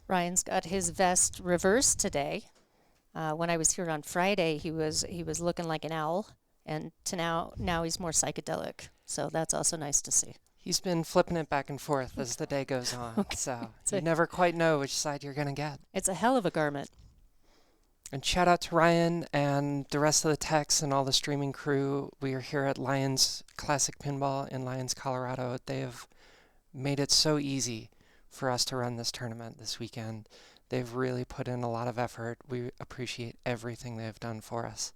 Ryan's got his vest reversed today. When I was here on Friday, he was looking like an owl, and to now he's more psychedelic. So that's also nice to see. He's been flipping it back and forth as the day goes on, Okay. so So you never quite know which side you're going to get. it's a hell of a garment. And shout out to Ryan and the rest of the techs and all the streaming crew. We are here at Lions Classic Pinball in Lyons, Colorado. They have made it so easy for us to run this tournament this weekend. They've really put in a lot of effort. We appreciate everything they've done for us.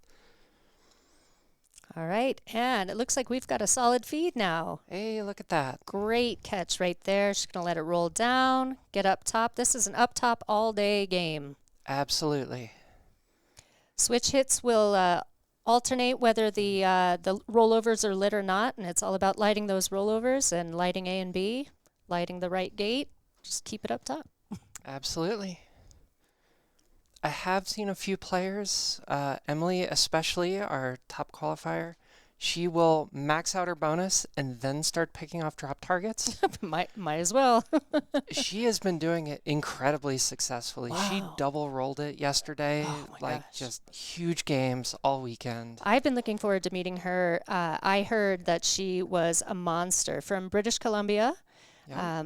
All right, and it looks like we've got a solid feed now. Hey, look at that. Great catch right there. She's going to let it roll down, get up top. This is an up top all day game. Absolutely. Switch hits will alternate whether the rollovers are lit or not, and it's all about lighting those rollovers and lighting A and B, lighting the right gate. Just keep it up top. Absolutely. I have seen a few players, Emily especially, our top qualifier. She will max out her bonus and then start picking off drop targets. might as well. She has been doing it incredibly successfully. Wow. She double rolled it yesterday, Oh my like gosh. just huge games all weekend. I've been looking forward to meeting her. I heard that she was a monster from British Columbia. Yeah.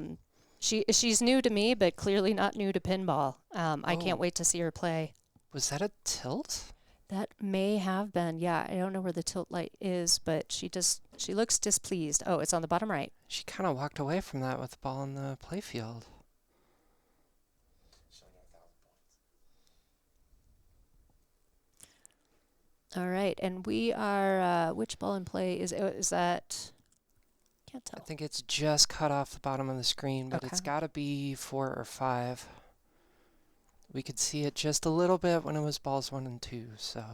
She's new to me, but clearly not new to pinball. I can't Oh. wait to see her play. Was that a tilt? That may have been, yeah. I don't know where the tilt light is, but she looks displeased. Oh, it's on the bottom right. She kind of walked away from that with the ball in the playfield. All right, and we are, which ball in play is that? Can't I tell. think it's just cut off the bottom of the screen, but it's Okay. got to be 4 or 5. We could see it just a little bit when it was balls 1 and 2, so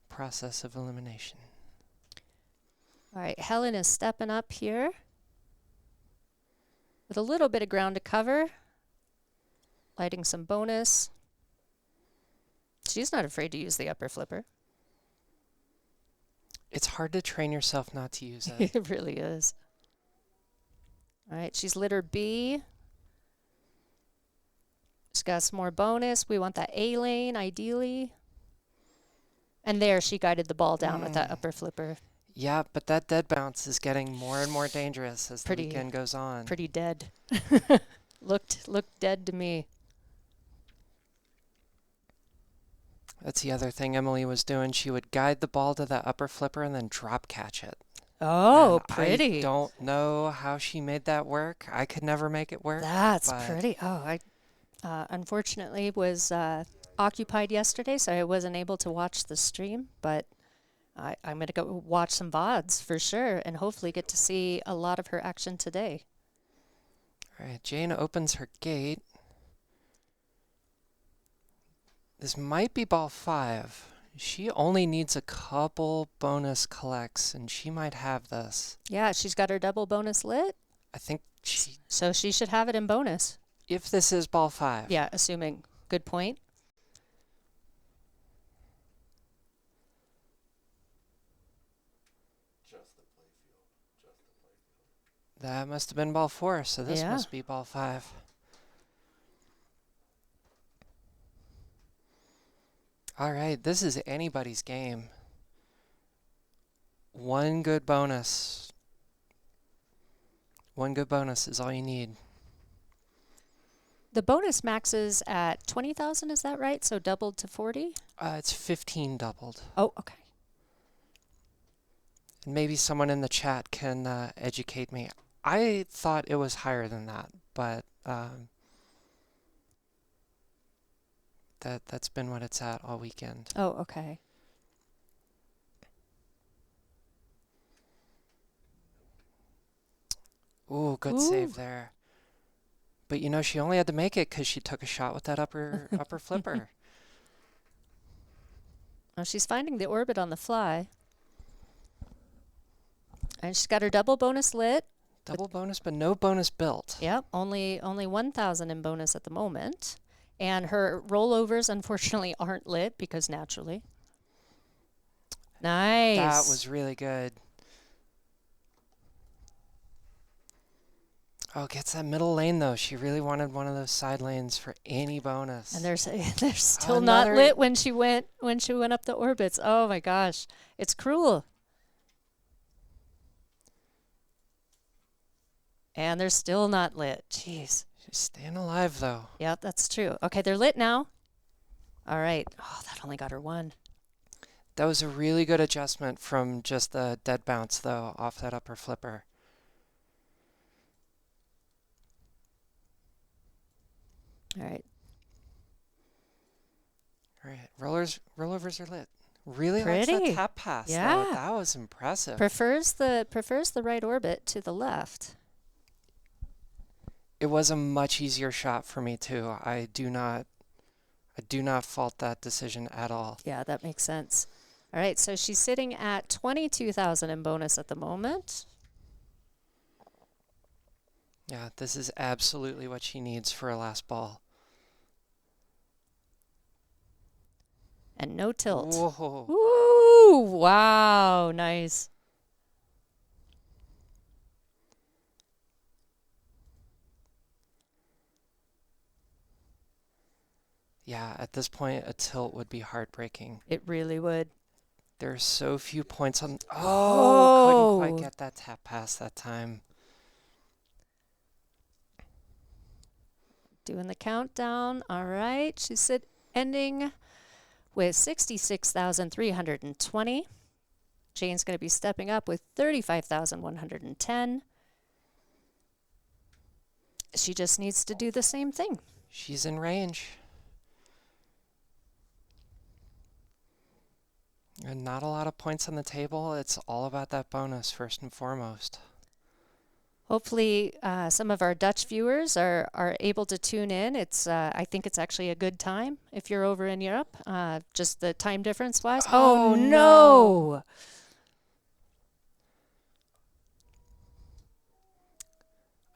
process of elimination. All right, Helen is stepping up here with a little bit of ground to cover, lighting some bonus. She's not afraid to use the upper flipper. It's hard to train yourself not to use it. It really is. All right, she's litter B. She's got some more bonus. We want that A lane, ideally. And there, she guided the ball down with that upper flipper. Yeah, but that dead bounce is getting more and more dangerous as the weekend goes on. Pretty dead. Looked dead to me. That's the other thing Emily was doing. She would guide the ball to the upper flipper and then drop catch it. Oh, And pretty. I don't know how she made that work. I could never make it work. That's pretty. Oh, I unfortunately was occupied yesterday, so I wasn't able to watch the stream, but I'm going to go watch some VODs for sure and hopefully get to see a lot of her action today. All right, Jane opens her gate. This might be ball 5. She only needs a couple bonus collects, and she might have this. Yeah, she's got her double bonus lit, I think she, so she should have it in bonus. if this is ball 5. Yeah, assuming. Good point. That must have been ball 4, so this Yeah. must be ball 5. All right, this is anybody's game. One good bonus. One good bonus is all you need. The bonus maxes at 20,000, is that right? So doubled to 40? It's 15 doubled. Oh, okay. And maybe someone in the chat can educate me. I thought it was higher than that, but that's been what it's at all weekend. Oh, okay. Ooh, good save there. But you know, she only had to make it because she took a shot with that upper flipper. Oh, she's finding the orbit on the fly. And she's got her double bonus lit. Double bonus, but no bonus built. Yep, only 1,000 in bonus at the moment. And her rollovers, unfortunately, aren't lit because naturally. Nice. That was really good. Oh, gets that middle lane though. She really wanted one of those side lanes for any bonus. And they're still not lit when she went up the orbits. Oh my gosh, it's cruel. And they're still not lit. Jeez. She's staying alive though. Yeah, that's true. Okay, they're lit now. All right. Oh, that only got her one. That was a really good adjustment from just the dead bounce though off that upper flipper. All right. All right, rollovers are lit. Really Pretty. likes that tap pass. Yeah. Though. That was impressive. Prefers the right orbit to the left. It was a much easier shot for me too. I do not fault that decision at all. Yeah, that makes sense. All right, so she's sitting at 22,000 in bonus at the moment. Yeah, this is absolutely what she needs for a last ball. And no tilt. Whoa. Woo! Wow, nice. Yeah, at this point, a tilt would be heartbreaking. It really would. There are so few points on... Oh, couldn't quite get that tap pass that time. Doing the countdown. All right. She's ending with 66,320. Jane's going to be stepping up with 35,110. She just needs to do the same thing. She's in range. And not a lot of points on the table. It's all about that bonus first and foremost. Hopefully, some of our Dutch viewers are able to tune in. It's I think it's actually a good time if you're over in Europe. Just the time difference wise. Oh no!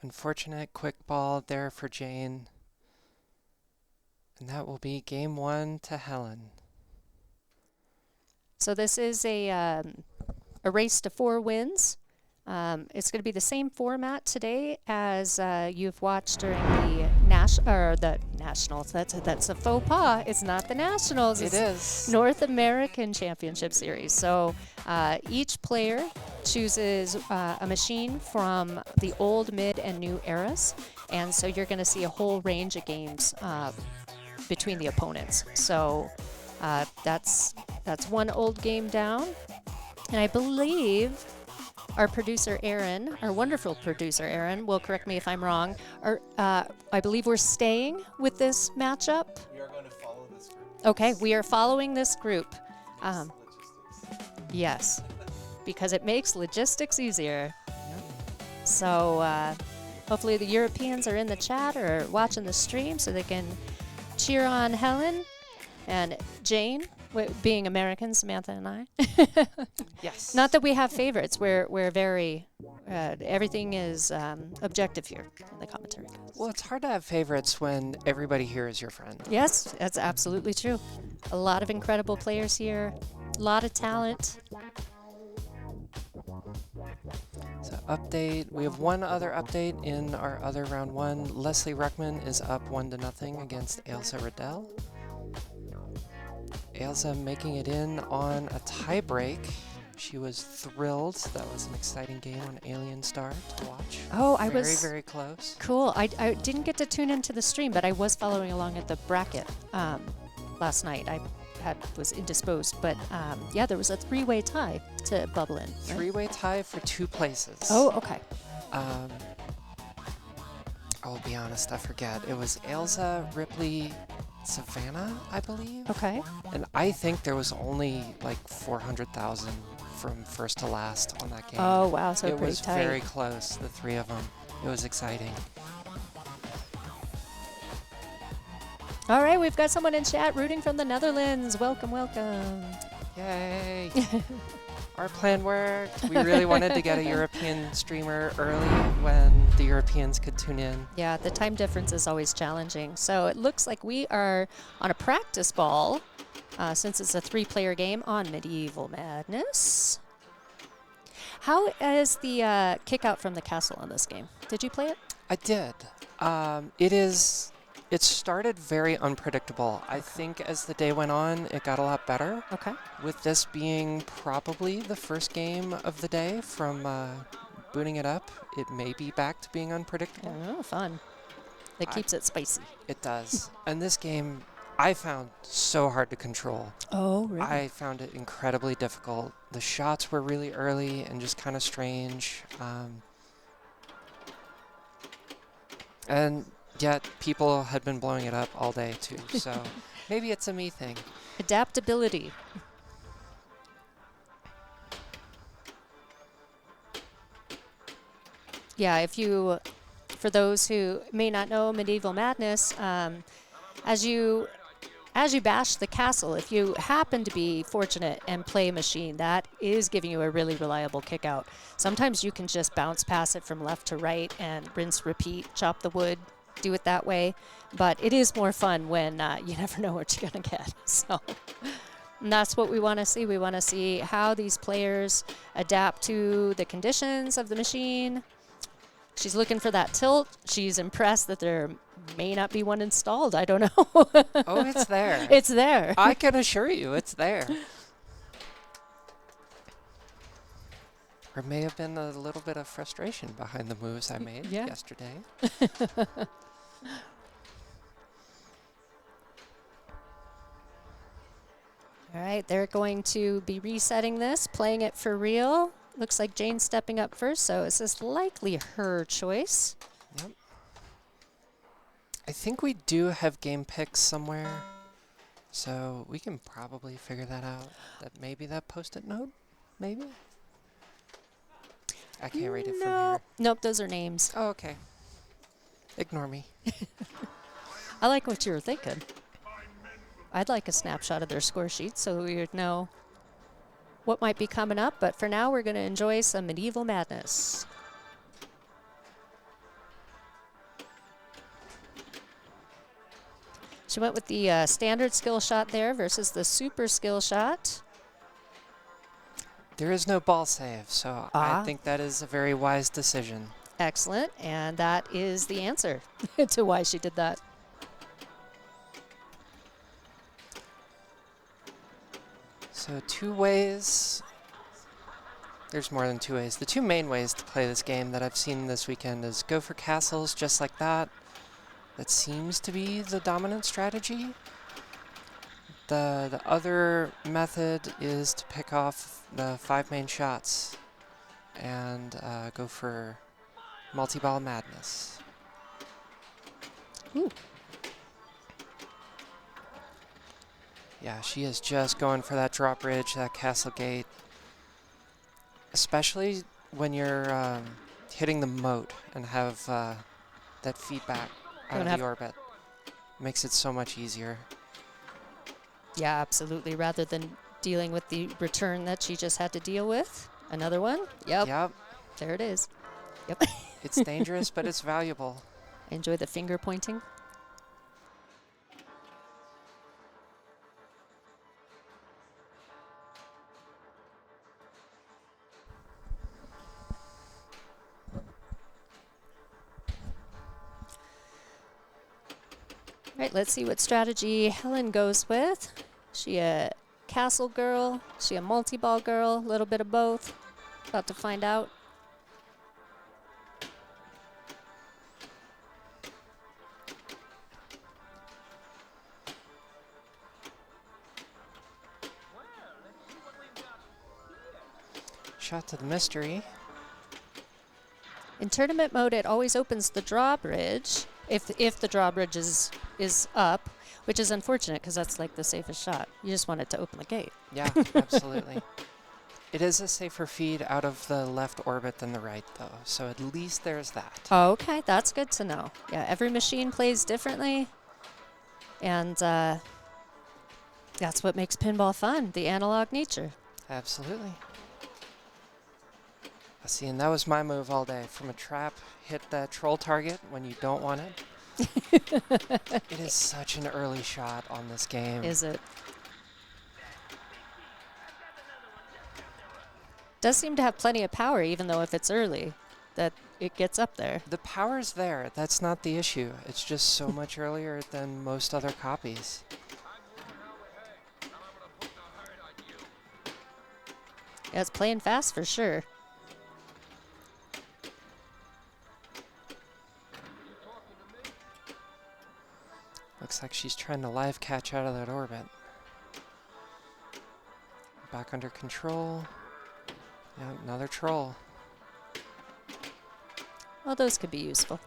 Unfortunate quick ball there for Jane. And that will be game 1 to Helen. So this is a race to 4 wins. It's going to be the same format today as you've watched during the Nationals. That's a faux pas. It's not the Nationals. It is North American Championship Series. So each player chooses a machine from the old, mid, and new eras, and so you're going to see a whole range of games between the opponents. So that's one old game down, and I believe our producer Aaron, our wonderful producer Aaron, will correct me if I'm wrong. I believe we're staying with this matchup. We are going to follow this group. Okay, we are following this group. Logistics. Yes, because it makes logistics easier. So hopefully the Europeans are in the chat or watching the stream so they can cheer on Helen and Jane. Being Americans, Samantha and I. Yes. Not that we have favorites. We're very everything is objective here in the commentary. Well, it's hard to have favorites when everybody here is your friend. Yes, that's absolutely true. A lot of incredible players here. A lot of talent. So update. We have one other update in our other round 1. Leslie Ruckman is up 1-0 against Ailsa Riddell. Ailsa making it in on a tie break. She was thrilled. That was an exciting game on Alien Star to watch. Oh, I very, was very close. Cool. I didn't get to tune into the stream, but I was following along at the bracket last night. I was indisposed, but yeah, there was a 3-way tie to bubble in. Right? 3-way tie for 2 places. Oh, okay. I'll be honest, I forget. It was Ailsa, Ripley, Savannah, I believe. Okay. And I think there was only like 400,000 from first to last on that game. Oh, wow. So it pretty was tight. very close, the 3 of them. It was exciting. All right, we've got someone in chat rooting from the Netherlands. Welcome, welcome. Yay. Our plan worked. We really wanted to get a European streamer early when the Europeans could tune in. Yeah, the time difference is always challenging. So it looks like we are on a practice ball, since it's a 3-player game on Medieval Madness. How is the kick out from the castle in this game? Did you play it? I did. It started very unpredictable. I think as the day went on, it got a lot better. Okay. With this being probably the first game of the day from booting it up, it may be back to being unpredictable. Oh, fun. That keeps it spicy. It does. And this game, I found so hard to control. Oh, really? I found it incredibly difficult. The shots were really early and just kind of strange. And yet people had been blowing it up all day too. So maybe it's a me thing. Adaptability. Yeah, for those who may not know Medieval Madness, as you bash the castle, if you happen to be fortunate and play a machine, that is giving you a really reliable kick out. Sometimes you can just bounce past it from left to right and rinse, repeat, chop the wood, do it that way. But it is more fun when you never know what you're going to get. So and that's what we want to see. We want to see how these players adapt to the conditions of the machine. She's looking for that tilt. She's impressed that there may not be one installed. I don't know. Oh, it's there. It's there. I can assure you it's there. There may have been a little bit of frustration behind the moves I made yesterday. All right, they're going to be resetting this, playing it for real. Looks like Jane's stepping up first, so this is likely her choice. Yep. I think we do have game picks somewhere, so we can probably figure that out. That maybe that post-it note, maybe? I can't read it from here. Nope, those are names. Oh, okay. Ignore me. I like what you were thinking. I'd like a snapshot of their score sheet so we would know what might be coming up, but for now we're going to enjoy some Medieval Madness. She went with the standard skill shot there versus the super skill shot. There is no ball save, so I think that is a very wise decision. Excellent, and that is the answer to why she did that. So 2 ways. There's more than 2 ways. The 2 main ways to play this game that I've seen this weekend is go for castles just like that. That seems to be the dominant strategy. The other method is to pick off the 5 main shots and go for multi-ball madness. Ooh. Yeah, she is just going for that drawbridge, that castle gate. Especially when you're hitting the moat and have that feedback out of the orbit. Makes it so much easier. Yeah, absolutely. Rather than dealing with the return that she just had to deal with. Another one? Yep. Yep. There it is. Yep. It's dangerous, but it's valuable. Enjoy the finger pointing. All right, let's see what strategy Helen goes with. She a castle girl? She a multi-ball girl? A little bit of both? About to find out. Shot to the mystery. In tournament mode, it always opens the drawbridge if the drawbridge is up, which is unfortunate because that's like the safest shot. You just want it to open the gate. Yeah, absolutely. It is a safer feed out of the left orbit than the right, though, so at least there's that. Oh, okay, that's good to know. Yeah, every machine plays differently, and that's what makes pinball fun, the analog nature. Absolutely. I see, and that was my move all day. From a trap, hit that troll target when you don't want it. It is such an early shot on this game. Is it? Does seem to have plenty of power, even though if it's early, that it gets up there. The power's there. That's not the issue. It's just so much earlier than most other copies. Yeah, it's playing fast for sure. Looks like she's trying to live catch out of that orbit. Back under control. Yeah, another troll. Well, those could be useful.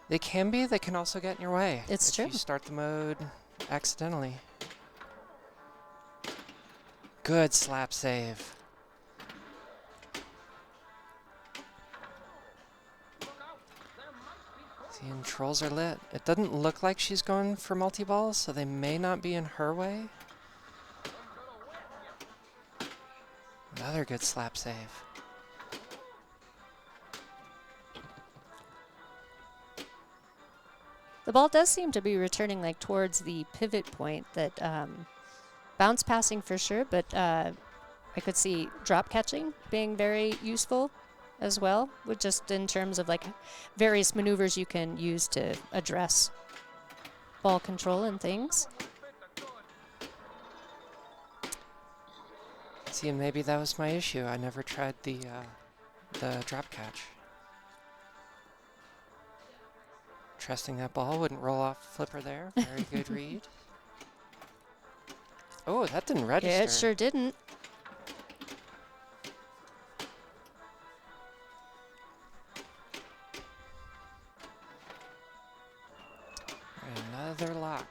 They can be. They can also get in your way. It's if true. you start the mode accidentally. Good slap save. See, and trolls are lit. It doesn't look like she's going for multi-balls, so they may not be in her way. Another good slap save. The ball does seem to be returning like towards the pivot point that bounce passing for sure, but I could see drop catching being very useful as well, with just in terms of like various maneuvers you can use to address ball control and things. See, and maybe that was my issue. I never tried the drop catch. Trusting that ball wouldn't roll off flipper there. Very good read. Oh, that didn't register. Yeah, it sure didn't. Another lock.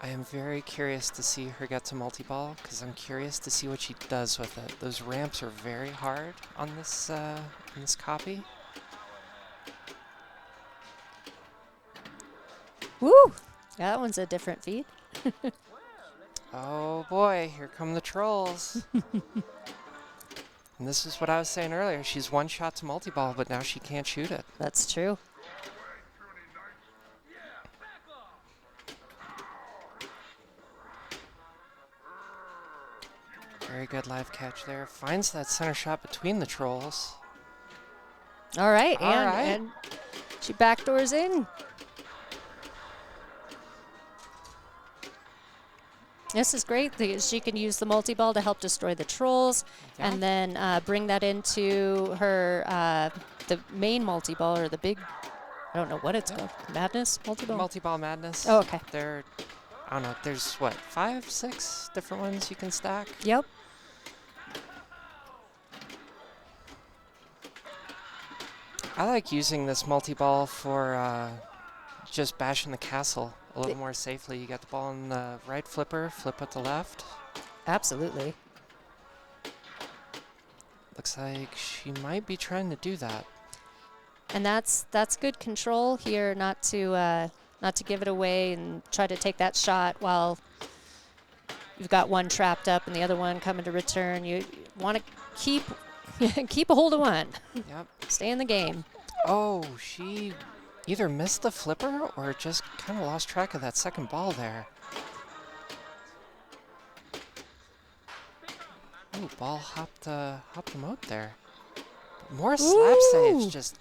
I am very curious to see her get to multi-ball because I'm curious to see what she does with it. Those ramps are very hard on this copy. Woo! Yeah, that one's a different feed. Oh boy, here come the trolls. And this is what I was saying earlier. She's one shot to multi-ball, but now she can't shoot it. That's true. Very good live catch there. Finds that center shot between the trolls. All right, All right. and she backdoors in. This is great because she can use the multi-ball to help destroy the trolls, Yeah. and then bring that into her the main multi-ball or the big, I don't know what it's called, madness multi-ball. Multi-ball madness. Oh, okay. There, I don't know. There's what, 5, 6 different ones you can stack. Yep. I like using this multi-ball for just bashing the castle a little more safely. You got the ball on the right flipper, flip with the left. Absolutely. Looks like she might be trying to do that. And that's good control here, not to give it away and try to take that shot while you've got one trapped up and the other one coming to return. You want to keep a hold of one. Yep. Stay in the game. Oh, she either missed the flipper or just kind of lost track of that second ball there. Ooh, ball hopped the moat there. More slap saves, just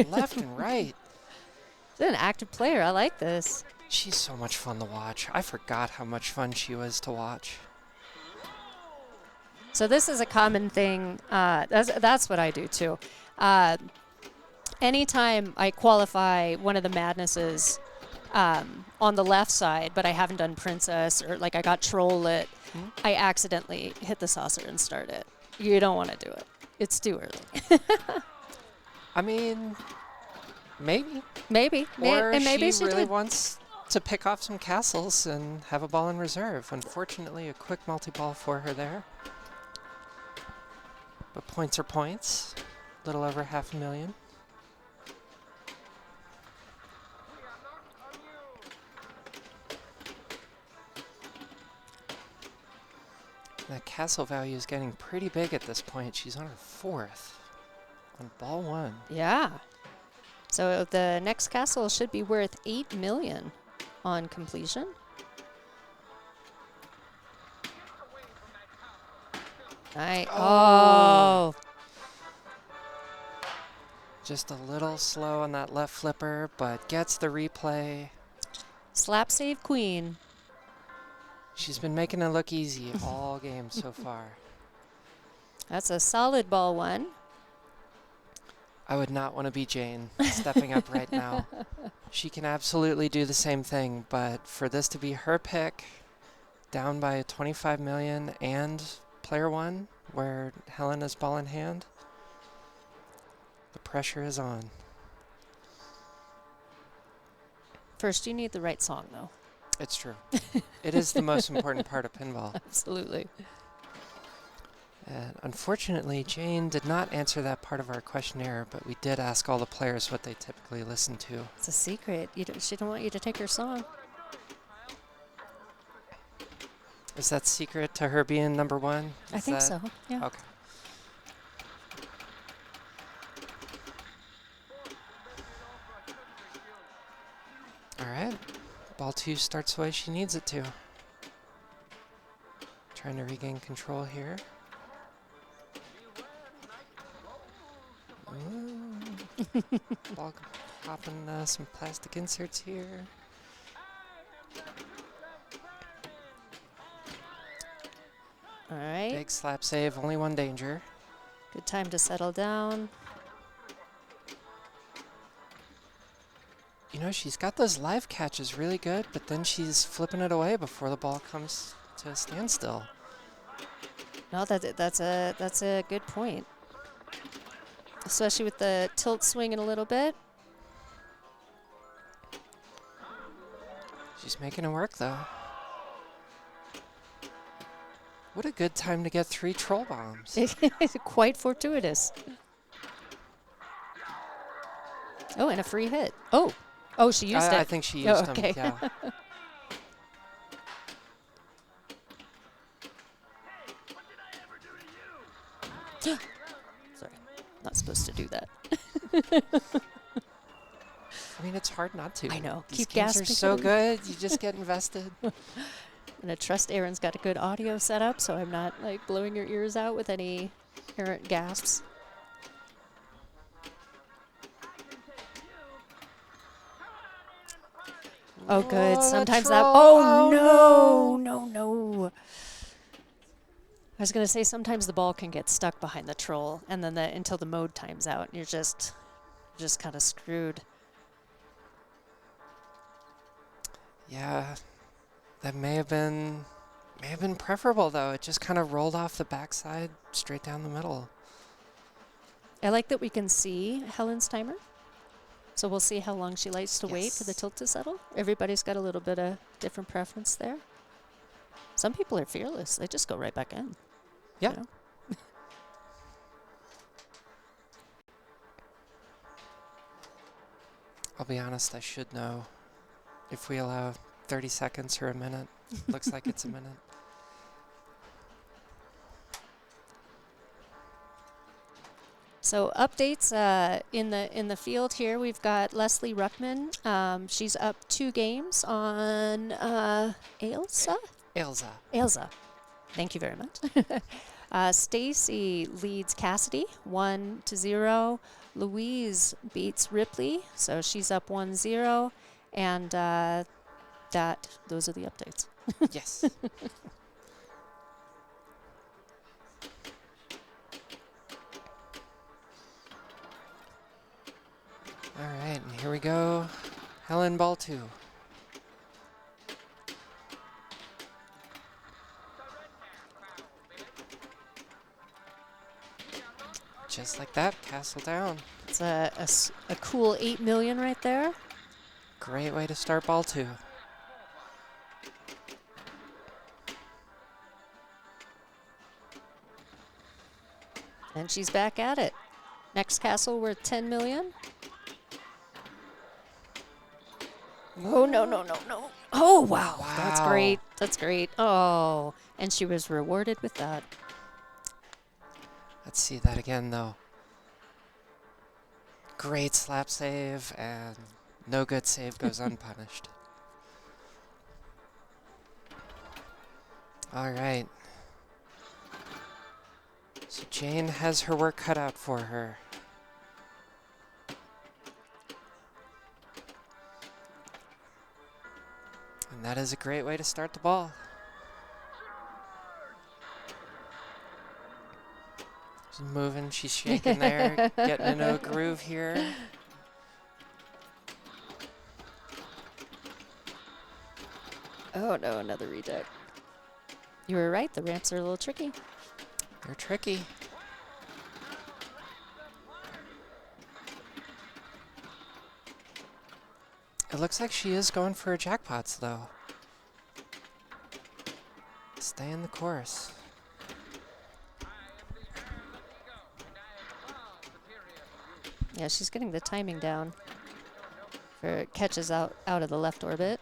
left and right. She's an active player. I like this. She's so much fun to watch. I forgot how much fun she was to watch. So this is a common thing. That's what I do too. Anytime I qualify one of the madnesses on the left side, but I haven't done princess or like I got troll lit, I accidentally hit the saucer and start it. You don't want to do it. It's too early. I mean, maybe. Maybe. Or And maybe she she really did. wants to pick off some castles and have a ball in reserve. Unfortunately, a quick multi-ball for her there. But points are points. A little over 500,000. That castle value is getting pretty big at this point. She's on her 4th on ball 1. Yeah. So the next castle should be worth 8 million on completion. Oh. Just a little slow on that left flipper, but gets the replay. Slap save queen. She's been making it look easy all game so far. That's a solid ball one. I would not want to be Jane stepping up right now. She can absolutely do the same thing, but for this to be her pick, down by 25 million and player one, where Helen is ball in hand, the pressure is on. First, you need the right song, though. It's true. It is the most important part of pinball. Absolutely. And unfortunately, Jane did not answer that part of our questionnaire, but we did ask all the players what they typically listen to. It's a secret. She don't want you to take her song. Is that secret to her being number one? I Is think that- so. Yeah. Okay. All right. Ball two starts the way she needs it to. Trying to regain control here. Ooh. Ball popping some plastic inserts here. All right. Big slap save, only one danger. Good time to settle down. You know, she's got those live catches really good, but then she's flipping it away before the ball comes to a standstill. No, that's a good point. Especially with the tilt swinging a little bit. She's making it work, though. What a good time to get 3 troll bombs. Quite fortuitous. Oh, and a free hit. Oh, she used it. I think she used okay. them, yeah. Sorry, not supposed to do that. I mean, it's hard not to. I know. These Keep games are gasping. so good. You just get invested. And I trust Aaron's got a good audio setup, so I'm not like blowing your ears out with any errant gasps. Oh, good. Sometimes that. Oh, no. I was gonna say sometimes the ball can get stuck behind the troll, and then until the mode times out, you're just kind of screwed. Yeah, that may have been preferable though. It just kind of rolled off the backside, straight down the middle. I like that we can see Helen's timer. So we'll see how long she likes to wait for the Yes. tilt to settle. Everybody's got a little bit of different preference there. Some people are fearless. They just go right back in. Yeah. You know? I'll be honest, I should know if we allow 30 seconds or a minute. Looks like it's a minute. So updates in the field here. We've got Leslie Ruckman. She's up 2 games on Ailsa. Elsa. Thank you very much. Stacy leads Cassidy 1-0. Louise beats Ripley, so she's up 1-0. And those are the updates. Yes. All right, and here we go. Helen ball 2. Just like that, castle down. It's a cool 8 million right there. Great way to start ball 2. And she's back at it. Next castle worth 10 million. Oh, no. Oh, wow. That's Wow. great. That's great. Oh, and she was rewarded with that. Let's see that again, though. Great slap save, and no good save goes unpunished. All right. So Jane has her work cut out for her. And that is a great way to start the ball. She's moving, she's shaking there, getting into a groove here. Oh no, another reject. You were right, the ramps are a little tricky. They're tricky. It looks like she is going for jackpots, though. Stay in the course. Yeah, she's getting the timing down for catches out of the left orbit.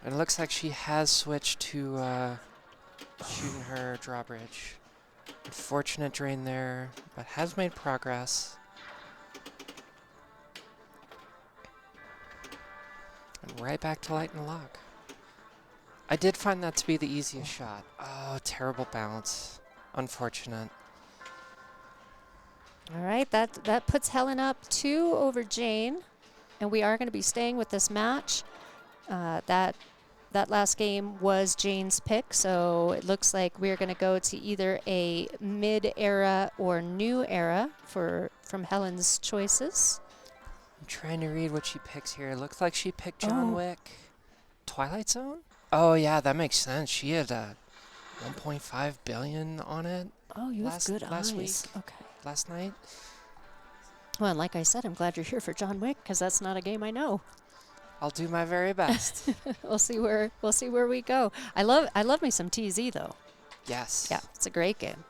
And it looks like she has switched to shooting her drawbridge. Unfortunate drain there, but has made progress. And right back to light and lock. I did find that to be the easiest shot. Oh, terrible bounce. Unfortunate. All right, that puts Helen up 2 over Jane, and we are going to be staying with this match. That last game was Jane's pick, so it looks like we're going to go to either a mid-era or new era from Helen's choices. I'm trying to read what she picks here. It looks like she picked John Wick. Twilight Zone? Oh, yeah, that makes sense. She had 1.5 billion on it. Oh, you have good last eyes. week. Okay. Last night. Well, and like I said, I'm glad you're here for John Wick because that's not a game I know. I'll do my very best. We'll see where we go. I love me some TZ though. Yes. Yeah, it's a great game.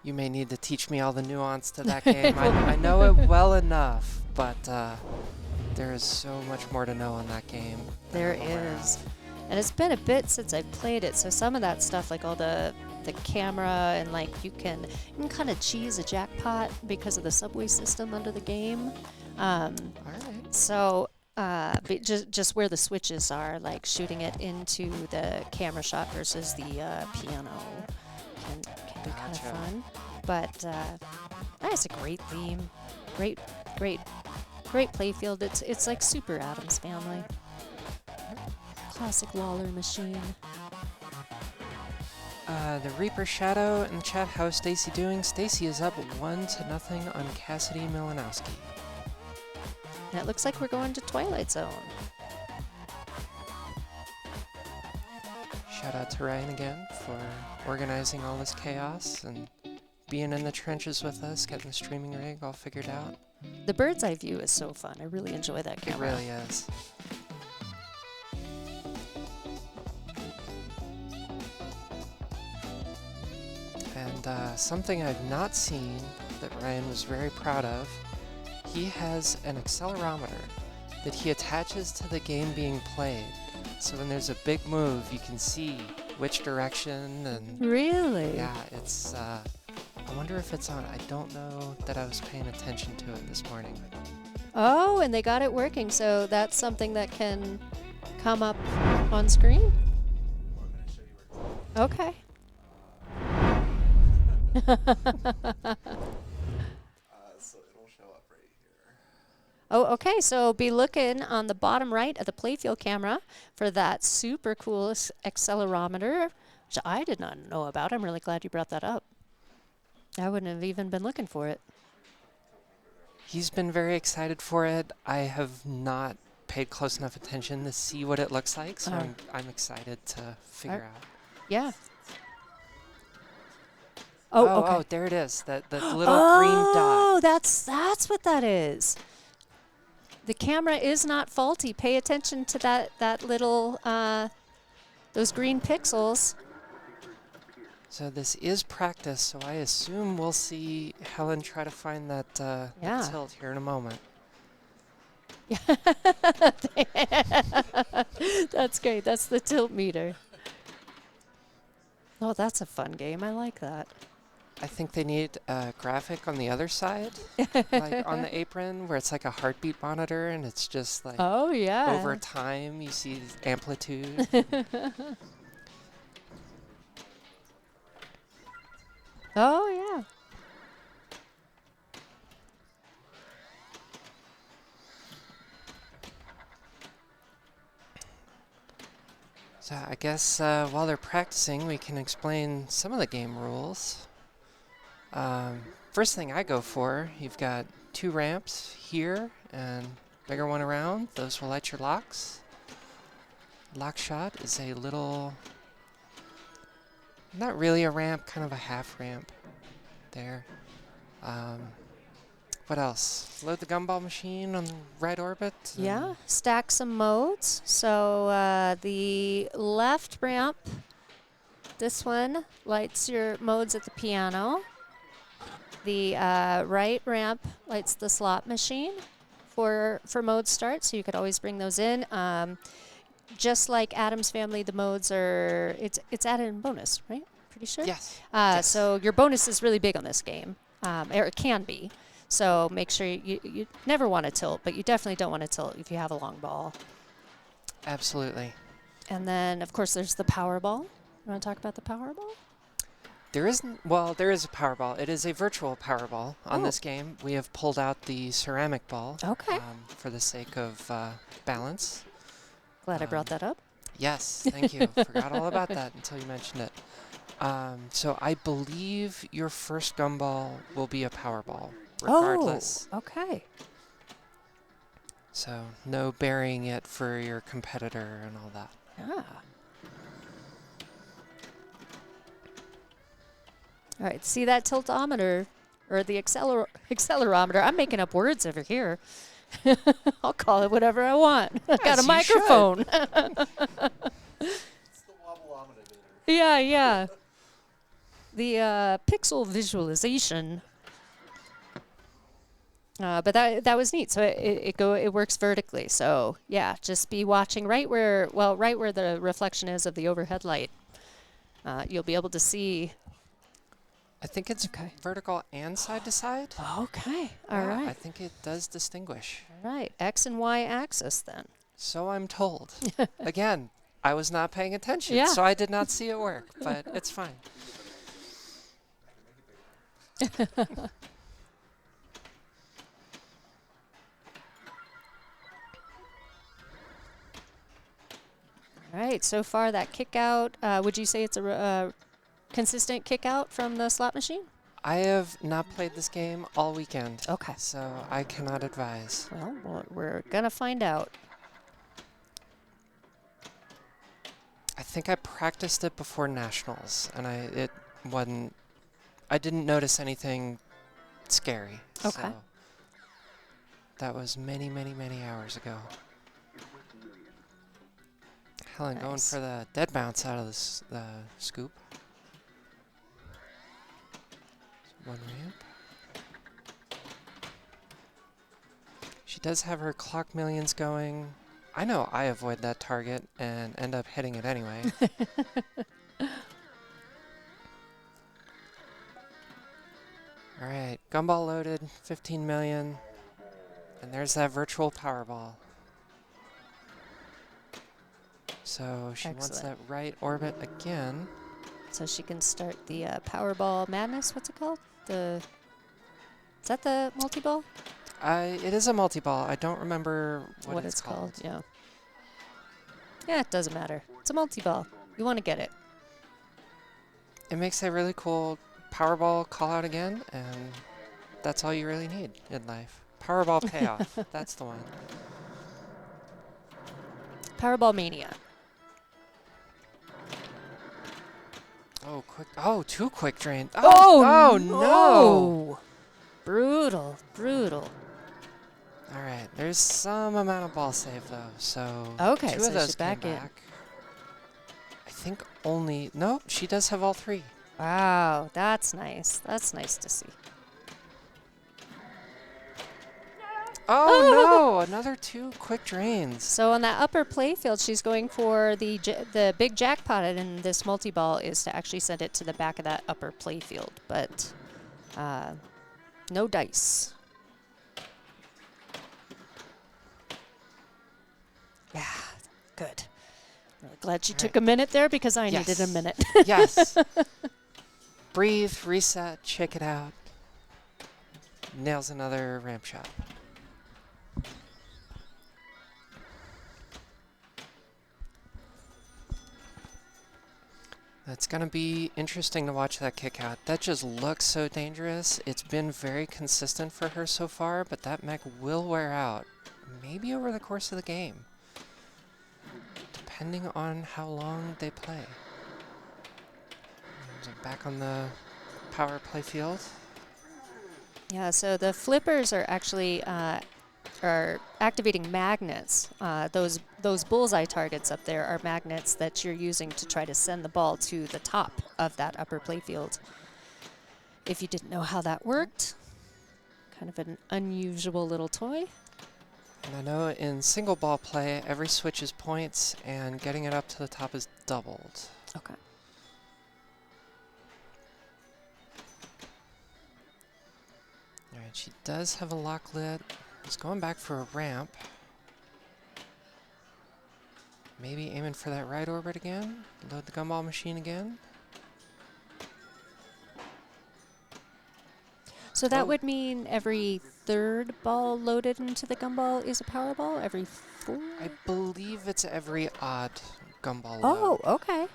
You may need to teach me all the nuance to that game. I know it well enough, but there is so much more to know on that game. There is. And it's been a bit since I've played it, so some of that stuff, like all the camera and like you can kind of cheese a jackpot because of the subway system under the game. All right. So just where the switches are, like shooting it into the camera shot versus the piano can be kind of Gotcha. fun. But it's a great theme, great play field. It's like Super Addams Family. Classic Waller machine. The Reaper Shadow in the chat. How is Stacy doing? Stacy is up 1-0 on Cassidy Milanowski. And it looks like we're going to Twilight Zone. Shout out to Ryan again for organizing all this chaos and being in the trenches with us, getting the streaming rig all figured out. The bird's eye view is so fun. I really enjoy that It camera. really is. And something I've not seen that Ryan was very proud of, he has an accelerometer that he attaches to the game being played. So when there's a big move, you can see which direction and... Really? Yeah, it's... I wonder if it's on. I don't know that I was paying attention to it this morning. Oh, and they got it working. So that's something that can come up on screen? Well, I'm going to show you where it's Okay. so it'll show up right here. Oh, okay. So be looking on the bottom right of the playfield camera for that super cool accelerometer, which I did not know about. I'm really glad you brought that up. I wouldn't have even been looking for it. He's been very excited for it. I have not paid close enough attention to see what it looks like, so I'm excited to figure out. Yeah. Oh, there it is. The little green dot. Oh, that's what that is. The camera is not faulty. Pay attention to that little those green pixels. So this is practice, so I assume we'll see Helen try to find that tilt here in a moment. That's great. That's the tilt meter. Oh, that's a fun game. I like that. I think they need a graphic on the other side, like on the apron, where it's like a heartbeat monitor, and it's just like Oh, yeah. over time you see amplitude. Oh, yeah. So I guess while they're practicing, we can explain some of the game rules. First thing I go for, you've got 2 ramps here and bigger one around. Those will light your locks. Lock shot is a little, not really a ramp, kind of a half ramp there. What else? Load the gumball machine on the right orbit. Yeah, stack some modes. So the left ramp, this one lights your modes at the piano. The right ramp lights the slot machine for mode start, so you could always bring those in. Just like Adam's Family, the modes are, it's added in bonus, right? Pretty sure? Yes. So your bonus is really big on this game, or it can be. So make sure you never want to tilt, but you definitely don't want to tilt if you have a long ball. Absolutely. And then, of course, there's the Powerball. You want to talk about the Powerball? There isn't, well, there is a Powerball. It is a virtual Powerball on Oh. this game. We have pulled out the ceramic ball Okay. for the sake of balance. Glad I brought that up. Yes, thank you. Forgot all about that until you mentioned it. So I believe your first gumball will be a Powerball, regardless. Oh, okay. So no burying it for your competitor and all that. Ah. All right, see that tiltometer, or the accelerometer. I'm making up words over here. I'll call it whatever I want. I've got As a you microphone. It's the wobbleometer. Yeah. The pixel visualization. But that was neat. So it works vertically. So yeah, just be watching right where the reflection is of the overhead light. You'll be able to see. I think it's Okay. vertical and side to side. Okay. All Yeah, right. I think it does distinguish. All right. X and Y axis then. So I'm told. Again, I was not paying attention, Yeah. so I did not see it work, but it's fine. All right. So far that kick out. Would you say it's a consistent kick out from the slot machine? I have not played this game all weekend, Okay. so I cannot advise. Well, we're gonna find out. I think I practiced it before nationals, and I didn't notice anything scary. Okay. So that was many, many, many hours ago. Helen going Nice. for the dead bounce out of the scoop. One ramp. She does have her clock millions going. I know I avoid that target and end up hitting it anyway. All right, gumball loaded, 15 million. And there's that virtual Powerball. So she wants that Excellent. right orbit again. So she can start the Powerball Madness. What's it called? Is that the multi-ball? It is a multi-ball. I don't remember what it's called. Yeah. Yeah, it doesn't matter. It's a multi-ball. You want to get it. It makes a really cool Powerball call out again, and that's all you really need in life. Powerball payoff. That's the one. Powerball Mania. Oh, quick. Oh, too quick drain. Oh, no. Brutal. All right. There's some amount of ball save, though. So Okay, two so of those she's came back in. I think only... Nope, she does have all 3. Wow, that's nice. That's nice to see. Oh, no. Another 2 quick drains. So on that upper playfield, she's going for the big jackpot, and this multi-ball is to actually send it to the back of that upper playfield, but no dice. Yeah, good. Really glad she took a minute there because I needed a Yes. minute. Yes. breathe, reset, check it out. Nails another ramp shot. It's going to be interesting to watch that kick out. That just looks so dangerous. It's been very consistent for her so far, but that mech will wear out, maybe over the course of the game, depending on how long they play. So back on the power play field. Yeah, so the flippers are actually are activating magnets. Those bullseye targets up there are magnets that you're using to try to send the ball to the top of that upper playfield. If you didn't know how that worked, kind of an unusual little toy. And I know in single ball play, every switch is points, and getting it up to the top is doubled. Okay. All right, she does have a lock lid. She's going back for a ramp. Maybe aiming for that right orbit again. Load the gumball machine again. So that would mean every third ball loaded into the gumball is a power ball? Every four? I believe it's every odd gumball Oh, load. okay.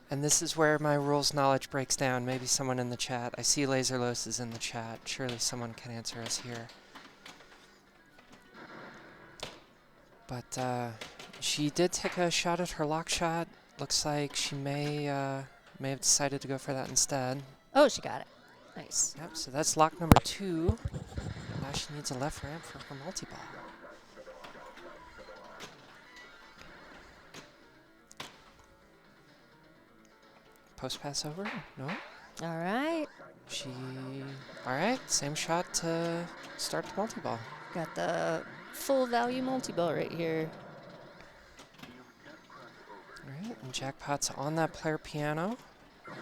And this is where my rules knowledge breaks down. Maybe someone in the chat. I see Laserlos is in the chat. Surely someone can answer us here. But she did take a shot at her lock shot. Looks like she may have decided to go for that instead. Oh, she got it. Nice. Yep, so that's lock number 2. Now she needs a left ramp for her multi-ball. Post pass over? No? All right. Alright, same shot to start the multi-ball. Got the full value multi-ball right here. Alright, and Jackpot's on that player piano.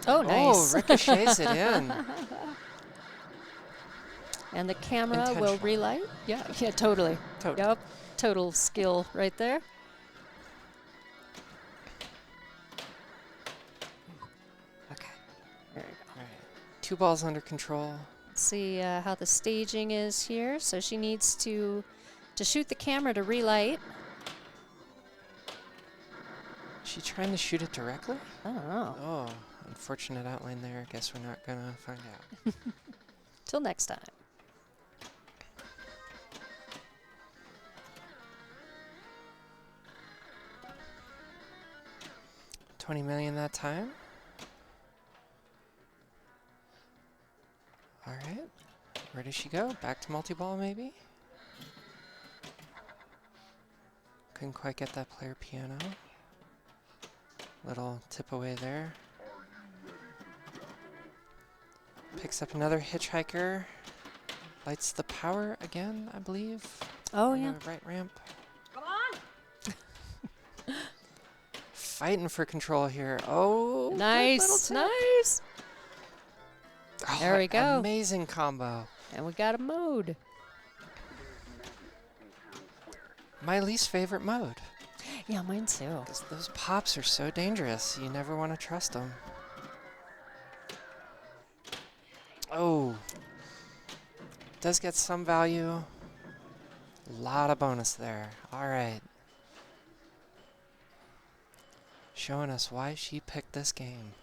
Oh, nice. Oh, ricochets it in. And the camera will relight. Yeah, yeah, totally. Totally. Yep, total skill right there. Okay, there we go. Alright, 2 balls under control. Let's see how the staging is here. So she needs to shoot the camera to relight. Is she trying to shoot it directly? I don't know. Oh, unfortunate outline there. Guess we're not gonna find out. Till next time. 20 million that time. Alright. Where does she go? Back to multi-ball, maybe? Couldn't quite get that player piano. Little tip away there. Picks up another hitchhiker. Lights the power again, I believe. Oh, on yeah. the right ramp. Come on! Fighting for control here. Oh, good Nice, little tip. nice. Oh, There we go. Amazing combo. And we got a mode. My least favorite mode. Yeah, mine too. Because those pops are so dangerous. You never want to trust them. Oh. Does get some value. A lot of bonus there. All right. Showing us why she picked this game.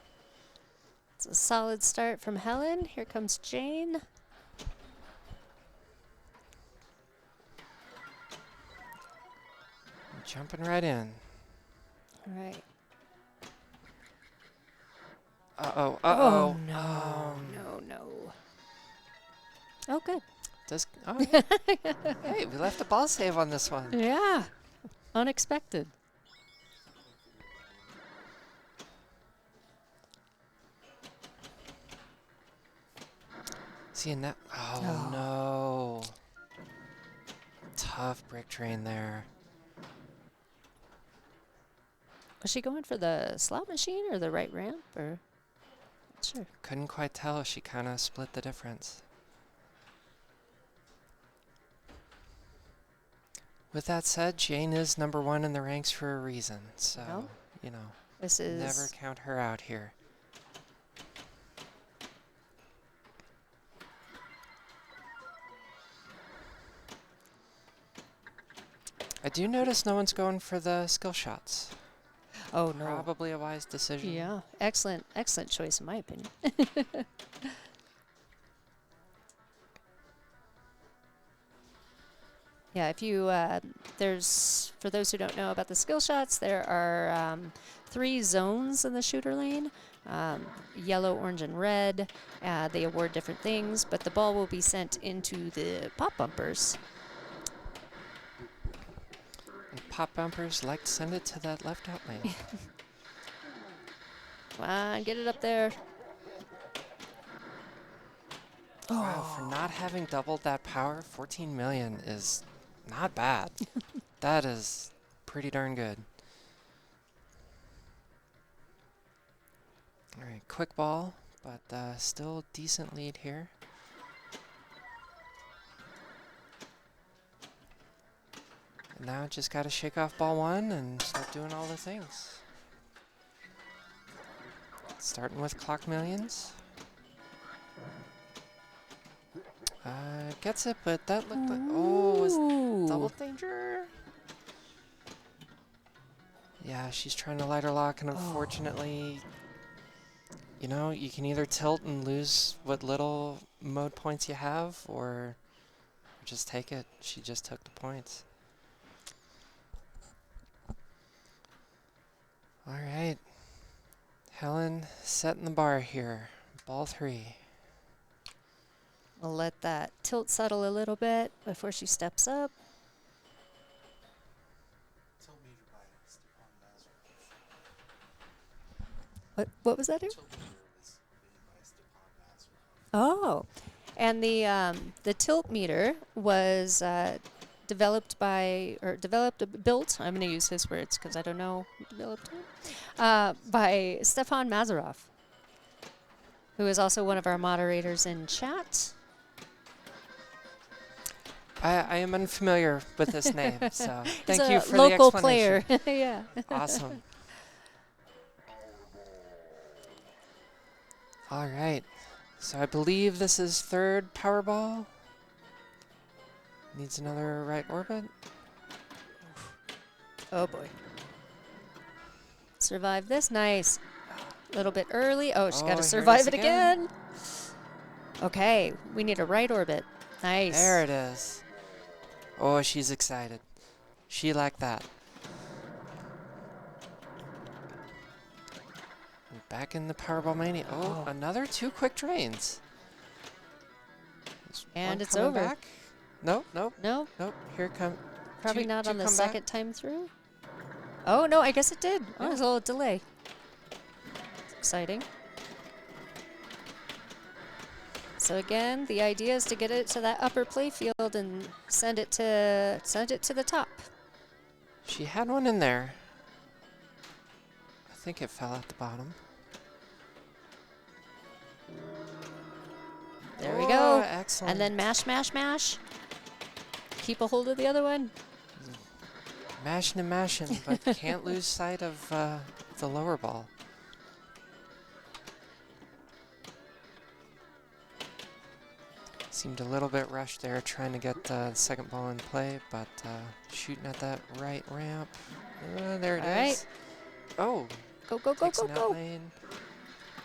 It's a solid start from Helen. Here comes Jane. Jumping right in. All right. Uh-oh, uh-oh. Oh, no. No, no. Oh, good. Oh, yeah. Hey, we left a ball save on this one. Yeah. Unexpected. Seeing that. Oh, no. Tough brick train there. Was she going for the slot machine or the right ramp? Or not sure. Couldn't quite tell. She kind of split the difference. With that said, Jane is number 1 in the ranks for a reason. So, Well, you know, This is never count her out here. do notice no one's going for the skill shots. Oh, no. Probably a wise decision. Yeah, excellent, excellent choice in my opinion. Yeah, if you, there's, for those who don't know about the skill shots, there are 3 zones in the shooter lane, yellow, orange, and red. They award different things, but the ball will be sent into the pop bumpers. And pop bumpers like to send it to that left out lane. Come on, get it up there. Wow, for not having doubled that power, 14 million is not bad. That is pretty darn good. All right, quick ball, but still decent lead here. And now just got to shake off ball 1 and start doing all the things. Starting with clock millions. Gets it, but that looked like, oh, it was double danger. Yeah, she's trying to light her lock, and unfortunately, you know, you can either tilt and lose what little mode points you have, or just take it. She just took the points. All right. Helen setting the bar here. Ball 3. We'll let that tilt settle a little bit before she steps up. Tilt meter by SteppAbovePhotography. What was that? Here? Tilt meter was made by SteppAbovePhotography. Oh, and the tilt meter was built. I'm going to use his words because I don't know who developed it. By Stefan Mazarov, who is also one of our moderators in chat. I am unfamiliar with this name, so He's thank you for a local the player. explanation. Yeah. Awesome. All right. So I believe this is 3rd Powerball. Needs another right orbit. Oh boy. Survive this. Nice. A little bit early. Oh, she's got here to it survive is it again. Okay, we need a right orbit. Nice. There it is. Oh, she's excited. She liked that. And back in the Powerball Mania. Oh, another 2 quick drains. There's And one it's coming over. Back. Nope, nope, No, nope. Here it comes. probably not on the come second back. time through. Oh, no, I guess it did. Oh, there's a little delay. It's exciting. So again, the idea is to get it to that upper playfield and send it to the top. She had one in there. I think it fell at the bottom. There we go. Excellent. And then mash, mash, mash. Keep a hold of the other one. Mashing and mashing, but can't lose sight of the lower ball. Seemed a little bit rushed there trying to get the second ball in play, but shooting at that right ramp. There it is. All right. Oh, Go, go, go, takes go, an go. out lane.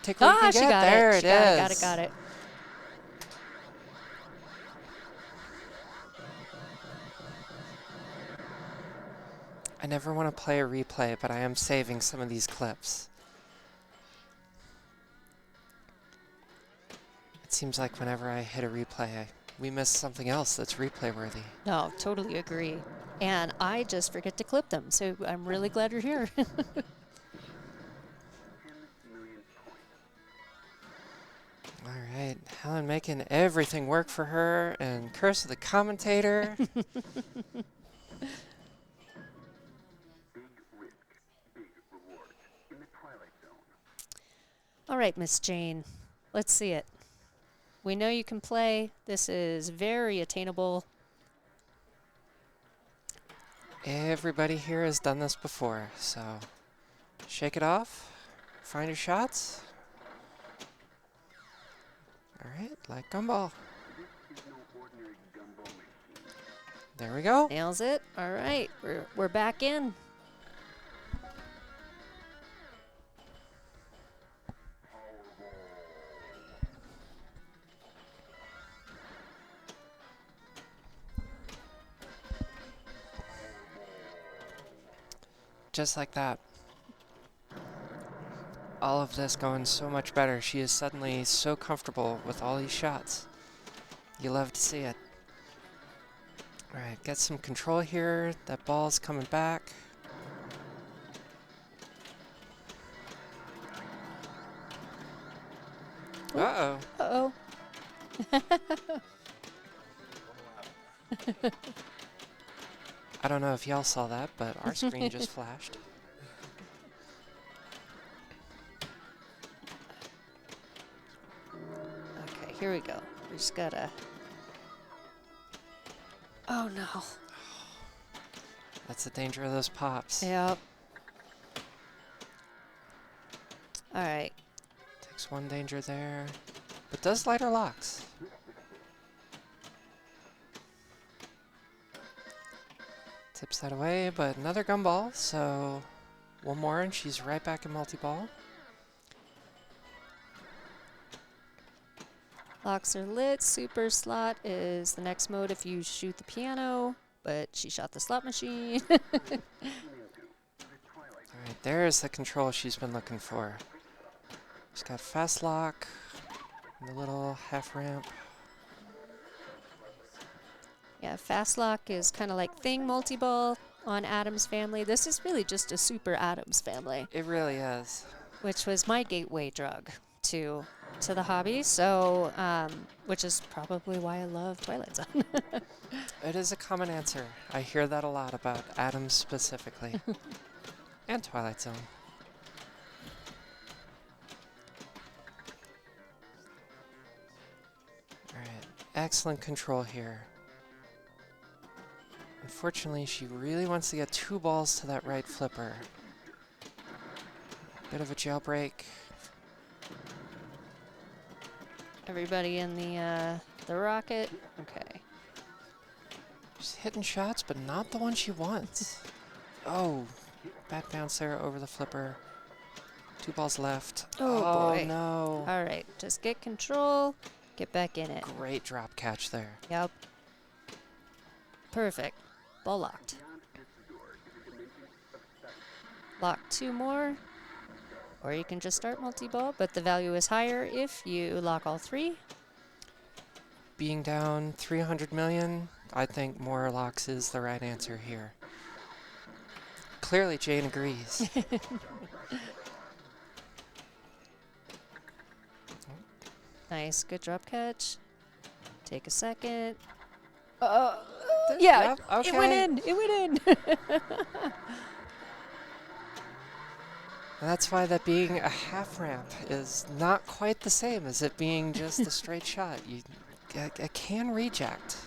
Take what you Ah, can she get. got There it. it She is. got it. I never want to play a replay, but I am saving some of these clips. It seems like whenever I hit a replay, we miss something else that's replay worthy. No, totally agree. And I just forget to clip them, so I'm really glad you're here. All right, Helen making everything work for her, and curse of the commentator. All right, Miss Jane, let's see it. We know you can play. This is very attainable. Everybody here has done this before, so shake it off, find your shots. All right, like gumball. There we go. Nails it. All right, we're back in. Just like that. All of this going so much better. She is suddenly so comfortable with all these shots. You love to see it. All right, get some control here. That ball's coming back. Uh-oh. Uh-oh. I don't know if y'all saw that, but our screen just flashed. Okay, here we go. We just gotta... Oh, no. That's the danger of those pops. Yep. All right. Takes one danger there, but does lighter locks. Tips that away, but another gumball, so one more and she's right back in multi-ball. Locks are lit. Super slot is the next mode if you shoot the piano, but she shot the slot machine. All right, there's the control she's been looking for. She's got fast lock, and the little half ramp. Yeah, fast lock is kind of like Thing multi-ball on Adam's Family. This is really just a super Adam's Family, It really is. which was my gateway drug to the hobby. So, which is probably why I love Twilight Zone. It is a common answer. I hear that a lot about Adams specifically. And Twilight Zone. Alright, excellent control here. Unfortunately, she really wants to get two balls to that right flipper. Bit of a jailbreak. Everybody in the rocket. Okay. She's hitting shots, but not the one she wants. Oh, bad bounce there over the flipper. Two balls left. Oh, boy. No. All right, just get control. Get back in it. Great drop catch there. Yep. Perfect. Ball locked. Lock two more. Or you can just start multi-ball, but the value is higher if you lock all three. Being down 300 million, I think more locks is the right answer here. Clearly, Jane agrees. Nice, good drop catch. Take a second. Yeah, Yep, okay. it went in. It went in. And that's why that being a half ramp is not quite the same as it being just a straight shot. It can reject.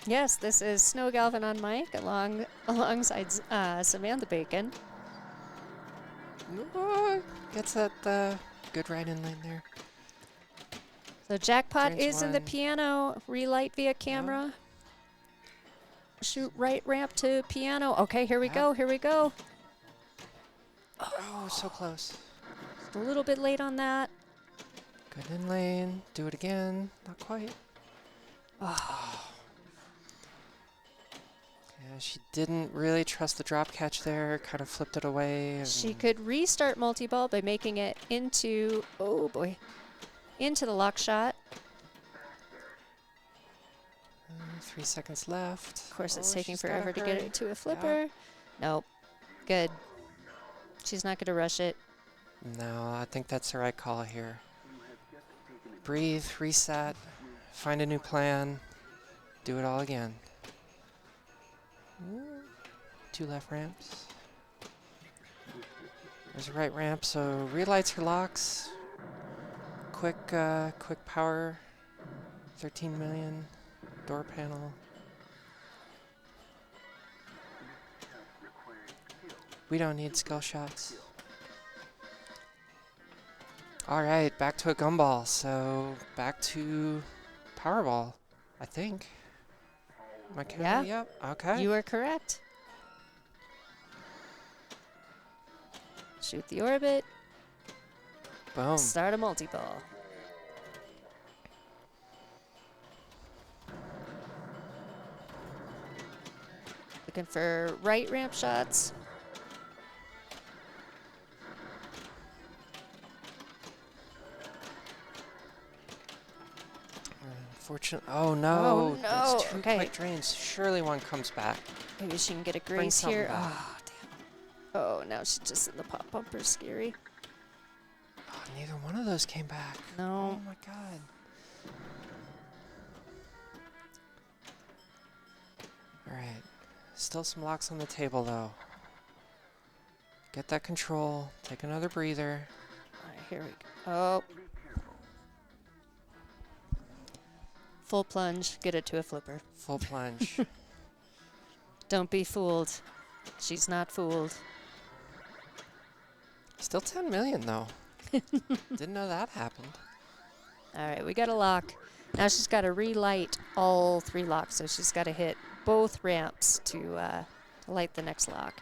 Yes, this is Snow Galvin on mic alongside Samantha Bacon. Gets that good right in line there. So jackpot Drains is in the one. piano. Relight via camera. Shoot right ramp to piano. Okay, here we Yep. go. Here we go. Oh, so close. Just a little bit late on that. Good in lane. Do it again. Not quite. Oh. Yeah, she didn't really trust the drop catch there. Kind of flipped it away. She and could restart multi-ball by making it into, oh boy, into the lock shot. 3 seconds left. Of course, it's Oh, taking she's gotta forever to get hurry. it to a flipper. Nope. Good. She's not going to rush it. No, I think that's the right call here. Breathe, reset, find a new plan, do it all again. Two left ramps. There's a right ramp, so relights her locks. Quick power. 13 million. Door panel. We don't need skill shots. All right, back to a gumball. So back to Powerball, I think. Am I counting? Yeah. Yep. Okay. You are correct. Shoot the orbit. Boom. Start a multi-ball. Looking for right ramp shots. Unfortunately. Oh no. Oh, no. There's two Okay. quick drains. Surely one comes back. Maybe she can get a Bring grace something here. back. Oh, damn. Oh, now she's just in the pop bumper. Scary. Oh, neither one of those came back. No. Oh my god. Alright. Still some locks on the table though. Get that control. Take another breather. All right, here we go. Oh. Full plunge. Get it to a flipper. Full plunge. Don't be fooled. She's not fooled. Still 10 million though. Didn't know that happened. All right, we got a lock. Now she's got to relight all 3 locks, so she's got to hit both ramps to light the next lock.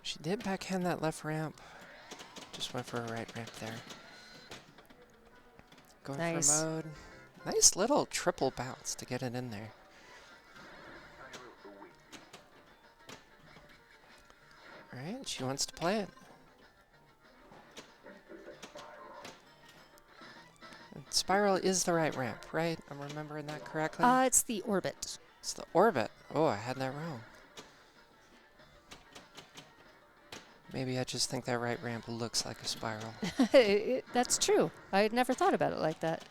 She did backhand that left ramp. Just went for a right ramp there. Going Nice. for mode. Nice little triple bounce to get it in there. Alright, she wants to play it. And spiral is the right ramp, right? I'm remembering that correctly? It's the orbit. It's the orbit. Oh, I had that wrong. Maybe I just think that right ramp looks like a spiral. That's true. I had never thought about it like that.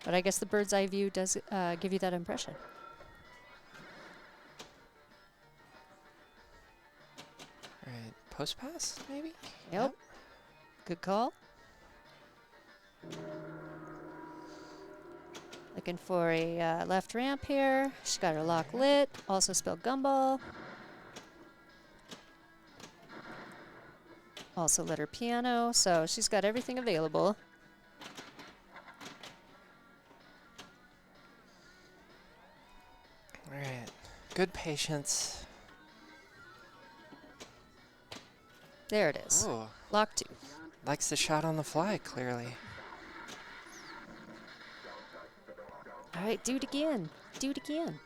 But I guess the bird's eye view does give you that impression. Alright, post pass, maybe? Yep. Good call. Looking for a left ramp here. She's got her lock lit. Also spelled gumball. Also lit her piano. So she's got everything available. Alright, good patience. There it is. Oh, Lock 2. likes the shot on the fly, clearly. All right, do it again. Do it again.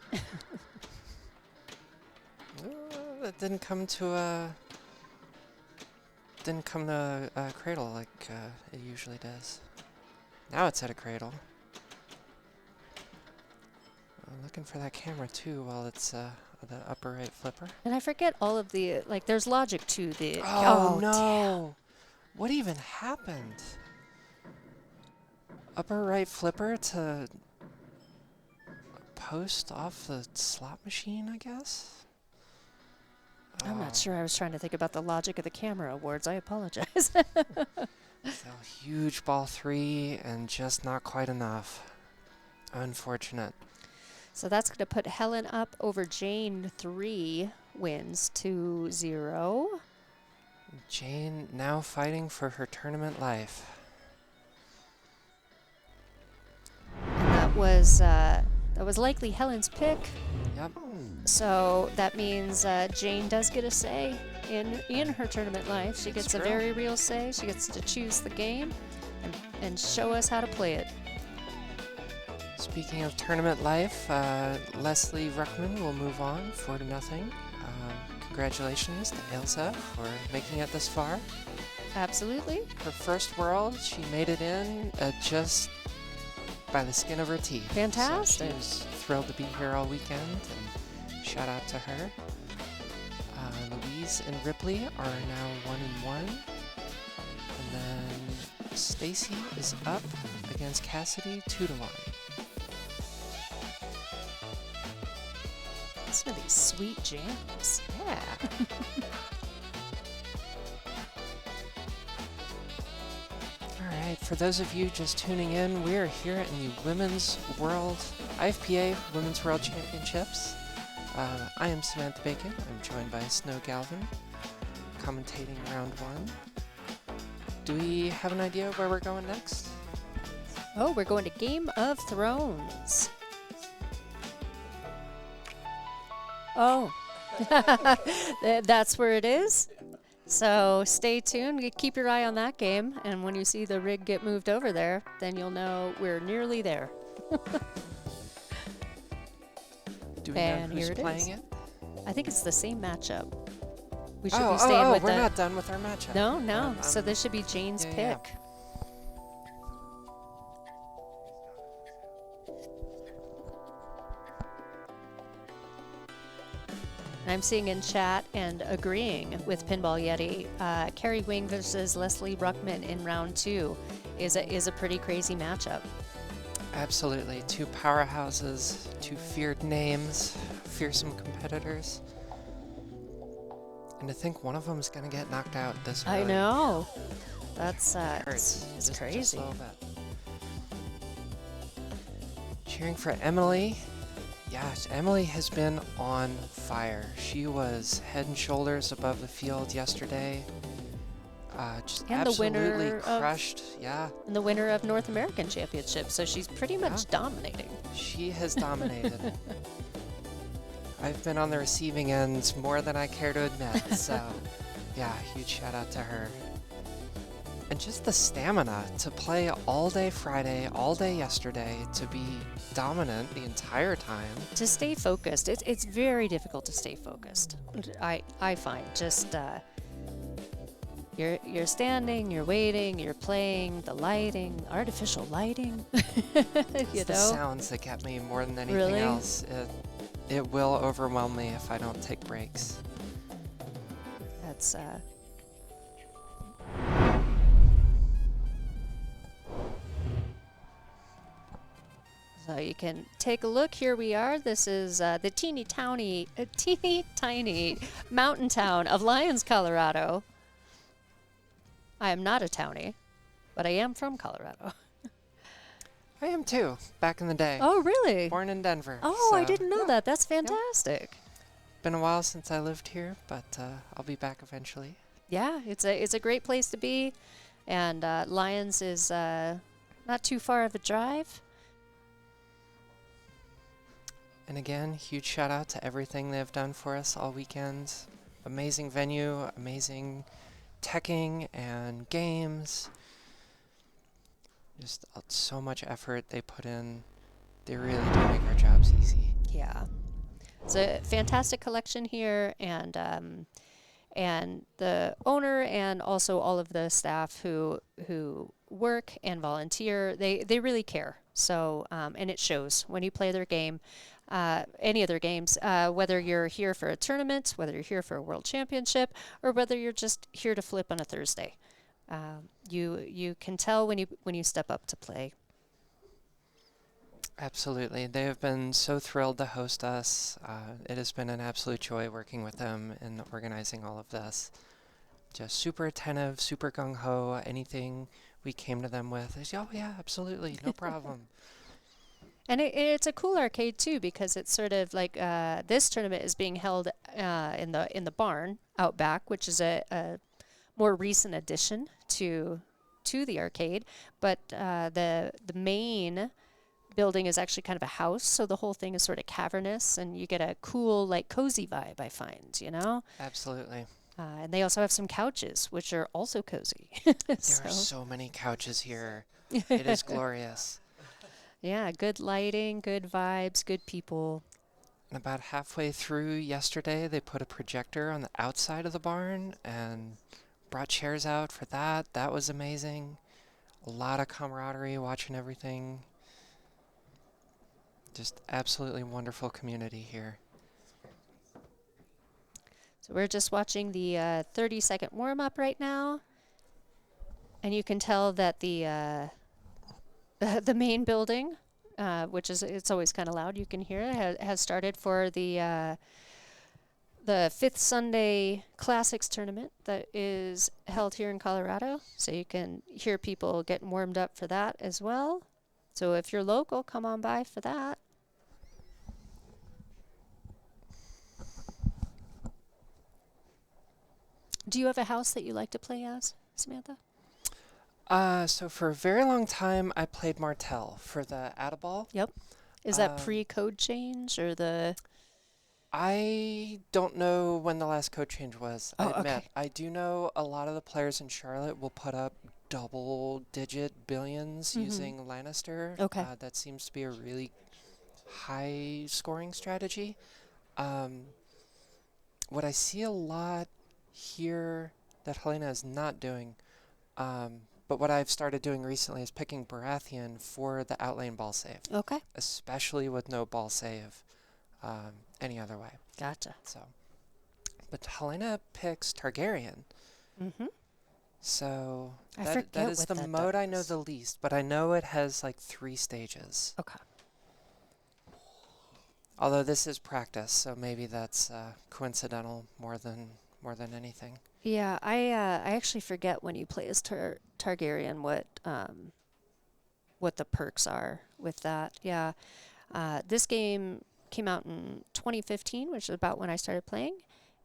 That didn't come to a cradle like it usually does. Now it's at a cradle. I'm looking for that camera too while it's the upper right flipper. And I forget all of the, like, there's logic to the... Oh, no! damn. What even happened? Upper right flipper to post off the slot machine, I guess? I'm Oh, not sure. I was trying to think about the logic of the camera awards. I apologize. so huge ball 3 and just not quite enough. Unfortunate. So that's going to put Helen up over Jane 3 wins to 0. Jane now fighting for her tournament life. And that was likely Helen's pick. Yep. So that means Jane does get a say in her tournament life. She gets a true. very real say. She gets to choose the game and show us how to play it. Speaking of tournament life, Leslie Ruckman will move on 4-0. Congratulations to Elsa for making it this far. Absolutely. Her first world, she made it in just by the skin of her teeth. Fantastic. So she was thrilled to be here all weekend, and shout out to her. Louise and Ripley are now 1-1. And then Stacy is up against Cassidy 2-1. Some of these sweet jams. Yeah. All right. right, for those of you just tuning in, we are here in the Women's World IFPA Women's World Championships. I am Samantha Bacon. I'm joined by Snow Galvin, commentating round one. Do we have an idea where we're going next? Oh, we're going to Game of Thrones. Oh, that's where it is. So stay tuned. Keep your eye on that game, and when you see the rig get moved over there, then you'll know we're nearly there. Do we And know who's here it playing is. it? I think it's the same matchup. We should Oh, be staying with we're the. not done with our matchup. No. So this should be Jane's yeah. pick. I'm seeing in chat and agreeing with Pinball Yeti, Carrie Wing versus Leslie Ruckman in round two is a pretty crazy matchup. Absolutely. Two powerhouses, two feared names, fearsome competitors. And to think one of them is going to get knocked out this early. I know. That's Hurts. it's Just a crazy. little bit. Cheering for Emily. Yes, Emily has been on fire. She was head and shoulders above the field yesterday. Just And the absolutely winner of- crushed. Yeah, And the winner of North American Championship, so she's pretty much dominating. she has dominated. I've been on the receiving end more than I care to admit, so yeah, huge shout out to her. And just the stamina to play all day Friday, all day yesterday, to be dominant the entire time. To stay focused, it's very difficult to stay focused. I find just you're standing, you're waiting, you're playing, the lighting, artificial lighting. It's the sounds that get me more than anything Really? else. It will overwhelm me if I don't take breaks. That's So you can take a look. Here we are. This is the teeny tiny mountain town of Lyons, Colorado. I am not a townie, but I am from Colorado. I am too, back in the day. Oh, really? Born in Denver. Oh, I so, didn't know yeah. that. That's fantastic. Been a while since I lived here, but I'll be back eventually. Yeah, it's a great place to be, and Lyons is not too far of a drive. And again, huge shout out to everything they've done for us all weekend. Amazing venue, amazing teching and games. Just so much effort they put in. They really do make our jobs easy. Yeah, it's a fantastic collection here, and the owner and also all of the staff who work and volunteer, they really care. So and it shows when you play their game. Any of their games, whether you're here for a tournament, whether you're here for a world championship, or whether you're just here to flip on a Thursday. You can tell when you step up to play. Absolutely. They have been so thrilled to host us. It has been an absolute joy working with them and organizing all of this. Just super attentive, super gung-ho. Anything we came to them with, they say, oh yeah, absolutely, no problem. And it's a cool arcade too, because it's sort of like this tournament is being held in the barn out back, which is a more recent addition to the arcade. But the main building is actually kind of a house, so the whole thing is sort of cavernous, and you get a cool, like, cozy vibe, I find, you know? Absolutely. And they also have some couches, which are also cozy. There are so many couches here. It is glorious. Yeah, good lighting, good vibes, good people. And about halfway through yesterday, they put a projector on the outside of the barn and brought chairs out for that. That was amazing. A lot of camaraderie watching everything. Just absolutely wonderful community here. So we're just watching the 30-second warm-up right now. And you can tell that the main building, which is, it's always kind of loud, you can hear it, has started for the the Fifth Sunday Classics tournament that is held here in Colorado. So you can hear people getting warmed up for that as well. So if you're local, come on by for that. Do you have a house that you like to play as, Samantha? So for a very long time, I played Martel for the Add-A-Ball. Yep. Is that pre-code change or the... I don't know when the last code change was, I admit. Okay. I do know a lot of the players in Charlotte will put up double-digit billions using Lannister. Okay. That seems to be a really high-scoring strategy. What I see a lot here that Helena is not doing, but what I've started doing recently is picking Baratheon for the outlane ball save, Okay. especially with no ball save any other way. Gotcha. So, but Helena picks Targaryen. Mm-hmm. So I that forget is what the that mode I know does. the least, but I know it has like 3 stages. Okay. Although this is practice, so maybe that's coincidental more than anything. Yeah, I actually forget when you play as Targaryen what the perks are with that. Yeah. This game came out in 2015, which is about when I started playing,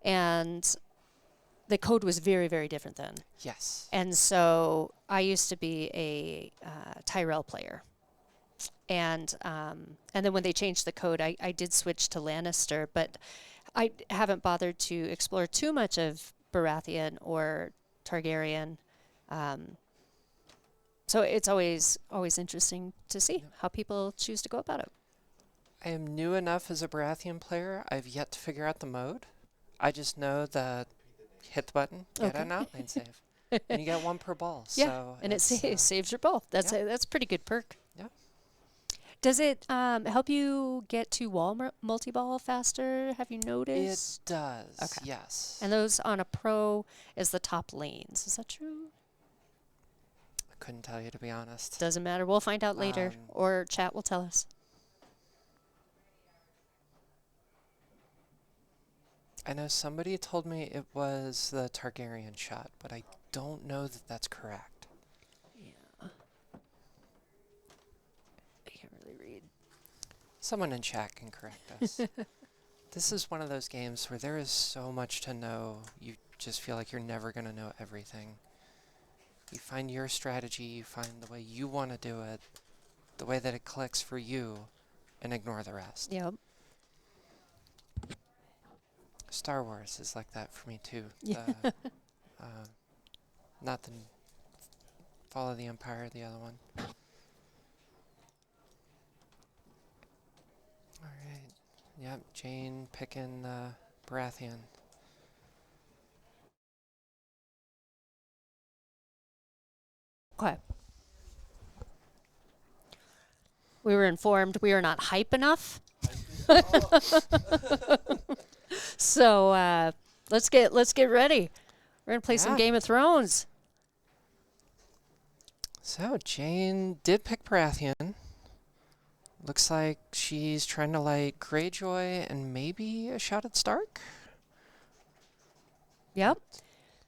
and the code was very, very different then. Yes. And so I used to be a Tyrell player. And then when they changed the code, I did switch to Lannister, but I haven't bothered to explore too much of Baratheon or Targaryen. So it's always interesting to see how people choose to go about it. I am new enough as a Baratheon player. I've yet to figure out the mode. I just know that hit the button, get an outlane save, and you get 1 per ball. Yeah, So and it saves your ball. That's that's a pretty good perk. Yeah. Does it help you get to wall multi-ball faster? Have you It noticed? does. Okay. Yes. And those on a pro is the top lanes. Is that true? I couldn't tell you, to be honest. Doesn't matter. We'll find out later, or chat will tell us. I know somebody told me it was the Targaryen shot, but I don't know that that's correct. Yeah. I can't really read. Someone in chat can correct us. This is one of those games where there is so much to know, you just feel like you're never going to know everything. You find your strategy, you find the way you want to do it, the way that it clicks for you, and ignore the rest. Yep. Star Wars is like that for me too. Yeah. Not the Fall of the Empire, the other one. All right. Yep, Jane picking Baratheon. Okay. We were informed we are not hype enough. So let's get ready. We're gonna play some Game of Thrones. So Jane did pick Baratheon. Looks like she's trying to light Greyjoy and maybe a shot at Stark. Yep.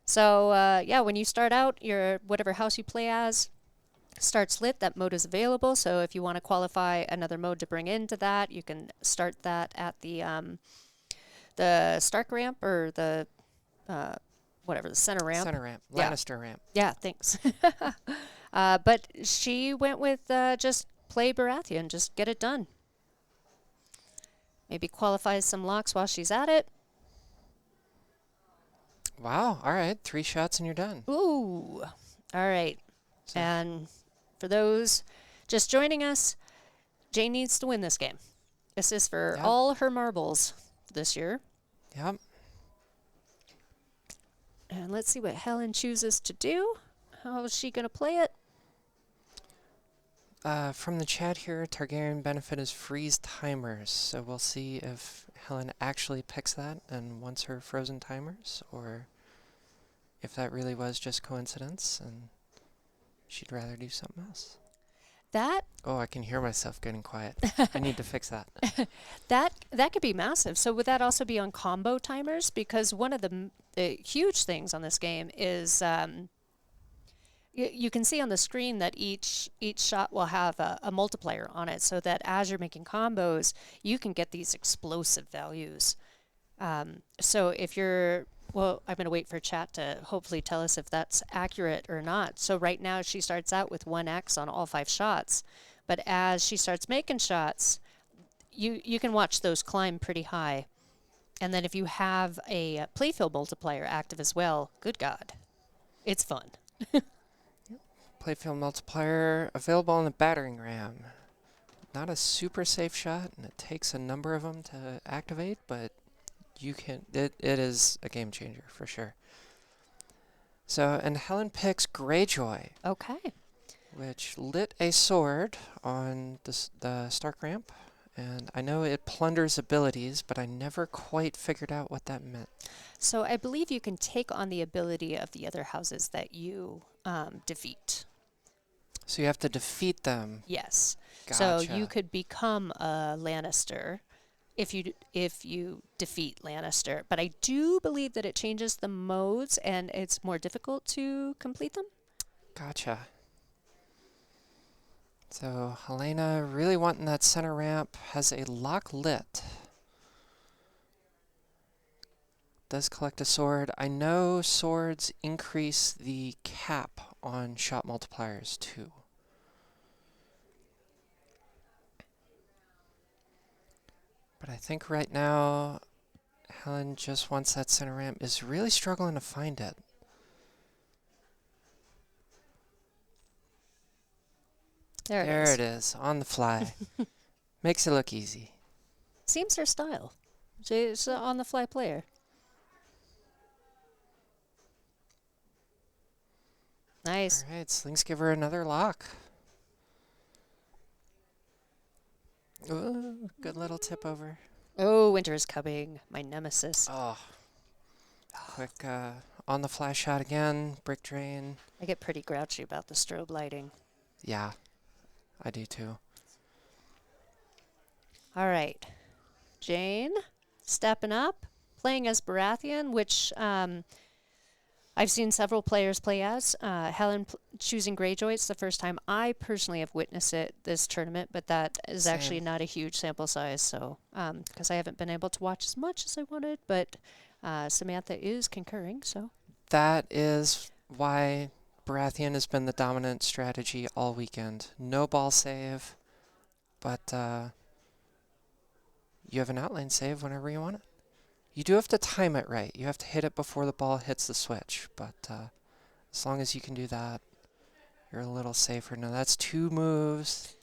So yeah, when you start out, your whatever house you play as starts lit. That mode is available. So if you want to qualify another mode to bring into that, you can start that at the Stark ramp or the whatever, the center ramp. Center ramp. Yeah. Lannister ramp. Yeah, thanks. But she went with just play Baratheon, just get it done. Maybe qualify some locks while she's at it. Wow. All right. 3 shots and you're done. Ooh. All right. So And for those just joining us, Jane needs to win this game. This is for all her marbles this year. Yep. And let's see what Helen chooses to do. How is she going to play it? From the chat here, Targaryen benefit is freeze timers. So we'll see if Helen actually picks that and wants her frozen timers, or if that really was just coincidence and she'd rather do something else. That Oh, I can hear myself getting quiet. I need to fix that. that could be massive. So would that also be on combo timers? Because one of the huge things on this game is you can see on the screen that each shot will have a multiplier on it, so that as you're making combos, you can get these explosive values. So if you're well, I'm going to wait for chat to hopefully tell us if that's accurate or not. So right now she starts out with 1x on all 5 shots, but as she starts making shots, you can watch those climb pretty high. And then if you have a playfield multiplier active as well, good God, it's fun. Playfield multiplier available on the battering ram. Not a super safe shot, and it takes a number of them to activate, but you can. It is a game changer for sure. So, and Helen picks Greyjoy, Okay. which lit a sword on the Stark ramp, and I know it plunders abilities, but I never quite figured out what that meant. So I believe you can take on the ability of the other houses that you defeat. So you have to defeat them. Yes. Gotcha. So you could become a Lannister if you defeat Lannister. But I do believe that it changes the modes and it's more difficult to complete them. Gotcha. So Helena really wanting that center ramp, has a lock lit. Does collect a sword. I know swords increase the cap on shot multipliers too. But I think right now Helen just wants that center ramp, is really struggling to find it. There it is, on the fly. Makes it look easy. Seems her style. She's an on-the-fly player. Nice. All right, Slings give her another lock. Ooh, good little tip over. Oh, winter is coming. My nemesis. Oh. Quick on the fly shot again. Brick drain. I get pretty grouchy about the strobe lighting. Yeah, I do too. All right. Jane, stepping up, playing as Baratheon, which I've seen several players play as. Helen choosing Greyjoy, it's the first time I personally have witnessed it this tournament, but that is Same. actually not a huge sample size, so because I haven't been able to watch as much as I wanted, but Samantha is concurring, so. That is why Baratheon has been the dominant strategy all weekend. No ball save, but you have an outline save whenever you want it. You do have to time it right. You have to hit it before the ball hits the switch, but as long as you can do that, you're a little safer. Now that's 2 moves.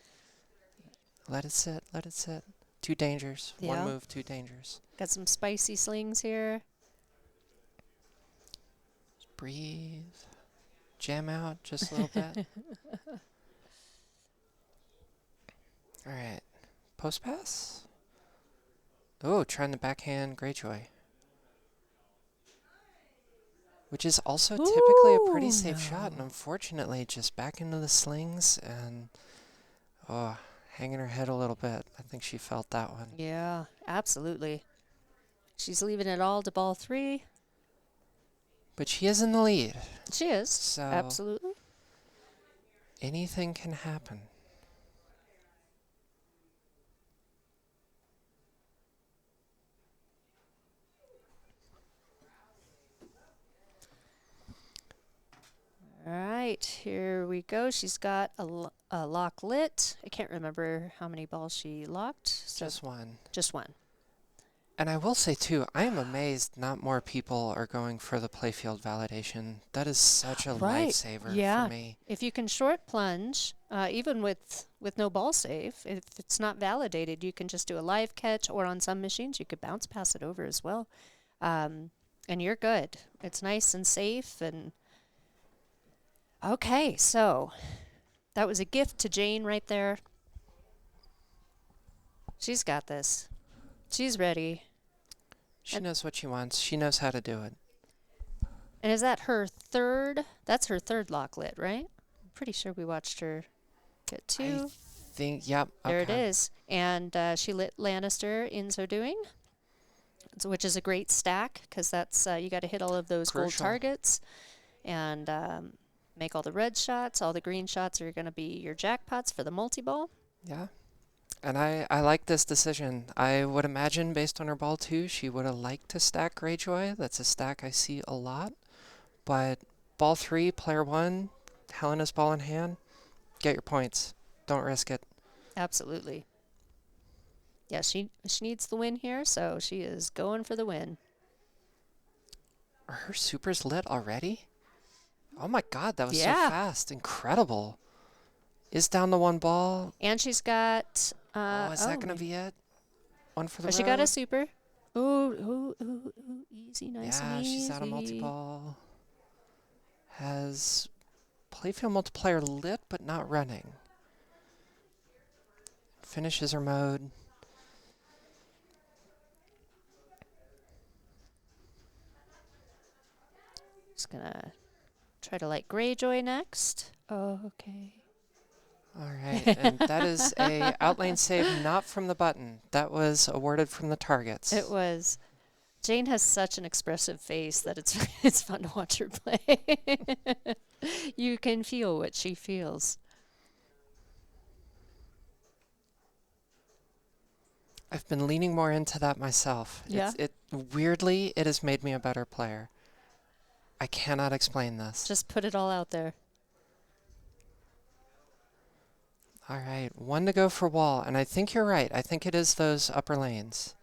Let it sit, let it sit. 2 dangers. Yeah. 1 move, 2 dangers. Got some spicy slings here. Just breathe. Jam out just a little bit. All right. Post pass. Oh, trying the backhand Greyjoy. Which is also typically a pretty safe shot, and unfortunately just back into the slings and hanging her head a little bit. I think she felt that one. Yeah, absolutely. She's leaving it all to ball 3. But she is in the lead. She is. So Absolutely. anything can happen. All right, here we go. She's got a lock lit. I can't remember how many balls she locked. So Just 1. just 1. And I will say, too, I am amazed not more people are going for the playfield validation. That is such a Right. lifesaver Yeah. for me. If you can short plunge, even with no ball save, if it's not validated, you can just do a live catch, or on some machines, you could bounce pass it over as well. And you're good. It's nice and safe. And okay, so that was a gift to Jane right there. She's got this. She's ready. She knows what she wants. She knows how to do it. And is that her third? That's her third lock lit, right? I'm pretty sure we watched her at 2. Yep. There it Okay. is. And she lit Lannister in so doing, which is a great stack because that's you got to hit all of those gold Crucial. targets and make all the red shots. All the green shots are going to be your jackpots for the multi-ball. Yeah. And I like this decision. I would imagine, based on her ball 2, she would have liked to stack Greyjoy. That's a stack I see a lot. But ball 3, player 1, Helena's ball in hand, get your points. Don't risk it. Absolutely. Yeah, she needs the win here, so she is going for the win. Are her supers lit already? Oh my god, that was so Yeah. fast. Incredible. Is down to 1 ball. And she's got... Is that going to be it? 1 for the road? She got a super. Ooh, easy, nice Yeah, and easy. she's out of multi-ball. Has playfield multiplier lit, but not running. Finishes her mode. Just gonna try to light Greyjoy next. Oh, okay. All right, and that is a outlane save not from the button. That was awarded from the targets. It was. Jane has such an expressive face that it's fun to watch her play. You can feel what she feels. I've been leaning more into that myself. Yeah? Weirdly, it has made me a better player. I cannot explain this. Just put it all out there. All right, 1 to go for wall, and I think you're right. I think it is those upper lanes.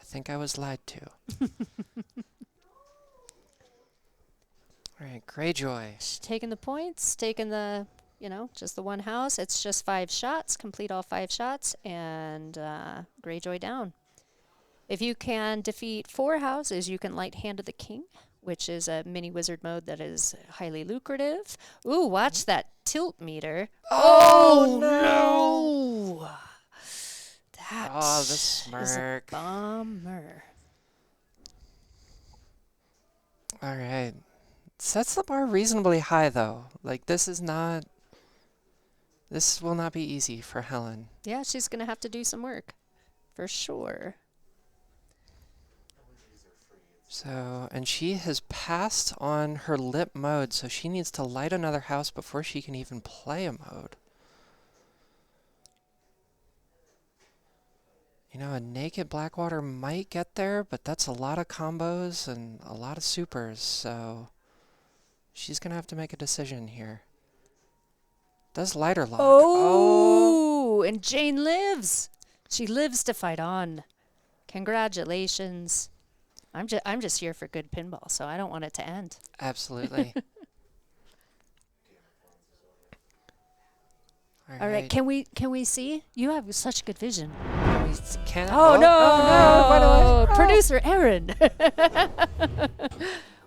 I think I was lied to. All right, Greyjoy. She's taking the points, taking the, just the 1 house. It's just 5 shots. Complete all 5 shots, and Greyjoy down. If you can defeat 4 houses, you can light Hand of the King, which is a mini wizard mode that is highly lucrative. Ooh, watch that tilt meter. Oh, no! That Oh, the is smirk. a bummer. All right. Sets the bar reasonably high, though. Like, this will not be easy for Helen. Yeah, she's going to have to do some work, for sure. So, and she has passed on her lit mode, so she needs to light another house before she can even play a mode. A naked Blackwater might get there, but that's a lot of combos and a lot of supers, so she's going to have to make a decision here. Does lighter lock? Oh, and Jane lives. She lives to fight on. Congratulations. I'm just here for good pinball, so I don't want it to end. Absolutely. All right, can we see? You have such good vision. Can Oh, no, by the way. Producer Aaron.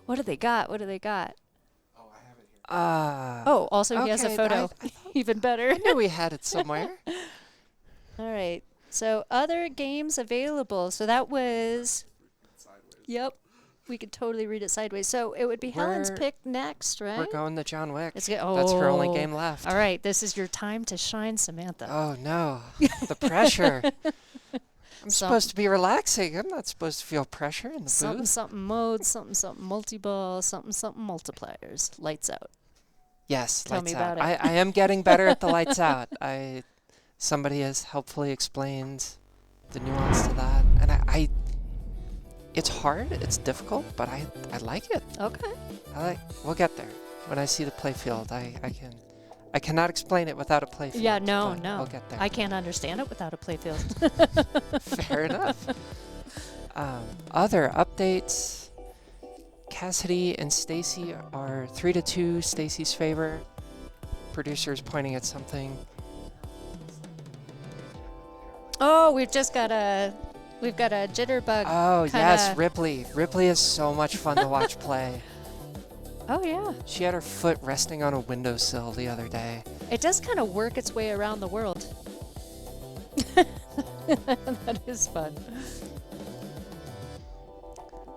What do they got? Oh, I have it here. Oh, also he has a okay, photo. Even better. I knew we had it somewhere. All right. So other games available. So that was... Sideways. Yep. We could totally read it sideways. So it would be Helen's We're- pick next, right? We're going to John Wick. Let's get, That's her only oh. game left. All right. This is your time to shine, Samantha. Oh, no. The pressure. I'm supposed to be relaxing. I'm not supposed to feel pressure in the Something, booth. something mode, something, something multi-ball, something, something multipliers. Lights out. Yes, Tell lights me out. about it. I am getting better at the lights out. Somebody has helpfully explained the nuance to that. And it's hard, it's difficult, but I like it. Okay. We'll get there. When I see the playfield, I cannot explain it without a playfield. Yeah, no. We'll get there. I can't understand it without a playfield. Fair enough. Other updates. Cassidy and Stacy are 3-2, Stacy's favor. Producer's pointing at something. Oh, we've got a jitterbug. Oh, yes, kinda- Ripley. Ripley is so much fun to watch play. Oh, yeah. She had her foot resting on a windowsill the other day. It does kind of work its way around the world. That is fun.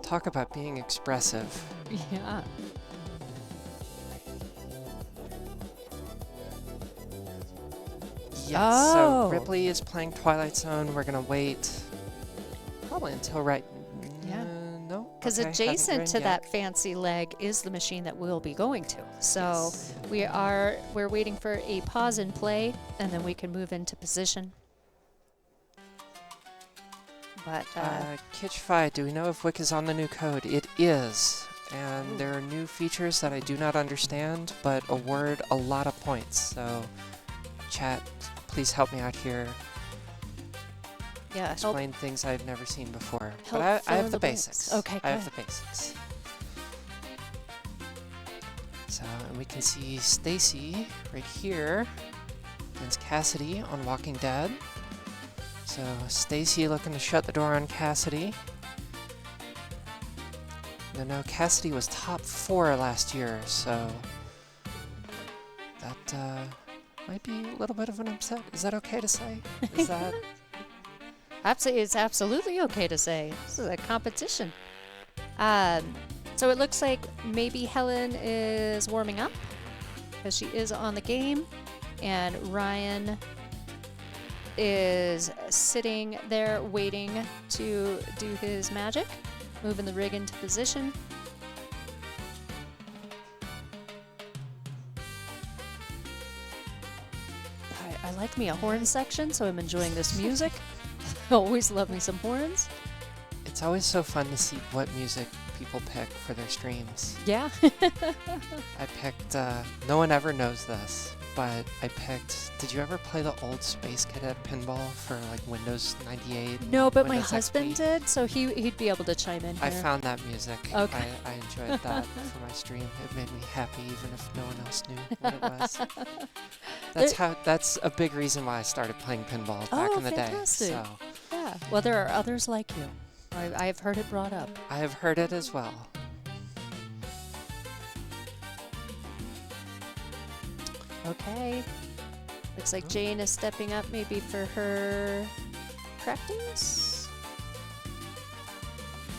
Talk about being expressive. Yeah. Yes, so Oh. Ripley is playing Twilight Zone. We're going to wait probably until Yeah. no. Because okay, haven't adjacent joined to yet. that fancy leg is the machine that we'll be going to. So Yes. we're waiting for a pause in play, and then we can move into position. But Kitschfi, do we know if Wick is on the new code? It is. And Ooh. there are new features that I do not understand, but award a lot of points. So, chat, please help me out here. yeah, help. Explain things I've never seen before. help But I fill have in the blanks. basics. Okay, I have good. the basics. So, and we can see Stacy right here against Cassidy on Walking Dead. So, Stacy looking to shut the door on Cassidy. No, Cassidy was top 4 last year, so that might be a little bit of an upset. Is that okay to say? Is that? It's absolutely okay to say. This is a competition. So it looks like maybe Helen is warming up because she is on the game, and Ryan is sitting there waiting to do his magic, moving the rig into position. I like me a horn section, so I'm enjoying this music. Always love me some horns. It's always so fun to see what music people pick for their streams. Yeah. I picked, no one ever knows this, but I picked, did you ever play the old Space Cadet pinball for like Windows 98? No, but my Windows husband XP? did, so he'd be able to chime in here. I found that music. Okay. I enjoyed that for my stream. It made me happy even if no one else knew what it was. That's a big reason why I started playing pinball back Oh, in the fantastic. day. So Yeah. Well, there are others like you. I've heard it brought up. I have heard it as well. Okay. Looks like Jane is stepping up maybe for her practice.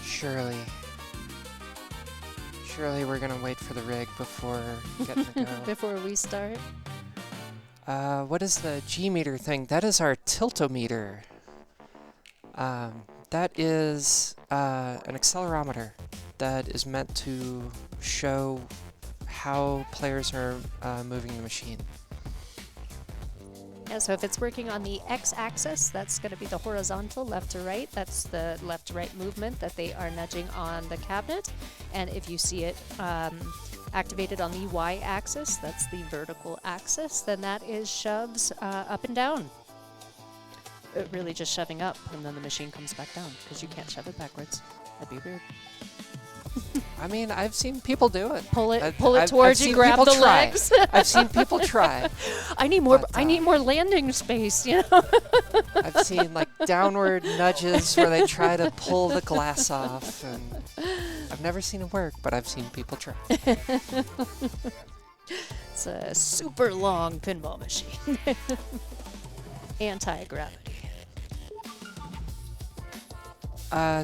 Surely we're gonna wait for the rig before getting to go. Before we start. What is the G meter thing? That is our tiltometer. That is an accelerometer that is meant to show how players are moving the machine. Yeah, so if it's working on the x-axis, that's going to be the horizontal left to right. That's the left to right movement that they are nudging on the cabinet. And if you see it activated on the y-axis, that's the vertical axis, then that is shoves up and down. Really just shoving up, and then the machine comes back down, because you can't shove it backwards. That'd be weird. I mean, I've seen people do it. Pull it I've towards you, seen grab people the try. legs. I've seen people try. I need more. But, I need more landing space. You know. I've seen like downward nudges where they try to pull the glass off, and I've never seen it work, but I've seen people try. It's a super long pinball machine. Anti-gravity.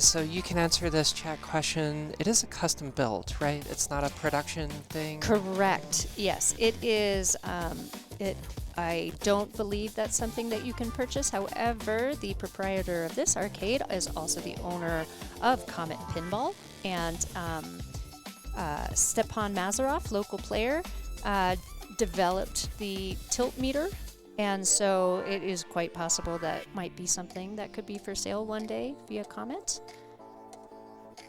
So you can answer this chat question. It is a custom build, right? It's not a production thing. Correct. Yes, it is. I don't believe that's something that you can purchase. However, the proprietor of this arcade is also the owner of Comet Pinball, and Stepan Mazarov, local player, developed the tilt meter. And so it is quite possible that might be something that could be for sale one day via Comet.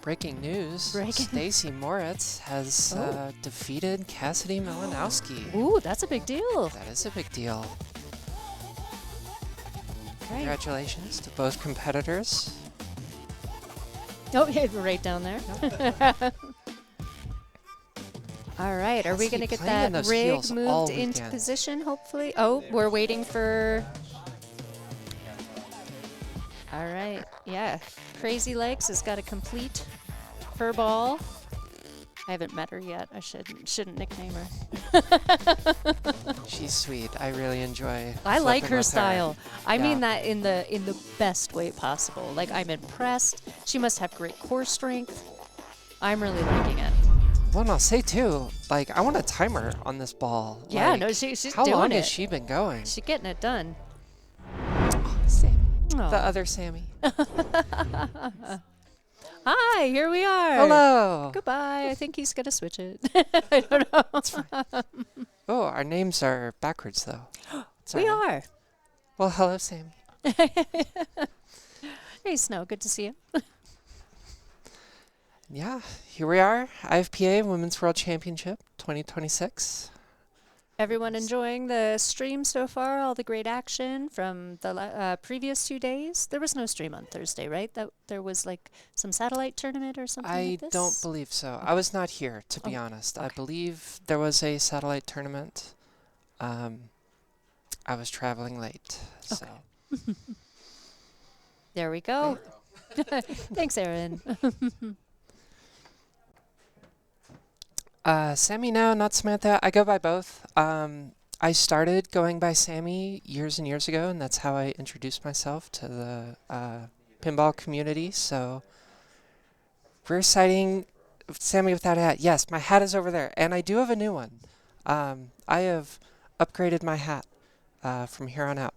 Breaking news. Breaking- Stacy Moritz has defeated Cassidy Malinowski. Ooh, that's a big deal. That is a big deal. Okay. Congratulations to both competitors. Oh, yeah, right down there. All right, are we Cassidy going to get playing in that those rig heels all moved into weekend. position, hopefully? Oh, we're waiting for... All right, yeah. Crazy Legs has got to complete her ball. I haven't met her yet. I shouldn't nickname her. She's sweet. I really enjoy. I like flipping her with style. I Yeah. mean that in the best way possible. Like, I'm impressed. She must have great core strength. I'm really liking it. Well, and I'll say too, like I want a timer on this ball. Yeah, Like, no, she's how doing long it. has she been going? She's getting it done. The Aw. other Sammy. Hi, here we are. Hello. Goodbye. I think he's going to switch it. I don't know. That's fine. Oh, our names are backwards, though. We are. Well, hello, Sammy. Hey, Snow. Good to see you. Yeah, here we are. IFPA Women's World Championship 2026. Everyone enjoying the stream so far? All the great action from the previous 2 days? There was no stream on Thursday, right? That there was like some satellite tournament or something I like this? don't believe so. Okay. I was not here, to be honest. I okay. believe there was a satellite tournament. I was traveling late, so. There we go. Thanks, Erin. Sammy now, not Samantha. I go by both. I started going by Sammy years and years ago, and that's how I introduced myself to the pinball community. So we're exciting. Sammy without a hat. Yes, my hat is over there, and I do have a new one. I have upgraded my hat from here on out.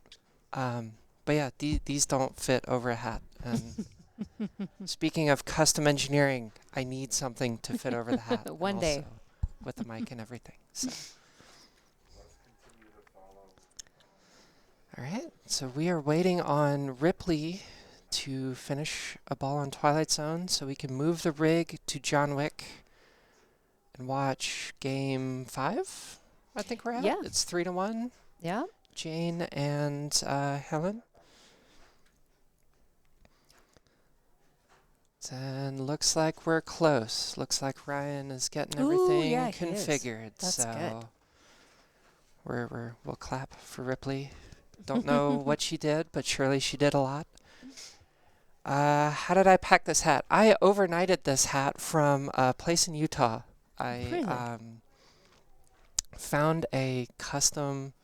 But yeah, these don't fit over a hat. And speaking of custom engineering, I need something to fit over the hat. and One day. also with the mic and everything. So. All right, so we are waiting on Ripley to finish a ball on Twilight Zone so we can move the rig to John Wick and watch game 5, I think we're at. Yeah. It's 3-1. Yeah. Jane and Helen. And looks like we're close. Looks like Ryan is getting Ooh, everything yeah, he is. configured. That's so good. we'll clap for Ripley. Don't know what she did, but surely she did a lot. How did I pack this hat? I overnighted this hat from a place in Utah. I Really? found a custom,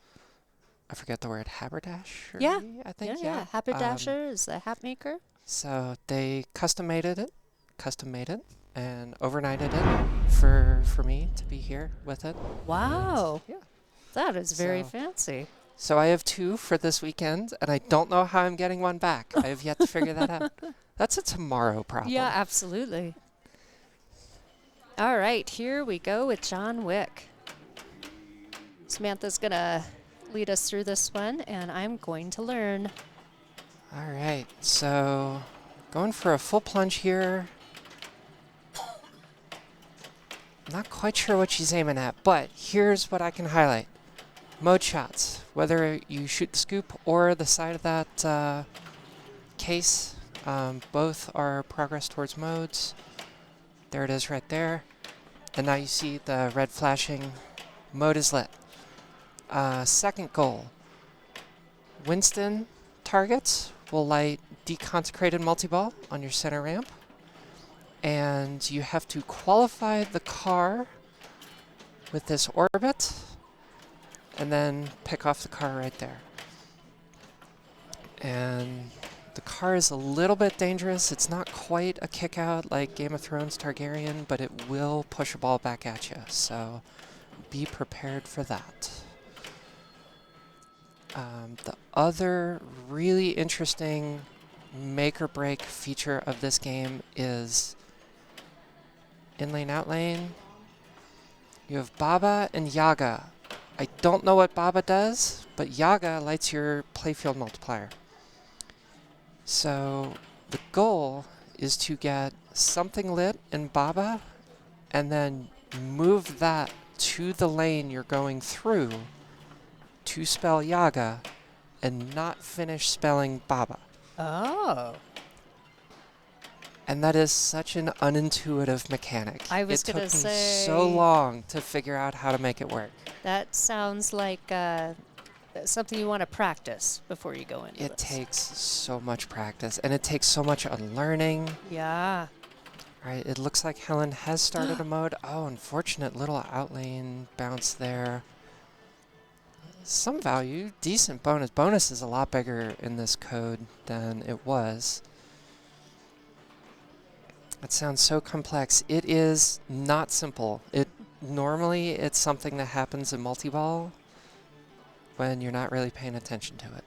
I forget the word, haberdasher? Yeah. I think, Yeah. Haberdasher is the hat maker. So they custom made it, and overnighted it for me to be here with it. Wow. Yeah. That is very So- fancy. So I have 2 for this weekend, and I don't know how I'm getting one back. I have yet to figure that out. That's a tomorrow problem. Yeah, absolutely. All right, here we go with John Wick. Samantha's going to lead us through this one, and I'm going to learn. All right, so going for a full plunge here. Not quite sure what she's aiming at, but here's what I can highlight. Mode shots, whether you shoot the scoop or the side of that case, both are progress towards modes. There it is right there. And now you see the red flashing. Mode is lit. Second goal. Winston targets will light deconsecrated multi-ball on your center ramp. And you have to qualify the car with this orbit and then pick off the car right there. And the car is a little bit dangerous. It's not quite a kick out like Game of Thrones Targaryen, but it will push a ball back at you. So be prepared for that. The other really interesting make or break feature of this game is in lane, out lane. You have Baba and Yaga. I don't know what Baba does, but Yaga lights your playfield multiplier. So the goal is to get something lit in Baba and then move that to the lane you're going through to spell Yaga and not finish spelling Baba. Oh. And that is such an unintuitive mechanic. I was It gonna took me say- so long to figure out how to make it work. That sounds like something you want to practice before you go into It this. takes so much practice, and it takes so much unlearning. Yeah. Right, it looks like Helen has started a mode. Oh, unfortunate little outlane bounce there. Some value, decent bonus. Bonus is a lot bigger in this code than it was. It sounds so complex. It is not simple. Normally it's something that happens in multi-ball when you're not really paying attention to it.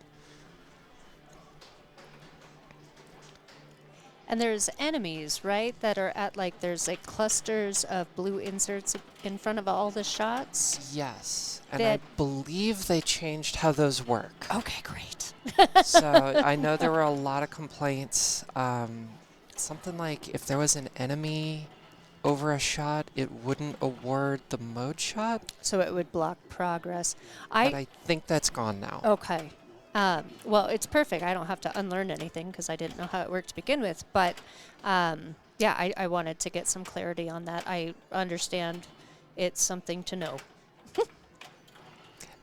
And there's enemies, right, that are at like there's like clusters of blue inserts in front of all the shots. Yes, and I That believe they changed how those work. okay, great. So I know there were a lot of complaints. Something like if there was an enemy over a shot, it wouldn't award the mode shot, So it would block progress. but I think that's gone now. Okay. Well, it's perfect. I don't have to unlearn anything because I didn't know how it worked to begin with. But yeah, I wanted to get some clarity on that. I understand it's something to know.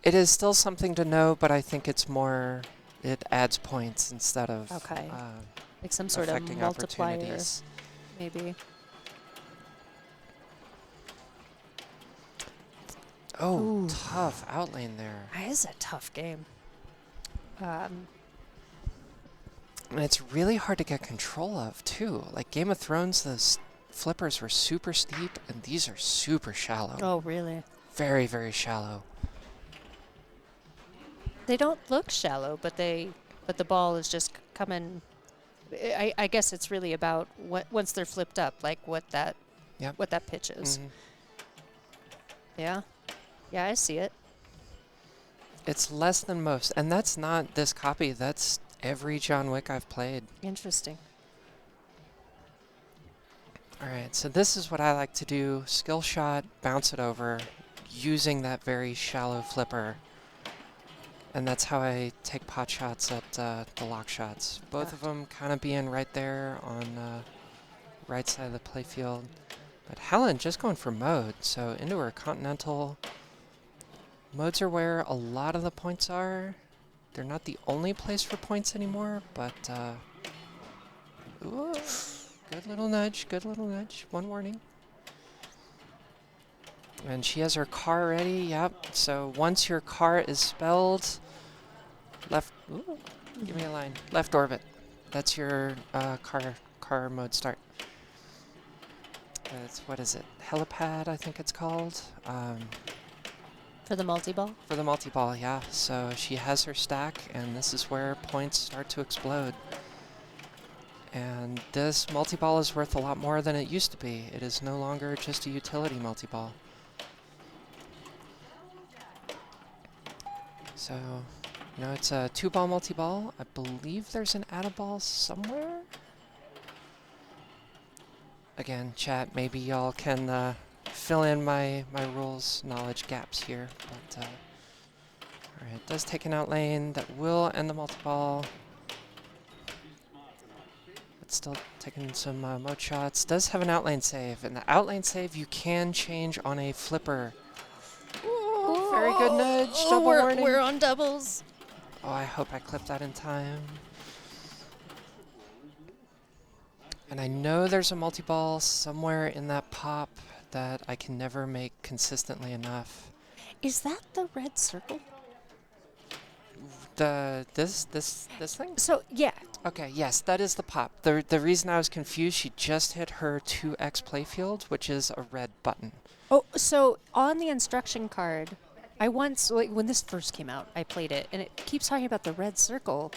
It is still something to know, but I think it's more, it adds points instead of Okay. Like some sort of affecting multiplier, opportunities. maybe. Oh, Ooh. tough outlane there. That is a tough game. And it's really hard to get control of, too. Like Game of Thrones, those flippers were super steep, and these are super shallow. Oh, really? Very, very shallow. They don't look shallow, but the ball is just coming. I guess it's really about once they're flipped up, like what that pitch is. Mhm. Yeah, yeah, I see it. It's less than most, and that's not this copy. That's every John Wick I've played. Interesting. All right, so this is what I like to do. Skill shot, bounce it over, using that very shallow flipper. And that's how I take pot shots at the lock shots. Both of them kind of being right there on right side of the playfield. But Helen just going for mode, so into her continental. Modes are where a lot of the points are. They're not the only place for points anymore, but ooh, good little nudge, good little nudge. One warning. And she has her car ready, yep. So once your car is spelled, left, ooh, give me a line, left orbit. That's your car mode start. That's, what is it, helipad I think it's called. For the multi-ball? For the multi-ball, yeah. So she has her stack, and this is where points start to explode. And this multi-ball is worth a lot more than it used to be. It is no longer just a utility multi-ball. So, you know, it's a 2-ball multi-ball. I believe there's an add-a-ball somewhere. Again, chat, maybe y'all can fill in my rules knowledge gaps here. But, alright, it does take an out lane. That will end the multi-ball. It's still taking some mode shots. Does have an outlane save. And the outlane save you can change on a flipper. Ooh, very good nudge. Double warning. We're on doubles. Oh, I hope I clipped that in time. And I know there's a multi-ball somewhere in that pop that I can never make consistently enough. Is that the red circle? This thing? So, yeah. Okay, yes, that is the pop. The reason I was confused, she just hit her 2x playfield, which is a red button. Oh, so on the instruction card, I once, like, when this first came out, I played it, and it keeps talking about the red circle.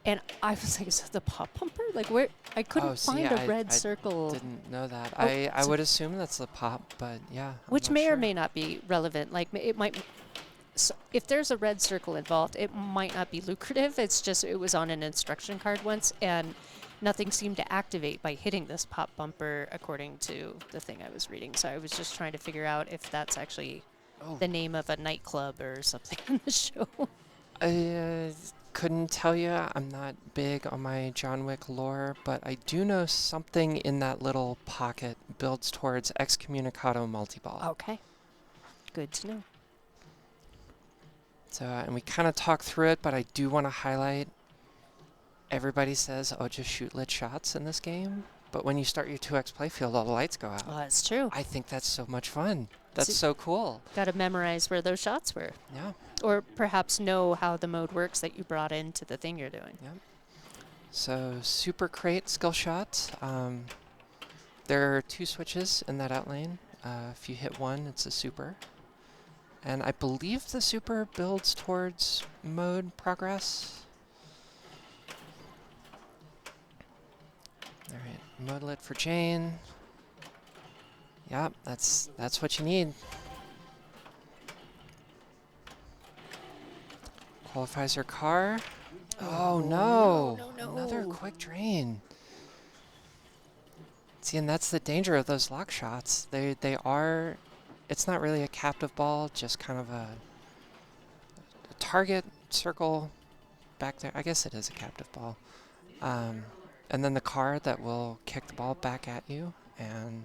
And I was like, is that the pop pumper? Like, where? I couldn't find a red circle. Didn't know that. Oh, I so would assume that's the pop, but yeah. which may or may not be relevant. Like, it might. So if there's a red circle involved, it might not be lucrative. It's just it was on an instruction card once, and nothing seemed to activate by hitting this pop bumper, according to the thing I was reading. So I was just trying to figure out if that's actually the name of a nightclub or something in the show. I couldn't tell you. I'm not big on my John Wick lore, but I do know something in that little pocket builds towards excommunicado multi-ball. Okay. Good to know. So, and we kind of talked through it, but I do want to highlight, everybody says, oh, just shoot lit shots in this game. But when you start your 2x playfield, all the lights go out. Oh, that's true. I think that's so much fun. That's so cool. Got to memorize where those shots were. Yeah. Or perhaps know how the mode works that you brought into the thing you're doing. Yeah. So, super crate skill shot. There are 2 switches in that outlane. If you hit one, it's a super. And I believe the super builds towards mode progress. All right, modelet for Jane. Yep, that's what you need. Qualifies her car. Oh no! Another quick drain. See, and that's the danger of those lock shots. They are. It's not really a captive ball, just kind of a target circle back there. I guess it is a captive ball. And then the car that will kick the ball back at you, and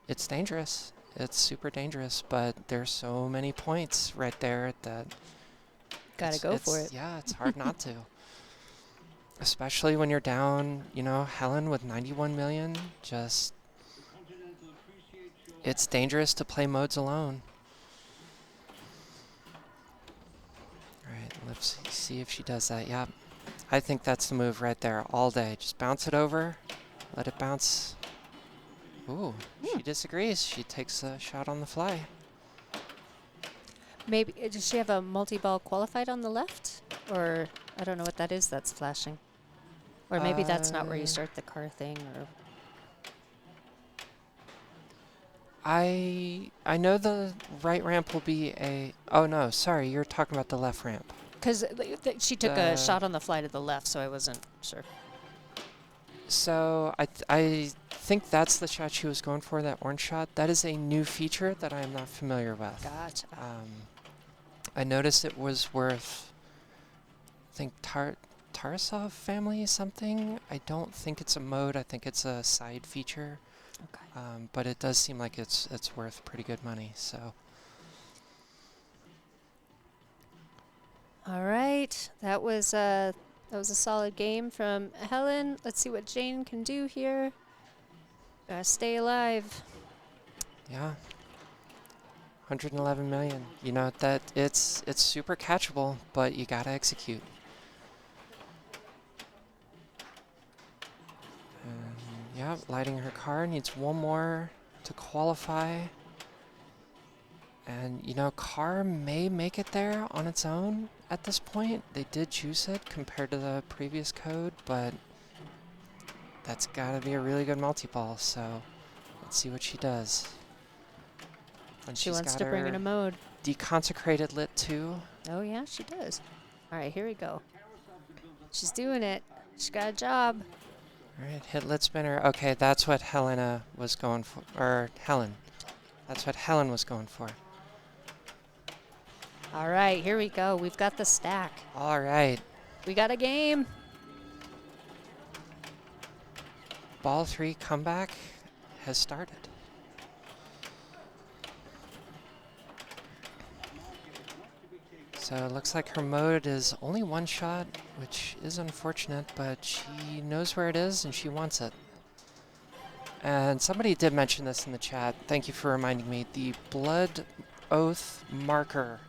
it's dangerous. It's super dangerous, but there's so many points right there that Gotta go for it. Yeah, it's hard not to. Especially when you're down, you know, Helen with 91 million. Just, it's dangerous to play modes alone. All right, let's see if she does that. Yeah, I think that's the move right there all day. Just bounce it over, let it bounce. Ooh, she disagrees. She takes a shot on the fly. Maybe, does she have a multi-ball qualified on the left? Or, I don't know what that is that's flashing. Or maybe that's not where you start the car thing, or... I know the right ramp will be a... Oh no, sorry, you're talking about the left ramp. Because she took a shot on the fly to the left, so I wasn't sure. So I think that's the shot she was going for, that orange shot. That is a new feature that I am not familiar with. Gotcha. I noticed it was worth, I think, Tarasov family something. I don't think it's a mode. I think it's a side feature. Okay. But it does seem like it's worth pretty good money. So. All right, that was a solid game from Helen. Let's see what Jane can do here. Stay alive. Yeah. 111 million. You know that it's super catchable, but you gotta execute. Yeah, lighting her car, needs one more to qualify. And you know, car may make it there on its own at this point. They did juice it compared to the previous code, but that's gotta be a really good multi-ball, so let's see what she does. And She wants to bring in a mode. Deconsecrated lit 2. Oh yeah, she does. All right, here we go. She's doing it. She got a job. All right, hit lit spinner. Okay, that's what Helena was going for, or Helen. That's what Helen was going for. All right, here we go. We've got the stack. All right. We got a game. Ball 3 comeback has started. So it looks like her mode is only one shot, which is unfortunate, but she knows where it is and she wants it. And somebody did mention this in the chat. Thank you for reminding me. The blood oath marker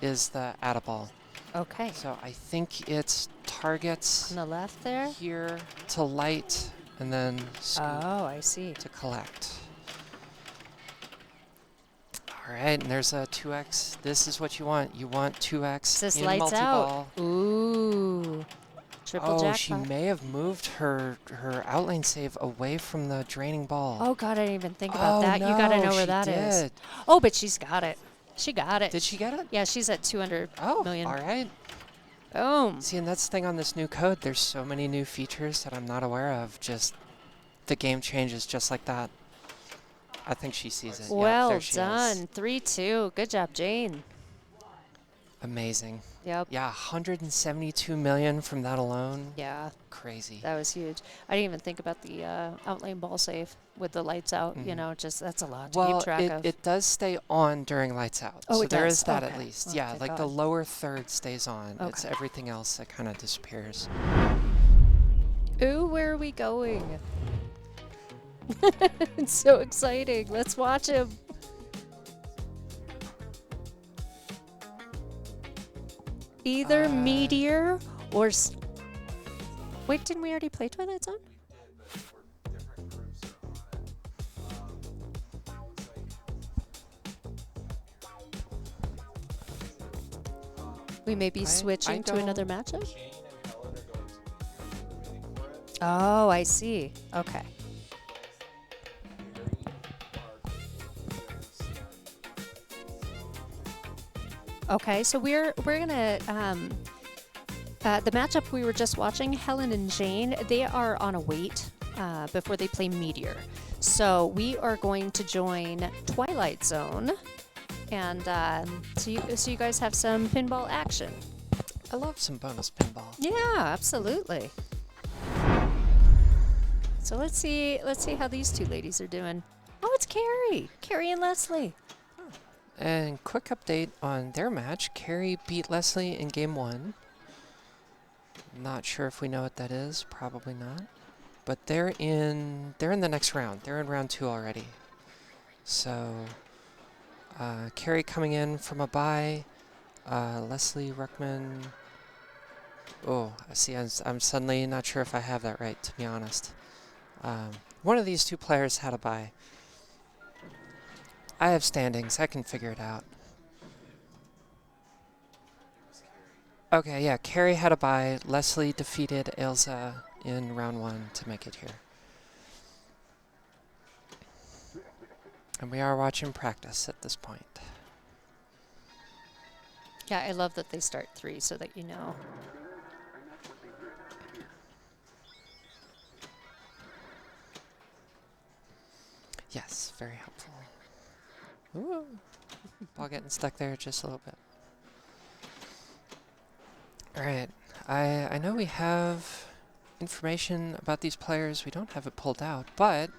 is the add-a-ball. Okay. So I think it's targets On the left there? here to light and then scoop Oh, I see. to collect. All right, and there's a 2x. This is what you want. You want 2x This in lights multi-ball. out. Ooh. Triple jackpot. She may have moved her outlane save away from the draining ball. Oh, God, I didn't even think about that. No, You got to know where she that is. did. Oh, but she's got it. She got it. Did she get it? Yeah, she's at 200 Oh, million. all right. Boom. See, and that's the thing on this new code. There's so many new features that I'm not aware of. Just the game changes just like that. I think she sees it. Well there she done. is. 3-2. Good job, Jane. Amazing. Yep. Yeah, 172 million from that alone. Yeah, Crazy. that was huge. I didn't even think about the outlane ball save with the lights out. You know, just that's a lot to Well, keep track of. it does stay on during lights out. Oh, so it there does? is that Okay. at least. Okay, Yeah, like the God. lower third stays on. It's Okay. everything else that kind of disappears. Ooh, where are we going? It's so exciting. Let's watch him. Either Meteor or... Wait, didn't we already play Twilight Zone? Different groups are on it. We may be switching to don't- another matchup? Jane and Helen are going to be waiting for it. Oh, I see. Okay. Okay, so we're gonna the matchup we were just watching, Helen and Jane, they are on a wait before they play Meteor. So we are going to join Twilight Zone, and so you guys have some pinball action. I love some bonus pinball. Yeah, absolutely. So let's see how these two ladies are doing. Oh, it's Carrie and Leslie. And quick update on their match. Carrie beat Leslie in game 1. Not sure if we know what that is. Probably not. But they're in the next round. They're in round 2 already. So Carrie coming in from a bye. Leslie Ruckman. Oh, I see. I'm suddenly not sure if I have that right, to be honest. One of these two players had a bye. I have standings. I can figure it out. Okay, yeah. Carrie had a bye. Leslie defeated Elsa in round 1 to make it here. And we are watching practice at this point. Yeah, I love that they start 3 so that you know. Yes, very helpful. Ooh. Ball getting stuck there just a little bit. All right. I know we have information about these players. We don't have it pulled out, but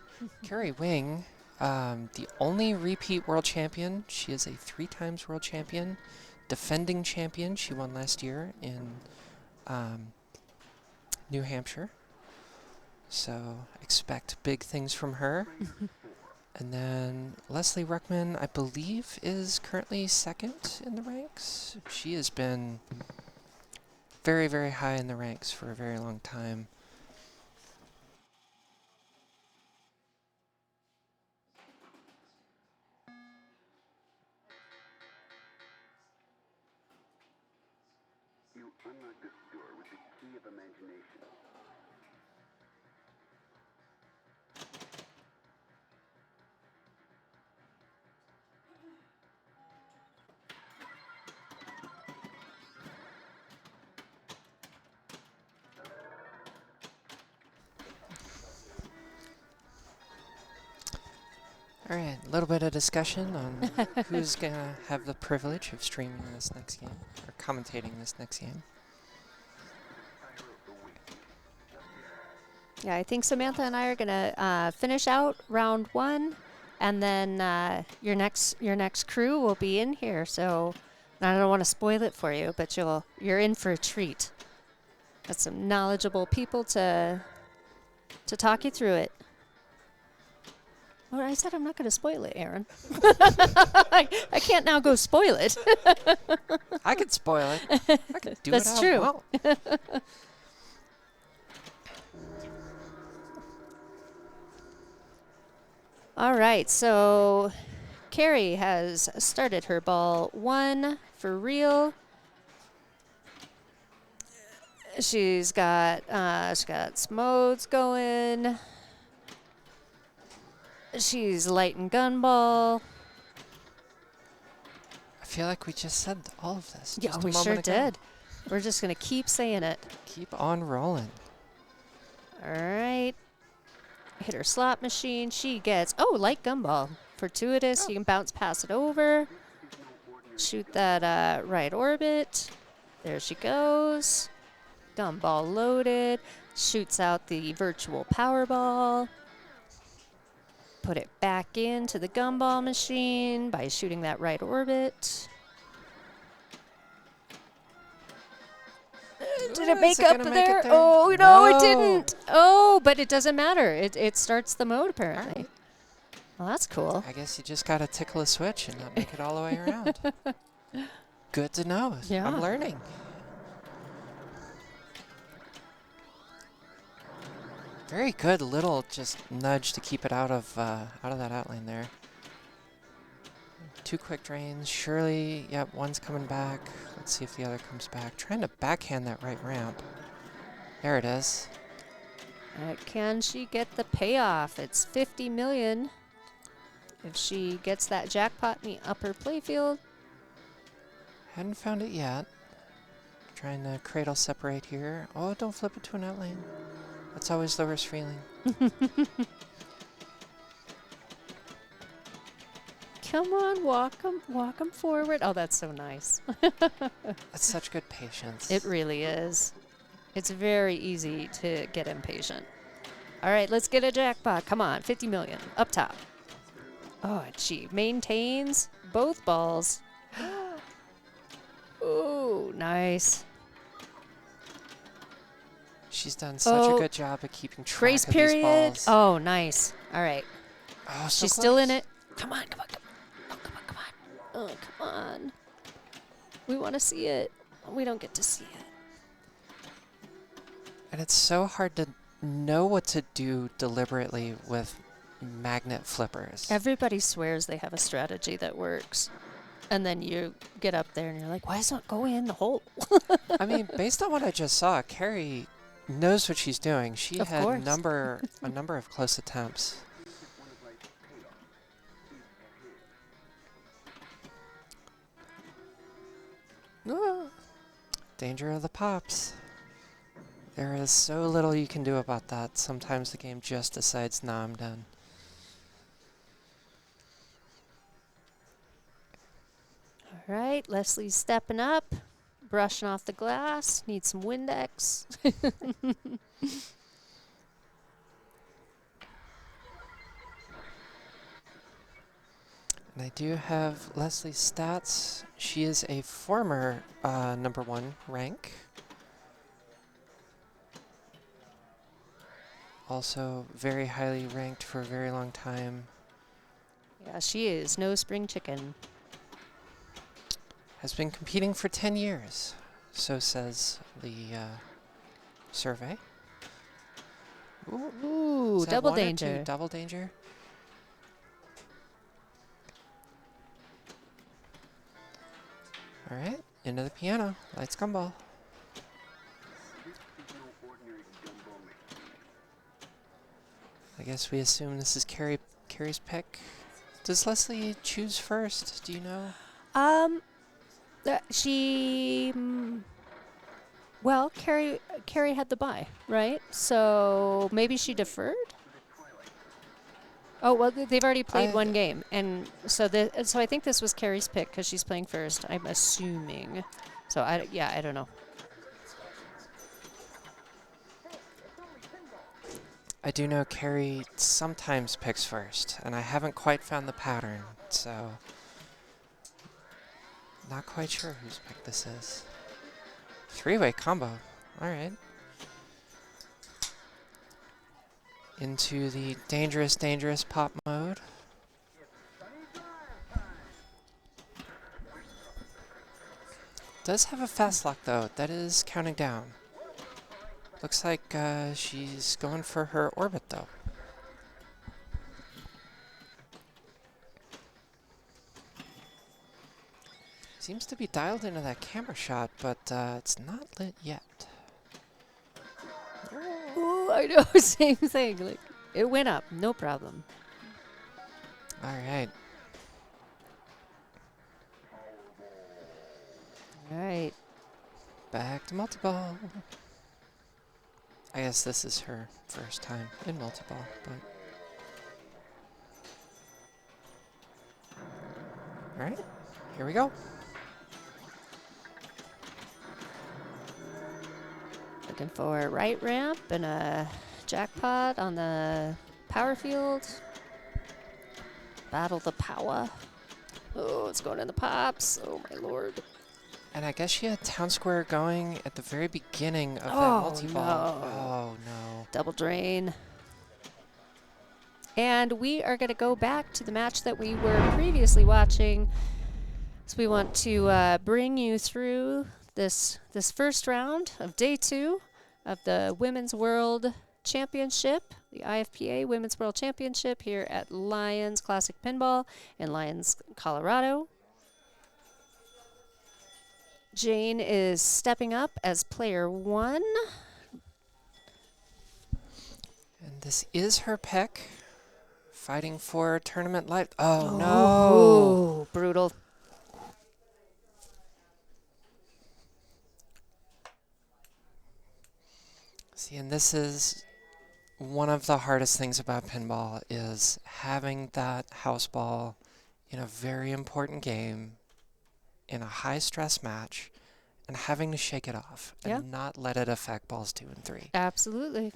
Carrie Wing, the only repeat world champion. She is a 3 times world champion, defending champion. She won last year in New Hampshire. So expect big things from her. And then Leslie Ruckman, I believe, is currently 2nd in the ranks. She has been very, very high in the ranks for a very long time. You unlock this door with the key of imagination. All right, a little bit of discussion on who's going to have the privilege of streaming this next game, or commentating this next game. Yeah, I think Samantha and I are gonna finish out round 1, and then your next crew will be in here. So I don't want to spoil it for you, but you're in for a treat. Got some knowledgeable people to talk you through it. Well, I said I'm not going to spoil it, Aaron. I can't now go spoil it. I could spoil it. I could do That's it true. Well. All right, so Carrie has started her ball 1 for real. She's got modes going. She's lighting gunball. I feel like we just said all of this. Yeah, just a we sure moment ago. did. We're just gonna keep saying it. Keep on rolling. All right. Hit her slot machine. She gets light gumball. Fortuitous. You can bounce pass it over. Shoot that right orbit. There she goes. Gumball loaded. Shoots out the virtual power ball. Put it back into the gumball machine by shooting that right orbit. Did it make up there? Oh, no, it didn't. Oh, but it doesn't matter. It starts the mode, apparently. Right. Well, that's cool. I guess you just got to tickle a switch and not make it all the way around. Good to know. Yeah. I'm learning. Very good little just nudge to keep it out of that outline there. 2 quick drains. Surely, yep, one's coming back. Let's see if the other comes back. Trying to backhand that right ramp. There it is. Can she get the payoff? It's 50 million. If she gets that jackpot in the upper playfield. Hadn't found it yet. Trying to cradle separate here. Oh, don't flip it to an outlane. That's always the worst feeling. Come on, walk 'em forward. Oh, that's so nice. That's such good patience. It really is. It's very easy to get impatient. All right, let's get a jackpot. Come on, 50 million up top. Oh, she maintains both balls. Ooh, nice. She's done such a good job at keeping track Grace of period. these balls. Oh, nice. All right. Oh, so She's still in close. it. Come on, come on, come on. Oh, come on, come on. Oh, come on. We want to see it. We don't get to see it. And it's so hard to know what to do deliberately with magnet flippers. Everybody swears they have a strategy that works. And then you get up there and you're like, why does it go in the hole? I mean, based on what I just saw, Carrie knows what she's doing. She Of had course. a number of close attempts. Ah, danger of the pops. There is so little you can do about that. Sometimes the game just decides, nah, I'm done. All right, Leslie's stepping up, brushing off the glass. Need some Windex. And I do have Leslie's stats. She is a former #1 rank. Also very highly ranked for a very long time. Yeah, she is no spring chicken. Has been competing for 10 years. So says the survey. Ooh, Is that double one or two? danger. Double danger. All right, into the piano. Lights gumball. I guess we assume this is Carrie's pick. Does Leslie choose first? Do you know? Well, Carrie had the bye, right? So maybe she deferred. Oh well, they've already played one game, and so I think this was Carrie's pick because she's playing first. I'm assuming. So I don't know. I do know Carrie sometimes picks first, and I haven't quite found the pattern, so not quite sure whose pick this is. Three-way combo. All right. Into the dangerous, dangerous pop mode. Does have a fast lock, though. That is counting down. Looks like she's going for her orbit, though. Seems to be dialed into that camera shot, but it's not lit yet. Ooh, I know, same thing. Like it went up, no problem. All right. All right. Back to multi-ball. I guess this is her first time in multi-ball, but... All right, here we go. Looking for a right ramp and a jackpot on the power field. Battle the power. Oh, it's going in the pops. Oh, my lord. And I guess she had Town Square going at the very beginning of that Oh, multi-ball. no. Oh, no. Double drain. And we are going to go back to the match that we were previously watching. So we want to bring you through this first round of day 2 of the Women's World Championship, the IFPA Women's World Championship here at Lions Classic Pinball in Lions, Colorado. Jane is stepping up as player 1. This is her pick. Fighting for tournament life. Oh, no. Oh, brutal. See, and this is one of the hardest things about pinball is having that house ball in a very important game in a high-stress match and having to shake it off and not let it affect balls 2 and 3. Absolutely.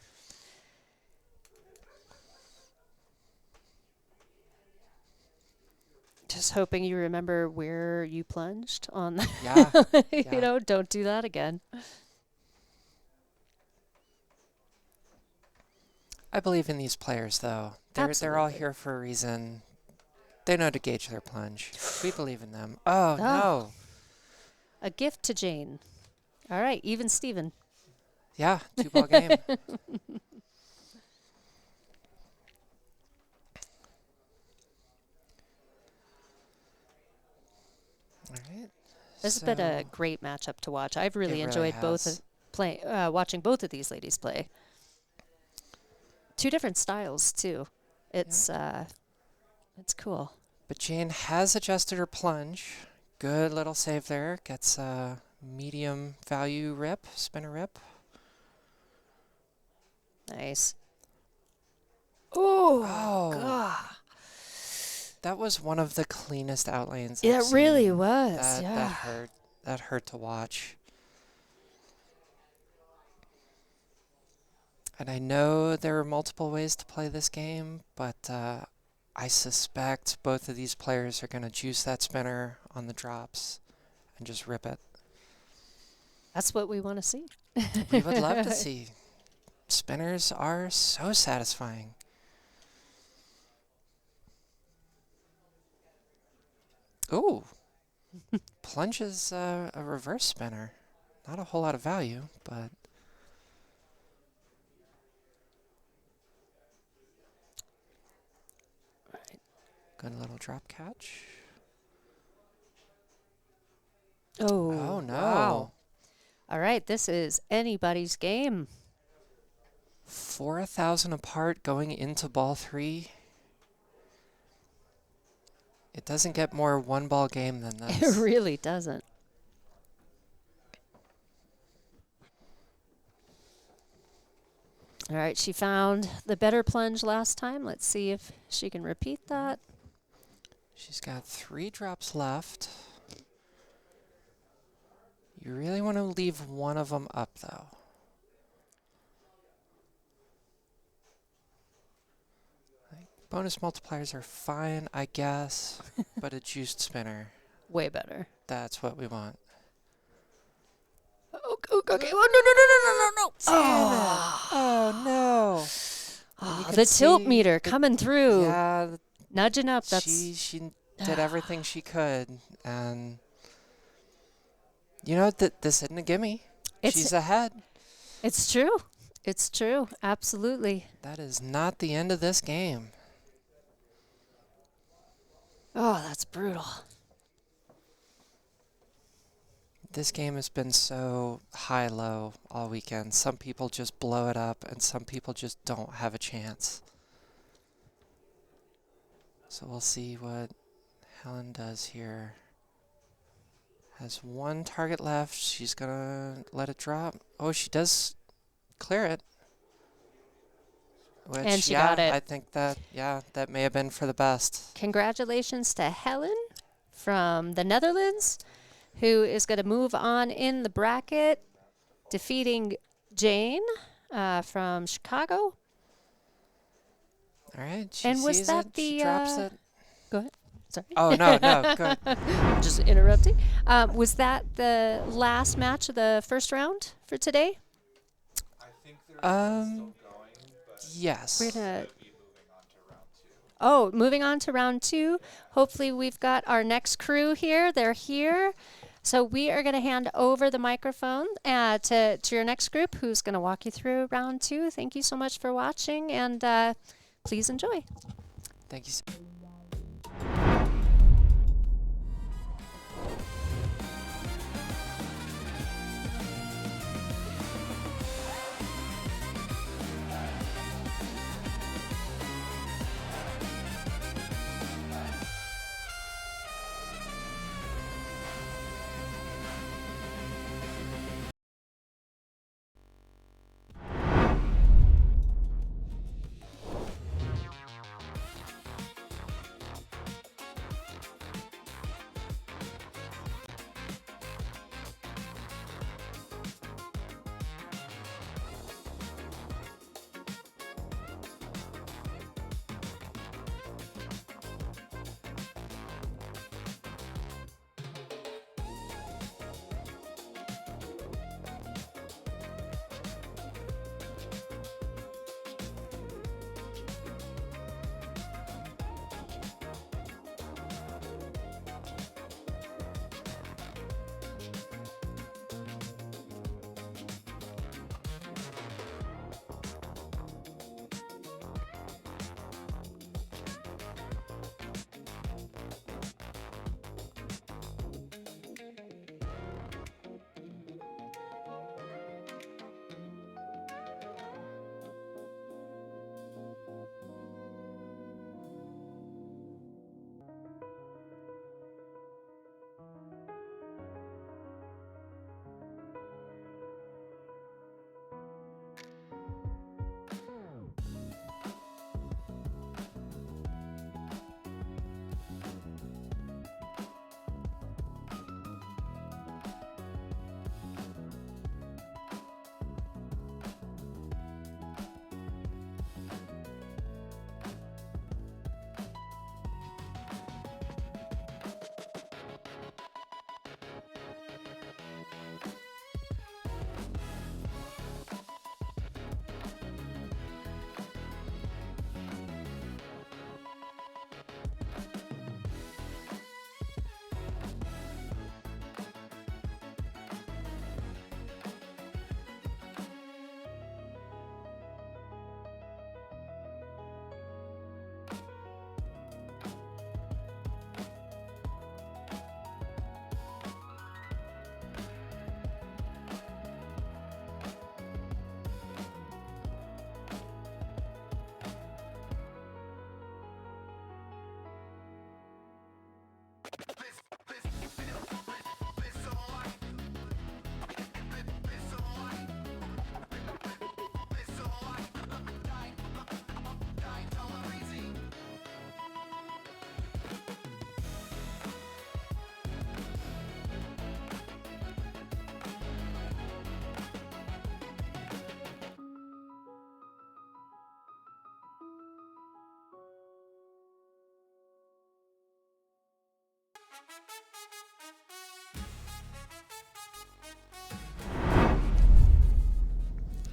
Just hoping you remember where you plunged on the Yeah. you know, don't do that again. I believe in these players, though. They're all Absolutely. here for a reason. They know to gauge their plunge. We believe in them. Oh, no. A gift to Jane. All right, even Steven. Yeah, 2-ball game. All right. This has been a great matchup to watch. I've really enjoyed watching both of these ladies play. 2 different styles too. It's cool. But Jane has adjusted her plunge. Good little save there. Gets a medium value rip, spinner rip. Nice. Oh, God. That was one of the cleanest outlanes. It really was. That hurt to watch. And I know there are multiple ways to play this game, but I suspect both of these players are going to juice that spinner on the drops and just rip it. That's what we want to see. We would love to see. Spinners are so satisfying. Ooh. Plunge is a reverse spinner. Not a whole lot of value, but... Good little drop catch. Oh, no. Wow. All right, this is anybody's game. 4,000 apart going into ball 3. It doesn't get more 1-ball game than this. It really doesn't. All right, she found the better plunge last time. Let's see if she can repeat that. She's got 3 drops left. You really want to leave one of them up, though. Bonus multipliers are fine, I guess, but a juiced spinner, Way better. that's what we want. Okay. Oh, no. Oh, no. Oh, the tilt meter coming through. Yeah, Nudging up. That's she did everything she could, and you know this isn't a gimme. She's ahead. It's true. It's true. Absolutely. That is not the end of this game. Oh, that's brutal. This game has been so high-low all weekend. Some people just blow it up, and some people just don't have a chance. So we'll see what Helen does here. Has 1 target left. She's going to let it drop. Oh, she does clear it. Which, And she got it. I think that may have been for the best. Congratulations to Helen from the Netherlands, who is going to move on in the bracket, defeating Jane from Chicago. All right, she And was sees that it, the, she drops it. Go ahead. Sorry. Oh, no, go ahead. Just interrupting. Was that the last match of the first round for today? I think they're still going, but Yes. We're gonna. we'll be moving on to round 2. Oh, moving on to round 2. Hopefully we've got our next crew here. They're here. So we are going to hand over the microphone to your next group, who's going to walk you through round 2. Thank you so much for watching, and please enjoy. Thank you.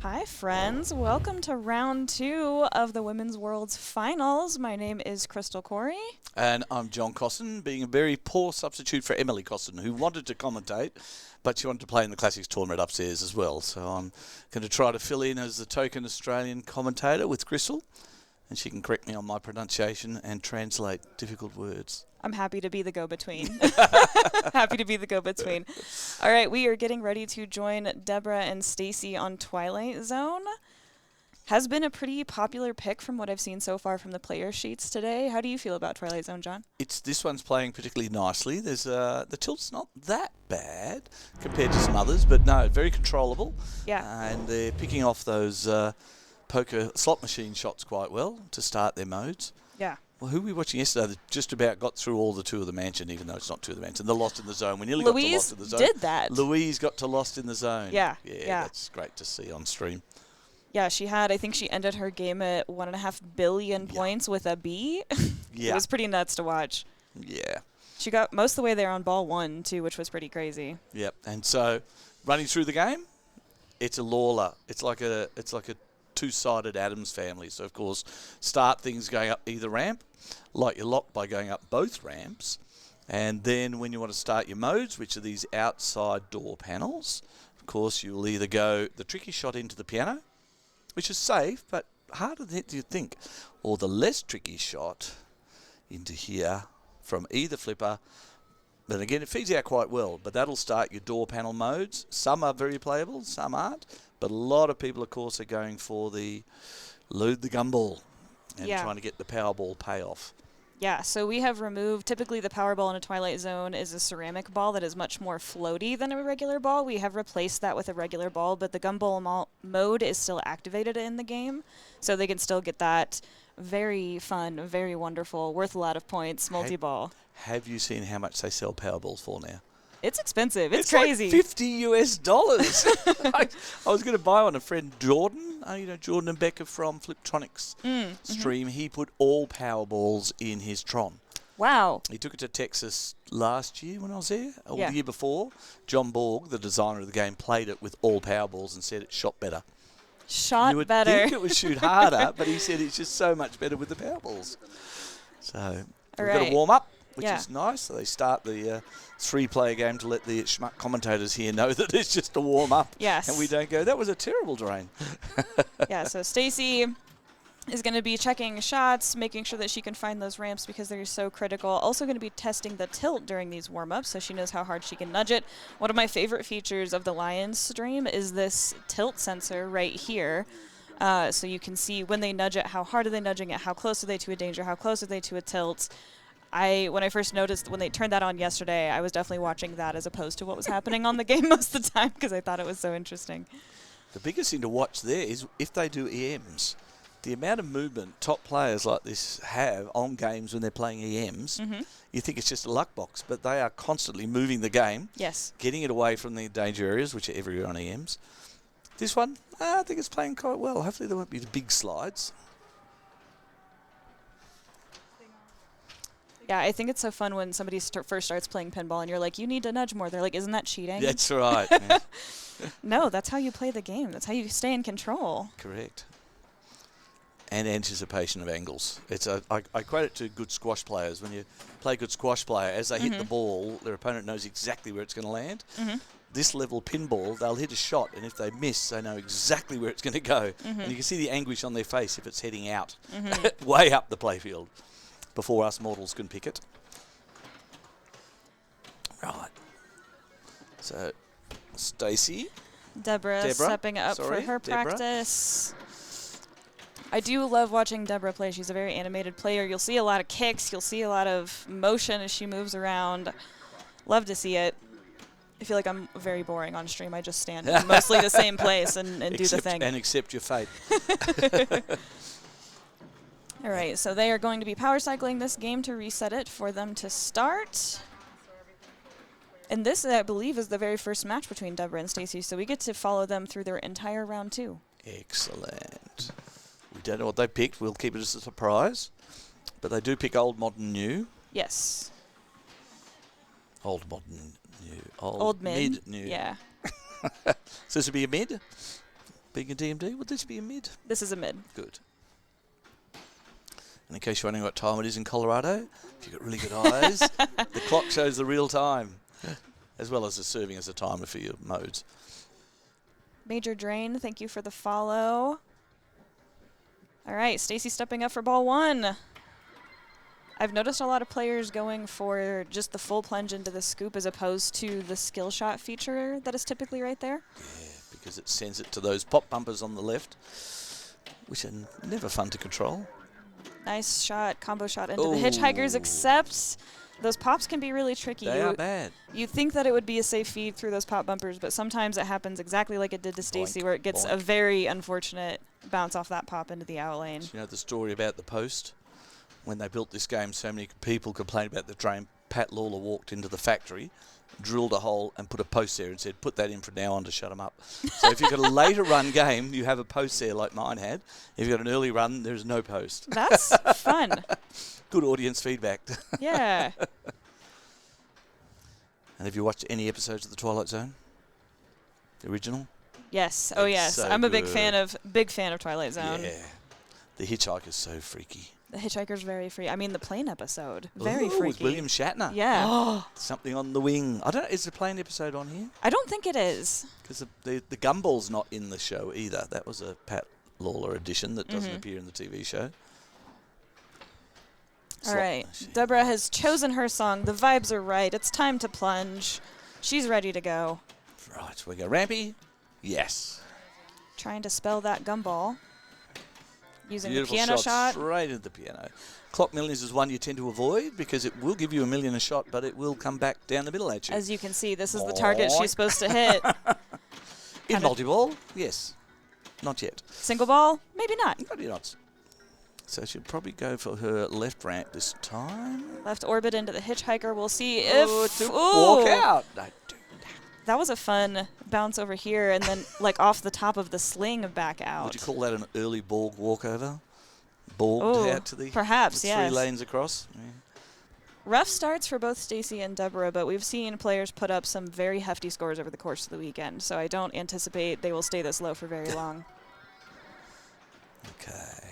Hi friends, welcome to round 2 of the Women's Worlds Finals. My name is Crystal Corey. And I'm John Cosson, being a very poor substitute for Emily Cosson, who wanted to commentate, but she wanted to play in the Classics tournament upstairs as well. So I'm going to try to fill in as the token Australian commentator with Crystal, and she can correct me on my pronunciation and translate difficult words. I'm happy to be the go-between. Happy to be the go-between. All right, we are getting ready to join Deborah and Stacy on Twilight Zone. Has been a pretty popular pick from what I've seen so far from the player sheets today. How do you feel about Twilight Zone, John? This one's playing particularly nicely. There's the tilt's not that bad compared to some others, but no, very controllable. Yeah. And they're picking off those poker slot machine shots quite well to start their modes. Yeah. Well, who were we watching yesterday that just about got through all the Two of the Mansion, even though it's not Two of the Mansion. The Lost in the Zone. We nearly got to Lost in the Zone. Louise did that. Louise got to Lost in the Zone. Yeah. Yeah, that's great to see on stream. Yeah, I think she ended her game at 1.5 billion points with a B. Yeah. It was pretty nuts to watch. Yeah. She got most of the way there on ball 1, too, which was pretty crazy. Yep. And so, running through the game, it's a Lawler. It's like a two-sided Addams family. So, of course, start things going up either ramp, light your lock by going up both ramps, and then when you want to start your modes, which are these outside door panels, of course, you'll either go the tricky shot into the piano, which is safe, but harder than you think, or the less tricky shot into here from either flipper. But again, it feeds out quite well, but that'll start your door panel modes. Some are very playable, some aren't, but a lot of people, of course, are going for the load the gumball and trying to get the Powerball payoff. Yeah, so we have removed, typically the Powerball in a Twilight Zone is a ceramic ball that is much more floaty than a regular ball. We have replaced that with a regular ball, but the gumball mode is still activated in the game, so they can still get that very fun, very wonderful, worth a lot of points, multi-ball. Have you seen how much they sell Powerballs for now? It's expensive. It's Like crazy. $50. I was going to buy one. A friend, Jordan, Jordan and Becca from Fliptronics stream, he put all Powerballs in his Tron. Wow. He took it to Texas last year when I was there, or the year before. John Borg, the designer of the game, played it with all Powerballs and said it shot better. Shot you would better. think it would shoot harder, but he said it's just so much better with the Powerballs. So we've got to warm up, which is nice. So they start the 3-player game to let the schmuck commentators here know that it's just a warm up. Yes. And we don't go, that was a terrible drain. Yeah, so Stacy is going to be checking shots, making sure that she can find those ramps because they're so critical. Also going to be testing the tilt during these warm-ups so she knows how hard she can nudge it. One of my favorite features of the Lions stream is this tilt sensor right here. So you can see when they nudge it, how hard are they nudging it, how close are they to a danger, how close are they to a tilt. When I first noticed when they turned that on yesterday, I was definitely watching that as opposed to what was happening on the game most of the time because I thought it was so interesting. The biggest thing to watch there is if they do EMs. The amount of movement top players like this have on games when they're playing EMs, you think it's just a luck box, but they are constantly moving the game, getting it away from the danger areas, which are everywhere on EMs. This one, I think it's playing quite well. Hopefully there won't be the big slides. Yeah, I think it's so fun when somebody first starts playing pinball and you're like, you need to nudge more. They're like, isn't that cheating? That's right. Yeah. No, that's how you play the game. That's how you stay in control. Correct. And anticipation of angles. I equate it to good squash players. When you play good squash player, as they hit the ball, their opponent knows exactly where it's going to land. This level pinball, they'll hit a shot, and if they miss, they know exactly where it's going to go. And you can see the anguish on their face if it's heading out, way up the playfield, before us mortals can pick it. Right. So, Stacey. Deborah stepping up for her practice. I do love watching Deborah play. She's a very animated player. You'll see a lot of kicks. You'll see a lot of motion as she moves around. Love to see it. I feel like I'm very boring on stream. I just stand in mostly the same place and do the thing. And accept your fate. All right, so they are going to be power cycling this game to reset it for them to start. And this, I believe, is the very first match between Deborah and Stacy, so we get to follow them through their entire round 2. Excellent. We don't know what they picked. We'll keep it as a surprise. But they do pick old, modern, new. Yes. Old, modern, new. Old mid. new. Yeah. So this would be a mid? Being a DMD, would this be a mid? This is a mid. Good. And in case you're wondering what time it is in Colorado, if you've got really good eyes, the clock shows the real time, as well as serving as a timer for your modes. Major Drain, thank you for the follow. All right, Stacy stepping up for ball 1. I've noticed a lot of players going for just the full plunge into the scoop as opposed to the skill shot feature that is typically right there. Yeah, because it sends it to those pop bumpers on the left, which are never fun to control. Nice shot, combo shot into the hitchhikers, except those pops can be really tricky. They are bad. You think that it would be a safe feed through those pop bumpers, but sometimes it happens exactly like it did to Stacy, where it gets a very unfortunate bounce off that pop into the out lane. Do you know the story about the post? When they built this game, so many people complained about the drain. Pat Lawler walked into the factory, drilled a hole and put a post there and said, put that in from now on to shut them up. So if you've got a later run game, you have a post there like mine had. If you've got an early run, there's no post. That's fun. Good audience feedback. Yeah. And have you watched any episodes of The Twilight Zone? The original? Yes. Oh, It's yes. so I'm a big good. fan of Twilight Zone. Yeah. The Hitchhiker's so freaky. The Hitchhiker's very free. I mean, the plane episode, very Ooh, freaky. with William Shatner. Yeah. Something on the wing. I don't know, is the plane episode on here? I don't think it is. Because the Gumball's not in the show either. That was a Pat Lawler edition that doesn't appear in the TV show. All right. Deborah has chosen her song. The vibes are right. It's time to plunge. She's ready to go. Right, we go Rampy. Yes. Trying to spell that gumball. Using Beautiful the piano shot. Straight into the piano. Clock millions is one you tend to avoid because it will give you $1 million a shot, but it will come back down the middle at you. As you can see, this is the target she's supposed to hit. In multi-ball, yes. Not yet. Single ball? Maybe not. Maybe not. So she'll probably go for her left ramp this time. Left orbit into the hitchhiker. We'll see if... Walk out. No, that was a fun bounce over here and then like off the top of the sling back out. would you call that an early Borg walkover? Borged out to the perhaps, the yes. 3 lanes across? Yeah. Rough starts for both Stacy and Deborah, but we've seen players put up some very hefty scores over the course of the weekend, so I don't anticipate they will stay this low for very long. Okay.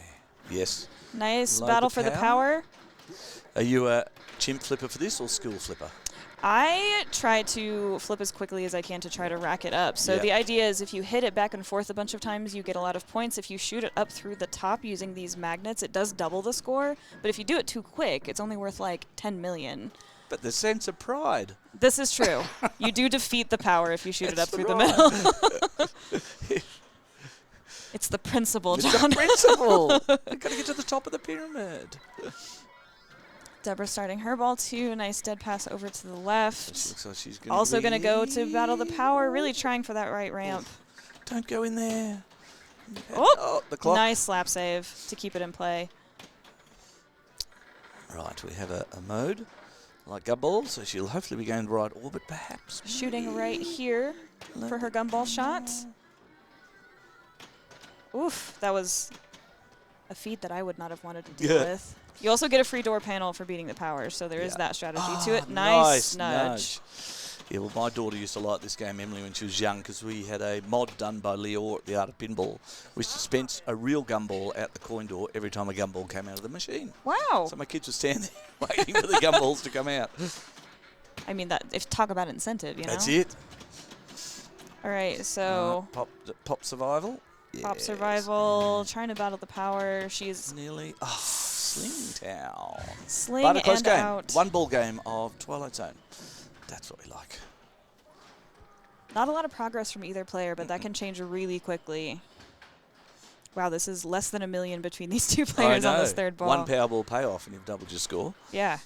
Yes. Nice Load battle the for the power. power. Are you a chimp flipper for this or school flipper? I try to flip as quickly as I can to try to rack it up. So Yeah. the idea is if you hit it back and forth a bunch of times, you get a lot of points. If you shoot it up through the top using these magnets, it does double the score. But if you do it too quick, it's only worth like 10 million. But the sense of pride. This is true. You do defeat the power if you shoot it up through the middle. It's the principle, It's John. the principle. You've got to get to the top of the pyramid. Deborah starting her ball too. Nice dead pass over to the left. She looks like she's going Also going to go to battle the power. Really trying for that right ramp. Don't go in there. Oh, the clock. nice slap save to keep it in play. Right, we have a mode like Gumball, so she'll hopefully be going to right orbit perhaps. Shooting right here for her gumball shot. Oof, that was a feat that I would not have wanted to deal with. You also get a free door panel for beating the power, so there is that strategy to it. Nice nudge. Yeah, well, my daughter used to like this game, Emily, when she was young, because we had a mod done by Leo at the Art of Pinball, which dispensed a real gumball out the coin door every time a gumball came out of the machine. Wow. So my kids would stand there waiting for the gumballs to come out. I mean, talk about incentive, you know? That's it. All right, so Pop survival. pop Yes. survival, trying to battle the power. She's Nearly. Oh, Sling Town. sling But a close and game. out. One ball game of Twilight Zone. That's what we like. Not a lot of progress from either player, but that can change really quickly. Wow, this is less than $1 million between these two players on this third ball. One Powerball payoff and you've doubled your score. Yeah.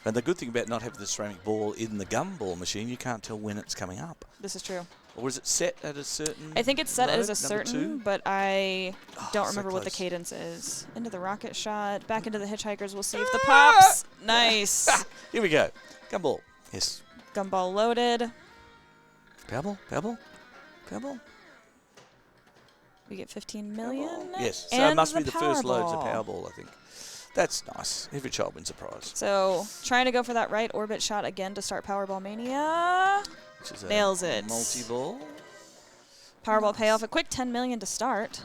And the good thing about not having the ceramic ball in the gumball machine, you can't tell when it's coming up. This is true. Or is it set at a certain I think it's set as a load, number certain, 2? but I don't so remember what the close. cadence is. Into the rocket shot, back into the hitchhikers. We'll see if the pops. Nice. Here we go. Gumball. Yes. Gumball loaded. Powerball? Powerball? Powerball? We get 15 million. Yes. So And it must be the the first loads of Powerball. Powerball, I think. That's nice. Every child wins a prize. So trying to go for that right orbit shot again to start Powerball Mania. Which is Nails it. Multi-ball. Powerball payoff, a quick 10 million to start.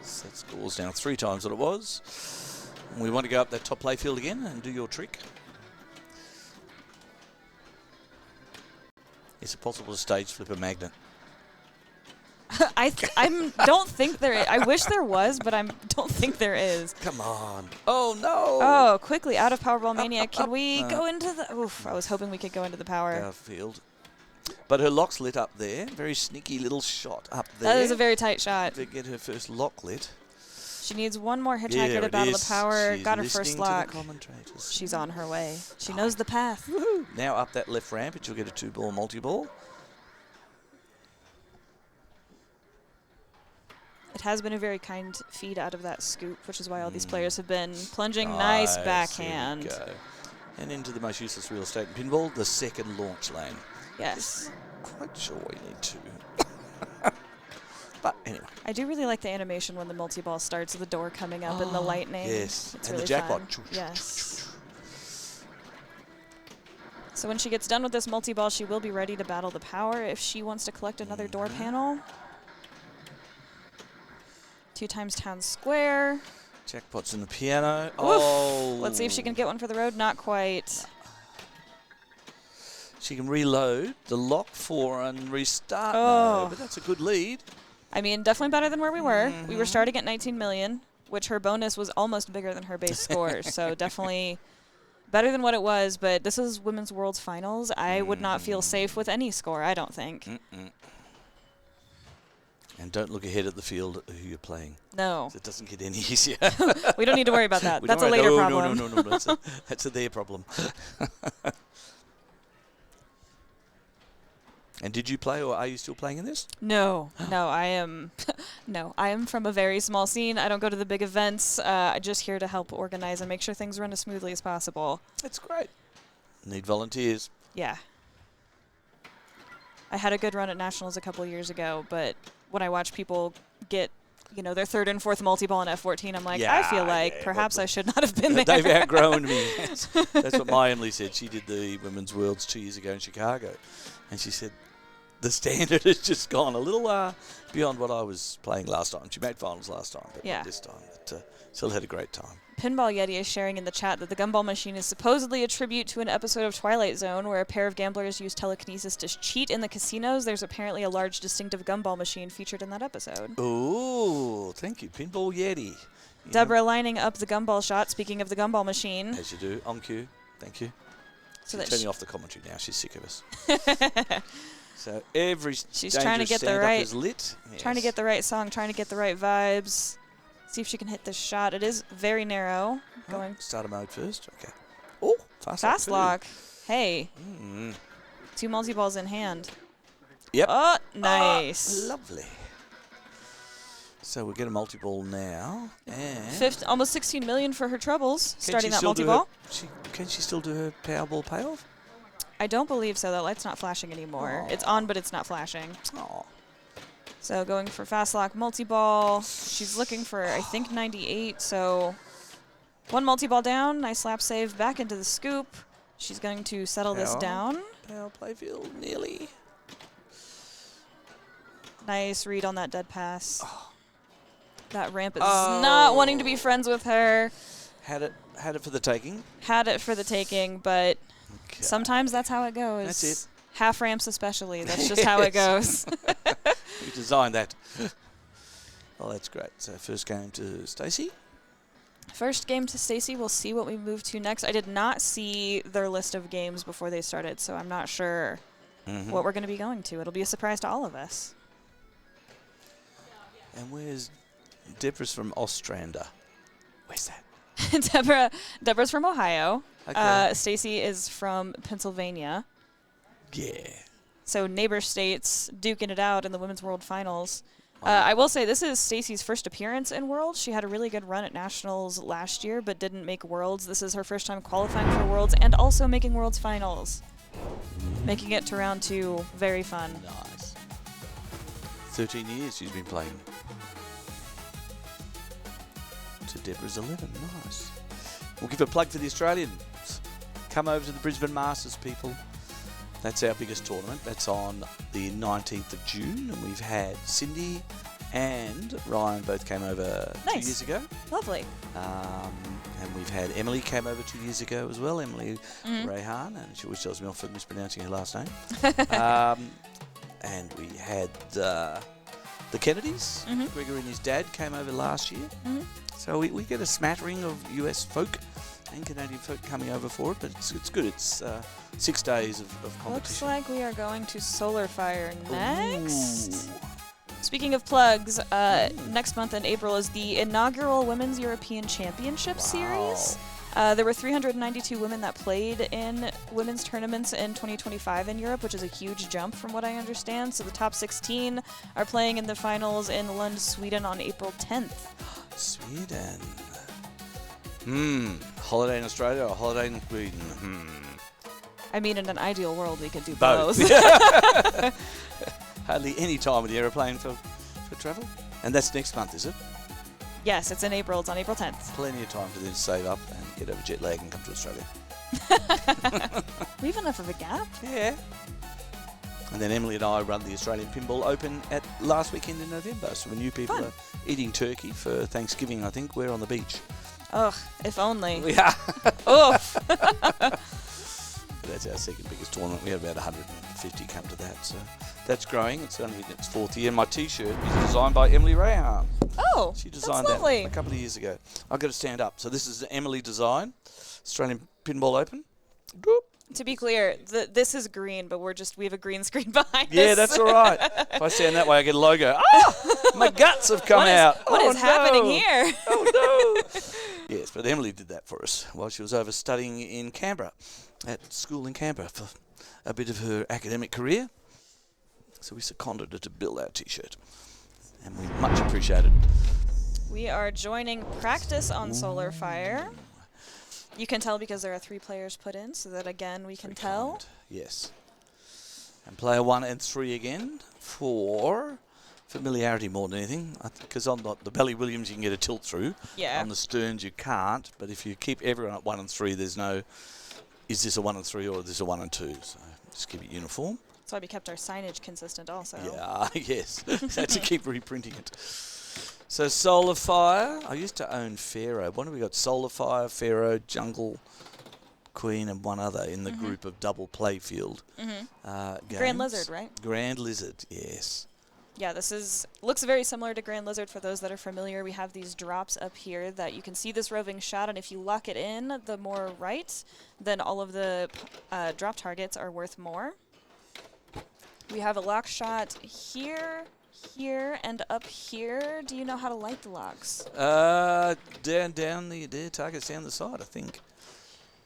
That scores now 3 times what it was. We want to go up that top play field again and do your trick. Is it possible to stage flip a magnet? I don't think there is. I wish there was, but I don't think there is. Come on. Oh, no. Oh, quickly out of Powerball Mania. Up, Can up, we go into the... Oof, I was hoping we could go into the power. Field. But her lock's lit up there. Very sneaky little shot up there. That is a very tight shot. To get her first lock lit. She needs one more hitchhiker to battle the power. She's Got her first lock. To the commentators. She's on her way. She knows the path. Woohoo. Now up that left ramp, and she'll get a 2-ball multi-ball. It has been a very kind feed out of that scoop, which is why all these players have been plunging. Nice backhand. Go. And into the most useless real estate in pinball, the second launch lane. Yes. Quite sure we need to. But anyway. I do really like the animation when the multi-ball starts, the door coming up and the lightning. Yes. It's and really the jackpot. fun. Yes. So when she gets done with this multi-ball, she will be ready to battle the power if she wants to collect another door panel. 2 times town square. Jackpot's in the piano. Oof. Oh. Let's see if she can get one for the road. Not quite. She can reload the lock 4 and restart. Oh. No, but that's a good lead. I mean, definitely better than where we were. We were starting at 19 million, which her bonus was almost bigger than her base score. So definitely better than what it was. But this is Women's World's Finals. I would not feel safe with any score, I don't think. And don't look ahead at the field at who you're playing. No. It doesn't get any easier. We don't need to worry about that. We That's don't a worry- later no, problem. No. That's a their problem. And did you play, or are you still playing in this? No, I am I am from a very small scene. I don't go to the big events. I'm just here to help organize and make sure things run as smoothly as possible. That's great. Need volunteers. Yeah. I had a good run at Nationals a couple years ago, but when I watch people get, their 3rd and 4th multi-ball in F14, I'm like, I feel like perhaps I should not have been there. They've outgrown me. That's what my Emily said. She did the Women's Worlds 2 years ago in Chicago. And she said, the standard has just gone a little beyond what I was playing last time. She made finals last time, but not this time. But still had a great time. Pinball Yeti is sharing in the chat that the gumball machine is supposedly a tribute to an episode of Twilight Zone where a pair of gamblers use telekinesis to cheat in the casinos. There's apparently a large distinctive gumball machine featured in that episode. Ooh, thank you, Pinball Yeti. Deborah lining up the gumball shot, speaking of the gumball machine. As you do, on cue. Thank you. So She's that turning off the commentary now. She's sick of us. So every she's trying to get the stand-up right is lit. trying to Yes. get the right song, trying to get the right vibes. See if she can hit this shot. It is very narrow. Going starter mode first. Okay. Oh, fast lock. Hey. 2 multi-balls in hand. Yep. Oh, nice. Lovely. So we'll get a multi-ball now. And Almost 16 million for her troubles, can starting she that still do multi-ball. Can she still do her Powerball payoff? I don't believe so. That light's not flashing anymore. It's on, but it's not flashing. Oh. So going for fast lock multi-ball. She's looking for, I think, 98. So 1 multi-ball down. Nice lap save back into the scoop. She's going to settle this down. Power playfield, nearly. Nice read on that dead pass. That ramp is not wanting to be friends with her. Had it for the taking. Had it for the taking, but sometimes that's how it goes. That's it. Half ramps especially. That's just how it goes. We designed that. Oh, that's great. So first game to Stacey. First game to Stacey. We'll see what we move to next. I did not see their list of games before they started, so I'm not sure what we're going to be going to. It'll be a surprise to all of us. And where's Deborah's from Ostrander? Where's that? Deborah's from Ohio. Okay. Stacey is from Pennsylvania. Yeah. So neighbor states duking it out in the Women's World Finals. I will say this is Stacey's first appearance in Worlds. She had a really good run at Nationals last year, but didn't make Worlds. This is her first time qualifying for Worlds and also making Worlds Finals. Making it to round 2. Very fun. Nice. 13 years she's been playing. So Deborah's 11. Nice. We'll give a plug for the Australians. Come over to the Brisbane Masters, people. That's our biggest tournament. That's on the 19th of June. And we've had Cindy and Ryan both came over 2 years ago. Lovely. And we've had Emily came over 2 years ago as well. Emily Rayhan. And she always tells me off for mispronouncing her last name. And we had the Kennedys. Gregory and his dad came over last year. So we get a smattering of US folk and Canadian folk coming over for it, but it's good. It's 6 days of competition. Looks like we are going to Solar Fire next. Ooh. Speaking of plugs, next month in April is the inaugural Women's European Championship Series. There were 392 women that played in women's tournaments in 2025 in Europe, which is a huge jump from what I understand. So the top 16 are playing in the finals in Lund, Sweden on April 10th. Sweden. Holiday in Australia or holiday in Sweden? I mean, in an ideal world, we could do Both. both. Hardly any time with the aeroplane for travel. And that's next month, is it? Yes, it's in April. It's on April 10th. Plenty of time to then save up and get over jet lag and come to Australia. We have enough of a gap. Yeah. And then Emily and I run the Australian Pinball Open at last weekend in November. So when you people Fun. are eating turkey for Thanksgiving, I think, we're on the beach. Ugh, if only. Yeah. Oof. That's our second biggest tournament. We had about 150 come to that. So that's growing. It's only in its 4th year. My T-shirt is designed by Emily Rayhan. Oh, She designed that's that lovely. a couple of years ago. I've got to stand up. So this is the Emily design, Australian Pinball Open. Doop. To be clear, this is green, but we have a green screen behind us. Yeah, that's all right. If I stand that way, I get a logo. Ah, my guts have come out. What is happening no. here? Oh, no. Yes, but Emily did that for us while she was over studying in Canberra, at school in Canberra for a bit of her academic career. So we seconded her to build our T-shirt, and we much appreciate it. We are joining practice on Solar Fire. You can tell because there are 3 players put in, so that again we can tell. Kind. Yes. And player 1 and 3 again for familiarity more than anything. Because on the Belly Williams you can get a tilt through. Yeah. On the Stearns you can't. But if you keep everyone at 1 and 3, there's no, is this a 1 and 3 or is this a 1 and 2? So just keep it uniform. That's why we kept our signage consistent also. Yeah, yes. Had to keep reprinting it. So Solar Fire. I used to own Pharaoh. What have we got? Solar Fire, Pharaoh, Jungle Queen, and one other in the group of double playfield games. Grand Lizard, right? Grand Lizard, yes. Yeah, looks very similar to Grand Lizard for those that are familiar. We have these drops up here that you can see this roving shot, and if you lock it in the more right, then all of the drop targets are worth more. We have a lock shot here, and up here. Do you know how to light the locks? Down the targets down the side, I think.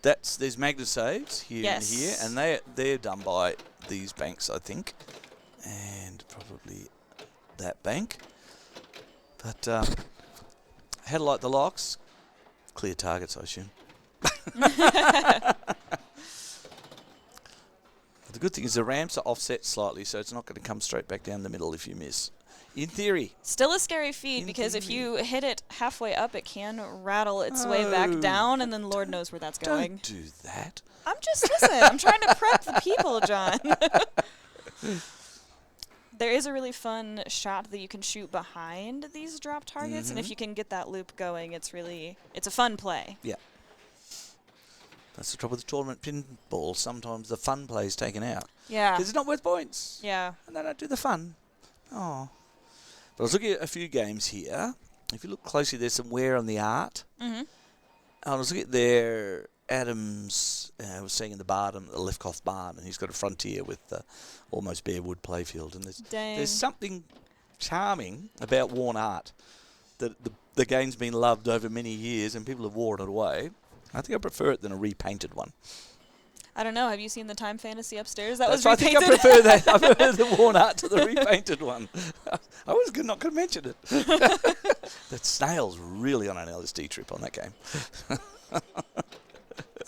There's magnet saves here and here, and they're done by these banks, I think, and probably that bank. But how to light the locks? Clear targets, I assume. The good thing is the ramps are offset slightly, so it's not going to come straight back down the middle if you miss. In theory. Still a scary feat because if you hit it halfway up, it can rattle its way back down, and then Lord knows where that's going. Don't do that. Listen, I'm trying to prep the people, John. There is a really fun shot that you can shoot behind these drop targets, and if you can get that loop going, it's a fun play. Yeah. That's the trouble with the tournament pinball. Sometimes the fun play is taken out. Yeah. Because it's not worth points. Yeah. And they don't do the fun. Oh. But I was looking at a few games here. If you look closely, there's some wear on the art. I was looking at there, Adams was saying in the bottom, the Lefkoff barn, and he's got a Frontier with almost bare wood playfield. And there's something charming about worn art that the game's been loved over many years and people have worn it away. I think I prefer it than a repainted one. I don't know. Have you seen the Time Fantasy upstairs? That was I repainted. think I prefer that. I prefer the worn art to the repainted one. I was not going to mention it. That snail's really on an LSD trip on that game.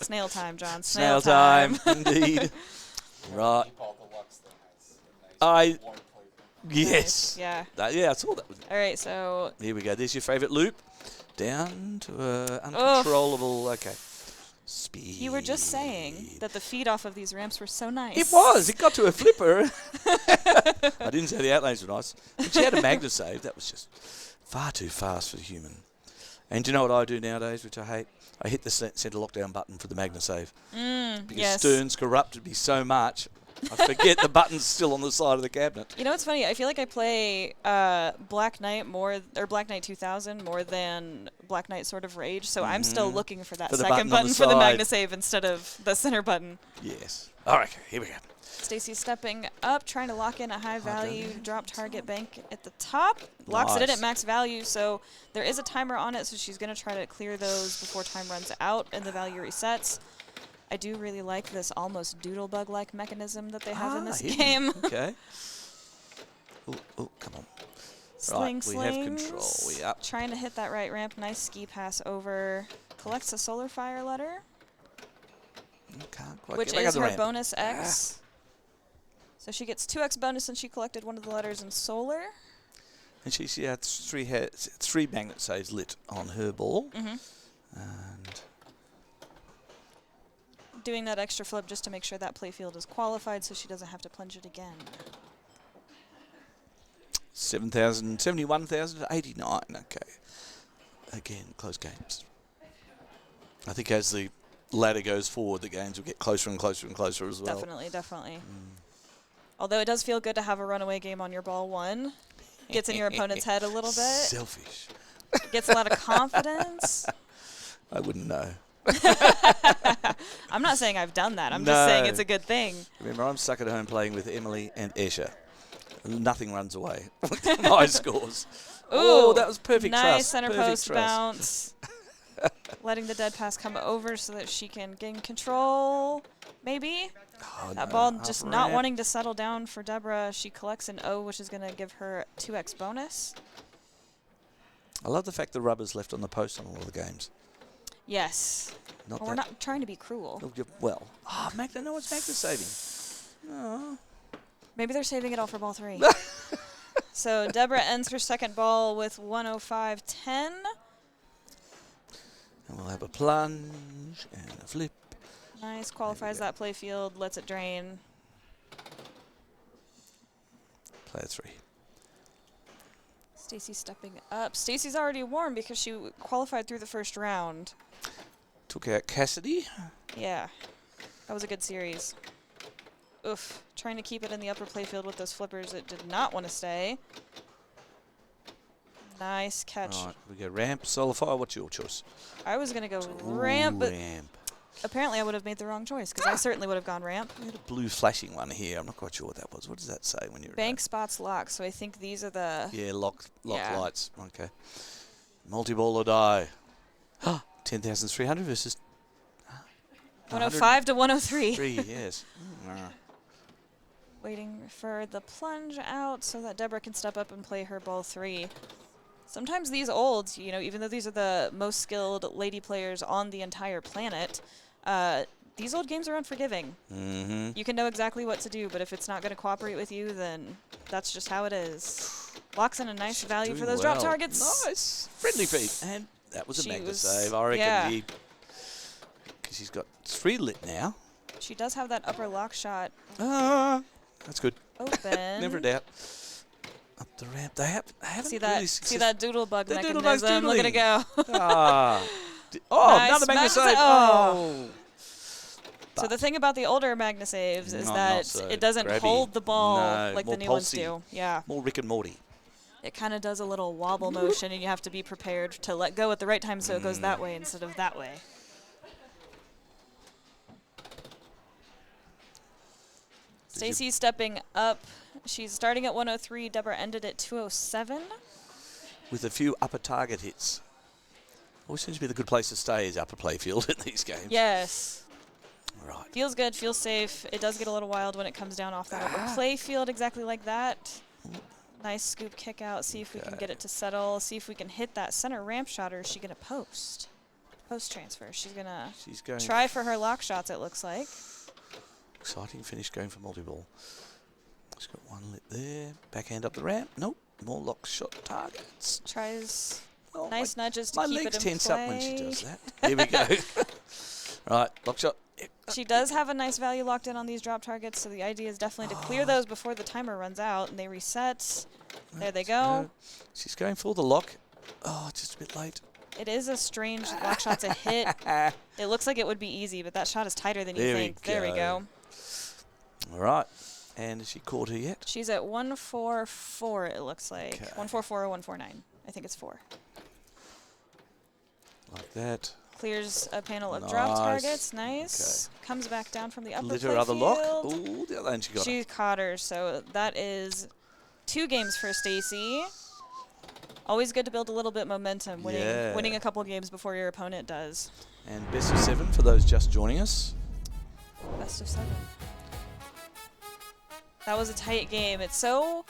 Snail time, John. Snail time, indeed. Right. Yes. Yeah. Yeah, I saw that. All right, so Here we go. There's your favourite loop. down to uncontrollable. Okay. Speed. You were just saying that the feed off of these ramps were so nice. It was. It got to a flipper. I didn't say the outlays were nice. But she had a magna save. That was just far too fast for the human. And do you know what I do nowadays, which I hate? I hit the centre lockdown button for the magna save. Because Because Stern's corrupted me so much, I forget the button's still on the side of the cabinet. You know what's funny? I feel like I play Black Knight Black Knight 2000 more than Black Knight Sword of Rage, so I'm still looking for that For the second button on the button for the side. magna save instead of the center button. Yes. All right, here we go. Stacy stepping up, trying to lock in a high value drop target bank at the top. Locks it in Nice. at max value, so there is a timer on it, so she's going to try to clear those before time runs out and the value resets. I do really like this almost doodlebug-like mechanism that they have in this hidden. game. Okay. Oh, come on. Sling we have control. slings. We up. Trying to hit that right ramp. Nice ski pass over. Collects a solar fire letter, Can't quite which get back up is the her ramp. bonus X. So she gets 2x bonus since she collected one of the letters in solar. And she had three magnet saves lit on her ball. Mm-hmm. And Doing that extra flip just to make sure that playfield is qualified so she doesn't have to plunge it again. 7,000, 71,000 to 89. Okay. Again, close games. I think as the ladder goes forward, the games will get closer and closer and closer as well. Definitely. Although it does feel good to have a runaway game on your ball one. Gets in your opponent's head a little bit. Selfish. Gets a lot of confidence. I wouldn't know. I'm not saying I've done that. I'm just saying No. it's a good thing. Remember, I'm stuck at home playing with Emily and Esha. Nothing runs away. My scores. Oh, that was perfect nice trust. center Perfect post trust. bounce. Letting the dead pass come over so that she can gain control. Maybe. Oh, That no, ball half just a not ramp. wanting to settle down for Deborah. She collects an O, which is going to give her 2x bonus. I love the fact the rubber's left on the post on all of the games. Yes. Not Well, we're that. not trying to be cruel. Well, Magna, no one's Magna saving. Oh. Maybe they're saving it all for ball 3. So Deborah ends her second ball with 105.10. And we'll have a plunge and a flip. Nice. Qualifies that play field. Lets it drain. Player 3. Stacy stepping up. Stacy's already warm because she qualified through the first round. Took out Cassidy. Yeah. That was a good series. Oof. Trying to keep it in the upper playfield with those flippers. It did not want to stay. Nice catch. Right, we go ramp, solar fire. What's your choice? I was going to go ramp, but Ramp. apparently I would have made the wrong choice because I certainly would have gone ramp. We had a blue flashing one here. I'm not quite sure what that was. What does that say when you're Bank spots locked, so I think these are the... Yeah, lock Yeah. lights. Okay. Multi-ball or die. 10,300 versus 105 to 103. 3, yes. Waiting for the plunge out so that Deborah can step up and play her ball 3. Sometimes these olds, you know, even though these are the most skilled lady players on the entire planet, these old games are unforgiving. Mm-hmm. You can know exactly what to do, but if it's not going to cooperate with you, then that's just how it is. Locks in a nice value for those drop targets. Nice. Friendly feet. And that was a She magnet was- save. I reckon yeah. because he's got 3 lit now. She does have that upper lock shot That's good. open. Never a doubt. Up the ramp. They haven't See really that doodle bug The doodle mechanism. bug's Look at it go. Oh, Nice another magnet magnet save. save. Oh. So the thing about the older magna saves is Not that so it doesn't grabby. hold the ball No, like the more new ones pulsy. do. Yeah. More Rick and Morty. It kind of does a little wobble motion, and you have to be prepared to let go at the right time so it goes that way instead of that way. Stacy stepping up. She's starting at 103. Deborah ended at 207. With a few upper target hits. Always seems to be the good place to stay is upper playfield in these games. Yes. Right. Feels good, feels safe. It does get a little wild when it comes down off that upper play field, exactly like that. Nice scoop kick out. See if we can get it to settle. See if we can hit that center ramp shot, or is she going to post? Post transfer. She's going to try for her lock shots, it looks like. Exciting finish going for multi-ball. She's got one lit there. Backhand up the ramp. Nope. More lock shot targets. Tries Oh, Nice nudges to my keep legs it in tense play. up when she does that. Here we go. Right, lock shot. Yep. She does have a nice value locked in on these drop targets, so the idea is definitely to clear those before the timer runs out, and they reset. There they go. She's going for the lock. Oh, just a bit late. It is a strange lock shot to hit. It looks like it would be easy, but that shot is tighter than you There we think. There we go. All right. And has she caught her yet? She's at 144, it looks like. Okay. 144 or 149. I think it's 4. Like that. Clears a panel of drop Nice. targets. Nice. Comes back down from the upper Lit play her other lock. field. Ooh, the other, and she got She caught her, so that is 2 games for Stacy. Always good to build a little bit momentum, winning a couple games before your opponent does. it. And best of 7 for those just joining us. Best of 7. That was a tight game. It's so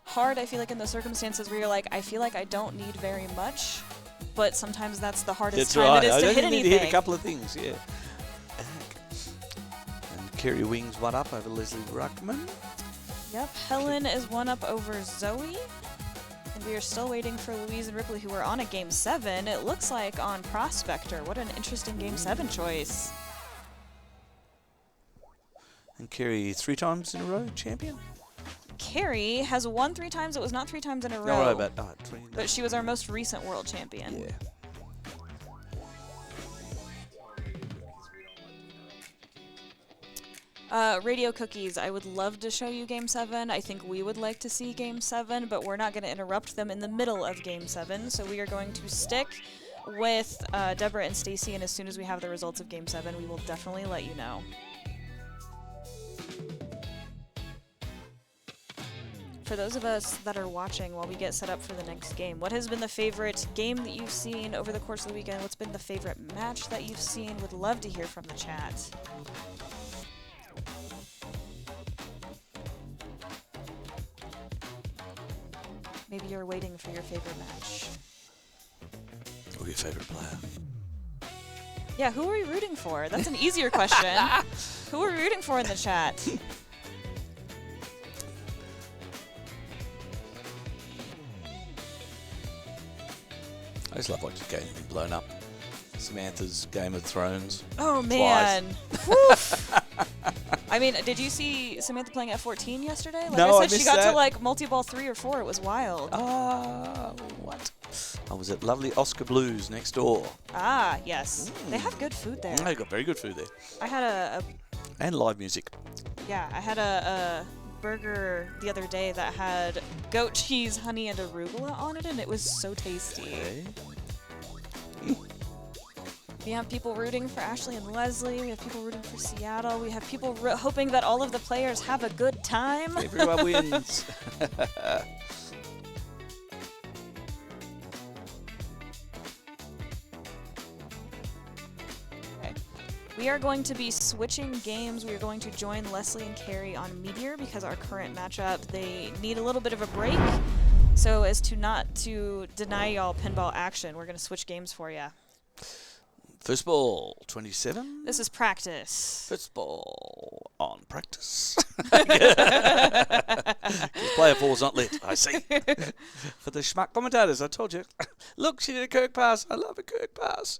hard, I feel like, in those circumstances where you're like, I feel like I don't need very much, but sometimes that's the hardest That's time right. it is I to don't hit need anything. to hit a couple of things, yeah. And Kerry Wings one up over Leslie Ruckman. Yep, Helen is 1 up over Zoe. And we are still waiting for Louise and Ripley, who are on a Game 7. It looks like on Prospector. What an interesting Game 7 choice. And Kerry 3 times in a row champion. Carrie has won 3 times. It was not 3 times in a No, row, right, but 20, but she was our most recent world champion. yeah. Radio Cookies, I would love to show you Game 7. I think we would like to see Game 7, but we're not going to interrupt them in the middle of Game 7. So we are going to stick with Deborah and Stacy, and as soon as we have the results of Game 7, we will definitely let you know. For those of us that are watching while we get set up for the next game, what has been the favorite game that you've seen over the course of the weekend? What's been the favorite match that you've seen? Would love to hear from the chat. Maybe you're waiting for your favorite match. Or your favourite player. Yeah, who are we rooting for? That's an easier question. Who are we rooting for in the chat? I just love watching games being blown up. Samantha's Game of Thrones. Oh, man. Woof. I mean, did you see Samantha playing at 14 yesterday? Like No, I I said, she missed got that. to like multi-ball 3 or 4. It was wild. Ah, what? I was at lovely Oscar Blues next door. Ah, yes. They have good food there. They've got very good food there. I had And live music. I had a burger the other day that had goat cheese, honey, and arugula on it, and it was so tasty. Okay. We have people rooting for Ashley and Leslie. We have people rooting for Seattle. We have people hoping that all of the players have a good time. Everyone wins. Okay. We are going to be switching games. We are going to join Leslie and Carrie on Meteor because our current matchup, they need a little bit of a break. So as to not to deny y'all pinball action, we're going to switch games for you. First ball, 27. This is practice. First ball on practice. Player 4's not lit, I see. For the schmuck commentators, I told you. Look, she did a Kirk pass. I love a Kirk pass.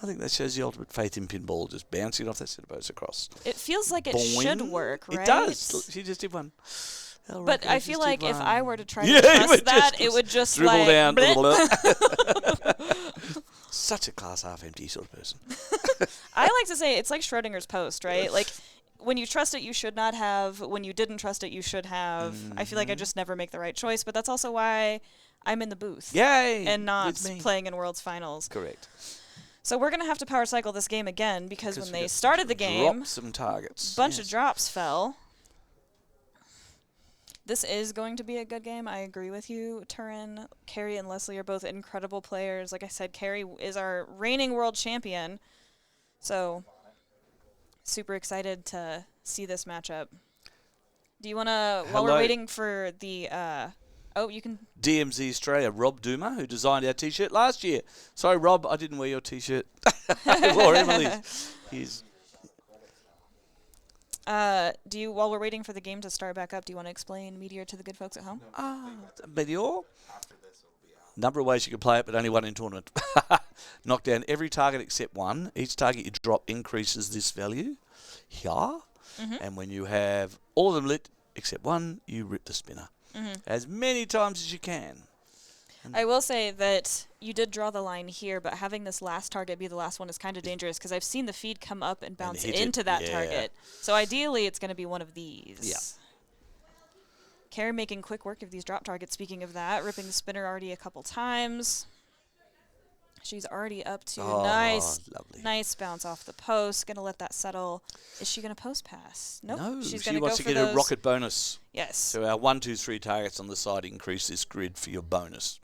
I think that shows the ultimate faith in pinball, just bouncing off that set of boats across. It feels like it Boing. should work, right? It does. Look, she just did one. But I feel like if I were to try Yeah, to it trust would that, just it would just dribble like down. bleh. Such a glass half empty sort of person. I like to say it's like Schrodinger's post, right? Like when you trust it, you should not have. When you didn't trust it, you should have. I feel like I just never make the right choice, but that's also why I'm in the booth. Yay! And not with me. playing in World's Finals. Correct. So we're going to have to power cycle this game again because when we they got started the game, Drop some targets. bunch of Yes. drops fell. This is going to be a good game. I agree with you, Turin. Carrie and Leslie are both incredible players. Like I said, Carrie is our reigning world champion. So, super excited to see this matchup. Do you want to, while we're Hello. waiting for the, oh, you can, DMZ Australia, Rob Duma, who designed our T-shirt last year. Sorry, Rob, I didn't wear your T-shirt. I wore Emily's. He's do you, while we're waiting for the game to start back up, do you want to explain Meteor to the good folks at home? Meteor. Number of ways you can play it, but only one in tournament. Knock down every target except one. Each target you drop increases this value. Here. And when you have all of them lit except one, you rip the spinner. As many times as you can. I will say that you did draw the line here, but having this last target be the last one is kind of dangerous because I've seen the feed come up and bounce into that target. So ideally, it's going to be one of these. Yeah. Carrie making quick work of these drop targets. Speaking of that, ripping the spinner already a couple times. She's already up to nice bounce off the post. Going to let that settle. Is she going to post pass? Nope. No, She's she going wants to to get a rocket bonus. Yes. So our 1, 2, 3 targets on the side increase this grid for your bonus.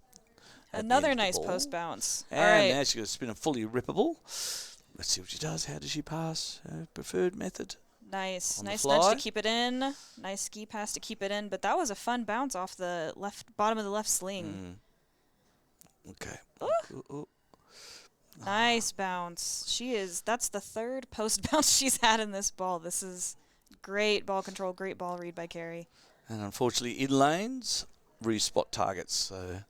Another nice post bounce. And all right. now she's going to spin a fully rippable. Let's see what she does. How does she pass? Preferred method. Nice nudge fly. to keep it in. Nice ski pass to keep it in. But that was a fun bounce off the bottom of the left sling. Okay. Nice bounce. That's the third post bounce she's had in this ball. This is great ball control, great ball read by Carrie. And unfortunately, in lanes, respot targets. So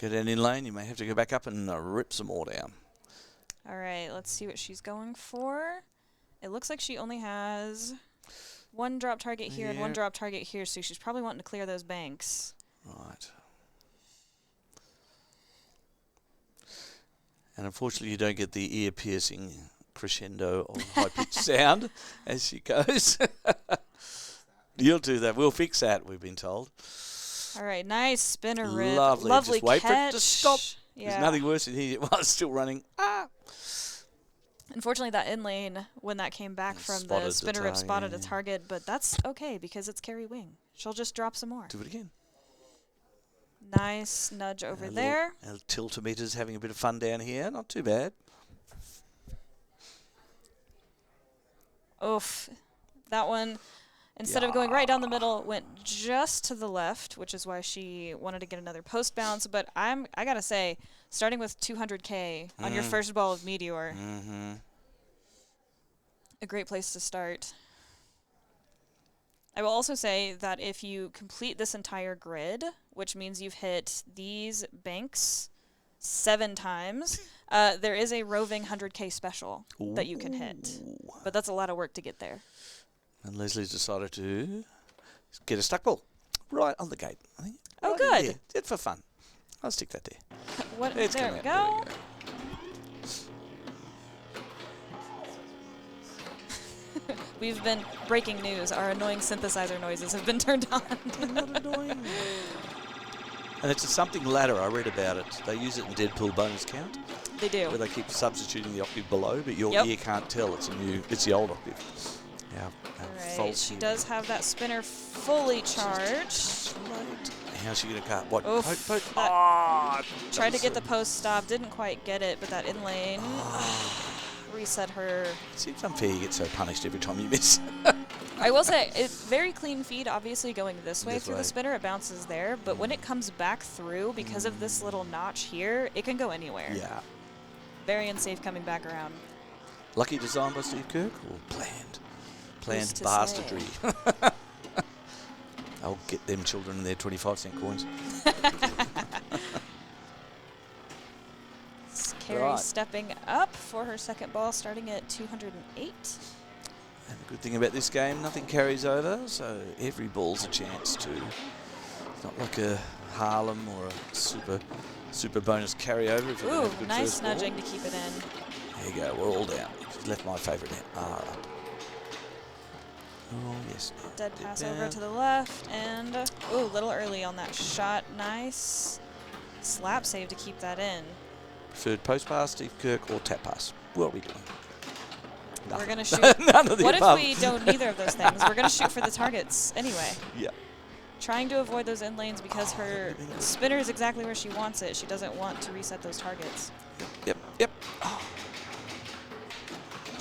get an in lane, you may have to go back up and rip some more down. All right, let's see what she's going for. It looks like she only has one drop target here and one drop target here, so she's probably wanting to clear those banks. Right. And unfortunately, you don't get the ear-piercing crescendo of high-pitched sound as she goes. You'll do that. We'll fix that, we've been told. All right, nice spinner rip. Lovely. Lovely Just wait catch. for it to stop. Yeah. There's nothing worse than he was still running. Unfortunately, that in lane, when that came back from the spinner rip, spotted a target, but that's okay because it's Carrie Wing. She'll just drop some more. Do it again. Nice nudge over there. Our tiltometer's having a bit of fun down here. Not too bad. Oof. That one, instead of going right down the middle, went just to the left, which is why she wanted to get another post bounce. But I got to say, starting with 200K on your first ball of Meteor, a great place to start. I will also say that if you complete this entire grid, which means you've hit these banks 7 times, there is a roving 100K special that you can hit. But that's a lot of work to get there. And Leslie's decided to get a stuck ball right on the gate. I think. Oh, Right good. in there. Just for fun. I'll stick that there. There we There go. we go. We've been breaking news. Our annoying synthesizer noises have been turned on. Not annoying. And it's a something ladder. I read about it. They use it in Deadpool bonus count, They do. where they keep substituting the octave below, but your ear can't tell. It's the old octave. Yeah. All right, she does have that spinner fully charged. How's she going to cut? What? Oof, Poke. Tried to get the post stop, didn't quite get it, but that in lane reset her. It seems unfair you get so punished every time you miss. I will say, it's very clean feed, obviously going this way This through way. the spinner, it bounces there, but when it comes back through, because of this little notch here, it can go anywhere. Yeah. Very unsafe coming back around. Lucky design by Steve Kirk or planned? Planned Who's to bastardry. I'll get them children and their 25-cent coins. Carrie Right. stepping up for her second ball, starting at 208. And the good thing about this game, nothing carries over, so every ball's a chance to. It's not like a Harlem or a super bonus carryover. If you don't Ooh, have a good nice first ball. nudging to keep it in. There you go, we're all down. She's left my favourite R up. Oh, yes. Dead pass down. over to the left, and ooh, a little early on that shot. Nice slap save to keep that in. Preferred post pass, Steve Kirk, or tap pass? What are we doing? We're Nothing. going to shoot. None of the What above. if we don't neither of those things? We're going to shoot for the targets anyway. Yeah. Trying to avoid those in lanes because her spinner is exactly where she wants it. She doesn't want to reset those targets. Yep. Oh.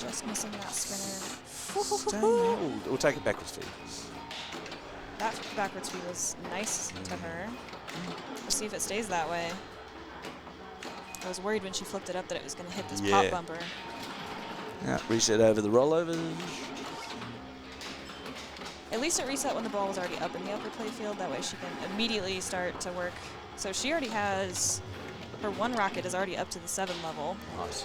Just missing that spinner. We'll take it backwards feed. That backwards feed was nice to her. We'll see if it stays that way. I was worried when she flipped it up that it was going to hit this pop bumper. Yeah, reset over the rollover. At least it reset when the ball was already up in the upper play field. That way she can immediately start to work. So she already has Her one rocket is already up to the 7 level. Nice.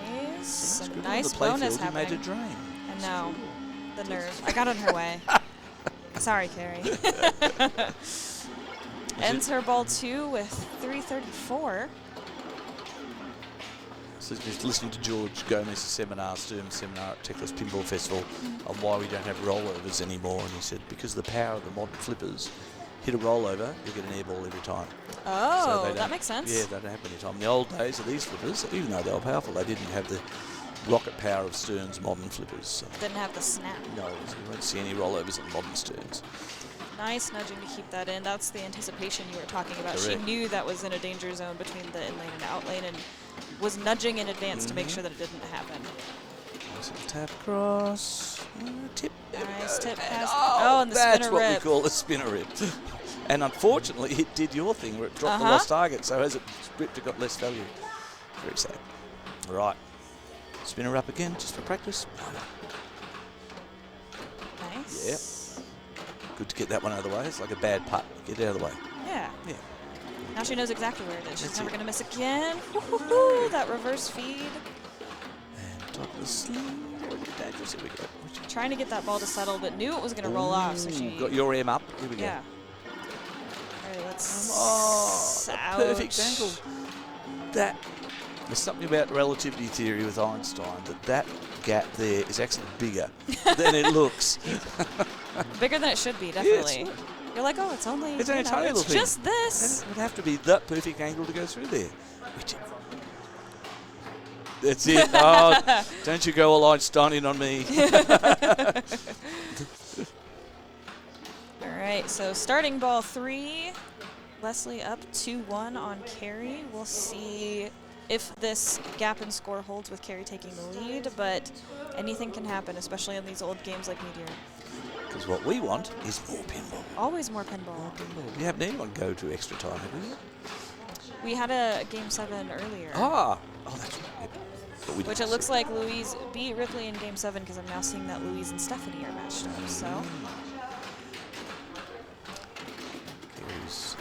Nice. Some Good on nice the bonus playfield. You made happening. a drain. I know. The nerve. I got in her way. Sorry, Carrie. Ends her ball 2 with 334. So just listening to George Gomez's seminars, doing a seminar at Texas Pinball Festival on why we don't have rollovers anymore, and he said because of the power of the modern flippers, hit a rollover, you'll get an air ball every time. Oh, So that makes sense. Yeah, they don't happen any time. In the old days of these flippers, even though they were powerful, they didn't have the rocket power of Stern's modern flippers. So Didn't have the snap. no, you won't see any rollovers on modern Sterns. Nice nudging to keep that in. That's the anticipation you were talking about. Correct. She knew that was in a danger zone between the in lane and out lane and was nudging in advance to make sure that it didn't happen. Nice little tap across. Tip. Nice tip And pass. Oh, and the that's spinner what rip. we call a spinner rip. And unfortunately, it did your thing where it dropped the lost target. So as it ripped, it got less value. Very sad. Right. Spinner up again, just for practice. Nice. Yep. Good to get that one out of the way. It's like a bad putt. Get it out of the way. Yeah. Yeah. Now she knows exactly where it is. She's That's never it. going to miss again. Woo-hoo-hoo, that reverse feed. And top of the sling. Dangerous. Here we go. Trying to get that ball to settle, but knew it was going to roll off, so she... Got your M up. Here we go. Yeah. All right, let's... Oh, Ouch. perfect angle. That. There's something about relativity theory with Einstein that gap there is actually bigger than it looks. Bigger than it should be, definitely. Yes. You're like, oh, it's only, It's only a tiny it's little thing. just this. And it would have to be that perfect angle to go through there. Which that's it. Oh, don't you go all Einsteinian on me. All right, so starting ball 3. Leslie up 2-1 on Carrie. We'll see if this gap in score holds with Carrie taking the lead, but anything can happen, especially in these old games like Meteor. Because what we want is more pinball. Always more pinball. We haven't anyone go to extra time, have we? We had a game 7 earlier, Oh, that's right. Yep. But we which didn't it looks see like Louise beat Ripley in game 7 because I'm now seeing that Louise and Stephanie are matched up. So Carrie's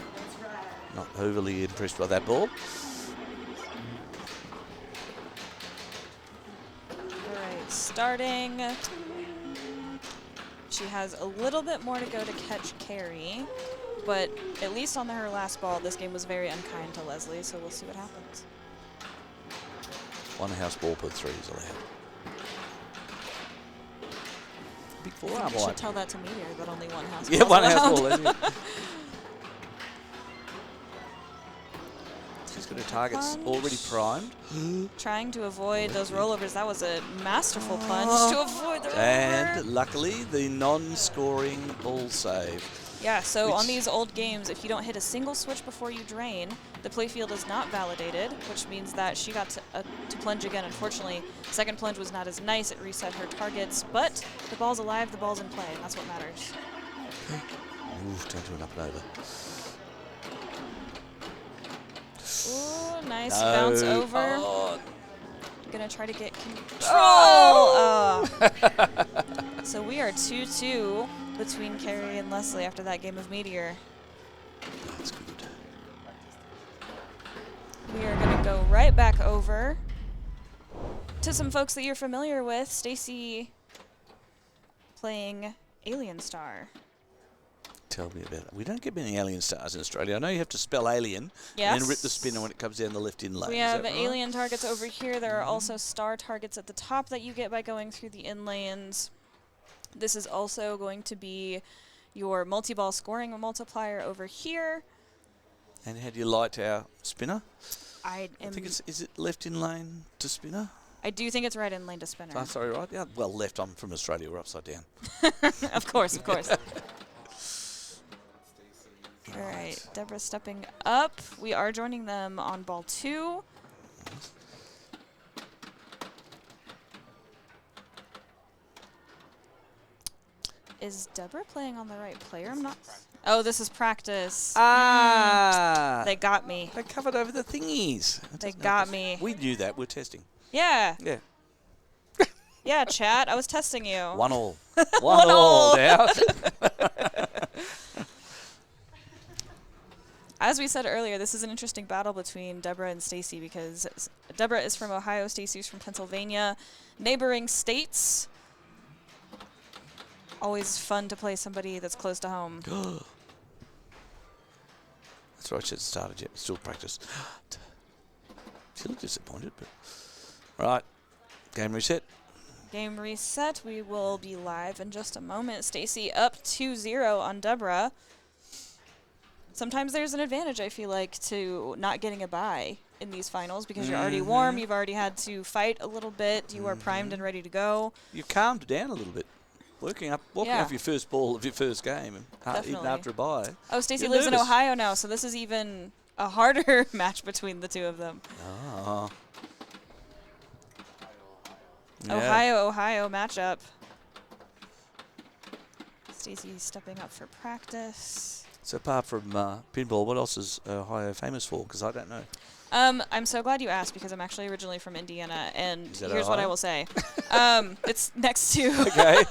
not overly impressed by that ball. all right, starting. She has a little bit more to go to catch Carrie, but at least on her last ball, this game was very unkind to Leslie, so we'll see what happens. One house ball per 3 is allowed. Big I forearm think you should line. tell that to Meteor, that only one house Yeah, ball's one house allowed. ball. Isn't it? She's got her targets Plunge. already primed. Trying to avoid those rollovers. That was a masterful plunge to avoid the rollover. And luckily, the non-scoring ball save. Yeah, so on Which- these old games, if you don't hit a single switch before you drain, the playfield is not validated, which means that she got to plunge again. Unfortunately, second plunge was not as nice. It reset her targets, but the ball's alive, the ball's in play, and that's what matters. Ooh, turn to an up and over. Ooh, nice No. bounce over. Oh, Gonna try to get control. Oh. So we are 2-2 between Carrie and Leslie after that game of Meteor. that's good. We are gonna go right back over to some folks that you're familiar with. Stacy playing Alien Star. Tell me about it. We don't get many alien stars in Australia. I know you have to spell alien Yes. and then rip the spinner when it comes down the left in lane. We Is have that right? alien targets over here. There are also star targets at the top that you get by going through the in lanes. This is also going to be your multi-ball scoring multiplier over here. And how do you light our spinner? I I think it's, is it left in lane to spinner? I do think it's right in lane to spinner. Oh, sorry, right? Yeah. Well, left. I'm from Australia. We're upside down. Of course, of course. All right, Deborah stepping up. We are joining them on ball 2. Is Deborah playing on the right player? I'm not. Oh, this is practice. Ah! They got me. They covered over the thingies. That They doesn't help got us. me. We knew that. We're testing. Yeah, Yeah. yeah, chat. I was testing you. 1-1. 1-1 now. as we said earlier, this is an interesting battle between Deborah and Stacy because Deborah is from Ohio, Stacy's from Pennsylvania, neighboring states. Always fun to play somebody that's close to home. That's right, she hasn't started yet. Still practice. She looked disappointed, but... Right. Game reset. Game reset. We will be live in just a moment. Stacy up 2-0 on Deborah. Sometimes there's an advantage, I feel like, to not getting a bye in these finals because you're already warm. You've already had to fight a little bit. You are primed and ready to go. You've calmed down a little bit. Walking up your first ball of your first game, even after a bye. Oh, Stacy lives in Ohio now, so this is even a harder match between the two of them. Oh. Ohio matchup. Stacy stepping up for practice. So apart from pinball, what else is Ohio famous for? Because I don't know. I'm so glad you asked because I'm actually originally from Indiana, and here's what I will say. It's next to. Okay.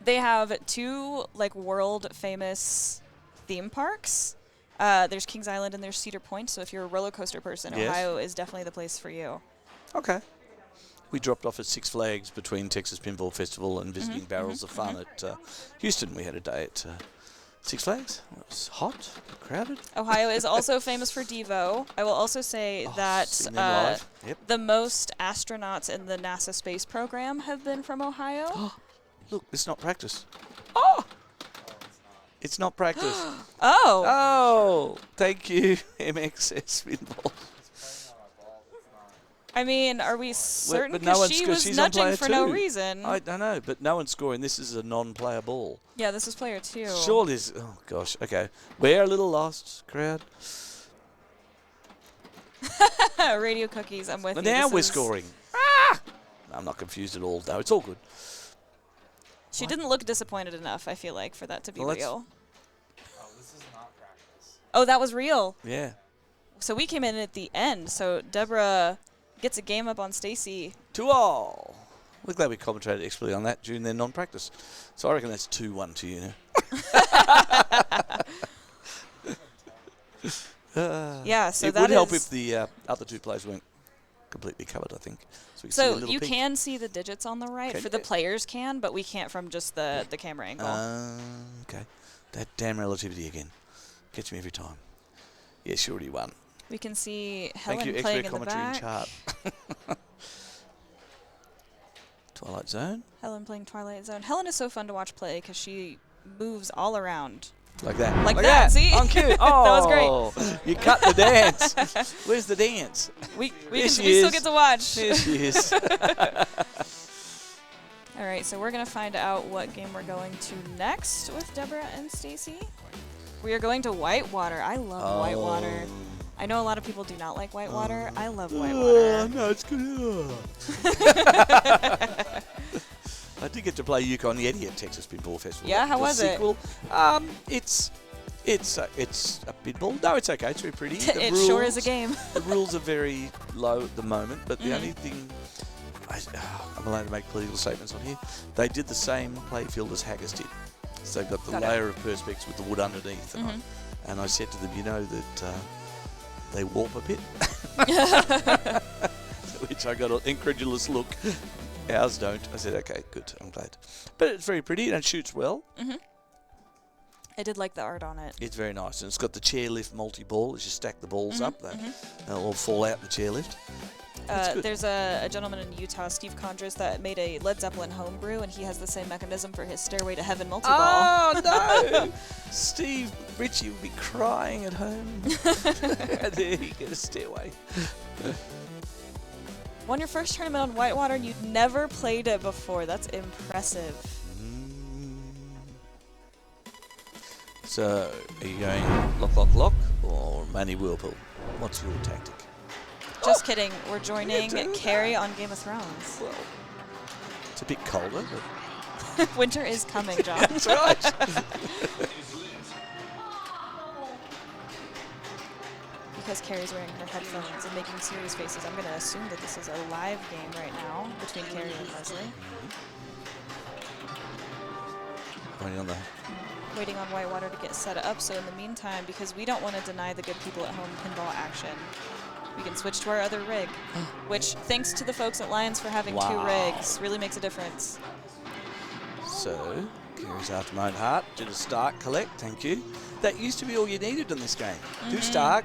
They have two world famous theme parks. There's Kings Island and there's Cedar Point. So if you're a roller coaster person, Ohio is definitely the place for you. Okay. We dropped off at Six Flags between Texas Pinball Festival and visiting Barrels of Fun at Houston. We had a day at Six Flags. It was hot, crowded. Ohio is also famous for Devo. I will also say that the most astronauts in the NASA space program have been from Ohio. Look, it's not practice. Oh! It's not practice. Oh! Oh! Thank you, MXS Pinball. I mean, are we certain? But no she was nudging for no reason. I don't know, but no one's scoring. This is a non-player ball. Yeah, this is player 2. Surely, oh gosh, okay. We're a little lost, crowd. Radio cookies, I'm with you. Now we're scoring. Ah! I'm not confused at all, though. It's all good. She didn't look disappointed enough, I feel like, for that to be real. Oh, this is not practice. Oh, that was real. Yeah. So we came in at the end, so Deborah gets a game up on Stacy. 2-all. We're glad we commentated expertly on that during their non-practice. So I reckon that's 2-1 to you now. Yeah, so it that would help if the other two players weren't completely covered, I think. So you can see the digits on the right. For the players can, but we can't from just the camera angle. Okay. That damn relativity again. Gets me every time. Yes, you already won. We can see Helen Thank playing you, in the commentary back. and chart. Twilight Zone. Helen playing Twilight Zone. Helen is so fun to watch play because she moves all around. Like that. Like that, see? On cue. Oh, that was great. You cut the dance. Where's the dance? We still get to watch. There she is. All right, so we're going to find out what game we're going to next with Deborah and Stacy. We are going to Whitewater. I love Whitewater. I know a lot of people do not like Whitewater. I love Whitewater. No, it's good. I did get to play Yukon Yeti at Texas Pinball Festival. Yeah, how was it? It's a pinball. No, it's okay. It's very pretty. It sure is a game. The rules are very low at the moment, but the only thing I'm allowed to make political statements on here. They did the same playfield as Haggis did. So they've got the layer of perspex with the wood underneath. And I said to them, you know that they warp a bit? Which I got an incredulous look. Ours don't. I said, okay, good. I'm glad. But it's very pretty and it shoots well. I did like the art on it. It's very nice. And it's got the chairlift multi-ball. As you stack the balls up, they'll all fall out the chairlift. There's a gentleman in Utah, Steve Condris, that made a Led Zeppelin homebrew, and he has the same mechanism for his Stairway to Heaven multi-ball. Oh, no! Steve Ritchie would be crying at home. There you get a stairway. Won your first tournament on Whitewater, and you'd never played it before. That's impressive. So, are you going lock, lock, lock, or money whirlpool? What's your tactic? Just kidding. We're joining Carrie on Game of Thrones. Well, it's a bit colder, but... Winter is coming, John. That's right. Because Carrie's wearing her headphones and making serious faces, I'm going to assume that this is a live game right now between Carrie and Leslie. Running on the waiting on Whitewater to get set up. So in the meantime, because we don't want to deny the good people at home pinball action, we can switch to our other rig, which, thanks to the folks at Lions for having 2 rigs, really makes a difference. So, Kerry's after my own heart. Did a start, collect, thank you. That used to be all you needed in this game. Do start,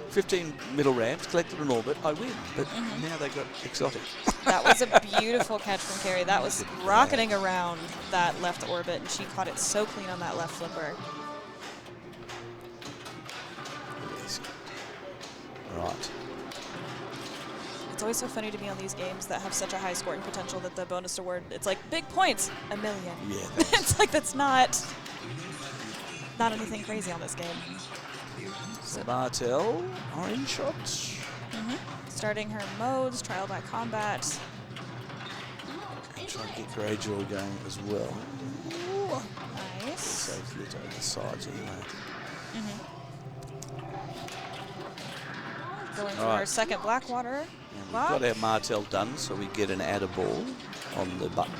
15 middle ramps, collected an orbit, I win. But now they got exotic. That was a beautiful catch from Kerry. That was rocketing around that left orbit, and she caught it so clean on that left flipper. Yes. Right. It's always so funny to me on these games that have such a high scoring potential that the bonus award, it's like big points, $1 million. Yeah. It's like that's not anything crazy on this game. So Martel, orange shots. Starting her modes, trial by combat. And try to get Greyjoy going as well. Nice. Safe lit over the sides anyway. Going for her second Blackwater. And we've got our Martel done, so we get an adder ball on the button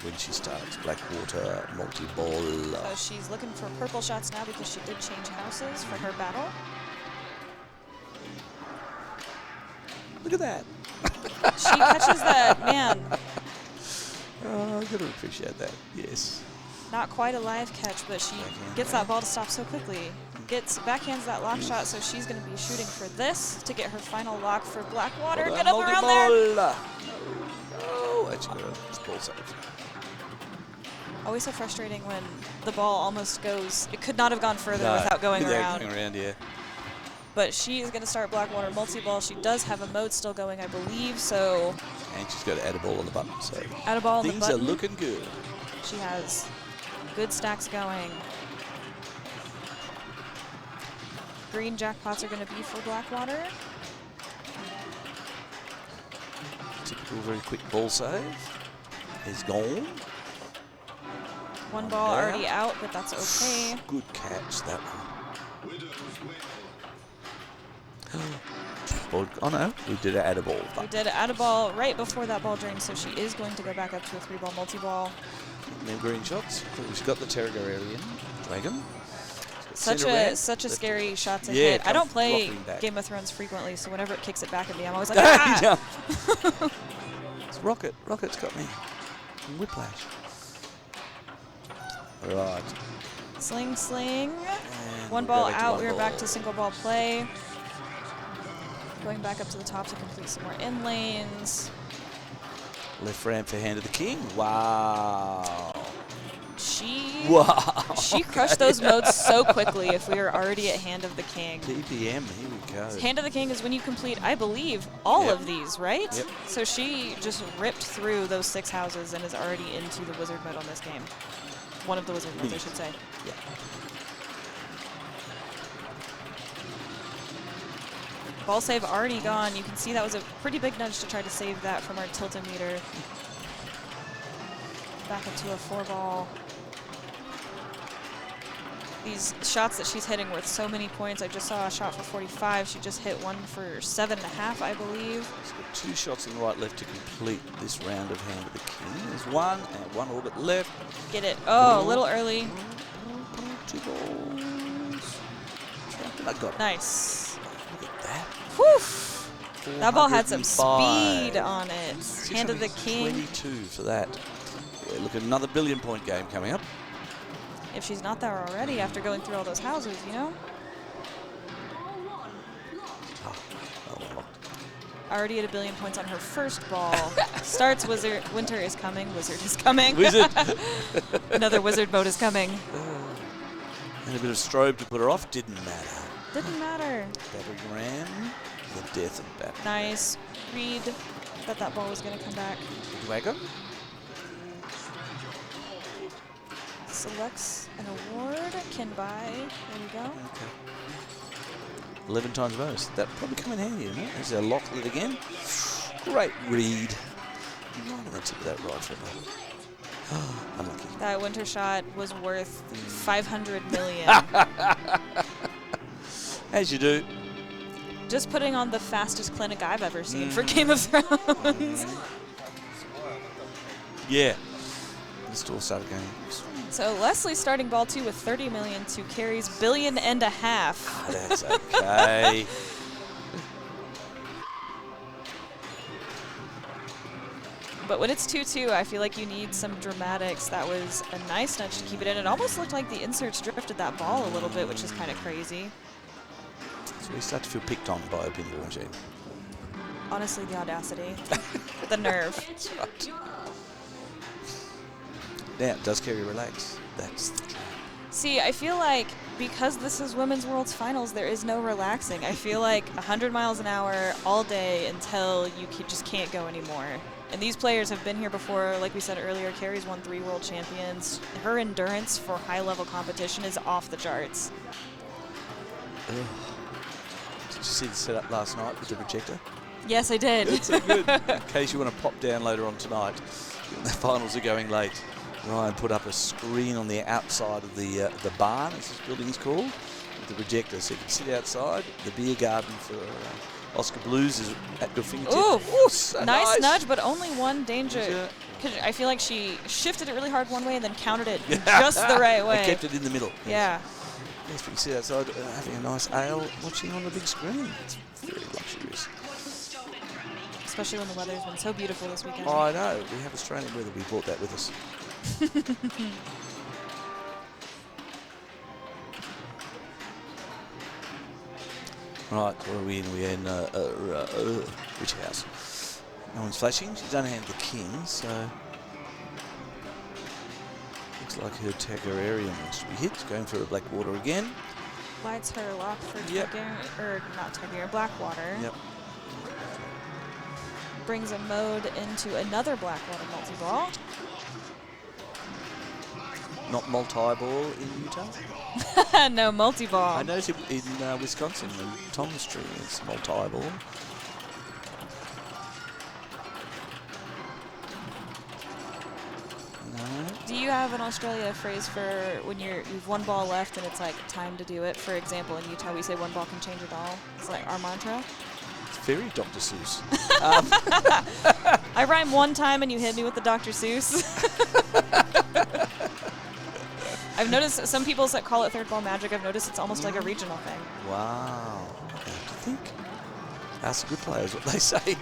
when she starts. Blackwater, multi-ball. So she's looking for purple shots now because she did change houses for her battle. Look at that. She catches that, man. Oh, I've got to appreciate that, yes. Not quite a live catch, but she gets that ball to stop so quickly. Backhands that lock shot, so she's going to be shooting for this to get her final lock for Blackwater. Get up around there. Oh, actually got a ball save. Always so frustrating when the ball almost goes. It could not have gone further without going around. Going around, yeah. But she is going to start Blackwater multi-ball. She does have a mode still going, I believe, so. And she's got to add a ball on the button, so. Add a ball on the button. Things are looking good. She has good stacks going. Green jackpots are going to be for Blackwater. Typical very quick ball save. Is gone. One ball already out, but that's okay. Good catch, that one. Oh no, we did an add a ball. We did add a ball right before that ball drained, so she is going to go back up to a 3-ball multi-ball. No green shots. She's got the Terragarian Dragon. Such a scary shot to hit. I don't play Game of Thrones frequently, so whenever it kicks it back at me, I'm always like, ah! It's Rocket. Rocket's got me. Whiplash. Right. Sling, sling. And One we'll go ball back to out. one We are back ball. to single ball play. Going back up to the top to complete some more in lanes. Left ramp for Hand of the King. Wow. She crushed those modes so quickly if we were already at Hand of the King. TPM, here we go. Hand of the King is when you complete, I believe, all of these, right? Yep. So she just ripped through those 6 houses and is already into the wizard mode on this game. One of the wizard modes, I should say. Yeah. Ball save already gone. You can see that was a pretty big nudge to try to save that from our tilt-o-meter. Back up to a 4-ball. These shots that she's hitting worth so many points. I just saw a shot for 45. She just hit one for 7.5, I believe. She's got 2 shots in the right left to complete this round of Hand of the King. There's one and one orbit left. Get it. Oh, a little early. 2 balls. I got it. Nice. Look at that. Whew. That ball had some 405. speed on it. Hand of the King. 22 for that. Yeah, look at another billion-point game coming up. If she's not there already after going through all those houses, you know? Already at 1 billion points on her first ball. Starts Wizard. Winter is coming. Wizard is coming. Wizard. Another wizard mode is coming. And a bit of strobe to put her off. Didn't matter. Didn't matter. Battlegram. The death of battle. Nice. Read that ball was going to come back. Dwago. Selects an award. Can buy. There we go. Okay. 11 times bonus. That'll probably come in handy, isn't it? There's our lock lit again. Great read. Right on the tip of that right foot. Unlucky. That winter shot was worth 500 million. As you do. Just putting on the fastest clinic I've ever seen for Game of Thrones. Yeah. The store started going. So Leslie starting ball 2 with 30 million to Carrie's $1.5 billion. That's okay. But when it's 2-2, I feel like you need some dramatics. That was a nice nudge to keep it in. It almost looked like the inserts drifted that ball a little bit, which is kind of crazy. So we start to feel picked on by a pinball machine. Honestly, the audacity, the nerve. That's right. Now, does Kerry relax? That's the dream. See, I feel like because this is Women's World's Finals, there is no relaxing. I feel like 100 miles an hour all day until you just can't go anymore. And these players have been here before. Like we said earlier, Carrie's won 3 world champions. Her endurance for high-level competition is off the charts. Ugh. Did you see the setup last night with the projector? Yes, I did. It's so good. In case you want to pop down later on tonight, the finals are going late. Ryan put up a screen on the outside of the barn, as this building is called, with the projector, so you can sit outside. The beer garden for Oscar Blues is at your fingertips. Ooh, So nice nudge, but only one danger. Yeah. Cause I feel like she shifted it really hard one way and then countered it just the right way. I kept it in the middle. Yeah. Yes, but you sit outside having a nice ale, watching on the big screen. It's very luxurious. Especially when the weather's been so beautiful this weekend. Oh, I know. We have Australian weather. We brought that with us. Right, what are we in? We're in which house? No one's flashing. She's unhanded the king, so looks like her Targaryen wants to be hit. Going for a Blackwater again. Lights her lock for Yep. Targaryen, or not Targaryen, Blackwater. Yep. Brings a mode into another Blackwater multi-ball. Not multi-ball in Utah. No, multi-ball. I noticed it in Wisconsin, in Tom Street, it's multi-ball. No. Do you have an Australia phrase for when you've one ball left and it's like time to do it? For example, in Utah we say one ball can change it all. It's like our mantra. It's very Dr. Seuss. I rhyme one time and you hit me with the Dr. Seuss. I've noticed some people that call it third ball magic. I've noticed it's almost like a regional thing. Wow. I have to think. Ask the good players what they say.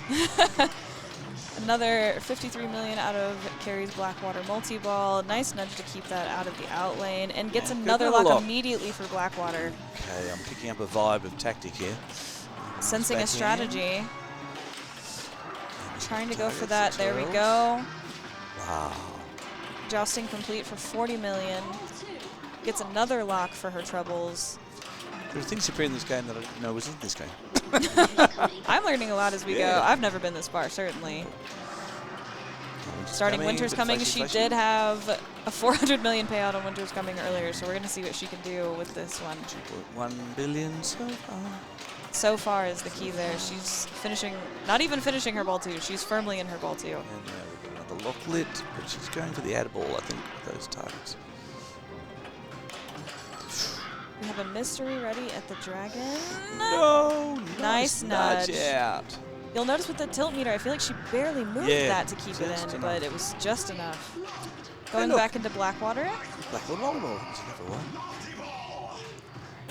Another 53 million out of Carrie's Blackwater multi-ball. Nice nudge to keep that out of the out lane and gets another lock immediately for Blackwater. Okay, I'm picking up a vibe of tactic here. Sensing a Back strategy. in. Trying to go for that. There we go. Wow. Jousting complete for 40 million. Gets another lock for her troubles. There are things appear in this game that I didn't know was in this game. I'm learning a lot as we go. Yeah. I've never been this far, certainly. Starting Winter's Coming, she flashing. did have a 400 million payout on Winter's Coming earlier, so we're going to see what she can do with this one. 2.1 billion so far. So far is the key there. She's finishing, not even finishing her ball 2. She's firmly in her ball 2. And we've got another lock lit, but she's going for the add ball, I think, with those targets. We have a mystery ready at the dragon. No! Nice nudge. out. You'll notice with the tilt meter, I feel like she barely moved Yeah, that to keep it just in, enough. but it was just enough. Going look. back into Blackwater. Blackwater volleyball. That's another one.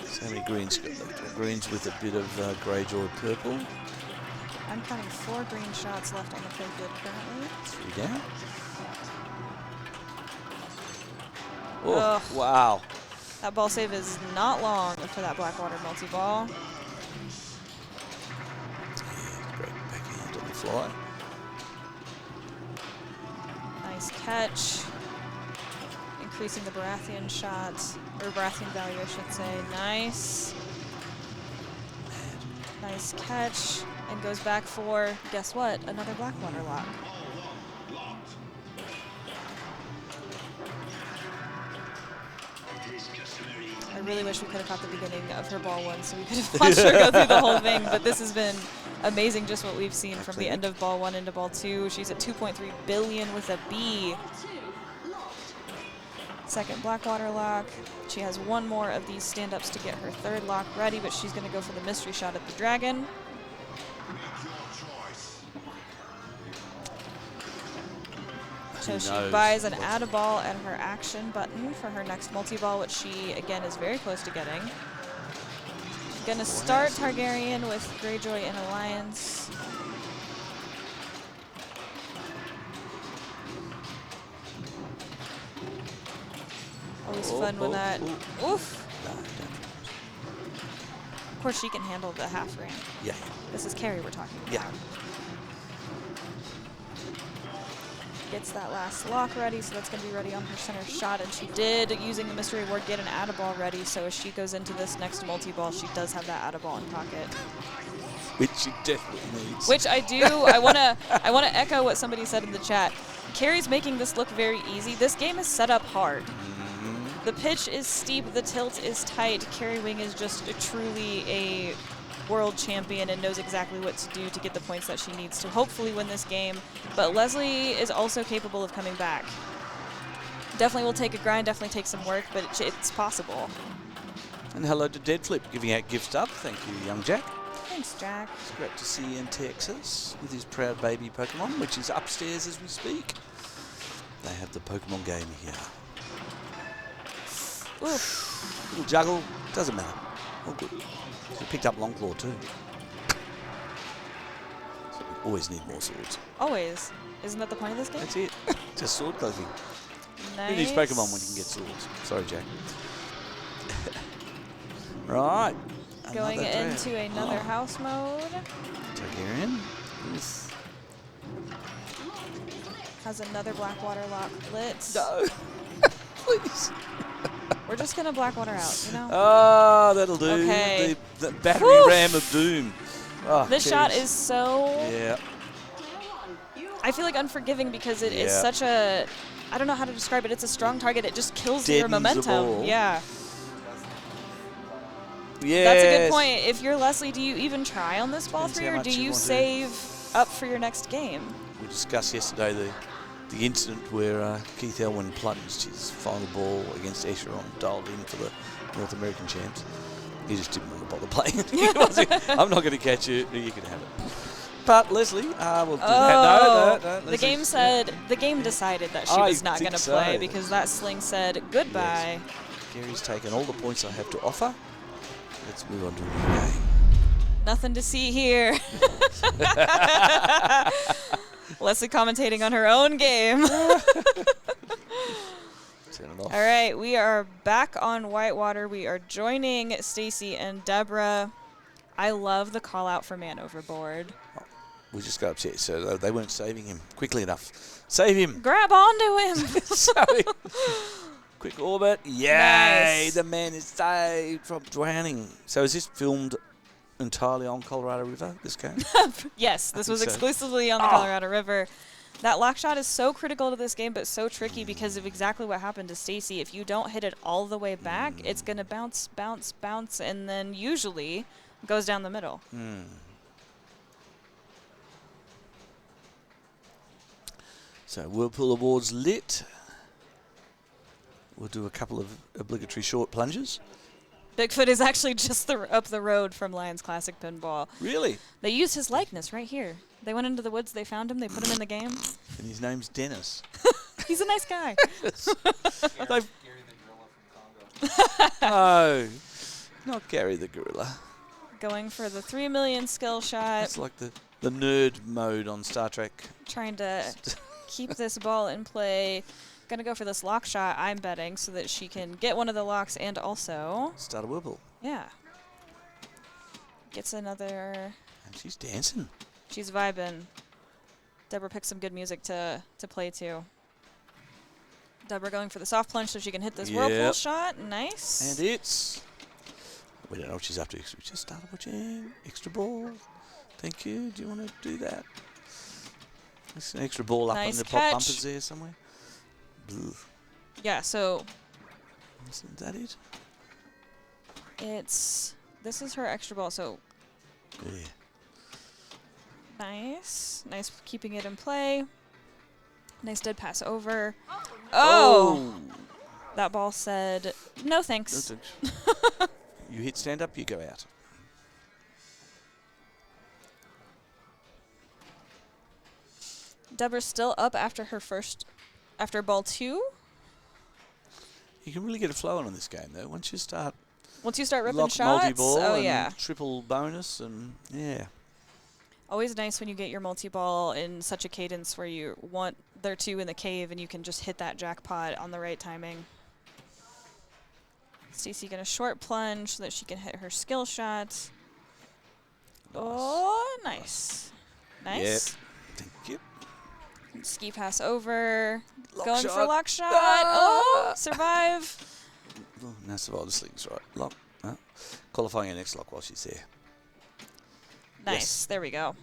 So many greens got left. Greens with a bit of grey-jawed purple. I'm counting 4 green shots left on the play grid currently. 3 down. Oh, Ugh. wow. That ball save is not long for that Blackwater multi-ball. Yeah, great backhand on the fly. Nice catch. Increasing the Baratheon shot, or Baratheon value, I should say. Nice. Nice catch. And goes back for, guess what? Another Blackwater lock. I really wish we could have caught the beginning of her ball 1 so we could have watched her go through the whole thing, but this has been amazing just what we've seen from the end of ball 1 into ball 2. She's at 2.3 billion with a B. Second Blackwater lock. She has 1 more of these stand-ups to get her 3rd lock ready, but she's going to go for the mystery shot at the dragon. So Who she knows buys an what's- add a ball and her action button for her next multi-ball, which she, again, is very close to getting. She's going to start Targaryen with Greyjoy in Alliance. Always fun when that. Oof! No, don't. Of course, she can handle the half ramp. Yeah. This is Carrie we're talking about. Yeah. Gets that last lock ready, so that's going to be ready on her center shot. And she did, using the mystery ward, get an add-a-ball ready. So as she goes into this next multi-ball, she does have that add-a-ball in pocket. Which she definitely needs. Which I do. I want to echo what somebody said in the chat. Carrie's making this look very easy. This game is set up hard. The pitch is steep, the tilt is tight. Carrie Wing is just truly a world champion and knows exactly what to do to get the points that she needs to hopefully win this game. But Leslie is also capable of coming back. Definitely will take a grind, definitely take some work, but it's possible. And hello to Deadflip, giving out gift stuff. Thank you, young Jack. Thanks, Jack. It's great to see you in Texas with his proud baby Pokemon, which is upstairs as we speak. They have the Pokemon game here. Oof. Little juggle, doesn't matter. All good. She picked up Longclaw too. So we always need more swords. Always. Isn't that the point of this game? That's it. Just sword collecting. Nice. Who needs Pokemon when you can get swords? Sorry, Jack. Right. Going Another draft. into another house mode. Targaryen. Yes. Has another Blackwater lock lit. No. Please. We're just going to Blackwater out, you know? Oh, that'll do. Okay. The battery Whew. ram of doom. Oh, This shot is so... Yeah. I feel like unforgiving because it is Yeah. such a... I don't know how to describe it. It's a strong target. It just kills your Deadens the momentum. ball. Yeah. Yes. That's a good point. If you're Leslie, do you even try on this ball Depends 3 how or much do you you want to. save up for your next game? We discussed yesterday the incident where Keith Elwyn plunged his final ball against Escheron, dialed in for the North American champs. He just didn't want to bother playing. He wasn't, I'm not going to catch you. You can have it. But Leslie, we'll do that. No, The Leslie. game said, the game decided that she I was not think going to so. play because that sling said goodbye. Gary's taken all the points I have to offer. Let's move on to a new game. Nothing to see here. Leslie commentating on her own game. Turn it off. All right, we are back on Whitewater. We are joining Stacy and Deborah. I love the call out for man overboard. We just got upset, so they weren't saving him quickly enough. Save him. Grab onto him. Sorry. Quick orbit. Yay! Nice. The man is saved from drowning. So is this filmed entirely on Colorado River, this game? Yes, this was think so. exclusively on the Colorado River. That lock shot is so critical to this game, but so tricky because of exactly what happened to Stacy. If you don't hit it all the way back, it's going to bounce, bounce, bounce, and then usually goes down the middle. So Whirlpool Awards lit. We'll do a couple of obligatory short plunges. Bigfoot is actually just up the road from Lions Classic Pinball. Really? They used his likeness right here. They went into the woods, they found him, they put him in the game. And his name's Dennis. He's a nice guy. They've- No, not Gary the Gorilla. Going for the 3 million skill shot, It's like the nerd mode on Star Trek. trying to keep this ball in play. Gonna go for this lock shot, I'm betting, so that she can get one of the locks and also, Start a Whirlpool. yeah. Gets another, And she's dancing. she's vibing. Deborah picked some good music to play to. Deborah going for the soft plunge so she can hit this whirlpool Yep. shot, nice. And it's... We don't know what she's up to. We just started watching. Extra ball. Thank you. Do you want to do that? There's an extra ball up Nice on the pop catch. bumpers there somewhere. Blue. Yeah, so Isn't that it? this is her extra ball, so Yeah. nice. Nice keeping it in play. Nice dead pass over. Oh! That ball said, no thanks. You hit stand up, you go out. Deborah's still up after her first after ball 2. You can really get a flow on this game, though. Once you start ripping lock shots, multi-ball oh and yeah. triple bonus, and yeah. Always nice when you get your multi-ball in such a cadence where you want there 2 in the cave and you can just hit that jackpot on the right timing. Stacy gonna short plunge so that she can hit her skill shots. Oh, nice. Nice. Yep. Thank you. Ski pass over. Lock Going for shot. lock shot. Ah! Oh, survive. Oh, now survival slings, right. Lock. Qualifying her next lock while she's there. Nice. Yes. There we go.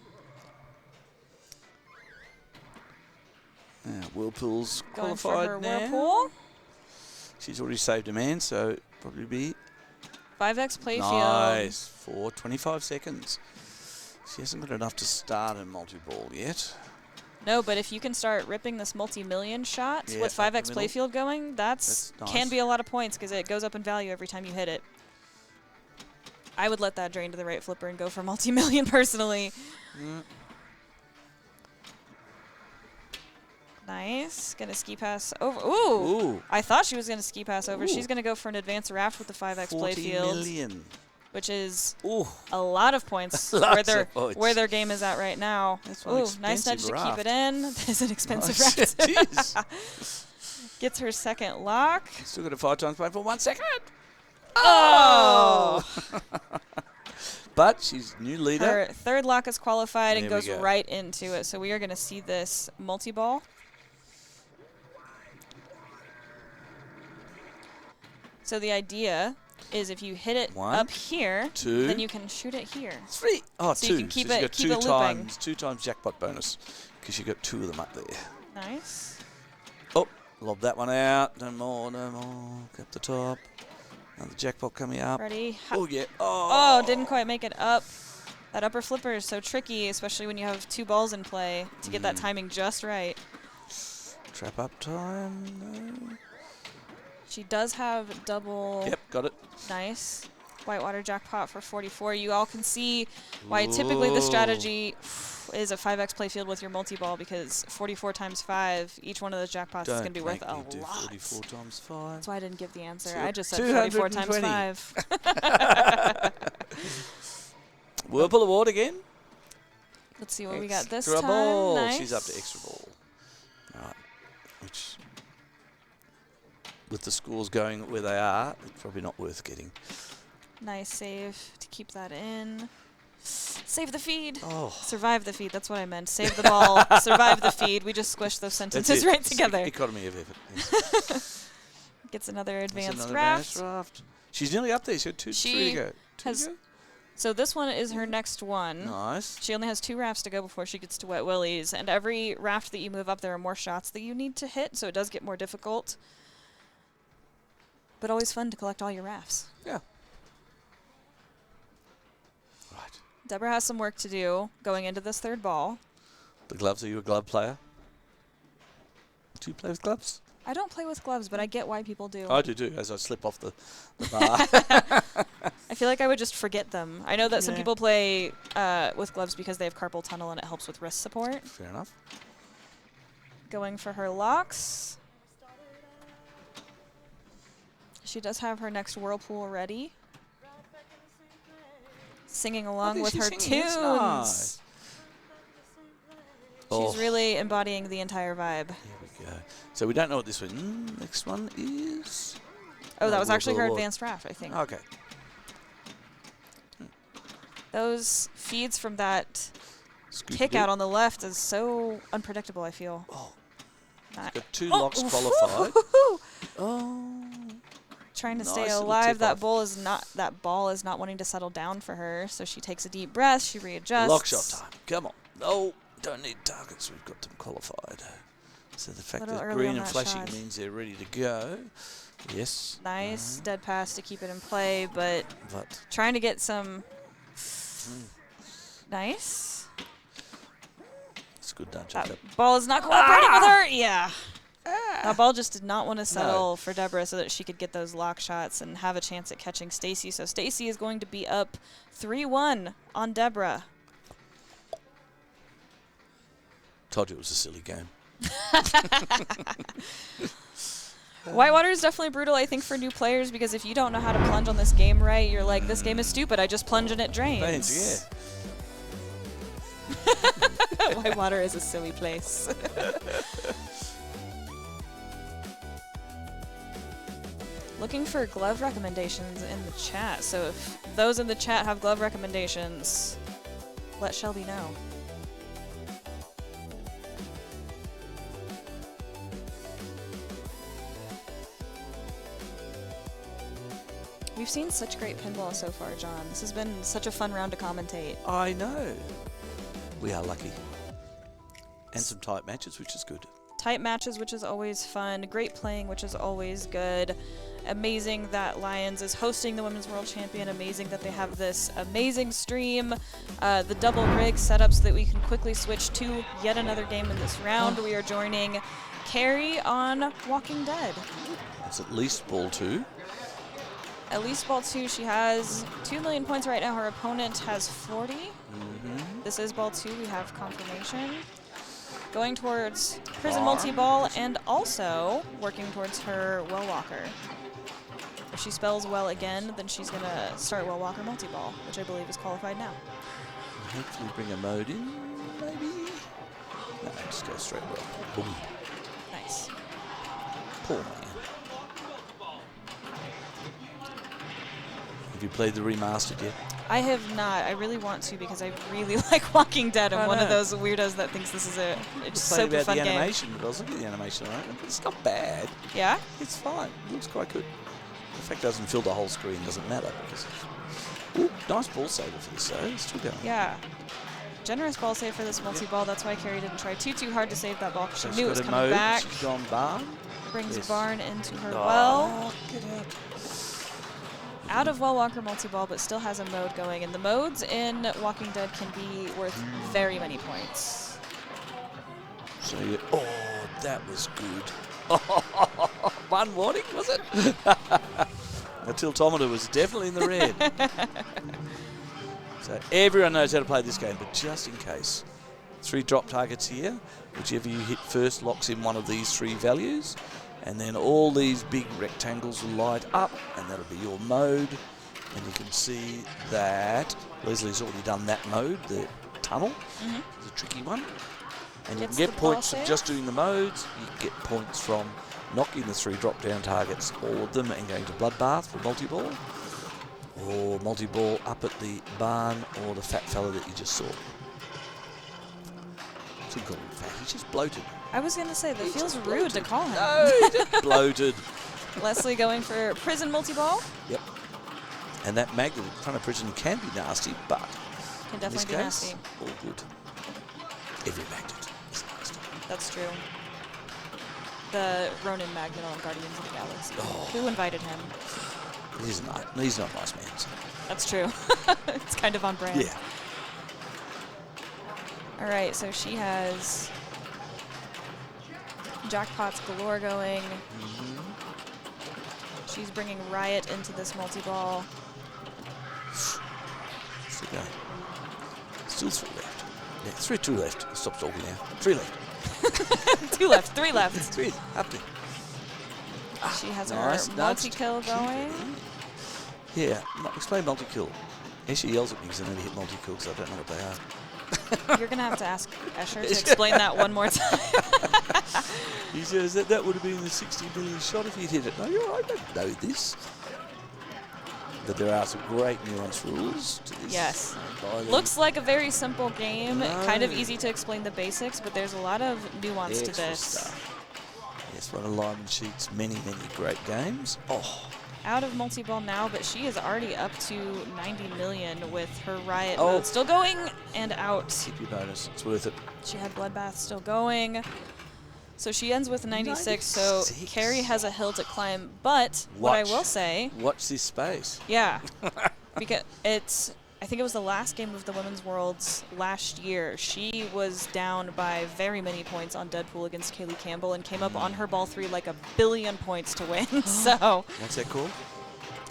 Whirlpool's Going for qualified her now. whirlpool. She's already saved a man, so probably be 5x playfield. nice for 25 seconds. She hasn't got enough to start a multi-ball yet. No, but if you can start ripping this multi-million shot Yeah, with up the 5x middle. playfield going, That's nice. can be a lot of points because it goes up in value every time you hit it. I would let that drain to the right flipper and go for multi-million personally. Nice. Gonna ski pass over. Ooh! Ooh. I thought she was gonna ski pass over. Ooh. She's gonna go for an advanced raft with the 5x 40 playfield, million. which is Ooh. a lot of points Lots of points. where their game is at right now. That's one Ooh, nice nudge expensive to raft. keep it in. That is an expensive Nice. raft. It is. Gets her second lock. Still got a 5 times play for 1 second. Oh! But she's new leader. Her third lock is qualified and There we goes go. right into it. So we are going to see this multi-ball. So the idea is if you hit it One, up here, 2, then you can shoot it here. 3. Oh, So 2. you can keep so it- she's keep got it looping. 2 times jackpot bonus because you got 2 of them up there. Nice. Oh, lob that one out. No more, no more. Up the top. Another jackpot coming up. Ready? Oh, yeah. Oh, didn't quite make it up. That upper flipper is so tricky, especially when you have 2 balls in play to get that timing just right. Trap up time. No. She does have double. Yep, got it. Nice. Whitewater jackpot for 44. You all can see why typically the strategy is a 5x playfield with your multi-ball because 44 times 5, each one of those jackpots is going to be worth a Don't make me do lot. 44 times 5. That's why I didn't give the answer. Two- I just said 44 times 220. 5. Whirlpool award again. Let's see what we got this Extra time. ball. Nice. She's up to extra ball. All right. Which, with the scores going where they are, it's probably not worth getting. Nice save to keep that in. Save the feed. Oh. Survive the feed. That's what I meant. Save the ball. Survive the feed. We just squished those That's sentences it. right It's together. Economy of effort. Yes. Gets another That's advanced another raft. advanced raft. She's nearly up there. She had 3 She to go. 2 has- to go? So this one is her next one. Nice. She only has 2 rafts to go before she gets to Wet Willie's, and every raft that you move up, there are more shots that you need to hit, so it does get more difficult. But always fun to collect all your rafts. Yeah. Right. Deborah has some work to do going into this third ball. The gloves. Are you a glove player? Do you play with gloves? I don't play with gloves, but I get why people do. I do too, as I slip off the bar. I feel like I would just forget them. I know that some Yeah. people play with gloves because they have carpal tunnel and it helps with wrist support. Fair enough. Going for her locks. She does have her next whirlpool ready. Singing along think with she's her singing. tunes. That's nice. She's really embodying the entire vibe. Here we go. So we don't know what this one. Next one is. Oh, that No, was actually her whirlpool. advanced raft, I think. Okay. Those feeds from that Scoop kick it. out on the left is so unpredictable, I feel. Oh, Not got 2 locks qualified. Oh. Trying to Nice stay little alive. tip That off. ball is not wanting to settle down for her, so she takes a deep breath, she readjusts. Lock shot time. Come on. No, don't need targets. We've got them qualified. So the fact Little that early green on and that flashing shot. means they're ready to go. Yes. Nice dead pass to keep it in play, but But trying to get some nice. it's a good nudge. up there. That ball is not cooperating with her. Yeah. That ball just did not want to settle for Deborah so that she could get those lock shots and have a chance at catching Stacy. So Stacy is going to be up 3-1 on Deborah. Told you it was a silly game. Whitewater is definitely brutal, I think, for new players, because if you don't know how to plunge on this game right, you're like, this game is stupid, I just plunge and it drains. Yeah. Whitewater is a silly place. Looking for glove recommendations in the chat, so if those in the chat have glove recommendations, let Shelby know. We've seen such great pinball so far, John. This has been such a fun round to commentate. I know. We are lucky. And some tight matches, which is good. Tight matches, which is always fun. Great playing, which is always good. Amazing that Lions is hosting the Women's World Champion. Amazing that they have this amazing stream. The double rig set up so that we can quickly switch to yet another game in this round. We are joining Carrie on Walking Dead. It's at least ball 2. At least ball 2, she has 2 million points right now. Her opponent has 40. This is ball 2, we have confirmation. Going towards prison multi-ball and also working towards her well walker. If she spells well again, then she's going to start well walker multi-ball, which I believe is qualified now. Hopefully bring a mode in, maybe? No, just go straight well. Boom. Nice. Poor man. Have you played the remastered yet? I have not. I really want to because I really like Walking Dead. I'm one of those weirdos that thinks this is a super fun game. Animation, but I was looking at the animation on it, and it's not bad. Yeah? It's fine. It looks quite good. The fact it doesn't fill the whole screen doesn't matter because ooh, nice ball saver for this though. It's still going. Yeah. Generous ball save for this multi-ball. That's why Carrie didn't try too hard to save that ball because she knew it was coming back. She's gone barn. Brings Barn into her well. Get out. Out of well walker multi-ball, but still has a mode going. And the modes in Walking Dead can be worth very many points. So oh, that was good. One warning, was it? The tiltometer was definitely in the red. So everyone knows how to play this game, but just in case. 3 drop targets here. Whichever you hit first locks in one of these 3 values. And then all these big rectangles will light up, and that'll be your mode. And you can see that Leslie's already done that mode, the tunnel. It's a tricky one. And you can get points from just doing the modes. You can get points from knocking the 3 drop-down targets, all of them, and going to Bloodbath for multi-ball. Or multi-ball up at the barn, or the fat fella that you just saw. I shouldn't call him fat, he's just bloated. I was going to say, that feels rude to call him. No, he's just bloated. Leslie going for prison multi-ball. Yep. And that magnet in front of prison can be nasty, but Can definitely be in this case, nasty. all good. Every magnet is nasty. That's true. The Ronin magnet on Guardians of the Galaxy. Oh. Who invited him? He's not a nice man. So. That's true. It's kind of on brand. Yeah. All right, so she has jackpots galore going. She's bringing Riot into this multi-ball. Still going. Still 3 left. Yeah, 2 left. Stop talking now. 3 left. 2 left, 3 left. 3. Up there. She has Nice, her multi-kill going. Yeah, explain multi-kill. She yells at me because I never hit multi-kill because I don't know what they are. You're going to have to ask Escher to explain that one more time. He says that would have been the 60 million shot if he'd hit it. No, you're right, I don't know this. But there are some great nuanced rules to this. Yes. Looks like a very simple game. Kind of easy to explain the basics, but there's a lot of nuance to this. Stuff. Yes, one of Lyman Sheet's many great games. Oh. Out of multi-ball now, but she is already up to 90 million with her Riot mode still going and out. Keep your bonus. It's worth it. She had Bloodbath still going. So she ends with 96, so Carrie has a hill to climb. But what I will say... Watch this space. Yeah. Because I think it was the last game of the Women's Worlds last year. She was down by very many points on Deadpool against Kaylee Campbell and came up on her ball 3 like 1 billion points to win. So what's that called?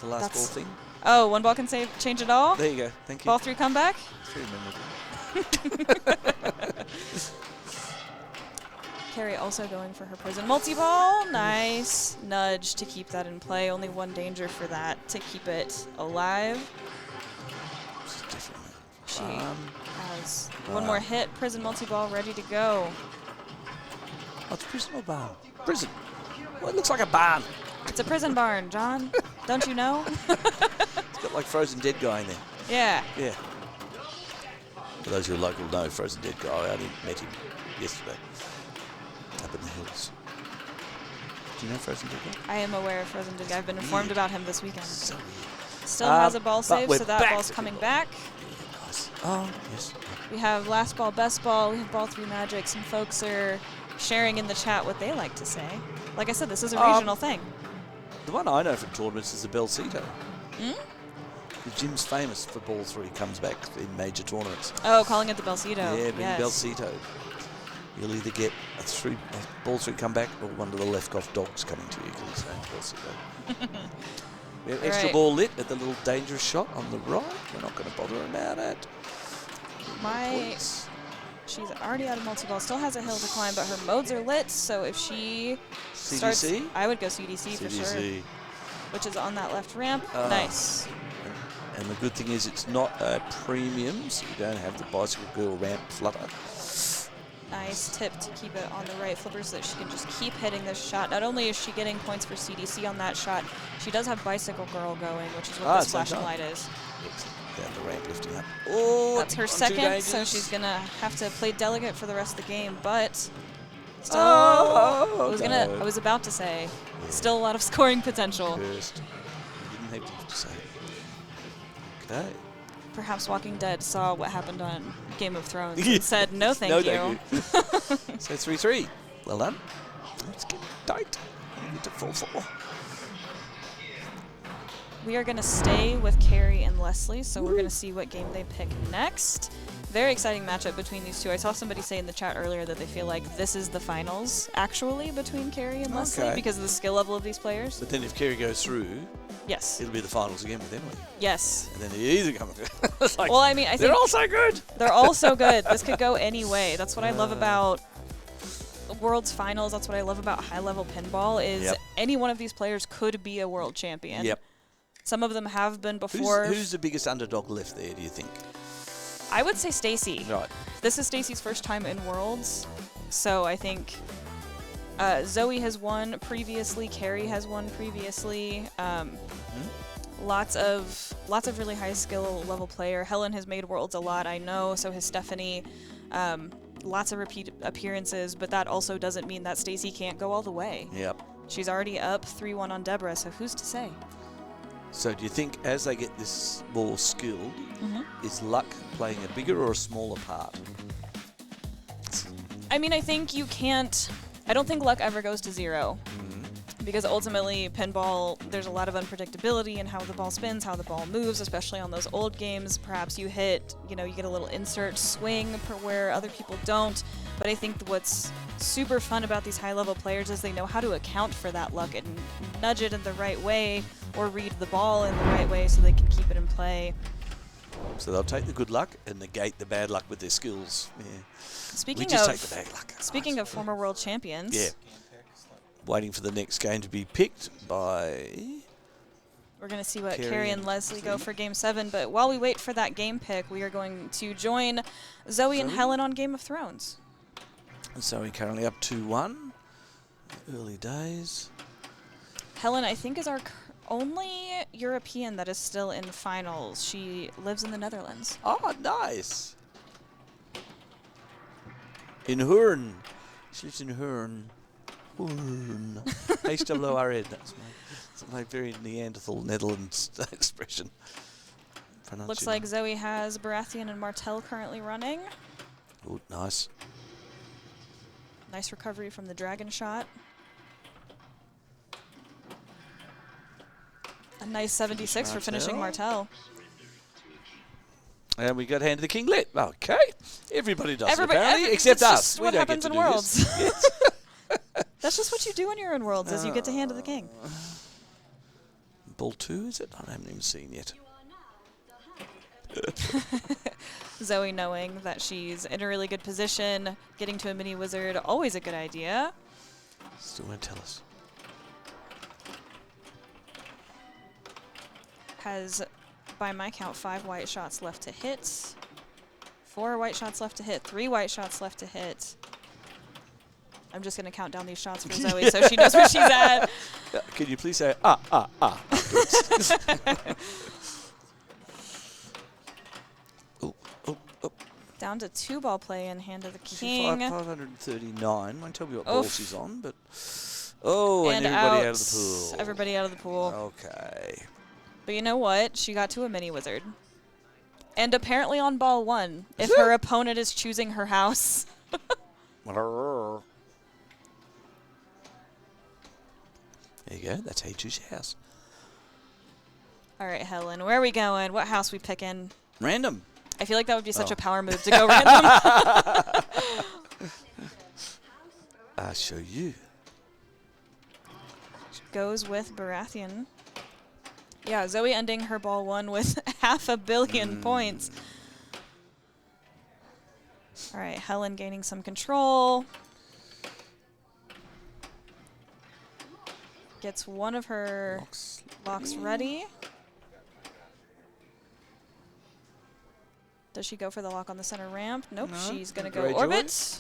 The last ball thing? Oh, 1 ball can change it all? There you go. Thank you. Ball 3 comeback? 3 memorable. Carrie also going for her prison multi-ball. Nice nudge to keep that in play. Only one danger for that to keep it alive. She has one more hit. Prison multi-ball ready to go. What's prison or barn? Prison. Well, it looks like a barn. It's a prison barn, John. Don't you know? It's got like Frozen Dead guy in there. Yeah. Yeah. For those who are local know, Frozen Dead guy, I only met him yesterday up in the hills. Do you know Frozen Dead guy? I am aware of Frozen Dig. I've been informed about him this weekend. So weird. Still has a ball but save, we're so that back ball's to coming pinball. back. Yeah, nice. Oh, yes. We have last ball, best ball. We have ball 3 magic. Some folks are sharing in the chat what they like to say. Like I said, this is a regional thing. The one I know from tournaments is the Bellcito. Hmm? The Jim's famous for ball 3, comes back in major tournaments. Oh, calling it the Bellcito. Yeah, being yes. Bellcito. You'll either get a ball 3 comeback or one of the left off dogs coming to you because it's named Bellcito. We have extra Right. ball lit at the little dangerous shot on the right. We're not going to bother about it. Points. She's already out of multi-ball. Still has a hill to climb, but her modes are lit. So if she starts, CDC? I would go CDC for sure, CDC. which is on that left ramp. Ah. Nice. And the good thing is it's not a premium, so you don't have the bicycle girl ramp flutter. Nice tip to keep it on the right flipper so that she can just keep hitting this shot. Not only is she getting points for CDC on that shot, she does have bicycle girl going, which is what this same flashing time. light is. Excellent. Down the ramp lifting up. Oh, That's her on 2 second, dangers. so she's going to have to play delegate for the rest of the game, but still, Oh, I was about to say, still a lot of scoring potential. Cursed. You didn't have to say. Okay. Perhaps Walking Dead saw what happened on Game of Thrones and said, no thank you. So 3-3. Well done. Let's get tight. Get to 4-4. We are going to stay with Carrie and Leslie, so we're going to see what game they pick next. Very exciting matchup between these two. I saw somebody say in the chat earlier that they feel like this is the finals, actually, between Carrie and Leslie because of the skill level of these players. But then if Kerry goes through, Yes. it'll be the finals again with Emily. Yes. And then they either come. It's like, Well, I mean, I think they're all so good. they're all so good. This could go any way. That's what I love about World's Finals. That's what I love about high-level pinball is Yep. any one of these players could be a world champion. Yep. Some of them have been before. Who's the biggest underdog left there, do you think? I would say Stacy. Right. This is Stacy's first time in Worlds, so I think Zoe has won previously. Carrie has won previously. Lots of really high skill level player. Helen has made Worlds a lot, I know. So has Stephanie. Lots of repeat appearances, but that also doesn't mean that Stacy can't go all the way. Yep. She's already up 3-1 on Deborah, so who's to say? So do you think as they get this more skilled, is luck playing a bigger or a smaller part? I mean, I think you can't. I don't think luck ever goes to 0. Because ultimately, pinball, there's a lot of unpredictability in how the ball spins, how the ball moves, especially on those old games. Perhaps you hit, you get a little insert swing where other people don't. But I think what's super fun about these high-level players is they know how to account for that luck and nudge it in the right way or read the ball in the right way so they can keep it in play. So they'll take the good luck and negate the bad luck with their skills. Yeah. Speaking We just of take the bad luck. Speaking of former world champions, Yeah. Waiting for the next game to be picked by... we're going to see what Carrie Carrie and and Leslie go Leslie. for Game 7. But while we wait for that game pick, we are going to join Zoe and Helen on Game of Thrones. So we're currently up 2-1. Early days. Helen, I think, is our only European that is still in finals. She lives in the Netherlands. Oh, nice. In Hoorn. She lives in Hoorn. Hoorn. H-O-O-R-N. That's my very Neanderthal Netherlands expression. Looks like Zoe has Baratheon and Martel currently running. Oh, nice. Nice recovery from the dragon shot. A nice 76 for finishing Martel. And we got hand to the king lit. Okay. Everybody does Everybody- it, apparently, every- except that's us. just We what don't happens get to in do Worlds. this. Yes. That's just what you do when you're in Worlds, is you get to hand to the king. Ball 2, is it? I haven't even seen yet. Zoe knowing that she's in a really good position, getting to a mini wizard, always a good idea. Still won't tell us. Has, by my count, 5 white shots left to hit. 4 white shots left to hit. 3 white shots left to hit. I'm just going to count down these shots for Zoe so she knows where she's at. Can you please say, afterwards? Down to 2 ball play in hand of the king. 539. Won't tell me what Oof. ball she's on, but... Oh, and everybody out of the pool. Everybody out of the pool. Okay. But you know what? She got to a mini wizard. And apparently on ball 1, if her opponent is choosing her house. There you go. That's how you choose your house. All right, Helen, where are we going? What house we picking? Random. I feel like that would be such a power move to go random. I'll show you. Goes with Baratheon. Yeah, Zoe ending her ball 1 with 500 million points. All right, Helen gaining some control. Gets one of her locks ready. Does she go for the lock on the center ramp? Nope, No, she's going to go Greyjoy. orbit.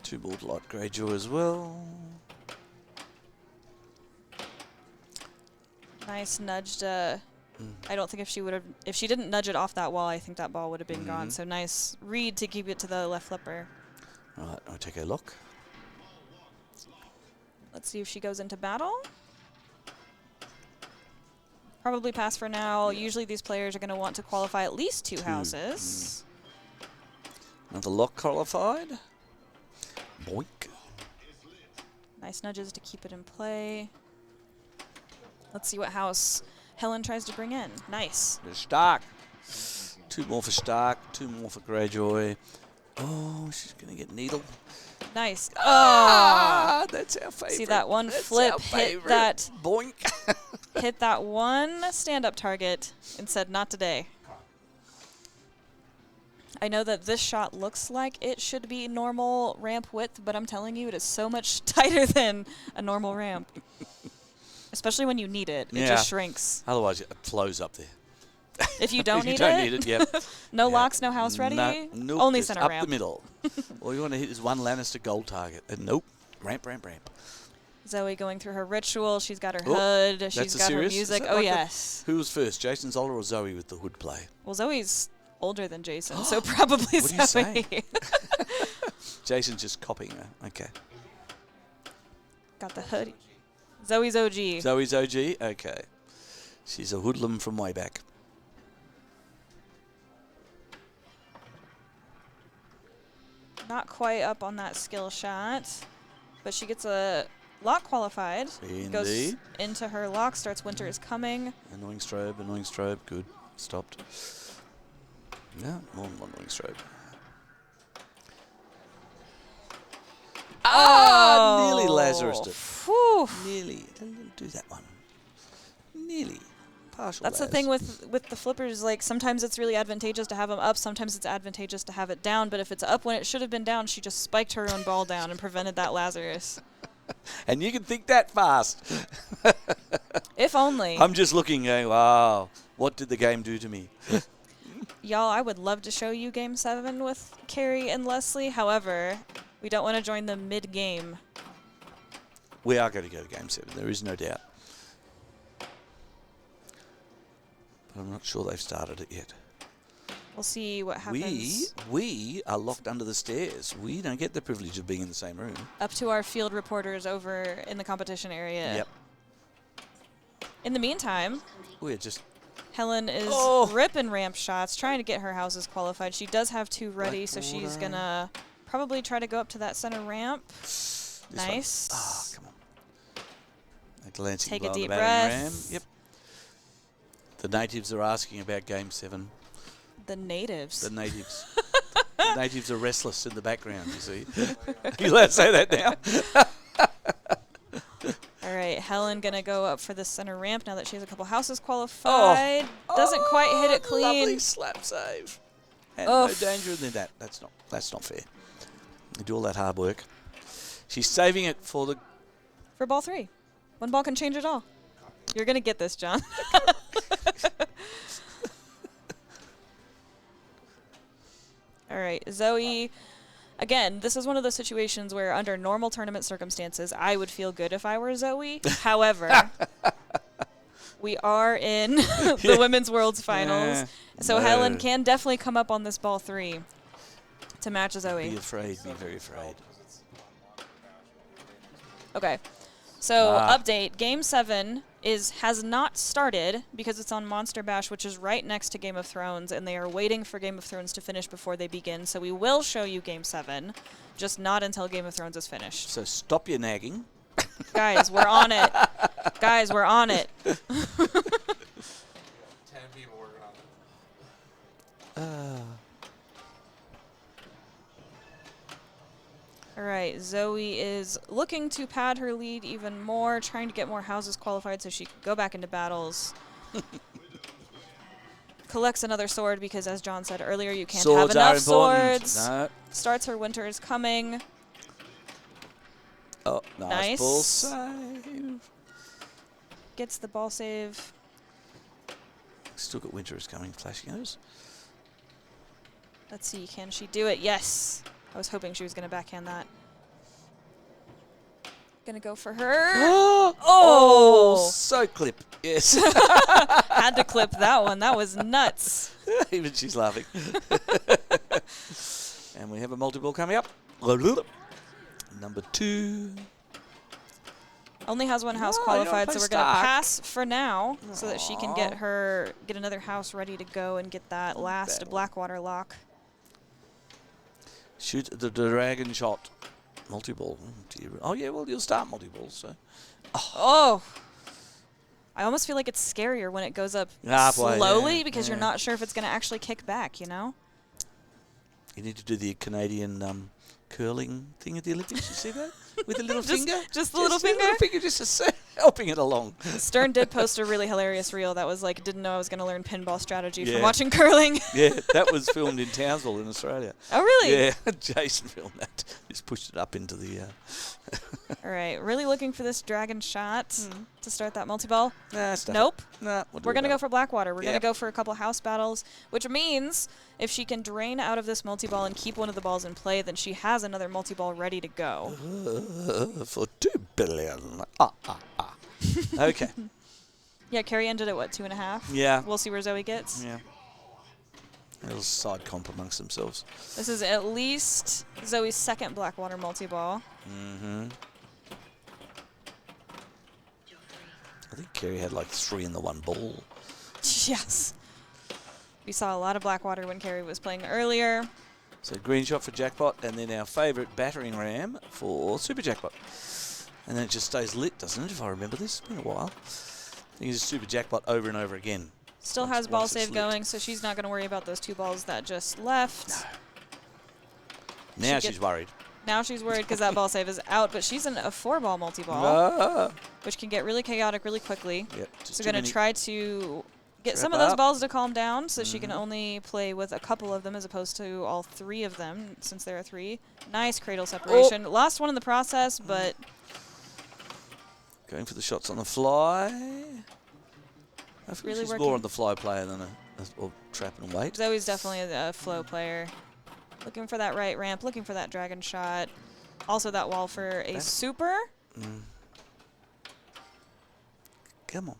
2 ball lot Greyjoy as well. Nice nudged. I don't think if she didn't nudge it off that wall, I think that ball would have been gone. So nice read to keep it to the left flipper. Right, I'll take a look. Let's see if she goes into battle. Probably pass for now. Yeah. Usually these players are going to want to qualify at least 2 houses. Another lock qualified. Boink. Nice nudges to keep it in play. Let's see what house Helen tries to bring in. Nice. There's Stark. 2 more for Stark, 2 more for Greyjoy. Oh, she's going to get Needle. Nice. Ah, that's our favorite. See that one That's flip our hit favorite. that Boink. hit that one stand-up target and said, not today. I know that this shot looks like it should be normal ramp width, but I'm telling you, it is so much tighter than a normal ramp. Especially when you need it. It Yeah. just shrinks. Otherwise, it flows up there. If you don't If you need don't it, need it, yep. no Yeah. locks, no house ready, No, nope, only just center up ramp. the middle. All you want to hit is one Lannister gold target. And nope. Ramp. Zoe going through her ritual. She's got her Oh, hood. that's She's a got her serious? Is music. that Oh, like a- yes. Who was first, Jason Zoller or Zoe with the hood play? Well, Zoe's older than Jason, so probably What are you Zoe. saying? Jason's just copying her. Okay. Got the hoodie. Zoe's OG. Zoe's OG? Okay. She's a hoodlum from way back. Not quite up on that skill shot, but she gets a lock qualified. Goes Indeed. into her lock, starts Winter is Coming. Annoying strobe. Good. Stopped. No, more than one annoying strobe. Ah, nearly Lazarus did. Whew. Nearly. Didn't do that one. Nearly. Partial That's the thing with the flippers, like sometimes it's really advantageous to have them up, sometimes it's advantageous to have it down, but if it's up when it should have been down, she just spiked her own ball down and prevented that Lazarus. And you can think that fast. If only. I'm just looking, going, wow, what did the game do to me? Y'all, I would love to show you Game 7 with Carrie and Leslie. However, we don't want to join them mid-game. We are going to go to Game 7, there is no doubt. But I'm not sure they've started it yet. We'll see what happens. We are locked under the stairs. We don't get the privilege of being in the same room. Up to our field reporters over in the competition area. Yep. In the meantime, We're just Helen is ripping ramp shots, trying to get her houses qualified. She does have 2 ready, so she's going to probably try to go up to that center ramp. this Nice. one. Ah, come on. A glancing Take blow a on the deep battering ram. breath. Yep. The natives are asking about Game 7. The natives. The natives. The natives are restless in the background, you see. You allowed to say that now? All right, Helen going to go up for the center ramp now that she has a couple houses qualified. Doesn't quite hit it clean. Lovely slap save. And Oh. no danger in that. That's not fair. You do all that hard work. She's saving it for the... For ball 3. One ball can change it all. You're going to get this, John. All right, Zoe. Again, this is one of those situations where under normal tournament circumstances, I would feel good if I were Zoe. However, we are in the Women's Worlds Finals. So No. Helen can definitely come up on this ball 3 to match Be Zoe. afraid. Be very afraid. Okay. So Ah. update, Game 7 has not started because it's on Monster Bash, which is right next to Game of Thrones, and they are waiting for Game of Thrones to finish before they begin. So we will show you Game 7, just not until Game of Thrones is finished. So stop your nagging. Guys, we're on it. Guys, we're on it. 10 people working on it. All right, Zoe is looking to pad her lead even more, trying to get more houses qualified so she can go back into battles. Collects another sword because, as John said earlier, you can't Swords have enough are important. swords. No. Starts her winter is coming. Oh, nice, Nice. ball save. Gets the ball save. Still got winter is coming. Flashing those. Let's see, can she do it? Yes. I was hoping she was going to backhand that. Going to go for her. Oh, so clip. Yes. Had to clip that one. That was nuts. Even she's laughing. And we have a multi-ball coming up. Number 2. Only has one house Oh, qualified, you so don't we're play going to stock. pass for now so that she can Aw. get another house ready to go and get that last Battle. Blackwater lock. Shoot the dragon shot. Multi-ball. Oh, yeah, well, you'll start multi-ball, so. Oh! I almost feel like it's scarier when it goes up Halfway, slowly yeah, because you're yeah. not sure if it's going to actually kick back, you know? You need to do the Canadian curling thing at the Olympics. You see that? With the little Just- finger? just the little the finger? just helping it along. Stern did post a really hilarious reel that was like, didn't know I was going to learn pinball strategy Yeah. from watching curling. Yeah, that was filmed in Townsville in Australia. Oh, really? Yeah, Jason filmed that. Just pushed it up into the... All right, really looking for this dragon shot to start that multi-ball. Nah, stuff Nope. it. Nah, we'll do We're going to that. go for Blackwater. We're going to Yep. go for a couple house battles, which means if she can drain out of this multi-ball and keep one of the balls in play, then she has another multi-ball ready to go. For 2 billion. Okay. Yeah, Carrie ended at, what, 2.5? Yeah. We'll see where Zoe gets. Yeah. A little side comp amongst themselves. This is at least Zoe's second Blackwater multi-ball. Mm-hmm. I think Kerry had like 3 in the one ball. Yes. We saw a lot of Blackwater when Carrie was playing earlier. So green shot for jackpot, and then our favourite battering ram for super jackpot. And then it just stays lit, doesn't it, if I remember this? It's been a while. I think it's just super jackpot over and over again. Still Once- has ball once it's save lit. going, so she's not going to worry about those 2 balls that just left. No. Now She she's get- worried. Now she's worried because that ball save is out, but she's in a 4-ball multi-ball, Ah. which can get really chaotic really quickly. Yep, just So too going to many. try to get some Wrap of those up. balls to calm down so she can only play with a couple of them as opposed to all 3 of them, since there are 3. Nice cradle separation. Lost one in the process, but Going for the shots on the fly. I think Really she's working. more on the fly player than or trap and wait. Zoe's definitely a flow player. Looking for that right ramp, looking for that dragon shot. Also that wall for a super. Come on.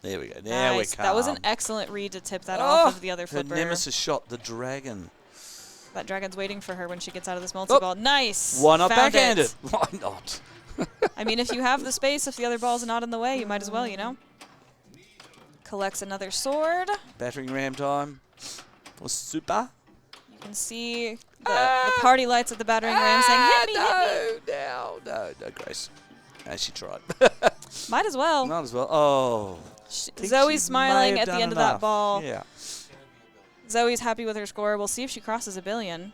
There we go. Now we're Nice. calm. That was an excellent read to tip that off of the other Her flipper. nemesis shot, the dragon. That dragon's waiting for her when she gets out of this multi-ball. Nice. Why not Found backhand it. it? Why not? I mean, if you have the space, if the other ball's not in the way, you might as well, you know? Collects another sword. Battering ram time. Or super. You can see the party lights at the battering ram saying, hit me, hit me. No, Grace. No, she tried. Might as well. Might as well. Oh. Think Zoe's she smiling may have at the done end of that enough. ball. Yeah. Zoe's happy with her score. We'll see if she crosses 1 billion.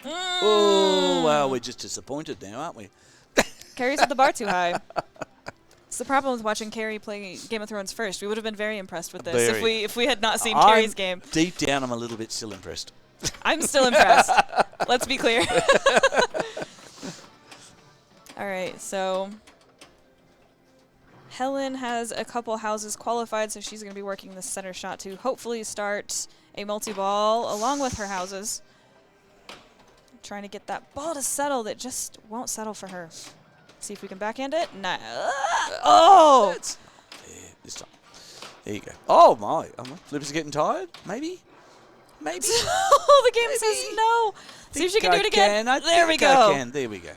Oh, well, we're just disappointed now, aren't we? Carrie set the bar too high. It's the problem with watching Carrie play Game of Thrones first. We would have been very impressed with this if we had not seen Carrie's game. Deep down, I'm a little bit still impressed. I'm still impressed. Let's be clear. All right, so Helen has a couple houses qualified, so she's going to be working the center shot to hopefully start a multi-ball along with her houses. Trying to get that ball to settle that just won't settle for her. See if we can backhand it. No. Oh! Yeah, this time. There you go. Oh, my. Flipper's getting tired? Maybe? Maybe? Oh, the game says no. See if she can do it again. There we go. There we go.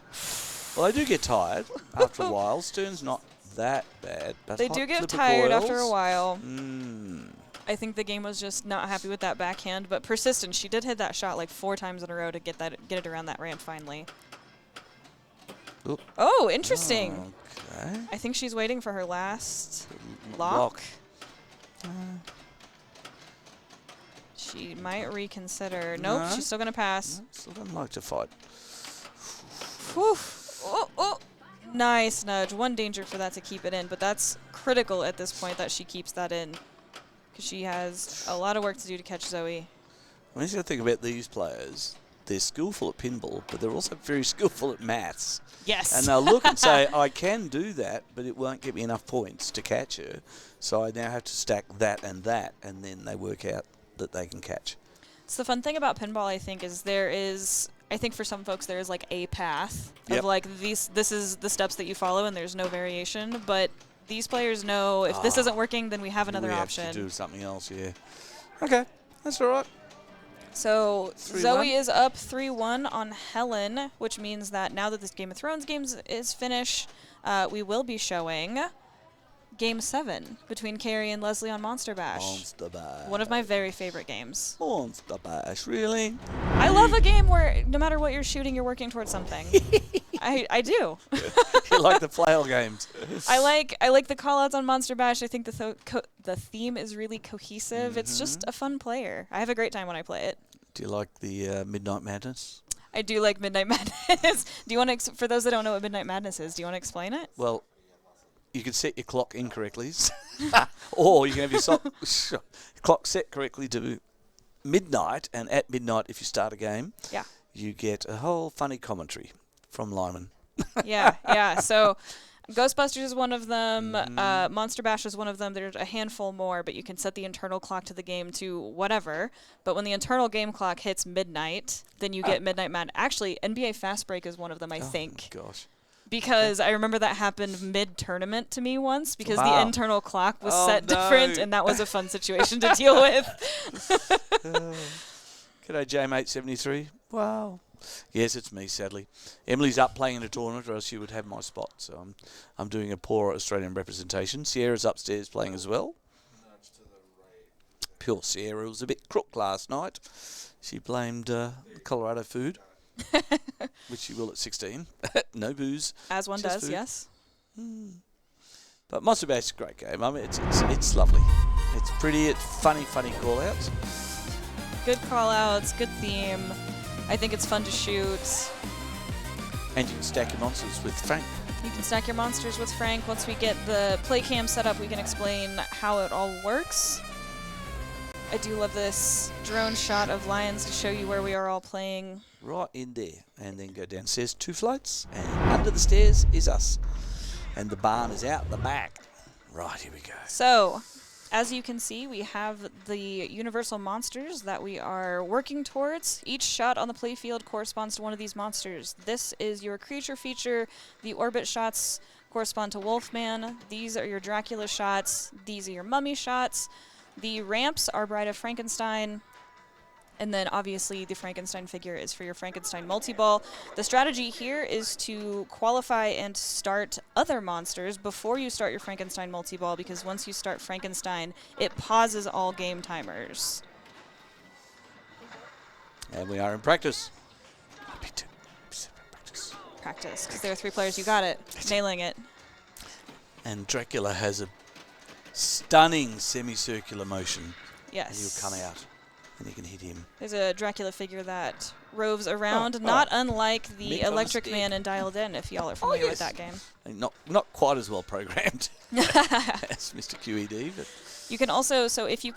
Well, I do get tired after a while. Stern's not that bad. But They hot do get flipper tired coils. after a while. Mm. I think the game was just not happy with that backhand, but persistent. She did hit that shot like 4 times in a row to get it around that ramp finally. Oop. Oh, interesting. Okay. I think she's waiting for her last lock. She might reconsider. Nope, No. she's still going to pass. No, still don't like to fight. Whew. Oh. Nice nudge. One danger for that to keep it in, but that's critical at this point that she keeps that in because she has a lot of work to do to catch Zoe. When you think about these players, they're skillful at pinball, but they're also very skillful at maths. Yes. And they'll look and say, I can do that, but it won't get me enough points to catch her. So I now have to stack that, and then they work out that they can catch. So the fun thing about pinball, I think, is I think for some folks there is like a path Yep. of like this is the steps that you follow and there's no variation. But these players know if this isn't working, then we have another we option. have to do something else, yeah. Okay, that's all right. So 3-1. Zoe is up 3-1 on Helen, which means that now that this Game of Thrones game is finished, we will be showing Game 7 between Carrie and Leslie on Monster Bash. Monster Bash. One of my very favorite games. Monster Bash, really? I love a game where no matter what you're shooting, you're working towards something. I do. You like the flail games. I like the call-outs on Monster Bash. I think the theme is really cohesive. It's just a fun player. I have a great time when I play it. Do you like the Midnight Madness? I do like Midnight Madness. Do you want to, for those that don't know what Midnight Madness is, do you want to explain it? Well, you can set your clock incorrectly, or you can have your clock set correctly to midnight, and at midnight, if you start a game, you get a whole funny commentary from Lyman. Yeah. So Ghostbusters is one of them. Monster Bash is one of them. There's a handful more, but you can set the internal clock to the game to whatever. But when the internal game clock hits midnight, then you get Midnight Mad. Actually, NBA Fast Break is one of them, I think. Gosh. Because I remember that happened mid-tournament to me once because Wow. the internal clock was set different, and that was a fun situation to deal with. G'day, JMate73. Wow. Yes, it's me, sadly. Emily's up playing in a tournament, or else she would have my spot. So I'm doing a poor Australian representation. Sierra's upstairs playing as well. Pure Sierra was a bit crook last night. She blamed Colorado food, which she will at 16. No booze. As one Just does, food. yes. But Monster Bash is a great game. I mean, it's lovely. It's pretty. It's funny call-outs. Good call-outs, good theme. I think it's fun to shoot. And you can stack your monsters with Frank. You can stack your monsters with Frank. Once we get the play cam set up, we can explain how it all works. I do love this drone shot of Lions to show you where we are all playing. Right in there. And then go downstairs 2 flights. And under the stairs is us. And the barn is out the back. Right, here we go. So, as you can see, we have the universal monsters that we are working towards. Each shot on the playfield corresponds to one of these monsters. This is your creature feature. The orbit shots correspond to Wolfman. These are your Dracula shots. These are your mummy shots. The ramps are Bride of Frankenstein. And then obviously the Frankenstein figure is for your Frankenstein multi-ball. The strategy here is to qualify and start other monsters before you start your Frankenstein multi-ball, because once you start Frankenstein, it pauses all game timers. And we are in practice. Practice, because there are 3 players. You got it. Nailing it. And Dracula has a stunning semicircular motion. Yes. And he'll come out. And you can hit him. There's a Dracula figure that roves around, not unlike the Make on a Electric stick. Man in Dialed In, if y'all are familiar with that game. And not quite as well programmed as Mr. QED, but You can also, so if you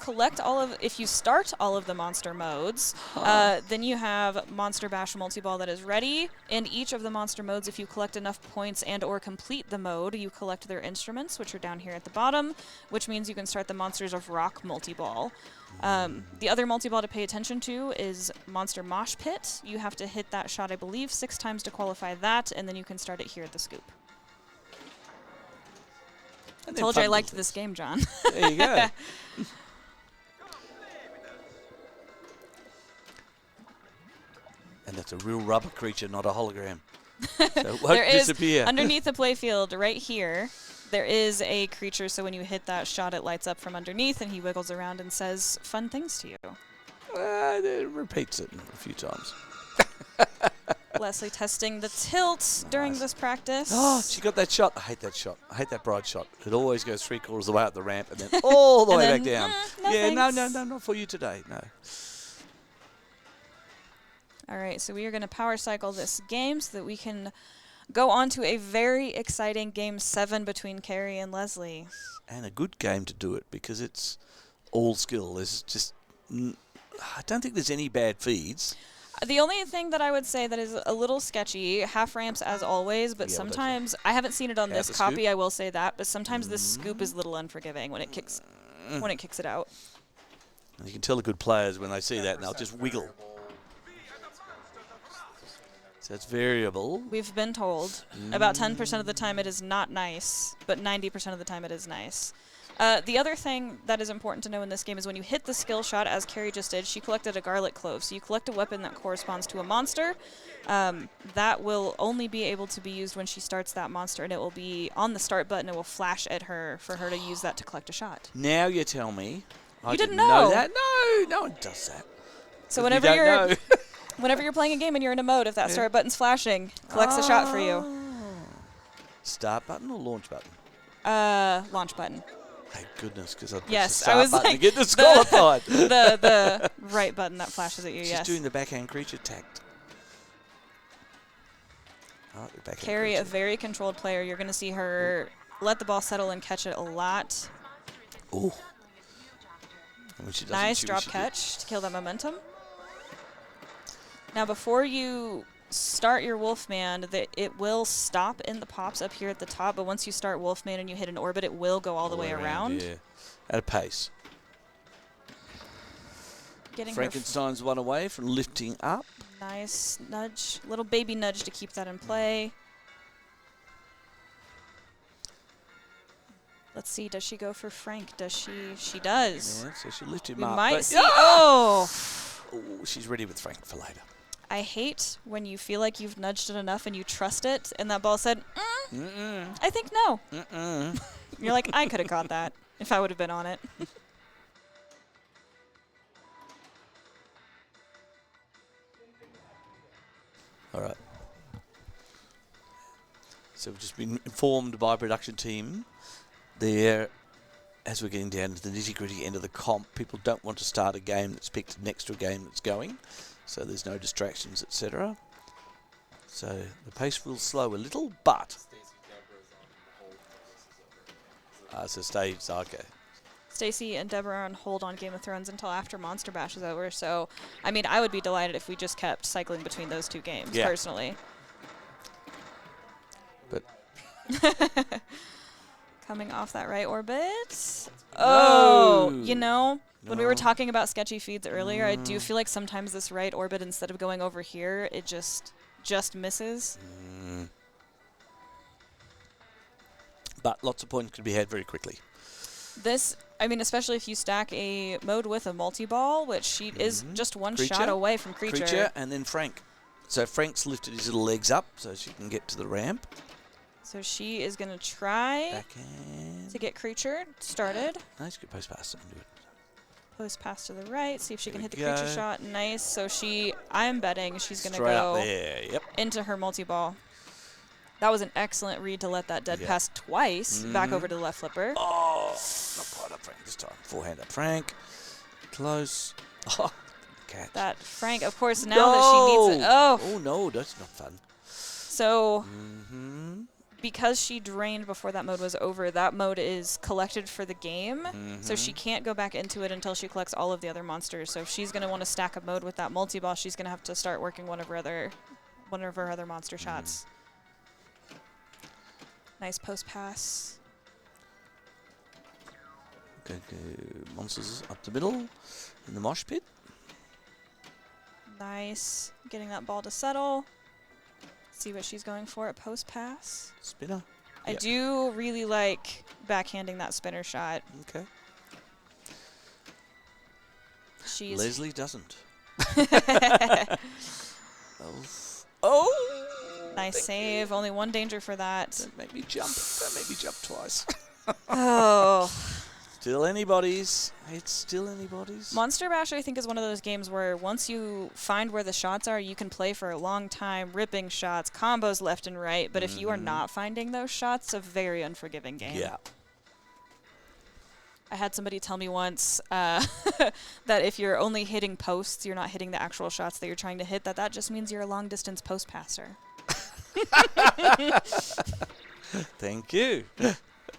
start all of the monster modes, then you have Monster Bash Multi-Ball that is ready. In each of the monster modes, if you collect enough points and or complete the mode, you collect their instruments, which are down here at the bottom, which means you can start the Monsters of Rock Multi-Ball. The other multi-ball to pay attention to is Monster Mosh Pit. You have to hit that shot, I believe, 6 times to qualify that, and then you can start it here at the scoop. I told you I liked this game, John. There you go. And that's a real rubber creature, not a hologram. So it won't disappear. Underneath the playfield right here, there is a creature, so when you hit that shot, it lights up from underneath, and he wiggles around and says fun things to you. It repeats it a few times. Leslie testing the tilt during this practice. Oh, she got that shot. I hate that shot. I hate that broad shot. It always goes 3/4 of the way up the ramp and then all the way back down. No No, thanks. not for you today. No. All right, so we are going to power cycle this game so that we can go on to a very exciting Game 7 between Carrie and Leslie. And a good game to do it because it's all skill. There's just, I don't think there's any bad feeds. The only thing that I would say that is a little sketchy, half ramps as always, but Yeah, well, sometimes, I haven't seen it on Half this a copy, scoop? I will say that, but sometimes this scoop is a little unforgiving when it kicks it out. And you can tell the good players when they see that and they'll just wiggle. So it's variable. We've been told about 10% of the time it is not nice, but 90% of the time it is nice. The other thing that is important to know in this game is when you hit the skill shot, as Carrie just did, she collected a garlic clove. So you collect a weapon that corresponds to a monster. That will only be able to be used when she starts that monster, and it will be on the start button. It will flash at her for her to use that to collect a shot. Now you tell me. I didn't know know. that? No one does that. So 'Cause whenever you don't know. whenever you're playing a game and you're in a mode, if that start button's flashing, collects a shot for you. Start button or launch button? Launch button. Thank goodness, because I'd press Yes, the start I was button like to get disqualified. the right button that flashes at you. She's Yes. doing the backhand creature tact. Oh, the backhand Carrie, a creature. very controlled player. You're going to see her let the ball settle and catch it a lot. Ooh. And when she doesn't, Nice she drop should catch to kill that momentum. Now, before you start your Wolfman, it will stop in the pops up here at the top, but once you start Wolfman and you hit an orbit, it will go all the way around. Yeah, at a pace. Getting Frankenstein's one away from lifting up. her nice nudge, little baby nudge to keep that in play. Let's see, does she go for Frank? Does she? She does. Yeah, so she lifted him We up. might but- see. Oh! Oh, she's ready with Frank for later. I hate when you feel like you've nudged it enough and you trust it, and that ball said, I think no. You're like, I could have caught that if I would have been on it. All right. So we've just been informed by production team there, as we're getting down to the nitty-gritty end of the comp, people don't want to start a game that's picked next to a game that's going, so there's no distractions, etc. So the pace will slow a little, but so Steve's okay. Stacy and Deborah are on hold on Game of Thrones until after Monster Bash is over, so, I mean, I would be delighted if we just kept cycling between those two games, Yeah. personally. But Coming off that right orbit. Oh, No. you know, when we were No. talking about sketchy feeds earlier, I do feel like sometimes this right orbit, instead of going over here, it just misses. but lots of points could be had very quickly. This, I mean, especially if you stack a mode with a multi-ball, which she is just one shot Creature. away from creature. And then Frank. So Frank's lifted his little legs up so she can get to the ramp. So she is going to try Backhand. to get creature started. Nice, good post pass. Do it. Post pass to the right, see if she There can we hit the creature go. shot. Nice. So I'm betting she's going to Straight up go there. Yep. into her multi-ball. That was an excellent read to let that dead Yeah. pass twice back over to the left flipper. Oh, not quite up Frank this time. Forehand up Frank. Close. Oh, catch. That Frank, of course, now that she needs it. Oh, Oh, no, that's not fun. so Mm-hmm. because she drained before that mode was over, that mode is collected for the game. So she can't go back into it until she collects all of the other monsters. So if she's going to want to stack a mode with that multi-ball, she's going to have to start working one of her other monster shots. Nice post pass. Okay, monsters up the middle in the mosh pit. Nice. Getting that ball to settle. See what she's going for at post pass. Spinner. I Yep. do really like backhanding that spinner shot. Okay. She's Leslie doesn't. Oh. Oh! nice save. Only one danger for that. Don't make me jump. Don't make me jump twice. Oh. Still anybody's. It's still anybody's. Monster Bash, I think, is one of those games where once you find where the shots are, you can play for a long time, ripping shots, combos left and right. But if you are not finding those shots, it's a very unforgiving game. Yeah. I had somebody tell me once that if you're only hitting posts, you're not hitting the actual shots that you're trying to hit, that just means you're a long-distance post passer. Thank you.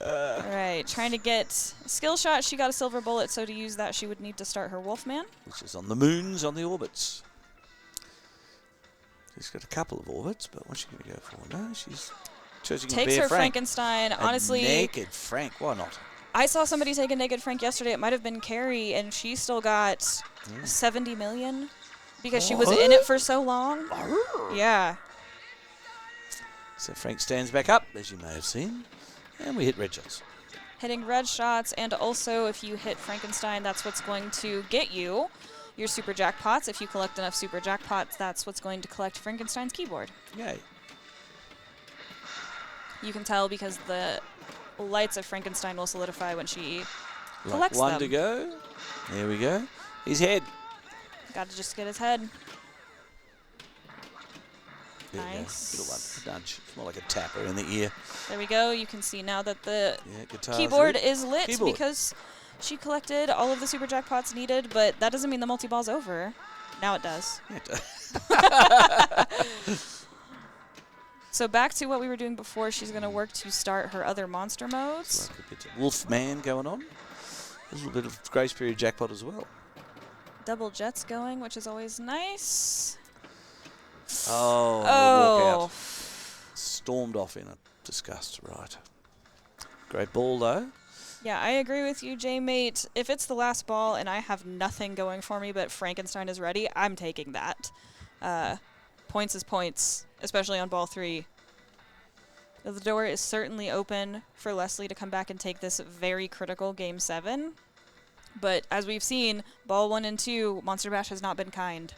All right, trying to get a skill shot. She got a silver bullet, so to use that, she would need to start her Wolfman. Which is on the moons, on the orbits. She's got a couple of orbits, but what's she going to go for? No, she's choosing a Takes bare her Frank. Frankenstein. A Honestly, naked Frank. Why not? I saw somebody take a naked Frank yesterday. It might have been Carrie, and she still got 70 million because she was in it for so long. Yeah. So Frank stands back up, as you may have seen, and we hit red shots. Hitting red shots, and also if you hit Frankenstein, that's what's going to get you your super jackpots. If you collect enough super jackpots, that's what's going to collect Frankenstein's keyboard. Yay. You can tell because the lights of Frankenstein will solidify when she Like collects one them. to go. There we go. His head. Got to just get his head. There we go. Nice. Little one. Nudge. It's more like a tapper in the ear. There we go. You can see now that the Yeah, guitar's keyboard lit. is lit Keyboard. because she collected all of the super jackpots needed, but that doesn't mean the multi-ball's over. Now it does. Yeah, it does. So back to what we were doing before, she's going to work to start her other monster It's modes. like a bit of Wolfman going on. A little bit of grace period jackpot as well. Double jets going, which is always nice. Oh, Oh. walkout. Stormed off in a disgust. Right. Great ball, though. Yeah, I agree with you, J-Mate. If it's the last ball and I have nothing going for me but Frankenstein is ready, I'm taking that. Points is points, especially on ball 3. The door is certainly open for Leslie to come back and take this very critical Game 7. But as we've seen, ball 1 and 2, Monster Bash has not been kind.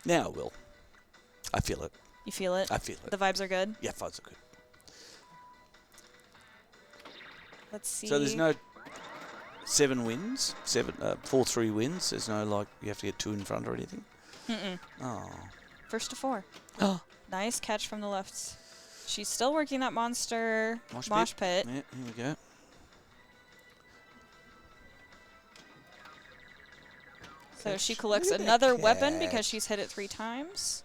Now it will. I feel it. You feel it? I feel it. The vibes are good? Yeah, fights are good. Let's see. So there's no 7 wins, 4-3 wins. There's no, like, you have to get 2 in front or anything. Mm-mm. Oh. First to 4. Nice catch from the left. She's still working that monster mosh pit. Yeah, here we go. So Catch. she collects Look at that another weapon catch. because she's hit it 3 times.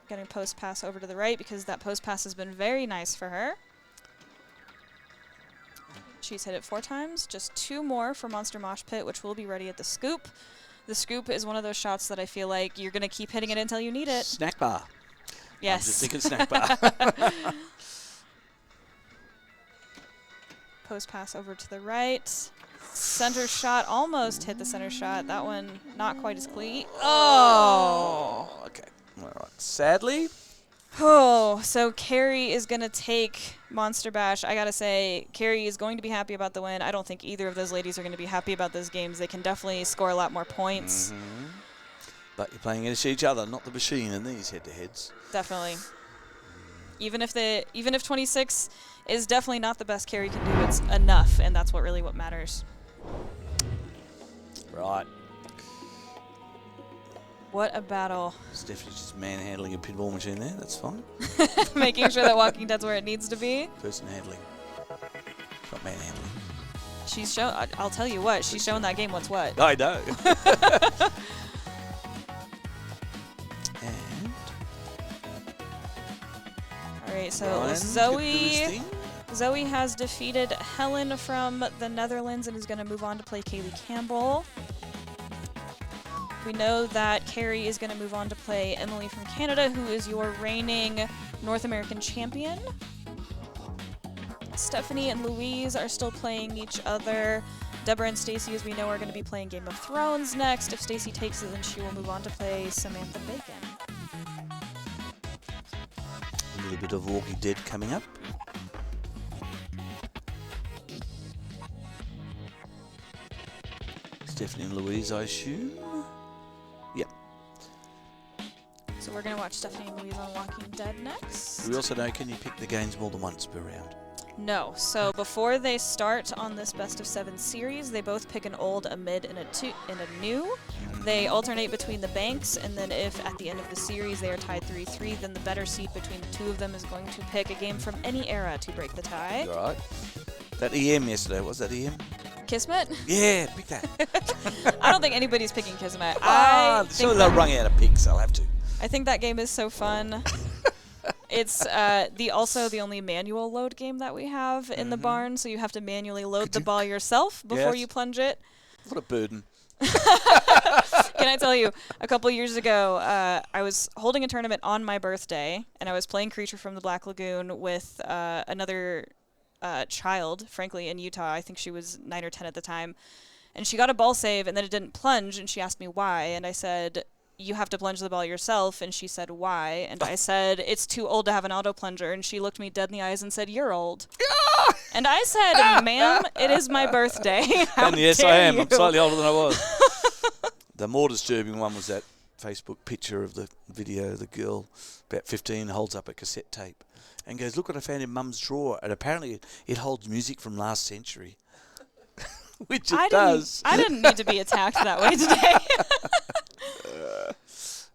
Getting post pass over to the right because that post pass has been very nice for her. She's hit it 4 times. Just 2 more for Monster Mosh Pit, which will be ready at the scoop. The scoop is one of those shots that I feel like you're going to keep hitting it until you need it. Snack bar. Yes. I'm just thinking snack bar. Post pass over to the right. Center shot almost hit the center shot. That one not quite as clean. Oh! Okay. All right. Sadly, Oh, so Carrie is going to take Monster Bash. I got to say, Carrie is going to be happy about the win. I don't think either of those ladies are going to be happy about those games. They can definitely score a lot more points. but you're playing against each other, not the machine in these head-to-heads. Definitely. Even if 26 is definitely not the best Carrie can do, it's enough, and that's what matters. Right. What a battle. Stephanie's just manhandling a pinball machine there. That's fine. Making sure that Walking Dead's where it needs to be. Person handling. Not manhandling. She's show. I'll tell you what. She's showing that game what's what. I know. And All right. So Ryan Zoe has defeated Helen from the Netherlands and is going to move on to play Kaylee Campbell. We know that Carrie is going to move on to play Emily from Canada, who is your reigning North American champion. Stephanie and Louise are still playing each other. Deborah and Stacy, as we know, are going to be playing Game of Thrones next. If Stacy takes it, then she will move on to play Samantha Bacon. A little bit of Walking Dead coming up. Stephanie and Louise, I assume. Yep. So we're going to watch Stephanie and Louise on Walking Dead next. We also know, can you pick the games more than once per round? No. So before they start on this best of 7 series, they both pick an old, a mid, and a new. They alternate between the banks, and then if at the end of the series they are tied 3-3, then the better seed between the two of them is going to pick a game from any era to break the tie. All right. That EM yesterday, what was that EM? Kismet? Yeah, pick that. I don't think anybody's picking Kismet. So they'll run out of picks, I'll have to. I think that game is so fun. It's also the only manual load game that we have in the barn, so you have to manually load the ball yourself before you plunge it. What a burden. Can I tell you, a couple years ago, I was holding a tournament on my birthday, and I was playing Creature from the Black Lagoon with another child, frankly, in Utah. I think she was 9 or 10 at the time. And she got a ball save, and then it didn't plunge, and she asked me why. And I said, you have to plunge the ball yourself. And she said, why? And I said, it's too old to have an auto plunger. And she looked me dead in the eyes and said, you're old. And I said, ma'am, it is my birthday. And yes, I am. I'm slightly older than I was. The more disturbing one was that Facebook picture of the video. The girl, about 15, holds up a cassette tape and goes, look what I found in Mum's drawer. And apparently it holds music from last century. Which it does. I didn't need to be attacked that way today.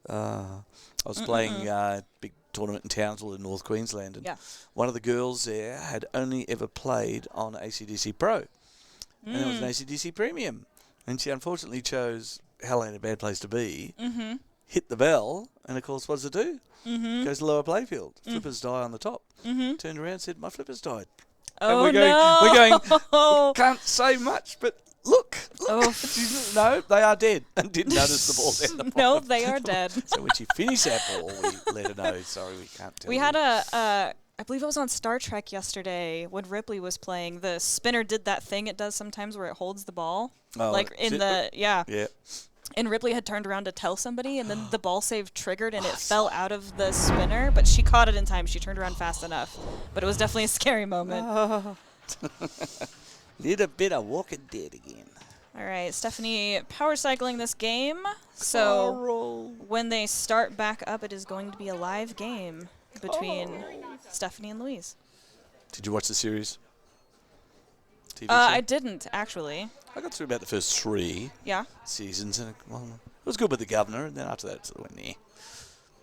I was playing a big tournament in Townsville in North Queensland, and one of the girls there had only ever played on AC/DC Pro, and it was an AC/DC Premium, and she unfortunately chose Hell Ain't a Bad Place to Be, hit the bell, and of course, what does it do? Goes to lower playfield. Flippers die on the top. Turned around and said, my flippers died. Oh, and we're going, can't say much, but look. No, they are dead. And didn't notice the ball down the bottom. No, they are dead. So when she finished that ball, we let her know, sorry, we can't tell We you. had I believe it was on Star Trek yesterday when Ripley was playing. The spinner did that thing it does sometimes where it holds the ball. Yeah. And Ripley had turned around to tell somebody, and then the ball save triggered, and it fell out of the spinner. But she caught it in time. She turned around fast enough. But it was definitely a scary moment. Little bit of Walking Dead again. All right, Stephanie power cycling this game. So when they start back up, it is going to be a live game between Stephanie and Louise. Did you watch the series? TV show? I didn't, actually. I got through about the first 3 seasons, and it was good with the governor, and then after that it sort of went,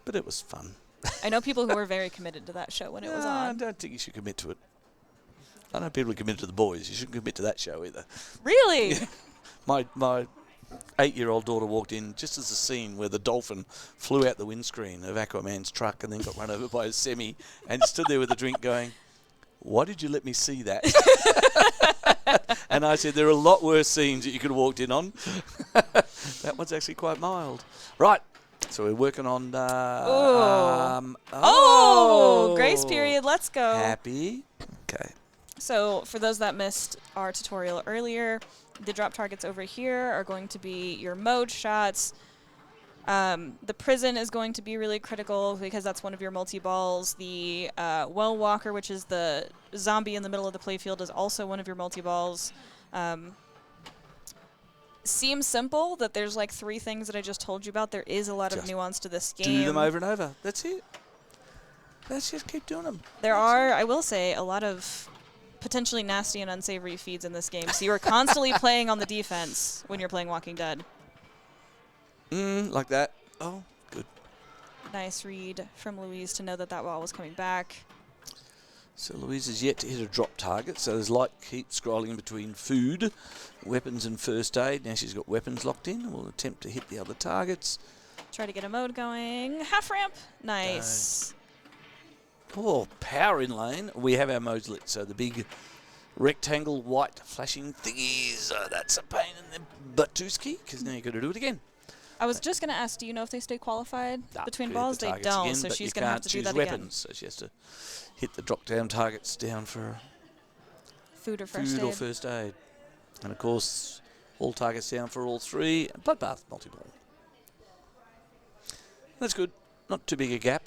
but it was fun. I know people who were very committed to that show when it was on. I don't think you should commit to it. I know people are committed to The Boys. You shouldn't commit to that show either. Really? Yeah. My 8-year-old daughter walked in just as the scene where the dolphin flew out the windscreen of Aquaman's truck and then got run over by a semi and stood there with a drink going, why did you let me see that? And I said, there are a lot worse scenes that you could have walked in on. That one's actually quite mild. Right. So we're working on... grace period. Let's go. Happy. Okay. So for those that missed our tutorial earlier, the drop targets over here are going to be your mode shots. The prison is going to be really critical because that's one of your multi-balls. The well walker, which is the zombie in the middle of the playfield, is also one of your multi-balls. Seems simple that there's like 3 things that I just told you about. There is a lot of nuance to this game. Do them over and over. That's it. Let's just keep doing them. There are, I will say, a lot of potentially nasty and unsavory feeds in this game. So you are constantly playing on the defense when you're playing Walking Dead. Like that. Oh, good. Nice read from Louise to know that that ball was coming back. So Louise is yet to hit a drop target, so there's light keep scrolling between food, weapons and first aid. Now she's got weapons locked in. We'll attempt to hit the other targets. Try to get a mode going. Half ramp. Nice. Oh, power in lane. We have our modes lit, so the big rectangle white flashing thingies, that's a pain in the buttooski, because now you've got to do it again. I was just going to ask, do you know if they stay qualified between Hit balls? the They targets don't, again, so but she's you going to have can't to do choose that weapons, again. so she has to hit the drop down targets down for Food or first food aid. or first aid. And of course, all targets down for all three. Bloodbath multi-ball. That's good. Not too big a gap.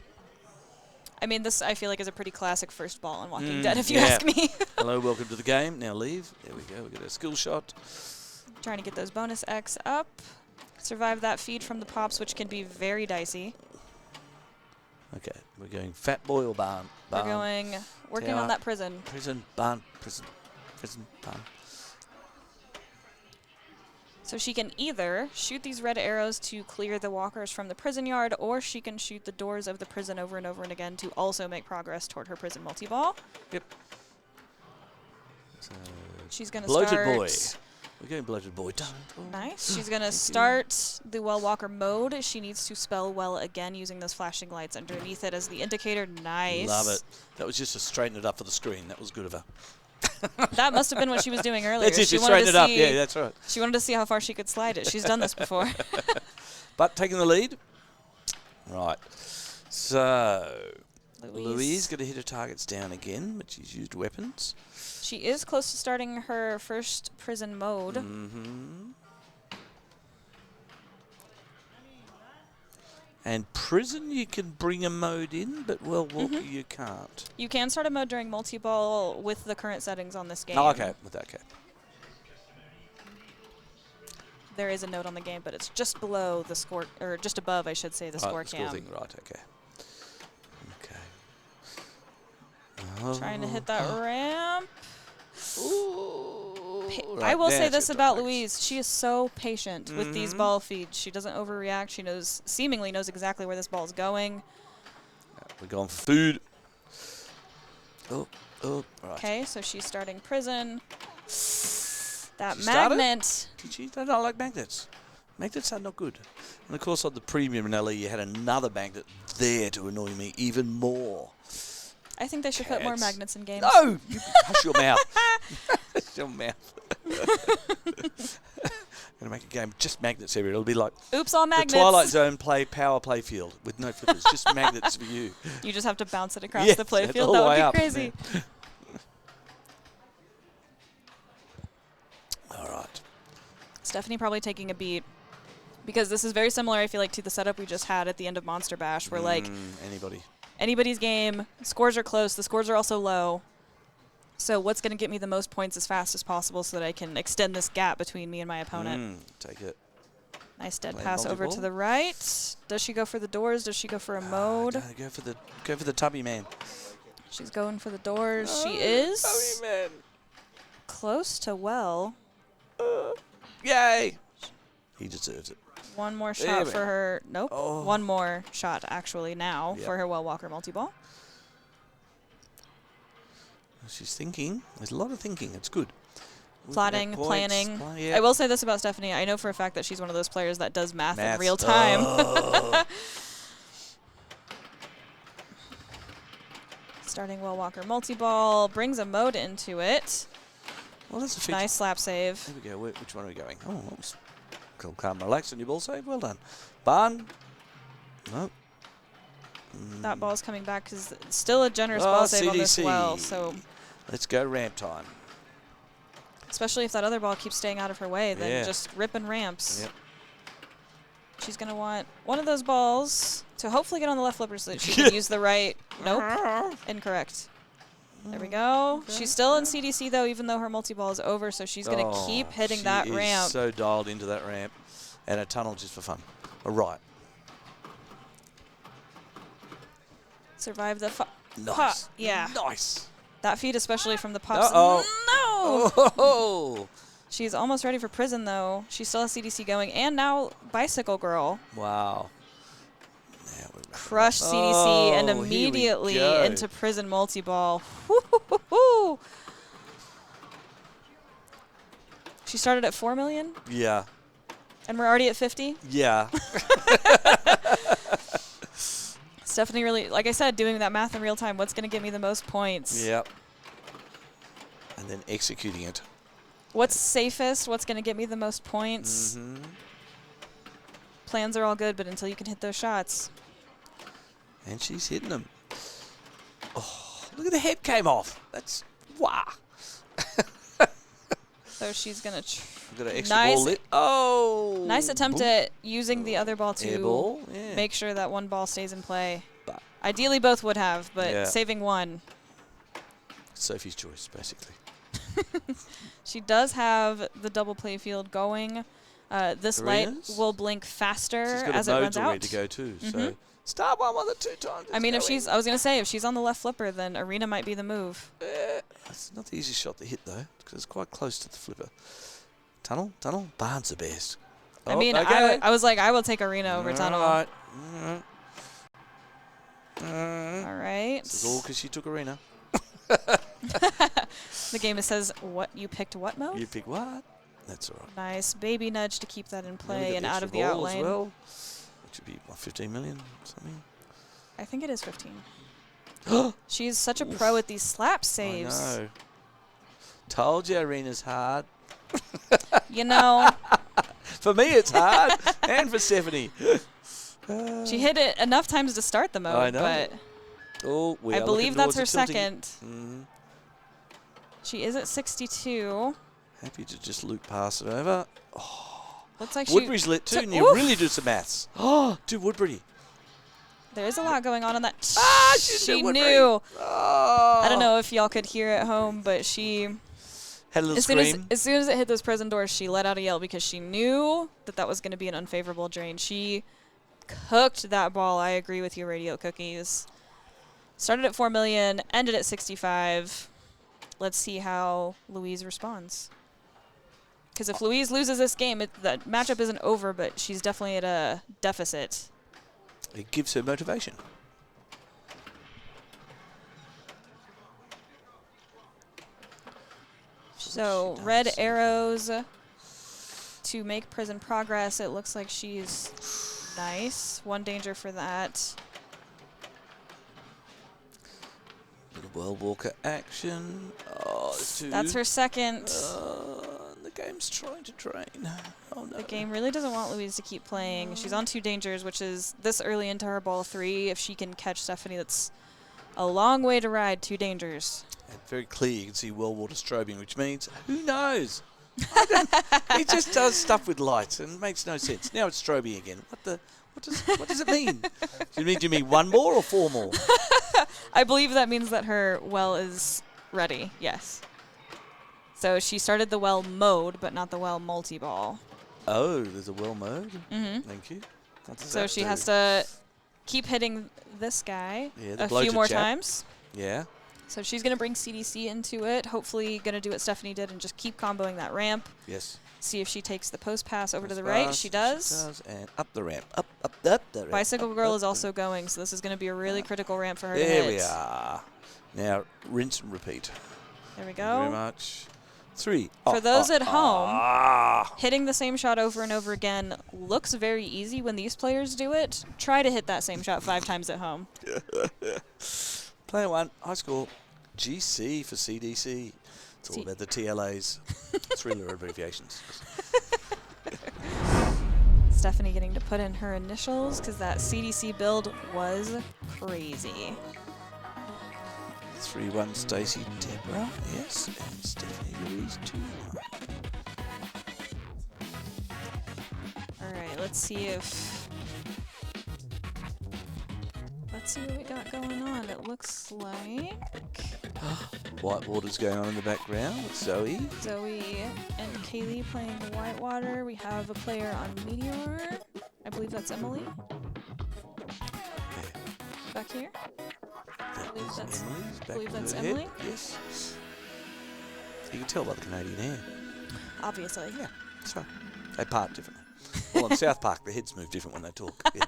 I mean, this I feel like is a pretty classic first ball on Walking Dead, if you ask me. Hello, welcome to the game. Now leave. There we go. We got our skill shot. Trying to get those bonus X up. Survive that feed from the pops, which can be very dicey. Okay, we're going fat boy or barn. We're going, working tower, on that prison. Prison, barn, prison, barn. So she can either shoot these red arrows to clear the walkers from the prison yard, or she can shoot the doors of the prison over and over and again to also make progress toward her prison multi-ball. Yep. So She's going to bloated start... boy. We're going bloated boy. Nice. She's going to start the well walker mode. She needs to spell well again using those flashing lights underneath it as the indicator. Nice. Love it. That was just to straighten it up for the screen. That was good of her. That must have been what she was doing earlier. That's it, She just wanted straighten to it up. see- Yeah, that's right. She wanted to see how far she could slide it. She's done this before. But taking the lead. Right. So Louise got to hit her targets down again, but she's used weapons. She is close to starting her first prison mode. Mm-hmm. And prison, you can bring a mode in, but well, Walker, you can't. You can start a mode during multi-ball with the current settings on this game. Oh, okay. With that, okay. There is a note on the game, but it's just below the score, or just above, I should say, the score the score cam. thing, right? Okay. Okay. Trying to hit that ramp. Ooh, I will say this about Louise. Louise. She is so patient with these ball feeds. She doesn't overreact. She seemingly knows exactly where this ball is going. We're going for food. Oh, right. Okay, so she's starting prison. That She started? magnet. Did she? I don't like magnets. Magnets are not good. And of course, on the premium in LE, you had another magnet there to annoy me even more. I think they should put more Cats. magnets in games. No! You hush your mouth. Hush your mouth. I'm going to make a game with just magnets everywhere. It'll be like Oops, all magnets. the Twilight Zone power play field with no flippers. Just magnets for you. You just have to bounce it across Yes, the play it's field. all That the way would up. be crazy. All right. Stephanie probably taking a beat because this is very similar, I feel like, to the setup we just had at the end of Monster Bash where, like, Anybody. anybody's game, scores are close, the scores are also low. So what's going to get me the most points as fast as possible so that I can extend this gap between me and my opponent? Take it. Nice dead Play pass over to multi-ball. the right. Does she go for the doors? Does she go for a mode? No, go for the tubby man. She's going for the doors. She is Tubby man. close to well. Yay! He deserves it. One more There shot we for are. her. Nope. Oh. One more shot, actually, now Yep. for her Well Walker multi-ball. She's thinking. There's a lot of thinking. It's good. Plotting, Points, planning. yeah. I will say this about Stephanie. I know for a fact that she's one of those players that does math in Maths. real time. Oh. Starting Well Walker multi-ball. Brings a mode into it. Well, that's a feature. Nice slap save. There we go. Which one are we going? Oh, that was cool, calm, relax on your ball save. Well done. Barn. No. That ball's coming back because it's still a generous Oh, ball save on this CDC. well. So Let's go ramp time. especially if that other ball keeps staying out of her way, then Yeah. just ripping ramps. Yep. She's going to want one of those balls to hopefully get on the left flipper so that she can use the right. Nope. Incorrect. There we go. She's still in CDC, though, even though her multi-ball is over, so she's going to keep hitting that She is ramp. so dialed into that ramp and a tunnel just for fun. All right. Survive the Nice. yeah. Nice. That feed, especially from the pops. Uh-oh. No! Oh. She's almost ready for prison, though. She still has CDC going. And now Bicycle Girl. Wow. Now Crush CDC and Oh, here we immediately go. into prison multi-ball. Woo-hoo-hoo-hoo. She started at 4 million, Yeah. and we're already at 50. Yeah. Stephanie really, like I said, doing that math in real time. What's going to get me the most points? Yep. And then executing it. What's safest? What's going to get me the most points? Mm-hmm. Plans are all good, but until you can hit those shots. And she's hitting them. Oh, look at the head came off. That's wow. So she's going to Got an extra ball lit. Oh. nice attempt Boom. at using the other ball to Air ball. Yeah. make sure that one ball stays in play. But Ideally, both would have, but Yeah. saving one. Sophie's choice, basically. She does have the double play field going. This light Arenas? will blink faster She's got as a it modes runs already out. to go too. So Mhm. start one with it 2 times. I mean, if it's she's, I was gonna say, if she's on the left flipper, then arena might be the move. going. It's not the easiest shot to hit though, because it's quite close to the flipper. Tunnel. Barnes the best. I Oh, mean, okay. I was like, I will take arena over tunnel. All right. All right. This is all because she took arena. The game says what you picked what mode. You pick what? That's all right. Nice baby nudge to keep that in Nearly play got and out of the extra out ball as lane. well, which would be what, 15 million something. I think it is 15. She's such a pro at these slap saves. I know. Told you arena's hard. You know, For me, it's hard, and for Stephanie. she hit it enough times to start the mode, I know. but Oh, we I are believe looking that's towards her the tilting. second. Mhm. She is at 62. Happy to just loop pass it over. Looks like Woodbury's lit too, took- and you oof. really do some maths. Oh, do Woodbury. there is a lot going on in that. She knew. Oh. I don't know if y'all could hear at home, but she, Had a little as soon scream. as it hit those prison doors, she let out a yell because she knew that was going to be an unfavorable drain. She cooked that ball. I agree with you, Radio Cookies. Started at 4 million, ended at 65. Let's see how Louise responds. Because if Louise loses this game, the matchup isn't over, but she's definitely at a deficit. It gives her motivation. So red arrows to make prison progress. It looks like she's nice. One danger for that. Little World Walker action. Oh, there's two. That's her second. The game's trying to drain. Oh no. The game really doesn't want Louise to keep playing. She's on 2 dangers, which is this early into her ball 3. If she can catch Stephanie, that's a long way to ride 2 dangers. And very clear, you can see World Water strobing, which means, who knows? He just does stuff with lights and it makes no sense. Now it's strobing again. What does it mean? Do you mean 1 more or 4 more? I believe that means that her well is ready, yes. So she started the well mode, but not the well multi-ball. Oh, there's a well mode. Mm-hmm. Thank you. What does So that she do? has to keep hitting this guy Yeah, the a few bloated more chap. times. Yeah. So she's going to bring CDC into it. Hopefully going to do what Stephanie did and just keep comboing that ramp. Yes. See if she takes the post pass over to Post the right. pass, She does. And up the ramp. Up the ramp. Bicycle up, Girl up is the- also going, so this is going to be a really critical ramp for her to There hit. we are. Now, rinse and repeat. There we Thank you very go. much. 3. For those at home, Ah. hitting the same shot over and over again looks very easy when these players do it. Try to hit that same shot 5 times at home. Player 1, high score. GC for CDC. It's all C- about the TLAs. 3-letter abbreviations. Stephanie getting to put in her initials because that CDC build was crazy. 3-1 Stacey Deborah. Yes. And Stephanie Louise 2-1. All right, let's see what we got going on. It looks like Whitewater's going on in the background with Zoe. Zoe and Kaylee playing Whitewater. We have a player on Meteor. I believe that's Emily. Back here. That believe is that's- Emily's back believe with that's her Emily. head. Yes. You can tell by the Canadian hair. Obviously. Yeah, that's right. They part differently. Well, on South Park, the heads move different when they talk. Yeah.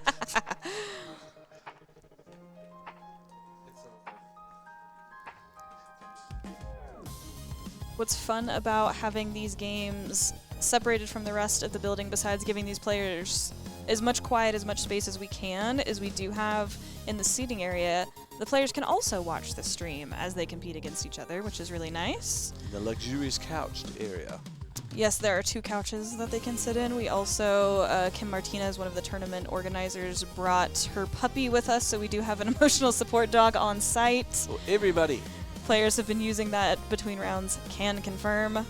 what's fun about having these games separated from the rest of the building, besides giving these players as much quiet, as much space as we can, is we do have in the seating area, the players can also watch the stream as they compete against each other, which is really nice. The luxurious couched area. Yes, there are 2 couches that they can sit in. We also, Kim Martinez, one of the tournament organizers, brought her puppy with us, so we do have an emotional support dog on site. So everybody. Players have been using that between rounds, can confirm.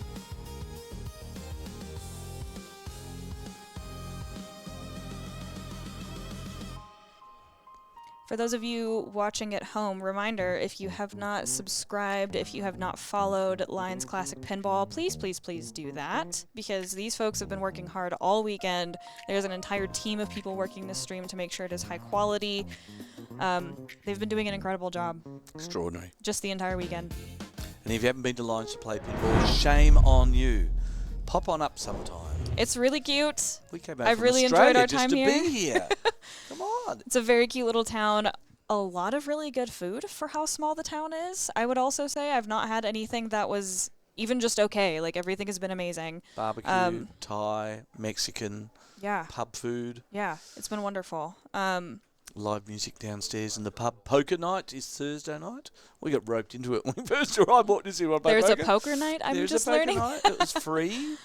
For those of you watching at home, reminder, if you have not subscribed, if you have not followed Lions Classic Pinball, please, please, please do that, because these folks have been working hard all weekend. There's an entire team of people working this stream to make sure it is high quality. They've been doing an incredible job. Extraordinary. Just the entire weekend. And if you haven't been to Lions to play pinball, shame on you. Pop on up sometime. It's really cute. We came out I've from really Australia enjoyed our just time to here. be here. Come on. It's a very cute little town. A lot of really good food for how small the town is. I would also say I've not had anything that was even just okay. Like, everything has been amazing. Barbecue, Thai, Mexican, Yeah. pub food, Yeah, it's been wonderful. live music downstairs in the pub. Poker night is Thursday night. We got roped into it when we first arrived. What is it? There's a poker night, I'm There's just a poker learning. night. It was free,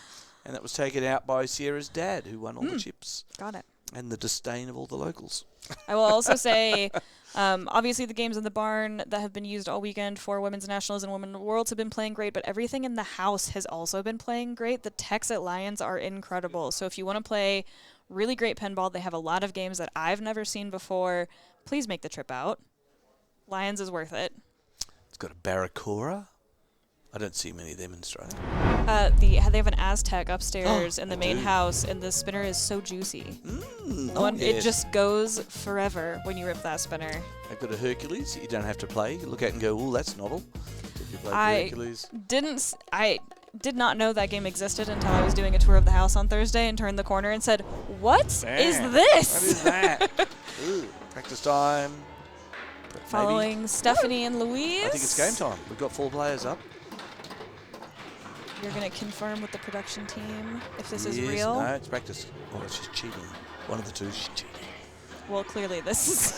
and that was taken out by Sierra's dad, who won all the chips, Got it. and the disdain of all the locals. I will also say, obviously the games in the barn that have been used all weekend for Women's Nationals and Women's Worlds have been playing great, but everything in the house has also been playing great. The techs at Lions are incredible. So if you want to play really great pinball, they have a lot of games that I've never seen before. Please make the trip out. Lions is worth it. It's got a Barracuda. I don't see many of them in Australia. They have an Aztec upstairs in the they main do. house, and the spinner is so juicy. Oh, It yes. just goes forever when you rip that spinner. They've got a Hercules. You don't have to play. You look at it and go, "Oh, that's novel." If you play I Hercules. I did not know that game existed until I was doing a tour of the house on Thursday and turned the corner and said, "What is Damn, this?" What is that? Ooh, practice time. Maybe. Following Stephanie and Louise. I think it's game time. We've got 4 players up. You're going to confirm with the production team if this is Yes, real. No, it's practice. Oh, she's cheating. One of the two, she's cheating. Well, clearly this is.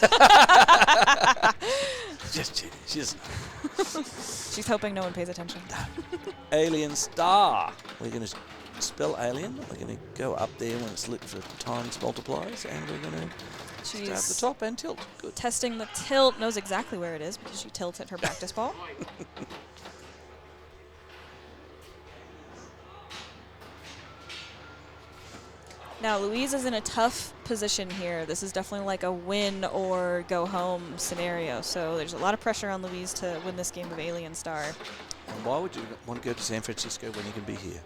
Just cheating. She's She's hoping no one pays attention. Alien Star. We're going to spell alien. We're going to go up there when it's lit for times multipliers, and we're going to start at the She's top and tilt. Good. testing the tilt, knows exactly where it is because she tilts at her practice ball. Now, Louise is in a tough position here. This is definitely like a win or go home scenario. So there's a lot of pressure on Louise to win this game of Alien Star. And why would you want to go to San Francisco when you can be here?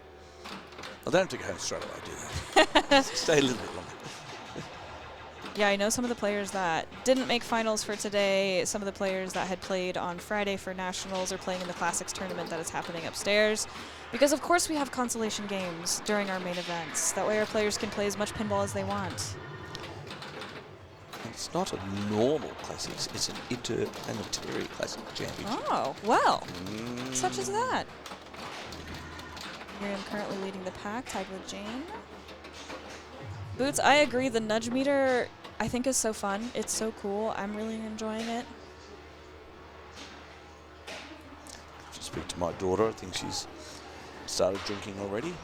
I don't have to go home straight away, do that. Stay a little bit longer. Yeah, I know some of the players that didn't make finals for today. Some of the players that had played on Friday for Nationals are playing in the Classics tournament that is happening upstairs. Because, of course, we have consolation games during our main events. That way our players can play as much pinball as they want. It's not a normal classics, it's an interplanetary classic championship. Oh, well, such as that. Miriam currently leading the pack, tied with Jane. Boots, I agree. The nudge meter, I think, is so fun. It's so cool. I'm really enjoying it. Just speak to my daughter. I think she's started drinking already.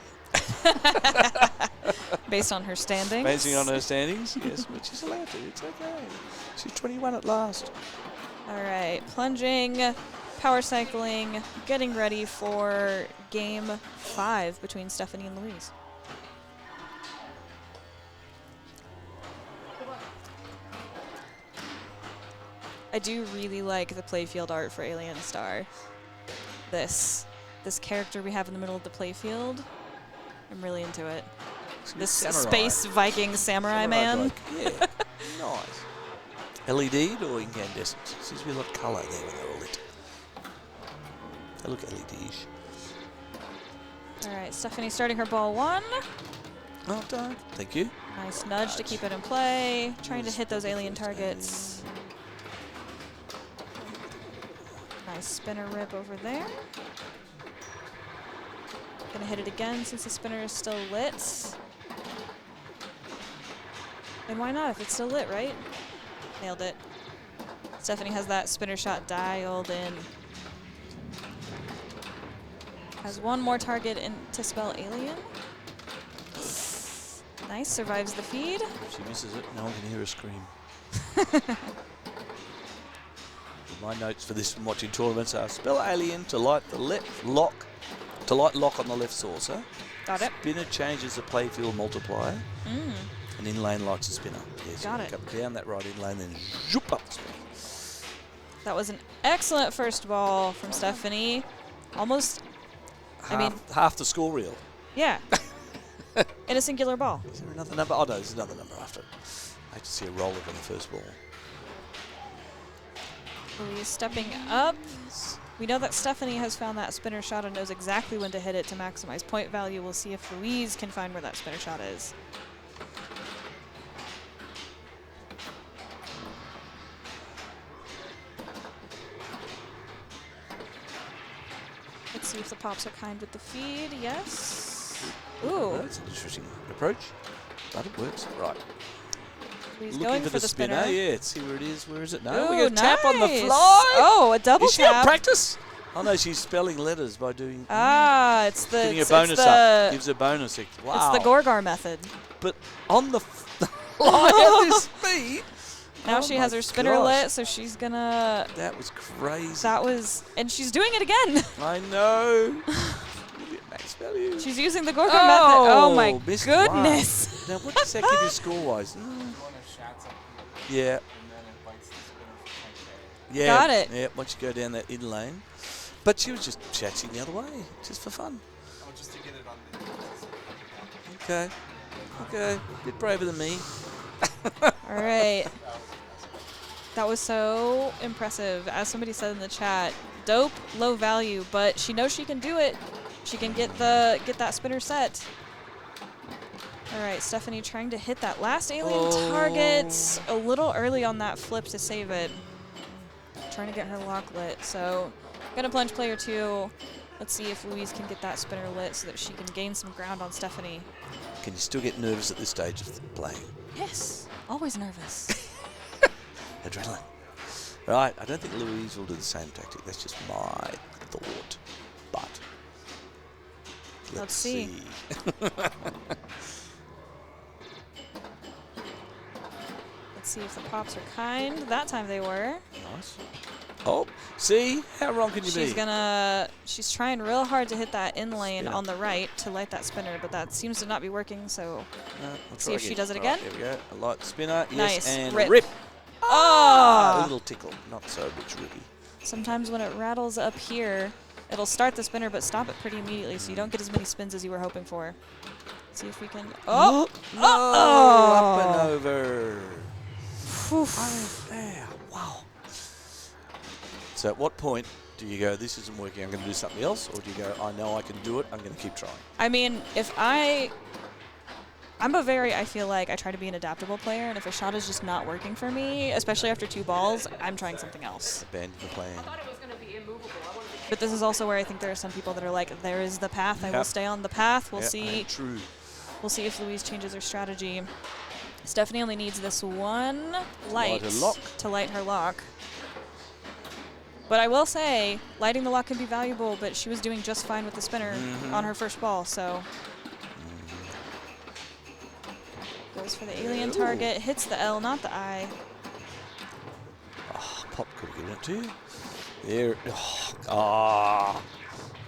Based on her standings. Basing on her standings, yes, but she's allowed to. It's okay. She's 21 at last. All right, plunging, power cycling, getting ready for game 5 between Stephanie and Louise. I do really like the playfield art for Alien Star. This character we have in the middle of the playfield, I'm really into it. This Samurai. space Viking samurai man. bloke. Yeah, nice. LED'd or incandescent? Seems to be a lot of colour there when they're all lit. They look LED-ish. All right, Stephanie starting her ball 1. Well done. Thank you. Nice nudge to keep it in play. Trying to hit those alien targets. Nice spinner rip over there. Gonna hit it again since the spinner is still lit. And why not if it's still lit, right? Nailed it. Stephanie has that spinner shot dialed in. Has one more target in to spell alien. Nice, survives the feed. If she misses it, no one can hear her scream. My notes for this from watching tournaments are spell alien to light the left lock, to light lock on the left saucer. Got it. Spinner changes the playfield multiplier. Mm. And in-lane lights a spinner. Yes, Got it. Come down that right in-lane, then zoop up the spinner. That was an excellent first ball from Stephanie. Almost, Half the score reel. yeah. In a singular ball. Is there another number? Oh, no, there's another number after it. I hate to see a roller on the first ball. Louise stepping up. We know that Stephanie has found that spinner shot and knows exactly when to hit it to maximize point value. We'll see if Louise can find where that spinner shot is. Let's see if the pops are kind with the feed. Yes. Ooh. That's an interesting approach, but it works. Right. He's Looking going for the spinner. Yeah, let's see where it is. Where is it? No, Ooh, we got a tap on the nice. fly. Oh, a double Is she on tap. practice? Oh no, she's spelling letters by doing. Ah, it's the Getting a it's bonus the, up. Gives a bonus. Wow. It's the Gorgar method. But on the fly at this speed. Now Oh she has my her spinner gosh. lit, so she's gonna. That was crazy. That was, and she's doing it again. I know. Look at max value. She's using the Gorgar method. Oh my missed one. goodness. Now what does that give you score-wise? Yeah. Yeah. Got it. Yeah, once you go down that in lane. But she was just chatting the other way, just for fun. Just to get it on the. Okay. Okay. Bit braver than me. All right. That was so impressive. As somebody said in the chat, dope, low value, but she knows she can do it. She can get that spinner set. All right, Stephanie trying to hit that last alien target a little early on that flip to save it. Trying to get her lock lit. So, gonna plunge player 2. Let's see if Louise can get that spinner lit so that she can gain some ground on Stephanie. Can you still get nervous at this stage of playing? Yes, always nervous. Adrenaline. Right, I don't think Louise will do the same tactic. That's just my thought. But let's see. Let's see if the pops are kind. That time they were. Nice. Oh, see? How wrong can you She's be? she's trying real hard to hit that in lane Spinner. on the right to light that spinner, but that seems to not be working, so No, let's see if she does it again. Right, here we go. A light spinner. Nice. Yes, and Rip. rip. A Oh! little tickle. Not so much rippy. Sometimes when it rattles up here, it'll start the spinner but stop it pretty immediately, so you don't get as many spins as you were hoping for. Let's see if we can. Oh! No! Oh! Up and over. Whew. There. Wow. So at what point do you go, this isn't working, I'm going to do something else? Or do you go, I know I can do it, I'm going to keep trying? I mean, I feel like I try to be an adaptable player, and if a shot is just not working for me, especially after 2 balls, I'm trying something else. Abandon the plan. But this is also where I think there are some people that are like, there is the path, I will stay on the path, we'll see. True. We'll see if Louise changes her strategy. Stephanie only needs this one light her lock. to light her lock. But I will say, lighting the lock can be valuable, but she was doing just fine with the spinner on her first ball, so. Goes for the alien target, hits the L, not the I. Oh, Pop could have given it to you. There. Oh,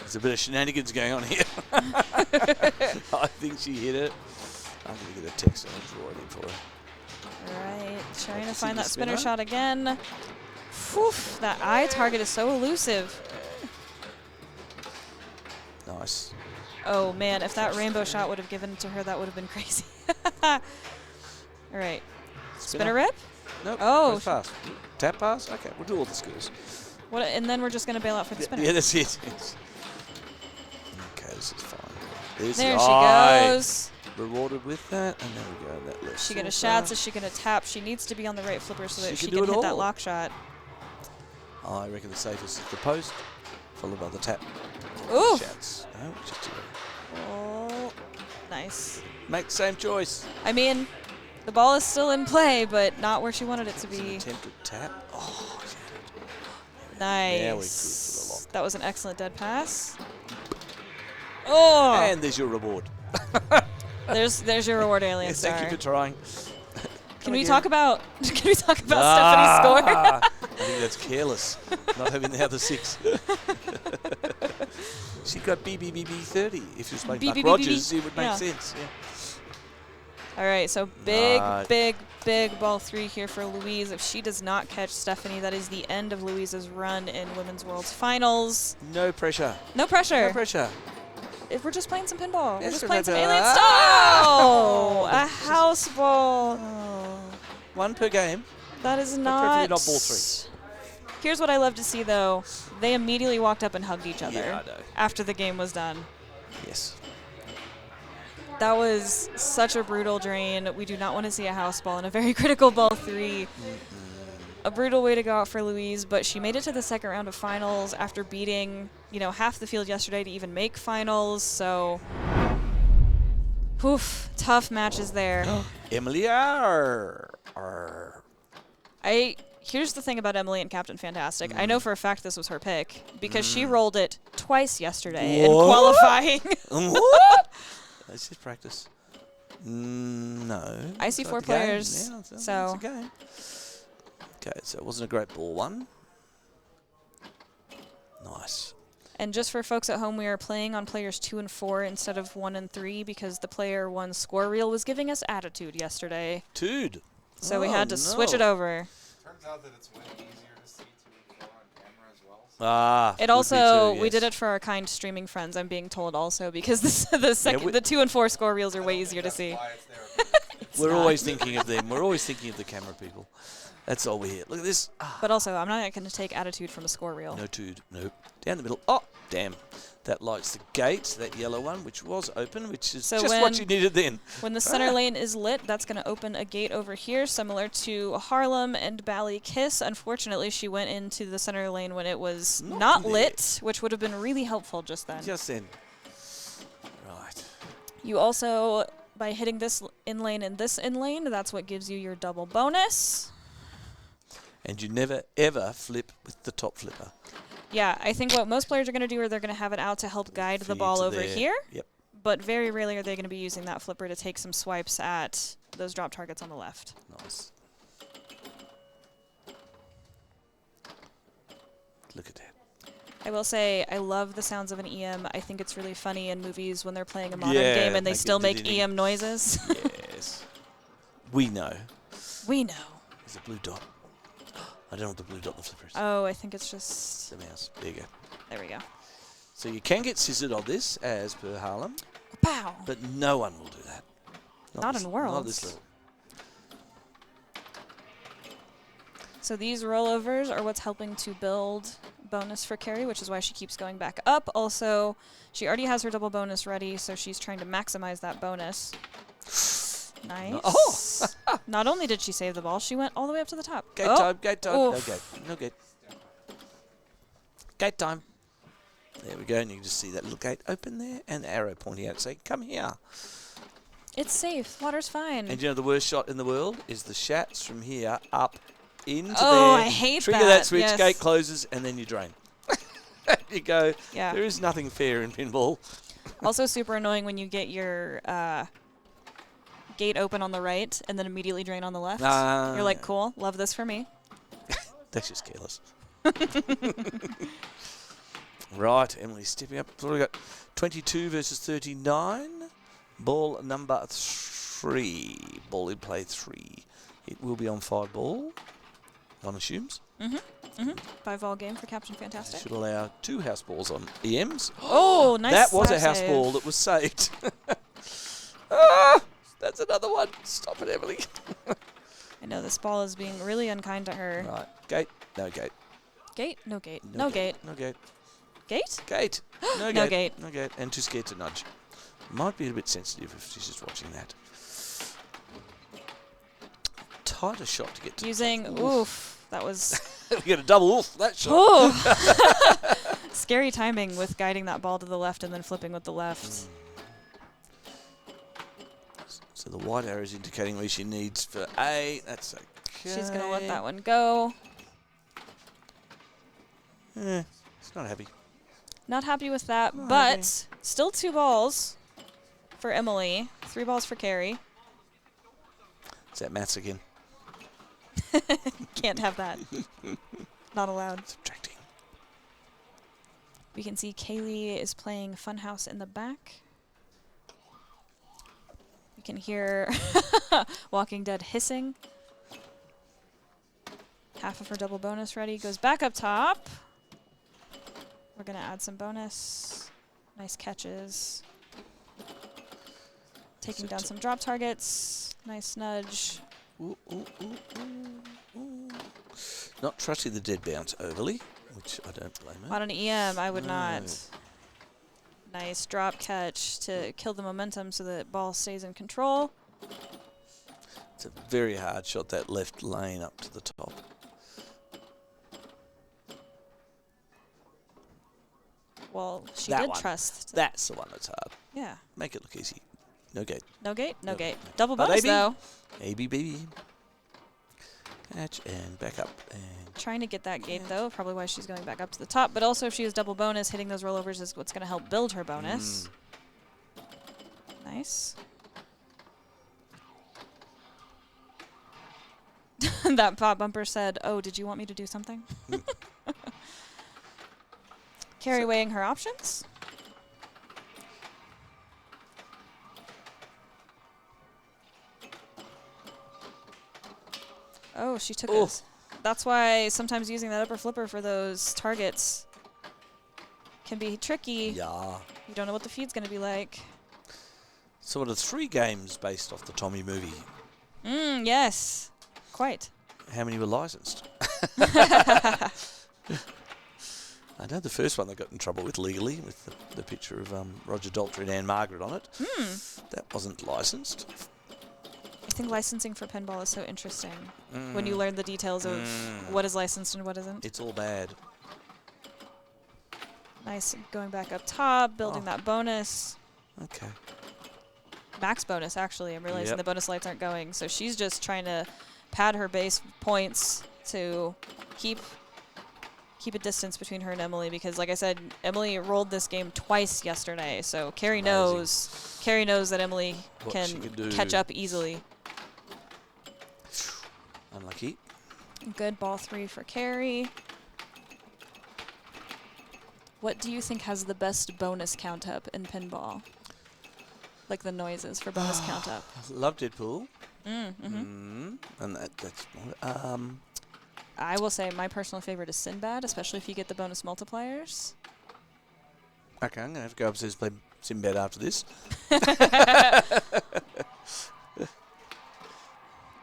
there's a bit of shenanigans going on here. I think she hit it. I'm going to get a text and I'll draw it in for her. Alright, trying to See find the that spinner spinner? shot again. Whew, that I target is so elusive. Nice. Oh man, if that rainbow shot would have given it to her, that would have been crazy. Alright, spinner rip? Nope. Oh. Goes fast. Tap pass? Okay, we'll do all the skills. What? And then we're just going to bail out for the spinner. Yeah, that's it. Yes. Okay, this is fine. There's There the she eye. goes. Rewarded with that, and there we go. That left Is she going to saucer. shats? Is she going to tap? She needs to be on the right flipper so that She she can do can it hit that all. lock shot. I reckon the safest is the post, followed by the tap. Ooh! Shouts. No, just do it. Oh, nice. Make the same choice. I mean, the ball is still in play, but not where she wanted it to It's an be. attempted tap. Oh, Nice. Now we're good for the lock. That was an excellent dead pass. Oh, And there's your reward. there's your reward, Alien Yes, Star. thank you for trying. Can we talk about Stephanie's score? I think that's careless, not having the other 6. She got BBBB 30. If she was playing Buck BBBB, Rogers, it would make yeah. sense. Yeah. All right, so big, Right. big ball 3 here for Louise. If she does not catch Stephanie, that is the end of Louise's run in Women's Worlds Finals. No pressure. No pressure. No pressure. If we're just playing some pinball. We're Yes, just we're playing some gonna- Alien Star. Oh, a house ball. Oh, 1 per game. That is preferably not. not ball 3. Here's what I love to see, though. They immediately walked up and hugged each other Yeah, I know. after the game was done. Yes. That was such a brutal drain. We do not want to see a house ball in a very critical ball 3. A brutal way to go out for Louise, but she made it to the second round of finals after beating, half the field yesterday to even make finals. So, tough matches there. Emily Here's the thing about Emily and Captain Fantastic. I know for a fact this was her pick because she rolled it twice yesterday in qualifying. What? That's just practice. No. I see It's 4 like a game. players, Yeah, it's so- a game. Okay, so it wasn't a great ball 1. Nice. And just for folks at home, we are playing on players 2 and 4 instead of 1 and 3 because the player 1 score reel was giving us attitude yesterday. Dude. So we had to switch it over. Turns out that it's way easier to see 2 and 4 on camera as well. It also, we did it for our kind streaming friends, I'm being told also, because the 2 and 4 score reels are way easier to see. Why it's there, but We're always thinking of them. We're always thinking of the camera people. That's all we hear. Look at this. But also, I'm not going to take attitude from a score reel. No tude. Nope. Down the middle. Oh, damn. That lights the gate, that yellow one, which was open, which is So just when- what you needed then. When the center lane is lit, that's going to open a gate over here, similar to Harlem and Bally Kiss. Unfortunately, she went into the center lane when it was not lit. lit, which would have been really helpful just then. Just then. Right. You also, by hitting this in lane and this in lane, that's what gives you your double bonus. And you never, ever flip with the top flipper. Yeah, I think what most players are going to do are they're going to have it out to help guide the Feed ball to over there. here. Yep. But very rarely are they going to be using that flipper to take some swipes at those drop targets on the left. Nice. Look at that. I will say, I love the sounds of an EM. I think it's really funny in movies when they're playing a modern Yeah, game and they make it still make ding-ding. EM noises. Yes. We know. We know. There's a blue dot. I don't know what the blue dot on the flipper is. Oh, I think it's just... The mouse. There you go. There we go. So you can get scissored on this, as per Harlem, Pow! but no one will do that. Not this- in Not Worlds. this level. So these rollovers are what's helping to build bonus for Carrie, which is why she keeps going back up. Also, she already has her double bonus ready, so she's trying to maximize that bonus. Nice. Oh! Not only did she save the ball, she went all the way up to the top. Gate Oh, time, gate time. No oof. gate. No gate. Gate time. There we go, and you can just see that little gate open there and the arrow pointing out saying, come here. It's safe. Water's fine. And you know the worst shot in the world is the shats from here up into Oh, there. I hate Trigger that, that switch, yes. gate closes, and then you drain. You go, Yeah. there is nothing fair in pinball. Also super annoying when you get your gate open on the right and then immediately drain on the left. You're like, cool, love this for me. That's just careless. Right, Emily's stepping up. So we got 22 versus 39. Ball number 3. Ball in play 3. It will be on 5 ball, one assumes. 5-ball game for Captain Fantastic. Should allow 2 house balls on EMs. Oh, nice. That was a slap house save. ball that was saved. Ah, that's another one. Stop it, Emily. I know this ball is being really unkind to her. Right, gate, no gate. Gate? No gate. No gate. No gate. Gate? Gate. No, No gate. gate. No gate. And too scared to nudge. Might be a bit sensitive if she's just watching that. Tighter shot to get to. Using, oof, that was, We get a double oof that shot. ooh. Scary timing with guiding that ball to the left and then flipping with the left. So the white arrow is indicating where she needs for 8. That's okay. She's going to let that one go. It's not happy. Not happy with that, Not but happy. still 2 balls for Emily. 3 balls for Carrie. It's that maths again. Can't have that. Not allowed. Subtracting. We can see Kaylee is playing Funhouse in the back. You can hear Walking Dead hissing. Half of her double bonus ready. Goes back up top. We're going to add some bonus. Nice catches. Taking down some drop targets. Nice nudge. Ooh, ooh, ooh, ooh, ooh. Not trusting the dead bounce overly, which I don't blame her. On an EM, I would not. Nice drop catch to kill the momentum so that ball stays in control. It's a very hard shot, that left lane up to the top. Well, she That did one. trust. That's the one that's hard. Yeah. Make it look easy. No gate. No gate? No No. gate. Double But bonus, AB. though. AB, baby. Catch and back up. And Trying to get that gate, though. Probably why she's going back up to the top. But also, if she has double bonus, hitting those rollovers is what's going to help build her bonus. Nice. That pop bumper said, "Oh, did you want me to do something?" Carrie weighing her options. Oh, she took us. That's why sometimes using that upper flipper for those targets can be tricky. Yeah. You don't know what the feed's going to be like. So what are 3 games based off the Tommy movie? Yes. Quite. How many were licensed? I know the first one they got in trouble with legally, with the picture of Roger Daltrey and Anne Margaret on it. That wasn't licensed. I think licensing for pinball is so interesting when you learn the details of what is licensed and what isn't. It's all bad. Nice going back up top, building that bonus. Okay. Max bonus, actually. I'm realizing Yep. the bonus lights aren't going. So she's just trying to pad her base points to keep a distance between her and Emily, because like I said, Emily rolled this game twice yesterday. So Carrie knows that Emily What she can can do. catch up easily. Unlucky. Good ball 3 for Carrie. What do you think has the best bonus count up in pinball? Like the noises for bonus count up. Love Deadpool. And that's I will say my personal favorite is Sinbad, especially if you get the bonus multipliers. okay. I'm gonna have to go upstairs and play Sinbad after this.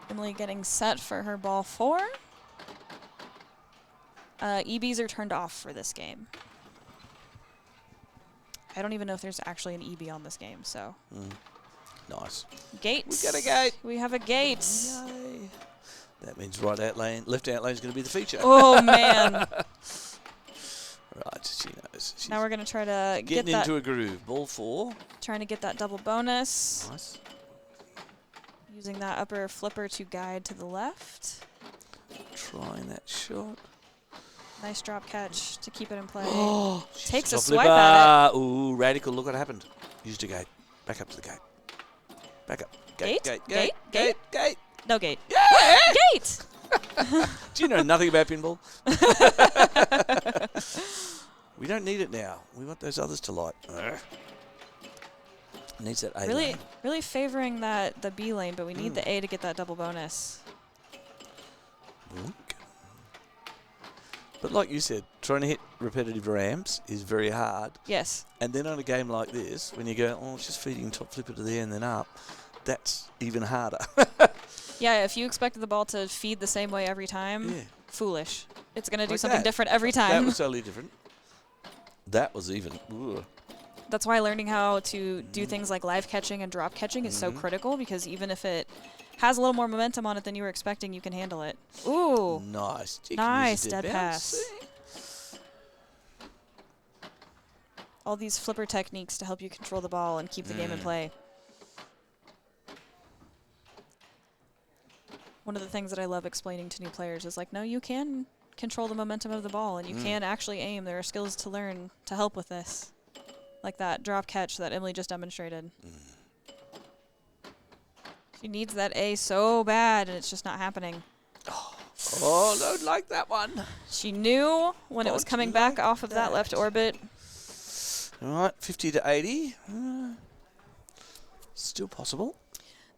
Emily getting set for her ball 4. EBs are turned off for this game. I don't even know if there's actually an EB on this game, so. Nice. Gate. We got a gate. We have a gate. Yay. That means right out lane, left out lane is going to be the feature. Oh, man. Right, she knows. She's Now we're going to try to get getting that. into a groove. Ball 4. Trying to get that double bonus. Nice. Using that upper flipper to guide to the left. Trying that shot. Nice drop catch to keep it in play. Oh, Takes a top swipe flipper. at it. Ooh, radical. Look what happened. Used a gate. Back up to the gate. Back up. Gate? Gate. Gate? Gate. Gate. No gate. Yeah! Gate! Do you know nothing about pinball? We don't need it now. We want those others to light. Needs that A lane. Really favoring the B lane, but we need the A to get that double bonus. Boink. But like you said, trying to hit repetitive ramps is very hard. Yes. And then on a game like this, when you go, oh, it's just feeding top flipper to there and then up, that's even harder. Yeah, if you expected the ball to feed the same way every time, Yeah. foolish. It's going to do Like something that. different every That time. was totally different. That was even. Ooh. That's why learning how to do things like live catching and drop catching is so critical, because even if it has a little more momentum on it than you were expecting, you can handle it. Ooh. Nice. You can use Nice a dead bounce. pass. See? All these flipper techniques to help you control the ball and keep the game in play. One of the things that I love explaining to new players is like, no, you can control the momentum of the ball, and you can actually aim. There are skills to learn to help with this. Like that drop catch that Emily just demonstrated. She needs that A so bad, and it's just not happening. Oh, don't like that one. She knew when it was coming back off of that left orbit. All right, 50 to 80. Still possible.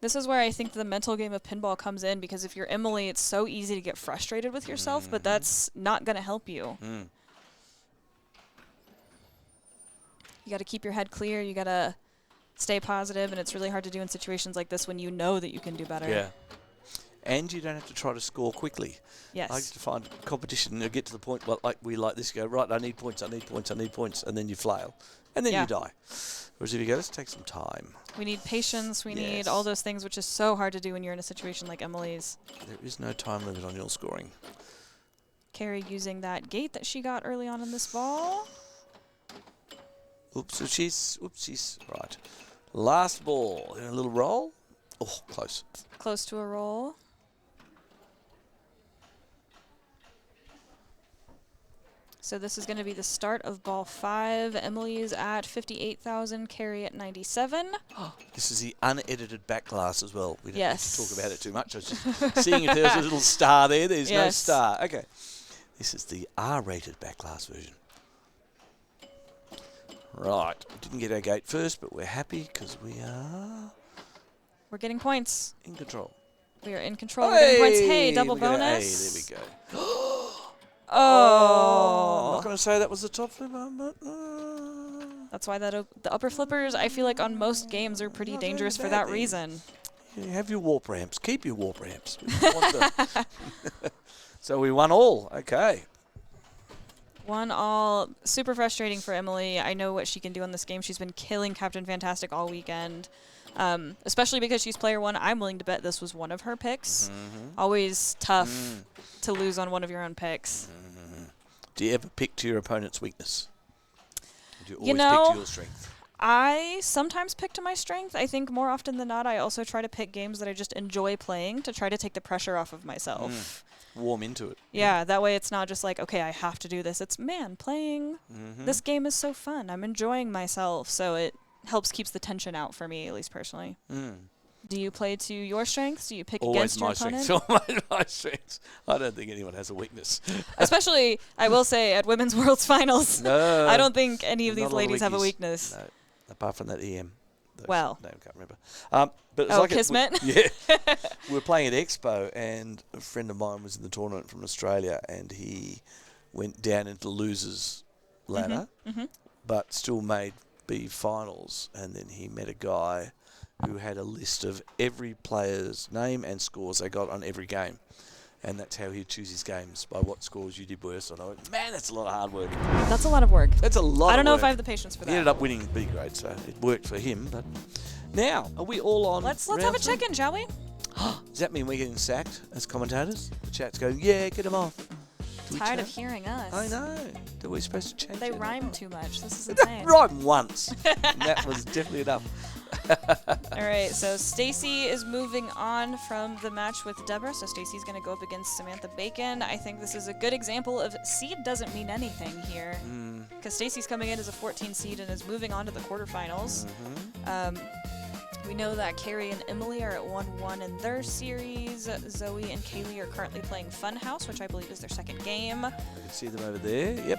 This is where I think the mental game of pinball comes in, because if you're Emily, it's so easy to get frustrated with yourself, but that's not going to help you. You got to keep your head clear. You got to stay positive, and it's really hard to do in situations like this when you know that you can do better. Yeah. And you don't have to try to score quickly. Yes. I used to find competition, you get to the point, well, like we like this, go, right, I need points, I need points, I need points, and then you flail. And then you die. Whereas if you go, let's take some time. We need patience. We need all those things, which is so hard to do when you're in a situation like Emily's. There is no time limit on your scoring. Carrie using that gate that she got early on in this ball. Oopsies. Right. Last ball. In a little roll. Oh, close. Close to a roll. So this is going to be the start of ball 5. Emily's at 58,000, Carrie at 97. This is the unedited back glass as well. We don't have to talk about it too much. I was just seeing if there's a little star there. There's no star. Okay. This is the R-rated back glass version. Right. We didn't get our gate first, but we're happy because we're getting points. In control. We are in control. We're getting points. Hey, double bonus. There we go. Oh. I'm not going to say that was the top flipper, but... That's why the upper flippers, I feel like on most games, are pretty dangerous for that reason. You have your warp ramps. Keep your warp ramps. So we won all. Okay. 1-all. Super frustrating for Emily. I know what she can do in this game. She's been killing Captain Fantastic all weekend. Especially because she's player 1. I'm willing to bet this was one of her picks. Always tough to lose on one of your own picks. Do you ever pick to your opponent's weakness? Or do you always pick to your strength? I sometimes pick to my strength. I think more often than not, I also try to pick games that I just enjoy playing to try to take the pressure off of myself. Warm into it. Yeah, that way it's not just like, okay, I have to do this. It's, man, playing this game is so fun. I'm enjoying myself. So it helps keeps the tension out for me, at least personally. Do you play to your strengths? Do you pick against your opponent? Always my strengths. I don't think anyone has a weakness. Especially, I will say, at Women's Worlds Finals. No. I don't think any of these ladies have a weakness. No, apart from that EM. Well. I can't remember. But it was like Kismet? We were playing at Expo, and a friend of mine was in the tournament from Australia, and he went down into the losers ladder, but still made B finals, and then he met a guy who had a list of every player's name and scores they got on every game. And that's how he'd choose his games, by what scores you did worse. And I went, man, that's a lot of hard work. That's a lot of work. That's a lot of work. I don't know if I have the patience for that. He ended up winning B grade, so it worked for him. But now, are we all on? Let's have a check-in, shall we? Does that mean we're getting sacked as commentators? The chat's going, yeah, get them off. Tired of hearing us. I know. Are we supposed to change They it? rhyme too much. This is insane. Rhyme once. And that was definitely enough. All right, so Stacy is moving on from the match with Deborah. So Stacy's going to go up against Samantha Bacon. I think this is a good example of seed doesn't mean anything here. Because Stacy's coming in as a 14 seed and is moving on to the quarterfinals. We know that Carrie and Emily are at 1-1 in their series. Zoe and Kaylee are currently playing Funhouse, which I believe is their second game. I can see them over there. Yep.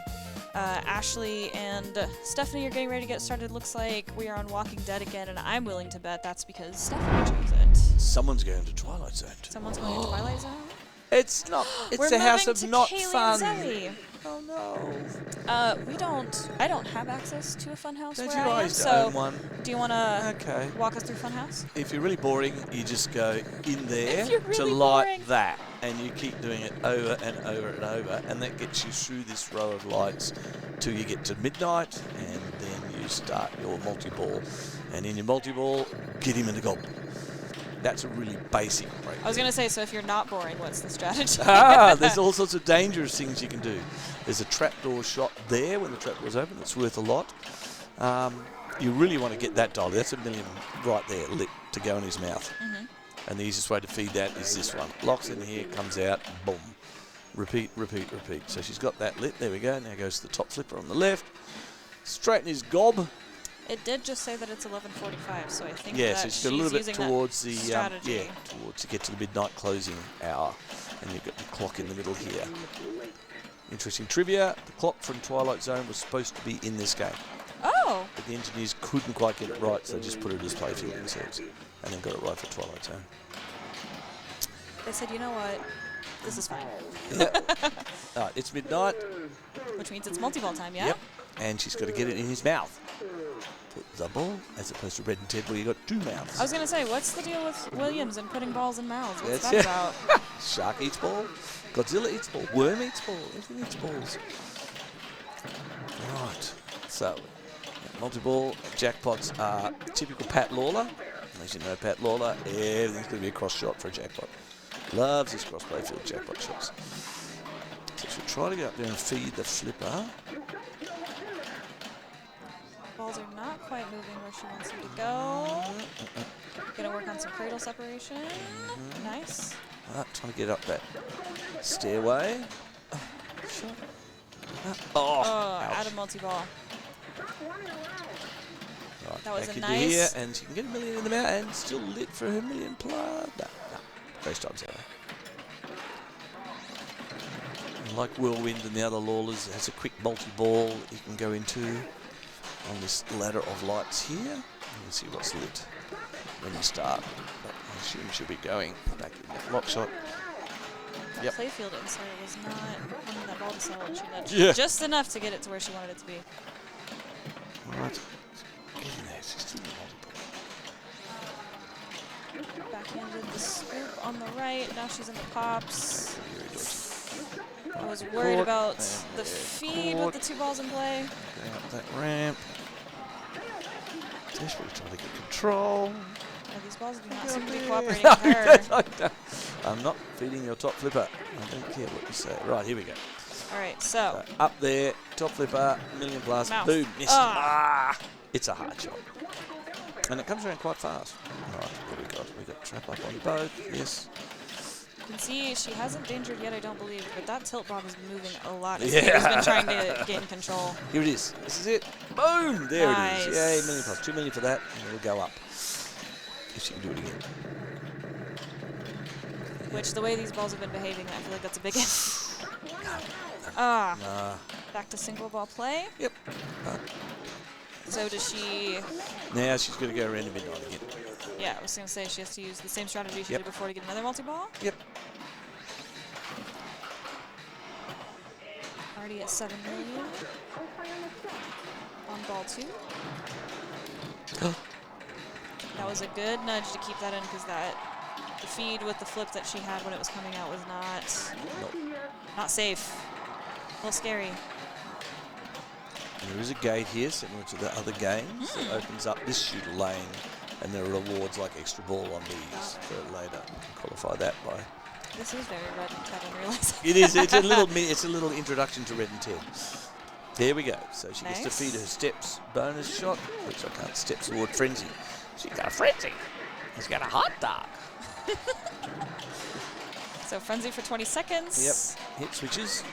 Ashley and Stephanie are getting ready to get started. Looks like we are on Walking Dead again, and I'm willing to bet that's because Stephanie chose it. Someone's going to Twilight Zone. Someone's going to Twilight Zone? It's not. It's We're a house moving of to not Kaylee fun. and Zoe. Oh no. I don't have access to a Funhouse Don't where you I am, guys so own one? do you want to Okay. walk us through Funhouse? If you're really boring, you just go in there If you're to really light boring. that, and you keep doing it over and over and over, and that gets you through this row of lights till you get to midnight, and then you start your multi-ball. And in your multi-ball, get him in the goal. That's a really basic break. I was going to say, so if you're not boring, what's the strategy? There's all sorts of dangerous things you can do. There's a trapdoor shot there when the trapdoor's open. It's worth a lot. You really want to get that dial. That's $1 million right there lit to go in his mouth. And the easiest way to feed that is this one. Locks in here, comes out, boom. Repeat, repeat, repeat. So she's got that lit. There we go. Now goes to the top flipper on the left. Straighten his gob. It did just say that it's 11:45, so I think Yeah, that so she's she's got a little bit using towards that the strategy. towards to get to the midnight closing hour, and you've got the clock in the middle here. Interesting trivia: the clock from Twilight Zone was supposed to be in this game, Oh, but the engineers couldn't quite get it right, so they just put it as playfield themselves, and then got it right for Twilight Zone. they said, you know what? This is fine. All right, it's midnight. Which means it's multi-ball time, yeah? Yep, and she's got to get it in his mouth. Put the ball, as opposed to Red and Ted, where you got two mouths. I was going to say, what's the deal with Williams and putting balls in mouths? What's That's that it. about? Shark eats ball, Godzilla eats ball, worm eats ball, everything eats balls. Right, so multi-ball jackpots are typical Pat Lawler. As you know, Pat Lawler, everything's going to be a cross shot for a jackpot. Loves his cross playfield jackpot shots. So she'll try to get up there and feed the flipper. Balls are not quite moving where she wants them to go. Gonna work on some cradle separation. Nice. Trying to get up that stairway. Shot. Oh, ouch. out of multi-ball. Right, That was back a into nice- here, and she can get $1 million in the mouth, and still lit for her $1 million plus. No. Those times out. Like Whirlwind and the other Lawlers, it has a quick multi-ball you can go into on this ladder of lights here. You can see what's lit when you start. But I assume she'll be going back in that lock shot. Yep. Playfield insert was not wanting that ball to solid. She nudged Yeah. just enough to get it to where she wanted it to be. Right. Get in there. She's still in multiple. Backhanded the scoop on the right. Now she's in the pops. Very dodgy. I was worried Caught, about and the they're feed caught. with the two balls in play. Going up that ramp. Desperately trying to get control. Oh, these balls do not seem to be cooperating with her. I'm not feeding your top flipper. I don't care what you say. Right, here we go. All right, so Up there, top flipper, $1 million plus. Mouth. Boom, missed. Ah. It's a hard shot. And it comes around quite fast. All right, what do we got? We got trap up on both. Yes. you can see she hasn't dangered yet, I don't believe, but that tilt bob is moving a lot. Yeah. He's been trying to gain control. Here it is. This is it. Boom! There Nice. it is. Yay, $1 million plus. $2 million for that, and it'll go up. If she can do it again. Which, the way these balls have been behaving, I feel like that's a big hit. Ah, Nah. back to single ball play. Yep. So does she? Now she's going to go around to midnight again. Yeah, I was gonna say she has to use the same strategy she Yep. did before to get another multi-ball. Yep. Already at 7 million. On ball 2. That was a good nudge to keep that in because the feed with the flip that she had when it was coming out was not safe. A little scary. There is a gate here, similar to the other games, that opens up this shooter lane, and there are rewards like extra ball on these for later. You can qualify that by. This is very red and red, I didn't realize. It is. It's a little. It's a little introduction to Red and Ted. There we go. So she gets to Nice. feed her steps bonus shot, which I can't. Steps toward frenzy. She's got a frenzy. She's got a hot dog. So frenzy for 20 seconds. Yep. Hit switches.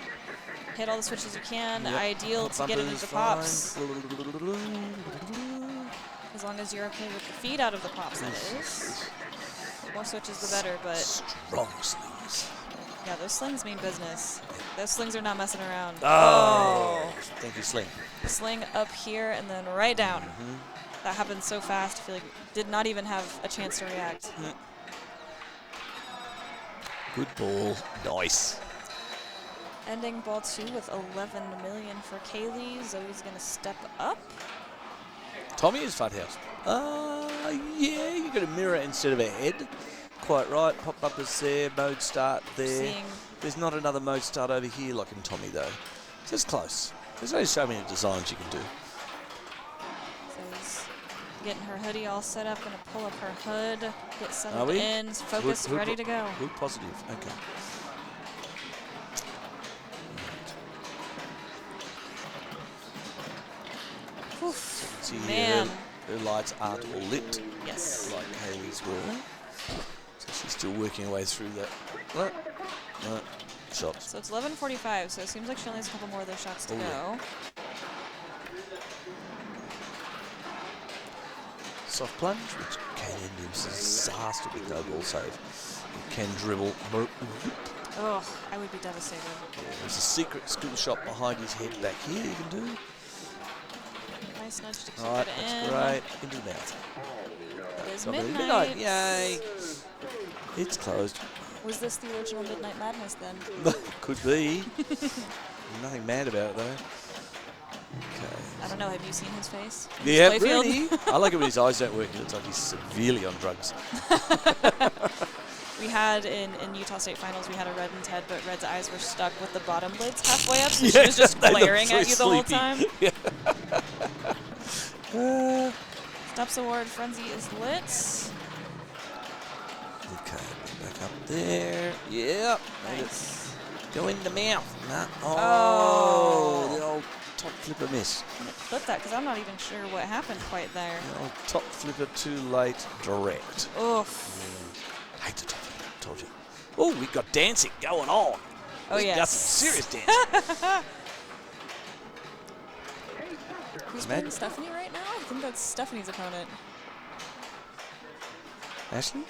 Hit all the switches you can. Yep. Ideal to get it Bumpers, into fine. pops. As long as you're okay with the feed out of the pops, that is. The more switches, the better, but Strong slings. yeah, those slings mean business. Those slings are not messing around. Oh. Thank you, Sling. Sling up here and then right down. That happened so fast, I feel like did not even have a chance to react. Good ball. Nice. Ending ball 2 with 11 million for Kaylee. Zoe's gonna step up. Tommy is Fudhouse. Yeah, you got a mirror instead of a head. Quite right. Pop bumpers there. Mode start there. Seeing There's not another mode start over here like in Tommy though. So it's close. There's only so many designs you can do. Zoe's getting her hoodie all set up, gonna pull up her hood, get Are settled we? in, focused, Hood ready to go. Hood positive. Okay. So you can see Man. her lights aren't all lit Yes. like Haley's were. So Still working her way through that. No. Shots. So it's 11:45, so it seems like she only has a couple more of those shots to Oh, go. yeah. Soft plunge, which can end in disaster with no ball save. You can dribble. Oh, I would be devastated. Yeah, there's a secret school shot behind his head back here you can do. Nice nudge to keep All right, it that's in. great. Into the mouth. It is Lovely. midnight. Yay. It's closed. Was this the original Midnight Madness then? Could be. Nothing mad about it though. Okay. I don't know. Have you seen his face? Yeah, Playfield? really. I like it when his eyes don't work. It looks like he's severely on drugs. We had in Utah State Finals, we had a Red and Ted, but Red's eyes were stuck with the bottom lids halfway up, so she was just they look glaring so at you the whole sleepy. time. Yeah. Steps Award Frenzy is lit. Okay, back up there. Yep. Nice. Go in the mouth. Nah. Oh. The old top flipper miss. Flip that, because I'm not even sure what happened quite there. The old top flipper too late, direct. Oof. Hate the top flipper, told you. Oh, we've got dancing going on. Oh, We've got yes. some serious dancing. Who's playing Stephanie right now? I think that's Stephanie's opponent. Ashley?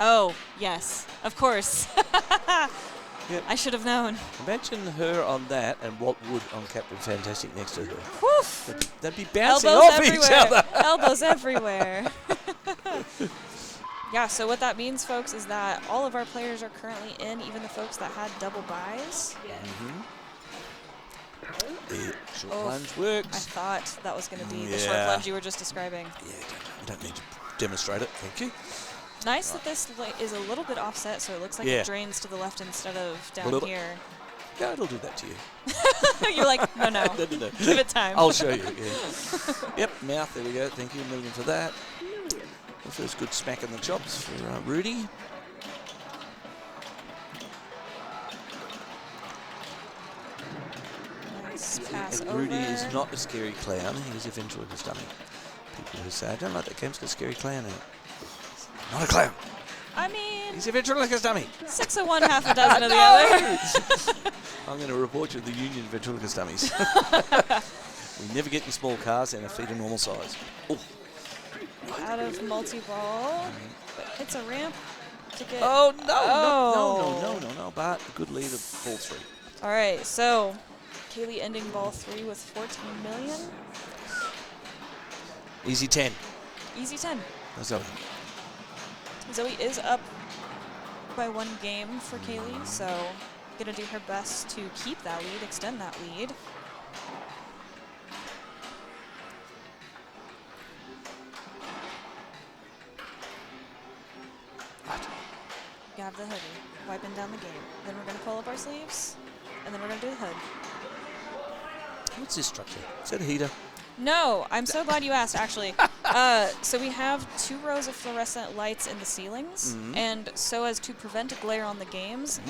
Oh, yes. Of course. Yep. I should have known. Imagine her on that and Walt Wood on Captain Fantastic next to her. Woof. They'd be bouncing Elbows off everywhere. each other. Elbows everywhere. Yeah, so what that means, folks, is that all of our players are currently in, even the folks that had double buys. The short Oof. plunge I works. thought that was going to be the short Yeah. plunge you were just describing. Yeah, don't need to demonstrate it. Thank you. Nice that this is a little bit offset, so it looks like Yeah. it drains to the left instead of A down little- here. Yeah, it'll do that to you. You're like, no. No. Give it time. I'll show you. Yeah. Yep, mouth. There we go. Thank you a million for that. The first good smack in the chops for Rudy. Nice pass over. Rudy is not a scary clown. He's a ventriloquist dummy. People who say, I don't like that game's got a scary clown in it. Not a clown. I mean, He's a ventriloquist dummy. 6 of one, half a dozen of the other. I'm going to report you to the Union of Ventriloquist Dummies. We never get in small cars and our feet are normal size. Oh. Out of multi-ball, but hits a ramp to get... Oh, no, Oh. no. But a good lead of ball 3. All right, so Kaylee ending ball 3 with 14 million. Easy 10. Easy 10. That's Zoe. Zoe is up by 1 game for Kaylee, so gonna do her best to keep that lead, extend that lead. You have the hoodie, wiping down the game. Then we're gonna pull up our sleeves, and then we're gonna do the hood. What's this structure? Is that a heater? No, I'm so glad you asked, actually. So we have 2 rows of fluorescent lights in the ceilings, and so as to prevent glare on the games,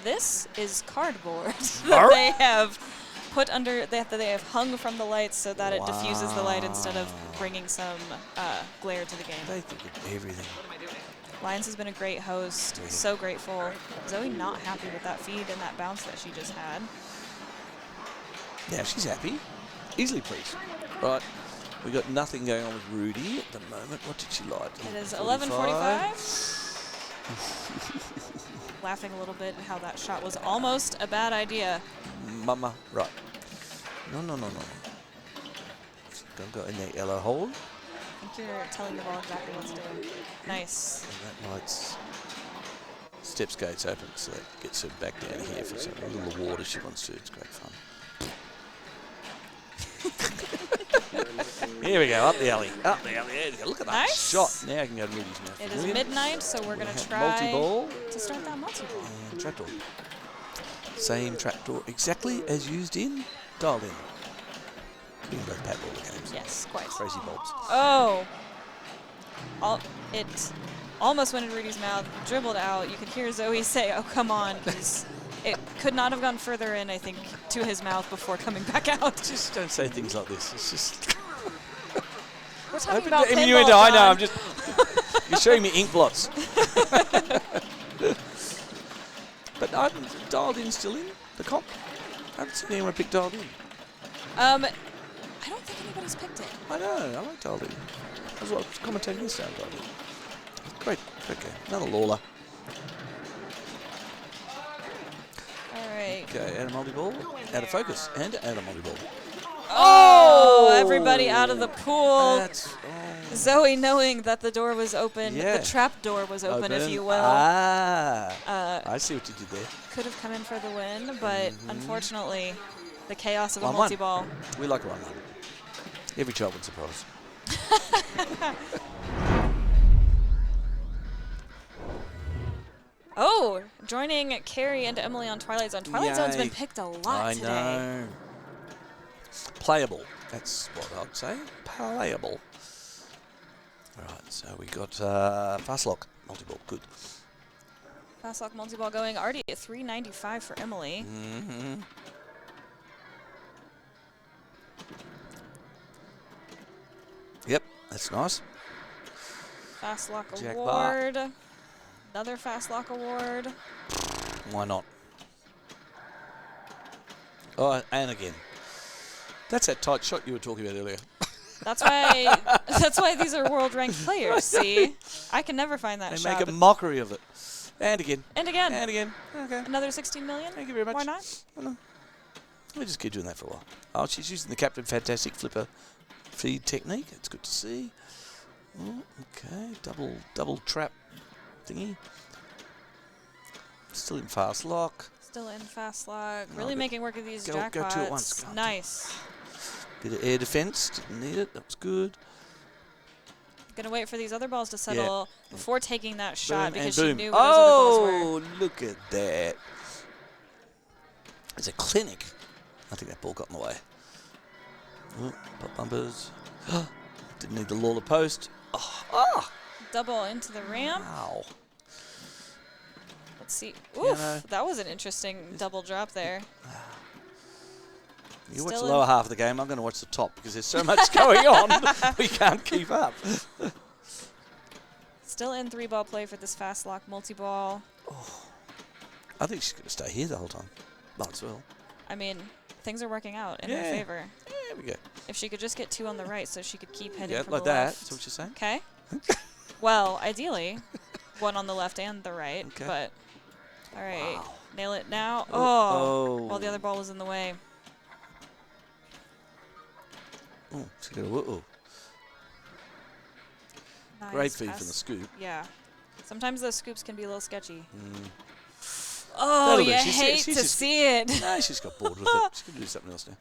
this is cardboard that they have put under, they have hung from the lights so that it diffuses the light instead of bringing some glare to the game. They think of everything. Lions has been a great host, so grateful. Zoe not happy with that feed and that bounce that she just had. Now she's happy. Easily pleased. Right. We got nothing going on with Rudy at the moment. What did she like? It is 11:45. Laughing a little bit at how that shot was almost a bad idea. Mama. Right. No. Don't go in that yellow hole. I think you're telling the ball exactly what to do. Nice. And that lights steps gates open, so that gets her back down here for some little water she wants to. It's great fun. Here we go, up the alley. Up the alley. There we go. Look at that Nice. shot. Now I can go to Moody's mouth. It is midnight, so we're going to try multi-ball to start that multi-ball. and trapdoor. Same trapdoor exactly as used in Dialed In. We can both pat all the games. Yes, quite. Crazy bolts. Oh! It almost went in Rudy's mouth, dribbled out. You could hear Zoe say, oh, come on, because it could not have gone further in, I think, to his mouth before coming back out. Just don't say things like this. It's just... We're talking about pinball, I know, John. I'm just... You're showing me ink blots. But I haven't dialed in still in the comp. I haven't seen anyone pick dialed in. I don't think anybody's picked it. I know, I like dialed in. That's what I was commentating this time, dialed in. Great game. Another Lawler. All right. Okay, out of multi-ball, out of focus, and out of multi-ball. Oh, everybody out of the pool. That's Zoe knowing that the door was open, Yeah. the trap door was open, if you will. I see what you did there. Could have come in for the win, but unfortunately, the chaos of a 1-1. multi-ball. We like a 1-1. Every child would surprise. Oh, joining Carrie and Emily on Twilight Zone. Twilight Zone's been Yay. picked a lot I today. know. Playable. That's what I'd say. Playable. All right, so we got fast lock multi-ball. Good. Fast lock multi-ball going already at 395 for Emily. Mm-hmm. Yep, that's nice. Fast lock Jackpot. award. Another fast lock award. Why not? Oh, and again. That's that tight shot you were talking about earlier. That's why these are world ranked players. See, I can never find that They shot. make a mockery of it. And again. And again. And again. Okay. Another 16 million. Thank you very much. Why not? We'll just keep doing that for a while. Oh, she's using the Captain Fantastic flipper feed technique. It's good to see. Oh, okay, double trap thingy. Still in fast lock. Still in fast lock. No, Really but making work of these go jackpots. two at once. Go Nice. Bit of air defense. Didn't need it. That was good. Gonna wait for these other balls to settle before taking that shot Boom, because and she boom. knew where those other balls were. Oh, look at that. It's a clinic. I think that ball got in the way. Oh, pop bumpers. Didn't need the Lawler post. Oh, Double into the ramp. wow. Let's see. Piano. Oof, that was an interesting double drop there. You watch Still the lower half of the game. I'm going to watch the top because there's so much going on. We can't keep up. Still in 3-ball play for this fast lock multi-ball. I think she's going to stay here the whole time. Might as well. I mean, things are working out in her Yeah. favor. There we go. If she could just get 2 on the right so she could keep heading Yeah, from like the that. left. That's what you're saying? Okay. Well, ideally, 1 on the left and the right, Okay. but all right. Wow. Nail it now. Oh. While the other ball was in the way. Oh, she's got a whoa. Nice Great feed pass. from the scoop. Yeah. Sometimes those scoops can be a little sketchy. Mm. Oh, That'll do. you She's- hate she's to just- see it. No, she's got bored with it. She's going to do something else now.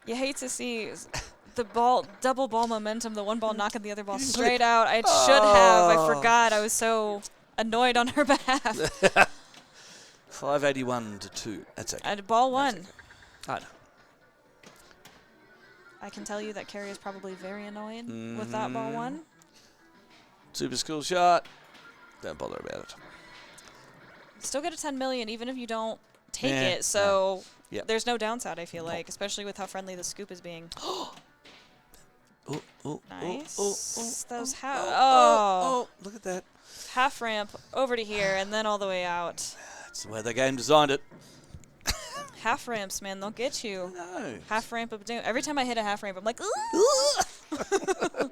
You hate to see the ball, double ball momentum, the one ball knocking the other ball didn't straight click. out. I should have. I Oh. forgot. I was so annoyed on her behalf. 581 to 2. That's okay. And ball 1. I know. I can tell you that Carrie is probably very annoyed with that ball 1. Super school shot. Don't bother about it. Still get a 10 million even if you don't take Yeah, it. So Yep. there's no downside, I feel like, especially with how friendly the scoop is being. Nice. Those Look at that. half ramp over to here and then all the way out. That's the way the game designed it. Half ramps, man, they'll get you. No. Half ramp of doom. Every time I hit a half ramp, I'm like, ooh.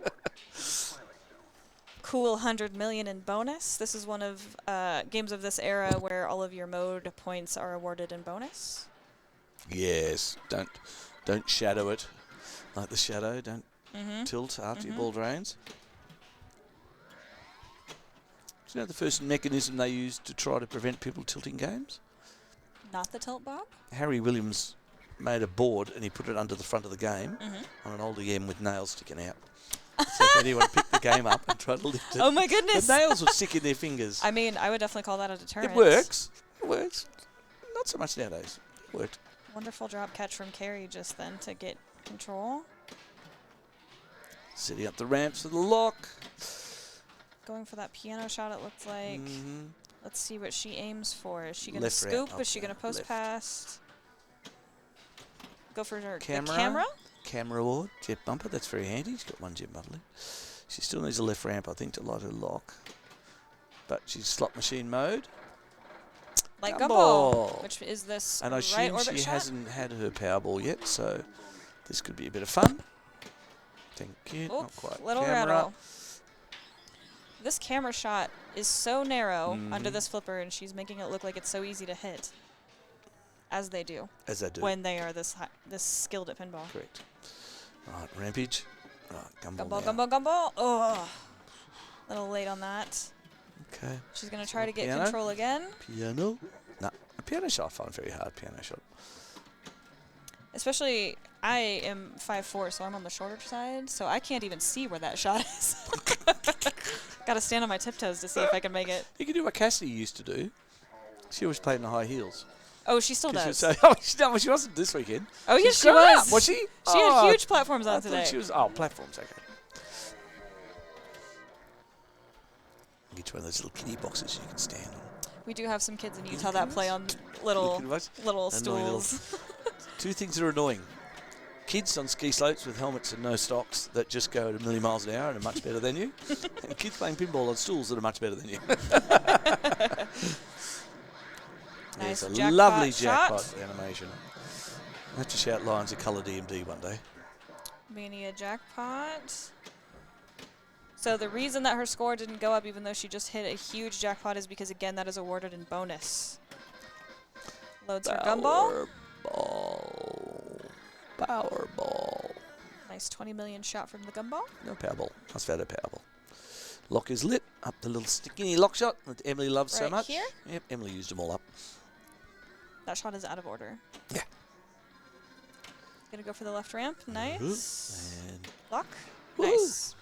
Cool 100 million in bonus. This is one of games of this era where all of your mode points are awarded in bonus. Yes. Don't shadow it. Like the shadow. Don't tilt after your ball drains. Do you know the first mechanism they used to try to prevent people tilting games? Not the tilt bob? Harry Williams made a board and he put it under the front of the game on an old EM with nails sticking out. So if anyone picked the game up and tried to lift it, Oh my goodness. the nails would stick in their fingers. I mean, I would definitely call that a deterrent. It works. It works. Not so much nowadays. It worked. Wonderful drop catch from Carrie just then to get control. Setting up the ramps for the lock. Going for that piano shot, it looks like. Let's see what she aims for. Is she going to Left ramp, scoop? Is she okay, going to post left. pass? Go for her Camera. the camera? Camera award. Jet bumper. That's very handy. She's got one jet bumper. She still needs a left ramp, I think, to light her lock. But she's slot machine mode. Like Gumball. Gumball, which is this And I right assume orbit she shot. hasn't had her Powerball yet, so this could be a bit of fun. Thank you. Not Oof, quite. little Camera. rattle. This camera shot is so narrow under this flipper, and she's making it look like it's so easy to hit, as they do As I do. when they are this skilled at pinball. Correct. Right, rampage. Right, Gumball. Gumball, now. Gumball, Gumball. Oh, a little late on that. Okay. She's going to try to get Piano. control again. Piano. No, a piano shot I find very hard. Piano shot. Especially, I am 5'4", so I'm on the shorter side, so I can't even see where that shot is. Got to stand on my tiptoes to see if I can make it. You can do what Cassidy used to do. She always played in the high heels. Oh, she still does. She wasn't this weekend. Oh, yes, she grown was. up, was she? She had huge platforms I on thought today. She was, platforms, okay. Get you one of those little kiddie boxes you can stand on. We do have some kids in Utah that play on little Annoying stools. Two things that are annoying. Kids on ski slopes with helmets and no stocks that just go at 1,000,000 miles an hour and are much better than you. And kids playing pinball on stools that are much better than you. Nice It's a jackpot lovely shot. jackpot animation. I have to shout lines of colour DMD one day. Mania jackpot. So the reason that her score didn't go up, even though she just hit a huge jackpot, is because, again, that is awarded in bonus. Loads her Gumball. Powerball. Nice 20 million shot from the Gumball. No Powerball. That's about a Powerball. Lock is lit. Up the little skinny lock shot that Emily loves so Right much. here? Yep, Emily used them all up. That shot is out of order. Yeah. Gonna go for the left ramp. Nice. And Lock. Woohoo. Nice.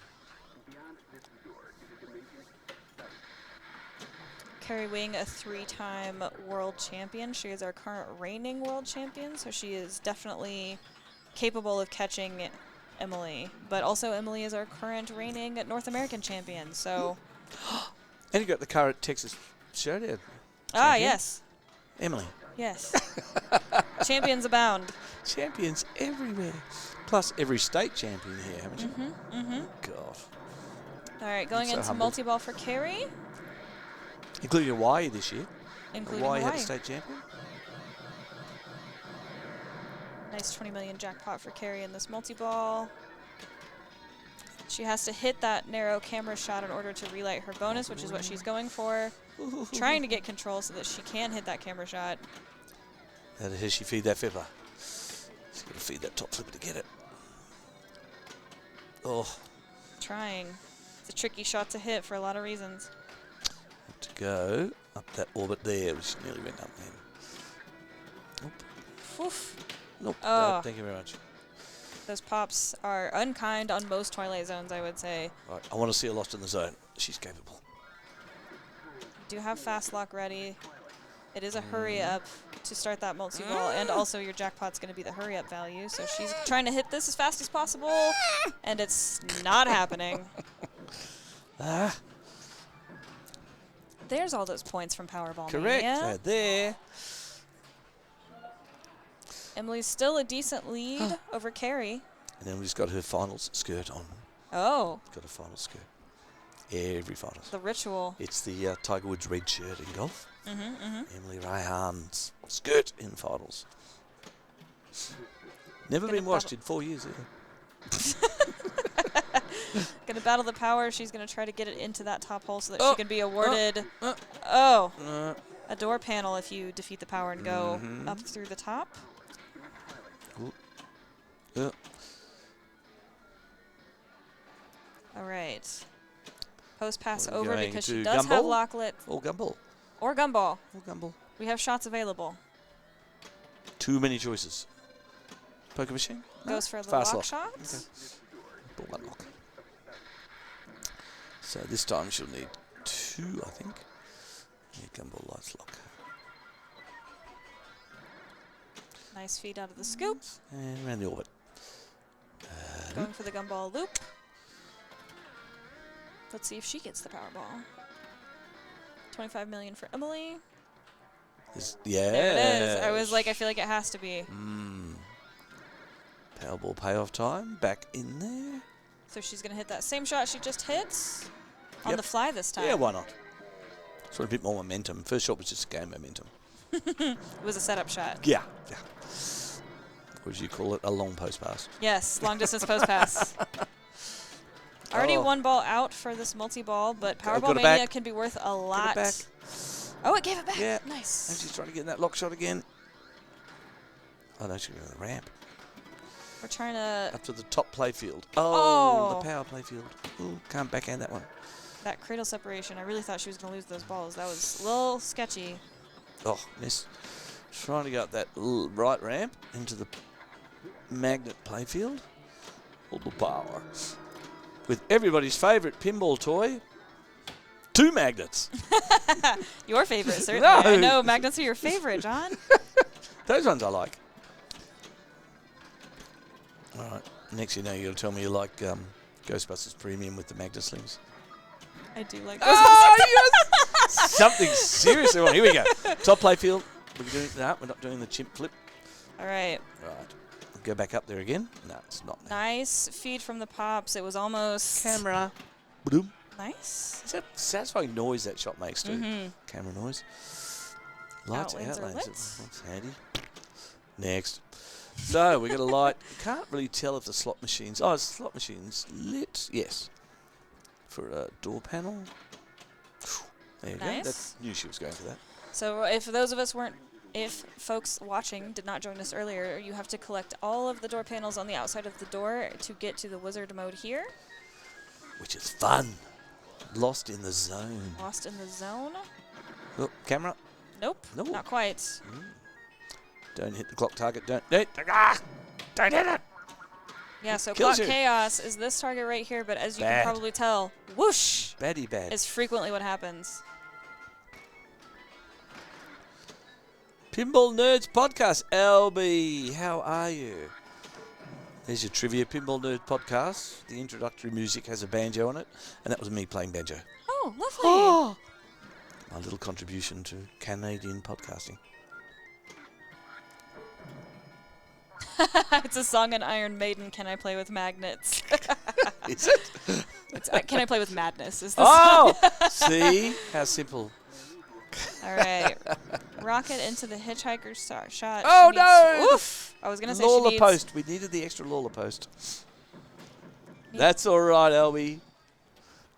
Carrie Wing, a 3-time world champion. She is our current reigning world champion, so she is definitely capable of catching Emily. But also Emily is our current reigning North American champion, so... and you got the current Texas Showdown. Ah, champion, yes. Emily. Yes. Champions abound. Champions everywhere. Plus every state champion here, haven't you? Mm-hmm. God. All right, going So into humble. multi-ball for Carrie, Including Hawaii this year. including Hawaii had Hawaii. a state champion. Nice 20 million jackpot for Carrie in this multi-ball. She has to hit that narrow camera shot in order to relight her bonus, which is what she's going for. Trying to get control so that she can hit that camera shot. How does she feed that flipper? She's got to feed that top flipper to get it. Oh, Trying. It's a tricky shot to hit for a lot of reasons. have to go up that orbit there, which nearly went up then. Oof. Nope. Oh. No, thank you very much. Those pops are unkind on most Twilight Zones, I would say. Right, I want to see her lost in the zone. She's capable. Do have fast lock ready. It is a hurry up to start that multi-ball, and also your jackpot's going to be the hurry up value. So she's trying to hit this as fast as possible, and it's not happening. Ah, There's all those points from Powerball correct. Mania. There. Emily's still a decent lead over Carrie. And then we've got her finals skirt on. Oh, Got a final skirt. Every finals. the ritual. It's the Tiger Woods red shirt in golf. Mm-hmm. Emily Rayhan's skirt in finals. Never Gonna been washed in 4 years either. Gonna battle the power. She's gonna try to get it into that top hole so that Oh, she can be awarded. uh. Oh, Uh, a door panel if you defeat the power and go Mhm. up through the top. uh, All right. Post pass What are we over going because to she does have Gumball? locklet all Gumball. or Gumball. All Gumball. We have shots available. Too many choices. Poker machine? No? Goes for the Fast lock lock. shot. Okay. Ball one lock. So this time she'll need 2, I think. Yeah, Gumball lights lock. Nice feed out of the scoop. And around the orbit. Going for the Gumball loop. Let's see if she gets the Powerball. 25 million for Emily. Yeah. There it is. I was like, I feel like it has to be. Powerball payoff time. Back in there. So she's going to hit that same shot she just hit on Yep. the fly this time. Yeah, why not? Sort of a bit more momentum. First shot was just a game momentum. It was a setup shot. Yeah. Or as you call it, a long post pass. Yes, long distance post pass. Already Oh. one ball out for this multi-ball, but Got Powerball it Mania back. can be worth a Get lot. it back. Oh, it gave it back. Yeah. And Nice. she's trying to get in that lock shot again. Oh, no, she's going to the ramp. We're trying to... Up to the top playfield. Oh. The power playfield. Ooh, can't backhand that one. That cradle separation, I really thought she was going to lose those balls. That was a little sketchy. Oh, miss. Trying to go up that right ramp into the magnet playfield. All the power. With everybody's favourite pinball toy, 2 magnets. Your favorite, certainly. No. I know magnets are your favorite, John. Those ones I like. All right. Next you know, you'll tell me you like Ghostbusters Premium with the magnet slings. I do like Oh, yes! Something seriously wrong. Here we go. Top playfield. We're not doing the chimp flip. All right. Right. Go back up there again. No, it's not. Nice feed from the pops. It was almost... Camera. Boom. Nice. Is that satisfying noise that shot makes too? Mm-hmm. Camera noise. Lights, Outlanes are lit. That's handy. Next. So we got a light. You can't really tell if the slot machine's... Oh, slot machine's lit. Yes. For a door panel. There you go. Nice. Knew she was going for that. So if those of us weren't... If folks watching did not join us earlier, you have to collect all of the door panels on the outside of the door to get to the wizard mode here. Which is fun. Lost in the zone. Lost in the zone. Look, camera. Nope, No. not quite. Don't hit the clock target. Don't hit it. Yeah, so Kills Clock you. Chaos is this target right here, but as you Bad. can probably tell, whoosh Baddie bad. is frequently what happens. Pinball Nerds Podcast. LB, how are you? There's your trivia Pinball Nerds Podcast. The introductory music has a banjo on it, and that was me playing banjo. Oh, lovely. My little contribution to Canadian podcasting. It's a song in Iron Maiden, Can I Play with Magnets? Is it? It's, Can I Play with Madness is the Oh! See? How simple. song. All right. Rocket into the hitchhiker shot. Oh, She no! needs- Oof! I was going to say she Lawler needs... post. We needed the extra Lawler post. That's all right, Albie.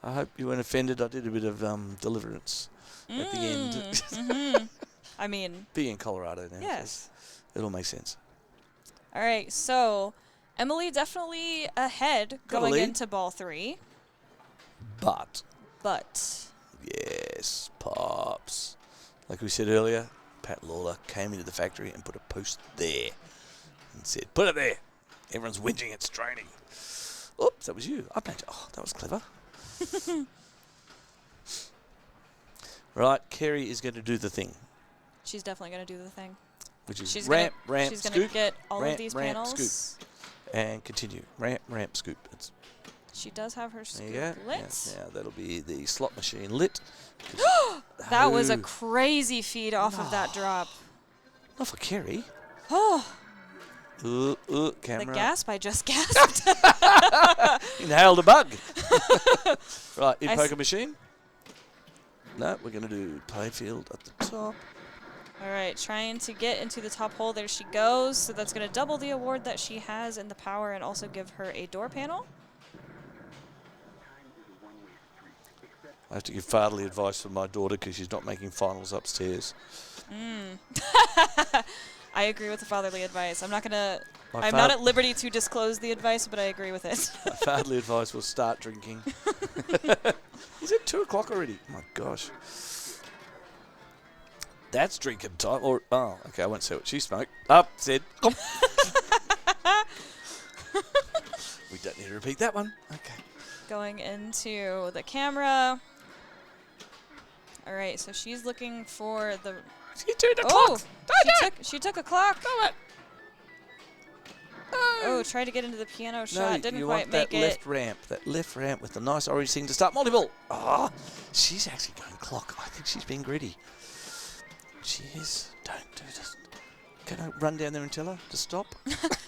I hope you weren't offended. I did a bit of deliverance at the end. I mean, Being in Colorado now. yes. So it all makes sense. All right, so Emily definitely ahead Got a going lead. into ball 3. But, But yes, Pops. Like we said earlier, Pat Lawler came into the factory and put a post there and said, put it there. Everyone's whinging, it's training. Oops, that was you. I made. Oh, that was clever. Right, Kerry is going to do the thing, she's definitely going to do the thing. which is She's ramp, gonna, she's scoop, going to get all ramp, of these ramp, panels. scoop. And continue. Ramp, scoop. It's, She does have her there scoop you go. lit. Yeah, now that'll be the slot machine lit. That was a Oh, crazy feed off of that drop. not for Kerry. Oh, Camera. the gasp I just gasped. Inhaled a bug. Right, in I poker machine. No, we're going to do playfield at the top. All right, trying to get into the top hole. There she goes. So that's going to double the award that she has in the power and also give her a door panel. I have to give fatherly advice for my daughter because she's not making finals upstairs. I agree with the fatherly advice. I'm not My not at liberty to disclose the advice, but I agree with it. fatherly advice was start drinking. Is it 2 o'clock already? Oh my gosh. That's drinking time. Or oh, okay, I won't say what she smoked. Up, said. We don't need to repeat that one. Okay. Going into the camera. All right, so she's looking for the... She turned the Oh, clock. she took a clock. No. Oh, tried to get into the piano No, shot. Didn't you quite want make that it. left ramp with the nice orange thing to start multi-ball. Oh, she's actually going clock. I think she's being greedy. She is. Don't do this. Can I run down there and tell her to stop?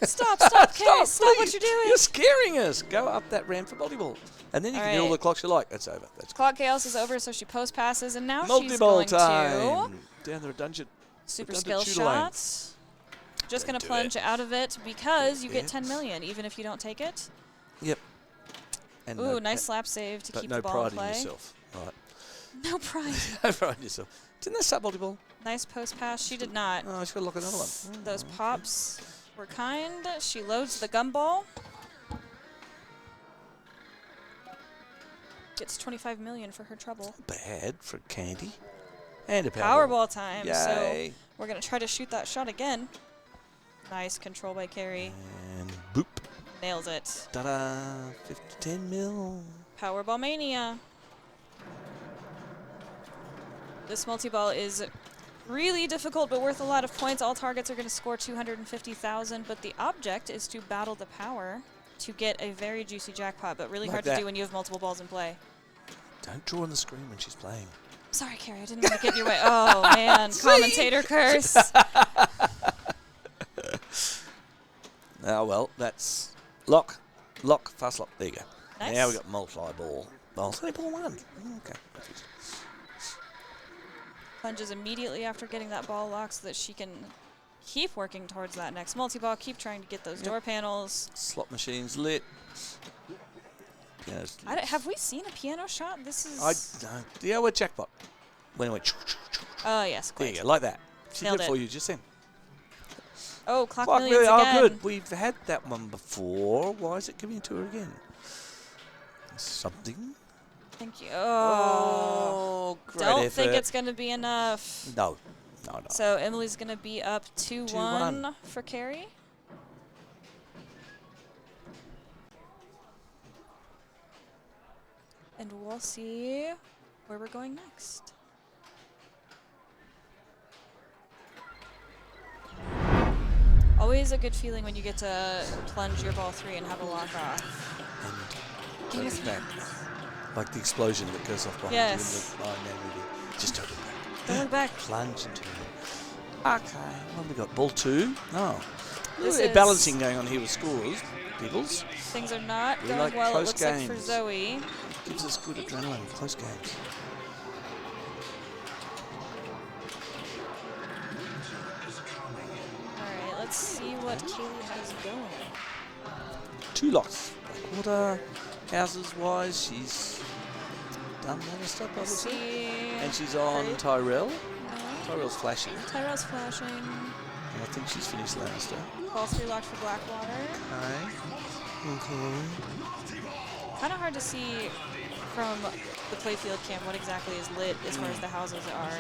Stop, Carrie. Stop what you're doing. You're scaring us. Go up that ramp for multi-ball. And then you can hit all Alright. the clocks you like. That's over. That's Clock chaos is over, so she post passes, and now she's multi-ball going time. to Down the dungeon. super Redundant skill shooter lane. shot. Just going Don't to do plunge it. out of it because you get Yeah. 10 million, even if you don't take it. Yep. And Ooh, nice slap save to but keep no the ball pride in play. in yourself. Right. No pride. No pride in yourself. Didn't that start multi-ball? Nice post pass. She did not. Oh, she's got to lock another one. Those pops were kind. She loads the gumball. Gets 25 million for her trouble. Bad for Candy. And a Powerball time. Yay. So we're going to try to shoot that shot again. Nice control by Carrie. And boop. Nails it. Ta-da. 10 mil. Powerball Mania. This multi-ball is really difficult but worth a lot of points. All targets are going to score 250,000, but the object is to battle the power to get a very juicy jackpot, but really Like hard that. to do when you have multiple balls in play. Don't draw on the screen when she's playing. Sorry, Carrie, I didn't want to get in your way. Oh, man, commentator curse. Oh, well, that's lock, fast lock. There you go. Nice. Now we got multi-ball. Multi-ball one. Okay. Plunges immediately after getting that ball locked so that she can keep working towards that next multi-ball, keep trying to get those door panels. Slot machines lit. Piano's Have we seen a piano shot? This is... no. Yeah, we're jackpot. When it went. Oh, yes, There quite. you go, like that. She Nailed did it it. for you just then. Oh, clock Clock millions million. again. Oh, good. We've had that one before. Why is it giving it to her again? Something. Thank you. Oh, great Don't effort. think it's going to be enough. No. So Emily's going to be up 2-1 2-1. for Carrie. And we'll see where we're going next. Always a good feeling when you get to plunge your ball 3 and have a lock off. And goes back. Like the explosion that goes off behind Yes. you in the Iron Man movie. Just don't look back. Don't look back. Plunge into it. Okay. What have we got? Ball 2? Oh. A This little bit of is- balancing going on here with scores. Peoples. Things are not We going like well, it close looks like, for games. Zoe. Gives us good adrenaline. Close games. Alright, let's see what Kaylee has going. 2 locks. Blackwater. Houses wise, she's done that and stuff, Let's obviously. see. And she's on Great. Tyrell. No. Tyrell's flashing. Tyrell's flashing. And I think she's finished Lannister. Ball 3 locked for Blackwater. Okay. Kind of hard to see from the playfield cam what exactly is lit as far as the houses are.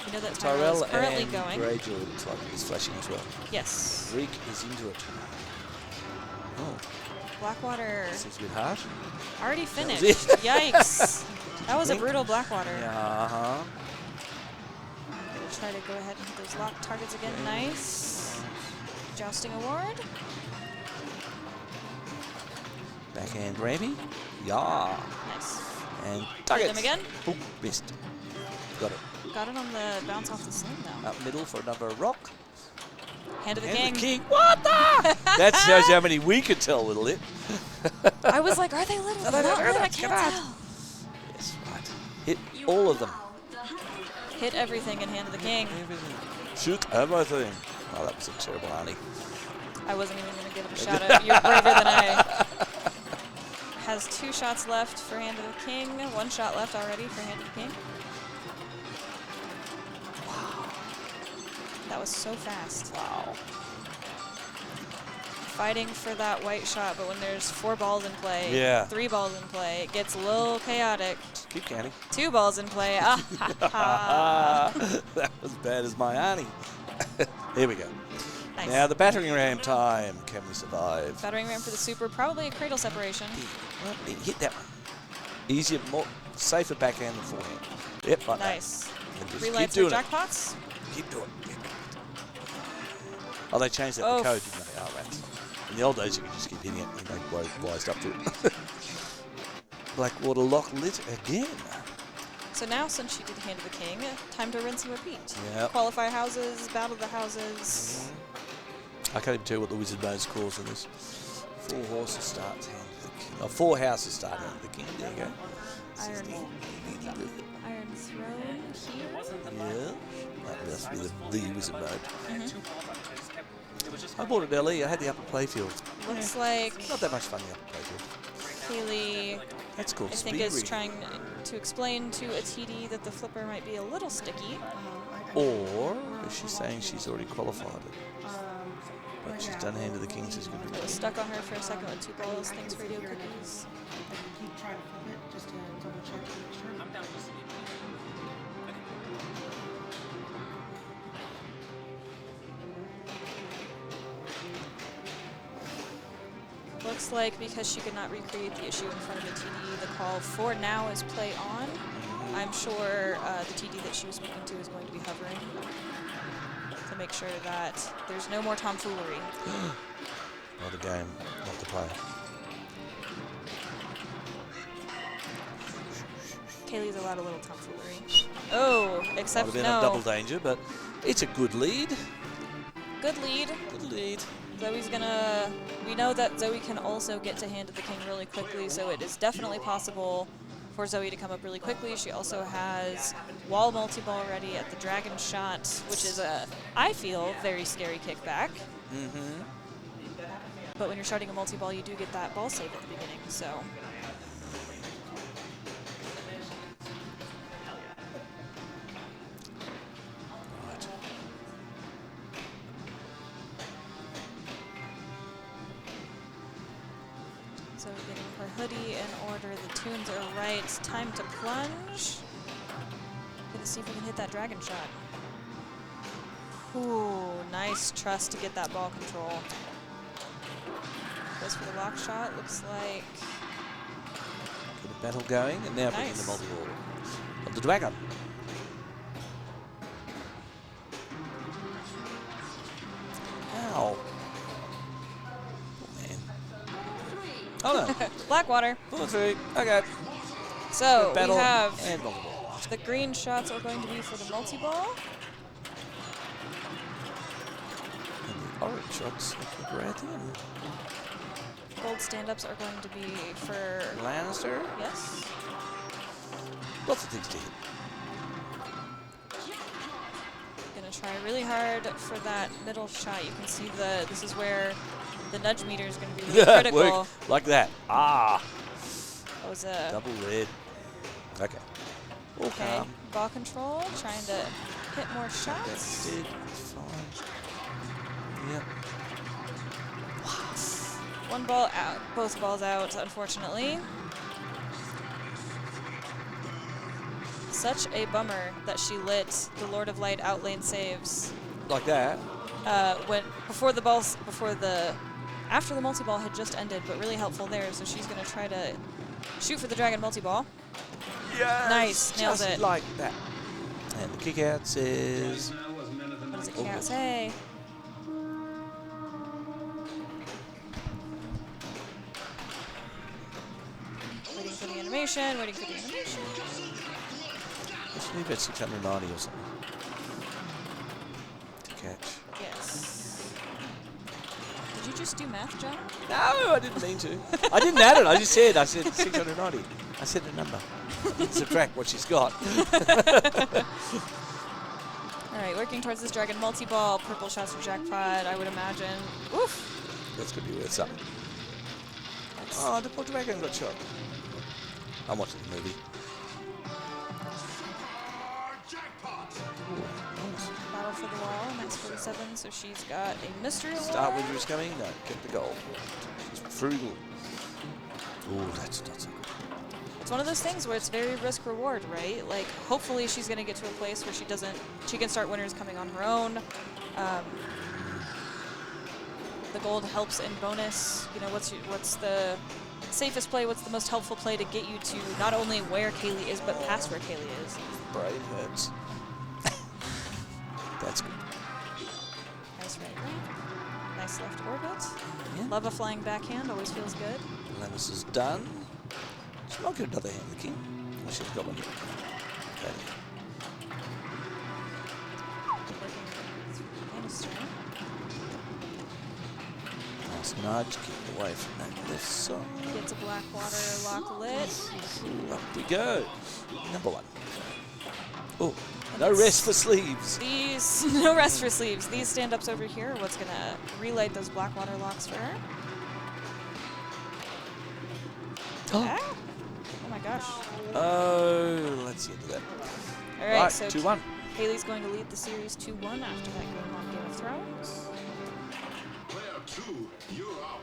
You know that Tyrell Tyrell is currently and going. Greyjoy looks like he's flashing as well. Yes. Reek is into it. Oh, Blackwater seems a bit harsh. already was finished. it. Yikes. That was a Blink. brutal Blackwater. Yeah, Gonna try to go ahead and hit those locked targets again. Nice. Jousting award. Backhand rampy. Yeah. Nice. And Hit target. them again. Boom, missed. Got it. Got it on the bounce off the sling though. Up middle for another rock. Hand of the And king. What the? That shows how many we could tell with lit. I was like, are they lit or not lit? I can't tell. Yes, right. Hit all of them. Hit everything in Hand of the King. Everything. Shoot everything. Oh, that was a terrible Arnie. I wasn't even going to give it a shout out. You're braver than I. Has 2 shots left for Hand of the King. 1 shot left already for Hand of the King. Wow. That was so fast. Wow. Fighting for that white shot, but when there's 4 balls in play, Yeah. 3 balls in play, it gets a little chaotic. Keep counting. 2 balls in play. Ah, ha, ha. That was bad as my Arnie. Here we go. Nice. Now the battering ram time. Can we survive? Battering ram for the super, probably a cradle separation. Well, hit that one. Easier, more safer backhand than forehand. Yep, like Nice. that. And just 3 keep lights for doing it. jackpots. Keep doing it. Oh, they changed that Oh. the code, didn't they? Oh, rats. In the old days, you could just keep hitting it and they wised up to it. Blackwater lock lit again. So now, since she did Hand of the King, time to rinse and repeat. Yep. Qualify houses, battle the houses. I can't even tell you what the wizard mode's calls in this. 4 horses starts Hand of the King. Oh, 4 houses start Hand of the King. There you go. Iron Throne here. Yeah. That must be the wizard mode. Mm-hmm. I bought it early. I had the upper playfield. Looks like Not that much fun, the upper playfield. Kaylee, That's called I speed think, is reading. trying to explain to a TD that the flipper might be a little sticky. Or is she saying she's already qualified it? But she's done Hand of the King, so she's going to It be was stuck on her for a second with 2 balls. Thanks, Radio Cookies. Keep trying to flip it just to double check to make sure. I'm down to see. Looks like because she could not recreate the issue in front of the TD, the call for now is play on. I'm sure the TD that she was speaking to is going to be hovering to make sure that there's no more tomfoolery. Not the game, not the play. Kaylee's allowed a little tomfoolery. Oh, Might except have been no. a double danger, but it's a good lead. Good lead. Good lead. Zoe's gonna, we know that Zoe can also get to Hand of the King really quickly, so it is definitely possible for Zoe to come up really quickly. She also has wall multi-ball ready at the dragon shot, which is a, I feel, very scary kickback. Mm-hmm. But when you're starting a multi-ball, you do get that ball save at the beginning, so. Right. So getting her hoodie in order, the tunes are right. Time to plunge. Gonna see if we can hit that dragon shot. Ooh, nice trust to get that ball control. Goes for the lock shot, looks like. Get a battle going, and now bring in the Nice. multi-ball of the dragon. Ow. Oh, man. Oh, no. Blackwater. Pull it through. Okay. So we Battle have and multi-ball. the green shots are going to be for the multi-ball. And the orange shots are right in. Gold stand-ups are going to be for, Lannister. yes. Lots of things to hit. Gonna try really hard for that middle shot. You can see this is where the nudge meter is gonna be really critical. Work like that. Ah. That was a, Double red. Okay. All okay, calm. ball control, trying to hit more That's shots. it. It's fine. Yep. One ball out, both balls out, unfortunately. Such a bummer that she lit the Lord of Light outlane saves Like that. when after the multi-ball had just ended, but really helpful there. So she's gonna try to shoot for the dragon multi-ball. Yes. Nice, nails Just it. like that. And the kick out says. What does it Oh, kick out good. say? Waiting for the animation, waiting for the animation. Let's leave it 690 or something. To catch. Yes. Did you just do math, John? No, I didn't mean to. I didn't add it. I said 690. I said a number. I didn't subtract what she's got. All right, working towards this dragon multi-ball. Purple shots for jackpot, I would imagine. Oof. That's going to be worth something. That's Oh, the poor dragon got shot. I'm watching the movie. battle for the wall. Nice 47, so she's got a mystery award. Start winter is coming. No, get the gold. She's frugal. Oh, that's not so good. It's one of those things where it's very risk reward, right? Like, hopefully she's going to get to a place where she can start winners coming on her own. The gold helps in bonus. You know, what's the safest play? What's the most helpful play to get you to not only where Kaylee is, but past where Kaylee is? Brain hurts. That's good. Nice right ramp. Nice left orbit. Yeah. Love a flying backhand. Always feels good. Lannis is done. She's not get another hand, the king. Oh, she's got one here. Okay. Nice nudge. Keep away from that left side. Gets a black water lock lit. Up we go. Number 1. Oh, no rest for sleeves. These, no rest for sleeves. These stand-ups over here are what's going to relight those black water locks for her. Oh. Ah. Oh my gosh. Oh, let's get to that. All right, Right, so 2-1. Haley's going to lead the series 2-1 after that game on Game of Thrones. Player 2, you're out.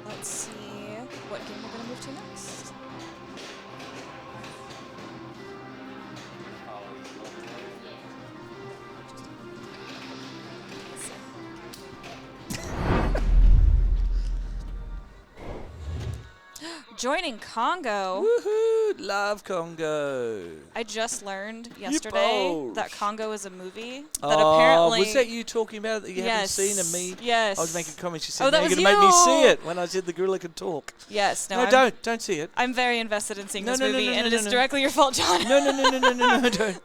Let's see what game we're going to move to next. Joining Congo. Woohoo! Love Congo. I just learned yesterday Yippos. that Congo is a movie that Oh, apparently. was that you talking about it that you Yes. haven't seen and me? Yes. I was making comments. You said, Oh, that "Now you're was going to make me see you." it," when I said the gorilla could talk. Yes. No, No, I'm, don't see it. I'm very invested in seeing No, this no, no, movie, no, and no, it no, is no. directly your fault, John. No, don't.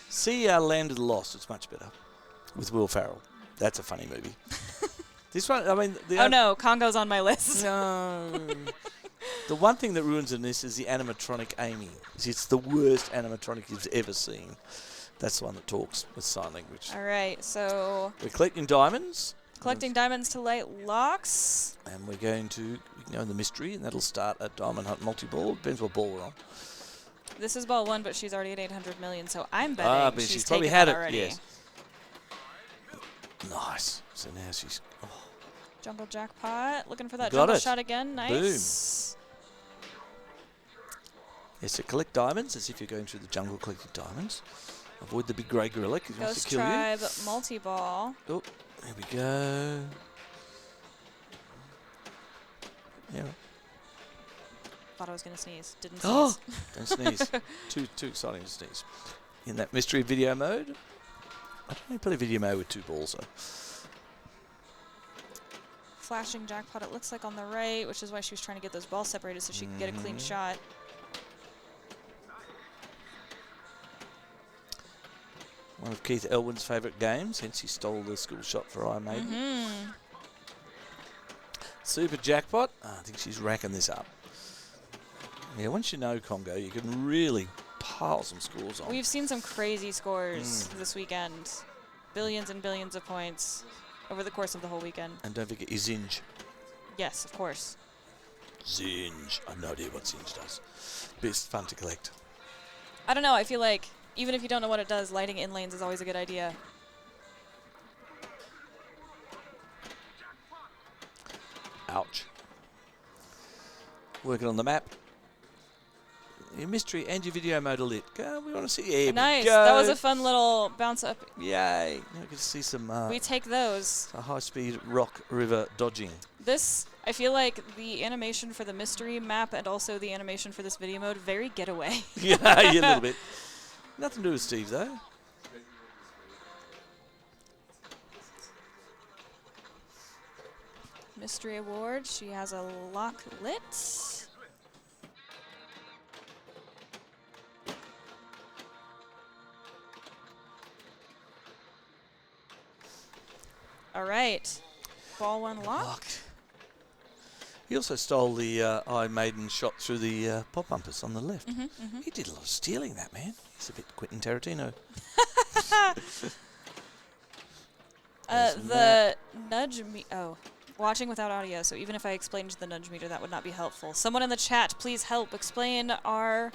See Land of the Lost. It's much better with Will Ferrell. That's a funny movie. This one, I mean, Oh no, Congo's on my list. no. The one thing that ruins in this is the animatronic Amy. It's the worst animatronic you've ever seen. That's the one that talks with sign language. All right, so We're collecting diamonds. collecting diamonds to light locks. And we're going to go in the mystery, and that'll start at Diamond Hunt multi-ball. Depends what ball we're on. This is ball 1, but she's already at 800 million, so I'm betting But she's probably taken had that it. already. Yes. Nice. So now she's. Oh. Jungle jackpot, looking for that Got jungle it. shot again. Nice. Yes, so collect diamonds as if you're going through the jungle collecting diamonds. Avoid the big grey gorilla because he wants Ghost to kill Tribe multi-ball. you. Oh, there we go. Yeah. Thought I was going to sneeze. Didn't Oh! sneeze. Don't sneeze. Too exciting to sneeze. In that mystery video mode. I don't really play video mode with 2 balls though. Flashing jackpot, it looks like on the right, which is why she was trying to get those balls separated so she could get a clean shot. One of Keith Elwin's favourite games, hence he stole the school shot for Iron Maiden. Mm-hmm. Super jackpot. I think she's racking this up. Yeah, once you know Congo, you can really pile some scores on. We've seen some crazy scores this weekend. Billions and billions of points over the course of the whole weekend. And don't forget your Zinj. Yes, of course. Zinj. I have no idea what Zinj does. But it's fun to collect. I don't know, I feel like even if you don't know what it does, lighting in lanes is always a good idea. Ouch. Working on the map. Your mystery and your video mode are lit. Go, we want to see. Yeah, Nice. Go. That was a fun little bounce up. Yay. Now we can see some We take those. high-speed rock river dodging. This, I feel like the animation for the mystery map and also the animation for this video mode, very getaway. Yeah, a little bit. Nothing to do with Steve, though. Mystery award. She has a lock lit. All right. Ball 1 locked. He also stole the Iron Maiden shot through the pop bumpers on the left. Mm-hmm. He did a lot of stealing, that man. He's a bit Quentin Tarantino. The nudge watching without audio, so even if I explained the nudge meter, that would not be helpful. Someone in the chat, please help explain our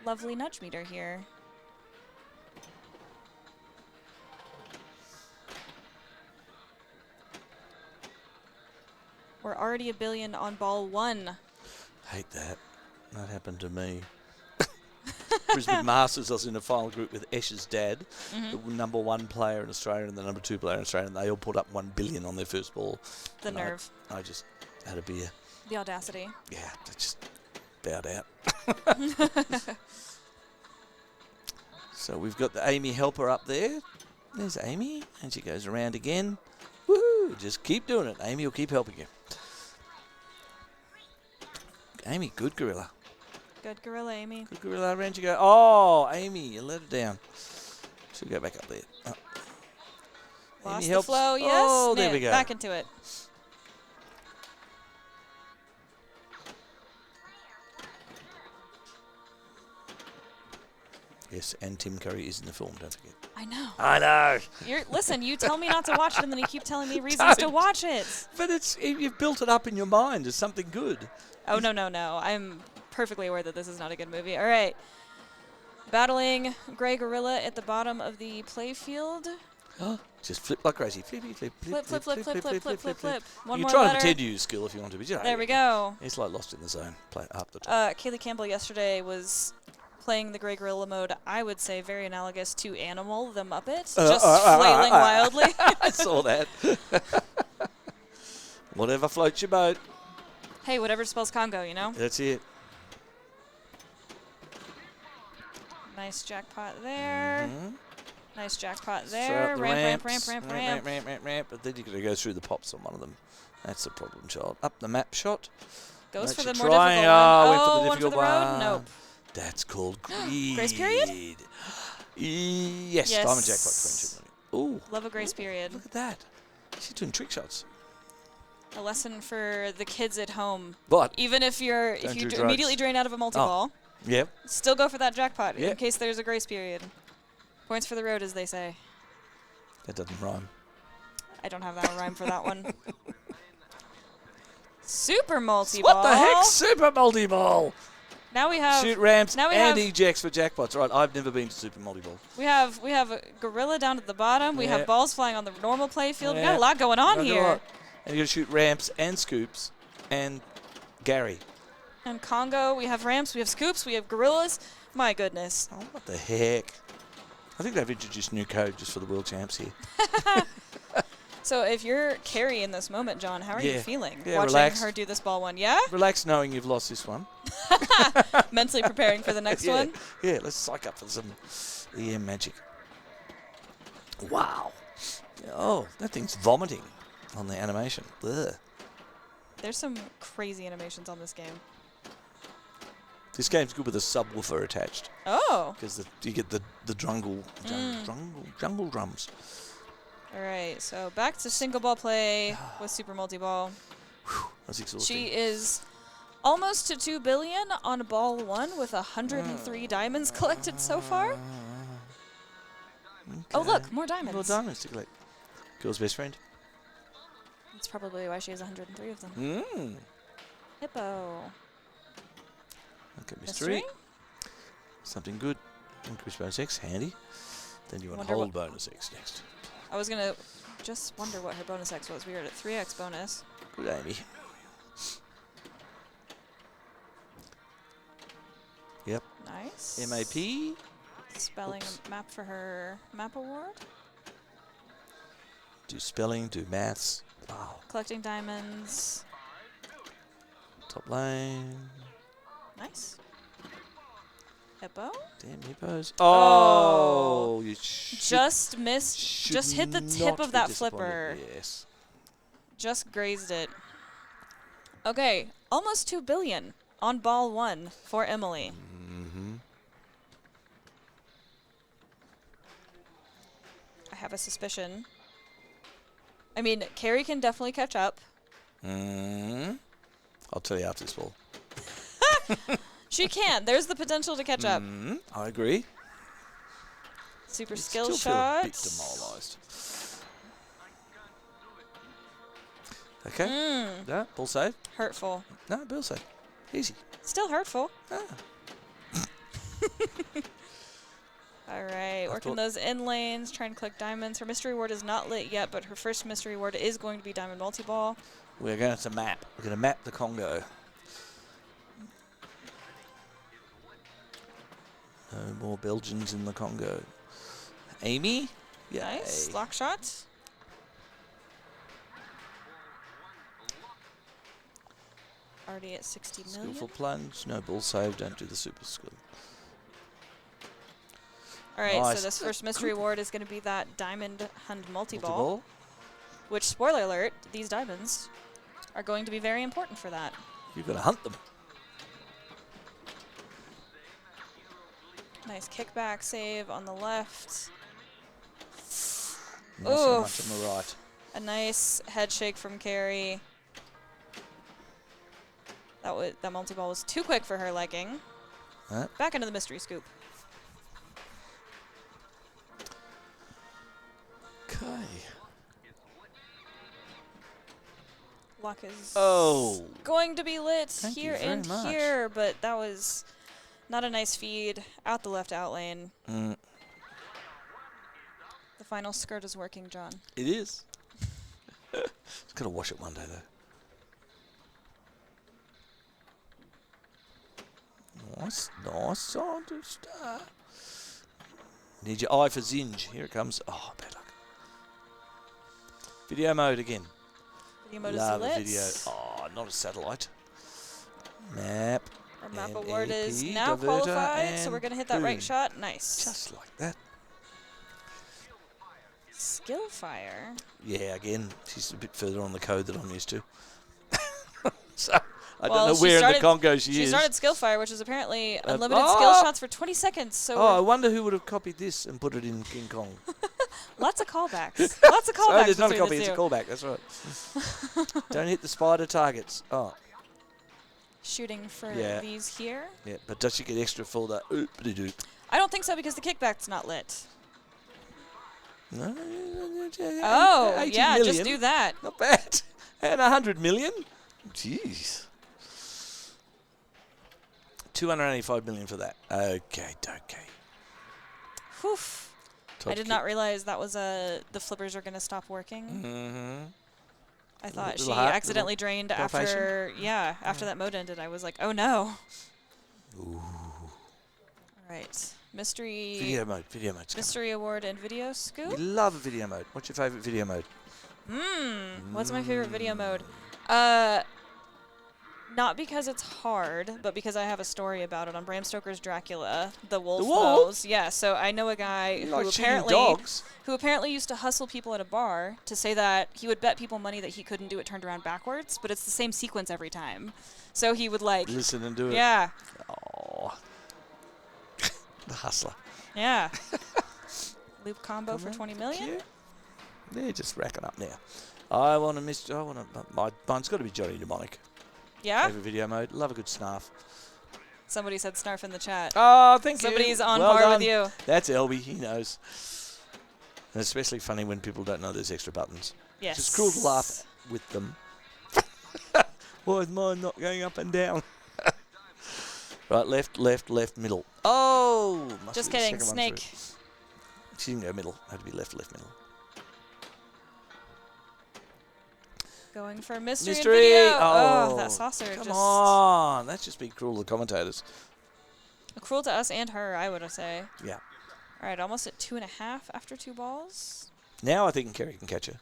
lovely nudge meter here. We're already a billion on ball 1. Hate that. That happened to me. Brisbane Masters, I was in a final group with Esh's dad, the #1 player in Australia and the #2 player in Australia, and they all put up $1 billion on their first ball. The nerve. I just had a beer. The audacity. Yeah, I just bowed out. So we've got the Amy helper up there. There's Amy, and she goes around again. Woohoo! Just keep doing it. Amy will keep helping you. Amy, good gorilla. Good gorilla, Amy. Good gorilla. Around you go. Oh, Amy, you let it down. She'll go back up there. Oh. Lost Amy the helps. flow. Yes. Oh, there we go. Back into it. Yes, and Tim Curry is in the film, don't forget. I know. I know. Listen, you tell me not to watch it, and then you keep telling me reasons to Don't. watch it. But you've built it up in your mind as something good. Oh, no. I'm perfectly aware that this is not a good movie. All right. Battling Grey Gorilla at the bottom of the playfield. Just flip like crazy. Flip. Flip. One You more try to letter. pretend you use skill if you want to, but you know. There we go. It's like Lost in the Zone. Play up the top. Kaylee Campbell yesterday was playing the Grey Gorilla mode, I would say very analogous to Animal, the Muppet, just flailing wildly. I saw that. Whatever floats your boat. Hey, whatever spells Congo, you know? That's it. Nice jackpot there. Mm-hmm. Nice jackpot Throw there. up the Ramp. ramp. But then you've got to go through the pops on one of them. That's the problem, child. Up the map shot. Goes for Don't the you more try. difficult Oh, one. went for the One for difficult the road? one. Nope. That's called greed. Grace period? Yes, Yes. diamond jackpot 22 million. Ooh, Love a grace period. look at that. She's doing trick shots. A lesson for the kids at home. But, Even if you do drugs. immediately drain out of a multi-ball, yeah. still go for that jackpot Yeah. in case there's a grace period. Points for the road, as they say. That doesn't rhyme. I don't have that rhyme for that one. Super multi-ball. What the heck? Super multi-ball. Now we have Shoot ramps now we and have- ejects for jackpots. Right, I've never been to super multi-ball. we have a gorilla down at the bottom. We Yeah. have balls flying on the normal play field. We Yeah. got a lot going on Not a here. lot. And you got to shoot ramps and scoops and Gary. And Congo, we have ramps, we have scoops, we have gorillas. My goodness. Oh, what the heck? I think they've introduced new code just for the world champs here. So if you're Carrie in this moment, John, how are you Yeah. feeling? Yeah, Watching relaxed. her do this ball one, yeah? Relax knowing you've lost this one. Mentally preparing for the next yeah. one. Yeah, let's psych up for some EM magic. Wow. Oh, that thing's vomiting on the animation. Ugh. There's some crazy animations on this game. This game's good with a subwoofer attached Oh. because you get the jungle drums. All right, so back to single ball play with Super Multi-Ball. That's exhausting. She is almost to 2 billion on ball one with 103 diamonds collected so far. Oh, look, more diamonds. More diamonds to collect. Girl's best friend. That's probably why she has 103 of them. Mm. Hippo. Okay, mystery. Something good. Increase bonus X, handy. Then you want Wonder hold what- bonus X next. I was going to just wonder what her bonus X was. We were at 3x bonus. Good, Amy. Yep. Nice. MAP. Spelling Oops. a map for her map award. Do spelling, do maths. Wow. Collecting diamonds. Top lane. Nice. Hippo. Damn hippos. Oh, you Just missed. should Just hit the tip not of be that disappointed. flipper. Yes. Just grazed it. Okay, almost 2 billion on ball one for Emily. Mm-hmm. I have a suspicion. I mean, Carrie can definitely catch up. Mm-hmm. I'll tell you after this ball. She can. There's the potential to catch up. Mm-hmm. I agree. Super You skill still feel a bit shots. demoralised. Okay. Mm, Yeah, ball save. hurtful. No, ball save. Easy. Still hurtful. Ah. All right, working those in lanes, trying to collect diamonds. Her mystery ward is not lit yet, but her first mystery ward is going to be diamond multi-ball. We're going to map. We're going to map the Congo. No more Belgians in the Congo. Amy? Nice. Lock shot. Already at 60 million. Skillful plunge. No ball save. Don't do the super skill. All right, Nice. so this first mystery award is going to be that Diamond Hand multi-ball, Multi-ball. which, spoiler alert, these diamonds are going to be very important for that. You've got to hunt them. Nice kickback save on the left. Not so Oof. much on the right. A nice head shake from Carrie. That multi-ball was too quick for her liking. Huh? Back into the mystery scoop. Okay. Lock is going to be lit Thank you here very and much. here, but that was not a nice feed. Out the left out lane. Mm, The final skirt is working, John. it is. Just got to wash it one day, though. Nice, nice on to start. Need your eye for Zinj. Here it comes. Oh, bad luck. Video mode again. Video mode Love is a lit. video. Oh, not a satellite. Map. Our map and award is AP, now diverter, qualified, so and we're going to hit that right boom. shot. Nice. Just like that. Skill fire. Yeah, again, she's a bit further on the code than I'm used to. So, I Well, don't know she where in the started- Congo she is. She started skill fire, which is apparently unlimited skill shots for 20 seconds. So Oh, I wonder who would have copied this and put it in King Kong. lots of callbacks. Lots of Oh, callbacks. there's not a between copy, the it's a two. callback, that's right. Don't hit the spider targets. Oh, Shooting for Yeah. these here. yeah, but does she get extra for the oop-de-doop? I don't think so because the kickback's not lit. No, Oh, 80 yeah, just million. do that. Not bad. And 100 million? Jeez. 285 million for that. Okay. Whew. Top I did not realize that was the flippers are going to stop working. Mm-hmm. I thought Little she heart, accidentally drained pulsation? after that mode ended. I was like, oh no. Ooh. All right. Mystery Video mode. Video mode's coming. mystery award and video We scoop. love a video mode. What's your favourite video mode? What's my favorite video mode? Not because it's hard, but because I have a story about it on Bram Stoker's Dracula, the wolf wolf? pose. Yeah, so I know a guy You who like shooting apparently dogs? used to hustle people at a bar to say that he would bet people money that he couldn't do it turned around backwards, but it's the same sequence every time. So he would like, Listen and do it. yeah, Oh. The hustler. yeah. Loop combo for 20 million. Yeah. They're just racking up now. I want to miss. I want to. Mine's got to be Johnny Mnemonic. Yeah. Favorite video mode. Love a good snarf. Somebody said snarf in the chat. Oh, thank Somebody's you. on Well par done. with you. That's Elby. He knows. And especially funny when people don't know there's extra buttons. Yes. It's just cruel to laugh with them. Why is mine not going up and down? Right, left, middle. Oh! Must Just be the kidding. second one Snake. through. She didn't go middle. Had to be left, middle. Going for mystery, Mystery! and video. Oh, that saucer Come just on! That's just being cruel to the commentators. cruel to us and her, I would say. Yeah. All right, almost at 2.5 after 2 balls. Now I think Kerry can catch her.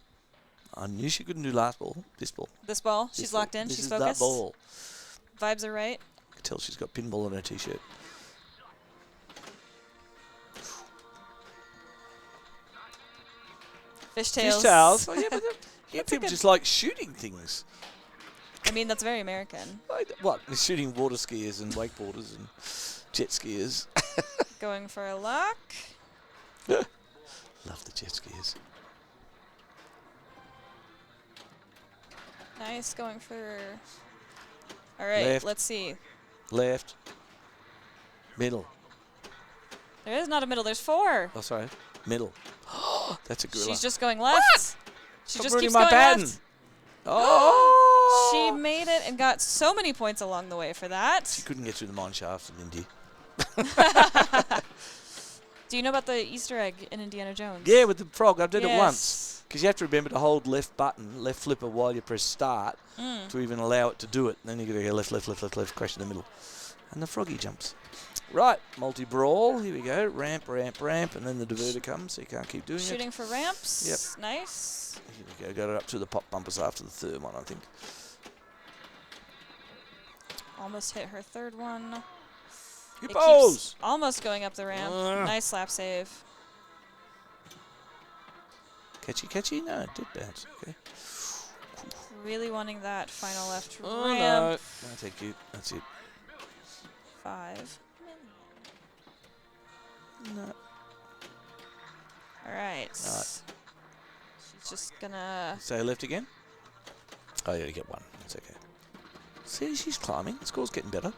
I knew she couldn't do last ball. This ball. This ball, This she's ball. locked in. This She's is focused. that ball. Vibes are right. I can tell she's got pinball on her t-shirt. Fishtails. Fishtails. Oh, yeah, but yeah, That's a people good- just like shooting things. I mean, that's very American. What? They're shooting water skiers and wakeboarders and jet skiers. Going for a lock. Love the jet skiers. Nice. Going for. All right, Left. let's see. Left. Middle. There is not a middle. There's 4. Oh, sorry. Middle. That's a gorilla. She's just going left. She Stop just ruining keeps my going pattern. left. Oh! She made it and got so many points along the way for She that. couldn't get through the mine shaft in Indy. Do you know about the Easter egg in Indiana Jones? Yeah, with the frog. I did it Yes. once. Because you have to remember to hold left button, left flipper while you press start to even allow it to do it. And then you got to go left, crash in the middle. And the froggy jumps. Right, multi-brawl. Here we go. Ramp, ramp, ramp. And then the diverter comes, so you can't keep doing it. Shooting for ramps. Yep. Nice. Here we go. Got it up to the pop bumpers after the third one, I think. Almost hit her third one. It Hippos! keeps almost going up the ramp. Nice slap save. Catchy, catchy? No, it did bounce. Okay. Really wanting that final left Oh, ramp. no. No, thank you. That's it. 5 million. No. All right. She's just gonna. Say left again. Oh, yeah, you get one. That's okay. See, she's climbing. The score's getting better.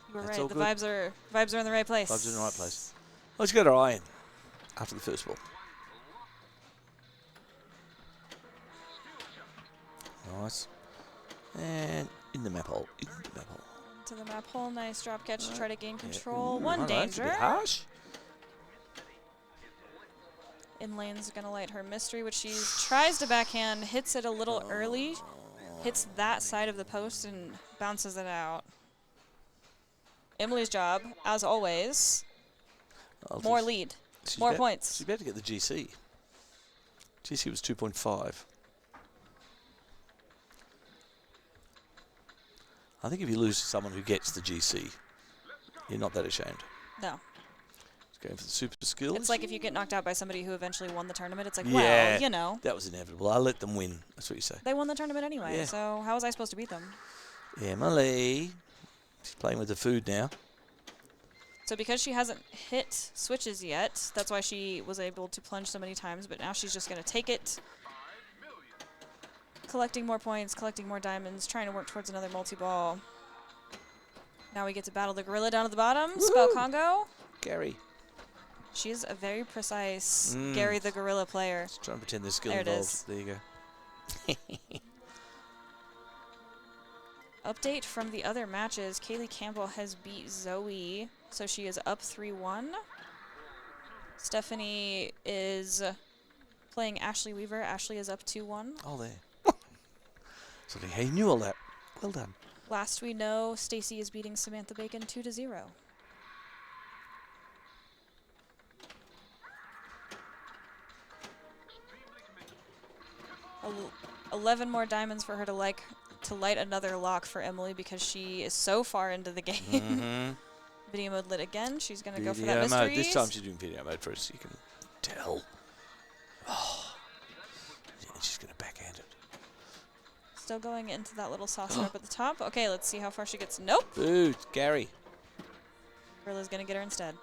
You were That's right. all The good. vibes are in the right place. Vibes in the right place. Let's get her eye in after the first ball. Nice. And in the map hole. In the map hole. To the map hole. Nice drop catch to try to gain Yeah. control. Ooh, One I know, it's a danger. bit harsh. In lane's gonna light her mystery, which she tries to backhand, hits it a little early, hits that side of the post and bounces it out. Emily's job, as always, more lead, more points. She's about to get the GC. GC was 2.5. I think if you lose to someone who gets the GC, you're not that ashamed. No. It's going for the super skills. It's like if you get knocked out by somebody who eventually won the tournament, it's like, Yeah. well, you know. That was inevitable. I let them win. That's what you say. They won the tournament anyway, Yeah. so how was I supposed to beat them? Emily. She's playing with the food now. So because she hasn't hit switches yet, that's why she was able to plunge so many times, but now she's just going to take it. Collecting more points, collecting more diamonds, trying to work towards another multi-ball. Now we get to battle the gorilla down at the bottom. Spell Congo. Gary. She is a very precise Gary the gorilla player. Let's try and pretend there's skill There it involved. is. There you go. Update from the other matches. Kaylee Campbell has beat Zoe, so she is up 3-1. Stephanie is playing Ashley Weaver. Ashley is up 2-1. Oh, there. So he knew all that. Well done. Last we know, Stacy is beating Samantha Bacon 2-0. 11 more diamonds for her to light another lock for Emily because she is so far into the game. Video mode lit again. She's going to go for that Video mode. mystery. This time she's doing video mode for us. You can tell. Oh. Yeah, she's going to backhand it. Still going into that little saucer up at the top. Okay, let's see how far she gets. Nope. Ooh, Gary. Gorilla's going to get her instead.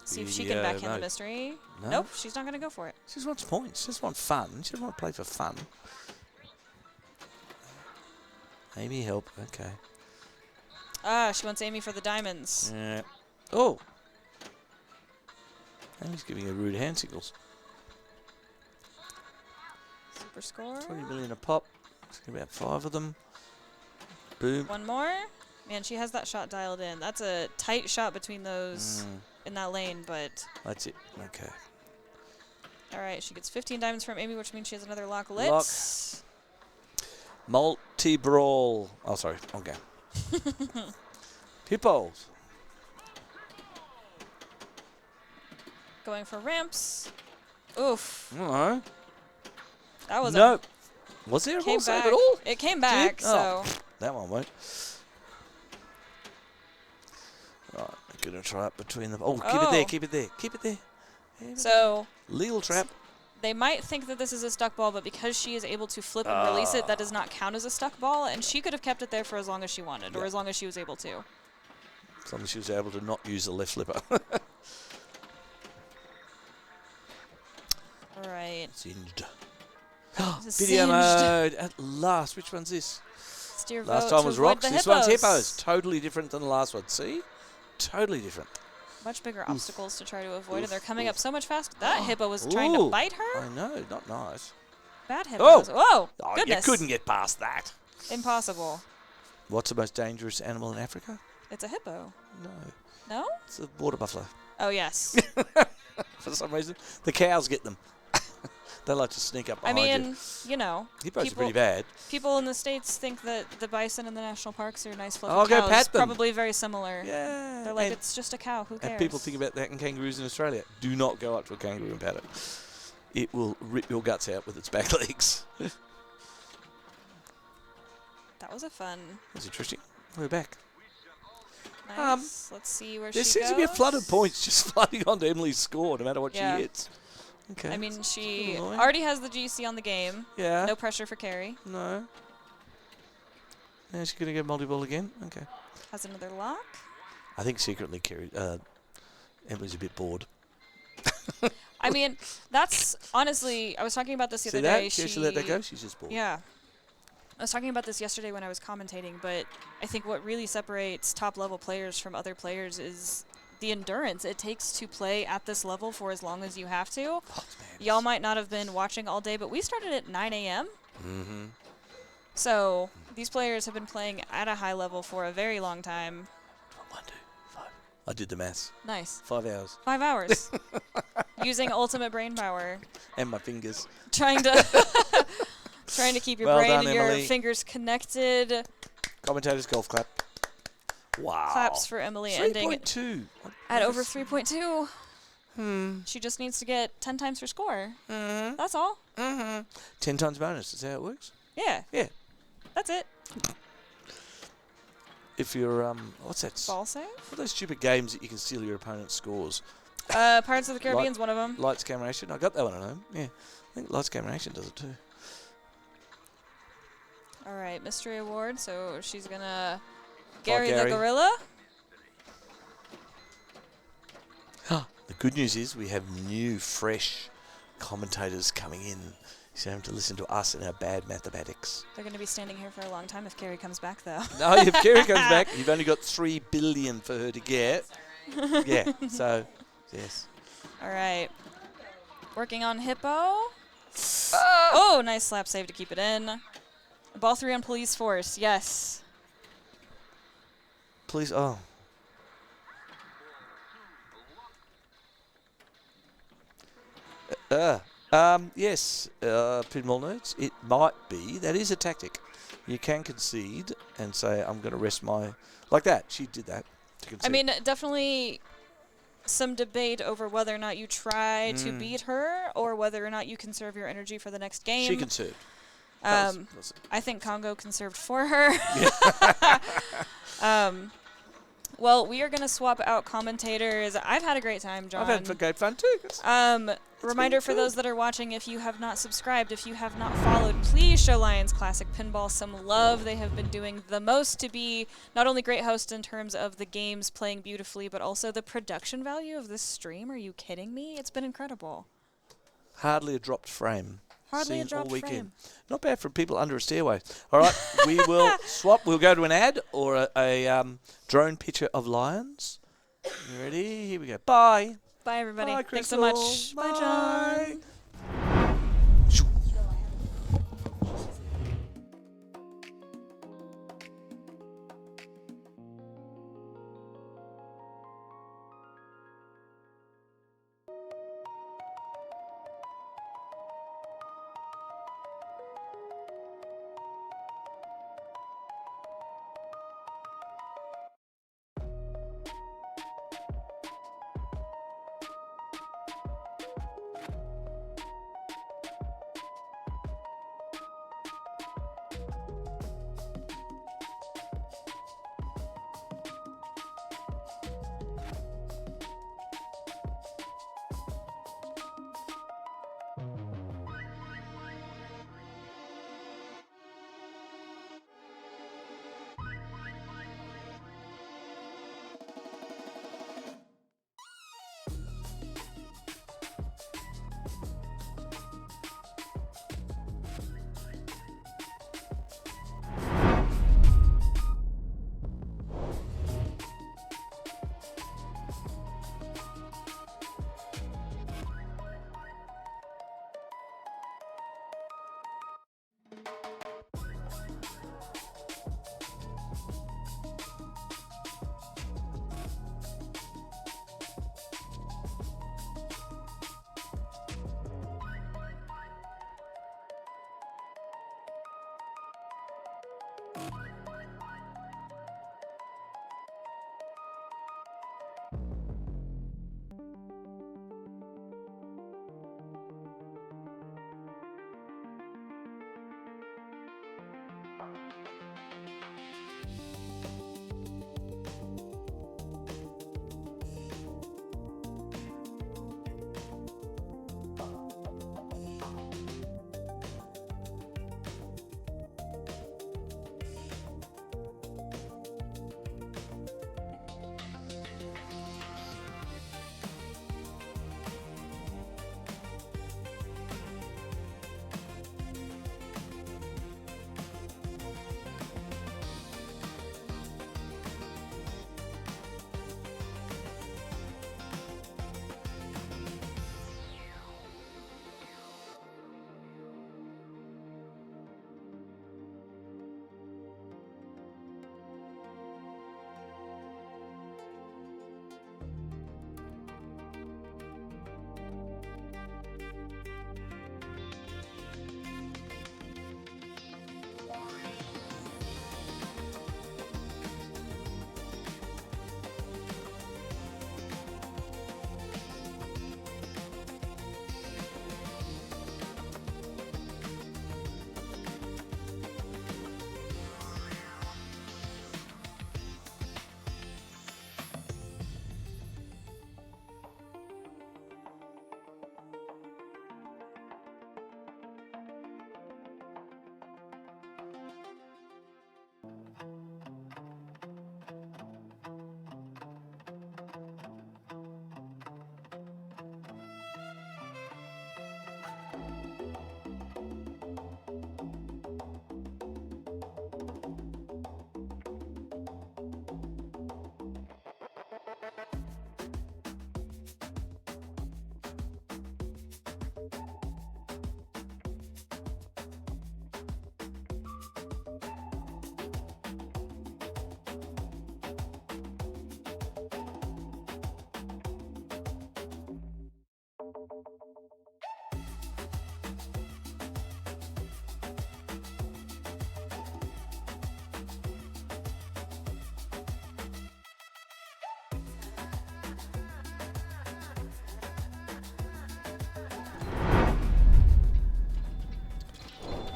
See if she can Video backhand the mode. mystery. No? Nope, she's not going to go for it. She just wants points. She just wants fun. She doesn't want to play for fun. Amy, help. Okay. Ah, she wants Amy for the diamonds. Yeah. Oh. Amy's giving her rude hand signals. Super score. 20 million a pop. It's going to be about 5 of them. Boom. One more. Man, she has that shot dialed in. That's a tight shot between those in that lane, but... That's it. Okay. All right, she gets 15 diamonds from Amy, which means she has another lock lit. Lock. Multi-brawl. Oh, sorry. Okay. Hippos. Going for ramps. Oof. No. That was Nope. Was there a came ball save back. at all? It came back, Oh. so... That one won't. Right, we're going to try it between them. Oh, keep it there, keep it there, keep it there. So... Legal trap. They might think that this is a stuck ball, but because she is able to flip and release it, that does not count as a stuck ball, and she could have kept it there for as long as she wanted, or as long as she was able to. As long as she was able to not use the left flipper. All right. Singed. This is Video singed. mode at last. Which one's this? Steer Last vote time to was avoid rocks. the This one's hippos. hippos. Totally different than the last one. See? Totally different. Much bigger obstacles to try to avoid, and they're coming up so much faster. That hippo was trying to bite her. I know, not nice. Bad hippos. Whoa! Oh, Goodness. you couldn't get past that. Impossible. What's the most dangerous animal in Africa? It's a hippo. No. No? It's a water buffalo. Oh, yes. For some reason. The cows get them. They like to sneak up I behind mean, you. you know, Hippos are pretty bad. people in the States think that the bison in the national parks are nice fluffy Oh, go cows. pat them. Probably very similar. Yeah. They're like, and, it's just a cow. Who cares? and people think about that in kangaroos in Australia. Do not go up to a kangaroo and pat it. It will rip your guts out with its back legs. That was a fun. That's interesting. We're back. Nice. Let's see where she There goes. seems to be a flood of points just flooding onto Emily's score, no matter what Yeah. she hits. Okay. I mean, she little annoying. already has the GC on the game. Yeah. No pressure for Carrie. No. Now she's going to get multi-ball again. Okay. Has another lock. I think secretly Emily's a bit bored. I mean, that's honestly, I was talking about this the See other that? day. She let that go. She's just bored. Yeah. I was talking about this yesterday when I was commentating, but I think what really separates top-level players from other players is the endurance it takes to play at this level for as long as you have to. Y'all might not have been watching all day, but we started at 9 a.m. Mm-hmm. So these players have been playing at a high level for a very long time. 1, 2, 5. I did the maths. Nice. 5 hours. 5 hours. Using ultimate brain power. And my fingers. Trying to keep your Well brain done, and your Emily. fingers connected. Commentator's golf clap. Wow. Claps for Emily ending 3.2. at over 3.2. She just needs to get 10 times her score. That's all. 10 times bonus. Is that how it works? Yeah. Yeah. That's it. If you're, what's that? Ball save? What are those stupid games that you can steal your opponent's scores? Pirates of the Caribbean's one of them. Lights, Camera, Action. I got that one at home. Yeah. I think Lights, Camera, Action does it too. All right, mystery award. So she's gonna Gary the Gary. gorilla. The good news is we have new, fresh commentators coming in. So you don't have to listen to us and our bad mathematics. They're gonna be standing here for a long time if Gary comes back, though. No, if Kerry comes back, you've only got 3 billion for her to get. Yeah, so, yes. All right. Working on Hippo. Oh, nice slap save to keep it in. Ball 3 on Police Force. Yes. Please, oh. Yes, Pinball Nerds, it might be. That is a tactic. You can concede and say, I'm going to rest my... Like that. She did that. To I concede. mean, definitely some debate over whether or not you try to beat her or whether or not you conserve your energy for the next game. She conserved. I think Congo conserved for her. Well, we are going to swap out commentators. I've had a great time, John. I've had great fun too. Reminder for those that are watching, if you have not subscribed, if you have not followed, please show Lions Classic Pinball some love. They have been doing the most to be not only great hosts in terms of the games playing beautifully, but also the production value of this stream. Are you kidding me? It's been incredible. Hardly a dropped frame. Hardly a Seen all dropped weekend. frame. Not bad for people under a stairway. All right, we will swap. We'll go to an ad or a drone picture of lions. You ready? Here we go. Bye. Bye, everybody. Bye, Thanks so much. Crystal. Bye, John.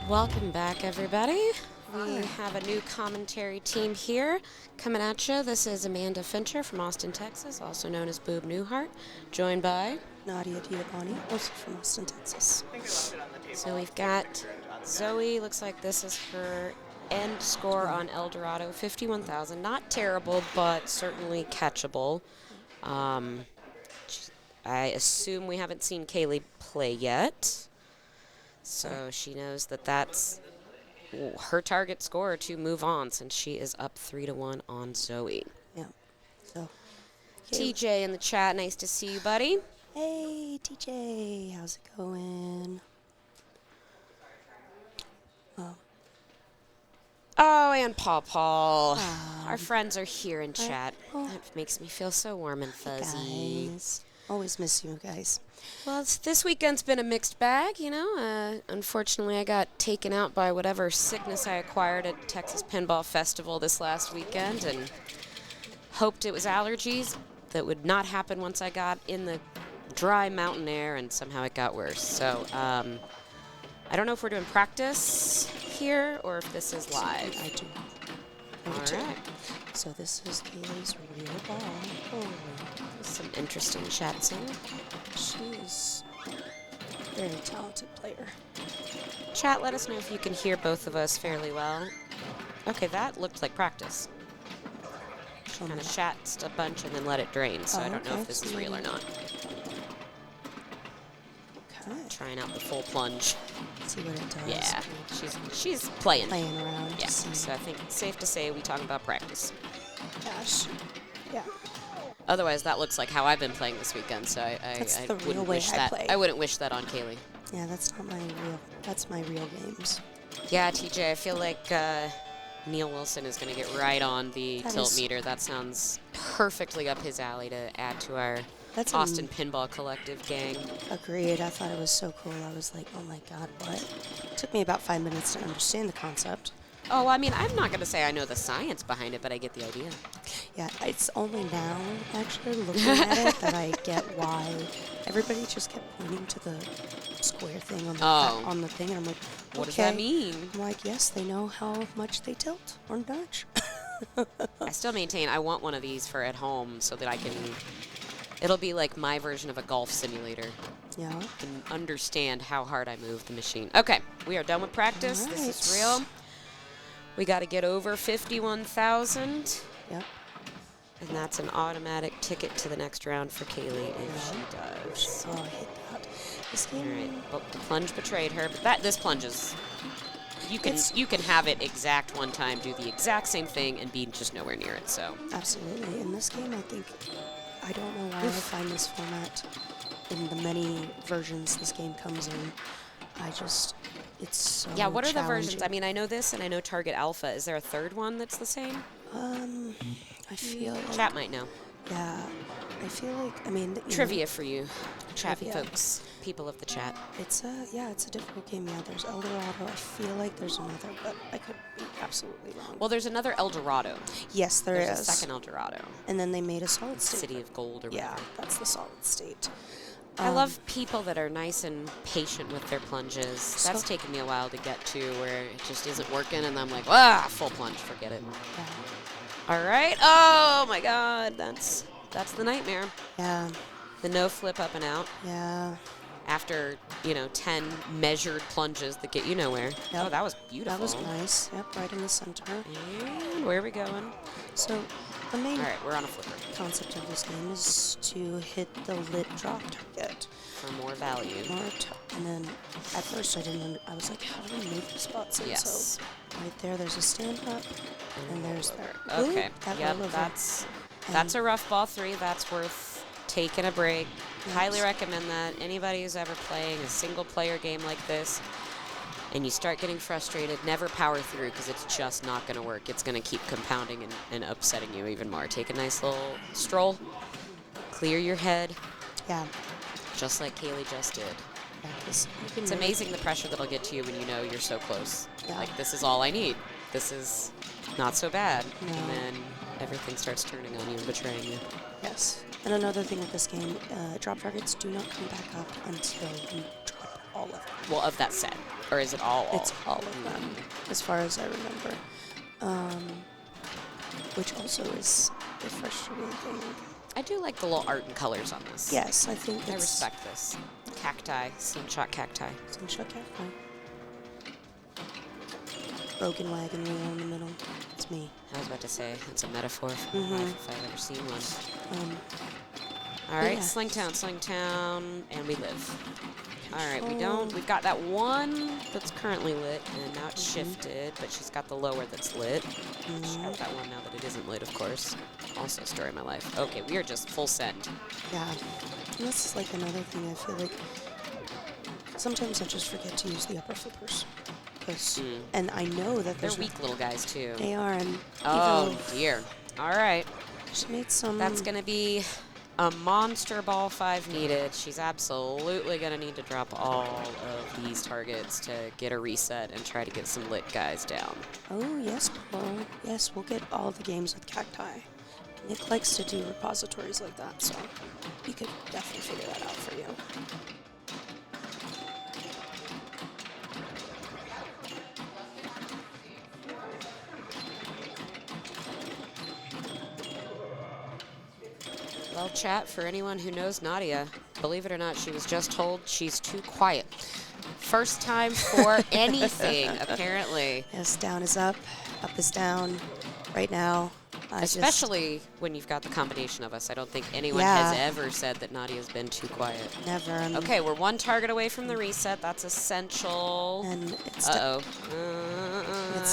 Welcome back, everybody. We have a new commentary team here coming at you. This is Amanda Fincher from Austin, Texas, also known as Boob Newhart, joined by Nadia Diabani, also from Austin, Texas. So we've got Zoe. Looks like this is her end score on El Dorado, 51,000. Not terrible, but certainly catchable. I assume we haven't seen Kaylee play yet, so she knows that that's her target score to move on, since she is up 3-1 on Zoe. Yeah. So. TJ in the chat, nice to see you, buddy. Hey, TJ, how's it going? Oh, and Paw Paw. Our friends are here in chat. Oh. That makes me feel so warm and fuzzy. Guys. Always miss you guys. Well, this weekend's been a mixed bag, you know. Unfortunately, I got taken out by whatever sickness I acquired at Texas Pinball Festival this last weekend, and hoped it was allergies. That would not happen once I got in the dry mountain air, and somehow it got worse. So, I don't know if we're doing practice here or if this is live. I do. All right. So this is Kaylee's real ball. Oh. Some interesting chats here. She's a very talented player. Chat, let us know if you can hear both of us fairly well. Okay, that looked like practice. Kind of shatzed a bunch and then let it drain, so I don't know if this is real or not. Okay. Trying out the full plunge. See what it does. Yeah, she's playing. Playing around. Yeah, so I think it's safe to say we talking about practice. Gosh. Yeah. Otherwise, that looks like how I've been playing this weekend, so I the real wouldn't way wish I that. play. I wouldn't wish that on Kaylee. Yeah, that's not my real. That's my real games. Yeah, TJ, I feel like Neil Wilson is going to get right on the That tilt is- meter. That sounds perfectly up his alley to add to our That's Austin Pinball Collective gang. Agreed. I thought it was so cool. I was like, oh my god, what? It took me about 5 minutes to understand the concept. Oh, I mean, I'm not going to say I know the science behind it, but I get the idea. Yeah, it's only now, actually, looking at it, that I get why everybody just kept pointing to the square thing on the thing, and I'm like, What does that okay. mean? I'm like, yes, they know how much they tilt or nudge. I still maintain I want one of these for at home so that I can... It'll be like my version of a golf simulator. Yeah. I can understand how hard I move the machine. Okay, we are done with practice. All This is right. real. We got to get over 51,000. Yep. And that's an automatic ticket to the next round for Kaylee if she does. Oh, I hit that. This All game. right, well, the plunge betrayed her, but this plunge is... You can have it exact one time, do the exact same thing, and be just nowhere near it, so... Absolutely. In this game, I think, I don't know why I find this format in the many versions this game comes in. It's so Yeah, what are the versions? challenging. I mean, I know this and I know Target Alpha. Is there a third one that's the same? I feel like, Chat might know. yeah, I feel like, I mean, Trivia for you, chat Trivia. folks, people of the chat. It's a difficult game. Yeah, there's El Dorado. I feel like there's another, but I could be absolutely wrong. Well, there's another El Dorado. Yes, There's is. a second El Dorado. And then they made a solid state. City of Gold or Yeah, whatever. that's the solid state. I love people that are nice and patient with their plunges. That's So- taken me a while to get to, where it just isn't working, and I'm like, full plunge, forget it. Yeah. All right. Oh my God, that's the nightmare. Yeah. The no flip up and out Yeah. after 10 measured plunges that get you nowhere. Yep. Oh, that was beautiful. That was nice. Yep, right in the center. And where are we going? So the main All right, we're on a flipper concept of this game is to hit the lit drop target. for more value. And then at first I was like, how do we move the spots in? Yes. So right there, there's a stand up, and there's there. Okay. That Yep, rollover. that's a rough ball 3. That's worth taking a break. Yes. Highly recommend that. Anybody who's ever playing a single player game like this and you start getting frustrated, never power through, because it's just not going to work. It's going to keep compounding and upsetting you even more. Take a nice little stroll, clear your head, Yeah. just like Kaylee just did. Yeah, you can It's really- amazing the pressure that'll get to you when you know you're so close. Yeah. Like, this is all I need. This is not so bad. No. And then everything starts turning on you and betraying you. Yes. And another thing with this game, drop targets do not come back up until you drop all of them. Well, of that set. Or is it all? It's all of them, as far as I remember. Which also is a frustrating thing. I do like the little art and colors on this. Yes, I think I respect this. Cacti, slingshot cacti. Slingshot cacti. Broken wagon wheel in the middle. It's me. I was about to say, it's a metaphor for my life if I've ever seen one. All right, yeah. Slingtown, and we live. All right, we've got that one that's currently lit, and now it's shifted, but she's got the lower that's lit. She has that one now that it isn't lit, of course. Also story of my life. Okay, we are just full send. Yeah. And this is like another thing I feel like sometimes I just forget to use the upper flippers. And I know that they're weak little guys, too. They are, and oh, dear. All right. She made some... That's going to be a monster ball 5 needed. She's absolutely going to need to drop all of these targets to get a reset and try to get some lit guys down. Oh, yes, Paul. Yes, we'll get all the games with cacti. Nick likes to do repositories like that, so we could definitely figure that out for you. Well, chat, for anyone who knows Nadia, believe it or not, she was just told she's too quiet. First time for anything, apparently. Yes, down is up is down. Right now, especially when you've got the combination of us. I don't think anyone has ever said that Nadia's been too quiet. Never. Okay, we're one target away from the reset. That's essential. And it's I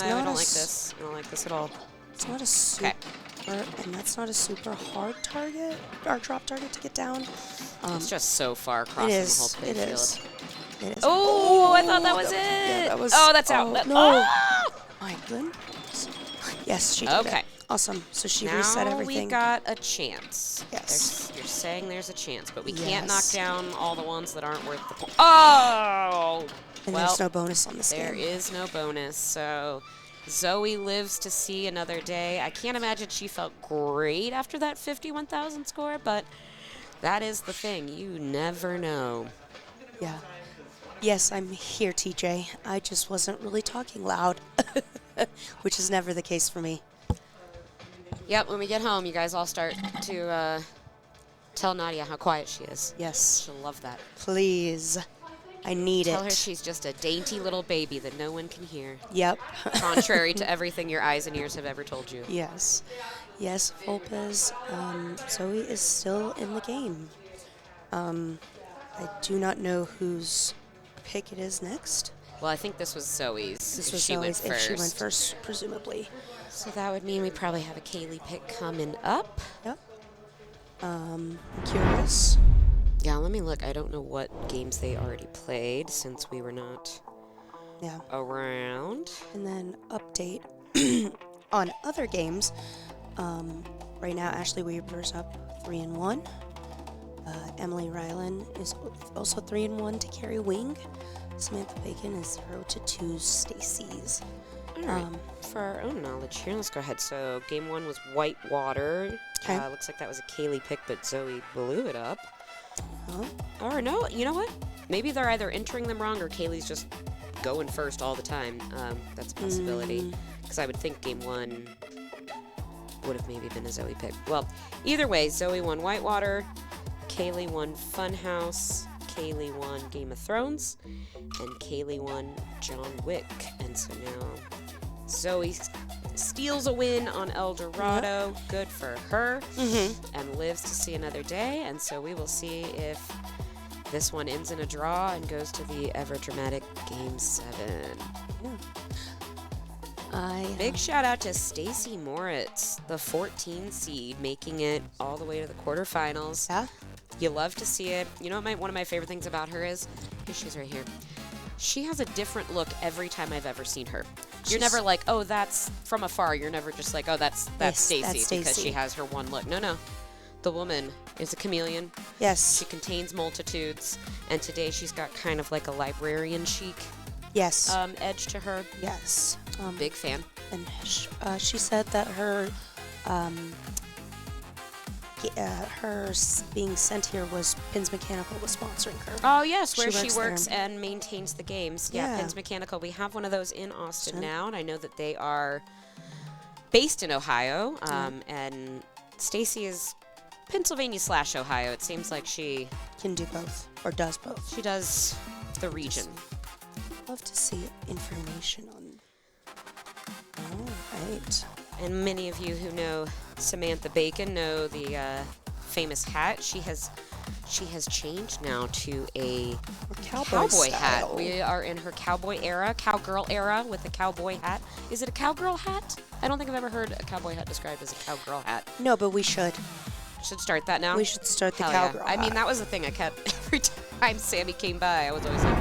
don't like this. I don't like this at all. It's not a super, and that's not a super hard target or drop target to get down. It's just so far across the whole playfield. It is. Oh, I thought that was it. Yeah, that was, that's out. No. My goodness. Yes, she did Okay. It. Awesome. So she reset everything. Now we got a chance. Yes. You're saying there's a chance, but we can't knock down all the ones that aren't worth the point. Oh! And well, there's no bonus on this game. There is no bonus, so Zoe lives to see another day. I can't imagine she felt great after that 51,000 score, but that is the thing. You never know. Yeah. Yes, I'm here, TJ. I just wasn't really talking loud, which is never the case for me. Yep, when we get home, you guys all start to tell Nadia how quiet she is. Yes. She'll love that. Please. I need Tell her she's just a dainty little baby that no one can hear. Yep. Contrary to everything your eyes and ears have ever told you. Yes. Yes, Volpez. Zoe is still in the game. I do not know whose pick it is next. Well, I think this was Zoe's. This was Zoe's if she went first, presumably. So that would mean we probably have a Kaylee pick coming up. Yep. Curious. Yeah, let me look. I don't know what games they already played since we were not around. And then update on other games. Right now, Ashley Weaver's up 3-1. Emily Rylan is also 3-1 to carry wing. Samantha Bacon is 0-2 Stacy's. All right. For our own knowledge here, let's go ahead. So game 1 was Whitewater. Looks like that was a Kaylee pick, but Zoe blew it up. Or no, you know what? Maybe they're either entering them wrong or Kaylee's just going first all the time. That's a possibility. Because I would think game 1 would have maybe been a Zoe pick. Well, either way, Zoe won Whitewater, Kaylee won Funhouse, Kaylee won Game of Thrones, and Kaylee won John Wick. And so now Zoe steals a win on El Dorado. Yep. Good for her. And lives to see another day. And so we will see if this one ends in a draw and goes to the ever-dramatic Game 7. Big shout out to Stacy Moritz, the 14 seed, making it all the way to the quarterfinals. Yeah. You love to see it. You know what one of my favorite things about her is? She's right here. She has a different look every time I've ever seen her. You're never like, oh, that's from afar. You're never just like, oh, that's Stacy because she has her one look. No. The woman is a chameleon. Yes. She contains multitudes. And today she's got kind of like a librarian chic edge to her. Yes. Big fan. And she said that her being sent here was Pins Mechanical was sponsoring her. Oh, yes, where She she works works there. and maintains the games. Yeah, Yeah. Pins Mechanical. We have one of those in Austin Austin. now, and I know that they are based in Ohio. And Stacy is Pennsylvania/Ohio. It seems like she Can do both, or does both. does the region. Love to see information on. All right. And many of you who know Samantha Bacon know the famous hat. She has changed now to a cowboy hat. style. We are in her cowboy era, cowgirl era with a cowboy hat. Is it a cowgirl hat? I don't think I've ever heard a cowboy hat described as a cowgirl hat. No, but we should. Should start that now? We should start the Hell yeah. cowgirl. I mean, hat. that was the thing I kept every time Sammy came by. I was always like,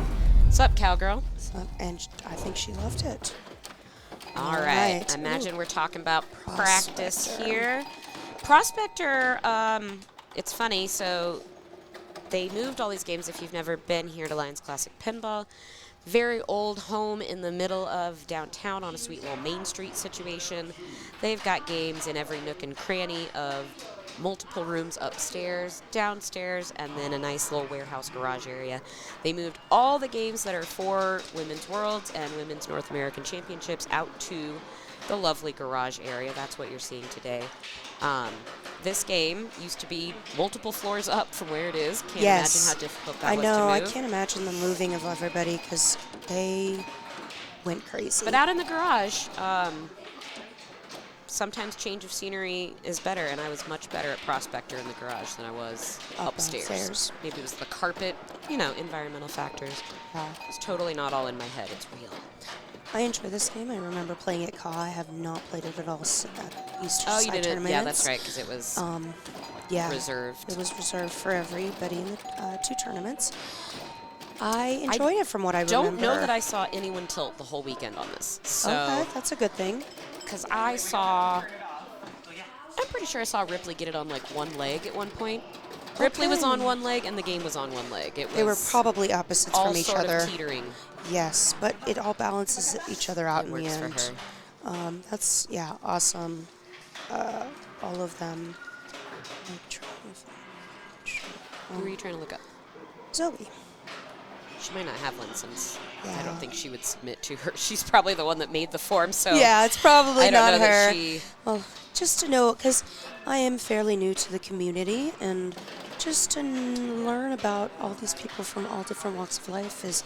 "Sup, cowgirl?" And I think she loved it. All right. right. Imagine Ooh. we're talking about practice Prospector. here. Prospector, it's funny. So they moved all these games. If you've never been here to Lions Classic Pinball, very old home in the middle of downtown on a sweet little Main Street situation. They've got games in every nook and cranny of multiple rooms upstairs, downstairs, and then a nice little warehouse garage area. They moved all the games that are for Women's Worlds and Women's North American Championships out to the lovely garage area. That's what you're seeing today. This game used to be multiple floors up from where it is. Can't Yes. imagine how difficult that I was know. to I move. can't imagine the moving of everybody because they went crazy. But out in the garage, sometimes change of scenery is better, and I was much better at Prospector in the garage than I was upstairs. Downstairs. Maybe it was the carpet, environmental factors. Yeah. It's totally not all in my head. It's real. I enjoy this game. I remember playing it CAW. I have not played it at all at Easter Oh, side you did it? tournaments. Yeah, that's right, because it was Yeah. reserved. It was reserved for everybody in the 2 tournaments. I enjoyed it from what I remember. Don't know that I saw anyone tilt the whole weekend on this. So, Okay, that's a good thing. because I'm pretty sure I saw Ripley get it on like one leg at one point. Ripley was on one leg and the game was on one leg. It was They were probably opposites all from each sort other. of teetering. Yes, but it all balances each other out It in works the for end. her. That's awesome. All of them. I'm trying to Who were you trying to look up? Zoe. She might not have one since I Yeah. don't think she would submit to her. She's probably the one that made the form, so Yeah, it's probably I don't not know her. that she. Well, just to know, because I am fairly new to the community, and just to learn about all these people from all different walks of life has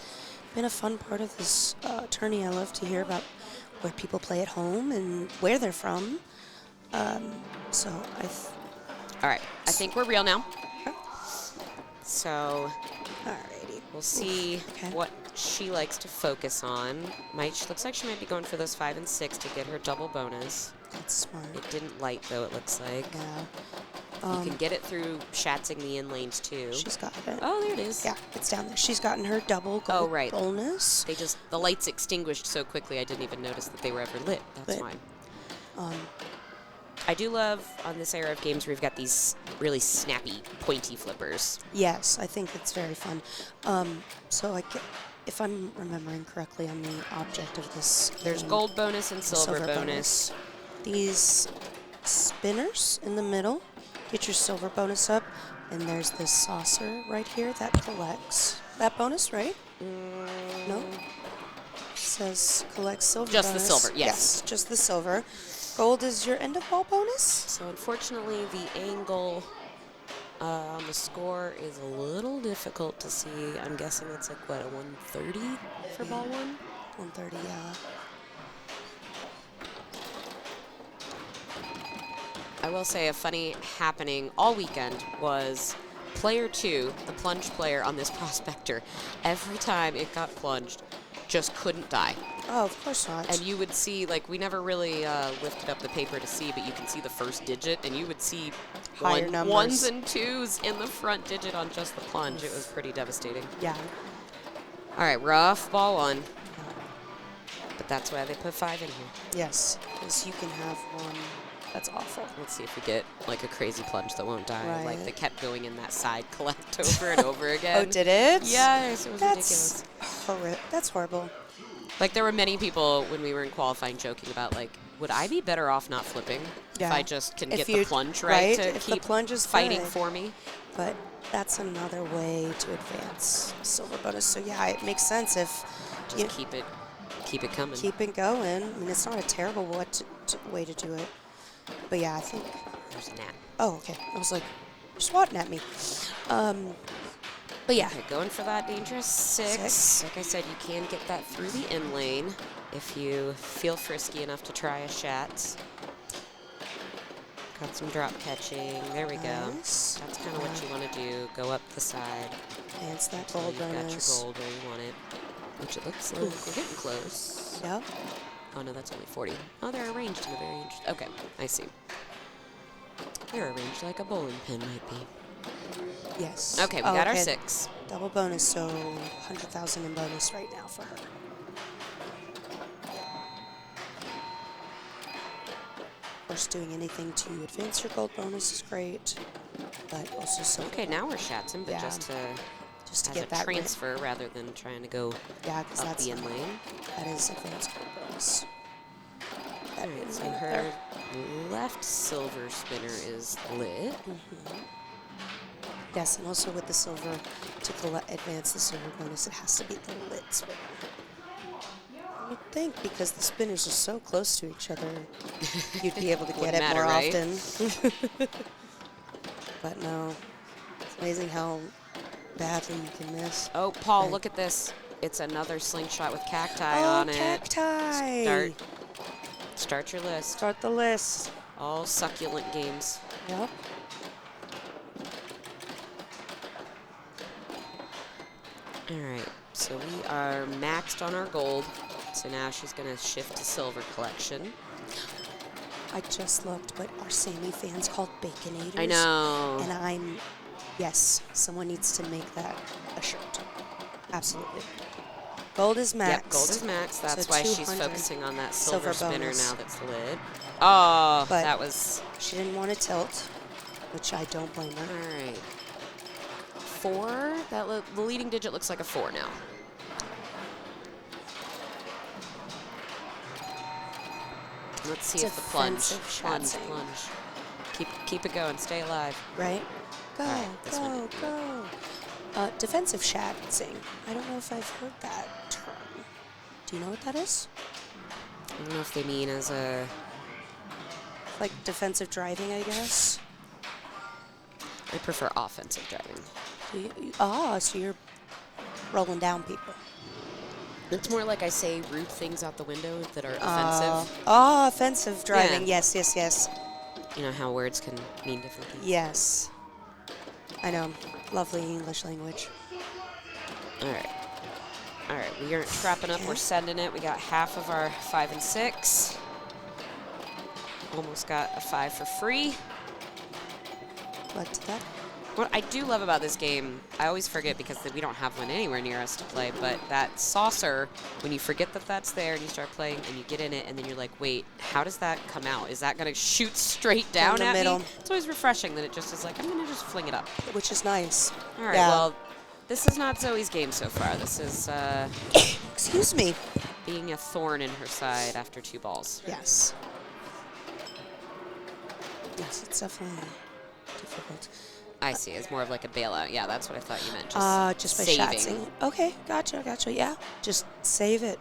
been a fun part of this tourney. I love to hear about where people play at home and where they're from. So All right, I think we're real now. So alrighty. we'll see okay. what she likes to focus on. Looks like she might be going for those 5 and 6 to get her double bonus. That's smart. It didn't light though. It looks like Yeah. you can get it through shatzing the in lanes too. She's got it. Oh, there it is. Yeah, it's down there. She's gotten her double gold right. bonus. The lights extinguished so quickly I didn't even notice that they were ever lit. That's Lit. fine. I do love on this era of games where we've got these really snappy, pointy flippers. Yes, I think it's very fun. So if I'm remembering correctly on the object of this There's game, gold bonus and silver bonus. bonus. These spinners in the middle, get your silver bonus up, and there's this saucer right here that collects that bonus, right? No? It says collect silver Just the bonus. silver, yes. Yes, just the silver. Gold is your end of ball bonus? So unfortunately, the angle on the score is a little difficult to see. I'm guessing it's like, what, a 130 for ball 1? 130, yeah. I will say a funny happening all weekend was player 2, the plunge player on this prospector, every time it got plunged, just couldn't die. Oh, of course not. And you would see, like, we never really lifted up the paper to see, but you can see the first digit, and you would see Higher numbers. 1s and 2s in the front digit on just the plunge. It was pretty devastating. Yeah. All right, rough ball 1. But that's why they put 5 in here. Yes, because you can have one. That's awful. Let's see if we get, like, a crazy plunge that won't die. Right. Like, they kept going in that side collect over and over again. Oh, did it? Yes, it was That's ridiculous. That's horrible. Like, there were many people when we were in qualifying joking about, like, would I be better off not flipping if Yeah. I just can If get the you- plunge right, to if the keep plunge is fighting good. for me? But that's another way to advance silver bonus. So yeah, it makes sense if Just you keep it coming. keep it going. I mean, it's not a terrible way to do it. But yeah, I think. There's a gnat. Oh, okay. I was like, you're swatting at me. But yeah. Okay, going for that dangerous 6. Like I said, you can get that through the in lane if you feel frisky enough to try a shat. Got some drop catching. There we go. Nice. That's kind of what you want to do. Go up the side. Advance that Until gold you've got bonus. your gold where you want it. Which it looks like we're getting close. Yep. Oh no, that's only 40. Oh, they're arranged in a very interesting. Okay, I see. They're arranged like a bowling pin might be. Yes. Okay, we got our 6. Double bonus, so 100,000 in bonus right now for her. Of course, doing anything to advance your gold bonus is great, but also so Okay, now we're shatzing, but Yeah. just to just to as get a that transfer rather than trying to go yeah, because up that's the in lane. that is advanced gold bonus. That Alright, is so right her there. left silver spinner is lit. Yes, and also with the silver to advance the silver bonus, it has to be the lit spinner. You'd think because the spinners are so close to each other, you'd be able to get Wouldn't it more matter, right? often. But no, it's amazing how badly you can miss. Oh, Paul, Right. look at this. It's another slingshot with cacti on it. cacti! Start your list. Start the list. All succulent games. Yep. All right, so we are maxed on our gold. So now she's going to shift to silver collection. I just looked, but our Sammy fan's called Baconators. I know. And yes, someone needs to make that a shirt. Absolutely. Gold is maxed. Yep, gold is maxed. That's So why she's 200 focusing on that silver spinner bonus. now that's lit. Oh, But that was... She didn't want to tilt, which I don't blame her. All right. 4. The leading digit looks like a 4 now. Let's see if the plunge. Defensive Plunge, shatzing. plunge. Keep it going. Stay alive. Right? Go, All right, this one. go. Defensive shatzing. I don't know if I've heard that term. Do you know what that is? I don't know if they mean as a... Like defensive driving, I guess? I prefer offensive driving. So you're rolling down people. It's more like I say rude things out the window that are offensive. Offensive driving. Yeah. Yes. You know how words can mean different things. Yes. I know. Lovely English language. All right. All right, we are wrapping up. We're sending it. We got half of our 5 and 6. Almost got a 5 for free. What that? What I do love about this game, I always forget because we don't have one anywhere near us to play, but that saucer, when you forget that that's there and you start playing and you get in it and then you're like, wait, how does that come out? Is that going to shoot straight down the at middle. me? It's always refreshing that it just is like, I'm going to just fling it up. Which is nice. All right, Yeah. well, this is not Zoe's game so far. This is Excuse me. being a thorn in her side after 2 balls. Yes. Yes, it's definitely difficult. I see. It's more of like a bailout. Yeah, that's what I thought you meant. Just by saving. shatzing. Okay, gotcha. Yeah, just save it.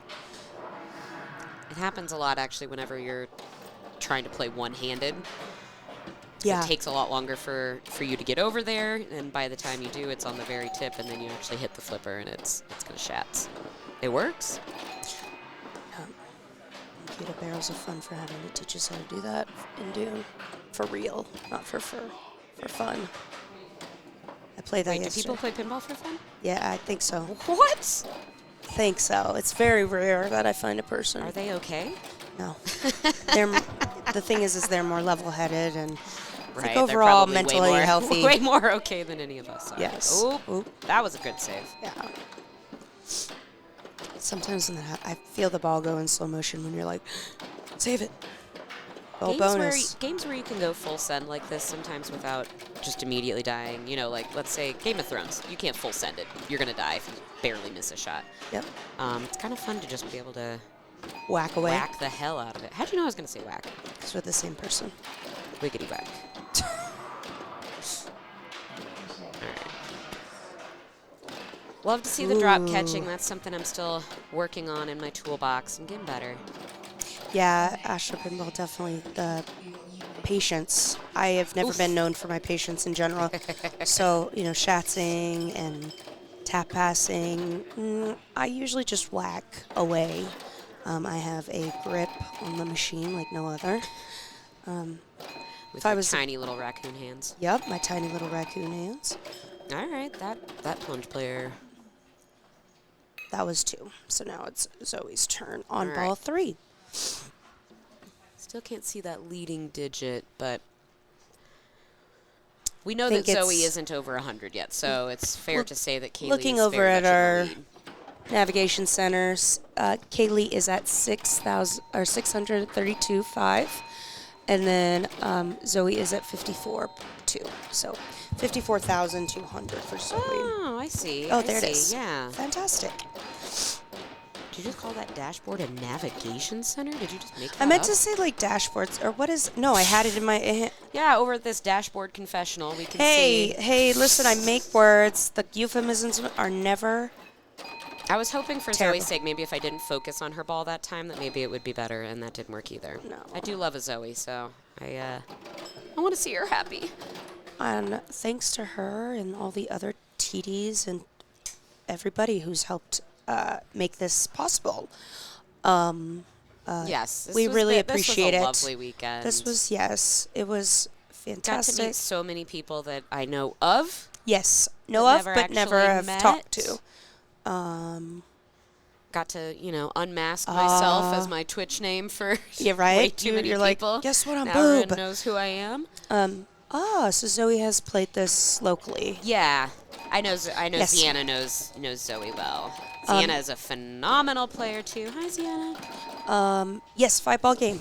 It happens a lot, actually, whenever you're trying to play one-handed. Yeah. It takes a lot longer for you to get over there, and by the time you do, it's on the very tip, and then you actually hit the flipper, and it's going to shat. It works. Computer barrels of fun for having to teach us how to do that in Dune. For real, not for fun. I played that Wait, do yesterday. people play pinball for fun? Yeah, I think so. What? Think so. It's very rare that I find a person. Are they okay? No. The thing is they're more level-headed and I think They're overall probably mentally way more, healthy. Way more okay than any of us are. Yes. Oop. That was a good save. Yeah. Sometimes I feel the ball go in slow motion when you're like, save it. Oh, bonus. Games where you can go full send like this sometimes without just immediately dying. You know, like let's say Game of Thrones. You can't full send it. You're gonna die if you barely miss a shot. Yep. It's kind of fun to just be able to whack away. Whack the hell out of it. How'd you know I was going to say whack? Because we're the same person. Wiggity whack. Love to see the drop catching. That's something I'm still working on in my toolbox. I'm getting better. Yeah, Astro Pinball, definitely the patience. I have never been known for my patience in general. So, you know, shatzing and tap passing, I usually just whack away. I have a grip on the machine like no other. With your tiny little raccoon hands. Yep, my tiny little raccoon hands. All right, that plunge player. That was 2. So now it's Zoe's turn on All ball right. 3. Still can't see that leading digit, but we know Think that Zoe it's- isn't over 100 yet, so it's fair to say that Kaylee Looking is over very at much in the our lead. navigation centers, Kaylee is at 632.5, and then Zoe is at 54.2. So 54,200 for Zoe. Oh, I see. Oh, I there it see. is. Yeah. Fantastic. Did you just call that dashboard a navigation center? Did you just make that I meant up? to say like dashboards, or what is? No, I had it in my. Yeah, over at this dashboard confessional, we can Hey, see. hey, listen, I make words. The euphemisms are never. I was hoping for Terrible. Zoe's sake, maybe if I didn't focus on her ball that time, that maybe it would be better, and that didn't work either. No. I do love a Zoe, so I want to see her happy. And thanks to her and all the other TDs and everybody who's helped make this possible. Yes, we really appreciate this was a it. lovely weekend. This was, yes, it was Got fantastic. to meet so many people that I know of. Yes, know but of, never but never actually have met. talked to. Got to, unmask myself as my Twitch name for Yeah, right? way too many You're like, people. guess what, I'm now Boob. everyone knows who I am. So Zoe has played this locally. Yeah, I know. I know Yes. Ziana knows Zoe well. Ziana is a phenomenal player too. Hi, Ziana. Yes, 5-ball game.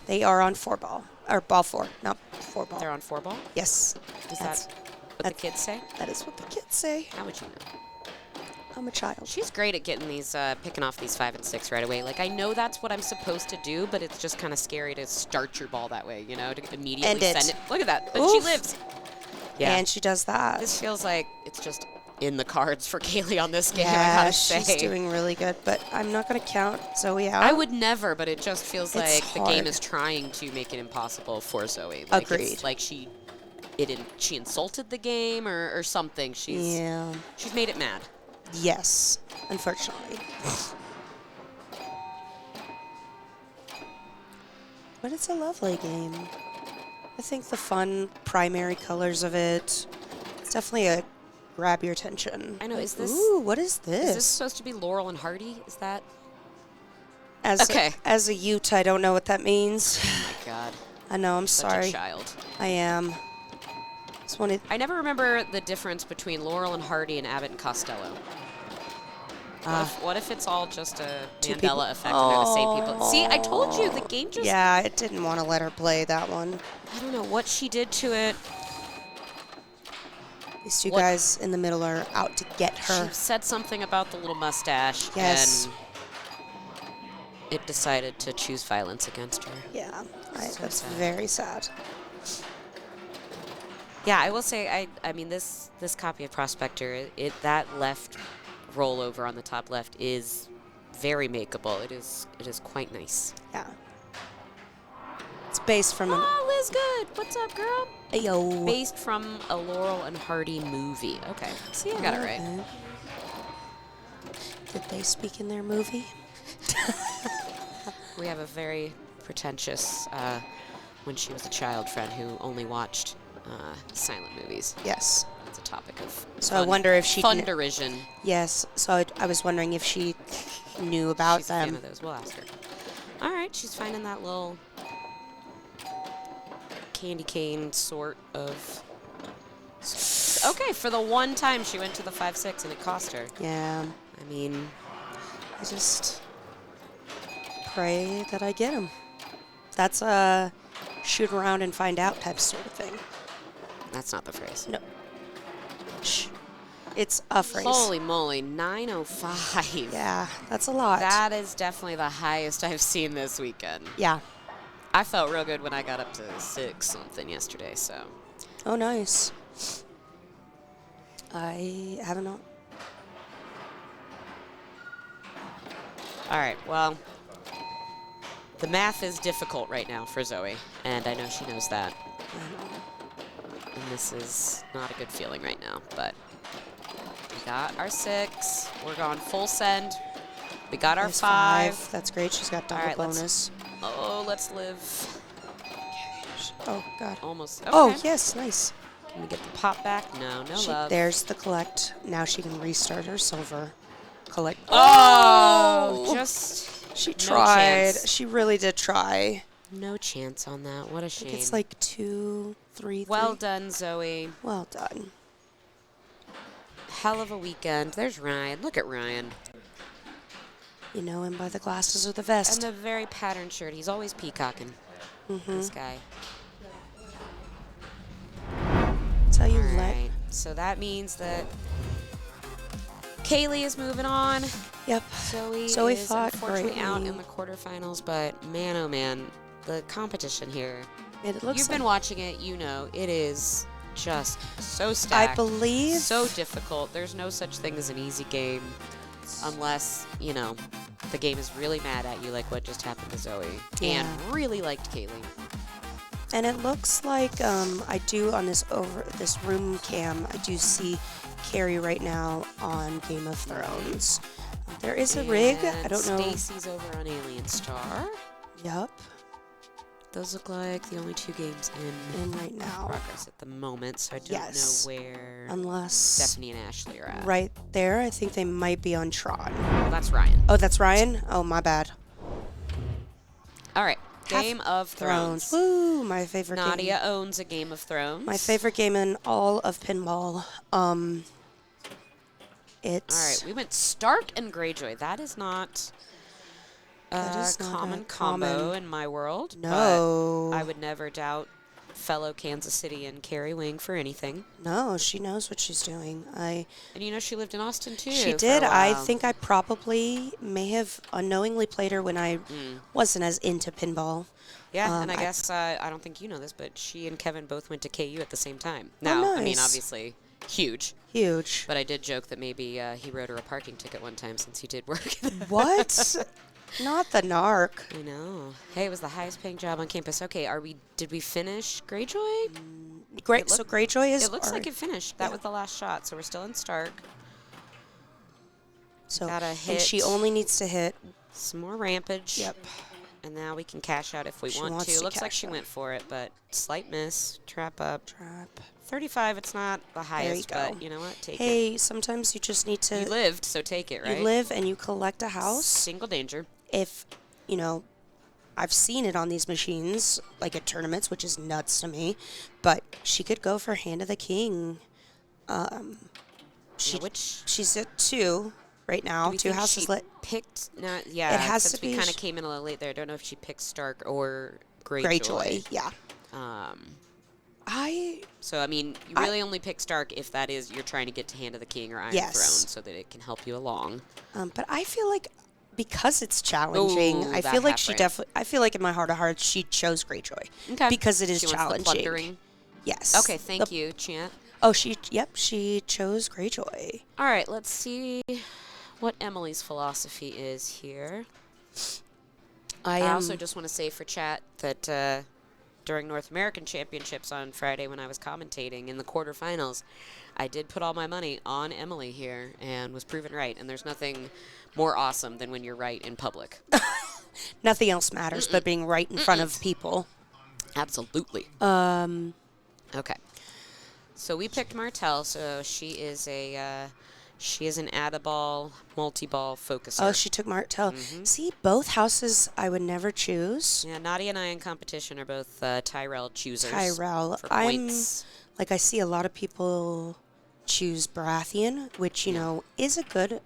They are on 4-ball. Or ball 4, not 4-ball. They're on 4-ball. Yes. Is That's- that what the kids say? That is what the kids say. How would you know? I'm a child. She's great at getting these, picking off these 5 and 6 right away. Like, I know that's what I'm supposed to do, but it's just kind of scary to start your ball that way, to immediately End it. send it. Look at that. But she Oof. lives. Yeah. And she does that. This feels like it's just in the cards for Kaylee on this game, I Yeah, gotta say. she's doing really good, but I'm not going to count Zoe out. I would never, but it just feels It's like the game hard. is trying to make it impossible for Zoe. Like, Agreed. It's like she insulted the game or something. She's made it mad. Yes, unfortunately. But it's a lovely game. I think the fun primary colors of it, it's definitely a grab your attention. I know, is this... Ooh, what is this? Is this supposed to be Laurel and Hardy? Is that... Okay. As a Ute, I don't know what that means. Oh my god. I know, I'm Such sorry. a child. I am. Just wanted. I never remember the difference between Laurel and Hardy and Abbott and Costello. What if it's all just a people. Mandela effect and they're the same people? See, I told you, the game just... Yeah, it didn't want to let her play that one. I don't know what she did to it. These two guys in the middle are out to get her. She said something about the little mustache. Yes. And it decided to choose violence against her. Yeah, So that's sad. very sad. Yeah, I will say, I mean, this copy of Prospector, that left rollover on the top left is very makeable. It is quite nice. Yeah. It's based from an. Oh, Liz Good. What's up, girl? Ayo. Based from a Laurel and Hardy movie. Okay. See, I got it right. Okay. Did they speak in their movie? We have a very pretentious, when she was a child, friend who only watched silent movies. Yes. That's a topic of So fun, I wonder if she fun derision. Yes. So I was wondering if she knew about She's a fan them. of those. We'll ask her. All right, she's finding that little candy cane sort of. Okay, for the one time she went to the 5-6 and it cost her. Yeah. I mean, I just pray that I get them. That's a shoot around and find out type sort of thing. that's not the phrase. No. Shh. It's a phrase. Holy moly, 905. Yeah, that's a lot. That is definitely the highest I've seen this weekend. Yeah. I felt real good when I got up to 6-something yesterday, so. Oh, nice. I haven't. All right, well, the math is difficult right now for Zoe, and I know she knows that. And this is not a good feeling right now, but we got our 6. We're going full send. We got our There's 5. That's great. She's got double All right, bonus. Let's live. Oh, God. Almost. Okay. Oh, yes, nice. Can we get the pop back? No, no love. There's the collect. Now she can restart her silver. Collect. Oh! Just She no tried. chance. She really did try. No chance on that. What a I shame. think it's like 2, 3, well 3. done, Zoe. Well done. Hell of a weekend. There's Ryan. Look at Ryan. You know him by the glasses or the vest. And the very patterned shirt. He's always peacocking. This guy. That's how you All let. right. So that means that Kaylee is moving on. Yep. Zoe is fought unfortunately out greatly. in the quarterfinals, but man, oh man, the competition here. It looks You've been like- watching it, you know, it is just so stacked. I believe. So difficult. There's no such thing as an easy game unless, you know, the game is really mad at you like what just happened to Zoe. Yeah. And really liked Kaylee. And it looks like I do on this room cam. I do see Carrie right now on Game of Thrones. There is a rig. I And don't know. Stacy's over on Alien Star. Yep. Those look like the only 2 games in And right now, progress at the moment, so I don't Yes. know where unless Stephanie and Ashley are at. right there, I think they might be on Tron. Well, that's Ryan. Oh, that's Ryan. Oh, my bad. All right. Game of Thrones. Woo! My favorite game. Nadia owns a Game of Thrones. My favorite game in all of pinball. It's All right, we went Stark and Greyjoy. That is not That a is not a common combo common- in my world. No. But I would never doubt fellow Kansas City and Carrie Wing for anything. No, she knows what she's doing. And you know she lived in Austin too. She for did. a I while. think I probably may have unknowingly played her when I wasn't as into pinball. Yeah, and I I- guess I don't think you know this, but she and Kevin both went to KU at the same time. Now, I mean, nice. obviously, huge. Huge. But I did joke that maybe he wrote her a parking ticket one time since he did work. What? Not the narc. I know. Hey, it was the highest paying job on campus. Okay, did we finish Greyjoy? Great. It So Greyjoy is. It looks like it finished. That was the last shot, so we're still in Stark. So Gotta and she hit. only needs to hit. Some more rampage. Yep. And now we can cash out if we She want wants to. to Looks like cash she out. went for it, but slight miss. Trap up. Trap. 35, it's not the highest, go. but you know what? Take it. Hey, sometimes you just need to. You lived, so take it, right? You live and you collect a house. Single danger. If I've seen it on these machines, like at tournaments, which is nuts to me. But she could go for Hand of the King. She's at 2 right now. Do we 2 think houses she lit. picked? Yeah, It has since to we be kind of came in a little late there. I don't know if she picked Stark or Greyjoy. Greyjoy, yeah. So I mean, you really only pick Stark if that is you're trying to get to Hand of the King or Iron Yes. Throne, so that it can help you along. But I feel like because it's challenging, Ooh, I that feel like half she ramp. definitely. I feel like in my heart of hearts, she chose Greyjoy. Okay. Because it is She wants the challenging. plundering. Yes. Okay, thank you, Chant. Oh, she chose Greyjoy. All right, let's see what Emily's philosophy is here. I also just want to say for chat that during North American Championships on Friday when I was commentating in the quarterfinals, I did put all my money on Emily here and was proven right. And there's nothing more awesome than when you're right in public. Nothing else matters but being right in front of people. Absolutely. Okay. So we picked Martell. So she is an Adaball, multi-ball focuser. Oh, she took Martell. See, both houses I would never choose. Yeah, Nadia and I in competition are both Tyrell choosers. Tyrell. For points. I see a lot of people choose Baratheon, which, is a good...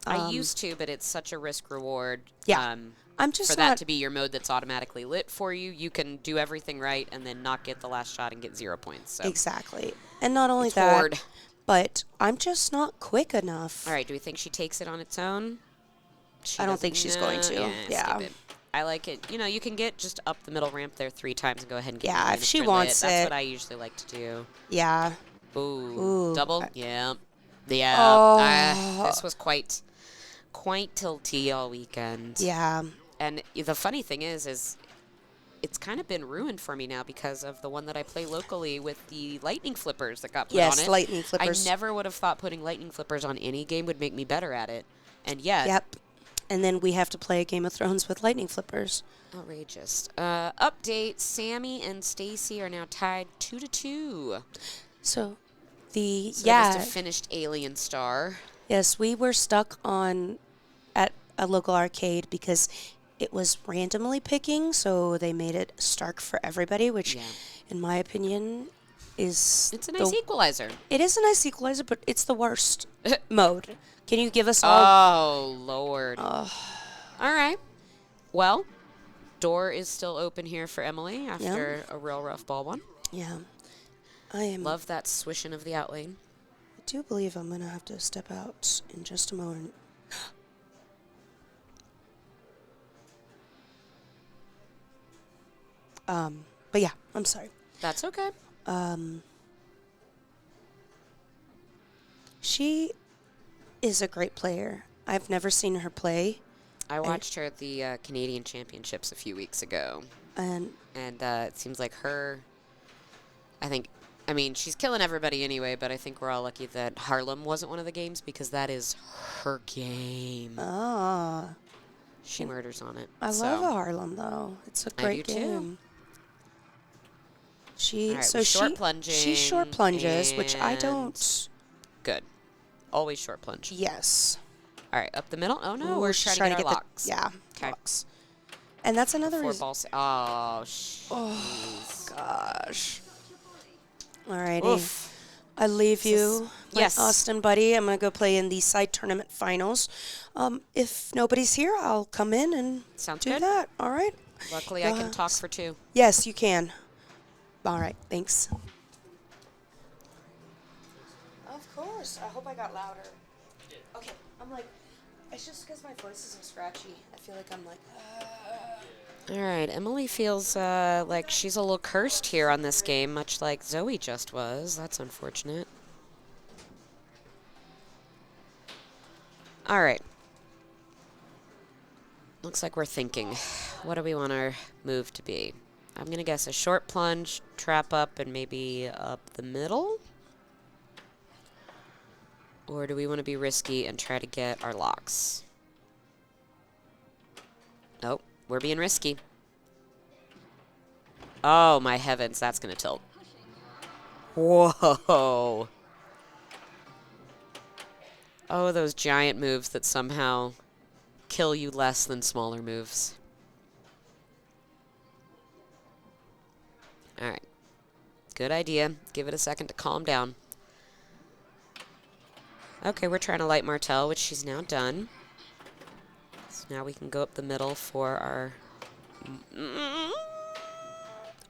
I used to, but it's such a risk reward. Yeah. I'm just for not... that to be your mode that's automatically lit for you. You can do everything right and then not get the last shot and get 0 points. So Exactly. And not only it's that, hard. but I'm just not quick enough. All right, do we think she takes it on its own? I don't think she's going to. Yeah. Skip it. I like it. You know, you can get just up the middle ramp there 3 times and go ahead and get Yeah, your if she lit. wants That's it. what I usually like to do. Yeah. Ooh. Double? Yeah. Yeah. Oh. This was quite tilty all weekend. Yeah. And the funny thing is it's kind of been ruined for me now because of the one that I play locally with the lightning flippers that got put on it. Yes, lightning flippers. I never would have thought putting lightning flippers on any game would make me better at it. And yet. Yep. And then we have to play Game of Thrones with lightning flippers. Outrageous. Update, Sammy and Stacy are now tied 2-2. So They must have finished Alien Star. Yes, we were stuck at a local arcade because it was randomly picking, so they made it Stark for everybody, which, in my opinion, is... It's a nice equalizer. It is a nice equalizer, but it's the worst mode. Can you give us all... Oh, Lord. All right. Well, door is still open here for Emily after a real rough ball one. Yeah. I am... Love that swishing of the outlane. I do believe I'm going to have to step out in just a moment. But yeah, I'm sorry. That's okay. She is a great player. I've never seen her play. I watched her at the Canadian Championships a few weeks ago. And it seems like her, I mean, she's killing everybody anyway, but I think we're all lucky that Harlem wasn't one of the games because that is her game. Ah. She murders on it. I love Harlem, though. It's a great game. She short plunges, which I don't. Good. Always short plunge. Yes. All right, up the middle. Oh no, Ooh, we're she's trying to get our the locks. Okay. Locks. And that's another reason. Balls. Oh, gosh. Alrighty. Oof. I leave you, yes, Austin buddy. I'm gonna go play in the side tournament finals. If nobody's here, I'll come in and do that. All right. Luckily, I can talk for 2. Yes, you can. All right. Thanks. Of course. I hope I got louder. Okay. I'm like, it's just because my voice is so scratchy. I feel like I'm like. All right, Emily feels like she's a little cursed here on this game, much like Zoe just was. That's unfortunate. All right. Looks like we're thinking. What do we want our move to be? I'm going to guess a short plunge, trap up, and maybe up the middle? Or do we want to be risky and try to get our locks? Nope. We're being risky. Oh, my heavens. That's going to tilt. Whoa. Oh, those giant moves that somehow kill you less than smaller moves. All right. Good idea. Give it a second to calm down. Okay, we're trying to light Martel, which she's now done. So now we can go up the middle for our...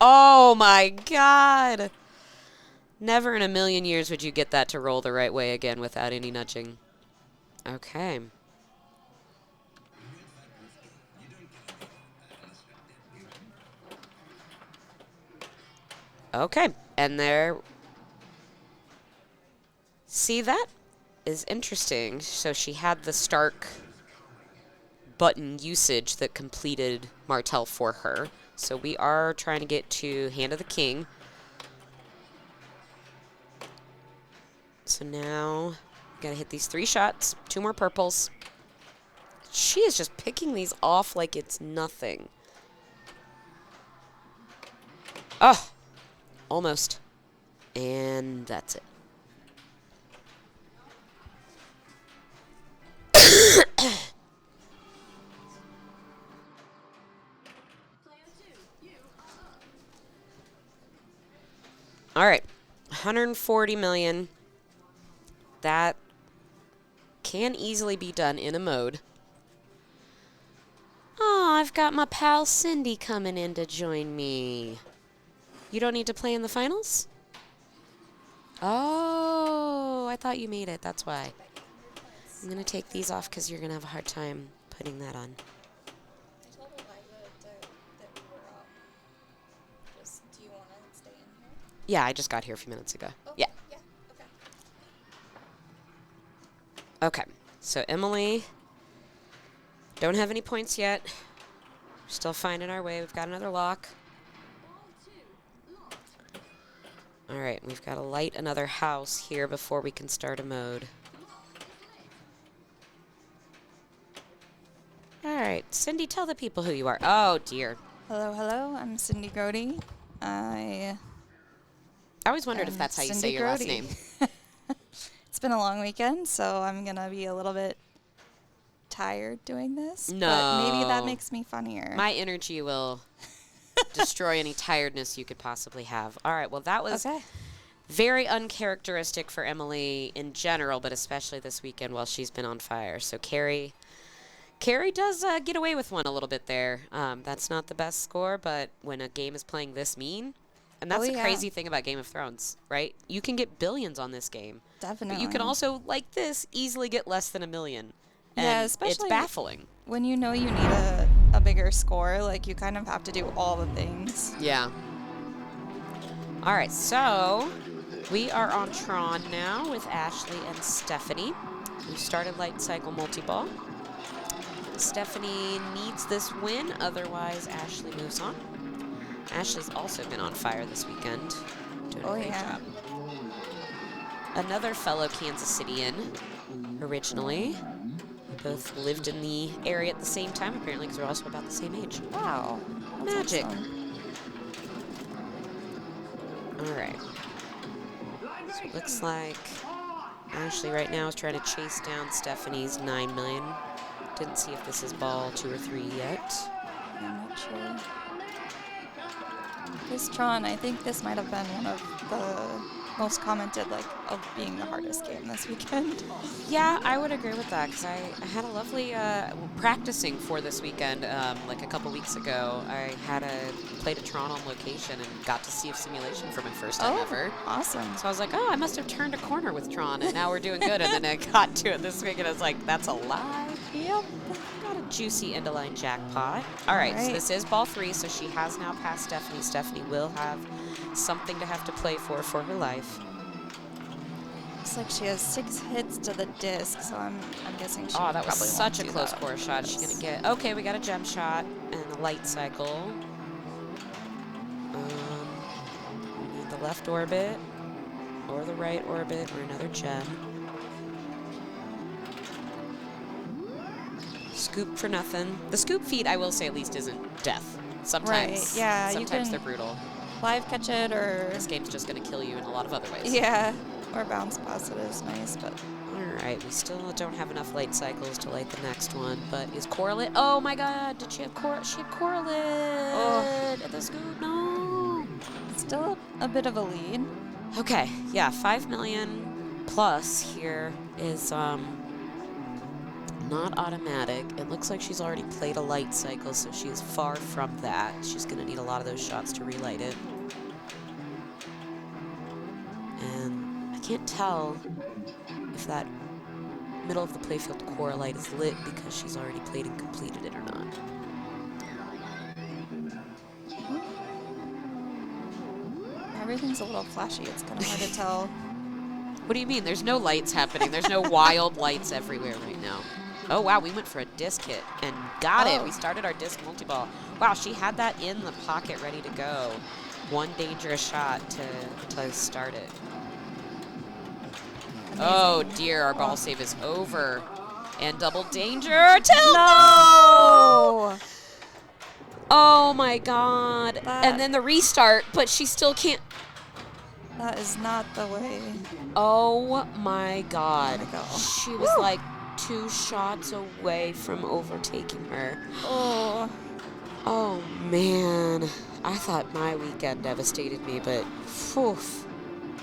Oh, my God. Never in a million years would you get that to roll the right way again without any nudging. Okay. Okay, and there... See, that is interesting. So she had the Stark button usage that completed Martel for her. So we are trying to get to Hand of the King. So now, gotta hit these 3 shots, 2 more purples. She is just picking these off like it's nothing. Oh, almost. And that's it. All right, 140 million. That can easily be done in a mode. Oh, I've got my pal Cindy coming in to join me. You don't need to play in the finals? Oh, I thought you made it. That's why. I'm going to take these off because you're going to have a hard time putting that on. Yeah, I just got here a few minutes ago. Yeah. Okay. So Emily, don't have any points yet. Still finding our way. We've got another lock. All right, we've got to light another house here before we can start a mode. All right, Cindy, tell the people who you are. Oh, dear. Hello, hello. I'm Cindy Grody. I always wondered if that's how you say your last name. It's been a long weekend, so I'm going to be a little bit tired doing this. No. But maybe that makes me funnier. My energy will destroy any tiredness you could possibly have. All right, well, that was very uncharacteristic for Emily in general, but especially this weekend while she's been on fire. So Carrie does get away with one a little bit there. That's not the best score, but when a game is playing this mean, and that's the crazy thing about Game of Thrones, right? You can get billions on this game. Definitely. But you can also, like this, easily get less than $1 million. And yeah, especially it's baffling. When you know you need a bigger score, like you kind of have to do all the things. Yeah. All right, so we are on Tron now with Ashley and Stephanie. We started Light Cycle Multi-Ball. Stephanie needs this win, otherwise Ashley moves on. Ashley's also been on fire this weekend. Doing a great job. Another fellow Kansas Cityan originally. Both lived in the area at the same time, apparently, because they're also about the same age. Wow. Magic. Awesome. All right. So it looks like Ashley right now is trying to chase down Stephanie's 9 million. Didn't see if this is ball 2 or 3 yet. I'm not sure. This Tron, I think this might have been one of the most commented, like, of being the hardest game this weekend. Yeah, I would agree with that, because I had a lovely practicing for this weekend, like a couple weeks ago. I played a Tron on location and got to see a simulation for my first time ever. Awesome. So I was like, oh, I must have turned a corner with Tron, and now we're doing good. And then I got to it this week, and I was like, that's a lie. Yep. Got a juicy end-of-line jackpot. All right, so this is ball 3, so she has now passed Stephanie. Stephanie will have something to have to play for her life. Looks like she has 6 hits to the disc, so I'm guessing she that was probably such a won't do close that. core shot. She's going to get... Okay, we got a gem shot and a light cycle. We need the left orbit or the right orbit or another gem. Scoop for nothing. The scoop feed, I will say, at least isn't death. Sometimes, Right, yeah, sometimes they're brutal. Live catch it, or This game's just going to kill you in a lot of other ways. yeah, or bounce pass it is nice, but All right, we still don't have enough light cycles to light the next one, but is Correlate? Oh my God, did she have She had Correlate at the scoop. No. still a bit of a lead. Okay, yeah, 5 million plus here is not automatic. It looks like she's already played a light cycle, so she is far from that. She's going to need a lot of those shots to relight it. And I can't tell if that middle of the playfield core light is lit because she's already played and completed it or not. Everything's a little flashy. It's kind of hard to tell. What do you mean? There's no lights happening. There's no wild lights everywhere right now. Oh, wow, we went for a disc hit and got it. We started our disc multi-ball. Wow, she had that in the pocket ready to go. One dangerous shot to start it. Amazing. Oh, dear, our ball save is over. And double danger. Tilt! No! Oh, my God. And then the restart, but she still can't. That is not the way. Oh, my God. Go. She was like 2 shots away from overtaking her. Oh. Oh, man. I thought my weekend devastated me, but oof.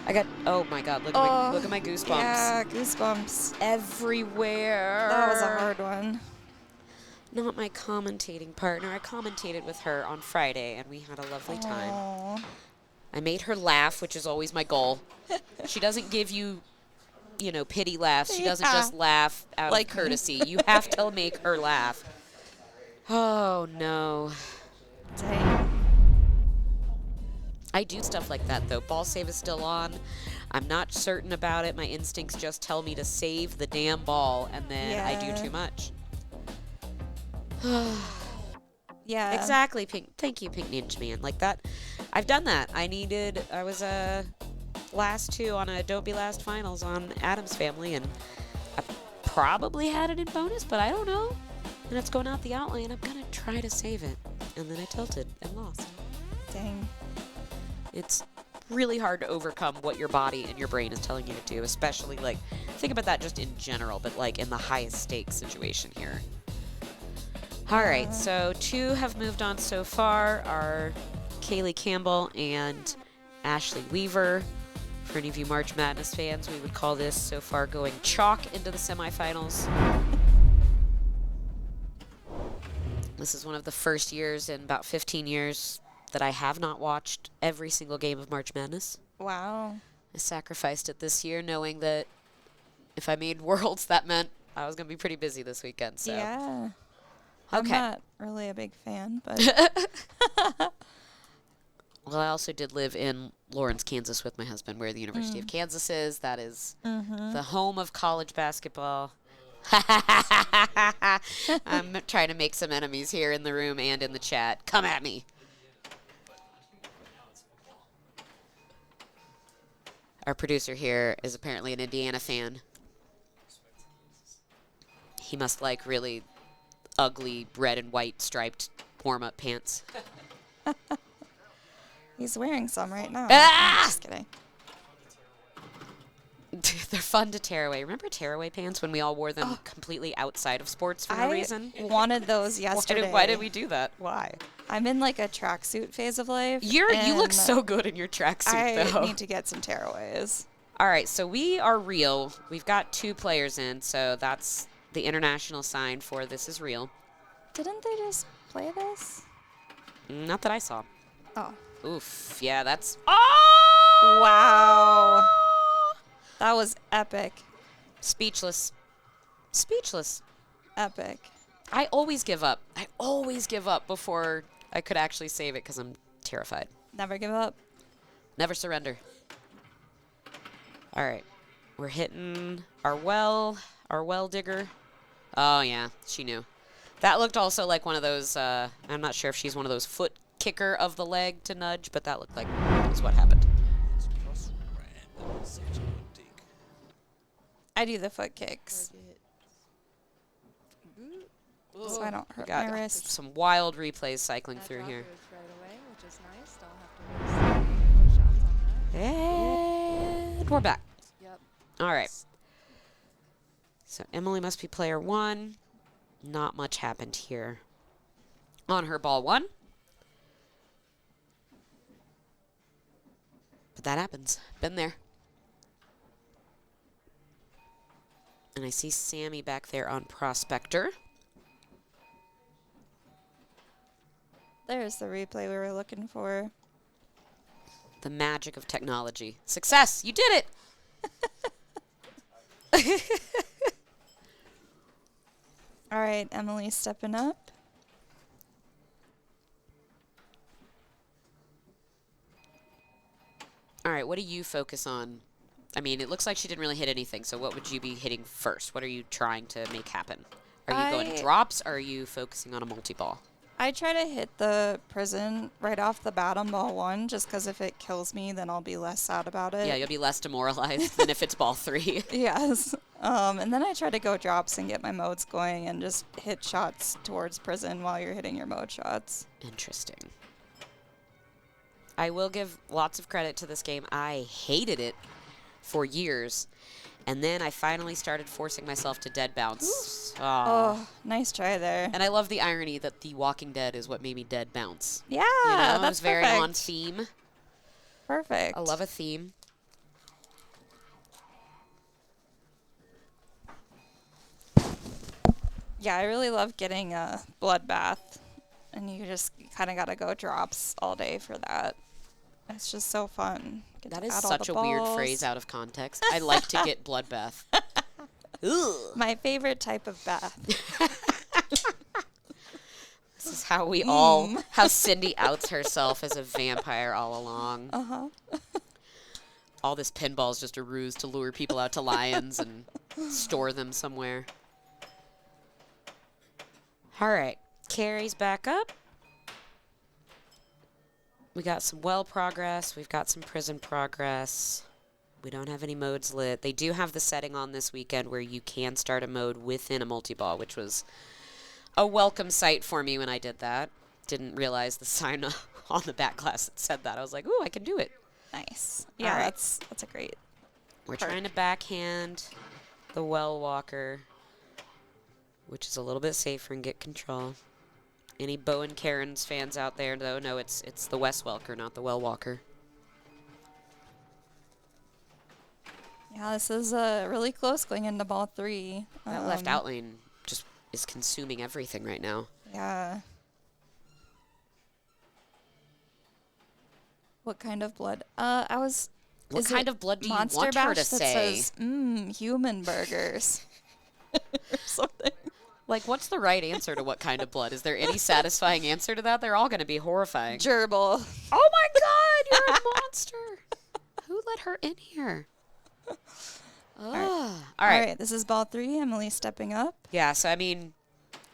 I got, oh my God, look at my goosebumps. Yeah, goosebumps. Everywhere. That was a hard one. Not my commentating partner. I commentated with her on Friday, and we had a lovely time. Aww. I made her laugh, which is always my goal. She doesn't give you you know, pity laughs. She doesn't Yeah. just laugh out Like of me. courtesy. You have to make her laugh. Oh, no. Dang. I do stuff like that, though. Ball save is still on. I'm not certain about it. My instincts just tell me to save the damn ball, and then I do Yeah. too much. Yeah. Exactly, Pink. Thank you, Pink Ninja Man. Like that. I've done that. I was last 2 on a Don't Be Last finals on Adam's Family, and I probably had it in bonus, but I don't know. And it's going out the outline. I'm going to try to save it. And then I tilted and lost. Dang. It's really hard to overcome what your body and your brain is telling you to do, especially, like, think about that just in general, but, like, in the highest stakes situation here. All right, so 2 have moved on so far, are Kaylee Campbell and Ashley Weaver. For any of you March Madness fans, we would call this so far going chalk into the semifinals. This is one of the first years in about 15 years that I have not watched every single game of March Madness. Wow. I sacrificed it this year knowing that if I made Worlds, that meant I was going to be pretty busy this weekend. So. Yeah. Okay. I'm not really a big fan, but Well, I also did live in Lawrence, Kansas with my husband, where the University of Kansas is. That is the home of college basketball. I'm trying to make some enemies here in the room and in the chat. Come at me. Our producer here is apparently an Indiana fan. He must like really ugly red and white striped warm-up pants. he's wearing some right now. Ah! I'm just kidding. They're fun to tear away. Remember tearaway pants when we all wore them completely outside of sports for no reason? Wanted those yesterday. Why did we do that? Why? I'm in like a tracksuit phase of life. You look and so good in your tracksuit, though. I need to get some tearaways. All right, so we are real. We've got 2 players in, so that's the international sign for this is real. Didn't they just play this? Not that I saw. Oh. Oof. Yeah, that's. Oh! Wow. That was epic. Speechless. Speechless. Epic. I always give up. I always give up before I could actually save it because I'm terrified. Never give up. Never surrender. All right. We're hitting our well digger. Oh, yeah. She knew. That looked also like one of those, I'm not sure if she's one of those foot kicker of the leg to nudge, but that looked like that was what happened. I do the foot kicks. So I don't hurt Got my wrist. some wild replays cycling through here. And we're back. Yep. All right. So Emily must be player 1. Not much happened here. On her ball 1. But that happens. Been there. And I see Sammy back there on Prospector. There's the replay we were looking for. The magic of technology. Success! You did it! All right, Emily stepping up. All right, what do you focus on? I mean, it looks like she didn't really hit anything, so what would you be hitting first? What are you trying to make happen? Are you going drops, or are you focusing on a multi-ball? I try to hit the prison right off the bat on ball 1, just because if it kills me, then I'll be less sad about it. Yeah, you'll be less demoralized than if it's ball 3. Yes. And then I try to go drops and get my modes going and just hit shots towards prison while you're hitting your mode shots. Interesting. I will give lots of credit to this game. I hated it for years. And then I finally started forcing myself to dead bounce. Oh, nice try there. And I love the irony that The Walking Dead is what made me dead bounce. Yeah, You know, that's it was very perfect. on theme. Perfect. I love a theme. Yeah, I really love getting a bloodbath. And you just kind of got to go drops all day for that. It's just so fun. Get That to is add all such the a weird balls. phrase out of context. I like to get bloodbath. Ugh. My favorite type of bath. This is how we all, how Cindy outs herself as a vampire all along. Uh-huh. All this pinball is just a ruse to lure people out to lions and store them somewhere. All right, Carrie's back up. We got some well progress. We've got some prison progress. We don't have any modes lit. They do have the setting on this weekend where you can start a mode within a multi-ball, which was a welcome sight for me when I did that. Didn't realize the sign on the back glass that said that. I was like, ooh, I can do it. Nice. Yeah, All right. that's a great. We're trying to backhand the well walker, which is a little bit safer and get control. Any Bo and Karen's fans out there, though, know it's the West Welker, not the well walker. Yeah, this is really close going into ball 3. That left out lane just is consuming everything right now. Yeah. What kind of blood? What is kind it of blood do you Monster want her Bash to that say? says, human burgers. Or something. Like, what's the right answer to what kind of blood? Is there any satisfying answer to that? They're all going to be horrifying. Gerbil. Oh my God, you're a monster. Who let her in here? All right. This is ball 3. Emily stepping up. Yeah, so I mean,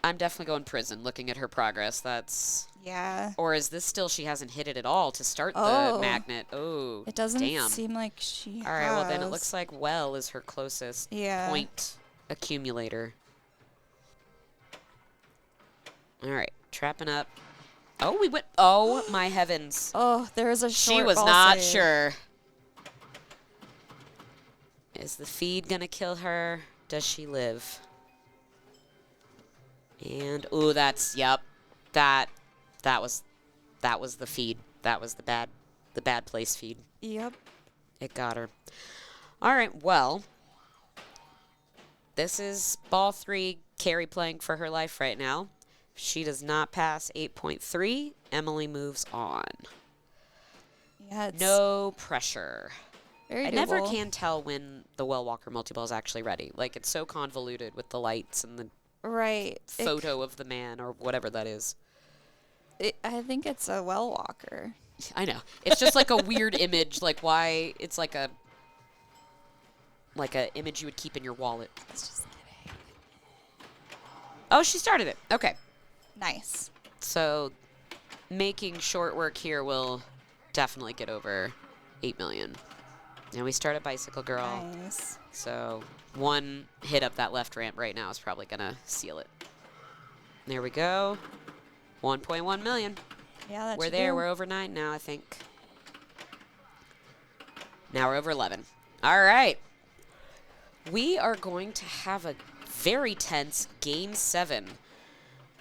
I'm definitely going prison looking at her progress. That's... Yeah. Or is this still she hasn't hit it at all to start the Oh. magnet? Oh, It doesn't damn. seem like she All right, well then it looks like well is her closest point accumulator. All right, trapping up. Oh, we went. Oh my heavens. Oh, there is a short She was ball not save. sure. Is the feed gonna kill her? Does she live? And ooh, that's yep. That was the feed. That was the bad place feed. Yep. It got her. All right, well, this is ball 3, Carrie playing for her life right now. If she does not pass 8.3, Emily moves on. Yeah, it's No pressure. very I never doable. can tell when the Well Walker multi-ball is actually ready. Like, it's so convoluted with the lights and the Right. photo of the man or whatever that is. I think it's a well walker. I know. It's just like a weird image. Like, why? It's like a image you would keep in your wallet. Let's just kidding. Oh, she started it. Okay. Nice. So making short work here will definitely get over 8 million. And we start at Bicycle Girl. Nice. So one hit up that left ramp right now is probably going to seal it. There we go. 1.1 million. Yeah, that's We're there. We're over 9 now, I think. Now we're over 11. All right. We are going to have a very tense Game 7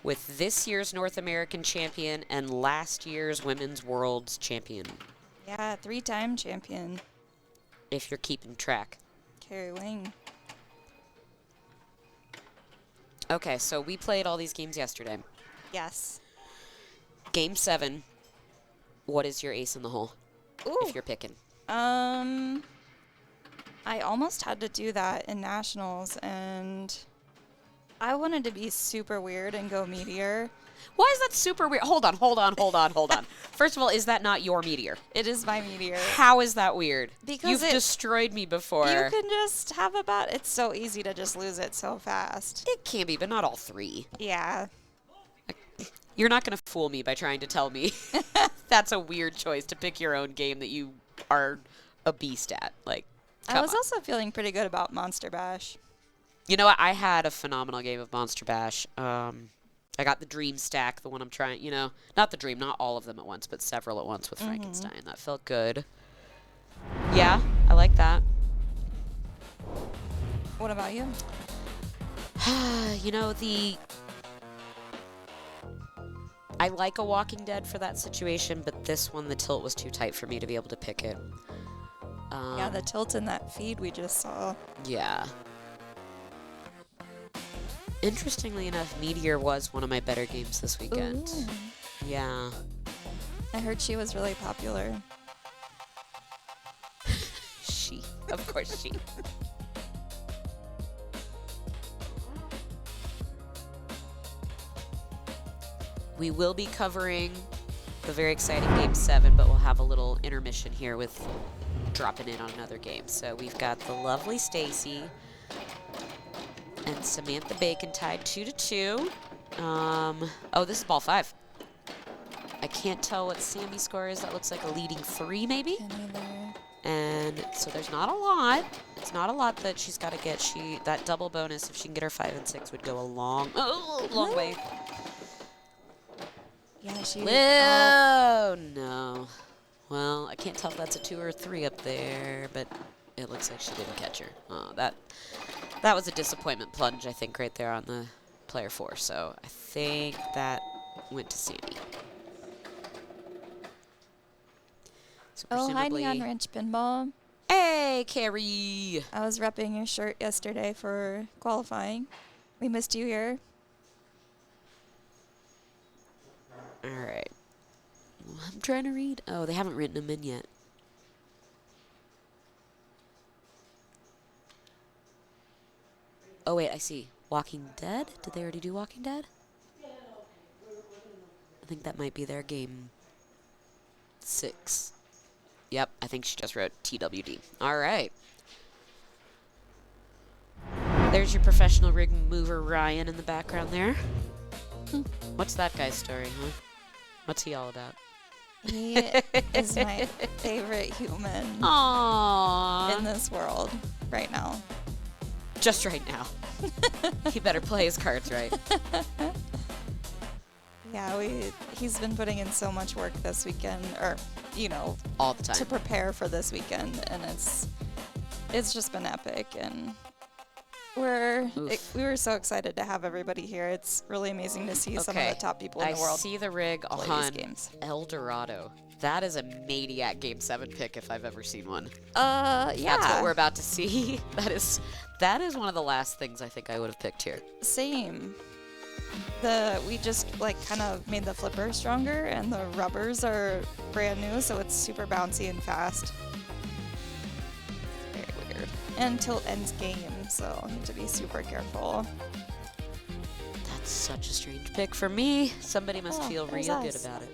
with this year's North American champion and last year's Women's World's champion, Yeah, 3-time champion. if you're keeping track. Carrie Wing. Okay, so we played all these games yesterday. Yes. Game 7, what is your ace in the hole, Ooh. if you're picking? I almost had to do that in nationals, and I wanted to be super weird and go meteor. Why is that super weird? Hold on. First of all, is that not your meteor? It is my meteor. How is that weird? Because You've destroyed me before. You can just have a bat. It's so easy to just lose it so fast. It can be, but not all 3. Yeah. You're not going to fool me by trying to tell me that's a weird choice to pick your own game that you are a beast at. Like, come I was on. also feeling pretty good about Monster Bash. You know what? I had a phenomenal game of Monster Bash. I got the Dream Stack, the one I'm trying, not the Dream, not all of them at once, but several at once with Frankenstein. That felt good. Yeah, I like that. What about you? I like a Walking Dead for that situation, but this one, the tilt was too tight for me to be able to pick it. Yeah, the tilt in that feed we just saw. Yeah. Interestingly enough, Meteor was one of my better games this weekend. Ooh. Yeah. I heard she was really popular. Of course she. We will be covering the very exciting Game 7, but we'll have a little intermission here with dropping in on another game. So we've got the lovely Stacy and Samantha Bacon tied 2-2. Oh, this is ball 5. I can't tell what Sammy's score is. That looks like a leading 3, maybe. And so there's not a lot. It's not a lot that she's got to get. That double bonus, if she can get her 5 and 6, would go a long way. Yeah, she. Whoa, no. Well, I can't tell if that's a 2 or a 3 up there, but it looks like she didn't catch her. Oh, that was a disappointment plunge, I think, right there on the player 4. So I think that went to Sandy. So Oh, hi, presumably- Neon Ranch Pinball. Hey, Carrie. I was repping your shirt yesterday for qualifying. We missed you here. All right. I'm trying to read. Oh, they haven't written them in yet. Oh, wait, I see. Walking Dead? Did they already do Walking Dead? I think that might be their game 6. Yep, I think she just wrote TWD. All right. There's your professional rig mover, Ryan, in the background there. What's that guy's story, huh? What's he all about? He is my favorite human Aww. in this world right now. Just right now. He better play his cards right. Yeah, he's been putting in so much work this weekend, or All the time. to prepare for this weekend, and it's just been epic, and we were so excited to have everybody here. It's really amazing to see some of the top people in the world. I see the rig play on these games. El Dorado. That is a maniac Game 7 pick if I've ever seen one. Yeah. That's what we're about to see. That is one of the last things I think I would have picked here. Same. We just kind of made the flipper stronger, and the rubbers are brand new, so it's super bouncy and fast. Very weird. And tilt ends game, so you have to be super careful. That's such a strange pick for me. Somebody must feel there's real good us. about it.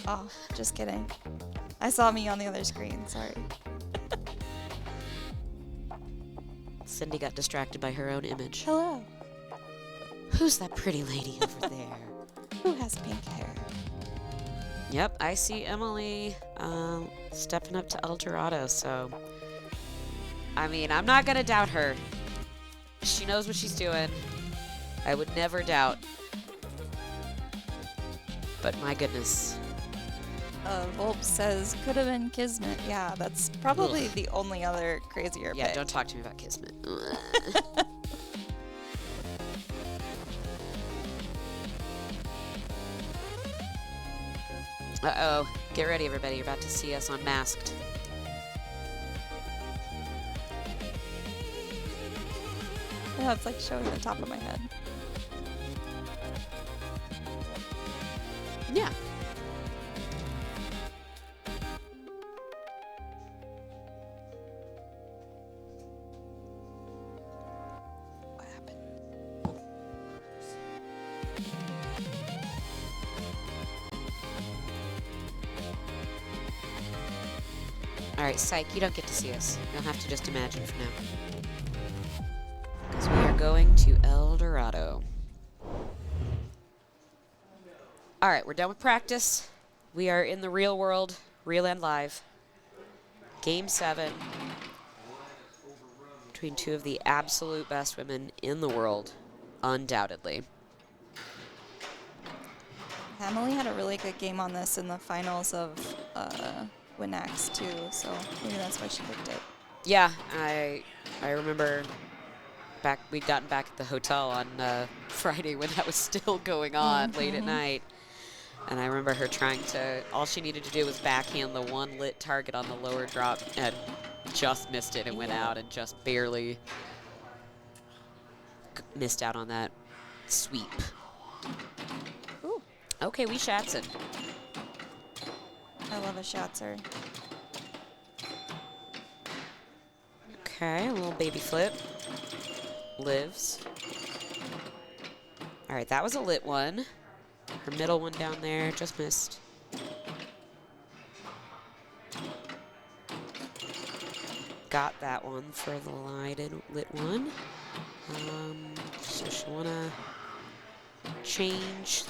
Oh, just kidding. I saw me on the other screen, sorry. Cindy got distracted by her own image. Hello. Who's that pretty lady over there? Who has pink hair? Yep, I see Emily stepping up to El Dorado, so... I mean, I'm not going to doubt her. She knows what she's doing. I would never doubt. But my goodness. Volp says, could have been Kismet. Yeah, that's probably the only other crazier Yeah, pick. don't talk to me about Kismet. Uh-oh. Get ready, everybody. You're about to see us unmasked. Yeah, it's like showing the top of my head. Yeah. What happened? All right, Psych, you don't get to see us. You'll have to just imagine for now. Because we are going to El Dorado. All right, we're done with practice. We are in the real world, real and live. Game 7 between two of the absolute best women in the world, undoubtedly. Emily had a really good game on this in the finals of Winax too, so maybe that's why she picked it. Yeah, I remember we'd gotten back at the hotel on Friday when that was still going on late at night. And I remember her trying to, all she needed to do was backhand the one lit target on the lower drop and just missed it and went out and just barely missed out on that sweep. Ooh. Okay, we Shatson. I love a Schatzer. Okay, a little baby flip. Lives. All right, that was a lit one. Her middle one down there just missed. Got that one for the lit one. So she'll want to change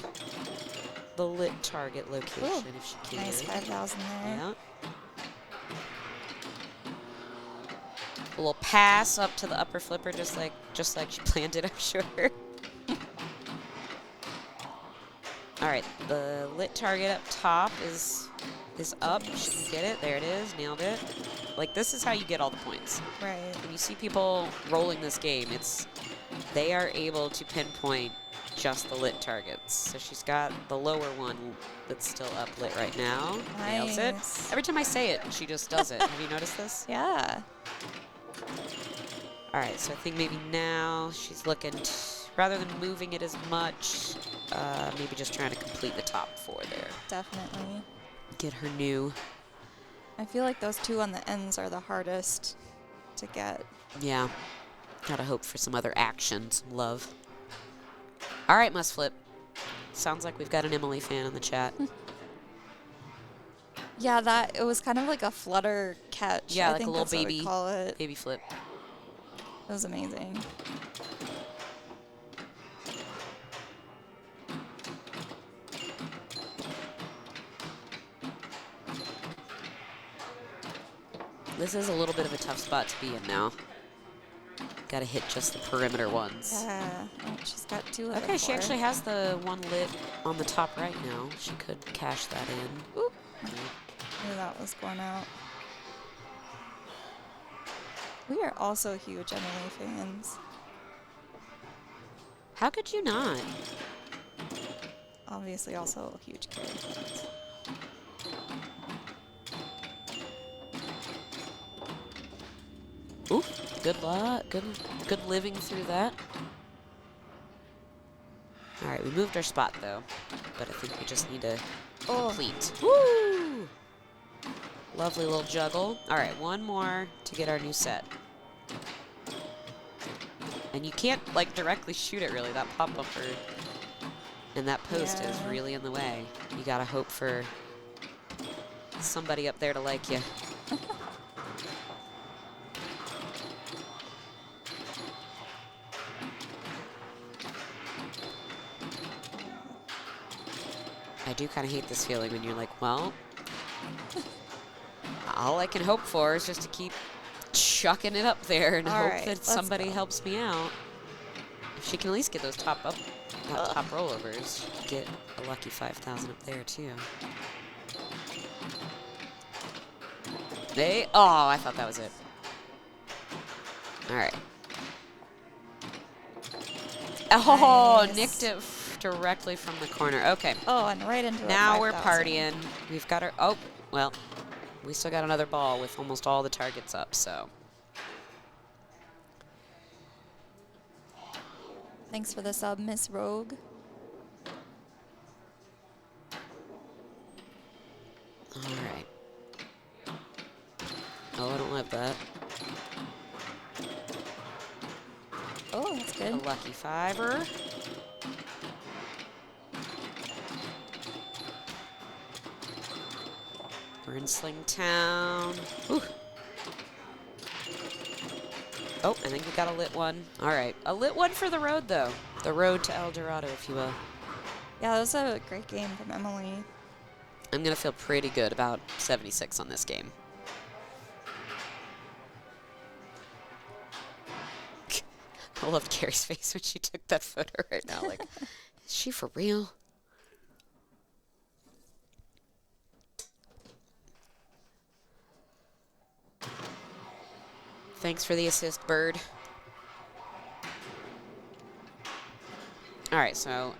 the lit target location if she can. Nice 5,000 there. Yeah. A little pass up to the upper flipper, just like she planned it, I'm sure. All right, the lit target up top is up. She can get it. There it is. Nailed it. Like, this is how you get all the points. Right. When you see people rolling this game, they are able to pinpoint just the lit targets. So she's got the lower one that's still up lit right now. Nails it. Nice. Every time I say it, she just does it. Have you noticed this? Yeah. All right, so I think maybe now she's looking, rather than moving it as much, maybe just trying to complete the top 4 there. Definitely. Get her new. I feel like those 2 on the ends are the hardest to get. Yeah. Gotta hope for some other action, some love. All right, must flip. Sounds like we've got an Emily fan in the chat. Yeah, it was kind of like a flutter catch. Yeah, I like think a little that's what we baby, call it. baby flip. It was amazing. This is a little bit of a tough spot to be in now. Gotta hit just the perimeter ones. Yeah. Oh, she's got 2 of them. Okay, she actually has the one lit on the top right now. She could cash that in. Oop. Knew that was going out. We are also huge Emily fans. How could you not? Obviously also huge Carrie fans. Ooh, good luck. Good living through that. All right, we moved our spot though, but I think we just need to complete. Woo! Lovely little juggle. All right, one more to get our new set. And you can't like directly shoot it really. That pop bumper and that post is really in the way. You gotta hope for somebody up there to like you. I do kind of hate this feeling when you're like, well, all I can hope for is just to keep chucking it up there and hope that somebody helps me out. If she can at least get those top rollovers, get a lucky 5,000 up there too. Oh, I thought that was it. All right. Oh, nice. nicked it directly from the corner. Okay. Oh, and right into it. Now we're partying. We've got our, oh, well, we still got another ball with almost all the targets up, so. Thanks for the sub, Miss Rogue. All right. Oh, I don't like that. Oh, that's good. A lucky fiver. We're in Slingtown. Whew. Oh, I think we got a lit one. All right, a lit one for the road, though. The road to El Dorado, if you will. Yeah, that was a great game from Emily. I'm going to feel pretty good about 76 on this game. I loved Carrie's face when she took that photo right now. Like, is she for real? Thanks for the assist, Bird. All right, so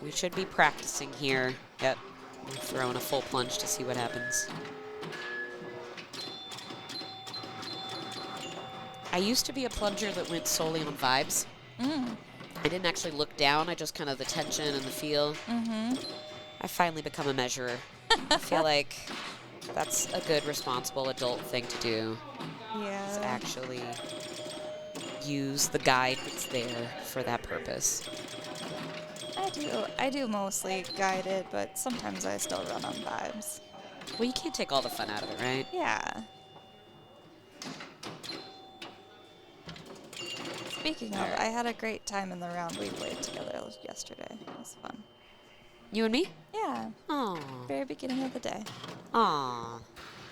we should be practicing here. Yep, we're throwing a full plunge to see what happens. I used to be a plunger that went solely on vibes. I didn't actually look down. I just kind of the tension and the feel. I finally become a measurer. I feel like That's a good, responsible adult thing to do. Is Yeah. actually use the guide that's there for that purpose. I do mostly guided, but sometimes I still run on vibes. Well, you can't take all the fun out of it, right? Yeah. Speaking of, I had a great time in the round we played together yesterday. It was fun. You and me? Yeah. Aw. Very beginning of the day. Aw.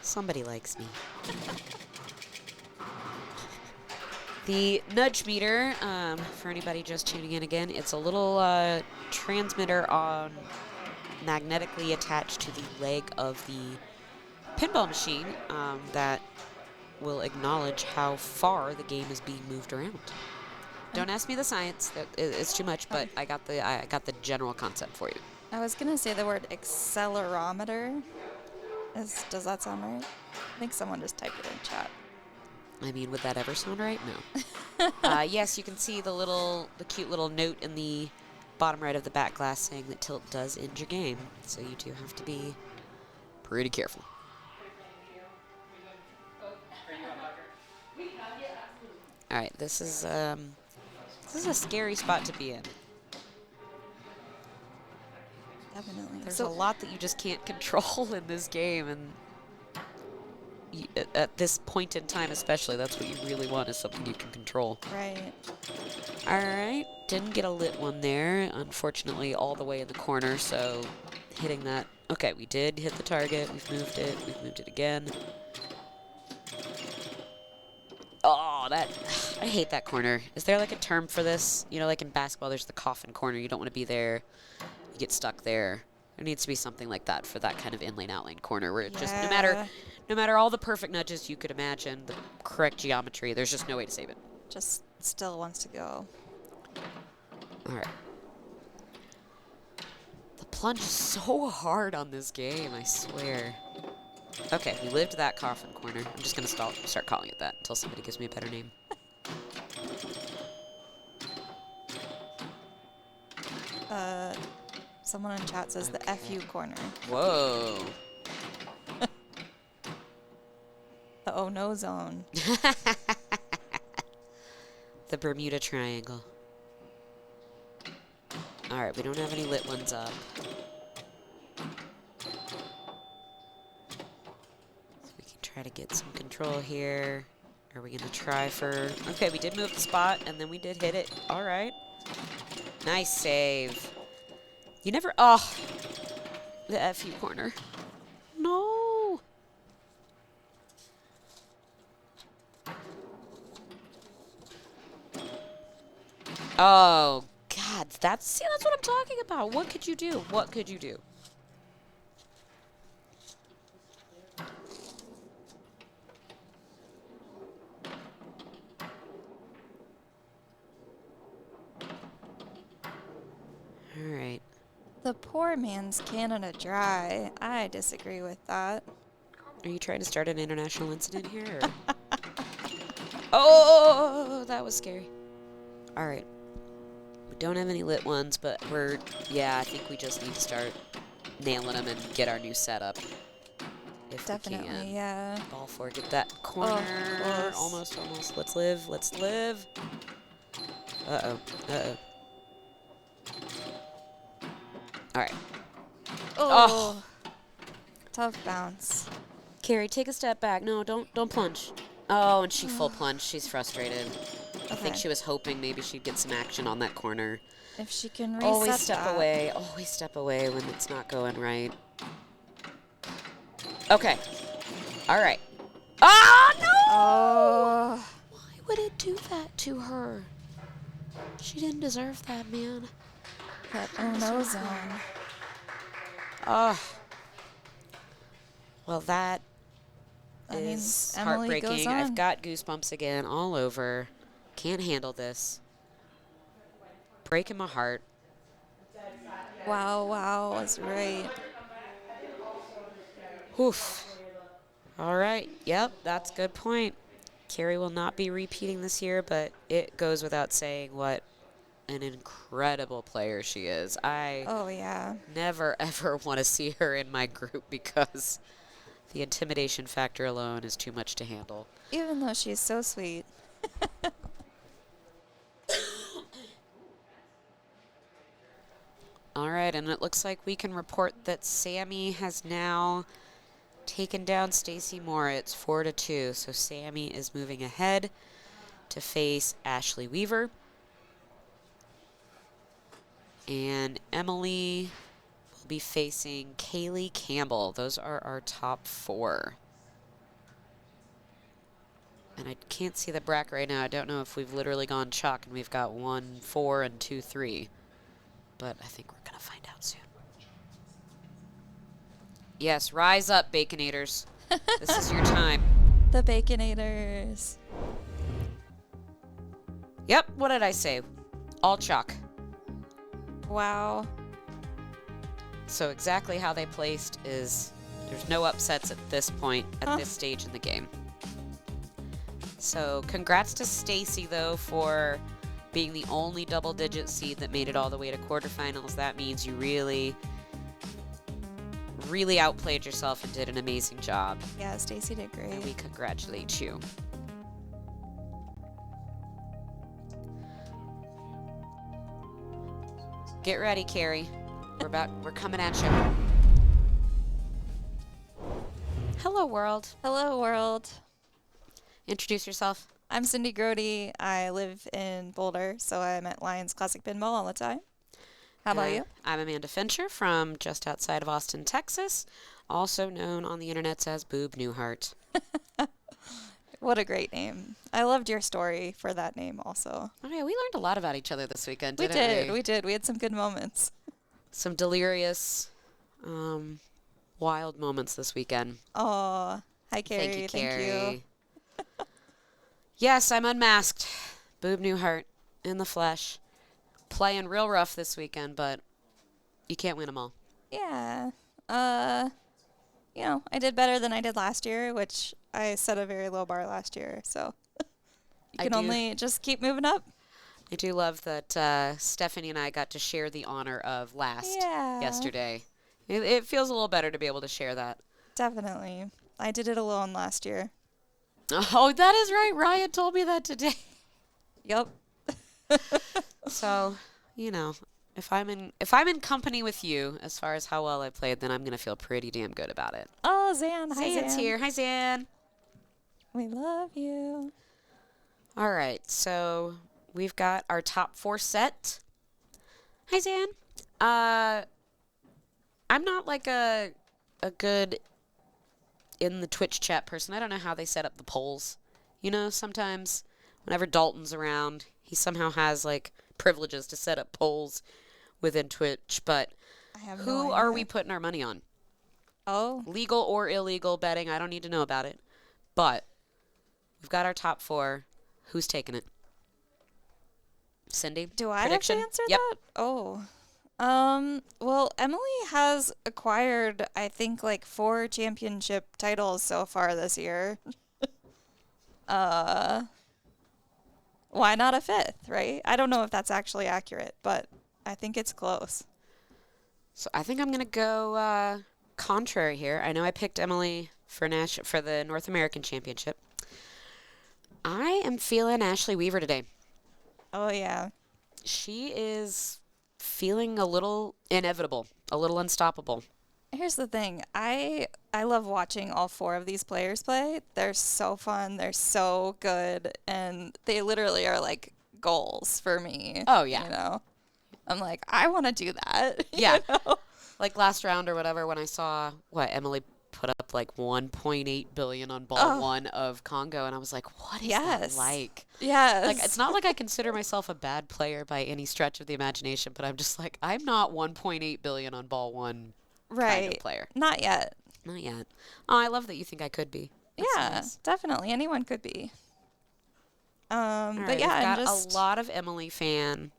Somebody likes me. The nudge meter, for anybody just tuning in again, it's a little transmitter on magnetically attached to the leg of the pinball machine that will acknowledge how far the game is being moved around. Don't ask me the science; it's too much. But I got the general concept for you. I was gonna say the word accelerometer. Does that sound right? I think someone just typed it in chat. I mean, would that ever sound right? No. Yes, you can see the cute little note in the bottom right of the back glass saying that tilt does end your game. So you do have to be pretty careful. All right, this is a scary spot to be in. Definitely. There's a lot that you just can't control in this game, and at this point in time especially, that's what you really want, is something you can control. Right. All right, didn't get a lit one there, unfortunately, all the way in the corner, so hitting that. Okay, we did hit the target. We've moved it again. Oh, I hate that corner. Is there like a term for this? You know, like in basketball, there's the coffin corner. You don't want to be there. You get stuck there. There needs to be something like that for that kind of in-lane, out-lane corner where it just, no matter all the perfect nudges you could imagine, the correct geometry, there's just no way to save it. Just still wants to go. All right. The plunge is so hard on this game, I swear. Okay, we lived that coffin corner. I'm just going to start calling it that until somebody gives me a better name. Someone in chat says the FU corner. Whoa. The oh no zone. The Bermuda Triangle. All right, we don't have any lit ones up. So we can try to get some control here. Are we going to try for... Okay, we did move the spot, and then we did hit it. All right. Nice save. You never... Oh! The FU corner. No! Oh, God. That's what I'm talking about. What could you do? What could you do? All right. The poor man's Canada Dry. I disagree with that. Are you trying to start an international incident here? Or? Oh, that was scary. All right. We don't have any lit ones, but I think we just need to start nailing them and get our new setup. If Definitely, we can. yeah. Ball four, get that corner. Oh, Almost. Let's live. Uh-oh. All right. Oh. Tough bounce. Carrie, take a step back. No, don't plunge. Oh, and she full plunged. She's frustrated. I think she was hoping maybe she'd get some action on that corner. If she can reset Always step that. away. Always step away when it's not going right. Okay. All right. Ah, no! Oh. Why would it do that to her? She didn't deserve that, man. That oh no zone. Oh. Well, that That is means Emily goes heartbreaking. on. I've got goosebumps again all over. Can't handle this. Breaking my heart. Wow, was right. Oof. All right. Yep, that's a good point. Carrie will not be repeating this year, but it goes without saying what an incredible player she is. I Oh yeah. never, ever want to see her in my group because The intimidation factor alone is too much to handle. Even though she's so sweet. All right, and it looks like we can report that Sammy has now taken down Stacy Moritz 4-2. So Sammy is moving ahead to face Ashley Weaver. And Emily will be facing Kaylee Campbell. Those are our top 4. And I can't see the bracket right now. I don't know if we've literally gone chalk and we've got 1-4 and 2-3. But I think we're going to find out soon. Yes, rise up, Baconators. This is your time. The Baconators. Yep, what did I say? All chalk. Wow. So exactly how they placed is there's no upsets at this point, at this stage in the game. So congrats to Stacy, though, for being the only double-digit seed that made it all the way to quarterfinals. That means you really outplayed yourself and did an amazing job. Yeah, Stacy did great. And we congratulate you. Get ready, Carrie. We're coming at you. Hello, world. Hello, world. Introduce yourself. I'm Cindy Grody. I live in Boulder, so I'm at Lions Classic Pinball all the time. How about you? I'm Amanda Fincher from just outside of Austin, Texas, also known on the internets as Boob Newhart. What a great name. I loved your story for that name also. Oh, yeah, we learned a lot about each other this weekend, We didn't we? We did. We had some good moments. Some delirious, wild moments this weekend. Oh, hi, Carrie. Thank you, Carrie. Thank you. Yes, I'm unmasked. Boob Newhart in the flesh. Playing real rough this weekend, but you can't win them all. Yeah. I did better than I did last year, which I set a very low bar last year. So you can only just keep moving up. I do love that Stephanie and I got to share the honor of last yesterday. It feels a little better to be able to share that. Definitely. I did it alone last year. Oh, that is right. Ryan told me that today. Yep. So, if I'm in company with you as far as how well I played, then I'm gonna feel pretty damn good about it. Oh, Zan. Hi, Zan's Zan. here. Hi, Zan. We love you. All right, so we've got our top 4 set. Hi, Zan. I'm not like a good in the Twitch chat person. I don't know how they set up the polls. Sometimes whenever Dalton's around, he somehow has like privileges to set up polls within Twitch. But who are we putting our money on? Oh. Legal or illegal betting, I don't need to know about it. But we've got our top 4. Who's taking it? Cindy? Do I Prediction? have to answer Yep. that? Oh. Well, Emily has acquired, I think, like 4 championship titles so far this year. Why not a 5th, right? I don't know if that's actually accurate, but I think it's close. So I think I'm going to go contrary here. I know I picked Emily for the North American Championship. I am feeling Ashley Weaver today. Oh, yeah. She is feeling a little inevitable, a little unstoppable. Here's the thing. I love watching all 4 of these players play. They're so fun. They're so good. And they literally are like goals for me. Oh, yeah. I'm like, I want to do that. Yeah. Like last round or whatever when I saw Emily put up like 1.8 billion on ball 1 of Congo, and I was like, what is that like? Yes. Like, it's not like I consider myself a bad player by any stretch of the imagination, but I'm just like, I'm not 1.8 billion on ball 1 kind of player. Not yet. Not yet. Oh, I love that you think I could be. That's nice. Definitely. Anyone could be. But right, yeah, we've got a lot of Emily fan.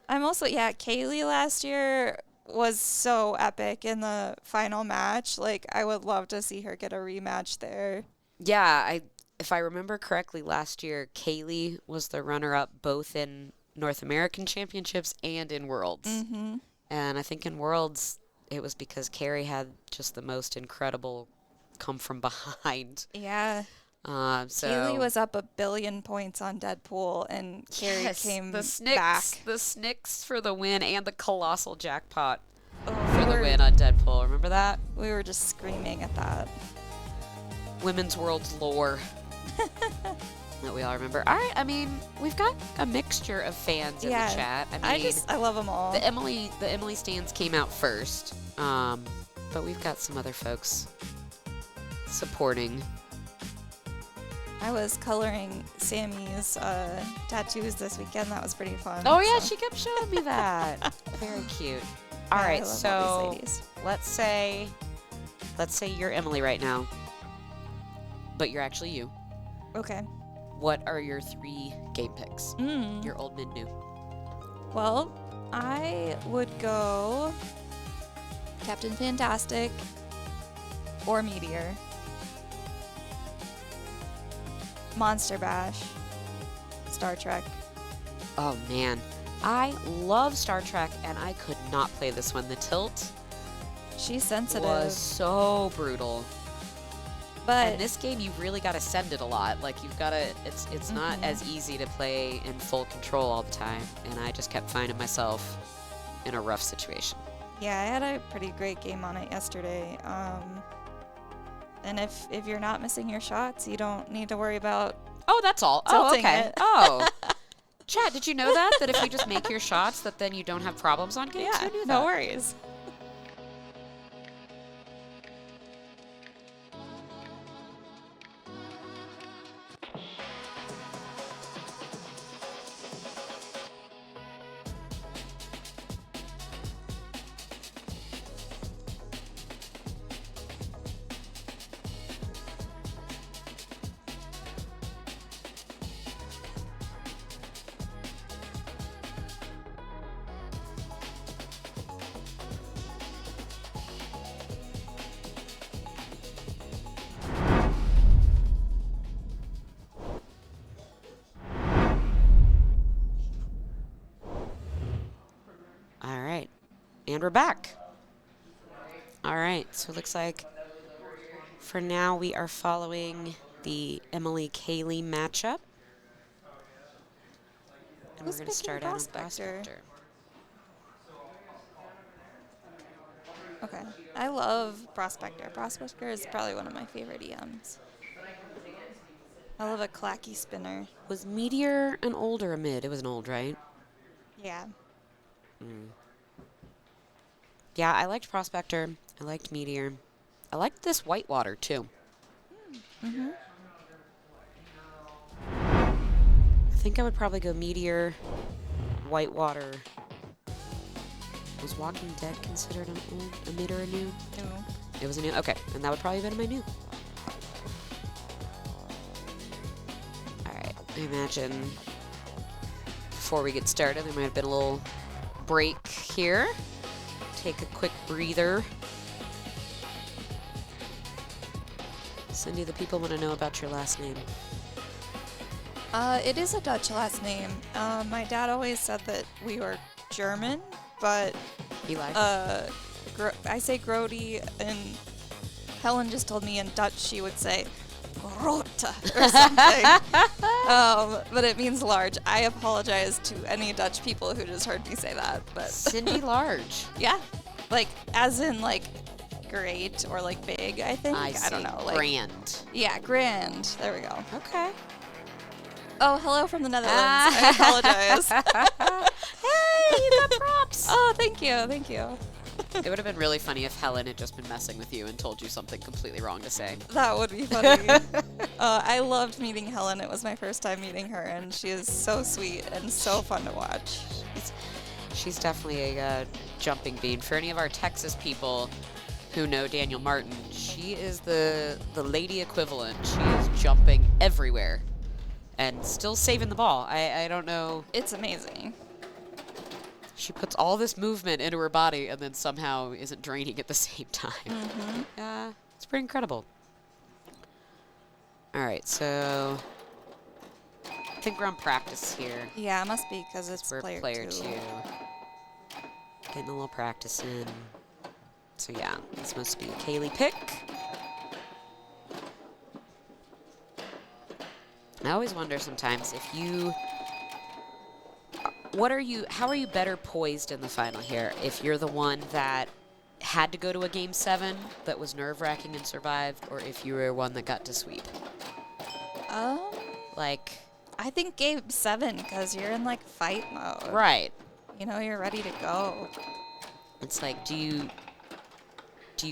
I'm also, Kaylee last year was so epic in the final match. Like, I would love to see her get a rematch there. Yeah, if I remember correctly, last year, Kaylee was the runner-up both in North American Championships and in Worlds. Mm-hmm. And I think in Worlds, it was because Carrie had just the most incredible come from behind. Yeah. So Kaylee was up 1 billion points on Deadpool, and Carrie came the Snicks, back. the Snicks for the win, and the colossal jackpot Oh, for the win on Deadpool. Remember that? We were just screaming at that. Women's World's lore that we all remember. All right, I mean, we've got a mixture of fans in the chat. I mean, I love them all. the Emily stands came out first, but we've got some other folks supporting. I was coloring Sammy's tattoos this weekend. That was pretty fun. Oh yeah, so. she kept showing me that. Very cute. All Yeah, I right, love all so these ladies. let's say you're Emily right now, but you're actually you. Okay. What are your 3 game picks? Your old, mid, new. Well, I would go Captain Fantastic or Meteor. Monster Bash. Star Trek. Oh man, I love Star Trek, and I could not play this one. The tilt She's sensitive. was so brutal. but And this game, you've really got to send it a lot. Like you've got to. It's not as easy to play in full control all the time, and I just kept finding myself in a rough situation. yeah, I had a pretty great game on it yesterday. And if you're not missing your shots, you don't need to worry about. Oh, that's all. Oh, Tilting okay. it. Oh. Chat, did you know that? That if you just make your shots, that then you don't have problems on games? Yeah, Who knew no that? worries. All right. And we're back. All right. So it looks like for now we are following the Emily Kaylee matchup. And Who's we're going to picking start out on Prospector? Prospector. Okay. I love Prospector. Prospector is probably one of my favorite EMs. I love a clacky spinner. Was Meteor an old or a mid? It was an old, right? Yeah. Yeah, I liked Prospector. I liked Meteor. I liked this Whitewater, too. I think I would probably go Meteor, Whitewater. Was Walking Dead considered an old, a mid or a new? No. It was a new. Okay, and that would probably have been my new. All right, I imagine before we get started, there might have been a little break here. Take a quick breather. Cindy, the people want to know about your last name. It is a Dutch last name. My dad always said that we were German, but He lied. I say Grody, and Helen just told me in Dutch she would say Grote or something. But it means large. I apologize to any Dutch people who just heard me say that. But Cindy Large. yeah, like as in like great or like big. I think. I don't know. Like Grand. yeah, grand. There we go. Okay. Oh, hello from the Netherlands. I apologize. Hey, you got props. Oh, thank you. Thank you. It would have been really funny if Helen had just been messing with you and told you something completely wrong to say. That would be funny. I loved meeting Helen. It was my first time meeting her, and she is so sweet and so fun to watch. She's definitely a jumping bean. For any of our Texas people who know Daniel Martin, she is the lady equivalent. She is jumping everywhere and still saving the ball. I don't know. It's amazing. She puts all this movement into her body and then somehow isn't draining at the same time. It's pretty incredible. All right, so I think we're on practice here. Yeah, it must be because it's We're player two. Getting a little practice in. So yeah, it's supposed to be a Kaylee pick. I always wonder sometimes if you, how are you better poised in the final here? If you're the one that had to go to a game 7 that was nerve-wracking and survived, or if you were one that got to sweep? Like, I think game 7, because you're in like fight mode. right. You know, you're ready to go. It's like, do you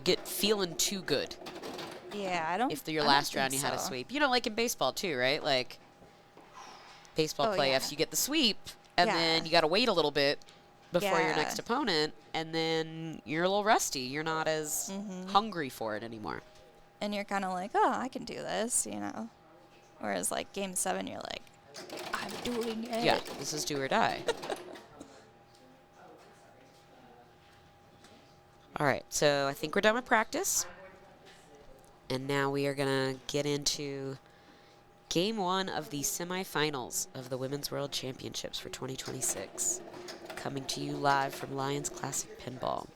get feeling too good Yeah, I don't. if your I don't last round think you had a so. sweep? You know, like in baseball too, right? Like baseball Oh, playoffs, yeah. you get the sweep, and Yeah. then you got to wait a little bit before your Yeah. next opponent, and then you're a little rusty. You're not as hungry for it anymore. And you're kind of like, oh, I can do this, you know. Whereas like game 7, you're like, I'm doing it. Yeah, this is do or die. All right, so I think we're done with practice. And now we are going to get into game 1 of the semifinals of the Women's World Championships for 2026. Coming to you live from Lions Classic Pinball.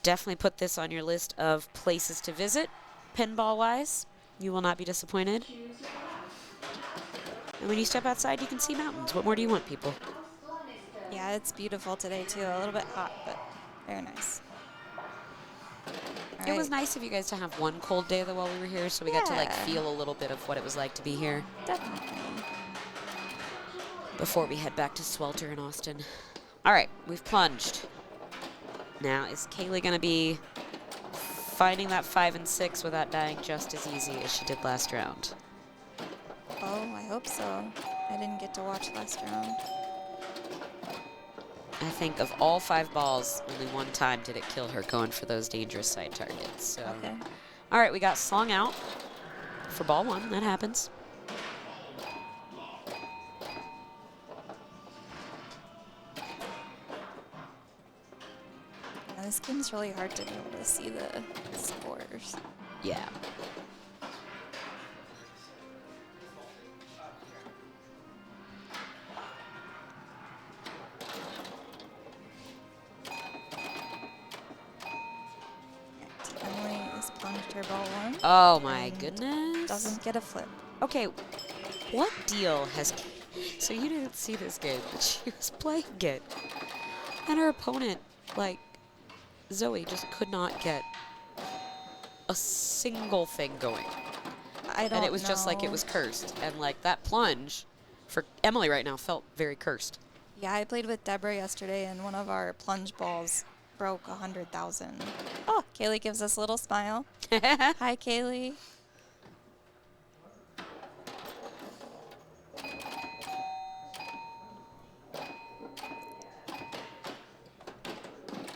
Definitely put this on your list of places to visit, pinball-wise. You will not be disappointed. And when you step outside, you can see mountains. What more do you want, people? Yeah, it's beautiful today too. A little bit hot, but very nice. It was nice of you guys to have one cold day though while we were here, so we got to like Yeah. feel a little bit of what it was like to be here Definitely. before we head back to Swelter in Austin. All right, we've plunged. Now, is Kaylee going to be finding that 5 and 6 without dying just as easy as she did last round? Oh, I hope so. I didn't get to watch last round. I think of all 5 balls, only one time did it kill her going for those dangerous side targets. So. Okay. All right, we got slung out for ball 1. That happens. Now, this game's really hard to be able to see the scores. Yeah. Emily has plunged her ball 1. Oh my and goodness. Doesn't get a flip. Okay, what deal has... So you didn't see this game, but she was playing it. And her opponent, like, Zoe, just could not get a single thing going. I don't know. And it was just like it was cursed. And, like, that plunge for Emily right now felt very cursed. Yeah, I played with Deborah yesterday, and one of our plunge balls broke 100,000. Oh, Kaylee gives us a little smile. Hi, Kaylee.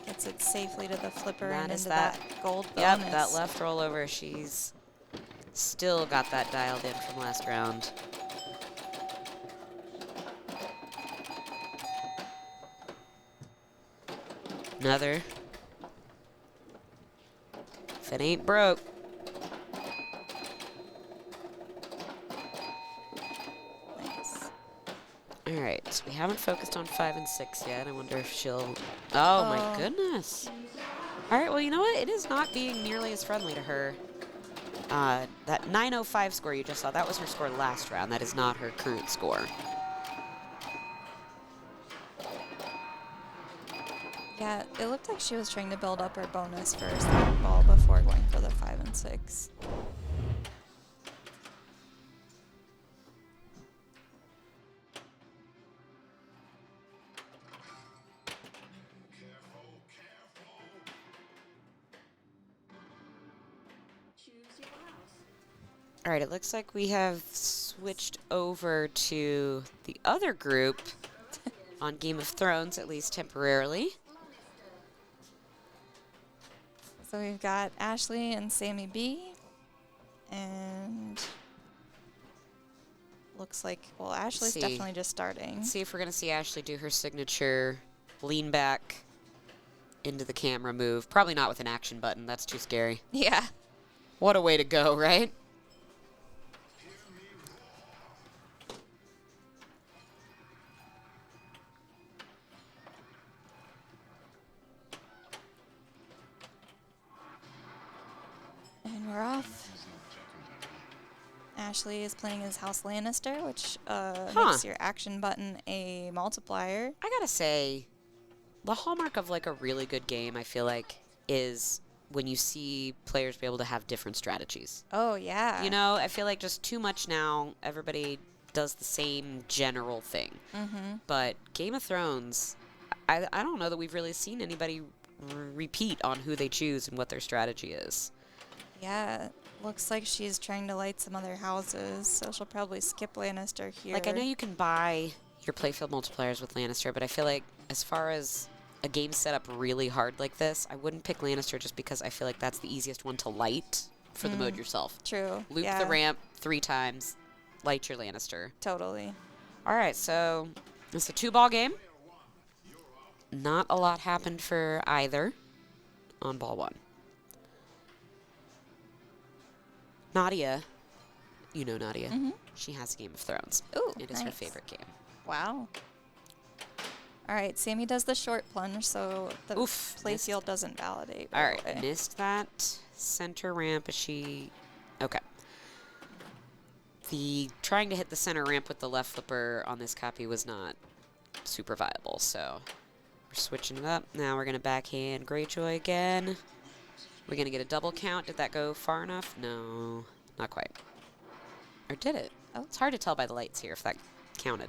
Gets it safely to the flipper That and is into that. that gold Yep, bonus. that left rollover. She's still got that dialed in from last round. Another. If it ain't broke. Nice. All right, so we haven't focused on 5 and 6 yet. I wonder if she'll... Oh, my goodness. All right, well, you know what? It is not being nearly as friendly to her. That 905 score you just saw, that was her score last round. That is not her current score. Yeah, it looked like she was trying to build up her bonus for her second ball before going for the 5 and 6. All right, it looks like we have switched over to the other group on Game of Thrones, at least temporarily. So we've got Ashley and Sammy B. And looks like, well, Ashley's see. definitely just starting. Let's see if we're going to see Ashley do her signature lean back into the camera move. Probably not with an action button. That's too scary. Yeah. What a way to go, right? And we're off. Ashley is playing as House Lannister, which makes your action button a multiplier. I gotta say, the hallmark of like a really good game, I feel like, is when you see players be able to have different strategies. Oh, yeah. You know, I feel like just too much now, everybody does the same general thing. Mm-hmm. But Game of Thrones, I don't know that we've really seen anybody repeat on who they choose and what their strategy is. Yeah, looks like she's trying to light some other houses, so she'll probably skip Lannister here. Like, I know you can buy your playfield multipliers with Lannister, but I feel like as far as a game set up really hard like this, I wouldn't pick Lannister just because I feel like that's the easiest one to light for the mode yourself. True. Loop the ramp 3 times, light your Lannister. Totally. All right, so it's a 2-ball game. Not a lot happened for either on ball 1. Nadia, you know Nadia. Mm-hmm. She has Game of Thrones. Ooh, it is her favorite game. Wow. All right, Sammy does the short plunge, so the playfield doesn't validate. All right, missed that center ramp. Is she... Okay. The trying to hit the center ramp with the left flipper on this copy was not super viable, so we're switching it up. Now we're going to backhand Greyjoy again. We're going to get a double count. Did that go far enough? No, not quite. Or did it? Oh, it's hard to tell by the lights here if that counted.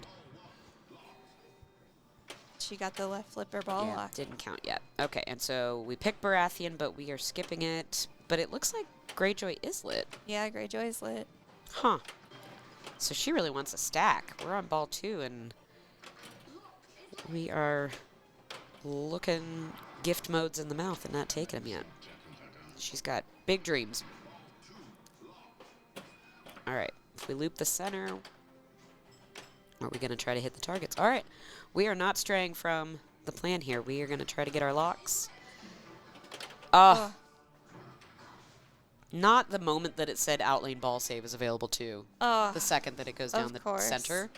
She got the left flipper ball Yeah, locked. didn't count yet. Okay, and so we picked Baratheon, but we are skipping it. But it looks like Greyjoy is lit. Yeah, Greyjoy's lit. Huh. So she really wants a stack. We're on ball 2, and we are looking gift modes in the mouth and not taking them yet. She's got big dreams. All right. If we loop the center, are we going to try to hit the targets? All right. We are not straying from the plan here. We are going to try to get our locks. Not the moment that it said outlane ball save is available too. The second that it goes down the center.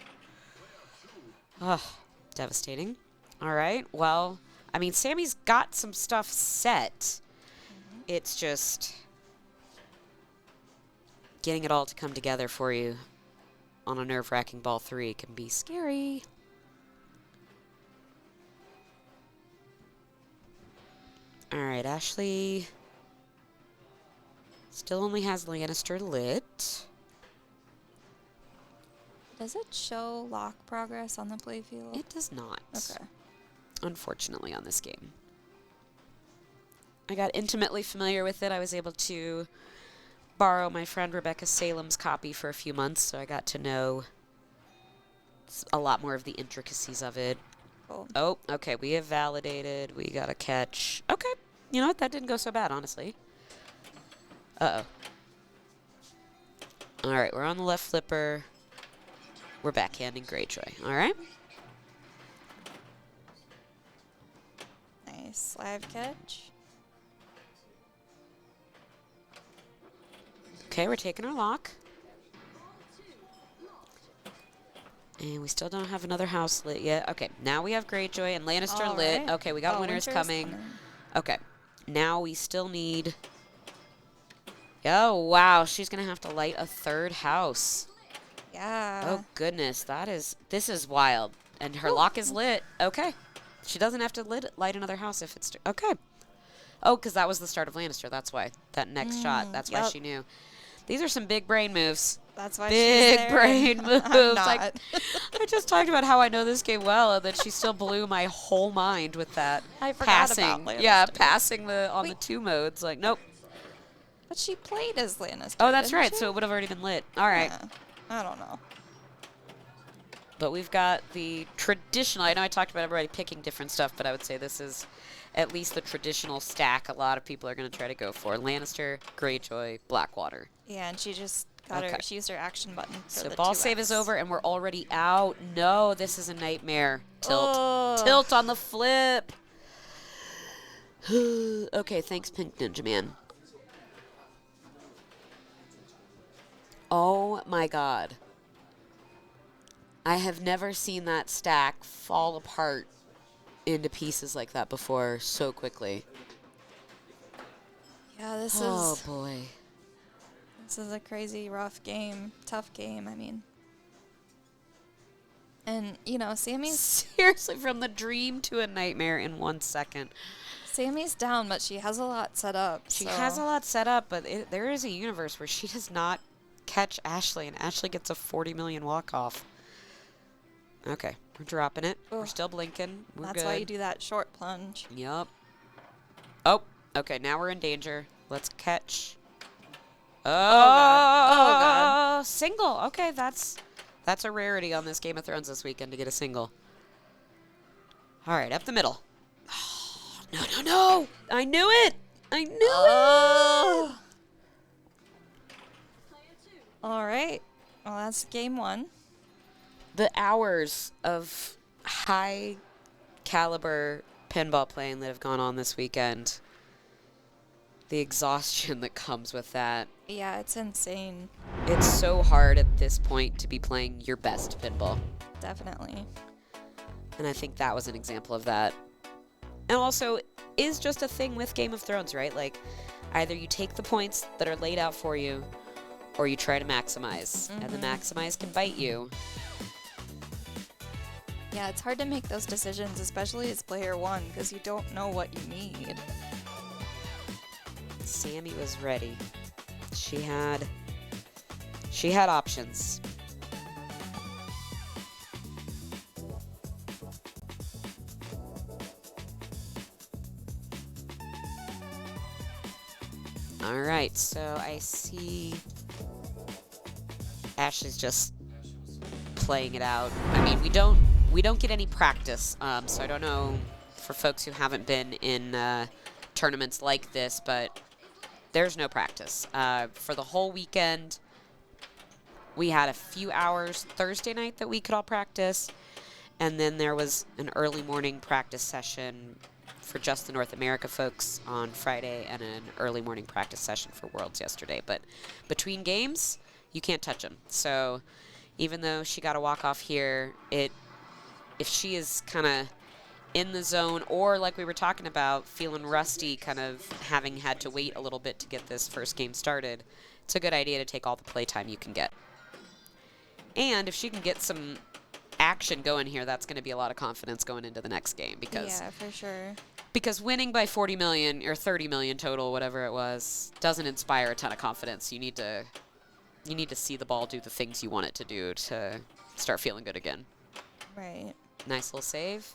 Devastating. All right. Well, I mean, Sammy's got some stuff set. It's just getting it all to come together for you on a nerve-wracking ball 3 can be scary. All right, Ashley still only has Lannister lit. Does it show lock progress on the playfield? It does not. Okay. Unfortunately, on this game. I got intimately familiar with it. I was able to borrow my friend Rebecca Salem's copy for a few months, so I got to know a lot more of the intricacies of it. Cool. Oh, okay, we have validated. We got a catch. Okay, you know what? That didn't go so bad, honestly. Uh-oh. All right, we're on the left flipper. We're backhanding Greyjoy. All right. Nice live catch. Okay, we're taking our lock. And we still don't have another house lit yet. Okay, now we have Greyjoy and Lannister All lit. right. Okay, we got winners Winter's coming. Okay, now we still need... Oh, wow, she's going to have to light a 3rd house. Yeah. Oh, goodness, this is wild. And her lock is lit. Okay. She doesn't have to light another house if it's... Okay. Oh, because that was the start of Lannister. That's why. That next shot. That's why she knew. These are some big brain moves. That's why big she's there. brain moves. I'm not. Like, I just talked about how I know this game well, and that she still blew my whole mind with that I forgot passing. about Lannister. Yeah, passing on the 2 modes. Like, nope. But she played as Lannister. Oh, that's didn't right. she? So it would have already been lit. All right. Yeah. I don't know. But we've got the traditional. I know I talked about everybody picking different stuff, but I would say this is at least the traditional stack a lot of people are going to try to go for. Lannister, Greyjoy, Blackwater. Yeah, and she just got her. She used her action button. For So the ball 2x. save is over, and we're already out. No, this is a nightmare. Tilt. Tilt on the flip. Okay, thanks, Pink Ninja Man. Oh, my God. I have never seen that stack fall apart into pieces like that before so quickly. Yeah, this Oh, is. boy. This is a crazy, rough game. Tough game, I mean. And, you know, Sammy's... Seriously, from the dream to a nightmare in 1 second. Sammy's down, but she has a lot set up. She has a lot set up, but there is a universe where she does not catch Ashley, and Ashley gets a 40 million walk-off. Okay, we're dropping it. Ugh. We're still blinking. We're That's good. why you do that short plunge. Yep. Oh, okay, now we're in danger. Let's catch. Oh, God. Oh, God. Single. Okay, that's a rarity on this Game of Thrones this weekend to get a single. All right, up the middle. No, no, no! I knew it! I knew it! All right. Well, that's game 1. The hours of high caliber pinball playing that have gone on this weekend. The exhaustion that comes with that. Yeah, it's insane. It's so hard at this point to be playing your best pinball. Definitely. And I think that was an example of that. And also, is just a thing with Game of Thrones, right? Like, either you take the points that are laid out for you, or you try to maximize. And the maximize can bite you. Yeah, it's hard to make those decisions, especially as player 1, because you don't know what you need. Sammy was ready. She had options. All right, so I see Ashley's just playing it out. I mean, we don't get any practice, so I don't know for folks who haven't been in tournaments like this, but there's no practice. For the whole weekend, we had a few hours Thursday night that we could all practice, and then there was an early morning practice session for just the North America folks on Friday and an early morning practice session for Worlds yesterday. But between games, you can't touch them. So even though she got a walk-off here, if she is kind of in the zone or, like we were talking about, feeling rusty, kind of having had to wait a little bit to get this first game started, it's a good idea to take all the playtime you can get. And if she can get some action going here, that's going to be a lot of confidence going into the next game, because Yeah, for sure. because winning by 40 million or 30 million total, whatever it was, doesn't inspire a ton of confidence. You need to see the ball do the things you want it to do to start feeling good again. Right. Nice little save.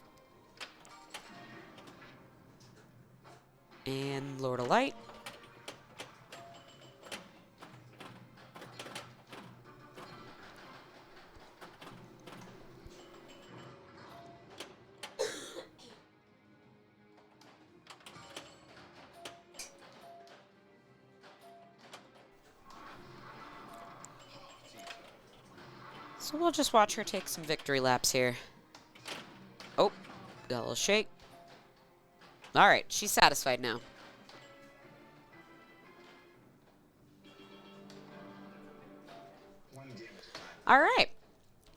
And Lord of Light. So we'll just watch her take some victory laps here. Oh, got a little shake. All right, she's satisfied now. All right,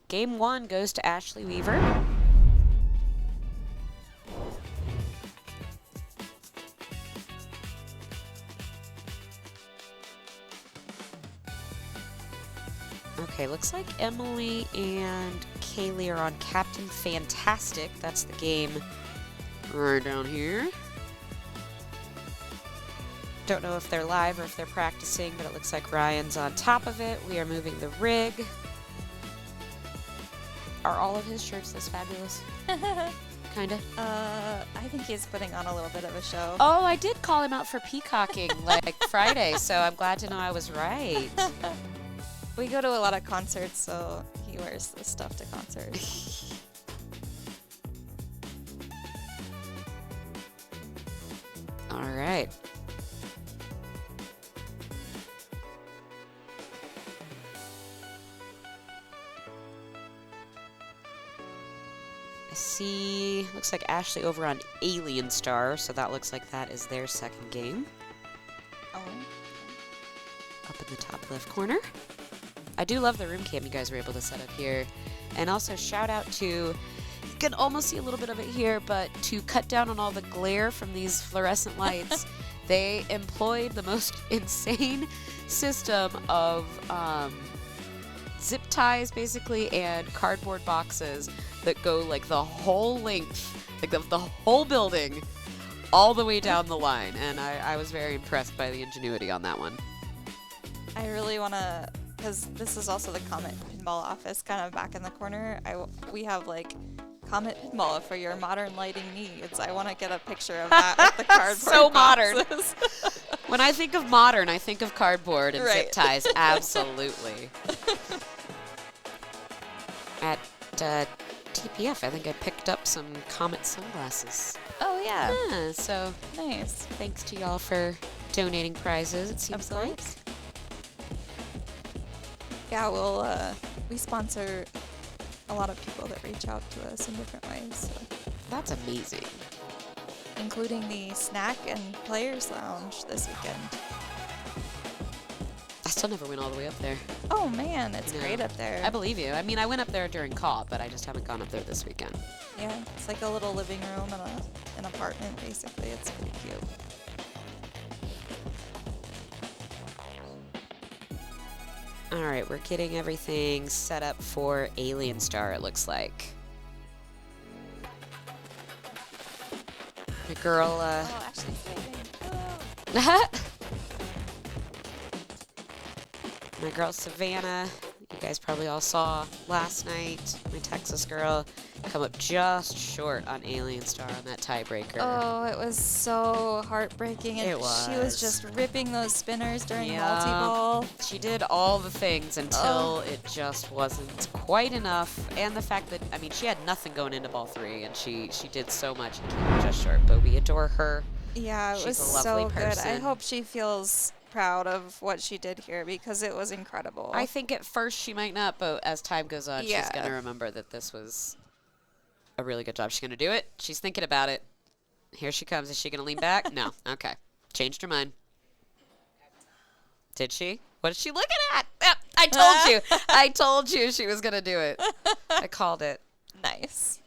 game 1 goes to Ashley Weaver. Okay, looks like Emily and Kaylee are on Captain Fantastic. That's the game right down here. Don't know if they're live or if they're practicing, but it looks like Ryan's on top of it. We are moving the rig. Are all of his shirts this fabulous? Kinda. I think he's putting on a little bit of a show. Oh, I did call him out for peacocking like Friday, so I'm glad to know I was right. We go to a lot of concerts, so he wears this stuff to concerts. All right. I see, looks like Ashley over on Alien Star, so that looks like that is their second game. Oh. Up in the top left corner. I do love the room cam you guys were able to set up here. And also shout out to, you can almost see a little bit of it here, but to cut down on all the glare from these fluorescent lights, They employed the most insane system of zip ties, basically, and cardboard boxes that go like the whole length, like the whole building, all the way down the line. And I was very impressed by the ingenuity on that one. I really want to, because this is also the Comet Pinball office kind of back in the corner. We have like Comet Pinball for your modern lighting needs. I want to get a picture of that with the cardboard So modern. boxes. When I think of modern, I think of cardboard and Right. zip ties. Absolutely. At TPF, I think I picked up some Comet sunglasses. Oh yeah. Yeah, so Nice. thanks to y'all for donating prizes, it seems Of like. course. Yeah, we sponsor a lot of people that reach out to us in different ways, so, That's amazing. including the Snack and Players Lounge this weekend. I still never went all the way up there. Oh man, it's No. great up there. I believe you. I mean, I went up there during COP, but I just haven't gone up there this weekend. Yeah, it's like a little living room and an apartment, basically. It's pretty cute. All right, we're getting everything set up for Alien Star, it looks like. The girl, Oh, Ashley's waving. my girl Savannah, you guys probably all saw last night, my Texas girl, come up just short on Alien Star on that tiebreaker. Oh, it was so heartbreaking. And It she was was. just ripping those spinners during Yeah. multi-ball. She did all the things until it just wasn't quite enough. And the fact that, I mean, she had nothing going into ball 3, and she did so much and came up just short. But we adore her. Yeah, it She's was a lovely so good. I person. hope she feels proud of what she did here because it was incredible. I think at first she might not, but as time goes on, she's Yeah. going to remember that this was a really good job. She's going to do it. She's thinking about it. Here she comes. Is she going to lean back? No. Okay. Changed her mind. Did she? What is she looking at? Yep, I told you. I told you she was going to do it. I called it. Nice.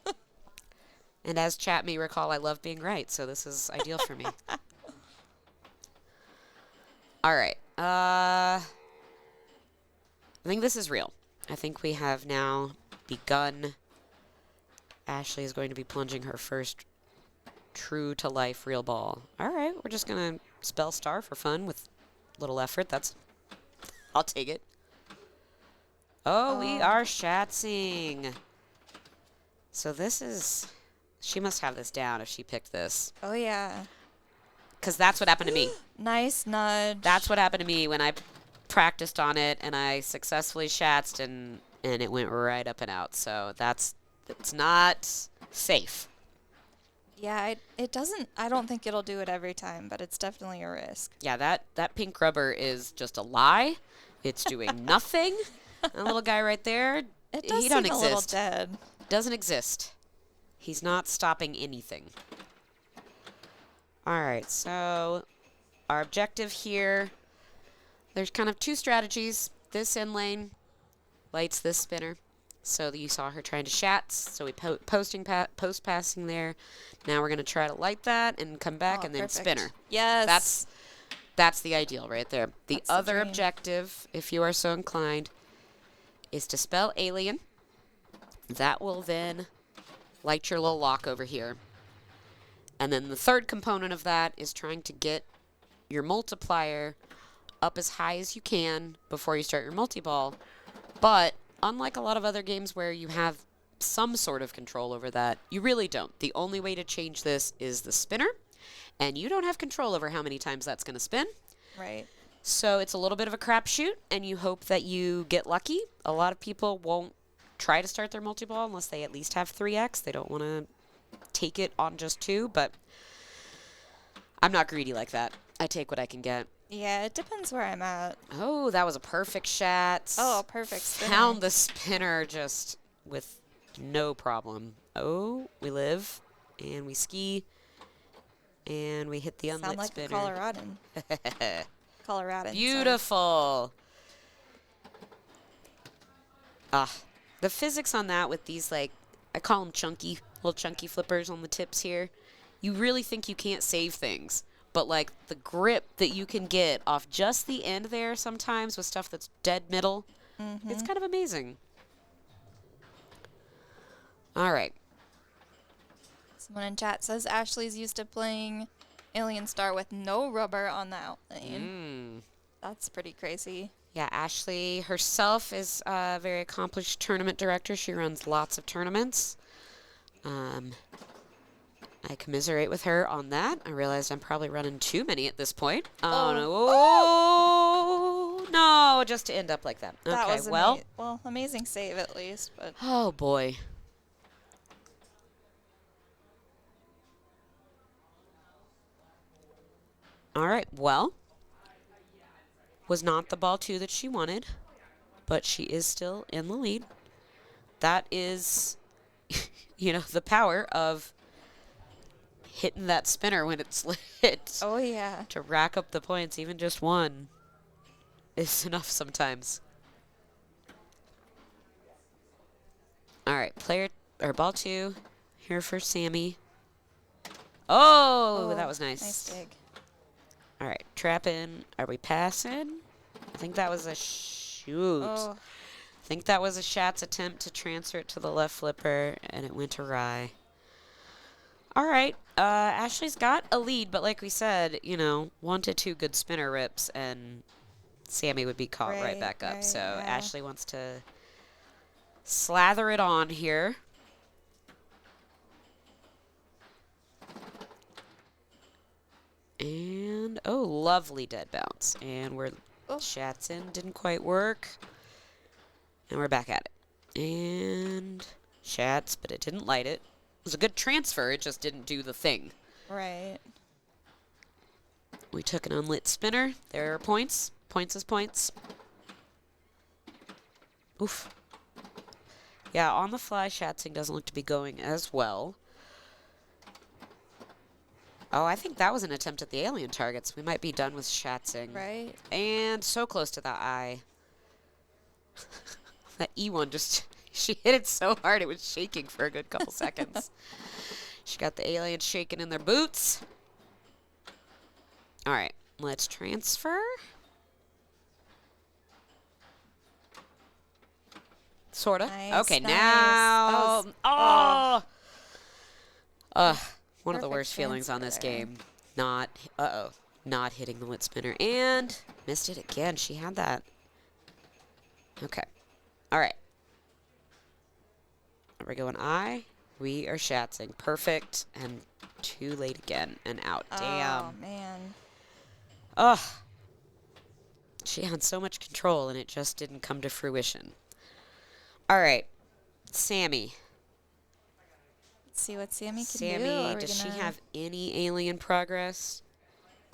And as chat may recall, I love being right, so this is ideal for me. All right. I think this is real. I think we have now begun. Ashley is going to be plunging her first true-to-life real ball. All right, we're just going to spell star for fun with little effort. I'll take it. Oh, we are shatzing. So this is, she must have this down if she picked this. Oh, yeah. Because that's what happened to me. Nice nudge. That's what happened to me when I practiced on it and I successfully shatzed and it went right up and out. So it's not safe. Yeah, it doesn't, I don't think it'll do it every time, but it's definitely a risk. Yeah, that pink rubber is just a lie. It's doing nothing. That little guy right there, It does he seem don't a little exist. dead. Doesn't exist. He's not stopping anything. All right, so our objective here, there's kind of two strategies. This in lane lights this spinner. So you saw her trying to shats, so we post passing there. Now we're going to try to light that and come back and then Perfect. spinner. Yes. That's the ideal right there. The That's the other dream. objective, if you are so inclined, is to spell alien. That will then light your little lock over here. And then the third component of that is trying to get your multiplier up as high as you can before you start your multi-ball. But unlike a lot of other games where you have some sort of control over that, you really don't. The only way to change this is the spinner, and you don't have control over how many times that's going to spin. Right. So it's a little bit of a crapshoot, and you hope that you get lucky. A lot of people won't try to start their multi-ball unless they at least have 3x. They don't want to take it on just 2, but I'm not greedy like that. I take what I can get. Yeah, it depends where I'm at. Oh, that was a perfect shot. Oh, perfect spinner. Found the spinner just with no problem. Oh, we live, and we ski, and we hit the unlit Sound like spinner. a Coloradan. Coloradan. sorry. Beautiful. The physics on that with these, like, I call them little chunky flippers on the tips here. You really think you can't save things, but like the grip that you can get off just the end there sometimes with stuff that's dead middle, it's kind of amazing. All right. Someone in chat says Ashley's used to playing Alien Star with no rubber on the outlane. That's pretty crazy. Yeah, Ashley herself is a very accomplished tournament director. She runs lots of tournaments. I commiserate with her on that. I realized I'm probably running too many at this point. Oh, no. Oh, no, just to end up like that. That Okay, was well. amazing save at least. But Oh, boy. All right, well. Was not the ball 2 that she wanted, but she is still in the lead. That is, you know, the power of hitting that spinner when it's lit. Oh, yeah. To rack up the points, even just one is enough sometimes. All right, ball 2 here for Sammy. Oh, that was nice. Nice dig. All right, trap in. Are we passing? I think that was a shoot. Oh. I think that was a Schatz attempt to transfer it to the left flipper, and it went awry. All right, Ashley's got a lead, but like we said, you know, 1 to 2 good spinner rips, and Sammy would be caught right back up. So Ashley wants to slather it on here. And, oh, lovely dead bounce. And we're Schatz in, didn't quite work. And we're back at it. And Schatz, but it didn't light it. It was a good transfer, it just didn't do the thing. Right. We took an unlit spinner. There are points. Points is points. Oof. Yeah, on the fly, Schatzing doesn't look to be going as well. Oh, I think that was an attempt at the alien targets. We might be done with Schatzing. Right. And so close to that eye. That E1 just, she hit it so hard it was shaking for a good couple seconds. She got the aliens shaking in their boots. All right, let's transfer. Sorta. Nice, okay, nice. now. One of the Perfect worst feelings on this transfer. game. Not hitting the lit spinner. And missed it again. She had that. Okay. All right. Are we going eye? We are Schatzing. Perfect. And too late again. And out. Damn. Oh, man. Ugh. She had so much control, and it just didn't come to fruition. All right. Sammy. Let's see what Sammy can do. Sammy, does she have any alien progress?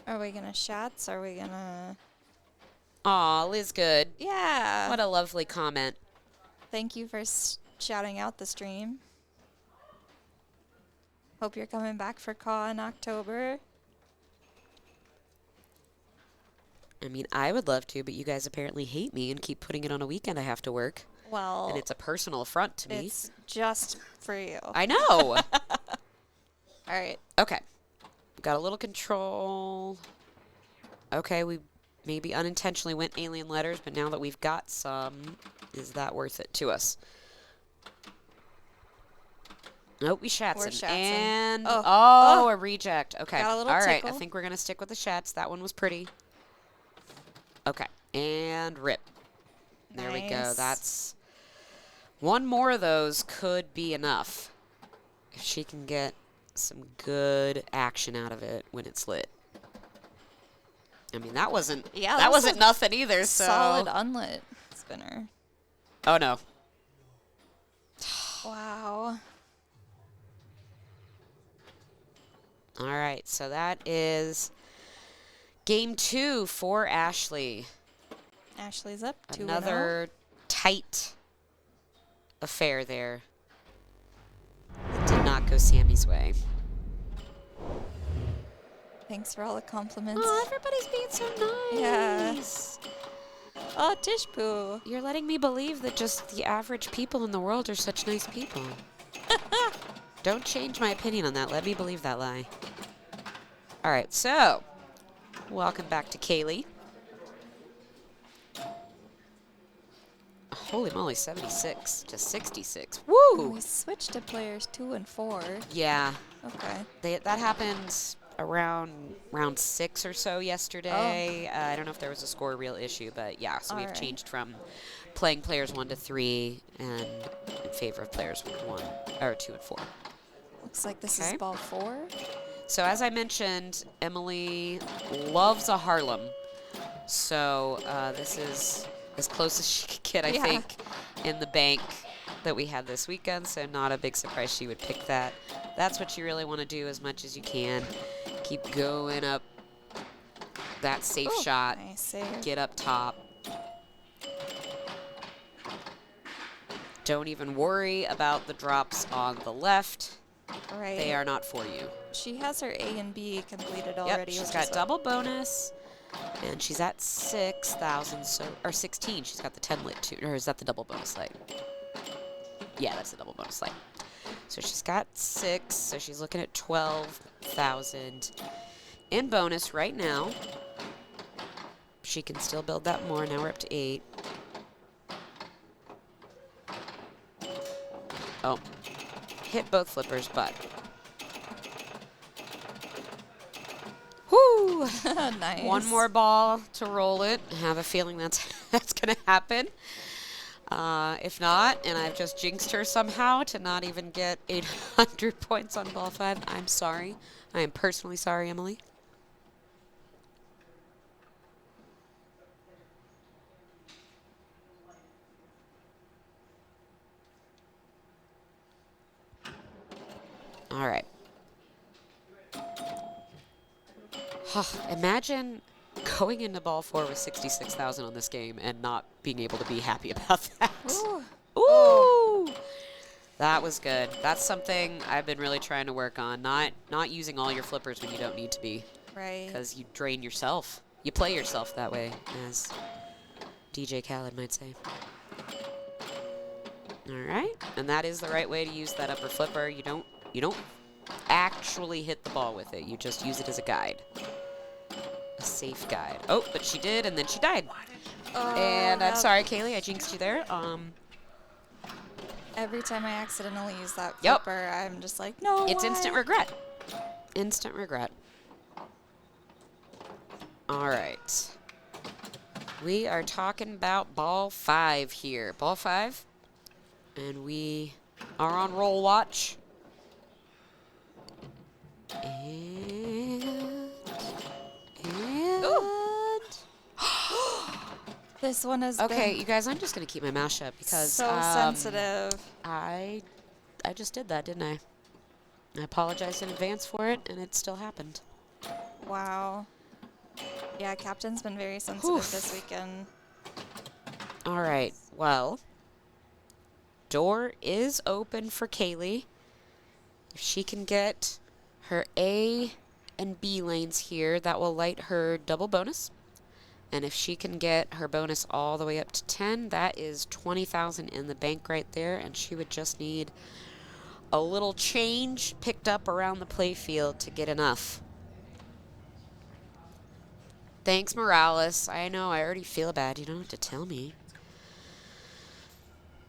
Are we going to shots? Are we going to... Aw, Liz Good. Yeah. What a lovely comment. Thank you for shouting out the stream. Hope you're coming back for CAW in October. I mean, I would love to, but you guys apparently hate me and keep putting it on a weekend I have to work. Well, and it's a personal affront to me. It's just for you. I know. All right. Okay. Got a little control. Okay, we maybe unintentionally went alien letters, but now that we've got some, is that worth it to us? Nope, we Schatzing. And, a reject. Okay. Got a little all right, tickle. I think we're going to stick with the Schatz. That one was pretty. Okay, and rip. There we go. Nice. That's one more of those could be enough. If she can get some good action out of it when it's lit. I mean, that wasn't nothing either. So Solid unlit spinner. Oh no. Wow. All right, so that is game 2 for Ashley. Ashley's up 2-0. Another tight affair there. It did not go Sammy's way. Thanks for all the compliments. Oh, everybody's being so nice. Yeah. Oh, Tish Poo. You're letting me believe that just the average people in the world are such nice people. Don't change my opinion on that. Let me believe that lie. All right, so Welcome back to Kaylee. Holy moly, 76 to 66. Woo! We switched to players 2 and 4. Yeah. Okay. That happened around round 6 or so yesterday. I don't know if there was a score reel issue, but yeah, so we've changed from playing players 1 to 3 and in favor of players 1 or 2 and 4. Looks like this is ball 4. So as I mentioned, Emily loves a Harlem. So this is as close as she could get, I think, in the bank that we had this weekend. So not a big surprise she would pick that. That's what you really want to do as much as you can. Keep going up that safe shot. Nice save. Get up top. Don't even worry about the drops on the left. Right. They are not for you. She has her A and B completed Yep, already. she's got double bonus, and she's at 6,000, so, or 16. She's got the 10 lit too, or is that the double bonus light? Yeah, that's the double bonus light. So she's got 6, so she's looking at 12,000 in bonus right now. She can still build that more. Now we're up to 8. Oh, hit both flippers, but. Whoo! Nice. One more ball to roll it. I have a feeling that's going to happen. If not, and I've just jinxed her somehow to not even get 800 points on ball 5, I'm sorry. I am personally sorry, Emily. All right. Imagine going into ball 4 with 66,000 on this game and not being able to be happy about that. Ooh. That was good. That's something I've been really trying to work on. Not using all your flippers when you don't need to be. Right. Because you drain yourself. You play yourself that way, as DJ Khaled might say. All right. And that is the right way to use that upper flipper. You don't actually hit the ball with it. You just use it as a guide. A safe guide. Oh, but she did, and then she died. And I'm sorry, Kaylee, I jinxed you there. Every time I accidentally use that flipper, I'm just like, no. It's instant regret. Instant regret. All right. We are talking about ball 5 here. Ball 5. And we are on roll watch. This one is okay, you guys, I'm just going to keep my mouth shut because so sensitive. I just did that, didn't I? I apologized in advance for it, and it still happened. Wow. Yeah, Captain's been very sensitive this weekend. All right, well, door is open for Kaylee. If she can get her A and B lanes here, that will light her double bonus. And if she can get her bonus all the way up to 10, that is 20,000 in the bank right there, and she would just need a little change picked up around the play field to get enough. Thanks, Morales. I know, I already feel bad. You don't have to tell me.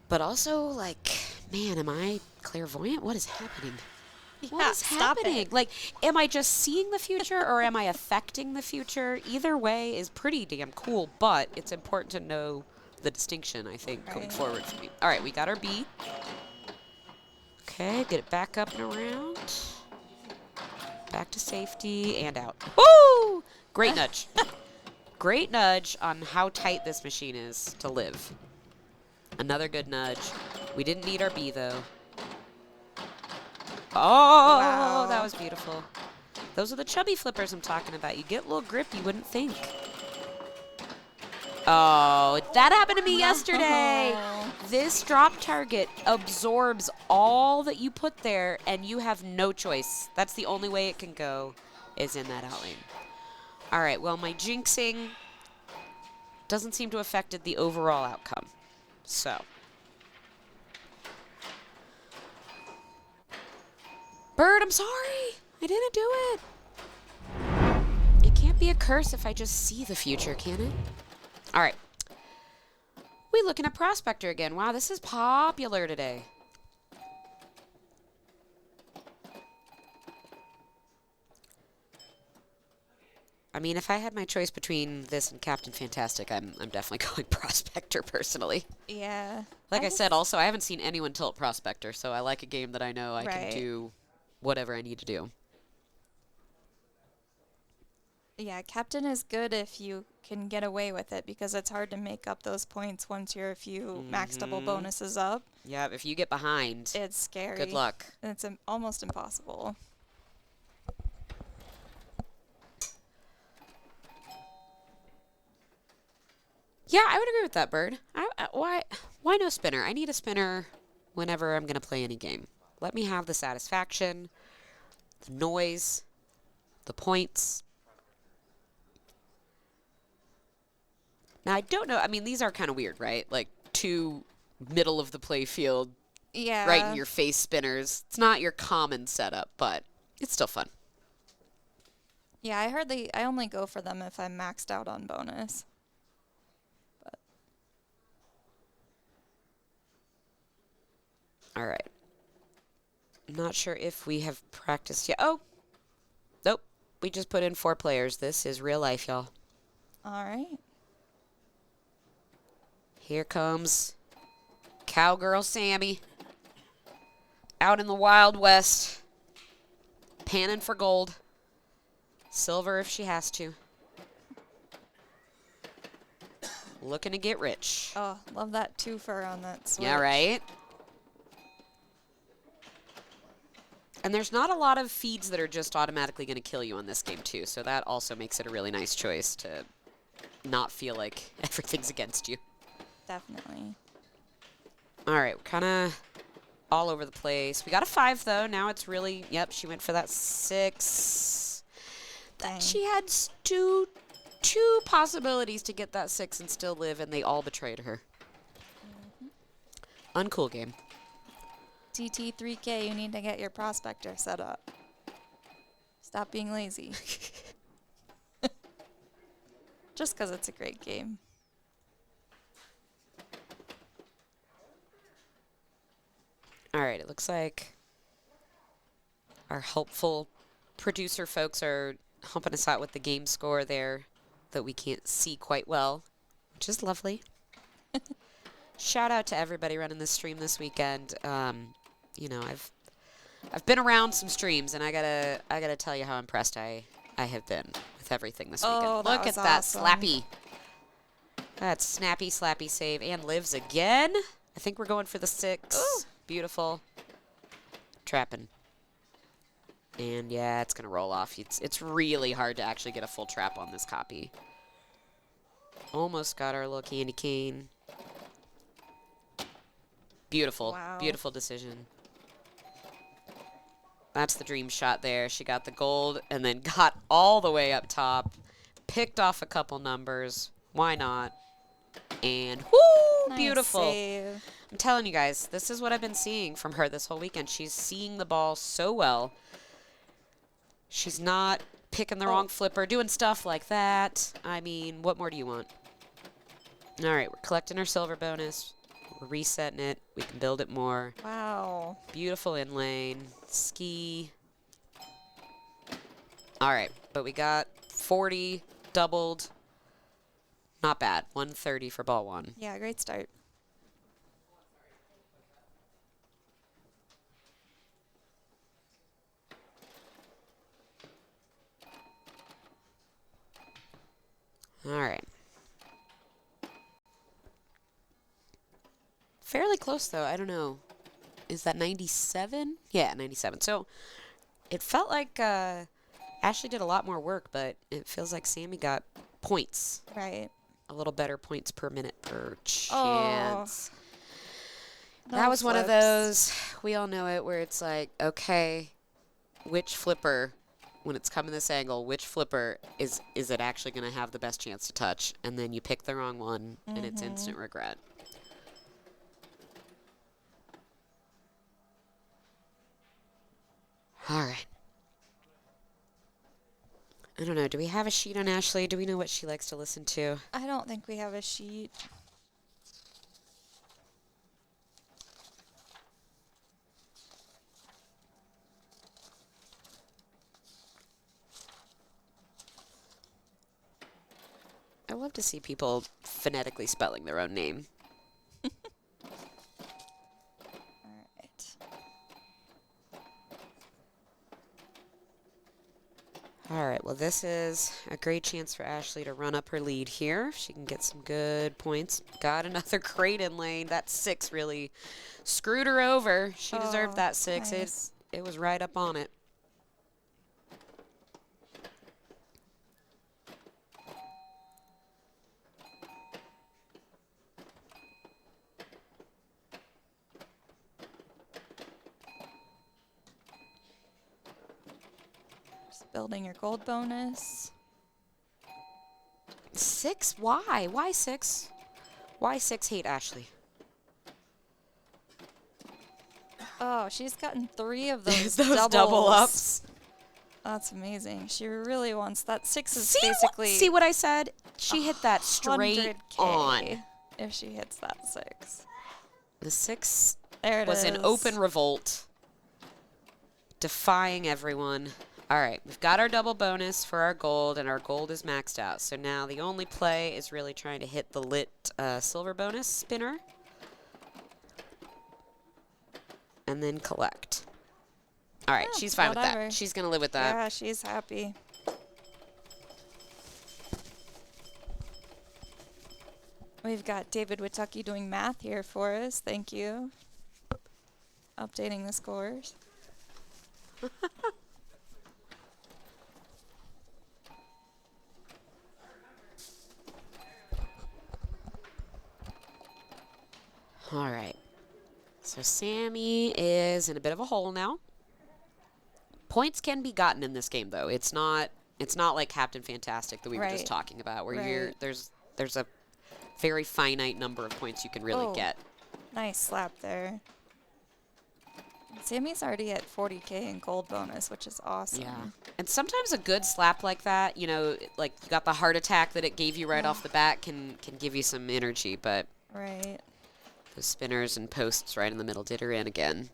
But also, like, man, am I clairvoyant? What is happening? What is happening? Like, am I just seeing the future or am I affecting the future? Either way is pretty damn cool, but it's important to know the distinction, I think, going forward for me. All right, we got our B. Okay, get it back up and around. Back to safety and out. Woo! Great nudge. Great nudge on how tight this machine is to live. Another good nudge. We didn't need our B, though. Oh, wow. That was beautiful. Those are the chubby flippers I'm talking about. You get a little grip you wouldn't think. Oh, that happened to me yesterday. This drop target absorbs all that you put there, and you have no choice. That's the only way it can go, is in that out lane. All right, well, my jinxing doesn't seem to have affected the overall outcome. So. Bird, I'm sorry. I didn't do it. It can't be a curse if I just see the future, can it? All right. We looking at Prospector again. Wow, this is popular today. I mean, if I had my choice between this and Captain Fantastic, I'm definitely going Prospector personally. Yeah. Like I said, also, I haven't seen anyone tilt Prospector, so I like a game that I know I can Right. do whatever I need to do. Yeah, Captain is good if you can get away with it because it's hard to make up those points once you're a few max double bonuses up. Yeah, if you get behind, It's scary. good luck. And it's almost impossible. Yeah, I would agree with that, Bird. Why no spinner? I need a spinner whenever I'm going to play any game. Let me have the satisfaction, the noise, the points. Now, I don't know. I mean, these are kind of weird, right? Like, two middle of the play field, Yeah. right in your face spinners. It's not your common setup, but it's still fun. Yeah, I only go for them if I'm maxed out on bonus. But All right. Not sure if we have practiced yet. Oh, nope. We just put in 4 players. This is real life, y'all. all right. Here comes Cowgirl Sammy. Out in the Wild West. Panning for gold. Silver if she has to. Looking to get rich. Oh, love that twofer on that switch. Yeah, right? And there's not a lot of feeds that are just automatically going to kill you on this game, too. So that also makes it a really nice choice to not feel like everything's against you. Definitely. All right, we're kind of all over the place. We got a 5, though. Now it's really, yep, she went for that 6. Dang. She had two possibilities to get that 6 and still live, and they all betrayed her. Uncool game. TT3K, you need to get your prospector set up. Stop being lazy. Just because it's a great game. All right, it looks like our helpful producer folks are humping us out with the game score there that we can't see quite well, which is lovely. Shout out to everybody running this stream this weekend. You know, I've been around some streams, and I gotta tell you how impressed I have been with everything this weekend. Oh, that Look was at that awesome. slappy. That snappy, slappy save, and lives again. I think we're going for the 6. Ooh. Beautiful. Trapping. And yeah, it's gonna roll off. It's really hard to actually get a full trap on this copy. Almost got our little candy cane. Beautiful. Wow. Beautiful decision. That's the dream shot there. She got the gold and then got all the way up top. Picked off a couple numbers. Why not? And whoo! Nice Beautiful. save. I'm telling you guys, this is what I've been seeing from her this whole weekend. She's seeing the ball so well. She's not picking the wrong flipper, doing stuff like that. I mean, what more do you want? All right, we're collecting our silver bonus. We're resetting it. We can build it more. Wow. Beautiful in lane. Ski. All right, but we got 40 doubled. Not bad. 130 for ball 1. Yeah, great start. All right. Fairly close, though. I don't know. Is that 97? Yeah, 97. So it felt like Ashley did a lot more work, but it feels like Sammy got points. Right. A little better points per minute per Oh. chance. No That was one of flips. those, we all know it, where it's like, okay, which flipper, when it's coming this angle, which flipper is it actually going to have the best chance to touch? And then you pick the wrong one, and it's instant regret. All right. I don't know. Do we have a sheet on Ashley? Do we know what she likes to listen to? I don't think we have a sheet. I love to see people phonetically spelling their own name. All right. All right, well, this is a great chance for Ashley to run up her lead here. She can get some good points. Got another crate in lane. That 6 really screwed her over. She deserved that 6. Nice. It was right up on it. Just building your gold bonus. 6? Why? Why 6? Why 6 hate Ashley? Oh, she's gotten 3 of those, Those double ups. That's amazing. She really wants that. 6 is See basically see what I said? She hit that straight 100K on. if she hits that 6. The 6 There it was is. in open revolt, defying everyone. All right, we've got our double bonus for our gold, and our gold is maxed out. So now the only play is really trying to hit the lit silver bonus spinner. And then collect. All right, Yeah, she's fine with whatever. that. She's going to live with that. Yeah, she's happy. We've got David Witucky doing math here for us. Thank you. Updating the scores. All right. So Sammy is in a bit of a hole now. Points can be gotten in this game, though. It's not like Captain Fantastic that we were just Right. talking about, where Right. there's a very finite number of points you can really Oh. get. Nice slap there. Sammy's already at 40K in gold bonus, which is awesome. Yeah. And sometimes a good slap like that, you know, like you got the heart attack that it gave you right off the bat can give you some energy, but Right. those spinners and posts right in the middle did her in again.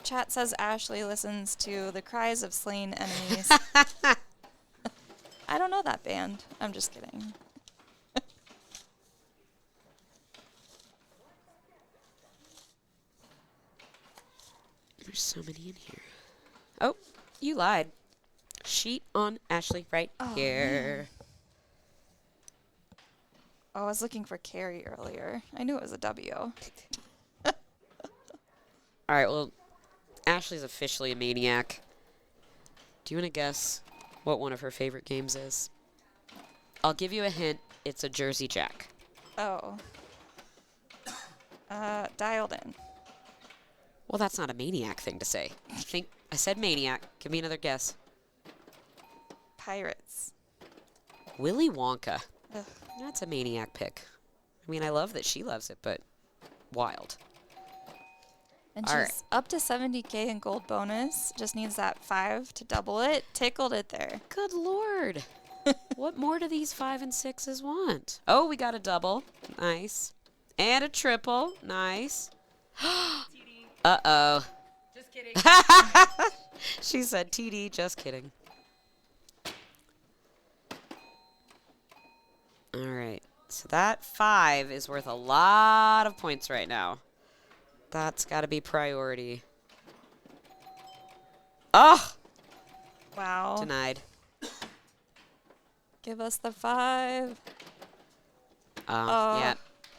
Chat says Ashley listens to the cries of slain enemies. I don't know that band. I'm just kidding. There's so many in here. Oh, you lied. Sheet on Ashley right here. Oh, I was looking for Carrie earlier. I knew it was a W. All right, well, Ashley's officially a maniac. Do you want to guess what one of her favorite games is? I'll give you a hint. It's a Jersey Jack. Oh. Dialed in. Well, that's not a maniac thing to say. I said maniac. Give me another guess. Pirates. Willy Wonka. Ugh. That's a maniac pick. I mean, I love that she loves it, but wild. And All she's right. up to 70K in gold bonus. Just needs that 5 to double it. Tickled it there. Good Lord. What more do these 5 and 6s want? Oh, we got a double. Nice. And a triple. Nice. Uh-oh. Just kidding. She said TD, just kidding. All right. So that 5 is worth a lot of points right now. That's got to be priority. Oh! Wow. Denied. Give us the 5. Yeah.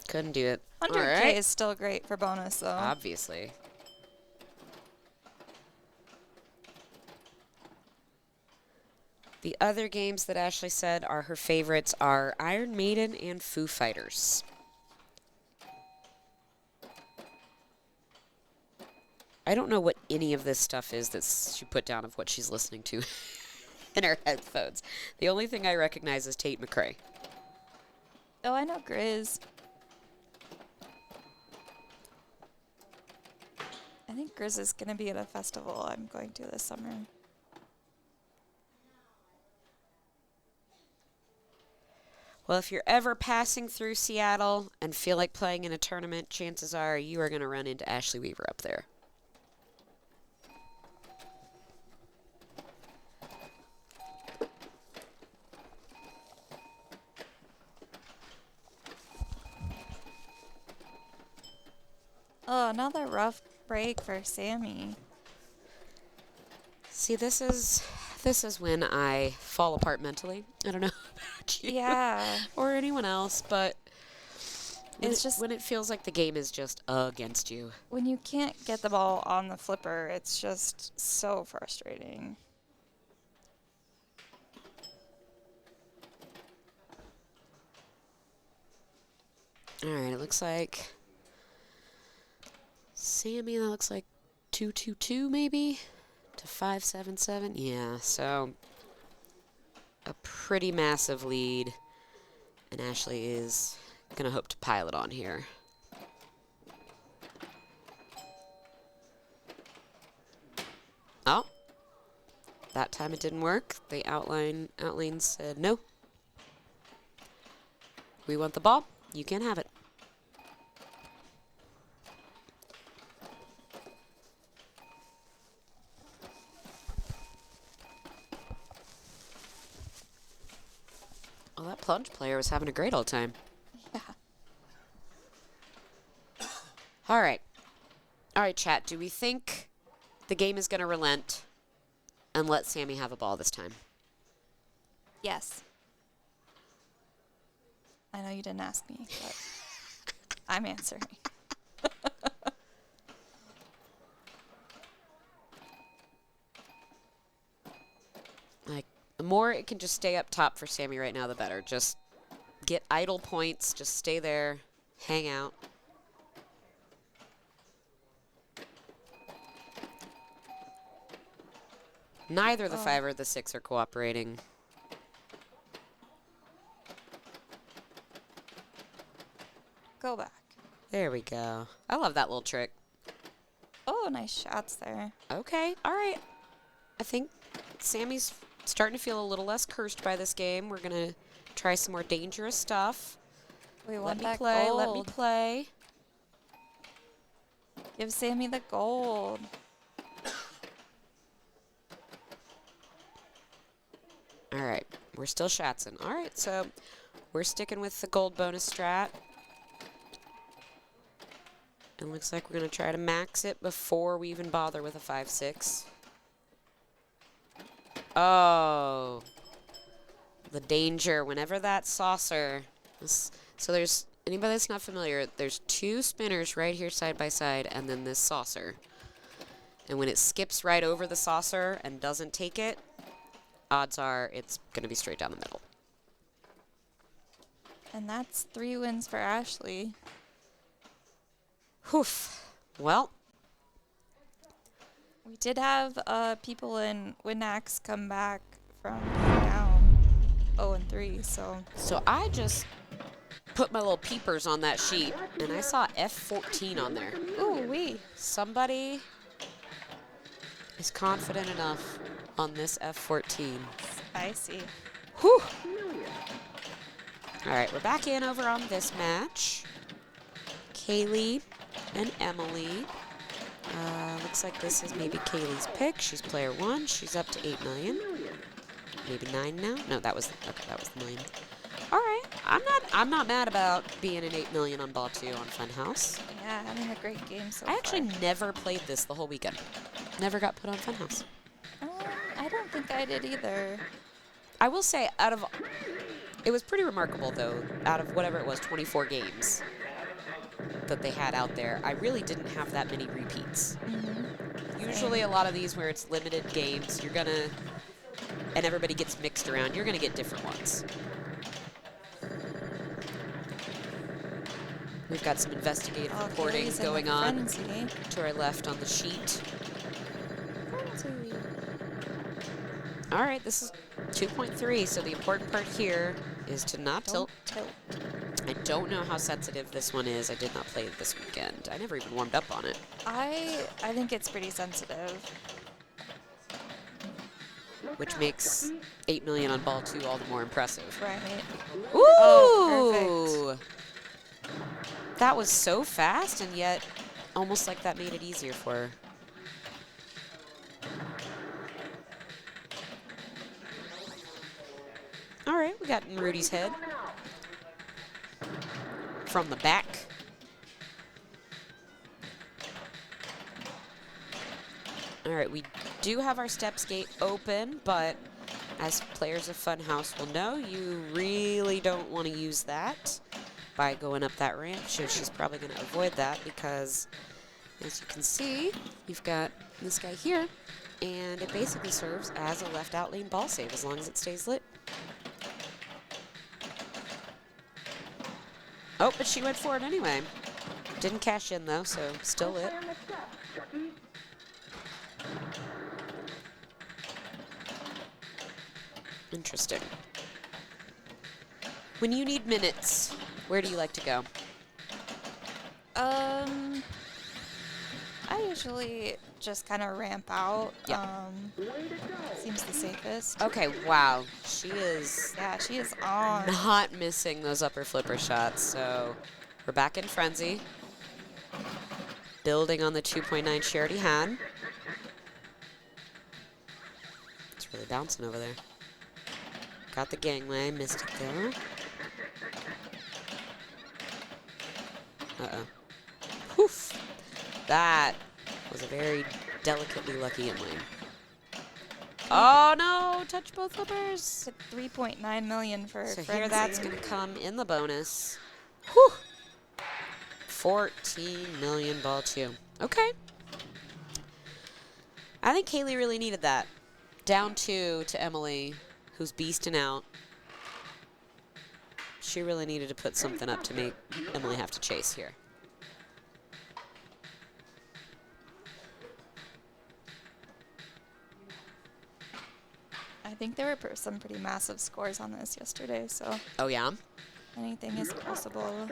Couldn't do it. 100K All right. is still great for bonus, though. Obviously. The other games that Ashley said are her favorites are Iron Maiden and Foo Fighters. I don't know what any of this stuff is that she put down of what she's listening to in her headphones. The only thing I recognize is Tate McRae. Oh, I know Grizz. I think Grizz is going to be at a festival I'm going to this summer. Well, if you're ever passing through Seattle and feel like playing in a tournament, chances are you are going to run into Ashley Weaver up there. Oh, another rough break for Sammy. See, this is when I fall apart mentally. I don't know about you Yeah. or anyone else, but It's just when it feels like the game is just against you. when you can't get the ball on the flipper, it's just so frustrating. All right, it looks like Sammy, that looks like 2-2-2 maybe to 5-7-7. Yeah, so a pretty massive lead. And Ashley is going to hope to pile it on here. Oh, that time it didn't work. The outlane said no. We want the ball. You can't have it. Well, that plunge player was having a great old time. Yeah. All right. All right, chat. Do we think the game is going to relent and let Sammy have a ball this time? Yes. I know you didn't ask me, but I'm answering. Like, the more it can just stay up top for Sammy right now, the better. Just get idle points. Just stay there. Hang out. Neither the 5 or the 6 are cooperating. Go back. There we go. I love that little trick. Oh, nice shots there. Okay, all right. I think Sammy's starting to feel a little less cursed by this game. We're going to try some more dangerous stuff. We Let want me that play, gold. let me play. Give Sammy the gold. All right, we're still shatzing. All right, so we're sticking with the gold bonus strat. It looks like we're going to try to max it before we even bother with a 5-6. Oh. The danger whenever that saucer. So there's, anybody that's not familiar, there's 2 spinners right here side by side and then this saucer. And when it skips right over the saucer and doesn't take it, odds are it's going to be straight down the middle. And that's 3 wins for Ashley. Oof. Well, We did have people in Winax come back from being down 0-3, so I just put my little peepers on that sheet, and I saw F14 on there. Ooh wee. Somebody is confident enough on this F14. Spicy. Whew. All right, we're back in over on this match. Kaylee and Emily. Looks like this is maybe Kaylee's pick. She's player 1. She's up to 8 million. Maybe 9 now. No, that was the million. All right, I'm not mad about being an 8 million on ball 2 on Funhouse. Yeah, having a great game so I actually far. never played this the whole weekend. Never got put on Funhouse. I don't think I did either. I will say, it was pretty remarkable though. Out of whatever it was, 24 games that they had out there, I really didn't have that many repeats. Usually a lot of these where it's limited games, and everybody gets mixed around, you're gonna get different ones. We've got some investigative reporting Kaylee's in going the on frenzy. to our left on the sheet. All right, this is 2.3, so the important part here is to not tilt. I don't know how sensitive this one is. I did not play it this weekend. I never even warmed up on it. I think it's pretty sensitive. which makes 8 million on ball 2 all the more impressive. Right. Ooh! Oh, perfect. That was so fast, and yet almost like that made it easier for her. All right, we got in Rudy's head. From the back. All right, we do have our steps gate open, but as players of Funhouse will know, you really don't want to use that by going up that ramp. So she's probably going to avoid that because, as you can see, you've got this guy here, and it basically serves as a left out lane ball save as long as it stays lit. Oh, but she went for it anyway. Didn't cash in though, so still lit. Interesting. When you need minutes, where do you like to go? I usually just kind of ramp out. Yeah. Seems the safest. Okay, wow. She is Yeah, she is on. not missing those upper flipper shots, so we're back in frenzy. Building on the 2.9 she already had. It's really bouncing over there. Got the gangway, missed it though. Uh-oh. Poof. That was a very delicately lucky in-lane. Oh no, touch both flippers. 3.9 million for So frenzy. here that's gonna come in the bonus. Whew. 14 million ball 2. Okay. I think Kaylee really needed that. Down 2 to Emily, who's beasting out. She really needed to put something up to make Emily have to chase here. I think there were some pretty massive scores on this yesterday, so Oh yeah? anything is possible.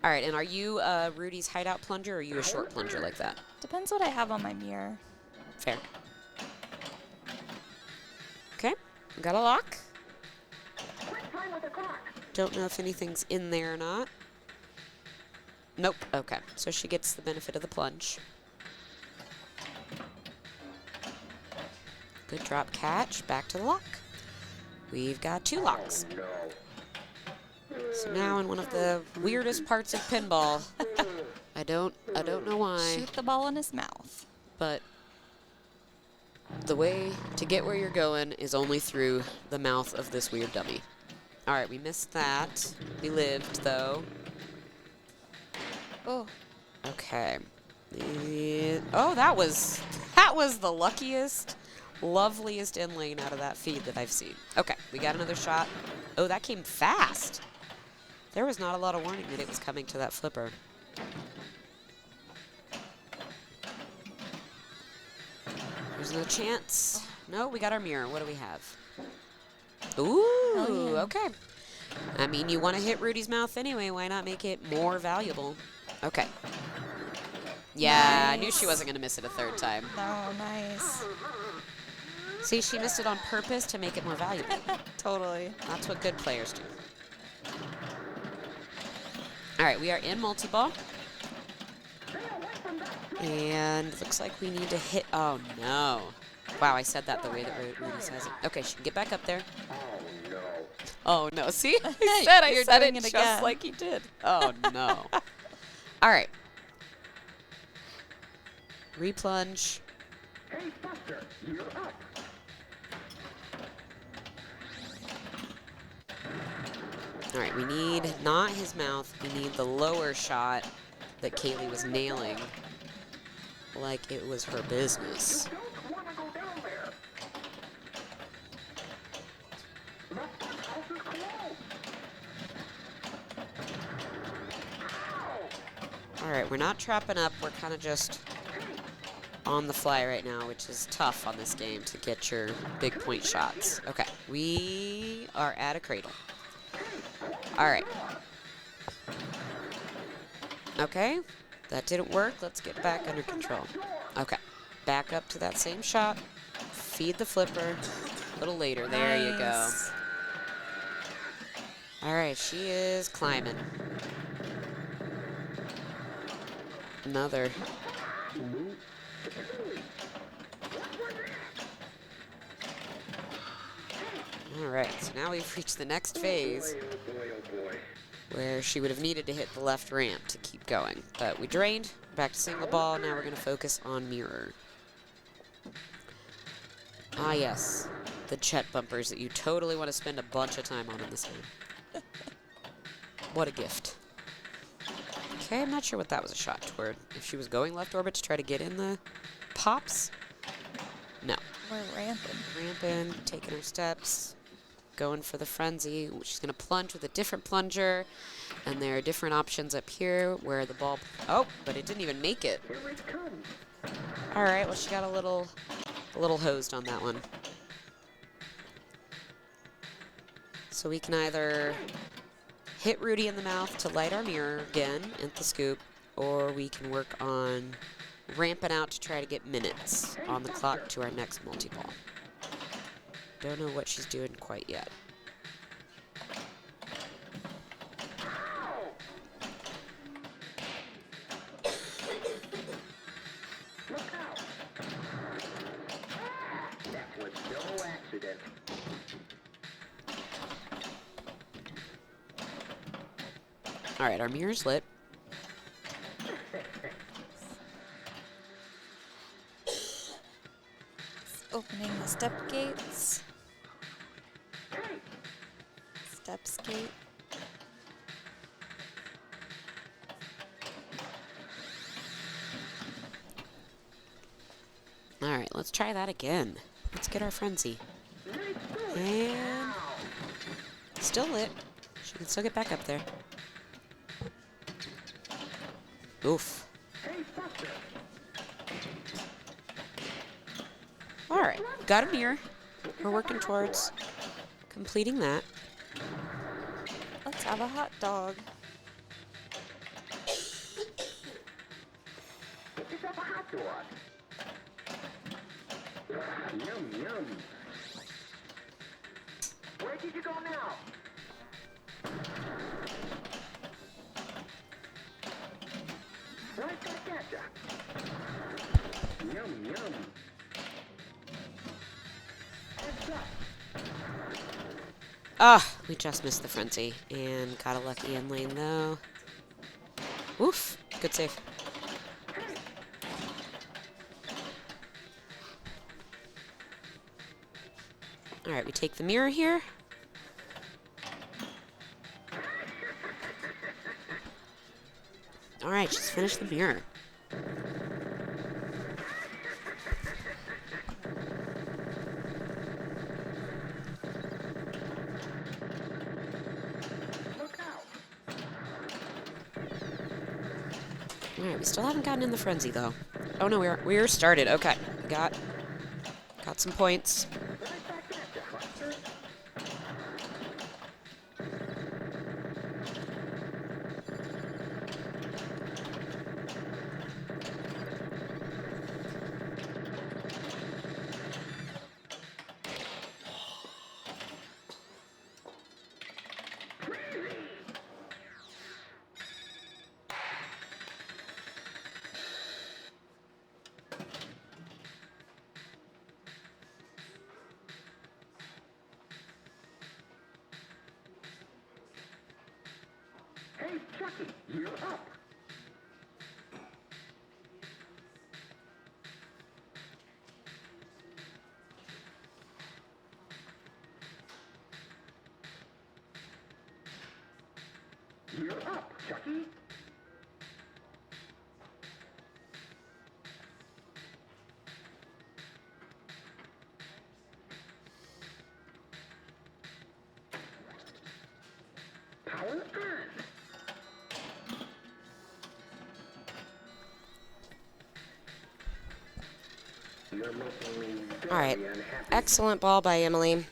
All right, and are you Rudy's hideout plunger or are you a short plunger like that? Depends what I have on my mirror. Fair. Okay, we got a lock. Don't know if anything's in there or not. Nope, okay. So she gets the benefit of the plunge. Good drop catch, back to the lock. We've got 2 locks. So now in one of the weirdest parts of pinball. I don't know why. Shoot the ball in his mouth. But the way to get where you're going is only through the mouth of this weird dummy. All right, we missed that. We lived, though. Oh. Okay. Oh, that was the luckiest, loveliest in-lane out of that feed that I've seen. Okay, we got another shot. Oh, that came fast. There was not a lot of warning that it was coming to that flipper. There's no chance. No, we got our mirror. What do we have? Ooh, okay. I mean, you want to hit Rudy's mouth anyway. Why not make it more valuable? Okay. Yeah, Nice. I knew she wasn't going to miss it a third time. No, nice. See, she missed it on purpose to make it more valuable. Totally. That's what good players do. All right, we are in multi-ball. And it looks like we need to hit... Oh, no. Wow, I said that the way that Rudy says it. Okay, she can get back up there. Oh, no. See? I said it just again. like he did. Oh, no. All right. Replunge. All right, we need not his mouth. We need the lower shot that Kaylee was nailing like it was her business. All right, we're not trapping up. We're kind of just on the fly right now, which is tough on this game to get your big point shots. Okay, we are at a cradle. All right. Okay, that didn't work. Let's get back under control. Okay, back up to that same shot. feed the flipper a little later. There you go. Nice. All right, she is climbing. Another. All right, so now we've reached the next phase where she would have needed to hit the left ramp to keep going. But we drained, back to single ball. Now we're going to focus on mirror. Ah, yes, the Chet bumpers that you totally want to spend a bunch of time on in this game. What a gift. Okay, I'm not sure what that was a shot toward. If she was going left orbit to try to get in the pops? No. We're ramping. Ramping, taking her steps, going for the frenzy. She's going to plunge with a different plunger. And there are different options up here where the ball... Oh, but it didn't even make it. All right, well, she got a little hosed on that one. So we can either hit Rudy in the mouth to light our mirror again at the scoop, or we can work on ramping out to try to get minutes on the clock to our next multi-ball. Don't know what she's doing quite yet. That was no accident. All right, our mirror's lit. Opening the step gates. Steps gate. All right, let's try that again. Let's get our frenzy. And still lit. She can still get back up there. Oof. All right, got a mirror. We're working towards completing that. Let's have a hot dog. Pick up a hot dog. Yum, yum. Where did you go now? Right back at ya. Yum, yum. Heads up. Ah, we just missed the frenzy and got a lucky in lane though. Oof, good save. All right, we take the mirror here. All right, just finish the mirror. All right, we still haven't gotten in the frenzy though. Oh no, we're started. Okay, we got some points. Hey, Chucky, you're up. You're up, Chucky. Power on. All right, excellent ball by Emily.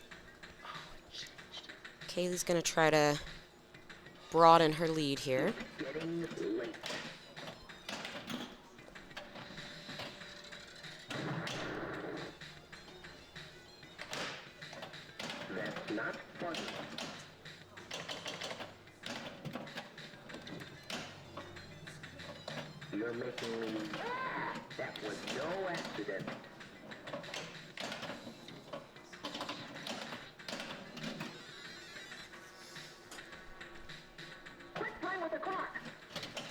Kaylee's gonna try to broaden her lead here. Getting late. That's not funny. You're making me... That was no accident. Quit playing with the clock.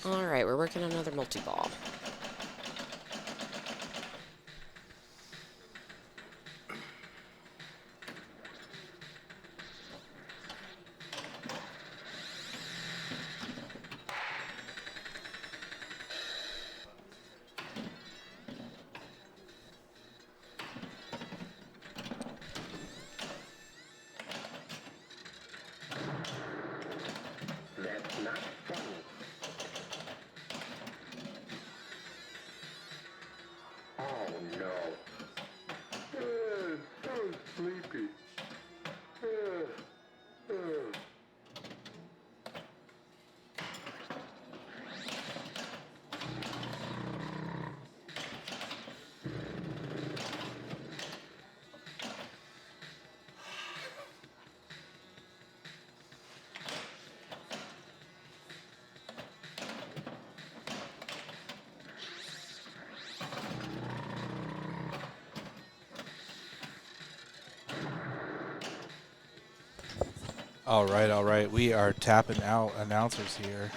All right, we're working on another multi-ball. That's not funny. Oh no. So sleepy. All right, all right. We are tapping out announcers here.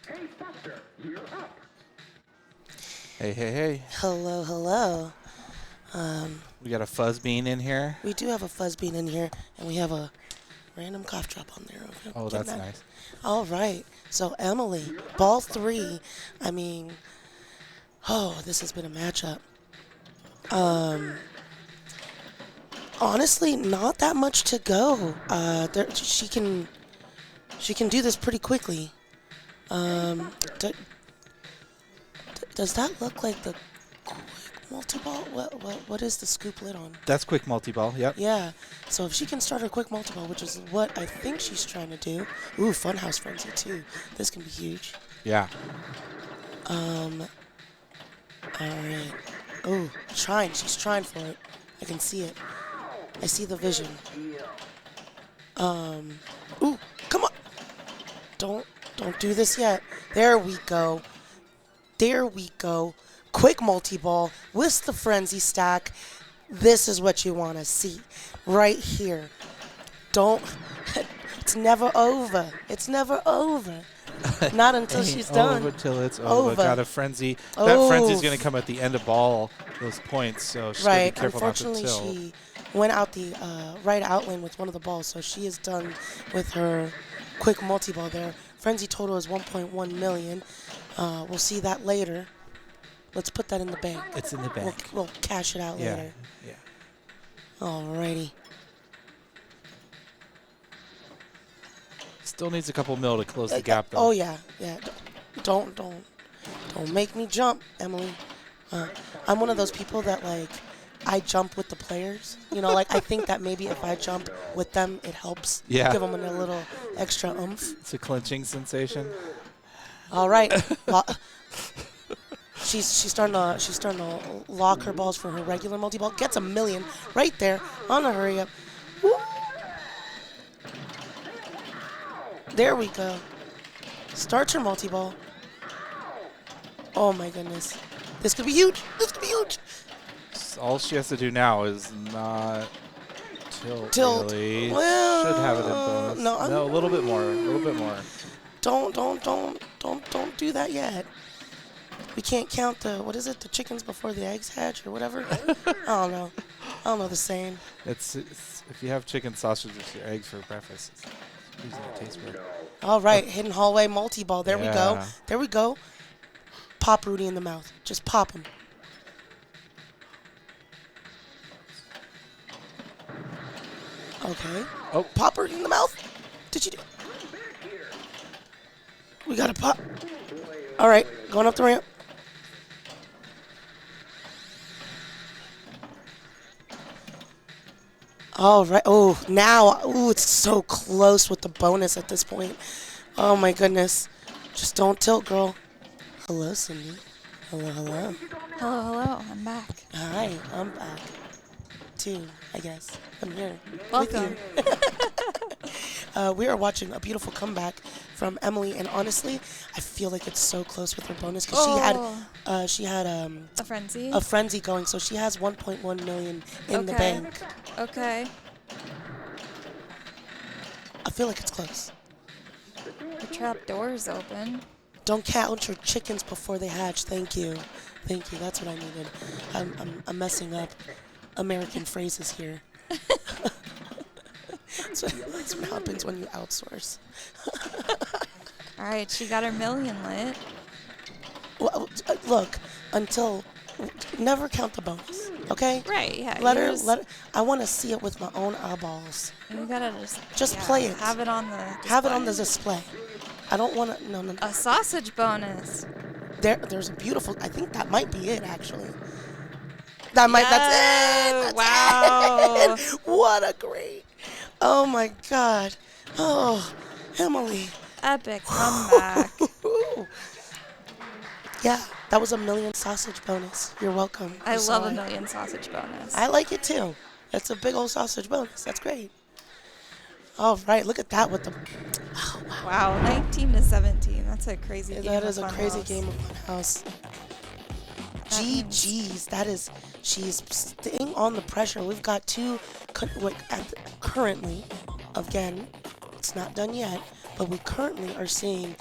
Hey, Buster, you're up. Hey, hey, hey. Hello, hello. We got a fuzz bean in here. We do have a fuzz bean in here, and we have a random cough drop on there. Okay, Oh, getting that's that. nice. All right. So, Emily, ball 3. I mean, oh, this has been a matchup. Honestly, not that much to go. She can do this pretty quickly. Does that look like the quick multi-ball? What is the scoop lid on? That's quick multi-ball, yep. Yeah. So if she can start her quick multi-ball, which is what I think she's trying to do. Ooh, Funhouse Frenzy too. This can be huge. Yeah. All right. Oh, trying. She's trying for it. I can see it. I see the vision. Ooh, come on. Don't do this yet. There we go. There we go. Quick multi-ball with the frenzy stack. This is what you want to see right here. It's never over. It's never over. Not until she's done. Over till it's over. Got a frenzy. Oh. That frenzy's going to come at the end of ball, those points, so she's Right. got to be careful not to Unfortunately, tilt. she went out the right out lane with one of the balls, so she is done with her quick multi-ball there. Frenzy total is 1.1 million. We'll see that later. Let's put that in the bank. It's in the bank. We'll cash it out later. Yeah. Alrighty. Still needs a couple mil to close the gap, though. Oh yeah. Don't make me jump, Emily. I'm one of those people that I jump with the players. You know, I think that maybe if I jump with them, it helps. Yeah. Give them a little extra oomph. It's a clinching sensation. All right. She's starting to lock her balls for her regular multi-ball. Gets a million right there on a hurry up. Woo. There we go. Starts her multi-ball. Oh my goodness. This could be huge. This could be huge. All she has to do now is not tilt. Really. Well, should have it in bonus. no, a little bit more. A little bit more. Don't do that yet. We can't count the chickens before the eggs hatch or whatever. I don't know the saying. It's if you have chicken sausage with your eggs for breakfast, it's usually it tastes good. All right, hidden hallway multi-ball. There we go. Yeah. There we go. Pop Rudy in the mouth. Just pop him. Okay. Oh. Pop her in the mouth. Did you do it? We got to pop. All right, going up the ramp. All right. Oh, now, it's so close with the bonus at this point. Oh my goodness. Just don't tilt, girl. Hello, Cindy. Hello, hello. Hello, hello. I'm back. Hi, I'm back. Too, I guess. I'm here. Welcome. With you. We are watching a beautiful comeback from Emily, and honestly, I feel like it's so close with her bonus because she had a frenzy. A frenzy going, so she has 1.1 million in the Okay. bank. Okay. I feel like it's close. The trap door's open. Don't count your chickens before they hatch. Thank you. Thank you. That's what I needed. I'm messing up American phrases here. That's what happens when you outsource. All right, she got her million lit. Well, look, never count the bonus, okay? Right, yeah. Let her. I want to see it with my own eyeballs. You gotta just play it. Have it on the display. Have it on the display. I don't want to. No. A sausage bonus. There's a beautiful. I think that might be it, actually. That's it. That's wow. It. What a great. Oh my God. Oh, Emily. Epic comeback. Yeah, that was a million sausage bonus. You're welcome. I love a million sausage bonus. I like it too. It's a big old sausage bonus. That's great. All right, look at that with the. Oh, wow, 19 to 17. That's a crazy game. That is of a Fun crazy House. game of Fun House. GG's. That is. She's staying on the pressure. We've got two. Currently, again, it's not done yet, but we currently are seeing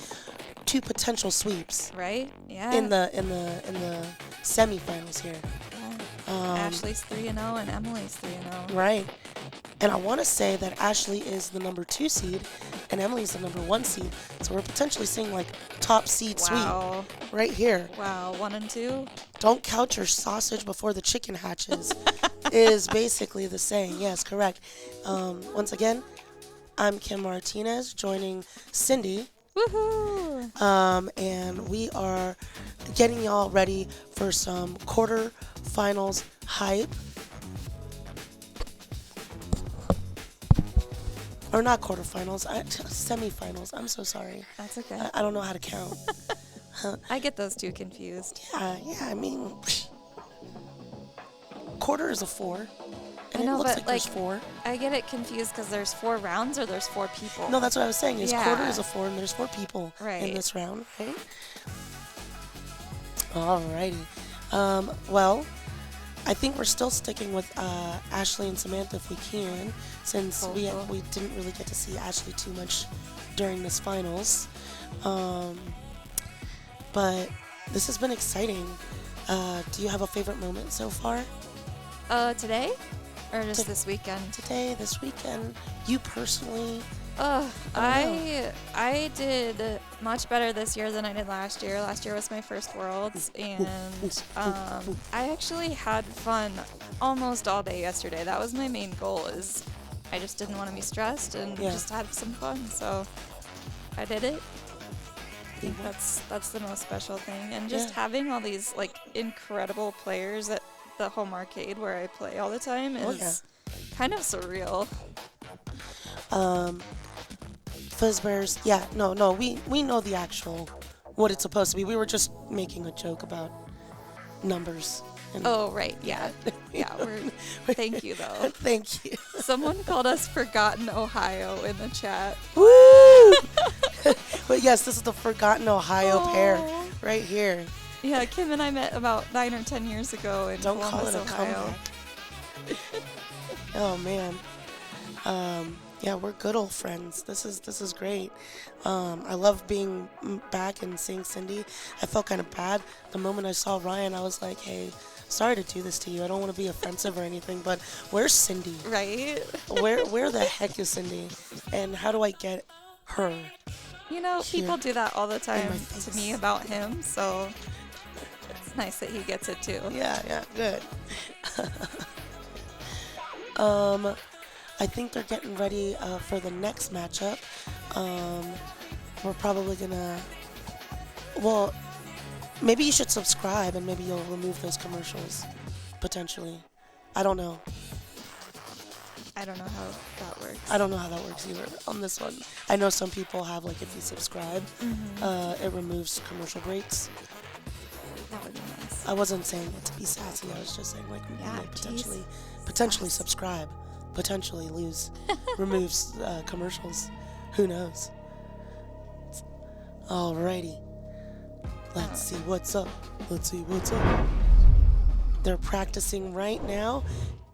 two potential sweeps. Right? Yeah. In the semifinals here. Yeah. Ashley's 3-0 and Emily's 3-0. Right. And I want to say that Ashley is the number 2 seed and Emily's the number 1 seed. So we're potentially seeing like top seed Wow. sweep right here. Wow, 1 and 2. Don't count your sausage before the chicken hatches is basically the saying. Yes, correct. Once again, I'm Kim Martinez joining Cindy. Woohoo! And we are getting y'all ready for some quarterfinals hype. Or not quarterfinals, semifinals. I'm so sorry. That's okay. I don't know how to count. I get those two confused. Yeah, I mean, quarter is a 4. And I know, it looks but like there's 4. I get it confused because there's 4 rounds or there's 4 people. No, that's what I was saying. Is Yeah. quarter is a 4 and there's 4 people in this round, right? Alrighty. Well, I think we're still sticking with Ashley and Samantha if we can, since we didn't really get to see Ashley too much during this finals. But this has been exciting. Do you have a favorite moment so far? Today? Or just this weekend? Today, this weekend. You personally? I did much better this year than I did last year. Last year was my first Worlds, and I actually had fun almost all day yesterday. That was my main goal. Is I just didn't want to be stressed and just have some fun. So I did it. I think that's the most special thing, and just having all these like incredible players at the home arcade where I play all the time is kind of surreal. Fuzzbears, we know the actual, what it's supposed to be. We were just making a joke about numbers. Oh, right, yeah. Thank you, though. Thank you. Someone called us Forgotten Ohio in the chat. Woo! But yes, this is the Forgotten Ohio pair right here. Yeah, Kim and I met about 9 or 10 years ago in Columbus, Ohio. Oh, man. Yeah, we're good old friends. This is great. I love being back and seeing Cindy. I felt kind of bad the moment I saw Ryan. I was like, hey, sorry to do this to you. I don't want to be offensive or anything, but where's Cindy? Right? Where the heck is Cindy? And how do I get her? You know, people do that all the time to me about him, so it's nice that he gets it too. Yeah, good. I think they're getting ready for the next matchup. We're probably gonna, well, maybe you should subscribe and maybe you'll remove those commercials, potentially. I don't know. I don't know how that works. I don't know how that works either on this one. I know some people have, like, if you subscribe, it removes commercial breaks. That would be nice. I wasn't saying it to be sassy. I was just saying, like, Yeah, you know, potentially subscribe, potentially removes commercials. Who knows? Alrighty. Let's see what's up. Let's see what's up. They're practicing right now.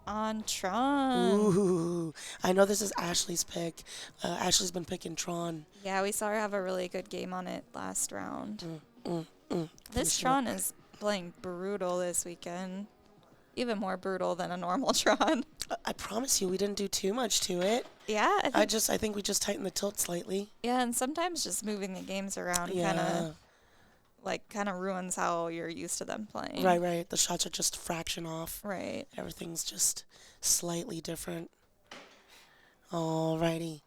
On Tron. Ooh, I know this is Ashley's pick. Ashley's been picking Tron. Yeah, we saw her have a really good game on it last round. This Finish Tron is playing brutal this weekend. Even more brutal than a normal Tron. I promise you, we didn't do too much to it. Yeah, I think we just tightened the tilt slightly. Yeah, and sometimes just moving the games around kind of ruins how you're used to them playing. Right. The shots are just a fraction off. Right. Everything's just slightly different. Alrighty.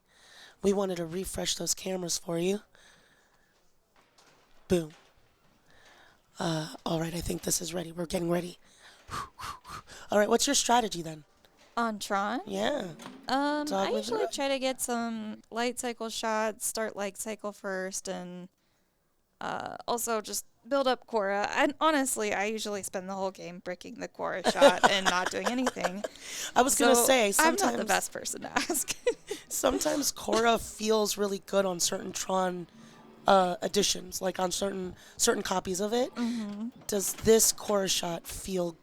We wanted to refresh those cameras for you. Boom. Alright, I think this is ready. We're getting ready. Alright, what's your strategy then? On Tron? Yeah. I usually try to get some light cycle shots, start light cycle first, and also just build up Cora. And honestly, I usually spend the whole game breaking the Cora shot and not doing anything. I was going to say, I'm sometimes not the best person to ask. sometimes Cora feels really good on certain Tron editions, like on certain copies of it. Does this Cora shot feel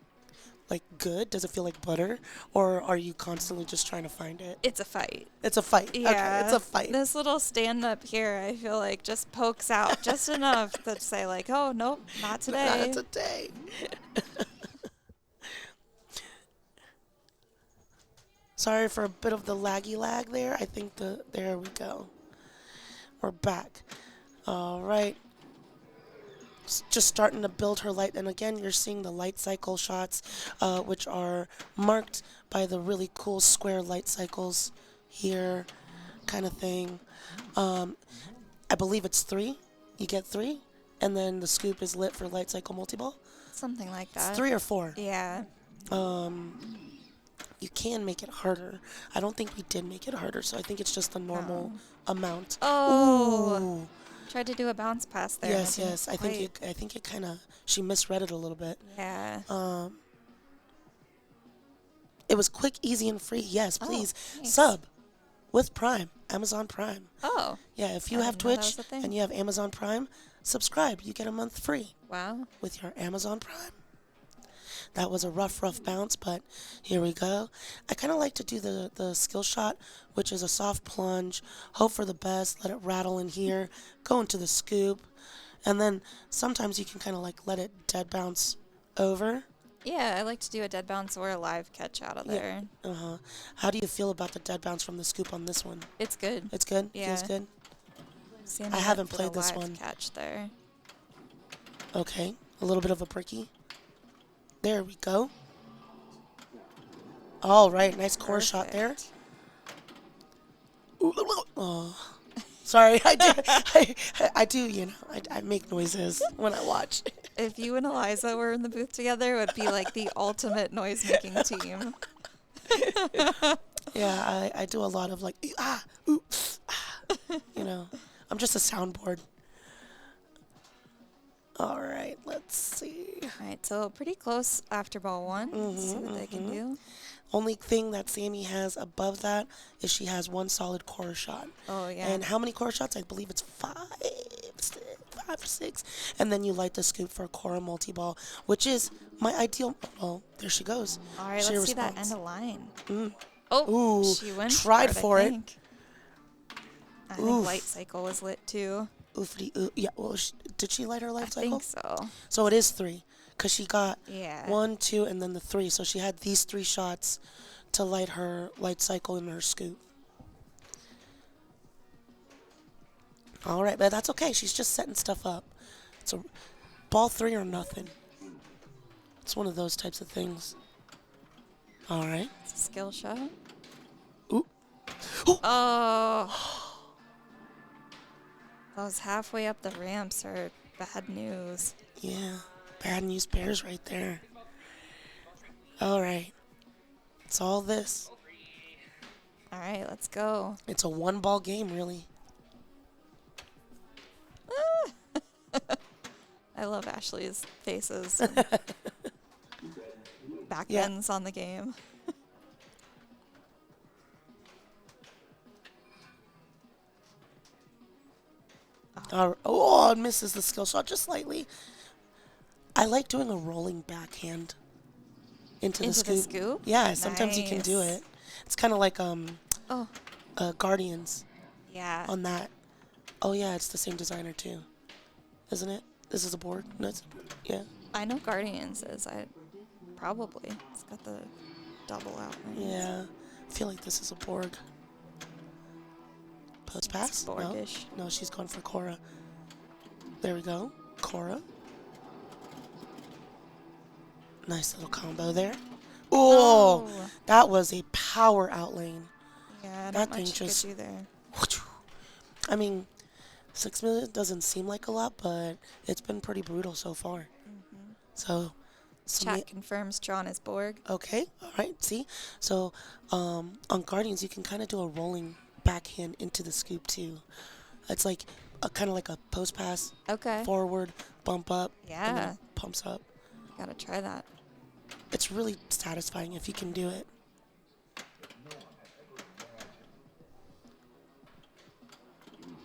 like good? Does it feel like butter, or are you constantly just trying to find it? It's a fight. It's a fight. Yeah, okay, it's a fight. This little stand up here, I feel like just pokes out just enough to say like, oh nope, not today. Not today. Sorry for a bit of the laggy lag there. I think there we go. We're back. All right. Just starting to build her light, and again you're seeing the light cycle shots, which are marked by the really cool square light cycles here, kind of thing. I believe it's 3. You get 3, and then the scoop is lit for light cycle multi-ball. Something like that. It's 3 or 4. Yeah. You can make it harder. I don't think we did make it harder, so I think it's just the normal amount. Oh. Ooh. Tried to do a bounce pass there. Yes. I think it kind of, she misread it a little bit. Yeah. It was quick, easy, and free. Yes, please. Nice. Sub with Prime, Amazon Prime. Oh. Yeah, if you I have didn't know that Twitch was a thing. and you have Amazon Prime, subscribe. You get a month free. Wow. With your Amazon Prime. That was a rough bounce, but here we go. I kind of like to do the skill shot, which is a soft plunge, hope for the best, let it rattle in here, go into the scoop, and then sometimes you can kind of like let it dead bounce over. Yeah, I like to do a dead bounce or a live catch out of there. Yeah. How do you feel about the dead bounce from the scoop on this one? It's good. It's good? Yeah. Feels good? Same I with haven't the played this live one. Catch there. Okay, a little bit of a bricky. There we go. All right, nice core shot there. Oh, sorry, I do, you know, I make noises when I watch. If you and Eliza were in the booth together, it would be like the ultimate noise-making team. Yeah, I do a lot of like, ooh, you know, I'm just a soundboard. All right, let's see. All right, so pretty close after ball 1. Let's see what they can do. Only thing that Sammy has above that is she has 1 solid core shot. Oh, yeah. And how many core shots? I believe it's 5 or 6. And then you light the scoop for a core multi-ball, which is my ideal. Well, there she goes. All right, let's see that end of line. Oh, ooh, she went tried for it. I think light cycle was lit too. Oofity, yeah, well, did she light her light cycle? I think so. So it is 3, because she got Yeah. 1, 2, and then the 3. So she had these 3 shots to light her light cycle in her scoop. All right, but that's okay. She's just setting stuff up. It's a ball 3 or nothing. It's one of those types of things. All right. It's a skill shot. Ooh. Oh. Those halfway up the ramps are bad news. Yeah, bad news bears right there. All right. It's all this. All right, let's go. It's a one-ball game, really. I love Ashley's faces. And backbends on the game. Oh, it misses the skill shot just slightly. I like doing a rolling backhand into the scoop. Yeah, sometimes you can do it. It's kind of like Guardians. Yeah. On that. Oh yeah, it's the same designer too, isn't it? This is a board. No, it's a board. Yeah. I know Guardians is. Probably. It's got the double out. Yeah. I feel like this is a Borg. Post pass? Borgish. No, she's going for Cora. There we go. Cora. Nice little combo there. Oh, that was a power out lane. Yeah, that not thing much just. you could do there. I mean, 6 minutes doesn't seem like a lot, but it's been pretty brutal so far. So. Chat confirms John is Borg. Okay, all right, see? So on Guardians, you can kind of do a rolling backhand into the scoop, too. It's like kind of like a post pass. Okay. Forward, bump up. Yeah. And then it pumps up. Gotta try that. It's really satisfying if you can do it.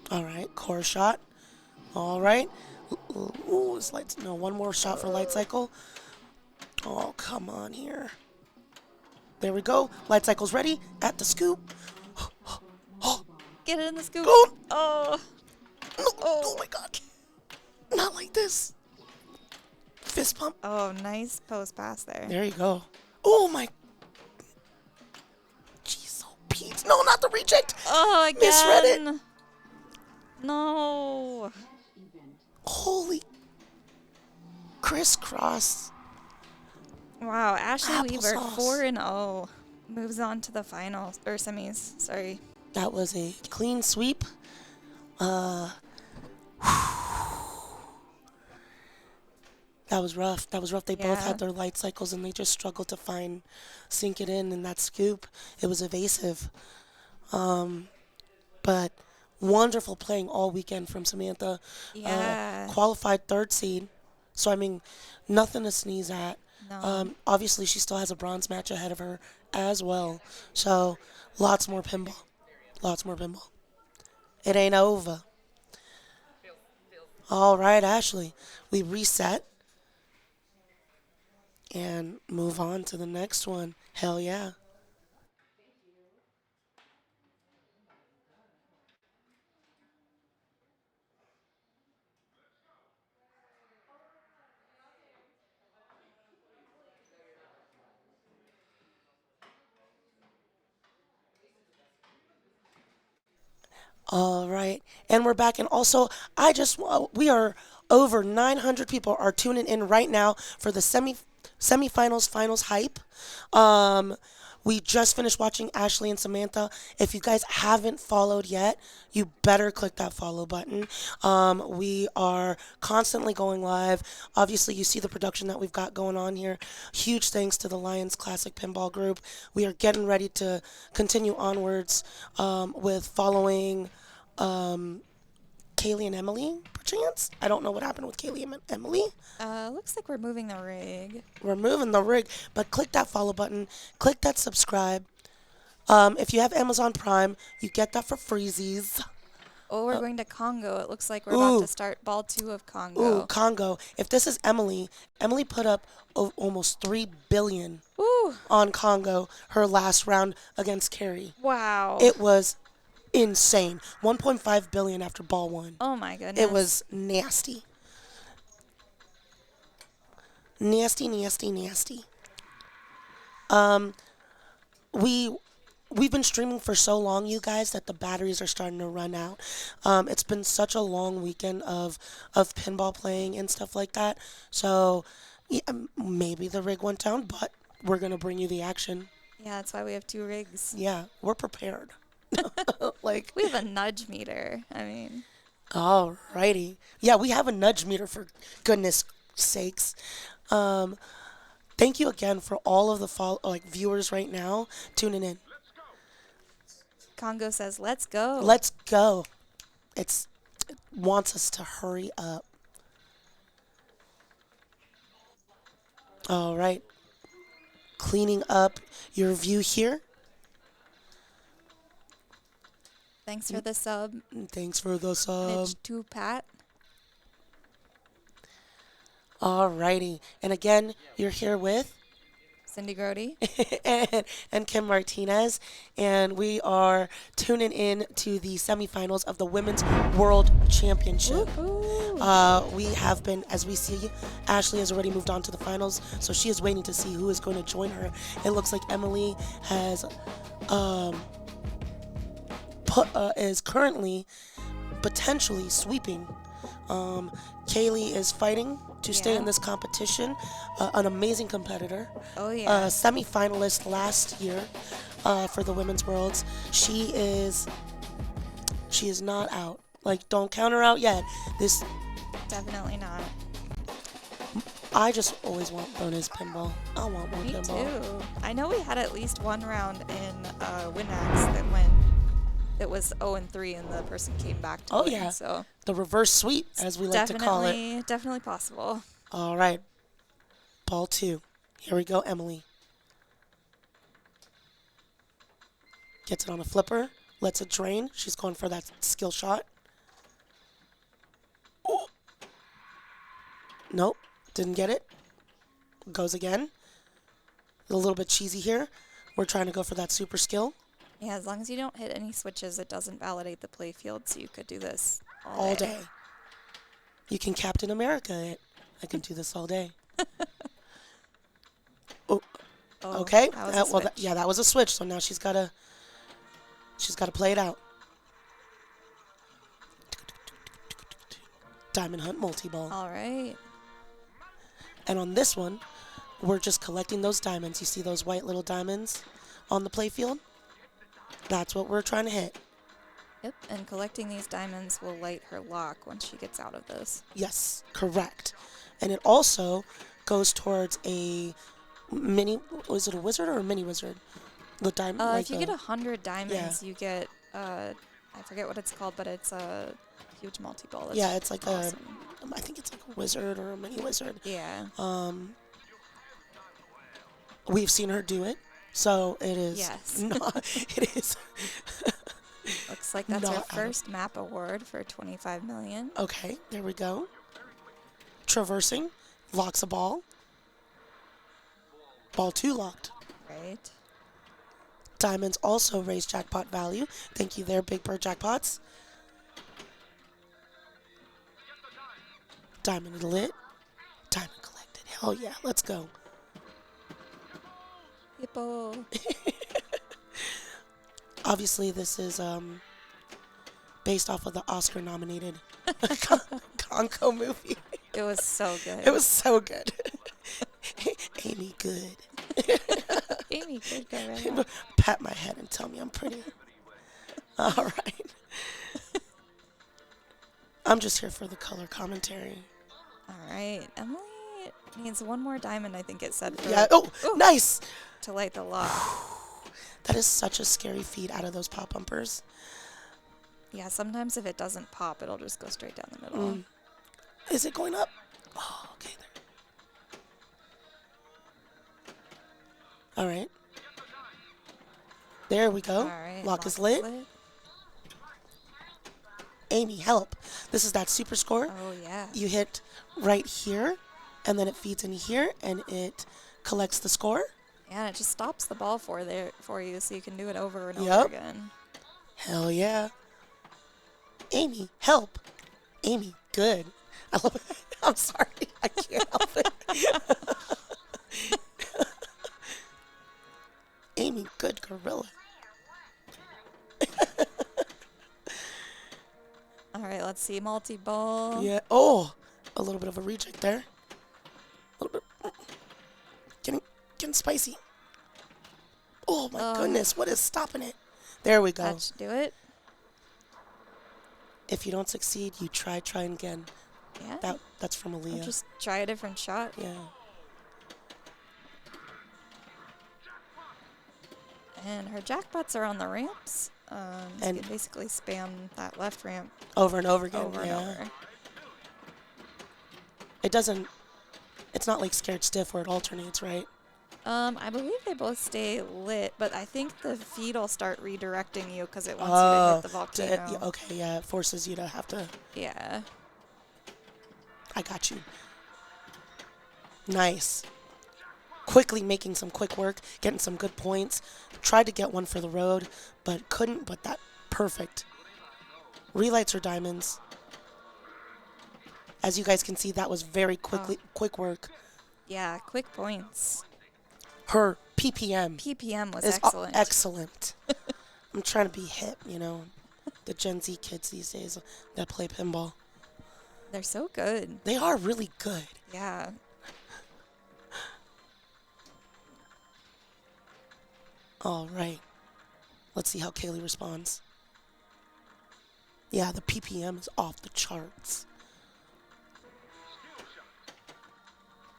All right, core shot. All right. Ooh, it's one more shot for Light Cycle. Oh, come on here. There we go. Light Cycle's ready at the scoop. Get it in the scoop. Go. Oh. No. Oh my God. Not like this. Fist pump. Oh, nice post pass there. There you go. Oh my. Jeez, oh Pete. No, not the reject. Oh, again. Misread it. No. Holy. Crisscross. Wow, Ashley Weaver, Applesauce. 4-0, moves on to the finals, or semis, sorry. That was a clean sweep. That was rough. That was rough. They both had their light cycles, and they just struggled to sink it in that scoop. It was evasive. But wonderful playing all weekend from Samantha. Yeah. Qualified 3rd seed. So, I mean, nothing to sneeze at. No. Obviously, she still has a bronze match ahead of her as well. So, lots more pinball. Lots more pinball. It ain't over. All right, Ashley. We reset and move on to the next one. Hell yeah. All right, and we're back. And also, we are over 900 people are tuning in right now for the semifinals, finals hype. We just finished watching Ashley and Samantha. If you guys haven't followed yet, you better click that follow button. We are constantly going live. Obviously, you see the production that we've got going on here. Huge thanks to the Lions Classic Pinball Group. We are getting ready to continue onwards with following Kaylee and Emily, perchance. I don't know what happened with Kaylee and Emily. Looks like we're moving the rig. We're moving the rig, but click that follow button. Click that subscribe. If you have Amazon Prime, you get that for freezies. Oh, we're going to Congo. It looks like we're about to start ball 2 of Congo. Ooh, Congo. If this is Emily put up almost $3 billion on Congo her last round against Carrie. Wow. It was insane. 1.5 billion after ball 1. Oh my goodness. It was nasty. Nasty, nasty, nasty. We've been streaming for so long, you guys, that the batteries are starting to run out. It's been such a long weekend of pinball playing and stuff like that. So yeah, maybe the rig went down, but we're going to bring you the action. Yeah, that's why we have 2 rigs. Yeah, we're prepared. Like we have a nudge meter. I mean. Alrighty. Yeah, we have a nudge meter, for goodness sakes. Thank you again for all of the viewers right now tuning in. Congo says, let's go. Let's go. It wants us to hurry up. All right. Cleaning up your view here. Thanks for the sub. Thanks for the sub. Mitch to Pat. Alrighty. And again, you're here with Cindy Grody. and Kim Martinez. And we are tuning in to the semifinals of the Women's World Championship. We have been, as we see, Ashley has already moved on to the finals, so she is waiting to see who is going to join her. It looks like Emily has is currently potentially sweeping. Kaylee is fighting to stay in this competition. An amazing competitor. Oh, yeah. Semi-finalist last year for the Women's Worlds. She is not out. Like, don't count her out yet. This Definitely not. I just always want bonus pinball. I want more Me pinball. too. I know we had at least one round in Winax that went. It was 0-3, and the person came back to win. Yeah. So The reverse sweep, as we like to call it. Definitely possible. All right. Ball 2. Here we go, Emily. Gets it on a flipper. Lets it drain. She's going for that skill shot. Ooh. Nope. Didn't get it. Goes again. A little bit cheesy here. We're trying to go for that super skill. Yeah, as long as you don't hit any switches, it doesn't validate the play field, so you could do this All day. You can Captain America it. I can do this all day. Oh. Okay. That was a switch. Yeah, that was a switch. So now she's gotta play it out. Diamond Hunt multi-ball. All right. And on this one, we're just collecting those diamonds. You see those white little diamonds on the playfield? That's what we're trying to hit. Yep, and collecting these diamonds will light her lock once she gets out of this. Yes, correct. And it also goes towards a mini, was it a wizard or a mini wizard? The diamond. Like if you get 100 diamonds, you get, I forget what it's called, but it's a huge multi-ball. That's it's like awesome. I think it's like a wizard or a mini wizard. Yeah. We've seen her do it, so it is. Yes. It is. Looks like that's her first map award for 25 million. Okay, there we go. Traversing, locks a ball. Ball 2 locked. Right. Diamonds also raise jackpot value. Thank you there, Big Bird Jackpots. Diamond lit. Diamond collected. Hell yeah, let's go. Hippo. Obviously, this is based off of the Oscar-nominated Congo movie. It was so good. It was so good. Amy good. Amy good, Gorilla. Pat my head and tell me I'm pretty. All right. I'm just here for the color commentary. All right. Emily needs one more diamond, I think it said. For Yeah. Oh, nice. To light the lock. That is such a scary feed out of those pop bumpers. Yeah, sometimes if it doesn't pop, it'll just go straight down the middle. Is it going up? Oh, okay. All right. There we go. All right. Lock is lit. Amy, help. This is that super score. Oh, yeah. You hit right here, and then it feeds in here, and it collects the score. Yeah, and it just stops the ball for you, so you can do it over and over again. Hell yeah. Amy, help. Amy, good. I love it. I'm sorry. I can't help it. Amy, good gorilla. All right, let's see. Multi-ball. Yeah. Oh, a little bit of a reject there. A little bit. Getting spicy. Oh, my goodness. What is stopping it? There we go. That should do it. If you don't succeed, you try again. Yeah. That's from Aaliyah. Or just try a different shot. Yeah. And her jackpots are on the ramps. You And- can basically spam that left ramp Over and over again. over yeah. and over. It doesn't. It's not like Scared Stiff where it alternates, right? I believe they both stay lit, but I think the feed will start redirecting you because it wants you to hit the volcano. Okay, yeah, it forces you to have to. Yeah. I got you. Nice. Quickly making some quick work, getting some good points. Tried to get one for the road, but couldn't. But that perfect. Relights or diamonds. As you guys can see, that was very quick work. Yeah, quick points. Her PPM PPM was is excellent. excellent. I'm trying to be hip, you know. The Gen Z kids these days that play pinball. They're so good. They are really good. Yeah. All right. Let's see how Kaylee responds. Yeah, the PPM is off the charts.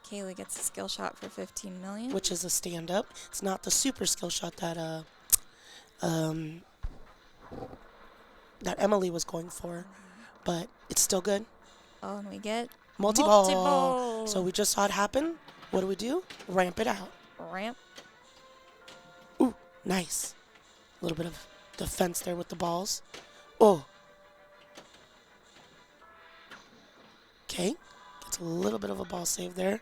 Kaylee gets a skill shot for 15 million. Which is a stand-up. It's not the super skill shot that that Emily was going for, but it's still good. Oh, and we get Multi-ball. multi-ball. So we just saw it happen. What do? Ramp it out. Ramp. Ooh, nice. A little bit of defense there with the balls. Oh. Okay. Gets a little bit of a ball save there.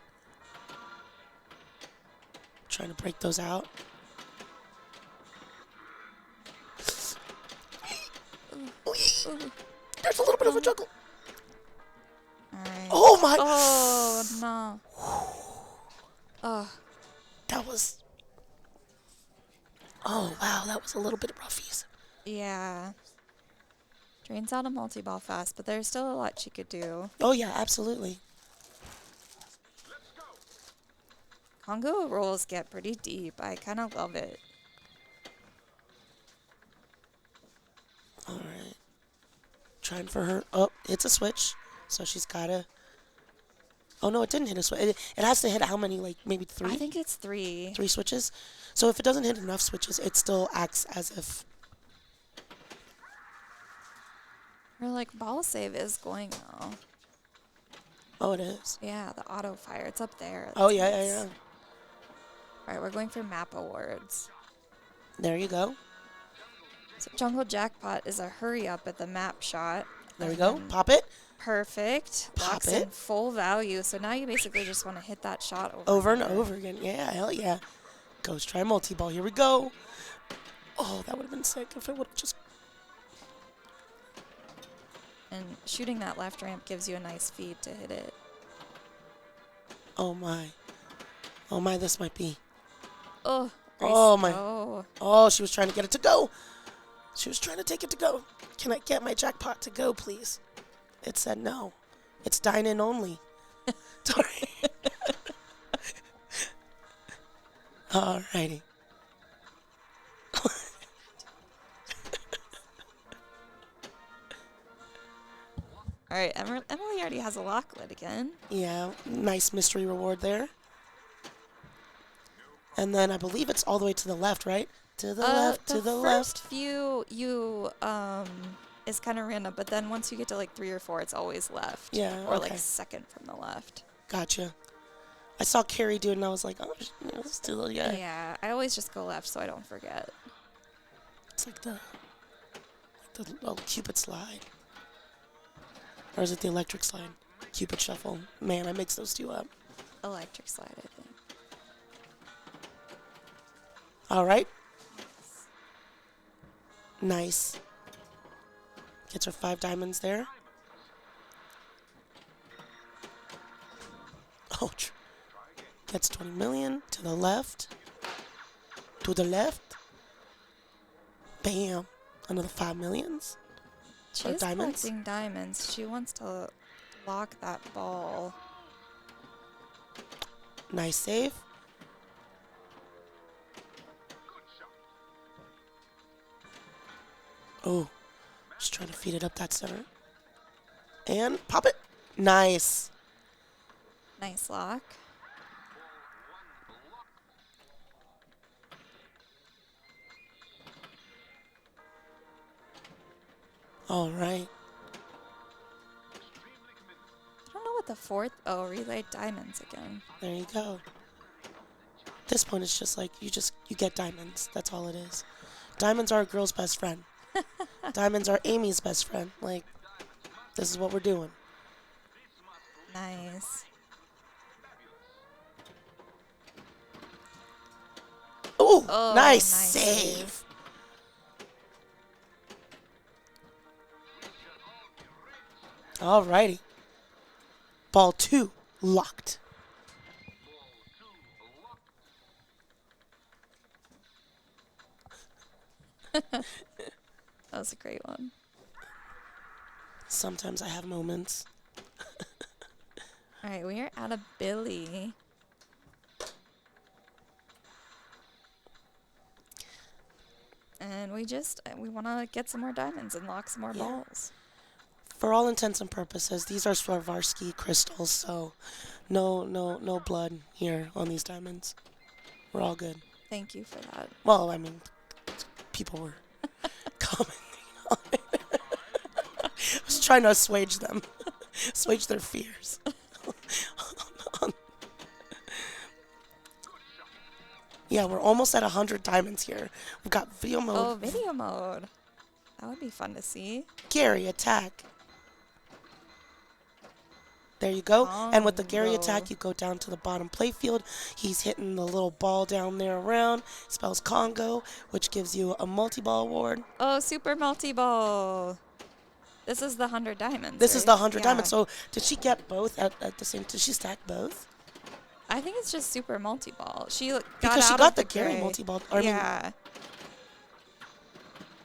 Trying to break those out. There's a little bit of a juggle. Alright. Oh my! Oh no. Oh. That was. Oh wow, that was a little bit of roughies. Yeah. Drains out a multi-ball fast, but there's still a lot she could do. Oh yeah, absolutely. Congo rolls get pretty deep. I kind of love it. All right. Trying for her. Oh, it's a switch. So she's got to. Oh, no, it didn't hit a switch. It has to hit how many? Like maybe 3? I think it's 3. 3 switches. So if it doesn't hit enough switches, it still acts as if. Her like ball save is going though. Oh, it is. Yeah, the auto fire. It's up there. Oh, That's yeah, nice. yeah. Alright, we're going for map awards. There you go. So Jungle Jackpot is a hurry up at the map shot. There we go. Pop it. Perfect. Pop Locks it. in full value. So now you basically just want to hit that shot Over and over again. Yeah, hell yeah. Ghost try multi-ball. Here we go. Oh, that would have been sick if it would have just. And shooting that left ramp gives you a nice feed to hit it. Oh my. Oh my, this might be. Oh, Oh my. Oh. Oh, she was trying to get it to go. She was trying to take it to go. Can I get my jackpot to go, please? It said no. It's dine-in only. Sorry. Alrighty. All right, Emily already has a lock lit again. Yeah, nice mystery reward there. And then I believe it's all the way to the left, right? To the left, to the left. First few you is kind of random, but then once you get to like 3 or 4, it's always left. Yeah, Or okay. like second from the left. Gotcha. I saw Carrie do it, and I was like, oh, let's do it. Yeah. Yeah, I always just go left so I don't forget. It's like the little Cupid slide. Or is it the electric slide? Cupid shuffle. Man, I mix those two up. Electric slide, I think. All right. Nice. Gets her 5 diamonds there. Oh, gets 20 million to the left. To the left. Bam. Another 5 millions. She's diamonds. collecting diamonds. She wants to lock that ball. Nice save. Oh, just trying to feed it up that center. And pop it. Nice. Nice lock. All right. I don't know what the fourth. Oh, relay diamonds again. There you go. At this point, it's just like you get diamonds. That's all it is. Diamonds are a girl's best friend. Diamonds are Amy's best friend. Like, this is what we're doing. Nice. Ooh, Oh, nice nice save. Alrighty. Ball 2 locked. That was a great one. Sometimes I have moments. All right, we are out of Billy. And we want to get some more diamonds and lock some more balls. For all intents and purposes, these are Swarovski crystals, so no blood here on these diamonds. We're all good. Thank you for that. Well, I mean, people were commenting on it. I was trying to assuage them, assuage their fears. Yeah, we're almost at 100 diamonds here. We've got video mode. Oh, video mode. That would be fun to see. Gary, attack. There you go. And with the Gary attack, you go down to the bottom playfield. He's hitting the little ball down there around. Spells Congo, which gives you a multi-ball award. Oh, super multi-ball. This is the 100 diamonds. This is right? the 100 Yeah. diamonds. So did she get both at the same? Did she stack both? I think it's just super multi-ball. She got Because she out got of the Gary gray. multi-ball. Yeah.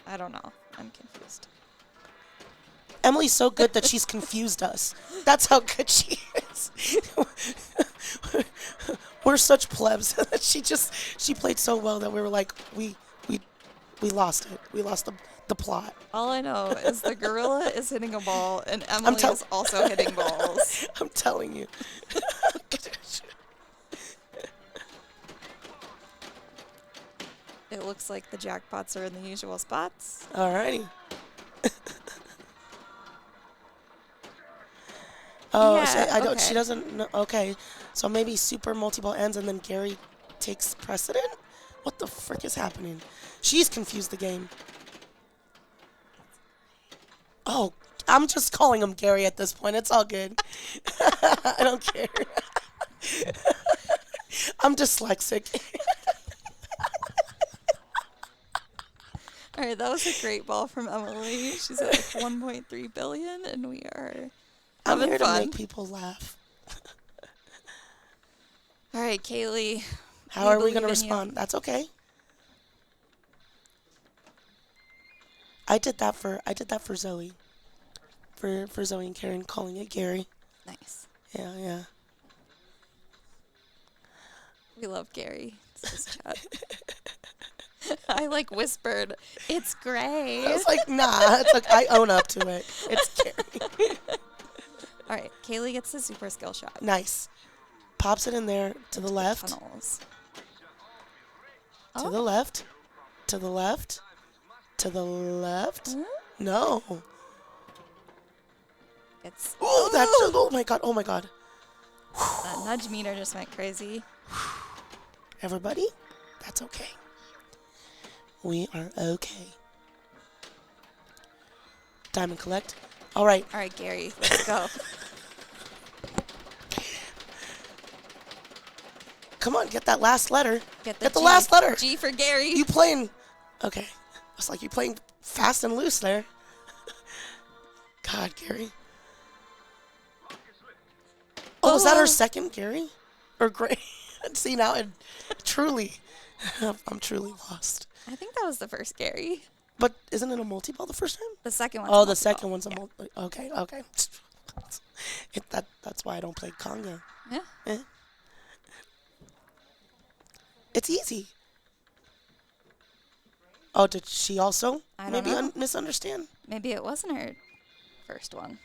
I don't know. I'm confused. Emily's so good that she's confused us. That's how good she is. We're such plebs that she played so well that we were like, we lost it. We lost the plot. All I know is the gorilla is hitting a ball and Emily is also hitting balls. I'm telling you. It looks like the jackpots are in the usual spots. Alrighty. Oh, Yeah, I don't. okay. She doesn't know. Okay, so maybe super multi-ball ends and then Gary takes precedent. What the frick is happening? She's confused the game. Oh, I'm just calling him Gary at this point. It's all good. I don't care. I'm dyslexic. All right, that was a great ball from Emily. She's at like 1.3 billion, and we are I'm having here fun. to make people laugh. All right, Kaylee. How are we believe going to in you. respond? That's okay. I did that for Zoe. For Zoe and Karen calling it Gary. Nice. Yeah. We love Gary. This is chat. I like whispered, "It's gray." I was like, nah. It's like I own up to it. It's Gary. All right, Kaylee gets the super skill shot. Nice. Pops it in there to the left. Tunnels. To the left. To the left. To the left. Hmm? No. It's Oh, that's oh my god. Oh my god. that nudge meter just went crazy. Everybody, that's okay. We are okay. Diamond collect. All right. All right, Gary, let's go. Come on, get that last letter. Get the G. last letter. G for Gary. You playing? Okay. It's like you playing fast and loose there. God, Gary. Oh, was that her second, Gary? Or Gray? See now, I'm truly lost. I think that was the first Gary. But isn't it a multi-ball the first time? The second one. Oh, the second one's a multi. Okay. That's why I don't play Congo. Yeah. It's easy. Oh, did she also I don't maybe know. misunderstand? Maybe it wasn't her first one.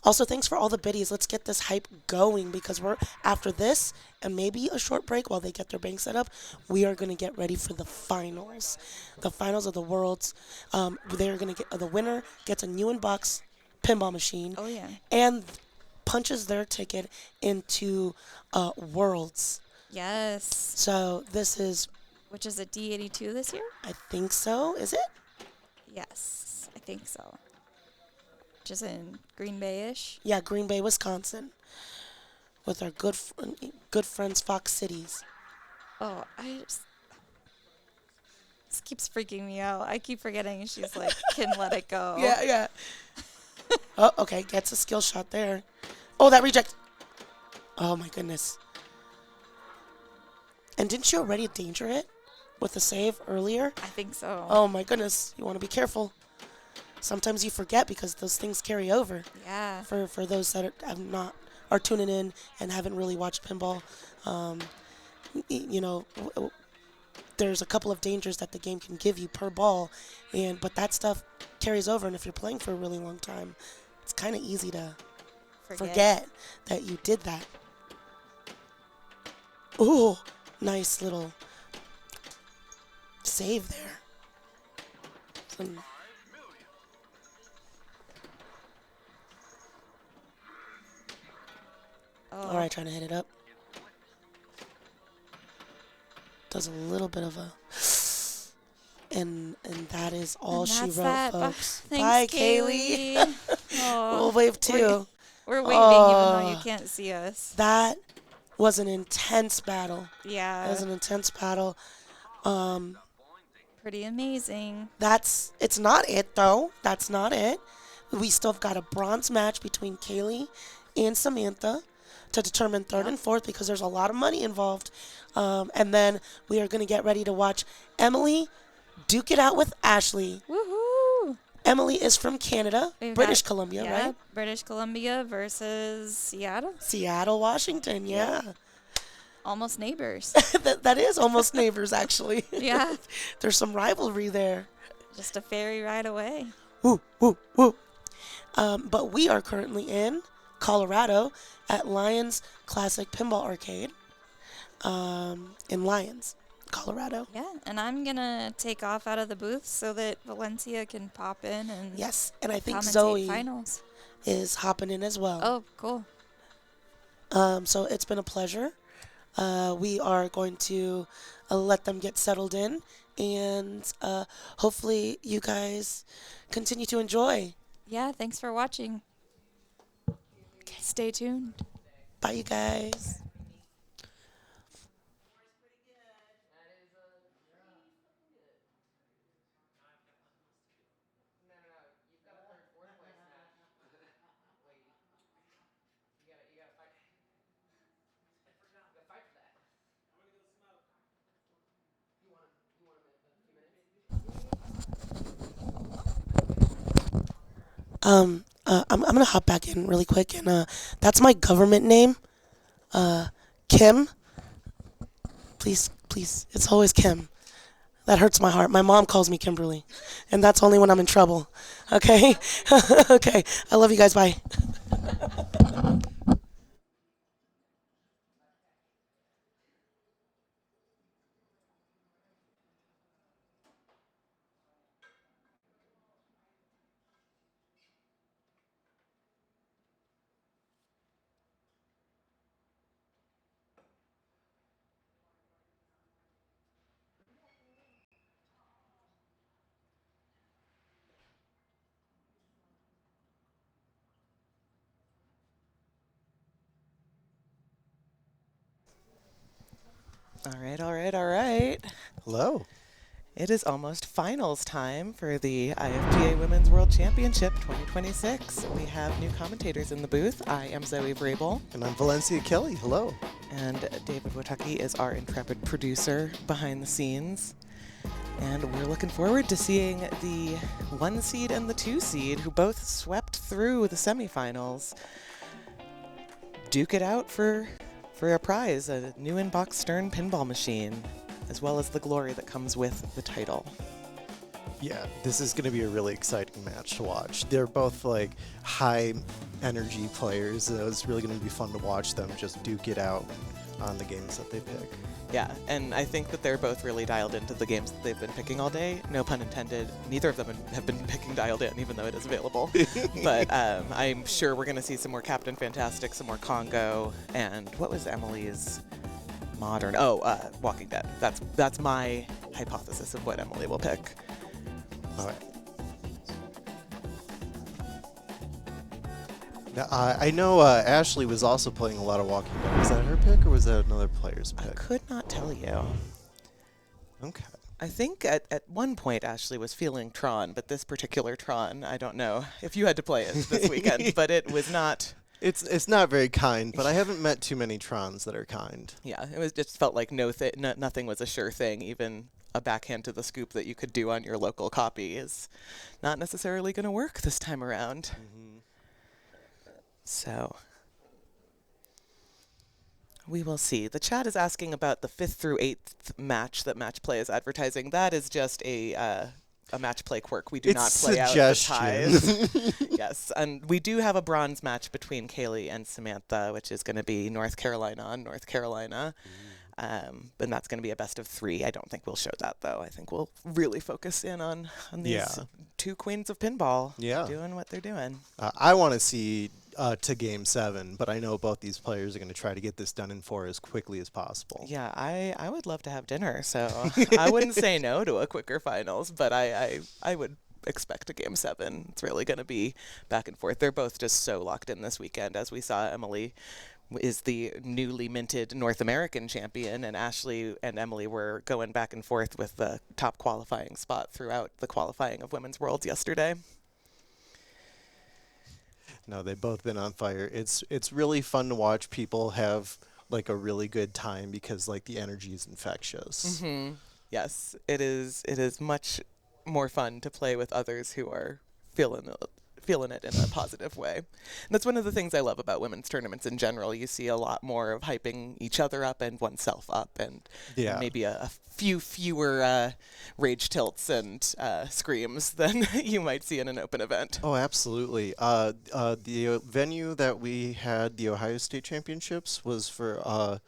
Also, thanks for all the biddies. Let's get this hype going because we're after this and maybe a short break while they get their bank set up. We are going to get ready for the finals. The finals of the Worlds. They're going to get the winner gets a new in-box pinball machine. Oh, yeah. And punches their ticket into Worlds. Yes. So this is, Which is a D82 this year? I think so. Is it? Yes, I think so. Which is in Green Bay-ish. Yeah, Green Bay, Wisconsin, with our good friends Fox Cities. Oh, this keeps freaking me out. I keep forgetting she's like, can let it go. Yeah. Oh, okay, gets a skill shot there. Oh, that reject. Oh my goodness. And didn't you already danger it with the save earlier? I think so. Oh my goodness, you want to be careful. Sometimes you forget because those things carry over. Yeah. For those that are tuning in and haven't really watched pinball, there's a couple of dangers that the game can give you per ball, but that stuff carries over. And if you're playing for a really long time, it's kind of easy to forget that you did that. Ooh, nice little save there. All right, trying to hit it up. Does a little bit of a, and that is all she wrote, folks. Thanks, Bye, Kaylee. Oh, We'll wave too. We're waving even though you can't see us. That was an intense battle. Yeah. It was an intense battle. Pretty amazing. It's not it though. That's not it. We still have got a bronze match between Kaylee and Samantha to determine third and fourth because there's a lot of money involved. And then we are going to get ready to watch Emily duke it out with Ashley. Woohoo! Emily is from Canada, British Columbia, right? British Columbia versus Seattle. Seattle, Washington, yeah. Almost neighbors. that is almost neighbors, actually. Yeah. There's some rivalry there. Just a ferry ride away. Woo, woo, woo. But we are currently in Colorado at Lions Classic Pinball Arcade in Lyons, Colorado. Yeah, and I'm going to take off out of the booth so that Valencia can pop in and yes, and I think commentate Zoe finals. is hopping in as well. Oh, cool. So it's been a pleasure. We are going to let them get settled in, and hopefully you guys continue to enjoy. Yeah, thanks for watching. Okay. Stay tuned. Bye, you guys. I'm gonna hop back in really quick, and that's my government name, Kim. Please, it's always Kim. That hurts my heart. My mom calls me Kimberly, and that's only when I'm in trouble. Okay, okay. I love you guys. Bye. All right. Hello. It is almost finals time for the IFPA Women's World Championship 2026. We have new commentators in the booth. I am Zoe Vrabel. And I'm Valencia Kelly. Hello. And David Wottucky is our intrepid producer behind the scenes. And we're looking forward to seeing the 1 seed and the 2 seed, who both swept through the semifinals, duke it out for a prize, a new in-box Stern pinball machine, as well as the glory that comes with the title. Yeah, this is going to be a really exciting match to watch. They're both like high energy players, so it's really going to be fun to watch them just duke it out on the games that they pick. Yeah, and I think that they're both really dialed into the games that they've been picking all day. No pun intended. Neither of them have been picking dialed in, even though it is available. But I'm sure we're going to see some more Captain Fantastic, some more Congo, and what was Emily's modern? Walking Dead. That's my hypothesis of what Emily will pick. All right. Now, I know Ashley was also playing a lot of Walking Dead. Was that her pick or was that another player's pick? I could not tell you. Okay. I think at one point Ashley was feeling Tron, but this particular Tron, I don't know if you had to play it this weekend, but it was not. It's not very kind, but I haven't met too many Trons that are kind. Yeah, it was just felt like nothing was a sure thing. Even a backhand to the scoop that you could do on your local copy is not necessarily going to work this time around. Mm-hmm. So we will see. The chat is asking about the 5th through 8th match that Match Play is advertising. That is just a Match Play quirk. We do not play out the ties. Yes, and we do have a bronze match between Kaylee and Samantha, which is going to be North Carolina on North Carolina. And that's going to be a best of 3. I don't think we'll show that, though. I think we'll really focus in on these two queens of pinball doing what they're doing. I want to see to Game 7, but I know both these players are going to try to get this done in 4 as quickly as possible. Yeah, I would love to have dinner, so I wouldn't say no to a quicker finals, but I would expect a Game 7. It's really going to be back and forth. They're both just so locked in this weekend. As we saw, Emily is the newly minted North American champion, and Ashley and Emily were going back and forth with the top qualifying spot throughout the qualifying of Women's Worlds yesterday. No, they've both been on fire. It's really fun to watch people have like a really good time because like the energy is infectious. Mm-hmm. Yes, it is much more fun to play with others who are feeling it in a positive way. And that's one of the things I love about women's tournaments in general. You see a lot more of hyping each other up and oneself up, and maybe a few fewer rage tilts and screams than you might see in an open event. Oh, absolutely. The venue that we had the Ohio State Championships was for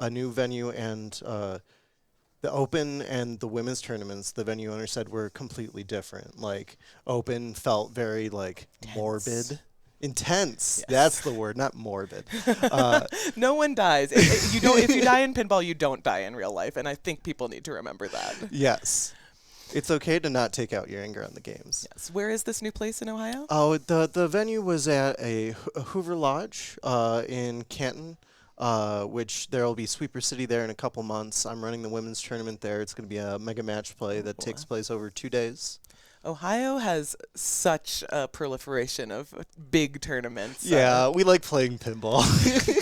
a new venue, and the Open and the women's tournaments, the venue owner said, were completely different. Like, Open felt very, like, morbid. Intense. Yes. That's the word, not morbid. No one dies. If you die in pinball, you don't die in real life, and I think people need to remember that. Yes. It's okay to not take out your anger on the games. Yes. Where is this new place in Ohio? Oh, the venue was at a Hoover Lodge in Canton. Which there will be Sweeper City there in a couple months. I'm running the women's tournament there. It's going to be a mega match play that takes place over 2 days. Ohio has such a proliferation of big tournaments. Yeah, we like playing pinball.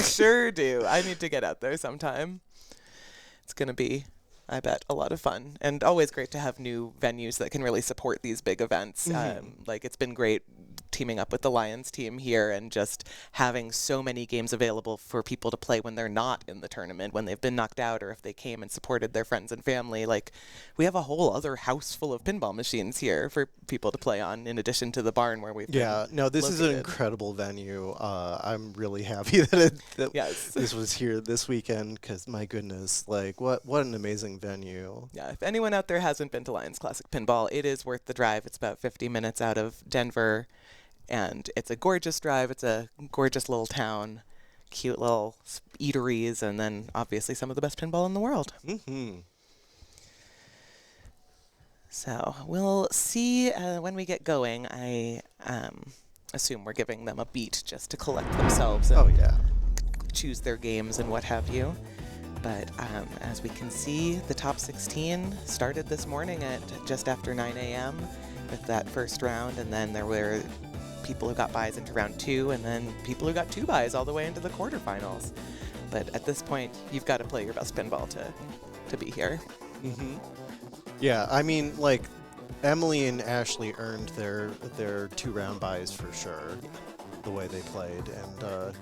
Sure do. I need to get out there sometime. It's going to be, I bet, a lot of fun. And always great to have new venues that can really support these big events. Like, it's been great teaming up with the Lions team here and just having so many games available for people to play when they're not in the tournament, when they've been knocked out, or if they came and supported their friends and family. Like, we have a whole other house full of pinball machines here for people to play on, in addition to the barn where we've been this is an incredible venue. I'm really happy that yes. This was here this weekend, because my goodness, like, what an amazing venue. Yeah, if anyone out there hasn't been to Lions Classic Pinball, it is worth the drive. It's about 50 minutes out of Denver. And it's a gorgeous drive. It's a gorgeous little town, cute little eateries, and then obviously some of the best pinball in the world. Mm-hmm. So we'll see when we get going. I assume we're giving them a beat just to collect themselves and choose their games and what have you. But as we can see, the top 16 started this morning at just after 9 a.m. with that first round, and then there were people who got buys into round 2, and then people who got 2 buys all the way into the quarterfinals. But at this point, you've got to play your best pinball to be here. Mm-hmm. Yeah, I mean, like, Emily and Ashley earned their 2 round buys for sure, the way they played, and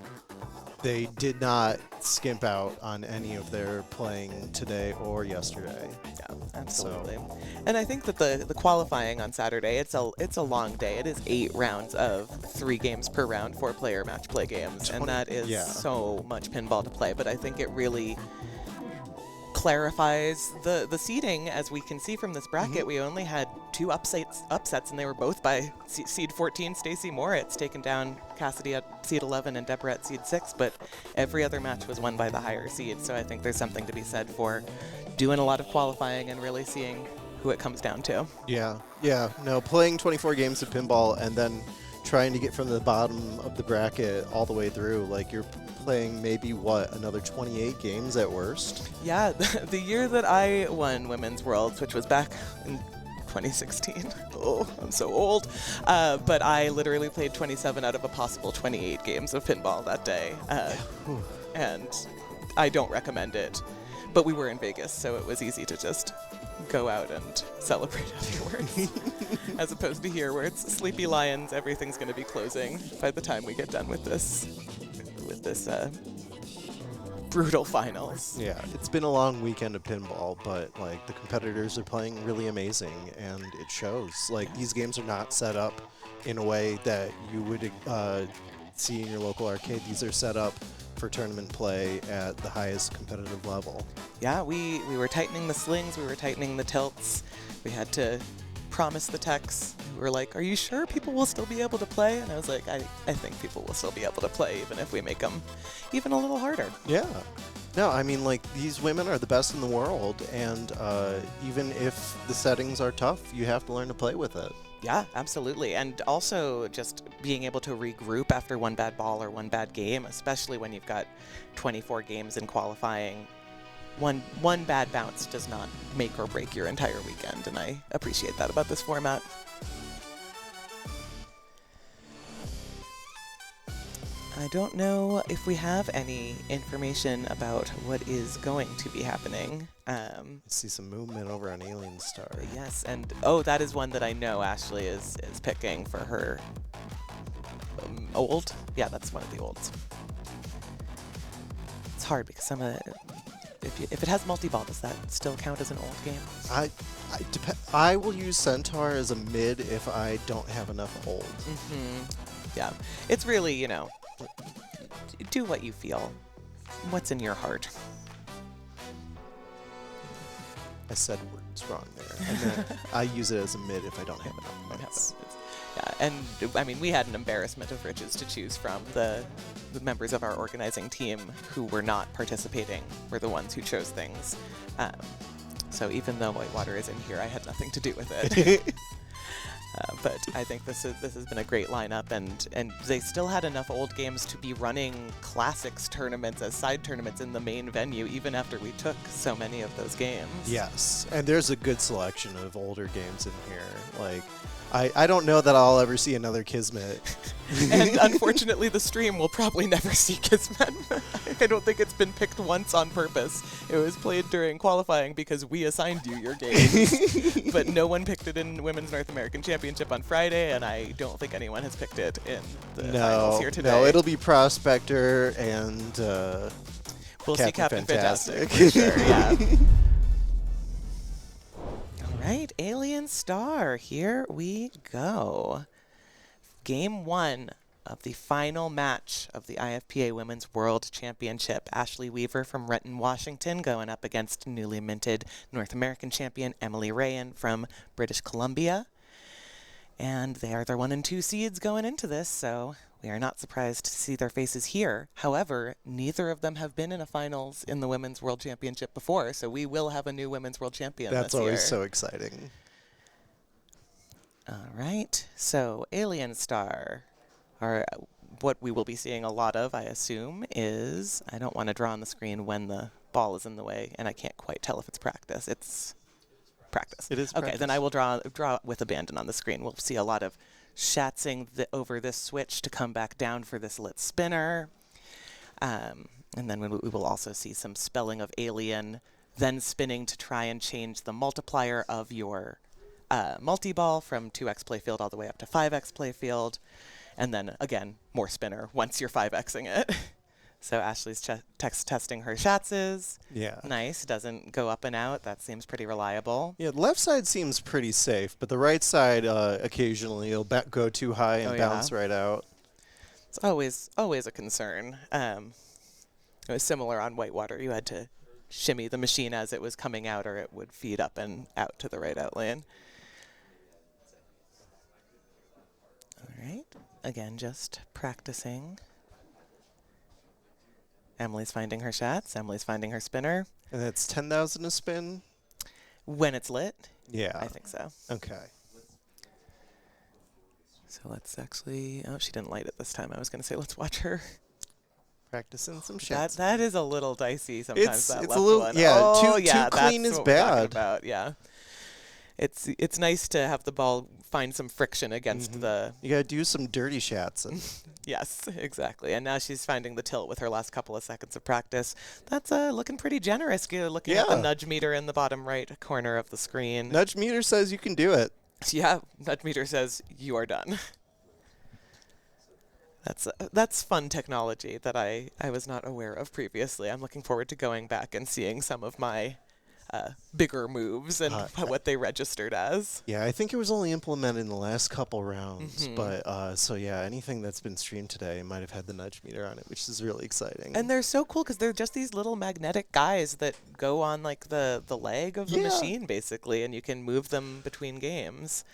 they did not skimp out on any of their playing today or yesterday. Yeah, absolutely. And I think that the qualifying on Saturday, it's a long day. It is 8 rounds of 3 games per round, 4-player match play games, and that is so much pinball to play. But I think it really clarifies the seeding. As we can see from this bracket, we only had 2 upsets, and they were both by seed 14, Stacey Moritz, taking down Cassidy at seed 11 and Deborah at seed 6, but every other match was won by the higher seed. So I think there's something to be said for doing a lot of qualifying and really seeing who it comes down to. Yeah, no, playing 24 games of pinball and then trying to get from the bottom of the bracket all the way through, like you're playing maybe another 28 games at worst. Yeah, the year that I won Women's Worlds, which was back in 2016. Oh, I'm so old. But I literally played 27 out of a possible 28 games of pinball that day. And I don't recommend it. But we were in Vegas, so it was easy to just go out and celebrate afterwards. As opposed to here, where it's Sleepy Lions, everything's going to be closing by the time we get done with this brutal finals. Yeah, it's been a long weekend of pinball, but like the competitors are playing really amazing, and it shows. Like these games are not set up in a way that you would see in your local arcade. These are set up for tournament play at the highest competitive level. Yeah, we were tightening the slings, we were tightening the tilts. We had to promise the techs. We were like, are you sure people will still be able to play? And I was like, I think people will still be able to play even if we make them even a little harder. Yeah. No, I mean, like, these women are the best in the world, and even if the settings are tough, you have to learn to play with it. Yeah, absolutely. And also just being able to regroup after one bad ball or one bad game, especially when you've got 24 games in qualifying. One bad bounce does not make or break your entire weekend, and I appreciate that about this format. I don't know if we have any information about what is going to be happening. I see some movement over on Alien Star. Yes, and that is one that I know Ashley is picking for her old. Yeah, that's one of the olds. It's hard because some of the, if it has multi-ball, does that still count as an old game? I will use Centaur as a mid if I don't have enough old. Yeah, it's really, do what you feel. What's in your heart? I said words wrong there. And then I use it as a mid if I don't have enough points. Yeah, and I mean, we had an embarrassment of riches to choose from. The members of our organizing team who were not participating were the ones who chose things. So even though Whitewater is in here, I had nothing to do with it. But I think this has been a great lineup, and they still had enough old games to be running classics tournaments as side tournaments in the main venue, even after we took so many of those games. Yes, and there's a good selection of older games in here. Like, I don't know that I'll ever see another Kismet. And unfortunately, the stream will probably never see Kismet. I don't think it's been picked once on purpose. It was played during qualifying because we assigned you your games. But no one picked it in Women's North American Championship on Friday, and I don't think anyone has picked it in the finals here today. No, it'll be Prospector and we'll see Captain Fantastic. For sure, yeah. Right, Alien Star, here we go. Game 1 of the final match of the IFPA Women's World Championship. Ashley Weaver from Renton, Washington, going up against newly minted North American champion Emily Rayan from British Columbia. And they are their 1 and 2 seeds going into this, so we are not surprised to see their faces here. However, neither of them have been in a finals in the Women's World Championship before, so we will have a new Women's World Champion That's this year. always so exciting. All right, so Alien Star, what we will be seeing a lot of, I assume, is, I don't want to draw on the screen when the ball is in the way, and I can't quite tell if it's practice. It's practice. It is practice. Okay, then I will draw with abandon on the screen. We'll see a lot of shatzing over this switch to come back down for this lit spinner. And then we will also see some spelling of alien, then spinning to try and change the multiplier of your multi-ball from 2x playfield all the way up to 5x playfield. And then, again, more spinner once you're 5xing it. So Ashley's testing her shatses. Yeah. Nice. Doesn't go up and out. That seems pretty reliable. Yeah, the left side seems pretty safe, but the right side occasionally will go too high and bounce right out. It's always a concern. It was similar on whitewater. You had to shimmy the machine as it was coming out, or it would feed up and out to the right out lane. All right. Again, just practicing. Emily's finding her shots. Emily's finding her spinner. And that's 10,000 a spin? When it's lit? Yeah. I think so. Okay. So let's actually... Oh, she didn't light it this time. I was going to say, let's watch her. Practicing some shots. That is a little dicey sometimes, It's that a left little, one. yeah, oh, too clean that's is what we're talking bad. about, yeah. It's nice to have the ball find some friction against the... You got to do some dirty shots. And Yes, exactly. And now she's finding the tilt with her last couple of seconds of practice. That's looking pretty generous. Looking at the nudge meter in the bottom right corner of the screen. Nudge meter says you can do it. Yeah, nudge meter says you are done. That's fun technology that I was not aware of previously. I'm looking forward to going back and seeing some of my bigger moves and what they registered as. Yeah, I think it was only implemented in the last couple rounds. But so yeah, anything that's been streamed today might have had the nudge meter on it, which is really exciting. And they're so cool because they're just these little magnetic guys that go on like the leg of the machine basically, and you can move them between games.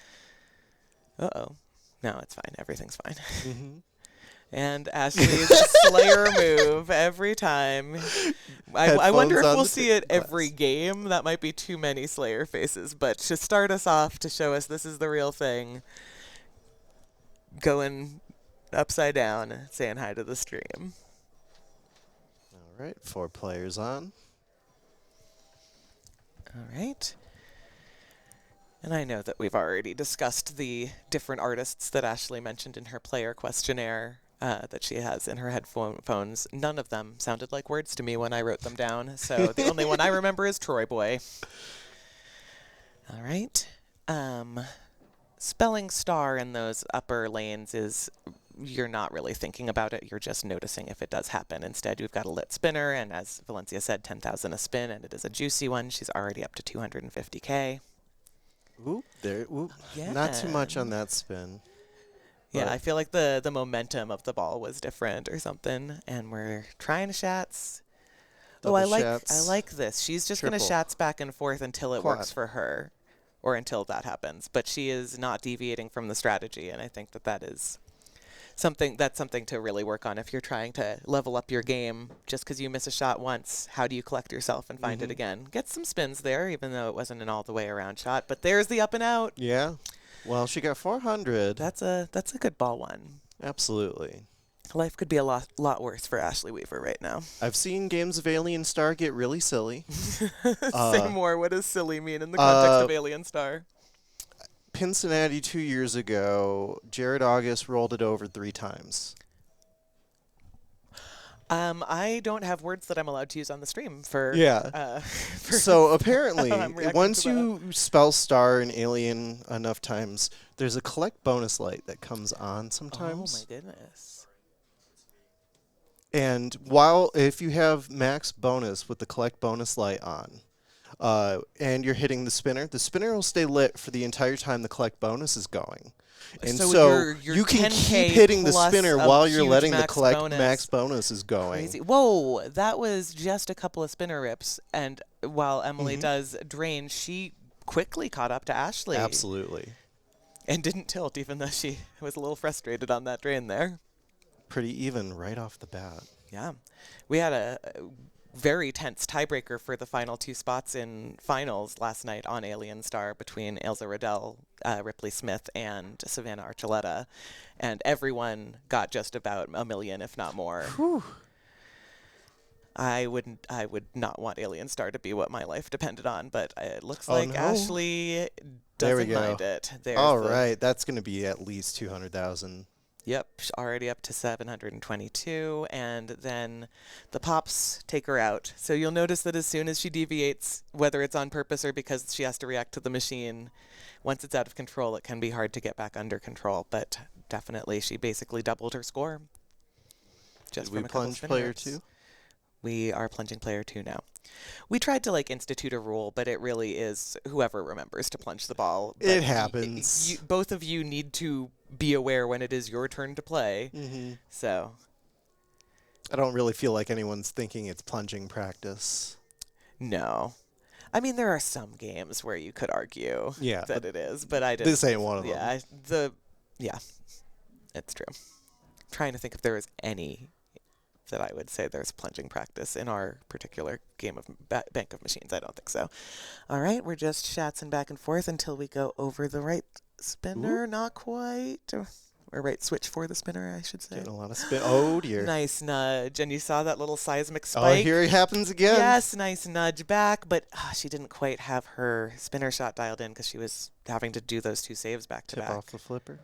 Uh-oh. No, it's fine. Everything's fine. And Ashley's Slayer move every time. I wonder if we'll see it every game. That might be too many Slayer faces. But to start us off, to show us this is the real thing, going upside down, saying hi to the stream. All right, 4 players on. All right. And I know that we've already discussed the different artists that Ashley mentioned in her player questionnaire that she has in her headphones. None of them sounded like words to me when I wrote them down, so the only one I remember is Troy Boy. All right. Spelling star in those upper lanes is you're not really thinking about it. You're just noticing if it does happen. Instead, you've got a lit spinner, and as Valencia said, 10,000 a spin, and it is a juicy one. She's already up to 250K. Oop, there. Oop. Yeah. Not too much on that spin. Yeah, I feel like the momentum of the ball was different or something, and we're trying to shats. Double I shats. like this. She's just going to Triple. shats back and forth until it Quad. works for her, or until that happens. But she is not deviating from the strategy, and I think that is something to really work on if you're trying to level up your game. Just because you miss a shot once, how do you collect yourself and find it again? Get some spins there, even though it wasn't an all the way around shot. But there's the up and out. Yeah. Well, she got 400. That's a good ball one. Absolutely. Life could be a lot worse for Ashley Weaver right now. I've seen games of Alien Star get really silly. Say more. What does silly mean in the context of Alien Star? Cincinnati 2 years ago, Jared August rolled it over 3 times. I don't have words that I'm allowed to use on the stream for... Yeah. So apparently, once you spell star in Alien enough times, there's a collect bonus light that comes on sometimes. Oh my goodness. And if you have max bonus with the collect bonus light on, and you're hitting the spinner will stay lit for the entire time the collect bonus is going. And so you can keep hitting the spinner while you're letting the collect max bonus is going. Crazy. Whoa, that was just a couple of spinner rips. And while Emily does drain, she quickly caught up to Ashley. Absolutely. And didn't tilt, even though she was a little frustrated on that drain there. Pretty even right off the bat. Yeah. We had a very tense tiebreaker for the final 2 spots in finals last night on Alien Star between Ailsa Riddell, Ripley Smith, and Savannah Archuleta, and everyone got just about a million, if not more. Whew. I would not want Alien Star to be what my life depended on, but it looks like Ashley doesn't mind it. All right, that's going to be at least 200,000. Yep, already up to 722, and then the pops take her out. So you'll notice that as soon as she deviates, whether it's on purpose or because she has to react to the machine, once it's out of control, it can be hard to get back under control, but definitely she basically doubled her score. just Did we from a couple plunge spin player rips. 2? We are plunging player 2 now. We tried to institute a rule, but it really is whoever remembers to plunge the ball. But It happens. Both of you need to be aware when it is your turn to play. Mm-hmm. So I don't really feel like anyone's thinking it's plunging practice. no. I mean, there are some games where you could argue that it is, but I didn't. This ain't one of them. Yeah, it's true. Trying to think if there is any that I would say there's plunging practice in our particular game of Bank of Machines. I don't think so. All right, we're just shatzing back and forth until we go over the right spinner. Ooh. Not quite. Or right switch for the spinner, I should say. Getting a lot of spin. Oh, dear. Nice nudge. And you saw that little seismic spike. Oh, here it happens again. Yes, nice nudge back. But she didn't quite have her spinner shot dialed in because she was having to do those 2 saves back to back. Tip off the flipper.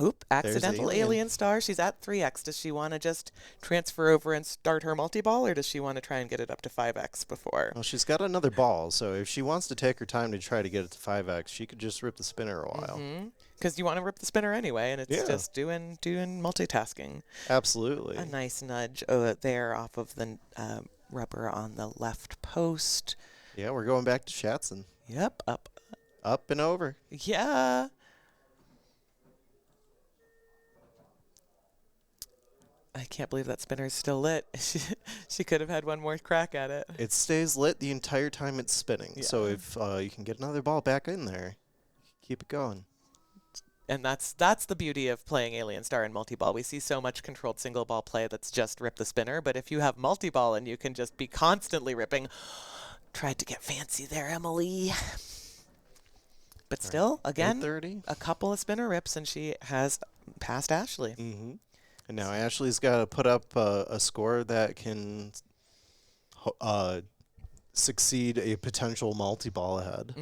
Oop, accidental alien star. She's at 3x. Does she want to just transfer over and start her multi-ball, or does she want to try and get it up to 5x before? Well, she's got another ball, so if she wants to take her time to try to get it to 5x, she could just rip the spinner a while. Because you want to rip the spinner anyway, and it's just doing multitasking. Absolutely. A nice nudge there off of the rubber on the left post. Yeah, we're going back to Shatson. Yep, up. Up and over. Yeah. I can't believe that spinner is still lit. She could have had one more crack at it. It stays lit the entire time it's spinning. Yeah. So if you can get another ball back in there, keep it going. And that's the beauty of playing Alien Star and multi-ball. We see so much controlled single ball play that's just rip the spinner. But if you have multi-ball and you can just be constantly ripping, tried to get fancy there, Emily. But still, again, a couple of spinner rips and she has passed Ashley. Mm-hmm. And now Ashley's got to put up a score that can succeed a potential multi-ball ahead.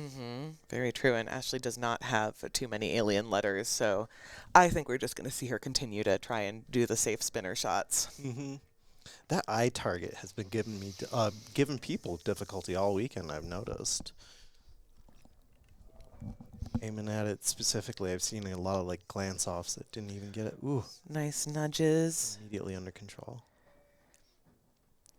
Very true. And Ashley does not have too many alien letters, so I think we're just going to see her continue to try and do the safe spinner shots. That eye target has been giving people difficulty all weekend, I've noticed. Aiming at it specifically, I've seen a lot of glance offs that didn't even get it. Ooh. Nice nudges. Immediately under control.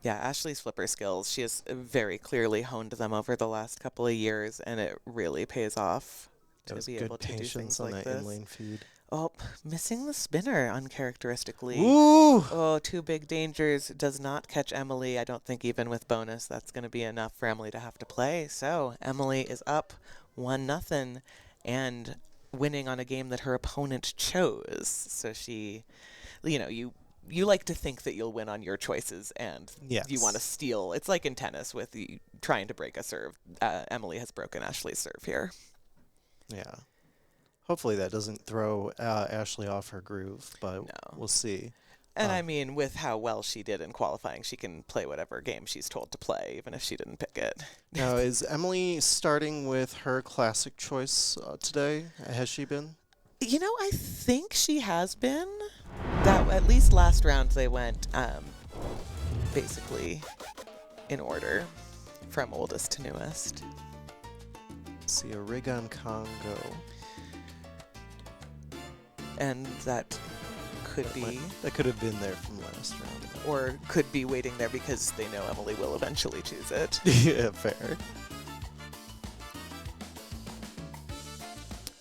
Yeah, Ashley's flipper skills, she has very clearly honed them over the last couple of years, and it really pays off to be able to do things like this. Inlane feed. Oh, missing the spinner uncharacteristically. Ooh! Oh, 2 big dangers. Does not catch Emily. I don't think even with bonus that's going to be enough for Emily to have to play. So Emily is up 1-0 and winning on a game that her opponent chose. So she, you like to think that you'll win on your choices, and you want to steal. It's like in tennis with trying to break a serve. Emily has broken Ashley's serve here. Yeah. Hopefully that doesn't throw Ashley off her groove, but we'll see. And I mean, with how well she did in qualifying, she can play whatever game she's told to play, even if she didn't pick it. Now, is Emily starting with her classic choice today? Has she been? I think she has been. That at least last round they went basically in order from oldest to newest. Let's see, a rig on Congo. And that could be... That could have been there from last round. Or could be waiting there because they know Emily will eventually choose it. Yeah, fair.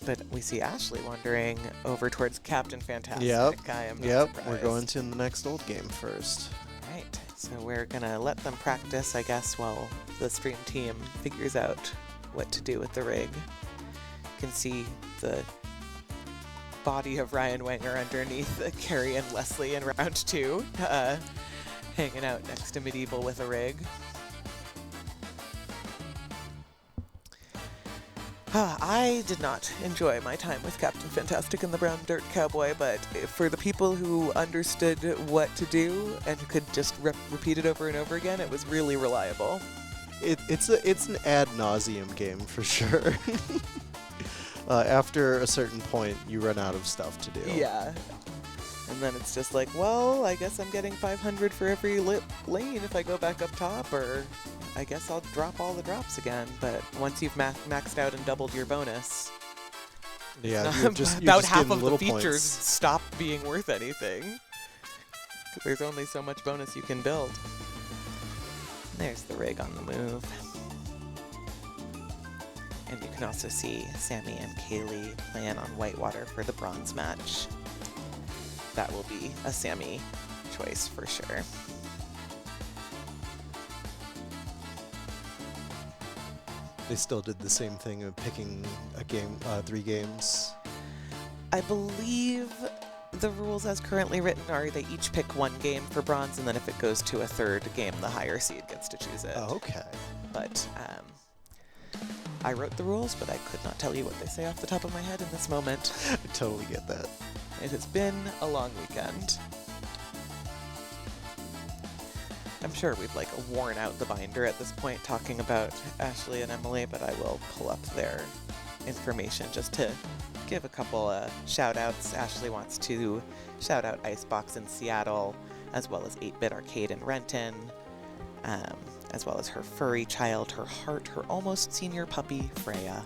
But we see Ashley wandering over towards Captain Fantastic. Yep. I am not surprised. We're going to the next old game first. All right. So we're going to let them practice, I guess, while the stream team figures out what to do with the rig. You can see the body of Ryan Wenger underneath Carrie and Leslie in round 2, hanging out next to Medieval with a rig. I did not enjoy my time with Captain Fantastic and the Brown Dirt Cowboy, but for the people who understood what to do and could just repeat it over and over again, it was really reliable. It's an ad nauseum game for sure. After a certain point, you run out of stuff to do. Yeah. And then it's just like, well, I guess I'm getting 500 for every lit lane if I go back up top, or I guess I'll drop all the drops again. But once you've maxed out and doubled your bonus, yeah, about half of the features stop being worth anything. There's only so much bonus you can build. There's the rig on the move. And you can also see Sammy and Kaylee playing on Whitewater for the bronze match. That will be a Sammy choice for sure. They still did the same thing of picking a game, 3 games. I believe the rules as currently written are they each pick 1 game for bronze, and then if it goes to a 3rd game, the higher seed gets to choose it. Oh, okay. But I wrote the rules, but I could not tell you what they say off the top of my head in this moment. I totally get that. It has been a long weekend. I'm sure we've like worn out the binder at this point talking about Ashley and Emily, but I will pull up their information just to give a couple shout outs. Ashley wants to shout out Icebox in Seattle, as well as 8-Bit Arcade in Renton, as well as her furry child, her heart, her almost senior puppy, Freya.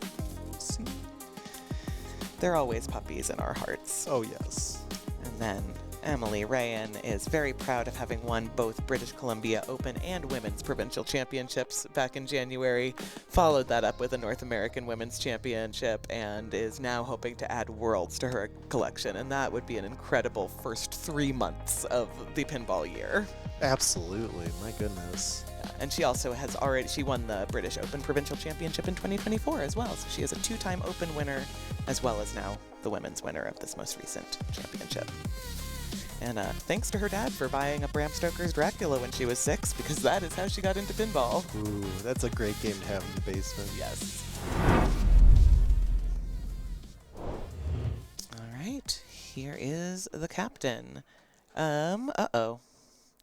They're always puppies in our hearts. Oh, yes. And then Emily Rayan is very proud of having won both British Columbia Open and Women's Provincial Championships back in January, followed that up with a North American Women's Championship, and is now hoping to add Worlds to her collection, and that would be an incredible first 3 months of the pinball year. Absolutely, my goodness. And she also has she won the British Open Provincial Championship in 2024 as well, so she is a 2-time Open winner, as well as now the women's winner of this most recent championship. And thanks to her dad for buying a Bram Stoker's Dracula when she was 6, because that is how she got into pinball. Ooh, that's a great game to have in the basement. Yes. All right, here is the captain. Uh-oh.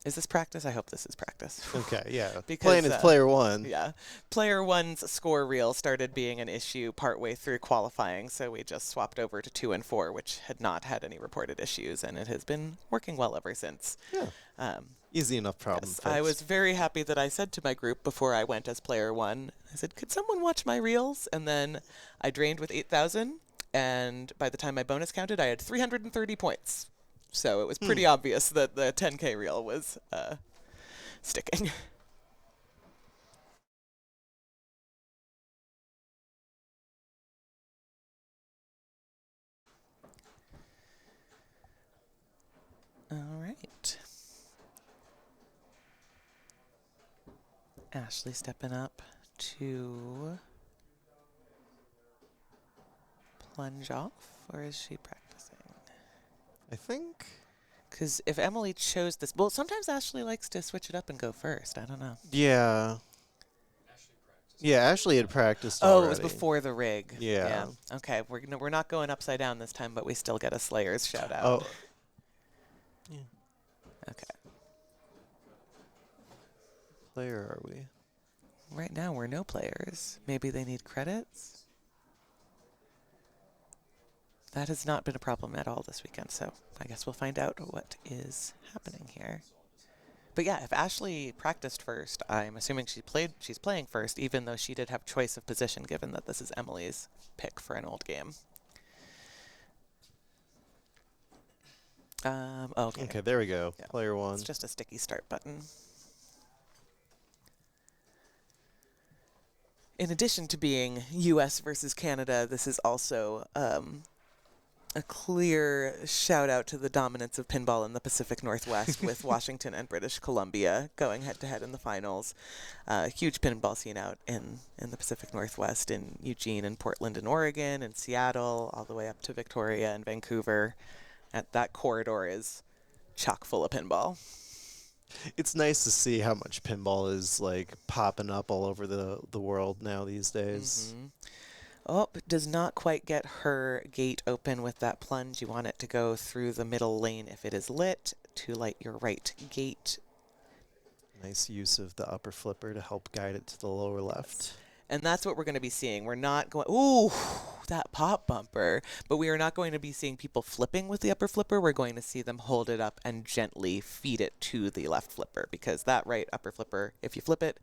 Is this practice? I hope this is practice. Okay, yeah. Because, playing as player 1. Yeah. Player 1's score reel started being an issue partway through qualifying, so we just swapped over to 2 and 4, which had not had any reported issues, and it has been working well ever since. Yeah. Easy enough problem. Yes, I was very happy that I said to my group before I went as player 1, I said, could someone watch my reels? And then I drained with 8,000, and by the time my bonus counted, I had 330 points. So it was pretty obvious that the 10K reel was sticking. All right. Ashley stepping up to plunge off, or is she practicing? I think. Because if Emily chose this, well, sometimes Ashley likes to switch it up and go first. I don't know. Yeah. Yeah, Ashley had practiced Oh, already. it was before the rig. Yeah. Okay, we're not going upside down this time, but we still get a Slayer's shout out. Oh. Yeah. Okay. Player are we? Right now, we're no players. Maybe they need credits? That has not been a problem at all this weekend, so I guess we'll find out what is happening here. But yeah, if Ashley practiced first, I'm assuming she's playing first, even though she did have choice of position, given that this is Emily's pick for an old game. Okay. Okay, there we go. Yeah. Player 1. It's just a sticky start button. In addition to being US versus Canada, this is also a clear shout out to the dominance of pinball in the Pacific Northwest with Washington and British Columbia going head to head in the finals. Huge pinball scene out in the Pacific Northwest, in Eugene and Portland and Oregon and Seattle, all the way up to Victoria and Vancouver. That corridor is chock full of pinball. It's nice to see how much pinball is like popping up all over the world now these days. Mm-hmm. Oh, does not quite get her gate open with that plunge. You want it to go through the middle lane if it is lit to light your right gate. Nice use of the upper flipper to help guide it to the lower left. And that's what we're going to be seeing. We're not going, ooh, that pop bumper. But we are not going to be seeing people flipping with the upper flipper. We're going to see them hold it up and gently feed it to the left flipper, because that right upper flipper, if you flip it,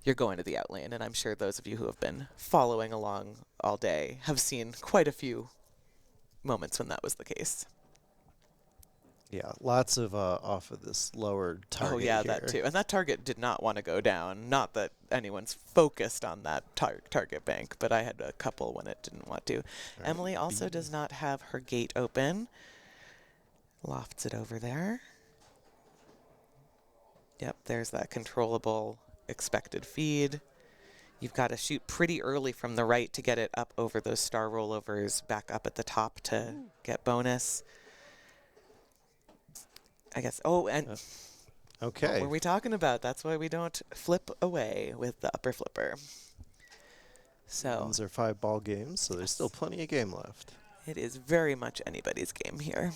you're going to the out lane. And I'm sure those of you who have been following along all day have seen quite a few moments when that was the case. Yeah, lots of off of this lower target. Oh yeah, here. that too. And that target did not want to go down. Not that anyone's focused on that target bank, but I had a couple when it didn't want to. Right, Emily also does not have her gate open. Lofts it over there. Yep, there's that controllable expected feed. You've got to shoot pretty early from the right to get it up over those star rollovers, back up at the top to get bonus. I guess. Oh, and okay. what were we talking about? That's why we don't flip away with the upper flipper. So these are 5-ball games, so there's still plenty of game left. it is very much anybody's game here.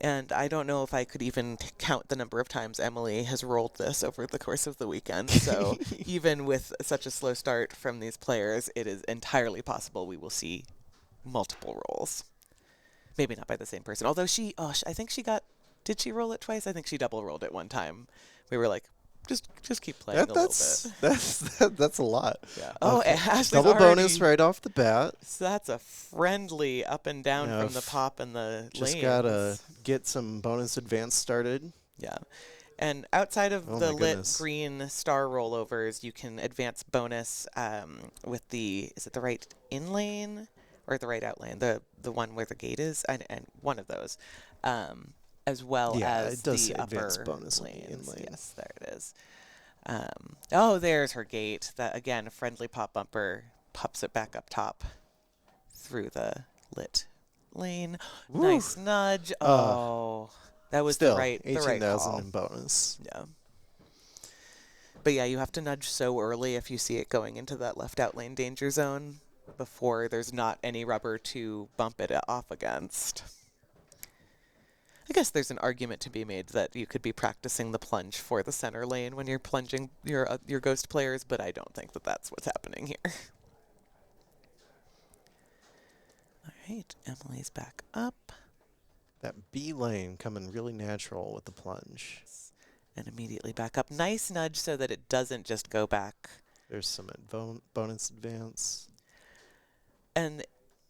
And I don't know if I could even count the number of times Emily has rolled this over the course of the weekend. So even with such a slow start from these players, it is entirely possible we will see multiple rolls. Maybe not by the same person. Although I think she got, did she roll it twice? I think she double rolled it one time. We were like, just keep playing a little bit. That's a lot. Yeah. Oh, Ashley's double bonus already, right off the bat. So that's a friendly up and down from the pop and the just lanes. Gotta get some bonus advance started. Yeah. And outside of the lit goodness. green star rollovers, you can advance bonus with the, is it the right in lane or the right out lane? The one where the gate is, and one of those. As well as it does the advance upper bonus lanes. in lane. Yes, there it is. Oh, there's her gate. That again, a friendly pop bumper pops it back up top through the lit lane. Woo. Nice nudge. Oh, that was still, the right 18,000 call. in bonus. Yeah. But yeah, you have to nudge so early if you see it going into that left out lane danger zone before there's not any rubber to bump it off against. I guess there's an argument to be made that you could be practicing the plunge for the center lane when you're plunging your ghost players, but I don't think that that's what's happening here. All right, Emily's back up. That B lane coming really natural with the plunge. And immediately back up. Nice nudge so that it doesn't just go back. There's some bonus advance. And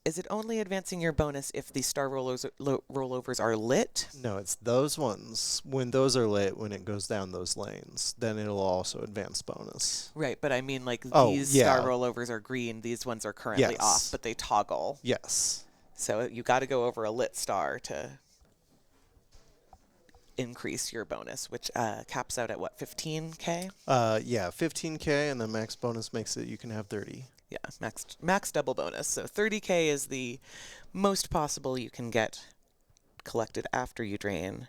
is it only advancing your bonus if the star rollovers are lit? No, it's those ones. When those are lit, when it goes down those lanes, then it'll also advance bonus. Right, but I mean like these yeah. star rollovers are green, these ones are currently off, but they toggle. Yes. So you got to go over a lit star to increase your bonus, which caps out at what, 15K? Yeah, 15K, and then max bonus makes it you can have 30. Yeah, max double bonus. So 30K is the most possible you can get collected after you drain.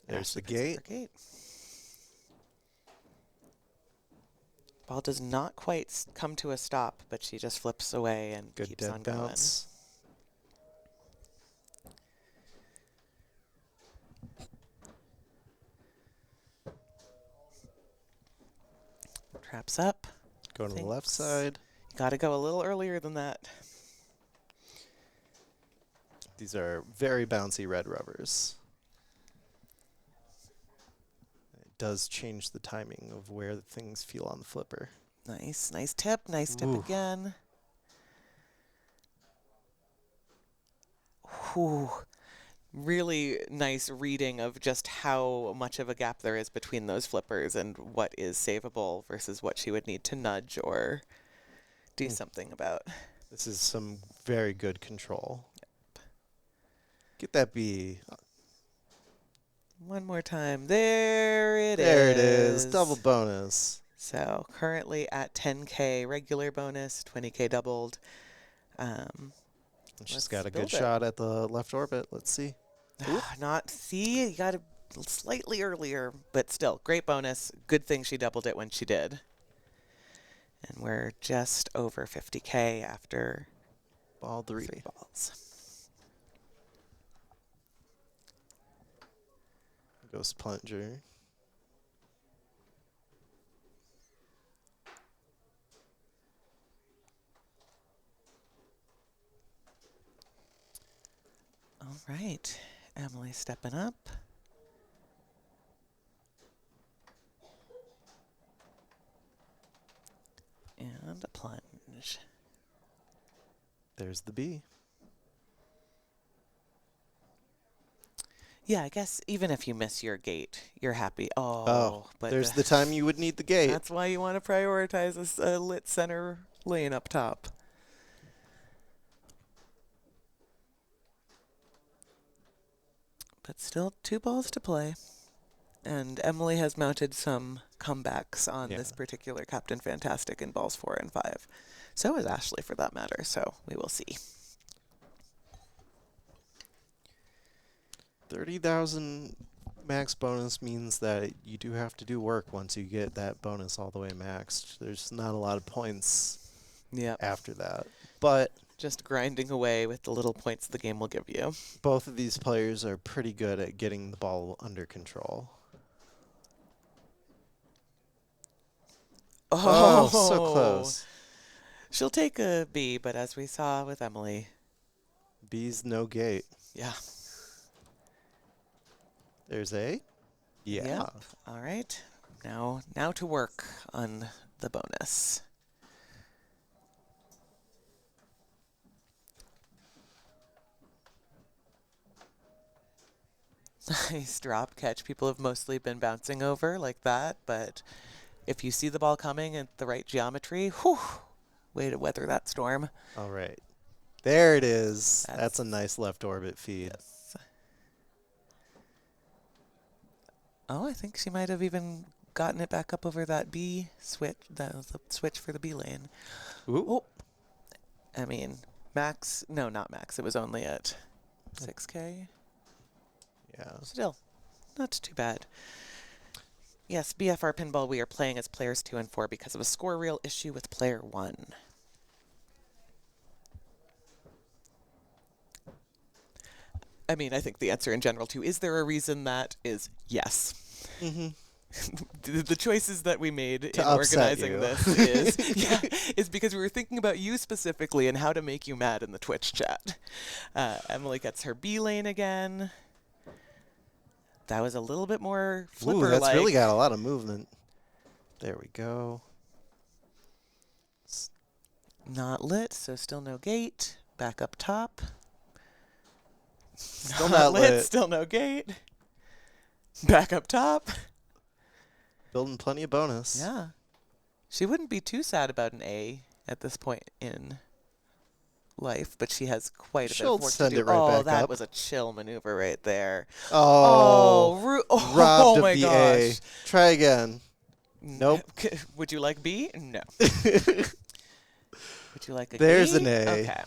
There's the gate. Ball does not quite come to a stop, but she just flips away and Good keeps dead on bounce. going. Traps up. Go to the left side. Got to go a little earlier than that. These are very bouncy red rubbers. It does change the timing of where things feel on the flipper. Nice tip. Nice tip again. Whew. Really nice reading of just how much of a gap there is between those flippers and what is savable versus what she would need to nudge or do something about. This is some very good control. Yep. Get that B. One more time. There it is. There it is. Double bonus. So currently at 10K regular bonus, 20K doubled. She's got a good shot at the left orbit. Let's see. See, you got it slightly earlier, but still, great bonus. Good thing she doubled it when she did. And we're just over 50K after ball 3 balls. Ghost plunger. All right, Emily stepping up. And a plunge. There's the B. Yeah, I guess even if you miss your gate, you're happy. Oh, but there's the time you would need the gate. That's why you want to prioritize a lit center lane up top. But still 2 balls to play. And Emily has mounted some comebacks on this particular Captain Fantastic in balls 4 and 5. So is Ashley, for that matter, so we will see. 30,000 max bonus means that you do have to do work once you get that bonus all the way maxed. There's not a lot of points after that. But just grinding away with the little points the game will give you. Both of these players are pretty good at getting the ball under control. Oh, so close. She'll take a B, but as we saw with Emily, B's no gate. Yeah. There's A. Yeah. Yep. All right. Now to work on the bonus. Nice drop catch. People have mostly been bouncing over like that, but if you see the ball coming at the right geometry, whew, way to weather that storm. All right. There it is. That's a nice left orbit feed. Yes. Oh, I think she might have even gotten it back up over that B switch. That was the switch for the B lane. Ooh. Oh. I mean, max. No, not max. It was only at 6K. Yeah. Still, not too bad. Yes, BFR Pinball, we are playing as players 2 and 4 because of a score reel issue with player 1. I mean, I think the answer in general to is there a reason that is yes. Mm-hmm. The choices that we made in upset organizing you. this is because we were thinking about you specifically and how to make you mad in the Twitch chat. Emily gets her B lane again. That was a little bit more flipper-like. Ooh, that's really got a lot of movement. There we go. Not lit, so still no gate. Back up top. Still not lit. Still no gate. Back up top. Building plenty of bonus. Yeah. She wouldn't be too sad about an A at this point in life, but she has quite a bit of work to send do. it right back that up. was a chill maneuver right there. Oh, robbed oh of my the gosh. A. Try again. Nope. Would you like B? No. Would you like a There's D? an A. Okay.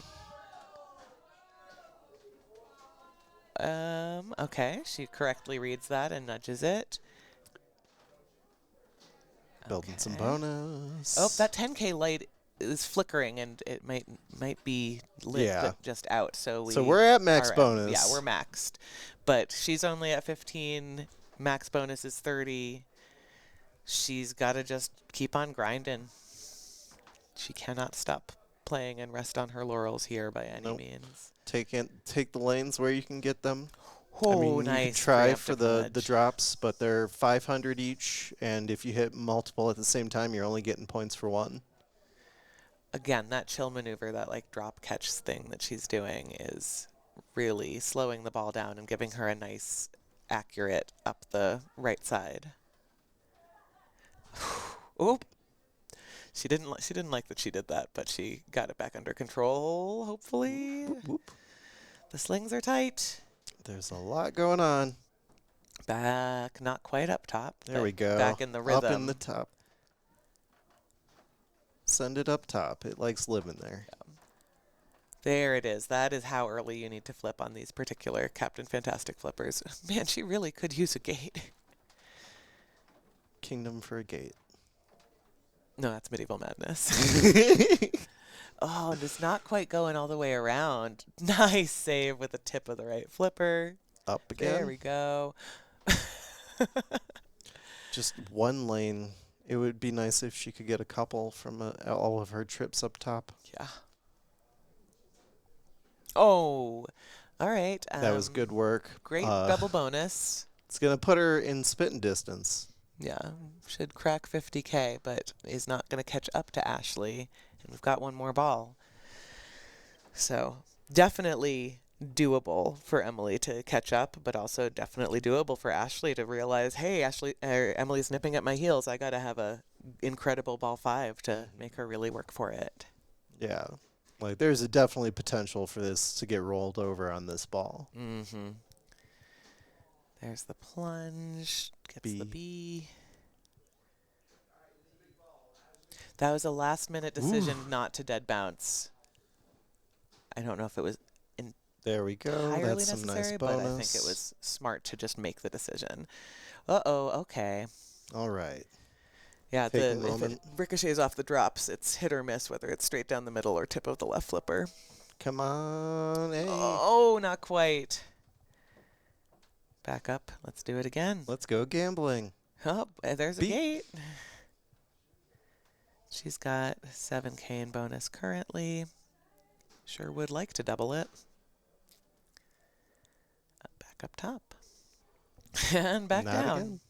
Okay, she correctly reads that and nudges it. Building some bonus. Oh, that 10K light is flickering and it might be lit but just out. So we're at max bonus. Yeah, we're maxed. But she's only at 15. Max bonus is 30. She's got to just keep on grinding. She cannot stop playing and rest on her laurels here by any means. Take the lanes where you can get them. Oh, I mean, nice. you can try for preemptive the drops, but they're 500 each, and if you hit multiple at the same time, you're only getting points for one. Again, that chill maneuver, that like drop catch thing that she's doing is really slowing the ball down and giving her a nice, accurate up the right side. Oop. She didn't like that she did that, but she got it back under control, hopefully. Whoop, whoop. The slings are tight. There's a lot going on. Back, not quite up top. There we go. Back in the rhythm. Up in the top. Send it up top. It likes living there. Yeah. There it is. That is how early you need to flip on these particular Captain Fantastic flippers. Man, she really could use a gate. Kingdom for a gate. No, that's Medieval Madness. Oh, and it's not quite going all the way around. Nice save with the tip of the right flipper. Up again. There we go. Just one lane. It would be nice if she could get a couple from all of her trips up top. Yeah. Oh, all right. That was good work. Great double bonus. It's going to put her in spitting distance. Yeah, should crack 50K, but is not going to catch up to Ashley. And we've got one more ball. So definitely doable for Emily to catch up, but also definitely doable for Ashley to realize, hey, Emily's nipping at my heels. I got to have a incredible ball 5 to make her really work for it. Yeah. Like, there's definitely potential for this to get rolled over on this ball. Mm-hmm. There's the plunge. Gets the B. That was a last-minute decision not to dead bounce. I don't know if it was there we go. entirely That's some necessary, nice but bonus. I think it was smart to just make the decision. Uh-oh, okay. All right. Yeah, Fake if it moment. ricochets off the drops, it's hit or miss, whether it's straight down the middle or tip of the left flipper. Come on, hey. Oh, not quite. Back up. Let's do it again. Let's go gambling. Oh, there's a gate. She's got 7K in bonus currently. Sure would like to double it. Back up top. And back Not down. Again.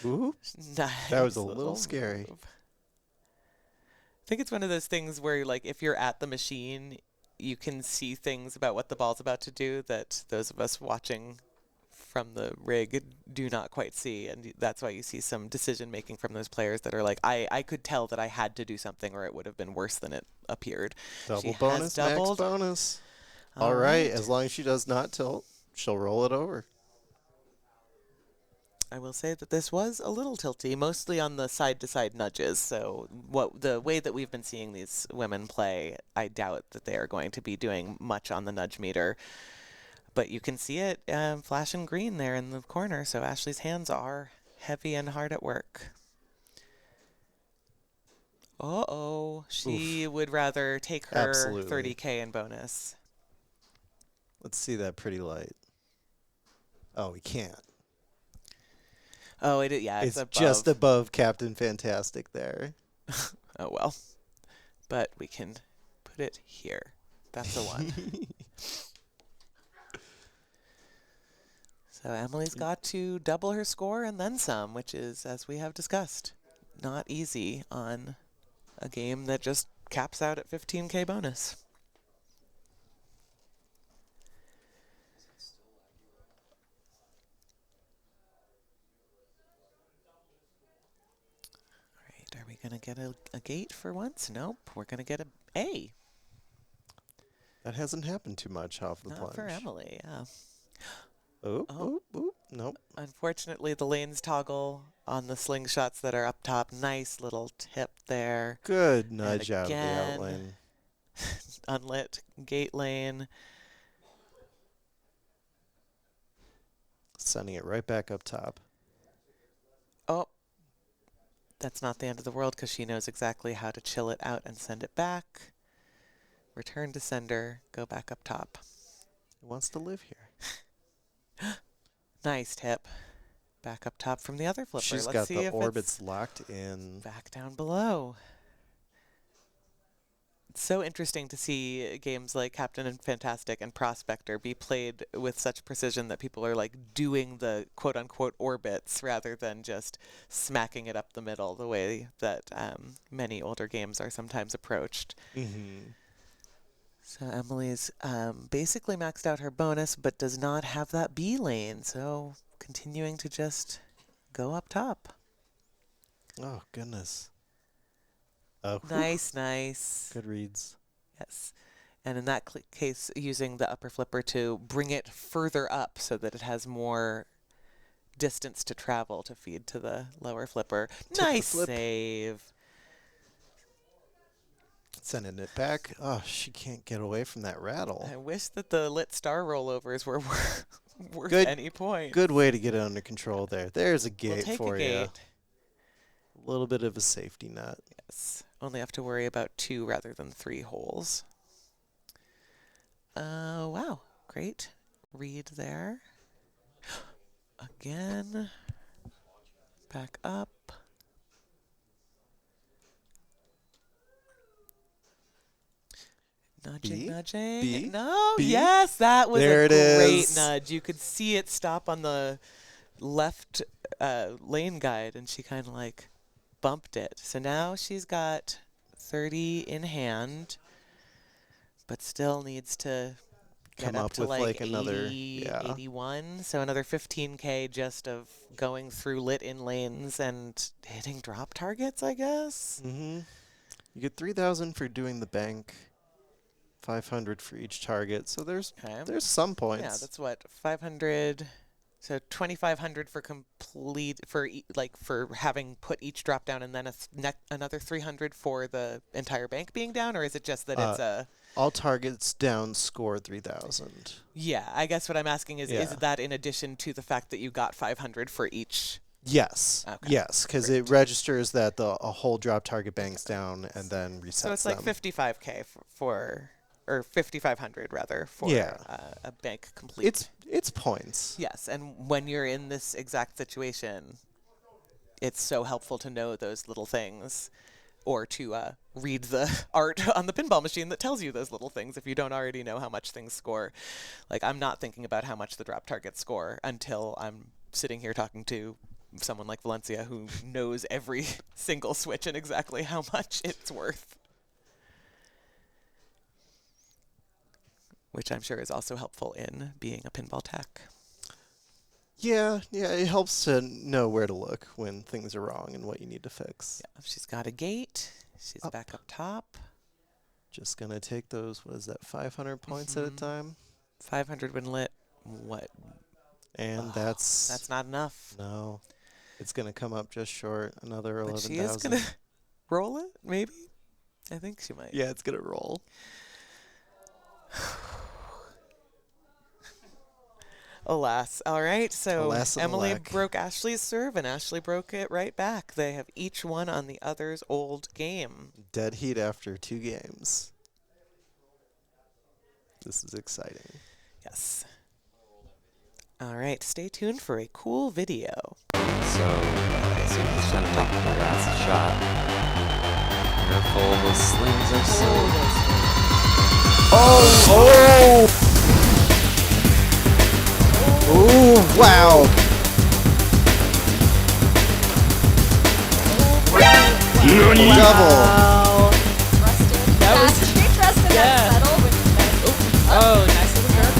Ooh. Nice. That was a little scary. Move. I think it's one of those things where, like, if you're at the machine, you can see things about what the ball's about to do that those of us watching from the rig do not quite see, and that's why you see some decision making from those players that are like, I could tell that I had to do something or it would have been worse than it appeared. Double bonus, max bonus. All right, as long as she does not tilt, she'll roll it over. I will say that this was a little tilty, mostly on the side-to-side nudges. So the way that we've been seeing these women play, I doubt that they are going to be doing much on the nudge meter. But you can see it flashing green there in the corner, so Ashley's hands are heavy and hard at work. Uh-oh, she would rather take her 30K in bonus. Let's see that pretty light. Oh, we can't. Oh, it's above. Just above Captain Fantastic there. Oh, well. But we can put it here. That's a 1. So Emily's got to double her score and then some, which is, as we have discussed, not easy on a game that just caps out at 15K bonus. All right, are we going to get a gate for once? Nope, we're going to get an A. That hasn't happened too much off the plunge. Not for Emily, yeah. Oh, nope. Unfortunately, the lanes toggle on the slingshots that are up top. Nice little tip there. Good nudge out of the out lane. Unlit gate lane. Sending it right back up top. Oh, that's not the end of the world because she knows exactly how to chill it out and send it back. Return to sender, go back up top. It wants to live here. Nice tip. Back up top from the other flipper. She's Let's got see the if orbits locked in. Back down below. It's so interesting to see games like Captain and Fantastic and Prospector be played with such precision that people are like doing the quote-unquote orbits rather than just smacking it up the middle the way that many older games are sometimes approached. Mm-hmm. So Emily's basically maxed out her bonus, but does not have that B lane. So continuing to just go up top. Oh, goodness. Nice. Good reads. Yes. And in that case, using the upper flipper to bring it further up so that it has more distance to travel to feed to the lower flipper. Nice save. Sending it back. Oh, she can't get away from that rattle. I wish that the lit star rollovers were worth any point. Good way to get it under control there. There's a gate for you. A little bit of a safety net. Yes. Only have to worry about 2 rather than 3 holes. Wow. Great read there. Again. Back up. Nudging. B? No. B? Yes, that was there a great is. nudge. You could see it stop on the left lane guide, and she kind of like bumped it. So now she's got 30 in hand, but still needs to get come up to with like 80, another, yeah. 81. So another 15K just of going through lit in lanes and hitting drop targets, I guess. Mm-hmm. You get 3,000 for doing the bank, 500 for each target. So there's some points. Yeah, that's what 500. So 2,500 for complete for having put each drop down, and then another 300 for the entire bank being down, or is it just that it's a all targets down score 3,000? Yeah, I guess what I'm asking is that in addition to the fact that you got 500 for each? Yes. Okay. Yes, because it registers that a whole drop target banks down and then resets So it's like them. 55K for or 5,500 rather for a bank complete. It's points. Yes, and when you're in this exact situation, it's so helpful to know those little things, or to read the art on the pinball machine that tells you those little things if you don't already know how much things score. Like, I'm not thinking about how much the drop targets score until I'm sitting here talking to someone like Valencia who knows every single switch and exactly how much it's worth. Which I'm sure is also helpful in being a pinball tech. Yeah, it helps to know where to look when things are wrong and what you need to fix. Yeah, she's got a gate. She's back up top. Just gonna take those, what is that, 500 points at a time? 500 when lit. What? And that's not enough. No. It's gonna come up just short, another 11,000. She is gonna roll it, maybe? I think she might. Yeah, it's gonna roll. Alas. All right, so Alas Emily alack. broke Ashley's serve, and Ashley broke it right back. They have each won on the other's old game. Dead heat after 2 games. This is exciting. Yes. All right, stay tuned for a cool video. So he's trying to take the last shot. Careful, those slings are so... Oh! Ooh, wow. Double. That was she trusted that settle when she Oh, nice little curve.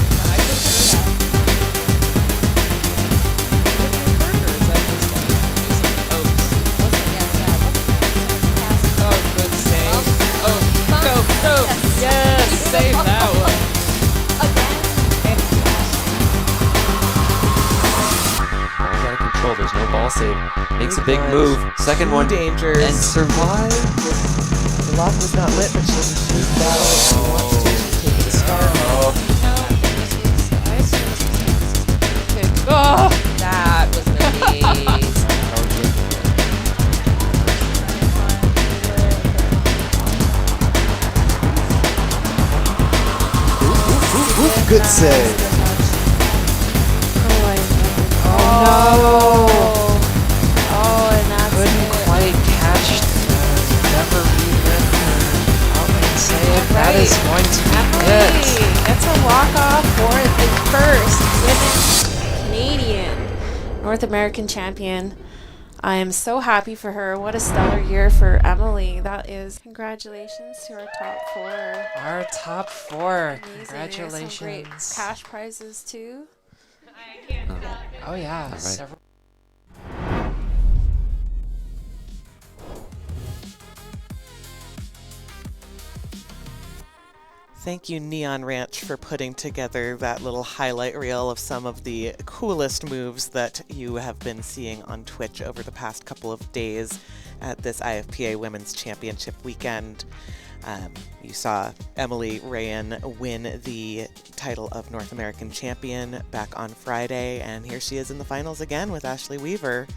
Oh, good save. Oh, go. Yes, save that one. Ball's out of control. There's no ball save. Makes a big move. Second one. Dangers. And survive. The lock was not lit, but she shoot that if she wants to. She's taking the start. Oh, that was amazing. Good save. No. Oh, and that's couldn't quite catch the never rewritten outlet save. That is going to be it. That's a walk-off for the first women's Canadian North American champion. I am so happy for her. What a stellar year for Emily. That is congratulations to our top 4. Our top 4. Amazing. Congratulations. There's some great cash prizes too. Oh yeah. Right. Several. Thank you, Neon Ranch, for putting together that little highlight reel of some of the coolest moves that you have been seeing on Twitch over the past couple of days at this IFPA Women's Championship weekend. You saw Emily Rayan win the title of North American Champion back on Friday, and here she is in the finals again with Ashley Weaver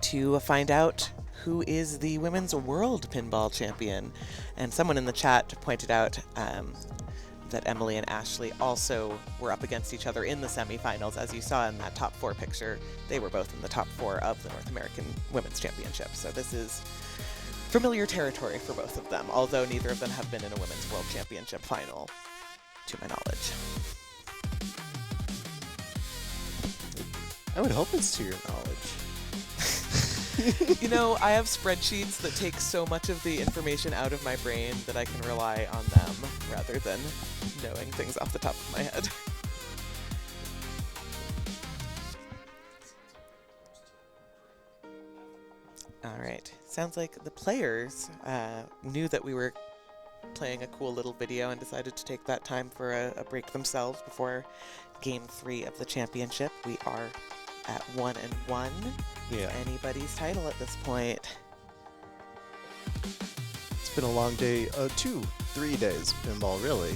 to find out who is the Women's World Pinball Champion. And someone in the chat pointed out that Emily and Ashley also were up against each other in the semifinals. As you saw in that top 4 picture, they were both in the top 4 of the North American Women's Championship. So this is familiar territory for both of them, although neither of them have been in a Women's World Championship final, to my knowledge. I would hope it's to your knowledge. You know, I have spreadsheets that take so much of the information out of my brain that I can rely on them rather than knowing things off the top of my head. All right. Sounds like the players knew that we were playing a cool little video and decided to take that time for a break themselves before Game 3 of the championship. We are at 1-1. Yeah. Anybody's title at this point. It's been a long day, 2-3 days of pinball, really,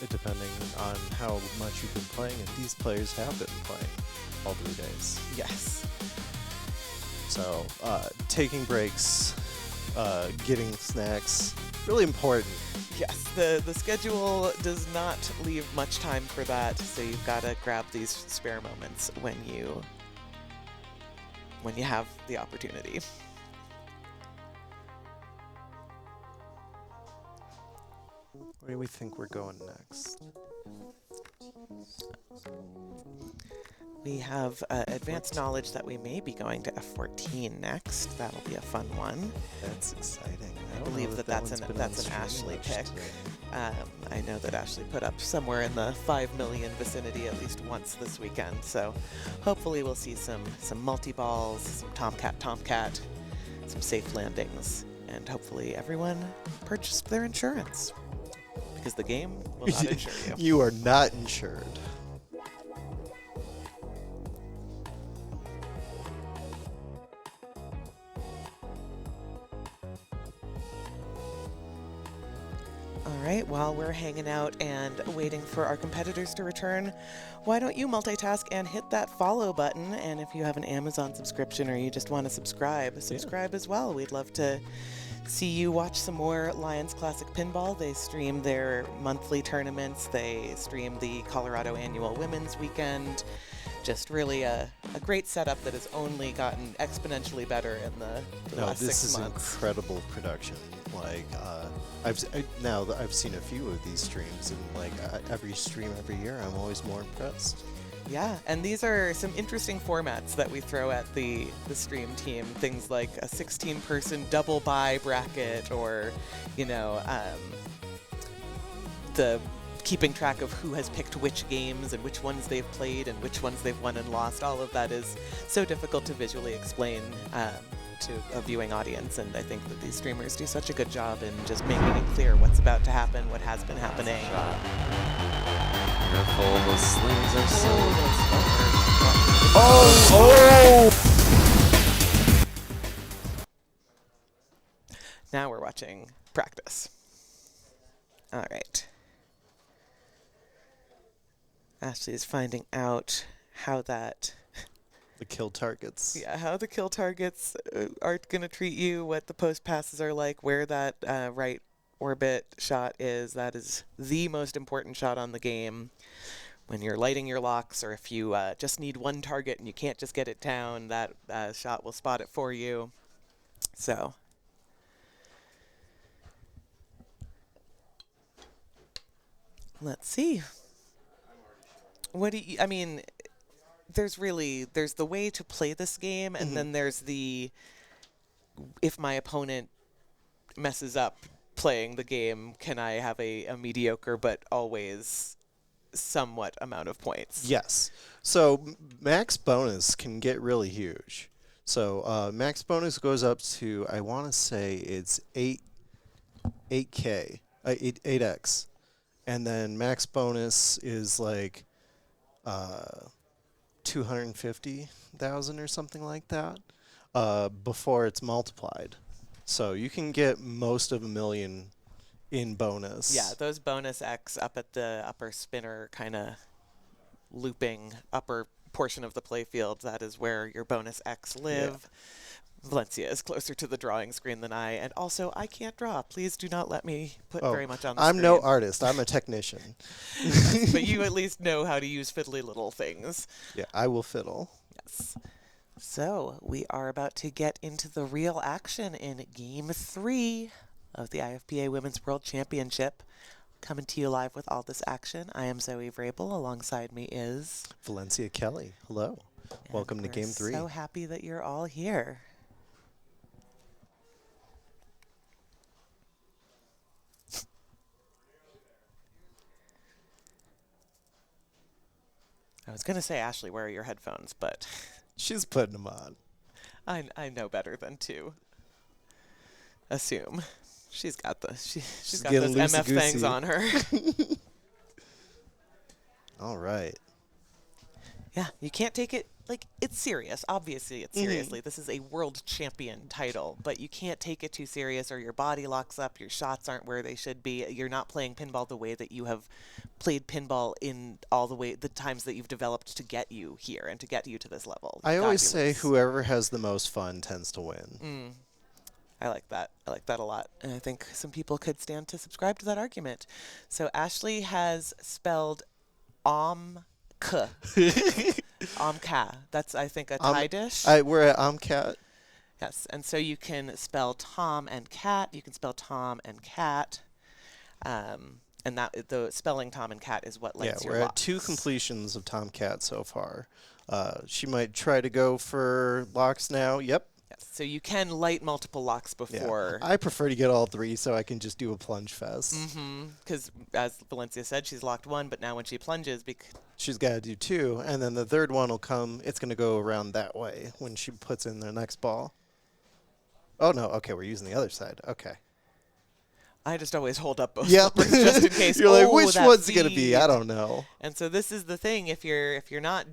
depending on how much you've been playing, and these players have been playing all 3 days. Yes. So, taking breaks, getting snacks, really important. Yes, the schedule does not leave much time for that, so you've got to grab these spare moments when you have the opportunity. Where do we think we're going next? We have advanced knowledge that we may be going to F14 next. That'll be a fun one. That's exciting. I believe that's an Ashley pick. I know that Ashley put up somewhere in the 5 million vicinity at least once this weekend. So hopefully we'll see some multi-balls, some Tomcat, some safe landings, and hopefully everyone purchased their insurance. Because the game will not insure you. You are not insured. All right, while we're hanging out and waiting for our competitors to return, why don't you multitask and hit that follow button? And if you have an Amazon subscription or you just want to subscribe as well. We'd love to see you watch some more Lions Classic Pinball. They stream their monthly tournaments. They stream the Colorado Annual Women's Weekend. Just really a great setup that has only gotten exponentially better in the last 6 months. This is incredible production. Like, now that I've seen a few of these streams, and like every stream every year, I'm always more impressed. Yeah, and these are some interesting formats that we throw at the stream team. Things like a 16-person double buy bracket, or, the keeping track of who has picked which games and which ones they've played and which ones they've won and lost. All of that is so difficult to visually explain to a viewing audience, and I think that these streamers do such a good job in just making it clear what's about to happen, what has been happening. Careful, those slings are so... Now we're watching practice. All right. Ashley is finding out how that... The kill targets. Yeah, how the kill targets are going to treat you, what the post passes are like, where that right orbit shot is. That is the most important shot on the game. When you're lighting your locks, or if you just need one target and you can't just get it down, that shot will spot it for you. So... let's see. What do you... I mean... There's the way to play this game, and then there's the, if my opponent messes up playing the game, can I have a mediocre but always somewhat amount of points? Yes. So max bonus can get really huge. So max bonus goes up to, I want to say it's 8x, and then max bonus is like 250,000 or something like that before it's multiplied. So you can get most of $1 million in bonus. Yeah, those bonus X up at the upper spinner kind of looping upper portion of the playfield, that is where your bonus X live. Yeah. Valencia is closer to the drawing screen than I, and also I can't draw. Please do not let me put very much on the screen. I'm no artist. I'm a technician. But you at least know how to use fiddly little things. Yeah, I will fiddle. Yes. So we are about to get into the real action in Game 3 of the IFPA Women's World Championship. Coming to you live with all this action. I am Zoe Vrabel. Alongside me is... Valencia Kelly. Hello. Welcome to Game 3. So happy that you're all here. I was going to say, Ashley, where are your headphones? But She's putting them on. I know better than to assume. She's got she's got getting those MF things loosey-goosey. on her. All right. Yeah, you can't take it like it's serious. Obviously, it's seriously. This is a world champion title, but you can't take it too serious or your body locks up, your shots aren't where they should be. You're not playing pinball the way that you have played pinball in all the times that you've developed to get you here and to get you to this level. I always say Fabulous. whoever has the most fun tends to win. I like that. I like that a lot. And I think some people could stand to subscribe to that argument. So Ashley has spelled Omka. Omka. That's, I think, a Thai dish. We're at Omcat. Yes. And so you can spell Tom and cat. You can spell Tom and cat. And that the spelling Tom and cat is what lets Yeah, your we're locks. at 2 completions of Tomcat so far. She might try to go for locks now. Yep. Yes. So you can light multiple locks before. I prefer to get all 3 so I can just do a plunge fest. Because, as Valencia said, she's locked 1, but now when she plunges, She's got to do 2, and then the third one will come. It's going to go around that way when she puts in the next ball. Oh, no. Okay, we're using the other side. Okay. I just always hold up both Yep. flippers just in case. You're like, oh, which that one's going to be? feed. I don't know. And so this is the thing. If you're not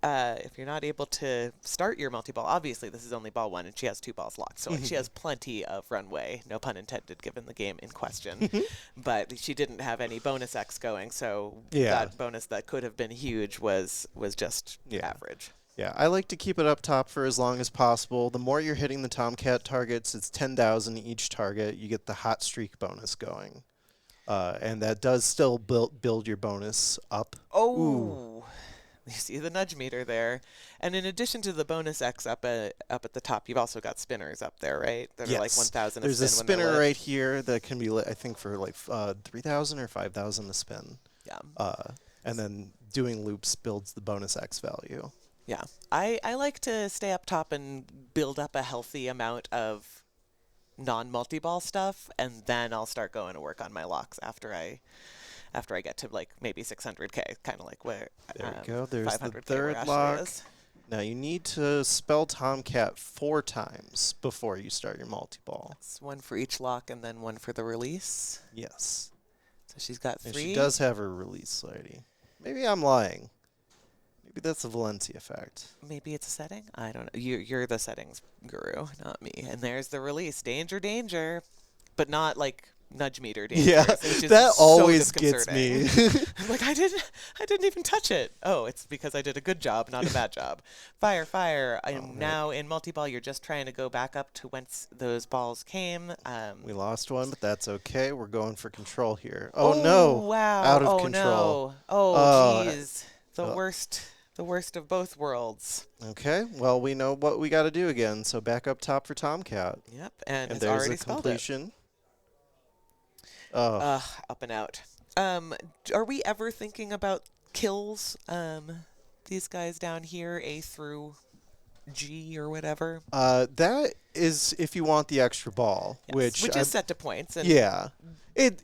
able to start your multi-ball, obviously this is only ball 1, and she has 2 balls locked, so she has plenty of runway. No pun intended, given the game in question. But she didn't have any bonus X going, so that bonus that could have been huge was just average. Yeah, I like to keep it up top for as long as possible. The more you're hitting the Tomcat targets, it's 10,000 each target. You get the hot streak bonus going. And that does still build your bonus up. Oh, Ooh. You see the nudge meter there. And in addition to the bonus X up at the top, you've also got spinners up there, right? That are like 1,000 There's a a spin when they're spinner lit. right here that can be lit, I think, for like 3,000 or 5,000 a spin. Yeah. And then doing loops builds the bonus X value. Yeah. I like to stay up top and build up a healthy amount of non-multi-ball stuff, and then I'll start going to work on my locks after I get to like maybe 600K, kind of like where There we go. There's the 500K where third Ashley lock. is. Now you need to spell Tomcat 4 times before you start your multi-ball. It's 1 for each lock and then 1 for the release. Yes. So she's got 3. And she does have her release lady. Maybe I'm lying. Maybe that's a Valencia effect. Maybe it's a setting? I don't know. You're the settings guru, not me. And there's the release. Danger, danger. But not like nudge meter danger. Yeah, which is that so always gets me. disconcerting. I'm like, I didn't even touch it. Oh, it's because I did a good job, not a bad job. Fire, fire. I am now in multi-ball. You're just trying to go back up to whence those balls came. We lost one, but that's okay. We're going for control here. Oh, no. Wow. Out of oh, control. No. Oh, jeez. The worst of both worlds. Okay, well, we know what we got to do again, so back up top for Tomcat. Yep, and it's there's already a spelled completion. Up and out. Are we ever thinking about kills? These guys down here, A through G or whatever. That is if you want the extra ball, Yes, which is set to points. And yeah.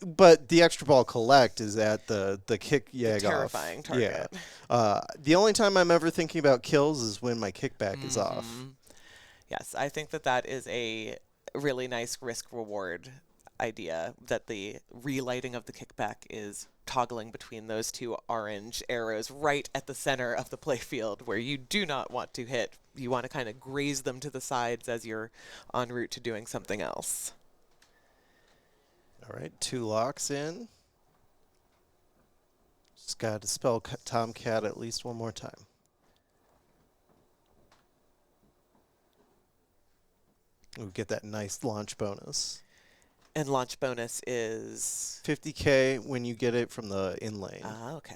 But the extra ball collect is at the kick yag terrifying target. Yeah. The only time I'm ever thinking about kills is when my kickback is off. Yes, I think that is a really nice risk-reward idea, that the relighting of the kickback is toggling between those 2 orange arrows right at the center of the playfield where you do not want to hit. You want to kind of graze them to the sides as you're en route to doing something else. All right, 2 locks in. Just got to spell Tomcat at least one more time. We'll get that nice launch bonus. And launch bonus is 50K when you get it from the in lane. Okay.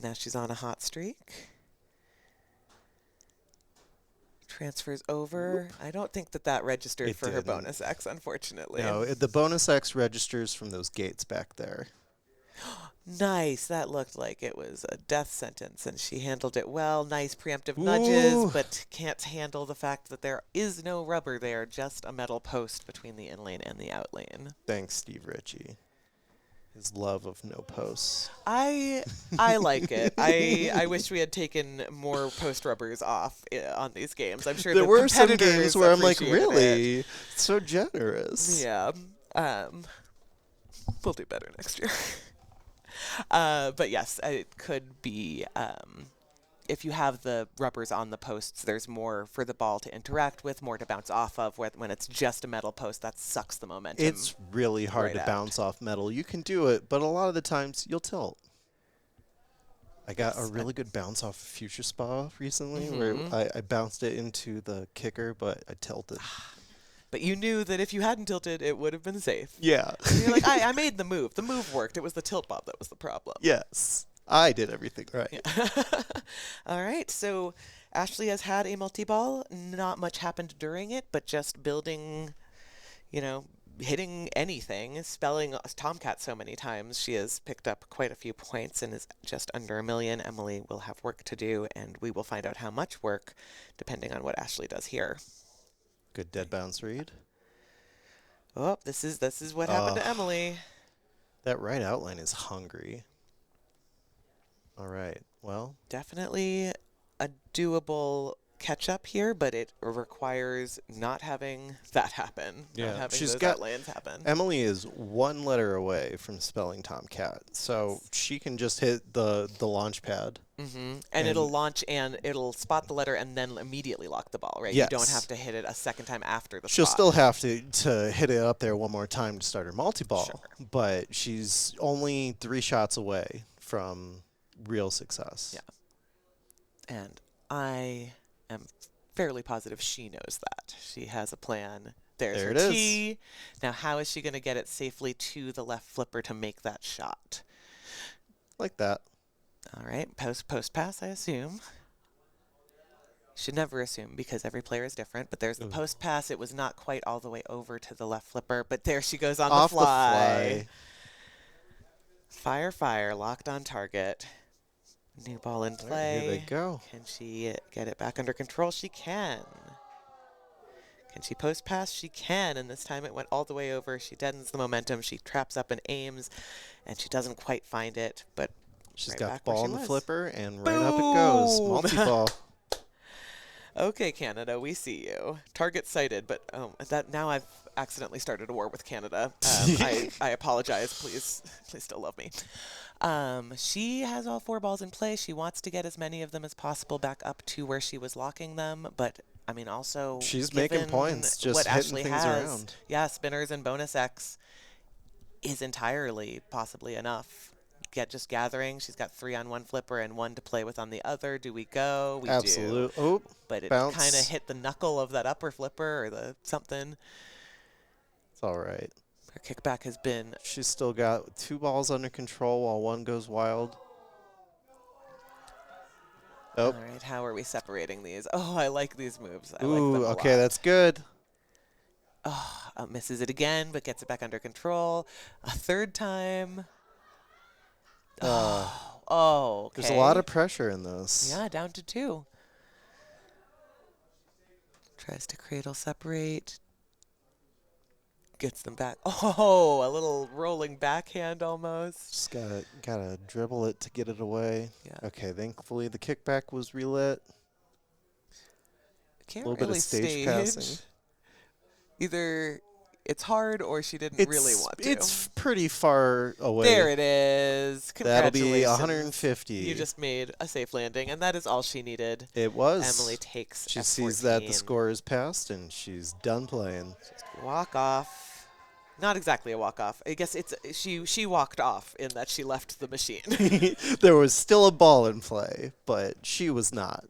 Now she's on a hot streak. Transfers over. Whoop. I don't think that registered It for her didn't. bonus X, unfortunately. No, the bonus X registers from those gates back there. Nice. That looked like it was a death sentence, and she handled it well. Nice preemptive nudges, but can't handle the fact that there is no rubber there, just a metal post between the in lane and the out lane. Thanks, Steve Ritchie. His love of no posts. I like it. I wish we had taken more post rubbers off on these games. I'm sure there the were some competitors games where I'm like, appreciated really? it. So generous. Yeah. We'll do better next year. But yes, it could be, if you have the rubbers on the posts, there's more for the ball to interact with, more to bounce off of. When it's just a metal post, that sucks the momentum. It's really hard to bounce off metal. You can do it, but a lot of the times you'll tilt. I got a really good bounce off of Future Spa recently, where I bounced it into the kicker, but I tilted. But you knew that if you hadn't tilted, it would have been safe. Yeah. You're like, I made the move. The move worked. It was the tilt bob that was the problem. Yes. I did everything right. Yeah. All right. So Ashley has had a multi-ball. Not much happened during it, but just building, hitting anything, spelling Tomcat so many times, she has picked up quite a few points and is just under 1 million. Emily will have work to do, and we will find out how much work depending on what Ashley does here. Good dead bounce read. Oh, this is what happened to Emily. That right outline is hungry. All right. Well, definitely a doable catch up here, but it requires not having that happen. Yeah, not having she's those got outlands happen. Emily is 1 letter away from spelling Tomcat, so she can just hit the launch pad. And it'll launch and it'll spot the letter and then immediately lock the ball, right? Yes. You don't have to hit it a second time after the She'll spot. still have to hit it up there one more time to start her multi-ball, but she's only 3 shots away from real success. Yeah. And I am fairly positive she knows that. She has a plan. There's There her it is. tee. Now, how is she going to get it safely to the left flipper to make that shot? Like that. All right, post pass, I assume. Should never assume because every player is different, but there's the post pass. It was not quite all the way over to the left flipper, but there she goes on Off the fly. the fly. Fire, locked on target. New ball in play. Here they go. Can she get it back under control? She can. Can she post pass? She can, and this time it went all the way over. She deadens the momentum. She traps up and aims, and she doesn't quite find it, but she's right got back the where ball she in the was. flipper, and right up it goes. Boom! Multi-ball. Okay, Canada, we see you. Target sighted, but now I've accidentally started a war with Canada. I apologize. Please still love me. She has all 4 balls in play. She wants to get as many of them as possible back up to where she was locking them, but I mean, also She's making points, just what hitting Ashley things has, around. Yeah, spinners and bonus X is entirely possibly enough. Just gathering. She's got 3 on one flipper and 1 to play with on the other. Do we go? We Absolute. do. Oh, but it bounce. kind of hit the knuckle of that upper flipper or the something. It's all right. Her kickback has been. She's still got 2 balls under control while 1 goes wild. Oh. All right, how are we separating these? Oh, I like these moves. I like Ooh, them a okay, lot. that's good. Oh, misses it again, but gets it back under control. A 3rd time. Oh, okay. There's a lot of pressure in this. Yeah, down to 2. Tries to cradle separate. Gets them back. Oh, a little rolling backhand almost. Just gotta dribble it to get it away. Yeah. Okay, thankfully the kickback was relit. Can't A little really bit of stage passing. Either it's hard or she didn't really want to. It's pretty far away. There it is. That'll be Congratulations. 150. You just made a safe landing, and that is all she needed. It was. Emily takes She F14. sees that the score is passed, and she's done playing. Just walk off. Not exactly a walk off. I guess it's she walked off in that she left the machine. There was still a ball in play, but she was not.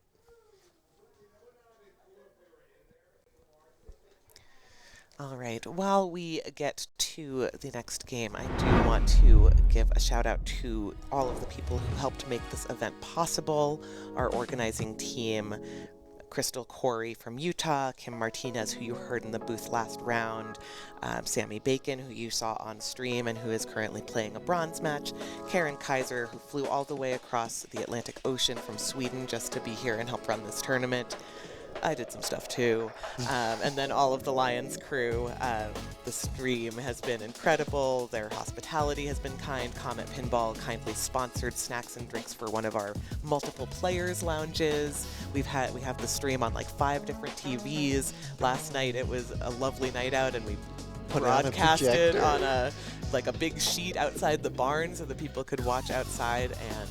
All right, while we get to the next game, I do want to give a shout out to all of the people who helped make this event possible. Our organizing team, Crystal Corey from Utah, Kim Martinez, who you heard in the booth last round, Sammy Bacon, who you saw on stream and who is currently playing a bronze match, Karen Kaiser, who flew all the way across the Atlantic Ocean from Sweden just to be here and help run this tournament. I did some stuff too. And then all of the Lions crew. The stream has been incredible. Their hospitality has been kind. Comet Pinball kindly sponsored snacks and drinks for one of our multiple players lounges. We have the stream on like 5 different TVs. Last night it was a lovely night out, and we broadcasted on a big sheet outside the barn so that people could watch outside, and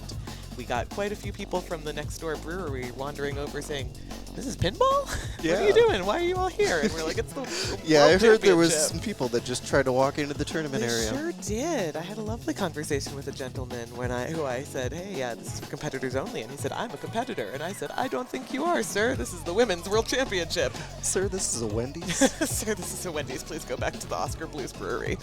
we got quite a few people from the next door brewery wandering over saying, "This is pinball? Yeah. What are you doing? Why are you all here?" And we're like, "It's the Yeah, I World heard there was Championship." some people that just tried to walk into the tournament They area. sure did. I had a lovely conversation with a gentleman who I said, "Hey, yeah, this is for competitors only," and he said, "I'm a competitor," and I said, "I don't think you are, sir. This is the Women's World Championship." Sir, this is a Wendy's. Sir, this is a Wendy's. Please go back to the Oscar Blues Brewery.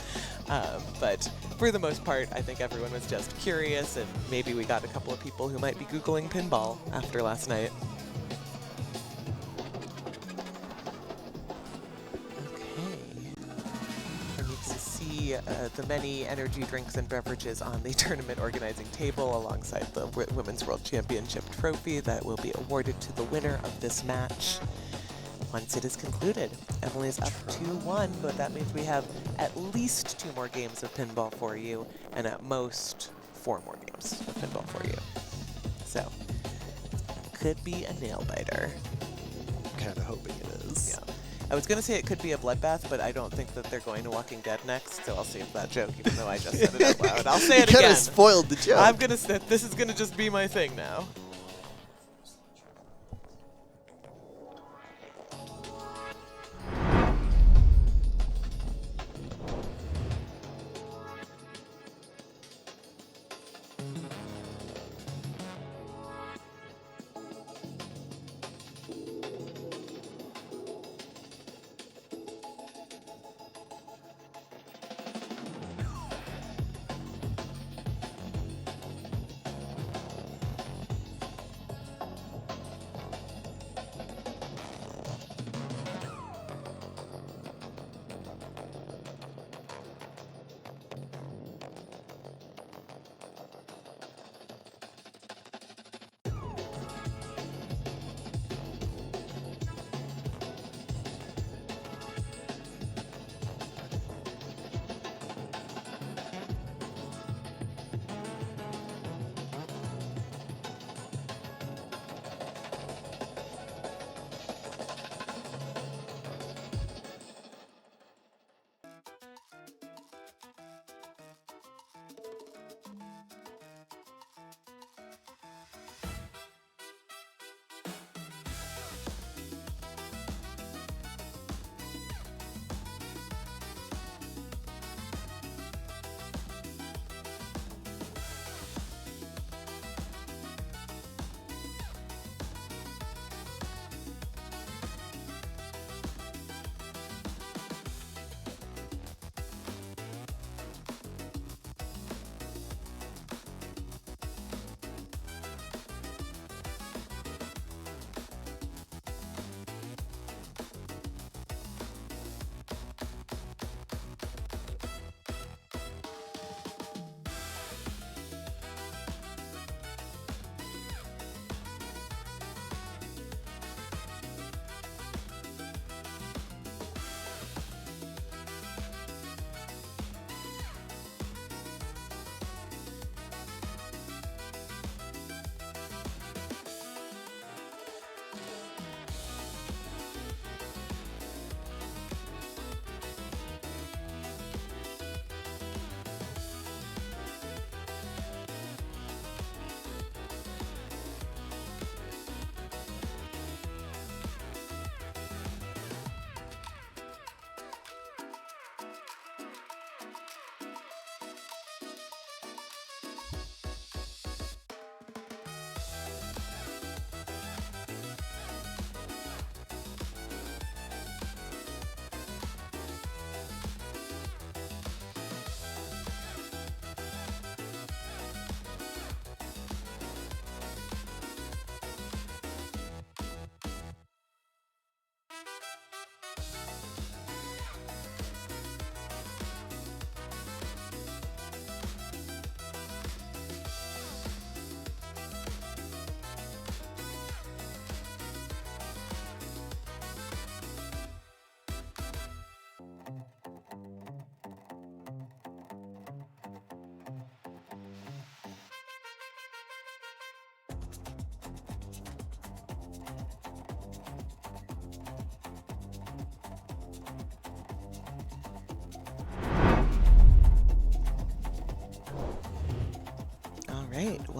But for the most part, I think everyone was just curious, and maybe we got a couple of people who might be Googling pinball after last night. And you can see the many energy drinks and beverages on the tournament organizing table alongside the Women's World Championship trophy that will be awarded to the winner of this match once it is concluded. Emily's up 2-1, but that means we have at least 2 more games of pinball for you, and at most 4 more games of pinball for you. So, could be a nail-biter. Kind of hoping it is. Yeah. I was going to say it could be a bloodbath, but I don't think that they're going to Walking Dead next, so I'll save that joke, even though I just said it out loud. I'll say it You again. kind of spoiled the joke. I'm going to this is going to just be my thing now.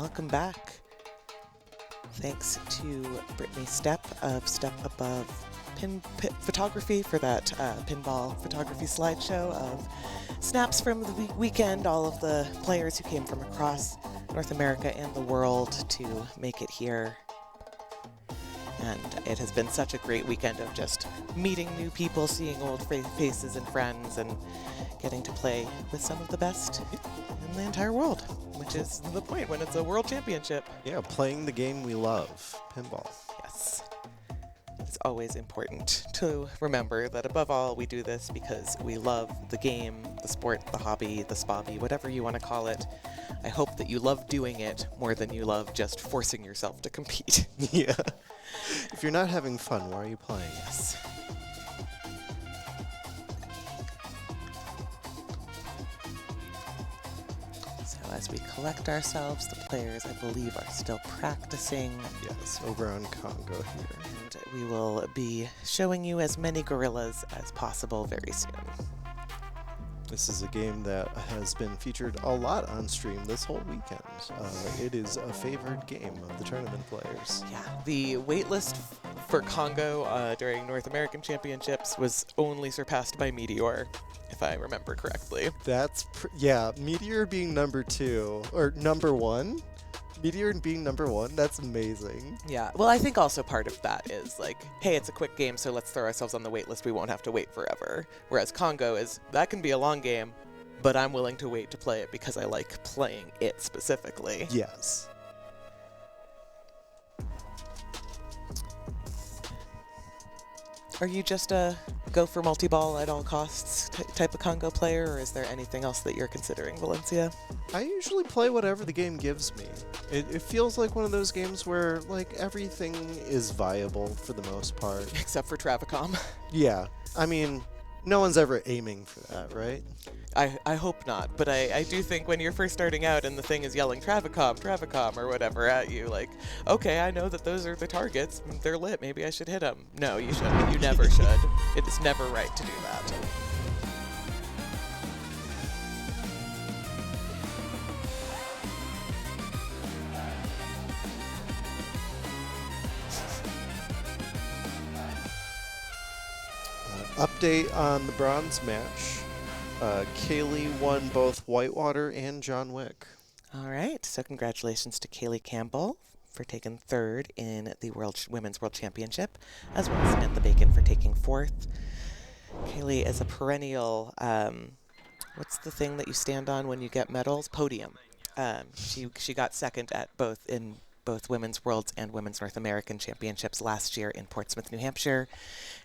welcome back. Thanks to Brittany Stepp of Step Above Photography for that pinball photography slideshow of snaps from the weekend, all of the players who came from across North America and the world to make it here. And it has been such a great weekend of just meeting new people, seeing old faces and friends, and getting to play with some of the best in the entire world, which is the point when it's a world championship. Yeah, playing the game we love, pinball. Yes. It's always important to remember that above all, we do this because we love the game, the sport, the hobby, the spobby, whatever you want to call it. I hope that you love doing it more than you love just forcing yourself to compete. Yeah. If you're not having fun, why are you playing? Yes. So as we collect ourselves, the players, I believe, are still practicing. Yes, over on Congo here. And we will be showing you as many gorillas as possible very soon. This is a game that has been featured a lot on stream this whole weekend. It is a favored game of the tournament players. Yeah, the waitlist for Congo during North American Championships was only surpassed by Meteor, if I remember correctly. That's, yeah, Meteor being number 2, or number 1? Meteor being number 1, that's amazing. Yeah, well, I think also part of that is like, hey, it's a quick game, so let's throw ourselves on the wait list. We won't have to wait forever. Whereas Congo is, that can be a long game, but I'm willing to wait to play it because I like playing it specifically. Yes. Are you just a go for multi-ball at all costs type of Congo player, or is there anything else that you're considering, Valencia? I usually play whatever the game gives me. It feels like one of those games where, like, everything is viable for the most part. Except for Travicom. Yeah. I mean, no one's ever aiming for that, right? I hope not, but I do think when you're first starting out and the thing is yelling Travicom, or whatever at you, like, okay, I know that those are the targets. They're lit. Maybe I should hit them. No, you shouldn't. You never should. It is never right to do that. Update on the bronze match. Kaylee won both Whitewater and John Wick. All right, so congratulations to Kaylee Campbell for taking 3rd in the Women's World Championship, as well as Samantha Bacon for taking 4th. Kaylee is a perennial, what's the thing that you stand on when you get medals? Podium. She got 2nd at both Women's Worlds and Women's North American Championships last year in Portsmouth, New Hampshire,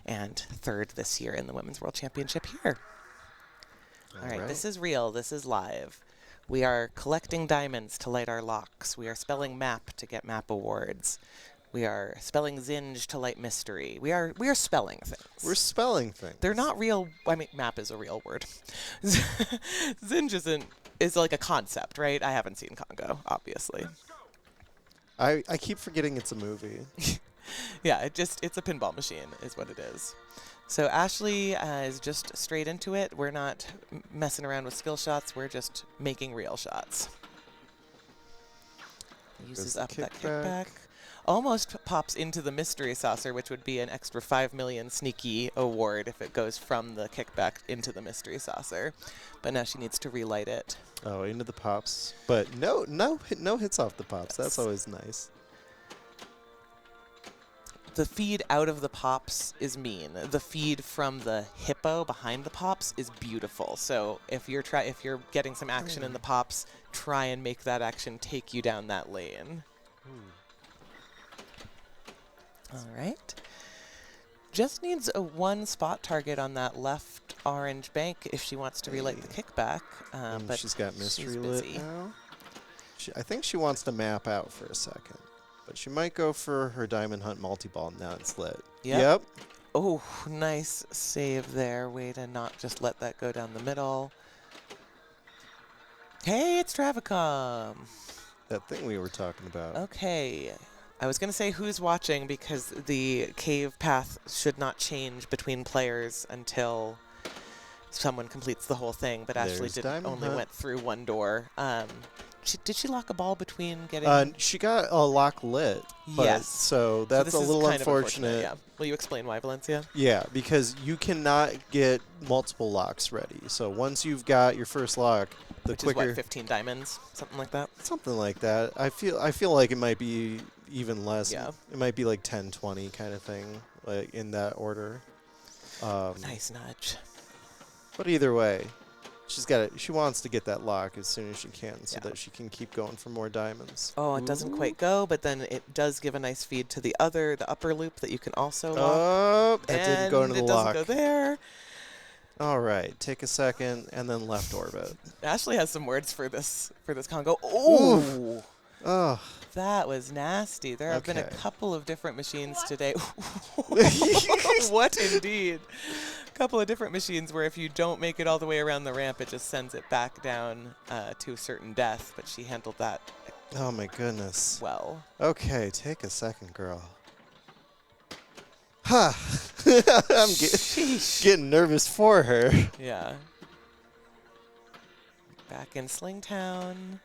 and 3rd this year in the Women's World Championship here. All right, this is real. This is live. We are collecting diamonds to light our locks. We are spelling map to get map awards. We are spelling Zinj to light mystery. We are spelling things. We're spelling things. They're not real. I mean, map is a real word. Zinj is like a concept, right? I haven't seen Congo, obviously. I keep forgetting it's a movie. Yeah, it's a pinball machine is what it is. So Ashley is just straight into it. We're not messing around with skill shots. We're just making real shots. Uses up that kickback. Almost pops into the mystery saucer, which would be an extra 5 million sneaky award if it goes from the kickback into the mystery saucer. But now she needs to relight it. Oh, into the pops. But no hits off the pops. That's always nice. The feed out of the pops is mean. The feed from the hippo behind the pops is beautiful. So if you're getting some action in the pops, try and make that action take you down that lane. All right. Just needs a 1 spot target on that left orange bank if she wants to relight the kickback. But she's got mystery she's lit busy. now. I think she wants to map out for a second. But she might go for her Diamond Hunt multi-ball now it's lit. Yep. Oh, nice save there. Way to not just let that go down the middle. Hey, it's Travicom. That thing we were talking about. Okay. I was going to say who's watching because the cave path should not change between players until someone completes the whole thing, but Ashley only went through 1 door. did she lock a ball between getting? She got a lock lit. But Yes. So that's this a is little kind of unfortunate. Yeah. Will you explain why, Valencia? Yeah, because you cannot get multiple locks ready. So once you've got your first lock, the Which quicker is what, 15 diamonds, something like that. something like that. I feel like it might be even less. Yeah. It might be like 10, 20 kind of thing, like in that order. Nice nudge. But either way, she wants to get that lock as soon as she can, so that she can keep going for more diamonds. Oh, it doesn't quite go, but then it does give a nice feed to the upper loop that you can also lock. Oh, that didn't go into the it lock. doesn't go there. All right, take a second and then left orbit. Ashley has some words for this Congo. Oh, oh, that was nasty. There have been a Okay. couple of different machines today. What indeed? A couple of different machines where if you don't make it all the way around the ramp, it just sends it back down to a certain death. But she handled that Oh my goodness. well. Okay, take a second, girl. Ha! I'm getting nervous for her. Yeah. Back in Slingtown.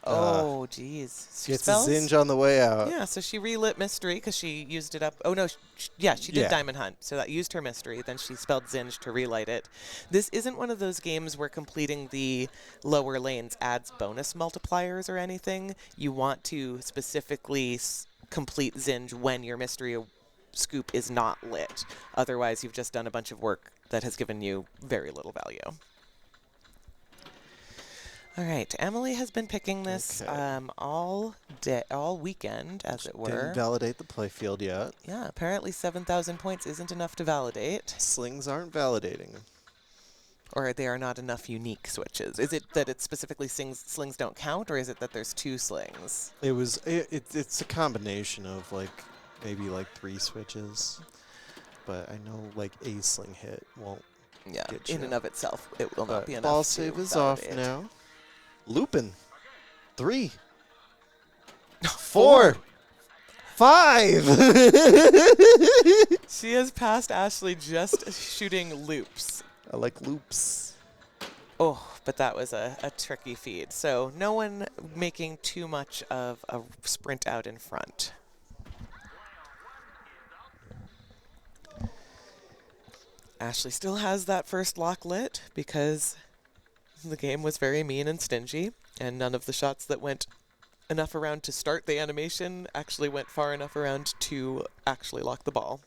Oh, jeez. Gets a zinge on the way out. Yeah, so she relit Mystery because she used it up. Oh, no. She did Diamond Hunt. So that used her Mystery. Then she spelled Zinge to relight it. This isn't one of those games where completing the lower lanes adds bonus multipliers or anything. You want to specifically complete Zinge when your Mystery scoop is not lit. Otherwise, you've just done a bunch of work that has given you very little value. All right, Emily has been picking this all weekend, as it were. Didn't validate the playfield yet. Yeah, apparently 7,000 points isn't enough to validate. Slings aren't validating. Or they are not enough unique switches. Is it that it specifically slings don't count, or is it that there's 2 slings? It's a combination of maybe 3 switches, but I know a sling hit won't. Yeah, get in you. and of itself, it will not be enough. Ball to save is validate. off now. Looping. 3. 4. 5. She has passed Ashley just shooting loops. I like loops. Oh, but that was a tricky feed. So no one making too much of a sprint out in front. Ashley still has that first lock lit because the game was very mean and stingy, and none of the shots that went enough around to start the animation actually went far enough around to actually lock the ball.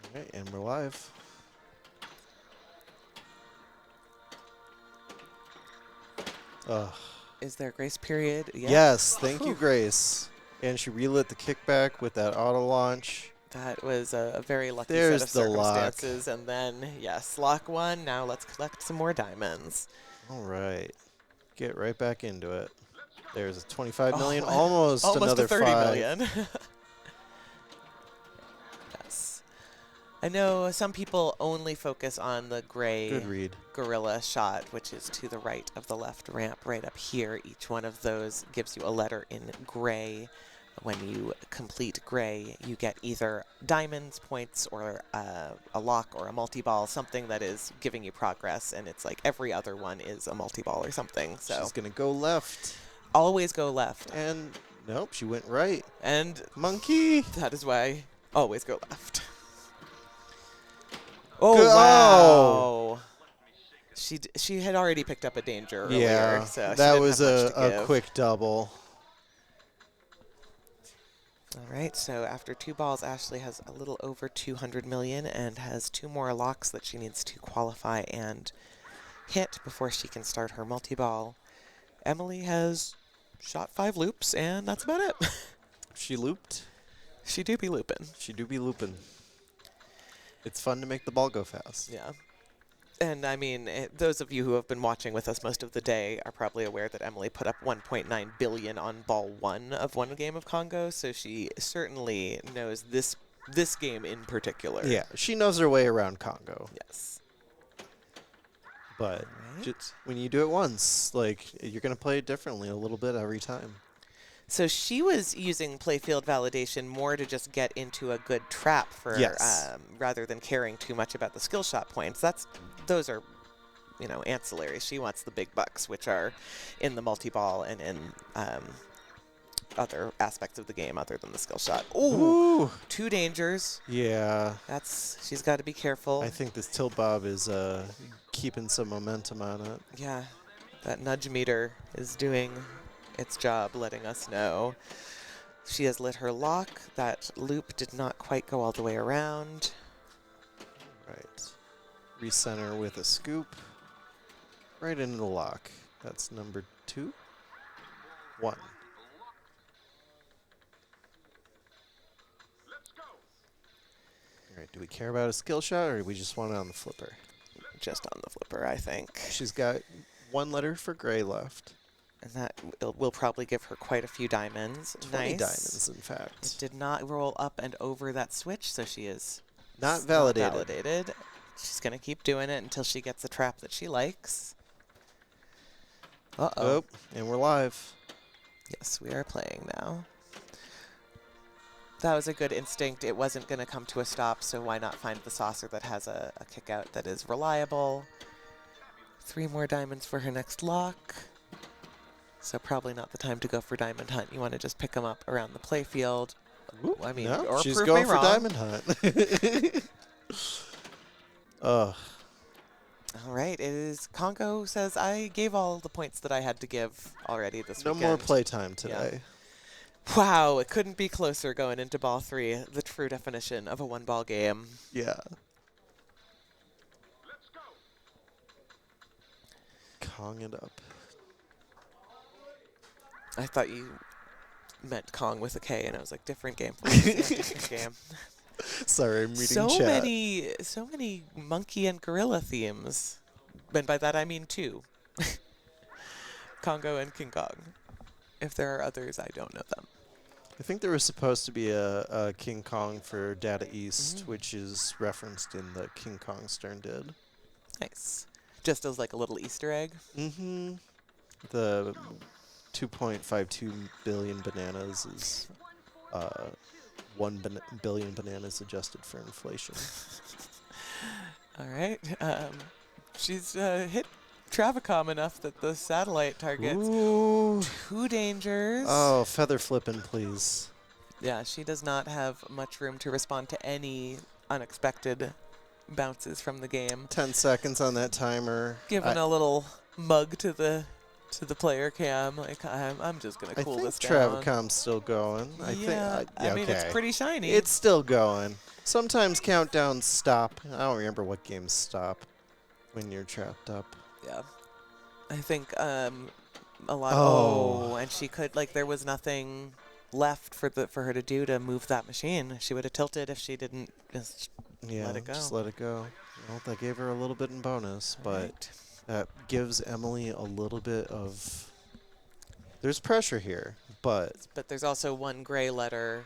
All right, and we're live. Ugh. Is there a grace period? Yeah. Yes, thank you, Whew. Grace. And she relit the kickback with that auto launch. That was a very lucky There's set of the lock. circumstances. And then, yes, lock 1. Now let's collect some more diamonds. All right. Get right back into it. There's a 25 million, Oh, almost another a 30 5. million. Yes. I know some people only focus on the gray Good read. gorilla shot, which is to the right of the left ramp, right up here. Each one of those gives you a letter in gray. When you complete gray, you get either diamonds, points, or a lock or a multi-ball, something that is giving you progress, and it's like every other one is a multi-ball or something. So She's going to go left. always go left. And nope, she went right. And Monkey. that is why always go left. Oh, Go! wow. She had already picked up a danger earlier, Yeah, so she that didn't was have much to a give. quick double. All right, so after 2 balls, Ashley has a little over 200 million and has 2 more locks that she needs to qualify and hit before she can start her multi-ball. Emily has shot 5 loops, and that's about it. She looped. She do be looping. She do be looping. It's fun to make the ball go fast. Yeah. And I mean, those of you who have been watching with us most of the day are probably aware that Emily put up 1.9 billion on ball 1 of one game of Congo, so she certainly knows this game in particular. Yeah, she knows her way around Congo. Yes. But Right. just when you do it once, you're going to play it differently a little bit every time. So she was using playfield validation more to just get into a good trap for, Yes. rather than caring too much about the skill shot points. Those are you know, ancillary. She wants the big bucks, which are in the multi-ball and in other aspects of the game other than the skill shot. Ooh, 2 dangers. Yeah. She's got to be careful. I think this tilt bob is keeping some momentum on it. Yeah, that nudge meter is doing its job, letting us know. She has lit her lock. That loop did not quite go all the way around. Right. Recenter with a scoop. Right into the lock. That's number 2. 1. All right, do we care about a skill shot, or do we just want it on the flipper? Just on the flipper, I think. She's got 1 letter for gray left. And that will probably give her quite a few diamonds. 20 Nice. diamonds, in fact. It did not roll up and over that switch, so she is not validated. validated. She's going to keep doing it until she gets a trap that she likes. Uh-oh. Oh, and we're live. Yes, we are playing now. That was a good instinct. It wasn't going to come to a stop, so why not find the saucer that has a kick out that is reliable. 3 more diamonds for her next lock. So probably not the time to go for Diamond Hunt. You want to just pick them up around the playfield. Ooh, I mean, no, or she's prove going me for wrong. Diamond Hunt. Ugh. All right, it is Congo says I gave all the points that I had to give already this No weekend. more playtime today. Yeah. Wow, it couldn't be closer going into ball 3, the true definition of a 1-ball game. Yeah. Kong it up. I thought you meant Kong with a K, and I was like, different game. Different game. Sorry, I'm reading so chat. So many monkey and gorilla themes, and by that I mean 2. Congo and King Kong. If there are others, I don't know them. I think there was supposed to be a King Kong for Data East, which is referenced in the King Kong Stern did. Nice. Just as like a little Easter egg. Mm-hmm. The 2.52 billion bananas is 1 billion bananas adjusted for inflation. All right. She's hit Travicom enough that the satellite targets 2 dangers. Oh, feather flipping, please. Yeah, she does not have much room to respond to any unexpected bounces from the game. 10 seconds on that timer. Given a little mug to the player cam, like I'm just gonna cool this down. Travicom's still going. I mean, it's pretty shiny. It's still going. Sometimes countdowns stop. I don't remember what games stop when you're trapped up. Yeah, I think a lot. Oh. And she could there was nothing left for her to do to move that machine. She would have tilted if she didn't just let it go. Just let it go. Well, that gave her a little bit in bonus, but. Right. That gives Emily a little bit of... There's pressure here, but... But there's also 1 gray letter.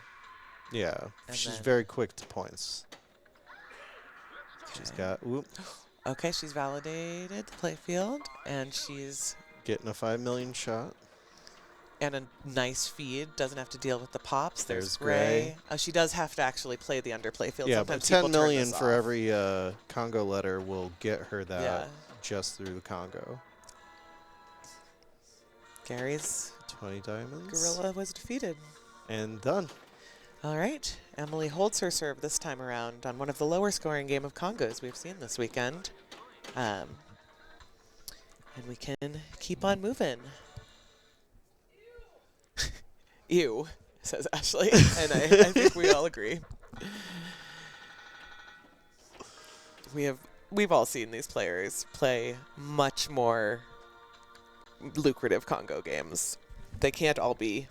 Yeah, she's very quick to points. Okay. She's got... Whoop. Okay, she's validated the playfield, and she's... Getting a 5 million shot. And a nice feed. Doesn't have to deal with the pops. There's gray. She does have to actually play the underplay field. Yeah, Sometimes but 10 people turn million this for off. every Congo letter will get her that. Yeah. Just through the Congo. Gary's 20 diamonds. gorilla was defeated. And done. All right. Emily holds her serve this time around on one of the lower scoring game of Congos we've seen this weekend. And we can keep on moving. Ew, says Ashley. And I think we all agree. We've all seen these players play much more lucrative Congo games. They can't all be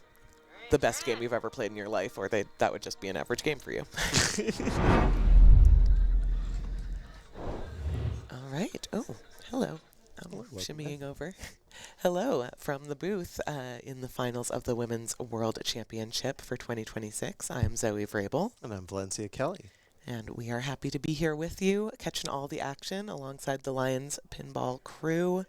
the best game you've ever played in your life, or that would just be an average game for you. All right. Oh, hello. I'm shimmying over. Hello from the booth in the finals of the Women's World Championship for 2026. I am Zoe Vrabel. And I'm Valencia Kelly. And we are happy to be here with you, catching all the action alongside the Lions pinball crew.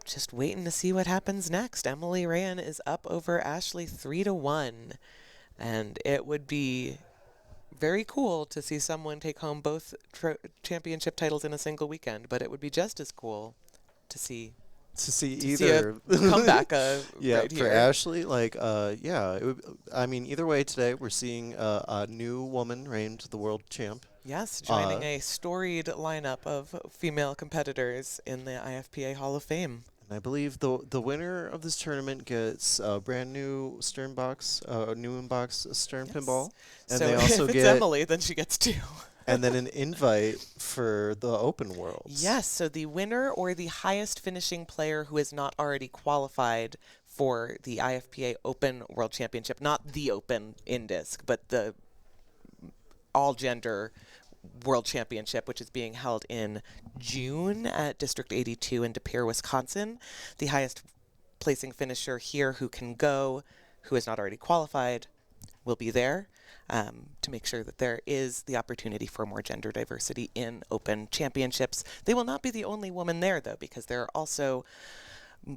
Just waiting to see what happens next. Emily Rayan is up over Ashley 3-1. And it would be very cool to see someone take home both championship titles in a single weekend, but it would be just as cool to see either a comeback yeah, right for here. Ashley, like yeah, I mean, either way today we're seeing a new woman named the world champ. Yes, joining a storied lineup of female competitors in the IFPA Hall of Fame. And I believe the winner of this tournament gets a brand new Stern box, a new in-box Stern pinball, and So they also if it's get Emily, then she gets 2. and then an invite for the Open Worlds. Yes, so the winner or the highest finishing player who is not already qualified for the IFPA Open World Championship, not the Open in disc, but the all-gender World Championship, which is being held in June at District 82 in De Pere, Wisconsin. The highest placing finisher here who can go, who is not already qualified, will be there. To make sure that there is the opportunity for more gender diversity in Open Championships. They will not be the only woman there, though, because there are also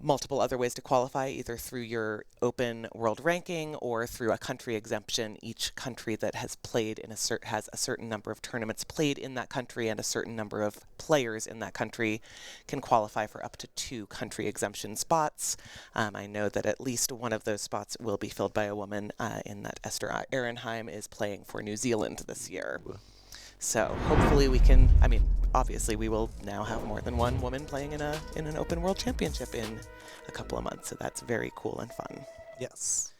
multiple other ways to qualify, either through your Open World Ranking or through a country exemption. Each country that has played in has a certain number of tournaments played in that country, and a certain number of players in that country can qualify for up to 2 country exemption spots. I know that at least one of those spots will be filled by a woman, in that Esther Ehrenheim is playing for New Zealand this year. So hopefully we can, I mean, obviously we will now have more than one woman playing in an Open World Championship in a couple of months. So that's very cool and fun. Yes.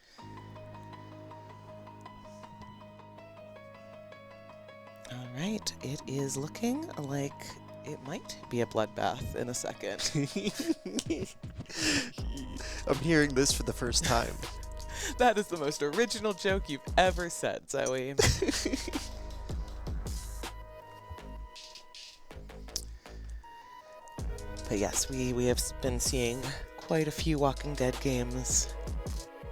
All right, it is looking like it might be a bloodbath in a second. I'm hearing this for the first time. That is the most original joke you've ever said, Zoe. But yes, we have been seeing quite a few Walking Dead games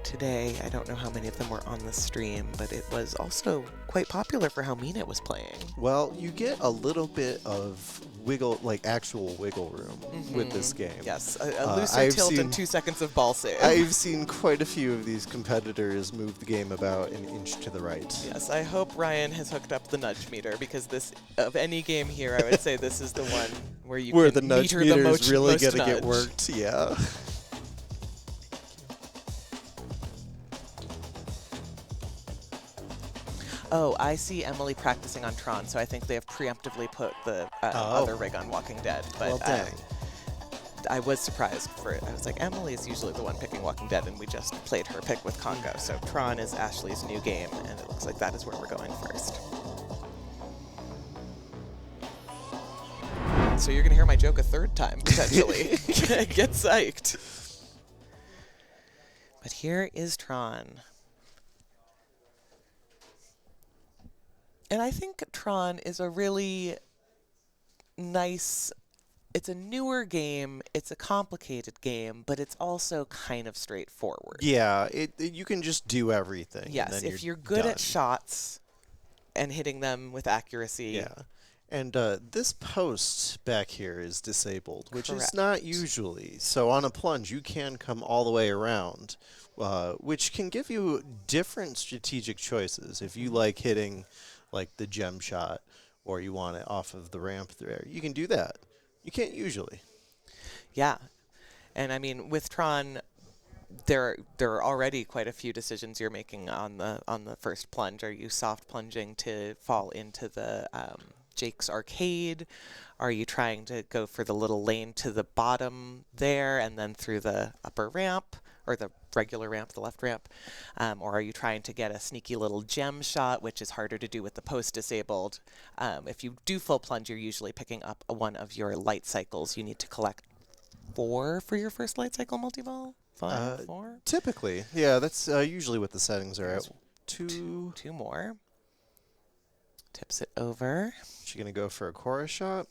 today. I don't know how many of them were on the stream, but it was also quite popular for how mean it was playing. Well, you get a little bit of wiggle, like actual wiggle room with this game. Yes, a looser tilt and 2 seconds of ball save. I've seen quite a few of these competitors move the game about an inch to the right. Yes, I hope Ryan has hooked up the nudge meter, because this, of any game here, I would say this is the one where you where can the nudge meter meter the is really most going to nudge. get worked. Yeah. Oh, I see Emily practicing on Tron, so I think they have preemptively put the other rig on Walking Dead. But Well, dang. I was surprised for it. I was like, Emily is usually the one picking Walking Dead, and we just played her pick with Congo. So Tron is Ashley's new game, and it looks like that is where we're going first. So you're going to hear my joke a third time, potentially. Get psyched. But here is Tron. And I think Tron is a really nice, it's a newer game, it's a complicated game, but it's also kind of straightforward. Yeah, you can just do everything. and Yes, then if you're good done. at shots and hitting them with accuracy. Yeah. And this post back here is disabled, which is Correct. not usually. So on a plunge, you can come all the way around, which can give you different strategic choices. If you like hitting like the gem shot, or you want it off of the ramp there, you can do that. You can't usually. Yeah. And I mean, with Tron, there are already quite a few decisions you're making on the first plunge. Are you soft plunging to fall into the Jake's Arcade? Are you trying to go for the little lane to the bottom there and then through the upper ramp, or the regular ramp, the left ramp? Or are you trying to get a sneaky little gem shot, which is harder to do with the post disabled? If you do full plunge, you're usually picking up one of your light cycles. You need to collect 4 for your first light cycle multi-ball? 5, 4? Typically, yeah, that's usually what the settings are at. 2 more. Tips it over. She gonna go for a chorus shot?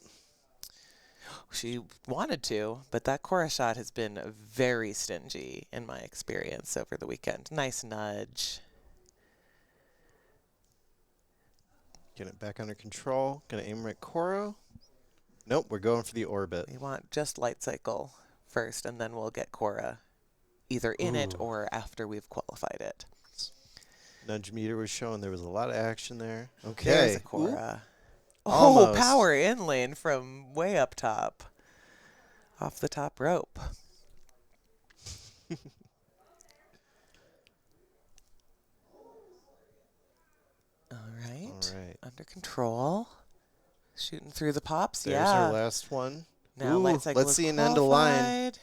She wanted to, but that chorus shot has been very stingy in my experience over the weekend. Nice nudge. Get it back under control. Gonna aim right Koro. Nope, we're going for the orbit. We want just light cycle first, and then we'll get Cora either in it or after we've qualified it. Nudge meter was showing there was a lot of action there. Okay. There's a Ooh. Cora. Oh, Almost. power in lane from way up top. Off the top rope. All right. Under control. Shooting through the pops. There's yeah. our last one. Now Ooh, let's see an end of line. qualified.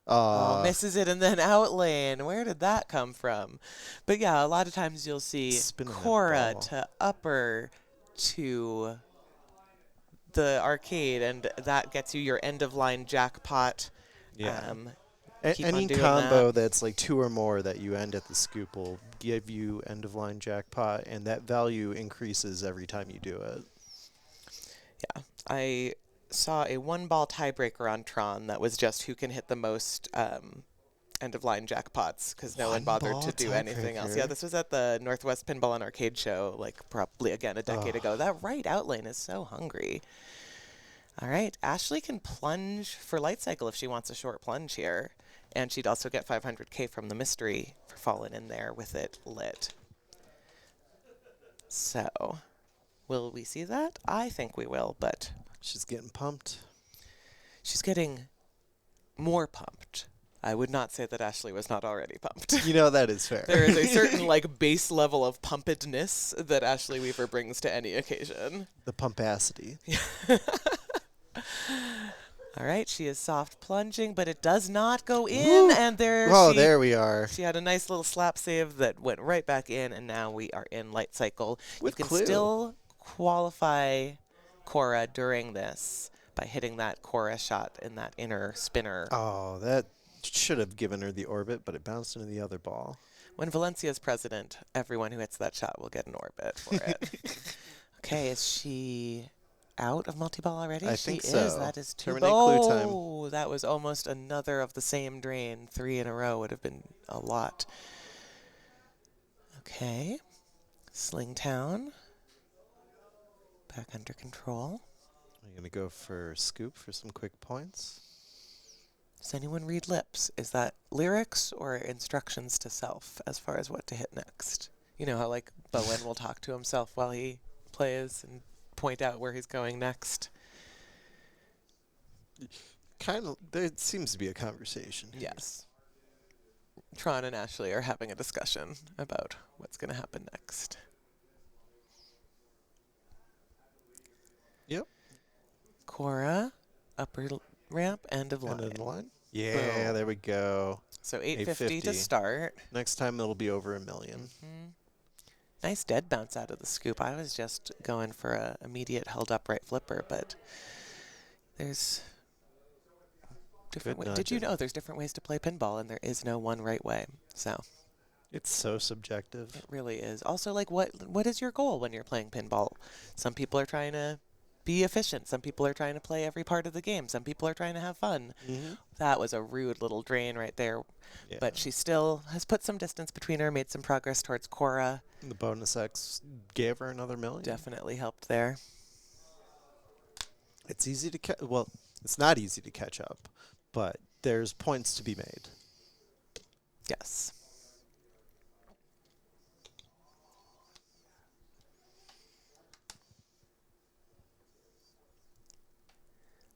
Oh, misses it and then out lane. Where did that come from? But yeah, a lot of times you'll see Spinning that Cora ball. to upper to the arcade, and that gets you your end of line jackpot. Yeah. Keep Any on doing combo that. that's like 2 or more that you end at the scoop will give you end of line jackpot, and that value increases every time you do it. Yeah, I saw a 1-ball tiebreaker on Tron that was just who can hit the most end of line jackpots, because no one bothered to do anything else. Yeah, this was at the Northwest Pinball and Arcade Show, like probably again a decade ago. That right out lane is so hungry. All right, Ashley can plunge for light cycle if she wants a short plunge here, and she'd also get 500K from the mystery for falling in there with it lit. So, will we see that? I think we will, but she's getting pumped. She's getting more pumped. I would not say that Ashley was not already pumped. You know, that is fair. There is a certain like base level of pumpedness that Ashley Weaver brings to any occasion. The pumpacity. All right, she is soft plunging, but it does not go in, and there there we are. She had a nice little slap save that went right back in, and now we are in light cycle. With you can clue. still qualify Cora during this by hitting that Cora shot in that inner spinner. Oh, that should have given her the orbit, but it bounced into the other ball. When Valencia's president, everyone who hits that shot will get an orbit for it. Okay, is she out of multi-ball already? I She think so. is. That is 2. Terminate clue time. Oh, that was almost another of the same drain. 3 in a row would have been a lot. Okay. Slingtown. Back under control. I'm going to go for scoop for some quick points. Does anyone read lips? Is that lyrics or instructions to self as far as what to hit next? You know how like Bowen will talk to himself while he plays and point out where he's going next. Kind of, there seems to be a conversation. Yes. Tron and Ashley are having a discussion about what's going to happen next. Yep. Cora, upper ramp, end of line. End of the line. Yeah, Boom. there we go. So 850 to start. Next time it'll be over $1 million. Nice dead bounce out of the scoop. I was just going for a immediate held upright flipper, but there's different ways. Did you know there's different ways to play pinball, and there is no one right way? So it's so subjective. It really is. Also, like, what is your goal when you're playing pinball? Some people are trying to be efficient. Some people are trying to play every part of the game. Some people are trying to have fun. That was a rude little drain right there. Yeah. But she still has put some distance between her, made some progress towards Cora. The bonus X gave her another $1 million. Definitely helped there. It's easy to catch. Well, it's not easy to catch up, but there's points to be made. Yes.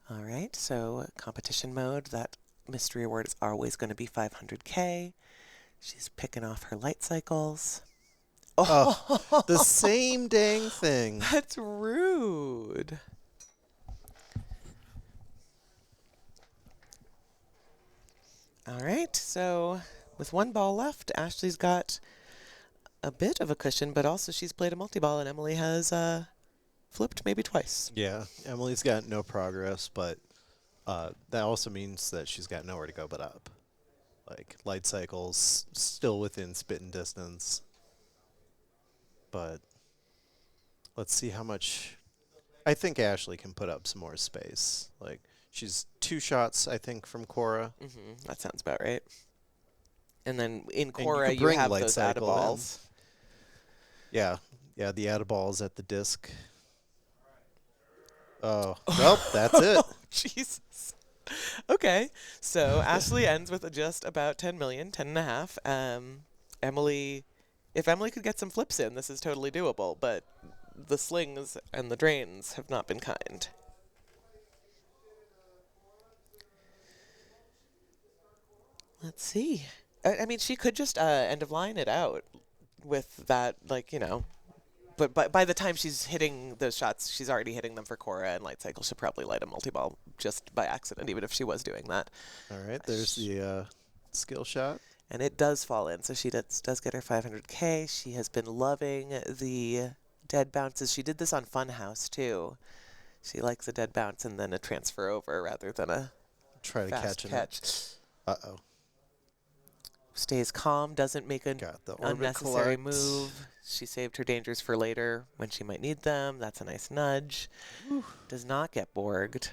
All right, so competition mode, that mystery award is always going to be 500K. She's picking off her light cycles. Oh, the same dang thing. That's rude. All right, so with 1 ball left, Ashley's got a bit of a cushion, but also she's played a multi-ball, and Emily has flipped maybe twice. Yeah, Emily's got no progress, but that also means that she's got nowhere to go but up. Like, light cycles still within spitting distance. But let's see how much. I think Ashley can put up some more space. Like, she's 2 shots, I think, from Cora. That sounds about right. And then in And Cora, you, you bring have light those cycle in. balls. Yeah, the add-a-balls at the disc. Oh, nope, that's it. Jesus. Okay, so Ashley ends with just about 10 million, 10.5. Emily if Emily could get some flips in, this is totally doable, but the slings and the drains have not been kind. Let's see. I mean, she could just end of line it out with that, like, you know. But by the time she's hitting those shots, she's already hitting them for Cora, and Light Cycle should probably light a multi-ball just by accident, even if she was doing that. All right, there's the skill shot. And it does fall in, so she does get her 500K. She has been loving the dead bounces. She did this on Funhouse, too. She likes a dead bounce and then a transfer over rather than a try to fast catch. Uh-oh. Stays calm, doesn't make an unnecessary collect. move. She saved her dangers for later when she might need them. That's a nice nudge. Does not get borged.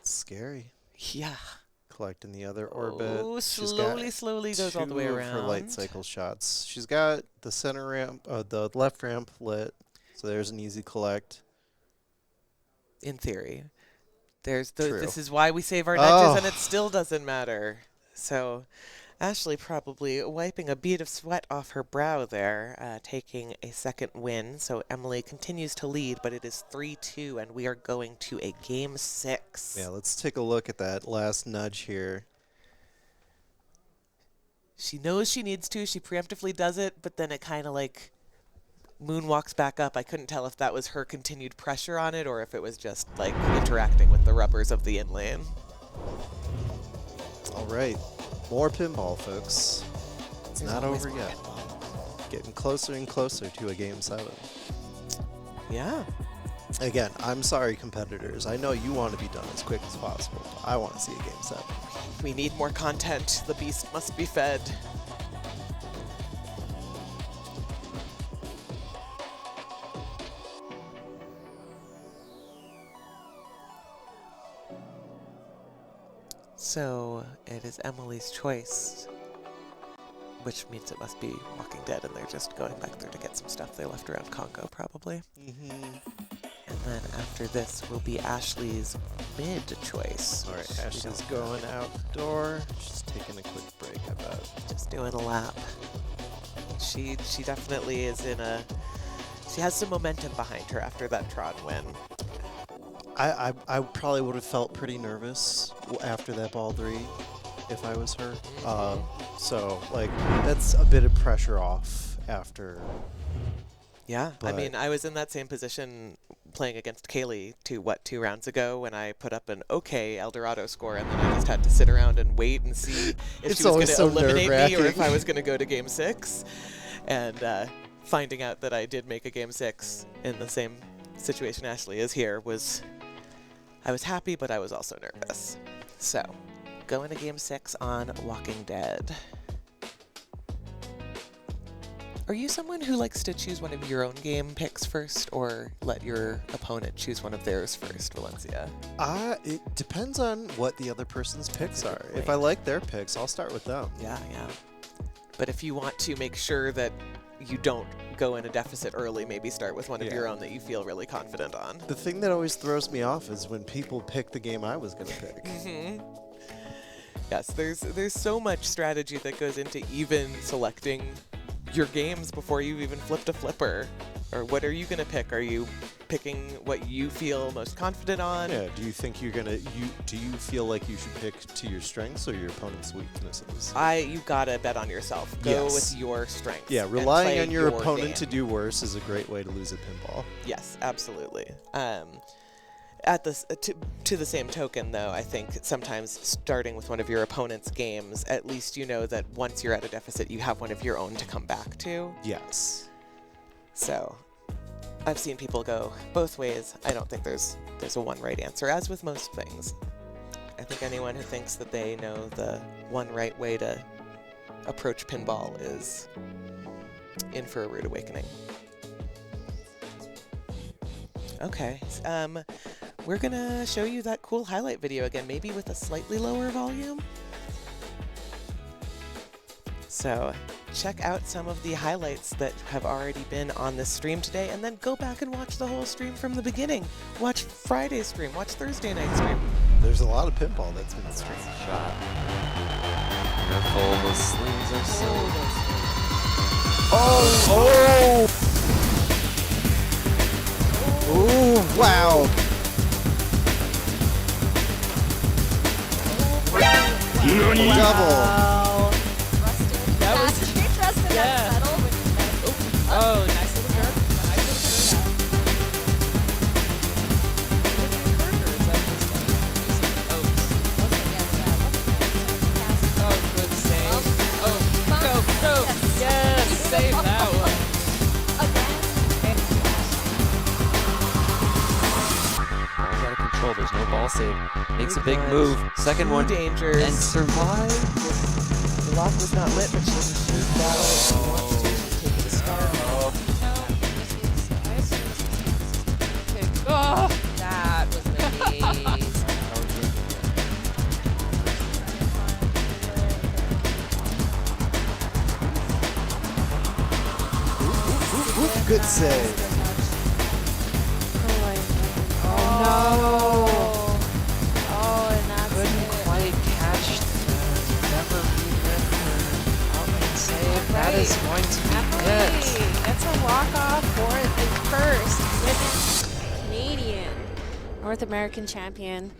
Scary. Yeah. Collecting the other orbit. Oh, She's slowly goes all the way two of around. her light cycle shots. She's got the center ramp, the left ramp lit, so there's an easy collect. In theory. There's True. This is why we save our nudges, and it still doesn't matter. So Ashley probably wiping a bead of sweat off her brow there, taking a second win. So Emily continues to lead, but it is 3-2, and we are going to a game 6. Yeah, let's take a look at that last nudge here. She knows she needs to. She preemptively does it, but then it kind of like moonwalks back up. I couldn't tell if that was her continued pressure on it or if it was just like interacting with the rubbers of the inlane. All right, more pinball, folks. It's There's not always over more yet. Getting closer and closer to a game 7. Yeah. Again, I'm sorry, competitors. I know you want to be done as quick as possible. I want to see a game 7. We need more content. The beast must be fed. So it is Emily's choice, which means it must be Walking Dead, and they're just going back there to get some stuff they left around Congo, probably. And then after this will be Ashley's mid choice. All right, Ashley's going outdoor. She's taking a quick break, I bet. Just doing a lap. She definitely is in a... She has some momentum behind her after that Tron win. I probably would have felt pretty nervous after that ball 3 if I was her. So, like, that's a bit of pressure off after. Yeah, I mean, I was in that same position playing against Kaylee 2 rounds ago when I put up an okay Eldorado score, and then I just had to sit around and wait and see if she was going to eliminate me or if I was going to go to game 6. And finding out that I did make a game 6 in the same situation Ashley is here was... I was happy, but I was also nervous. So, going to game 6 on Walking Dead. Are you someone who likes to choose one of your own game picks first, or let your opponent choose one of theirs first, Valencia? It depends on what the other person's picks are. If I like their picks, I'll start with them. Yeah. But if you want to make sure that you don't go in a deficit early, maybe start with one of your own that you feel really confident on. The thing that always throws me off is when people pick the game I was going to pick. Yes, there's so much strategy that goes into even selecting your games before you've even flipped a flipper. Or what are you going to pick? Are you picking what you feel most confident on? Yeah, do you think you're gonna do you feel like you should pick to your strengths or your opponent's weaknesses? You gotta bet on yourself. Go with your strengths. Yeah, relying on your opponent to do worse is a great way to lose at pinball. Yes, absolutely. At this to the same token, though, I think sometimes starting with one of your opponent's games, at least you know that once you're at a deficit, you have one of your own to come back to. Yes. So, I've seen people go both ways. I don't think there's a one right answer, as with most things. I think anyone who thinks that they know the one right way to approach pinball is in for a rude awakening. Okay, we're gonna show you that cool highlight video again, maybe with a slightly lower volume. So check out some of the highlights that have already been on this stream today, and then go back and watch the whole stream from the beginning. Watch Friday's stream, watch Thursday night's stream. There's a lot of pinball that's been streamed. Shot. Careful, those slings are so... Oh! Ooh, wow. Double. That was trusted that settle, which is nice. Oh, nice little jerk. Nice little Oh, good save. Oh, go. Yes, save that one. Ball's out of control. There's no ball save. Makes a big move. Second one. Dangers. And survive. The lock was not lit, but she can shoot battle if she wants to. She's taking the star. Oh, that was amazing. Good save. Oh no! Oh, and that's Couldn't quite catch the never rewritten outright save. That is going to be it. That's a walk-off for the first women's Canadian North American champion.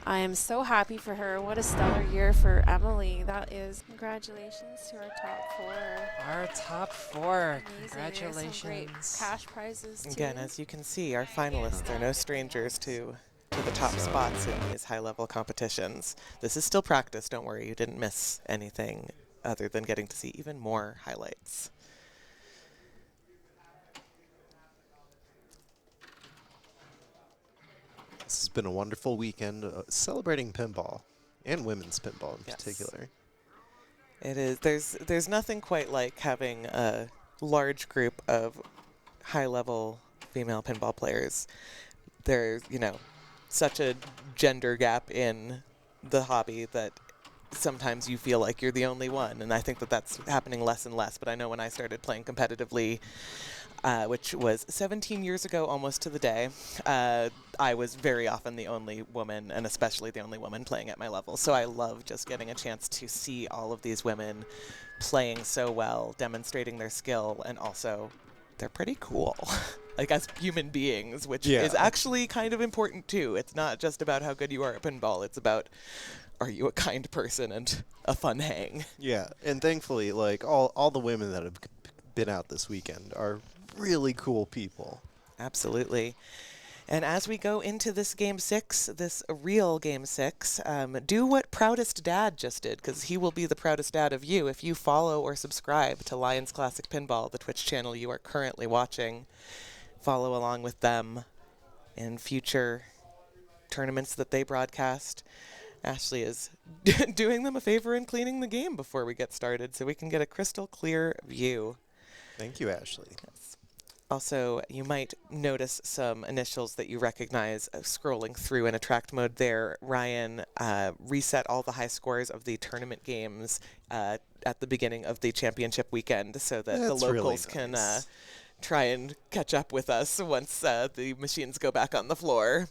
I am so happy for her. What a stellar year for Emily. That is congratulations to our top four. Our top four. Amazing. Congratulations. Some great cash prizes too. Again, as you can see, our finalists are no strangers to the top spots in these high-level competitions. This is still practice. Don't worry, you didn't miss anything other than getting to see even more highlights. This has been a wonderful weekend celebrating pinball and women's pinball in particular. It is. There's nothing quite like having a large group of high-level female pinball players. There's, such a gender gap in the hobby that sometimes you feel like you're the only one, and I think that that's happening less and less. But I know when I started playing competitively, which was 17 years ago almost to the day, I was very often the only woman, and especially the only woman playing at my level. So I love just getting a chance to see all of these women playing so well, demonstrating their skill, and also they're pretty cool. Like as human beings, which is actually kind of important too. It's not just about how good you are at pinball, it's about are you a kind person and a fun hang. Yeah, and thankfully, like all the women that have been out this weekend are really cool people. Absolutely. And as we go into this Game 6, this real Game 6, do what Proudest Dad just did, because he will be the proudest dad of you if you follow or subscribe to Lions Classic Pinball, the Twitch channel you are currently watching. Follow along with them in future tournaments that they broadcast. Ashley is doing them a favor and cleaning the game before we get started so we can get a crystal clear view. Thank you, Ashley. Yes. Also, you might notice some initials that you recognize scrolling through in attract mode there. Ryan reset all the high scores of the tournament games at the beginning of the championship weekend so that the locals can try and catch up with us once the machines go back on the floor.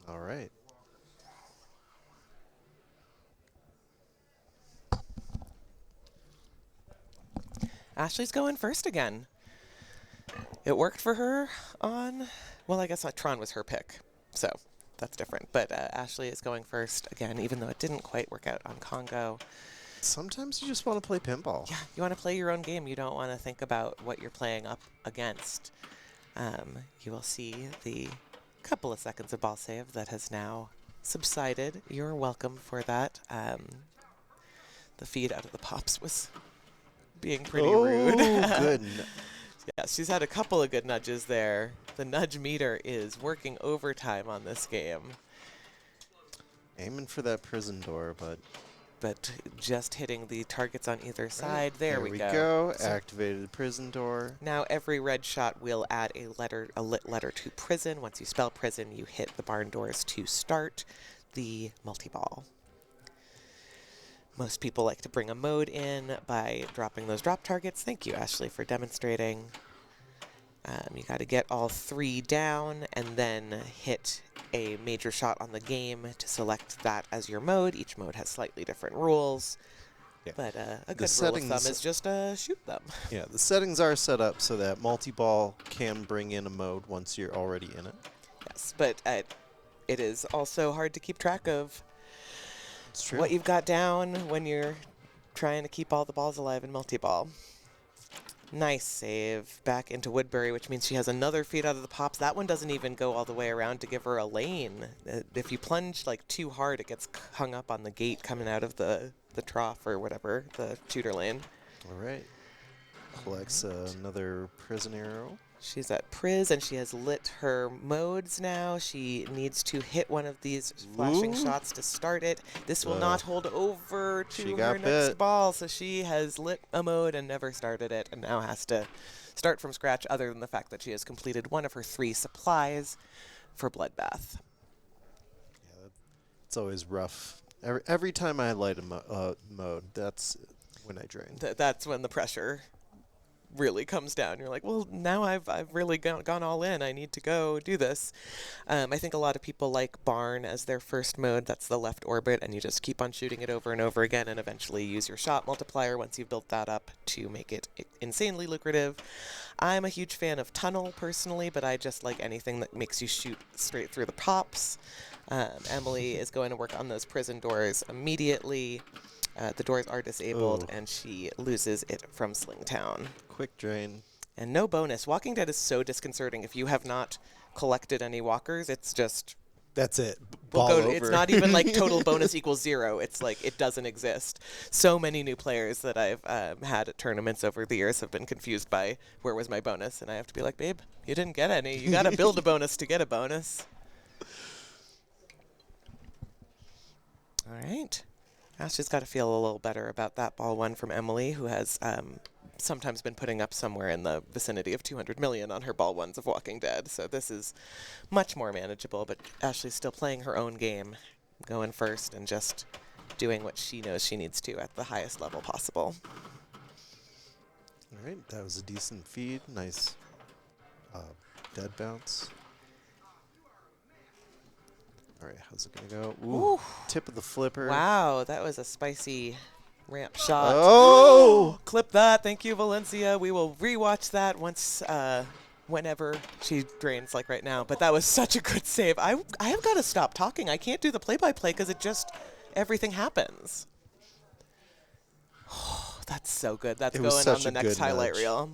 All right. Ashley's going first again. It worked for her on, well, I guess Tron was her pick, so that's different. But Ashley is going first again, even though it didn't quite work out on Congo. Sometimes you just want to play pinball. Yeah, you want to play your own game. You don't want to think about what you're playing up against. You will see the couple of seconds of ball save that has now subsided. You're welcome for that. The feed out of the pops was being pretty rude. Good. Yeah, she's had a couple of good nudges there. The nudge meter is working overtime on this game. Aiming for that prison door, but just hitting the targets on either side. There we go. go. So activated prison door. Now every red shot will add a lit letter to prison. Once you spell prison, you hit the barn doors to start the multi-ball. Most people like to bring a mode in by dropping those drop targets. Thank you, Ashley, for demonstrating. You got to get all three down and then hit a major shot on the game to select that as your mode. Each mode has slightly different rules. Yeah. But a The good rule of thumb settings- is just shoot them. Yeah, the settings are set up so that multi-ball can bring in a mode once you're already in it. Yes, but it is also hard to keep track of It's true. what you've got down when you're trying to keep all the balls alive in multi-ball. Nice save back into Woodbury, which means she has another feed out of the pops. That one doesn't even go all the way around to give her a lane. If you plunge like too hard, it gets hung up on the gate coming out of the trough or whatever, the shooter lane. All right. Collects another prison arrow. She's at Priz, and she has lit her modes now. She needs to hit one of these flashing Ooh. shots to start it. This will not hold over She to got her next bit. ball, so she has lit a mode and never started it, and now has to start from scratch, other than the fact that she has completed one of her 3 supplies for Bloodbath. Yeah, it's always rough. Every time I light a mode, that's when I drain. That's when the pressure really comes down. You're like, well, now I've really gone all in. I need to go do this. I think a lot of people like Barn as their first mode. That's the left orbit, and you just keep on shooting it over and over again, and eventually use your shot multiplier once you've built that up to make it insanely lucrative. I'm a huge fan of Tunnel personally, but I just like anything that makes you shoot straight through the pops. Emily is going to work on those prison doors immediately. The doors are disabled, Ooh. and she loses it from Slingtown. Quick drain. And no bonus. Walking Dead is so disconcerting. If you have not collected any walkers, it's just... That's it. We'll Ball go over. It's not even like total bonus equals 0. It's like it doesn't exist. So many new players that I've had at tournaments over the years have been confused by where was my bonus. And I have to be like, babe, you didn't get any. You got to build a bonus to get a bonus. All right. Ash just got to feel a little better about that ball one from Emily, who has sometimes been putting up somewhere in the vicinity of 200 million on her ball ones of Walking Dead. So this is much more manageable, but Ashley's still playing her own game, going first and just doing what she knows she needs to at the highest level possible. All right, that was a decent feed. Nice dead bounce. All right, how's it gonna go? Ooh, tip of the flipper. Wow, that was a spicy ramp shot. Oh! Clip that. Thank you, Valencia. We will rewatch that once, whenever she drains, like right now. But that was such a good save. I have got to stop talking. I can't do the play-by-play because it just, everything happens. Oh, that's so good. That's It was going on such the a next good highlight nudge. reel.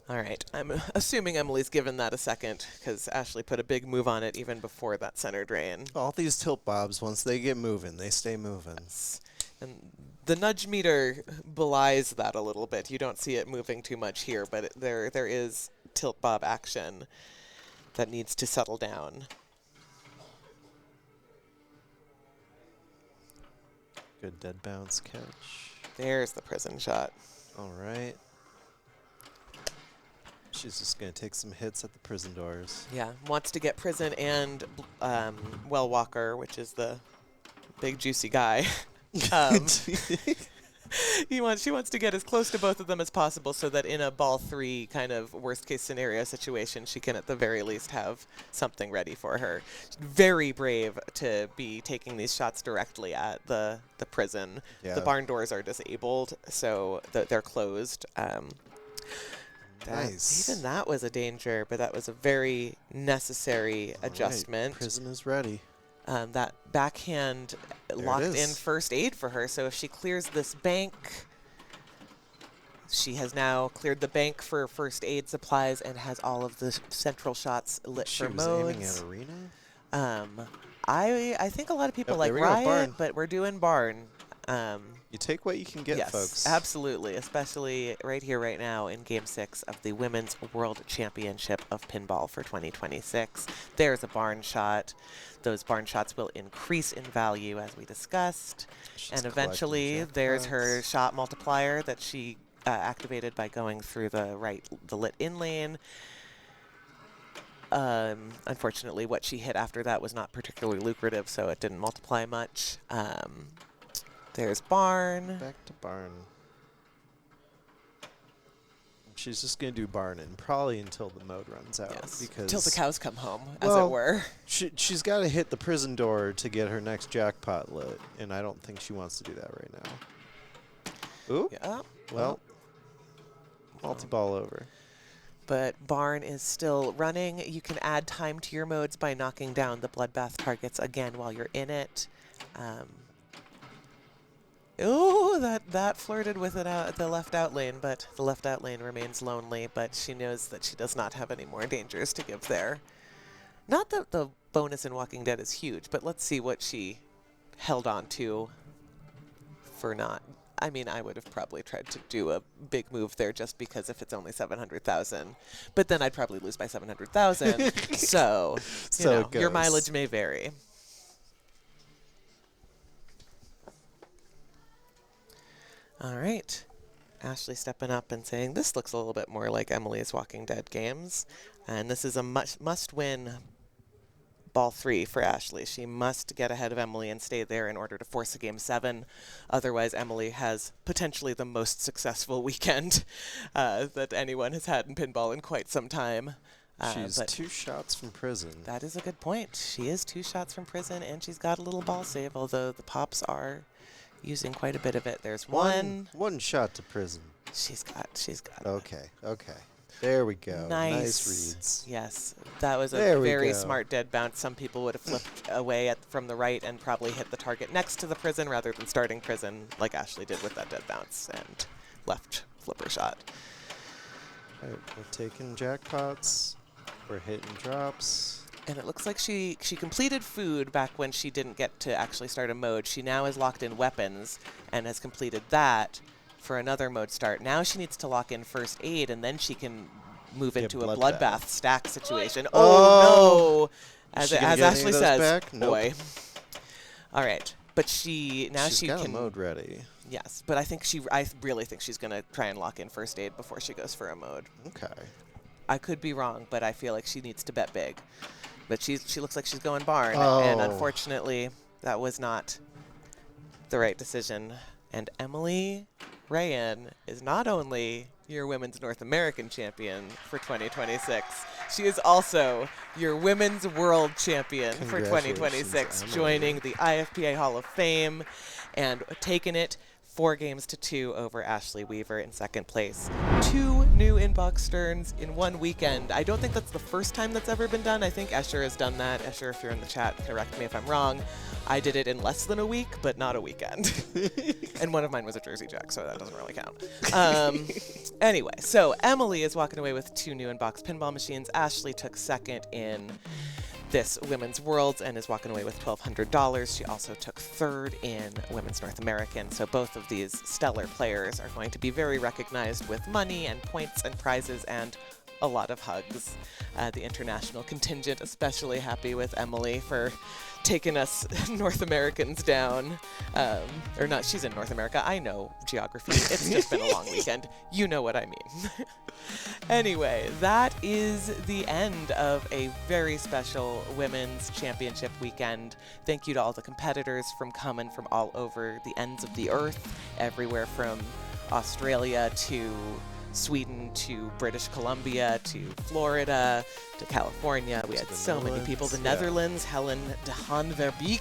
All right, I'm assuming Emily's given that a second because Ashley put a big move on it even before that center drain. All these tilt bobs, once they get moving, they stay moving. And the nudge meter belies that a little bit. You don't see it moving too much here, but there is tilt bob action that needs to settle down. Good dead bounce catch. There's the prison shot. All right. She's just going to take some hits at the prison doors. Yeah, wants to get prison and Well Walker, which is the big juicy guy. She wants to get as close to both of them as possible so that in a ball 3 kind of worst case scenario situation, she can at the very least have something ready for her. Very brave to be taking these shots directly at the prison. Yeah. The barn doors are disabled, so they're closed. Nice. Even that was a danger, but that was a very necessary adjustment. Prison is ready. That backhand locked in first aid for her, so if she clears this bank, she has now cleared the bank for first aid supplies and has all of the central shots lit She for was modes. aiming at arena? I think a lot of people like there we go, Riot, barn. but we're doing barn. You take what you can get, yes, folks. absolutely, especially right here, right now in Game 6 of the Women's World Championship of Pinball for 2026. There's a barn shot. Those barn shots will increase in value, as we discussed. And eventually, there's her shot multiplier that she activated by going through the lit in lane. Unfortunately, what she hit after that was not particularly lucrative, so it didn't multiply much. There's barn. Back to barn. She's just gonna do barn in probably until the mode runs out. Yes, because till the cows come home, as well, it were. She's got to hit the prison door to get her next jackpot lit, and I don't think she wants to do that right now. Ooh. Yeah. Well, multi-ball over. But barn is still running. You can add time to your modes by knocking down the bloodbath targets again while you're in it. Oh, that flirted with it out the left out lane, but the left out lane remains lonely, but she knows that she does not have any more dangers to give there. Not that the bonus in Walking Dead is huge, but let's see what she held on to for not. I mean, I would have probably tried to do a big move there just because if it's only 700,000, but then I'd probably lose by 700,000. So, you know, your mileage may vary. All right. Ashley stepping up and saying, this looks a little bit more like Emily's Walking Dead games. And this is a must-win ball 3 for Ashley. She must get ahead of Emily and stay there in order to force a game 7. Otherwise, Emily has potentially the most successful weekend that anyone has had in pinball in quite some time. She's 2 shots from prison. That is a good point. She is 2 shots from prison, and she's got a little ball save, although the pops are using quite a bit of it. There's one shot to prison. She's got Okay. There we go. Nice reads. Yes, that was a very smart dead bounce. Some people would have flipped away from the right and probably hit the target next to the prison rather than starting prison like Ashley did with that dead bounce and left flipper shot. All right, we're taking jackpots. We're hitting drops. And it looks like she completed food back when she didn't get to actually start a mode. She now is locked in weapons and has completed that for another mode start. Now she needs to lock in first aid, and then she can move into a bloodbath stack situation. Oh, no! As Ashley says, boy. All right, but she's got a mode ready. Yes, but I really think she's gonna try and lock in first aid before she goes for a mode. Okay. I could be wrong, but I feel like she needs to bet big. But she looks like she's going barn, and unfortunately, that was not the right decision. And Emily Rayan is not only your Women's North American champion for 2026, she is also your Women's World Champion for 2026, joining the IFPA Hall of Fame and taking it 4-2 over Ashley Weaver in second place. 2 new inbox Sterns in one weekend. I don't think that's the first time that's ever been done. I think Escher has done that. Escher, if you're in the chat, correct me if I'm wrong. I did it in less than a week, but not a weekend. And one of mine was a Jersey Jack, so that doesn't really count. Anyway, so Emily is walking away with 2 new inbox pinball machines. Ashley took second in this Women's Worlds and is walking away with $1,200. She also took third in Women's North American. So both of these stellar players are going to be very recognized with money and points and prizes and a lot of hugs. The international contingent especially happy with Emily for taking us North Americans down. Or not, she's in North America. I know geography. It's just been a long weekend. You know what I mean. Anyway, that is the end of a very special Women's Championship weekend. Thank you to all the competitors from coming from all over the ends of the earth, everywhere from Australia to Sweden to British Columbia to Florida to California. We had so many people. The Netherlands, Helen de Haan Verbeek.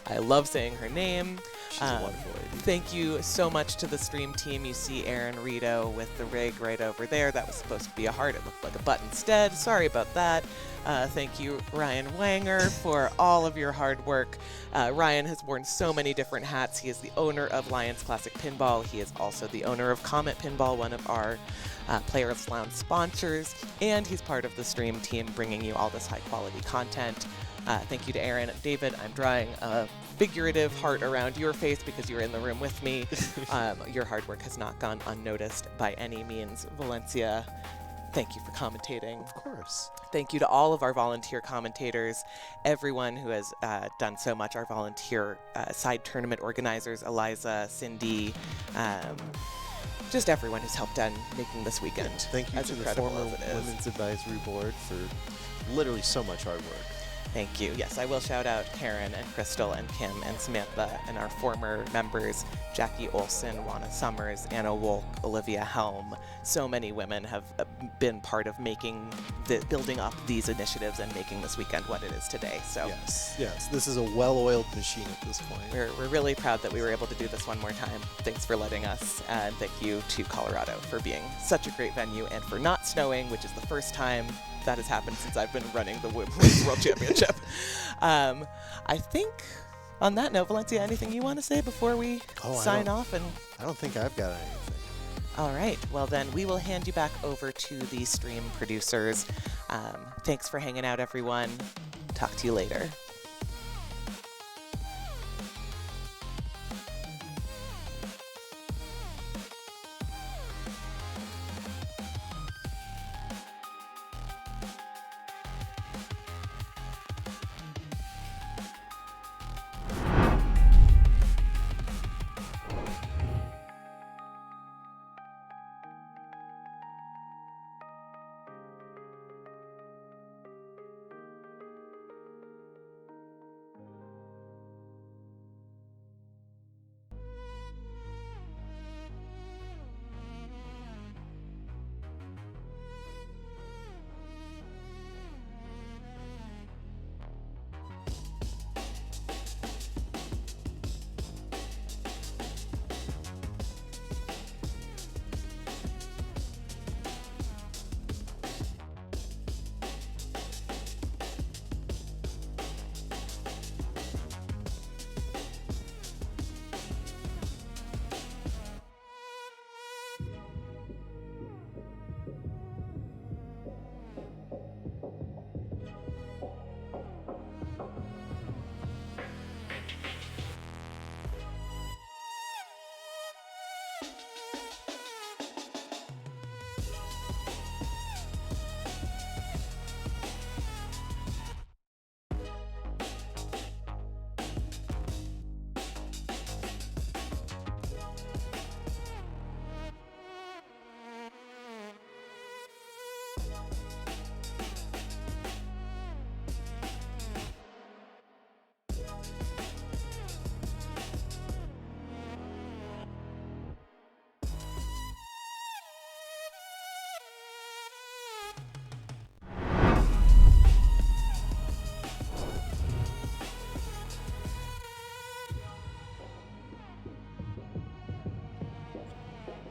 I love saying her name. She's a wonderful lady. Thank you so much to the stream team. You see Aaron Rito with the rig right over there. That was supposed to be a heart. It looked like a butt instead. Sorry about that. Thank you, Ryan Wanger, for all of your hard work. Ryan has worn so many different hats. He is the owner of Lions Classic Pinball. He is also the owner of Comet Pinball, one of our Players Lounge sponsors. And he's part of the stream team bringing you all this high-quality content. Thank you to Aaron. David, I'm drawing a figurative heart around your face because you're in the room with me. Your hard work has not gone unnoticed by any means. Valencia, thank you for commentating. Of course. Thank you to all of our volunteer commentators, everyone who has done so much, our volunteer side tournament organizers, Eliza, Cindy, just everyone who's helped on making this weekend. Thank you to the former Women's Advisory Board for literally so much hard work. Thank you. Yes, I will shout out Karen and Crystal and Kim and Samantha and our former members, Jackie Olson, Juana Summers, Anna Wolk, Olivia Helm. So many women have been part of building up these initiatives and making this weekend what it is today. So yes, this is a well-oiled machine at this point. We're really proud that we were able to do this one more time. Thanks for letting us, and thank you to Colorado for being such a great venue and for not snowing, which is the first time that has happened since I've been running the Women's World Championship. I think on that note, Valencia, anything you want to say before we sign off? And I don't think I've got anything. All right. Well, then we will hand you back over to the stream producers. Thanks for hanging out, everyone. Talk to you later.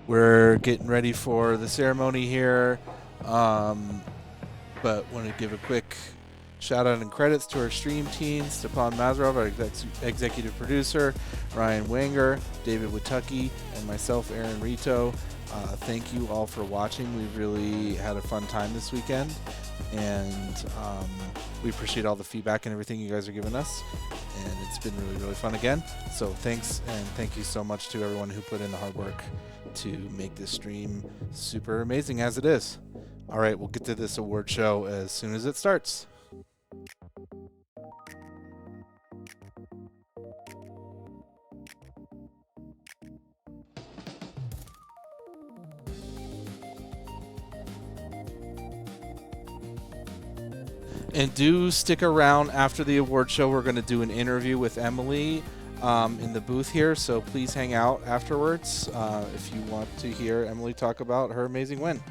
We're getting ready for the ceremony here, but want to give a quick shout out and credits to our stream team, Stepan Mazarov, our executive producer, Ryan Wanger, David Witucky, and myself, Aaron Rito. Thank you all for watching. We really had a fun time this weekend, and we appreciate all the feedback and everything you guys are giving us, and it's been really, really fun again. So thanks, and thank you so much to everyone who put in the hard work to make this stream super amazing as it is. All right, we'll get to this award show as soon as it starts. And do stick around after the award show. We're going to do an interview with Emily in the booth here, so please hang out afterwards if you want to hear Emily talk about her amazing win.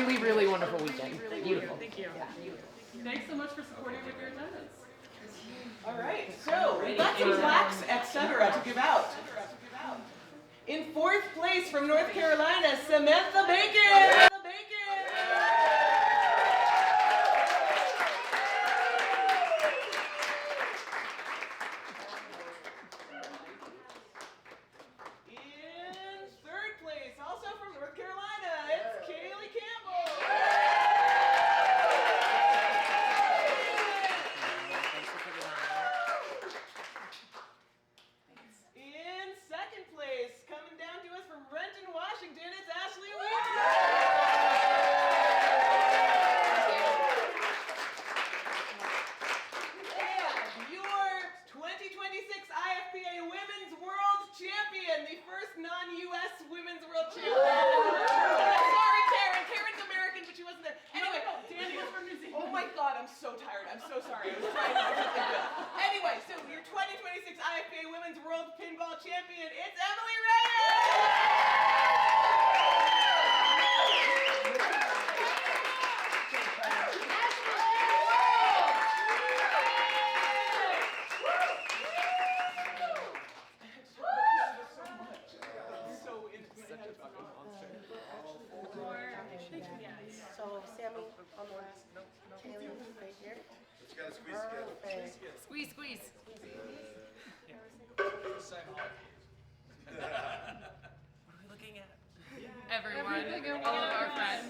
really, really wonderful weekend. Beautiful. Thank you. Thanks so much for supporting with your attendance. All right, so we've got some plaques, etc. to give out. In 4th place from North Carolina, Samantha Bacon. In 3rd place, also from North Carolina, it's Kaylee Campbell. In 2nd place, coming down to us from Renton, Washington, it's Ashley And your 2026 IFPA Women's World Champion, the first non-US Women's World Champion. Sorry, Karen. Karen's American, but she wasn't there. Anyway, Danny was from New Zealand. oh my God, I'm so tired. I'm so sorry. I was trying to do something good. Anyway, so your 2026 IFPA Women's World Pinball Champion, it's Emily So, Sammy, on the last, Kaylee, right here. You gotta squeeze together. Perfect. Squeeze, squeeze. Same height. What are we looking at? Everyone, all of our friends.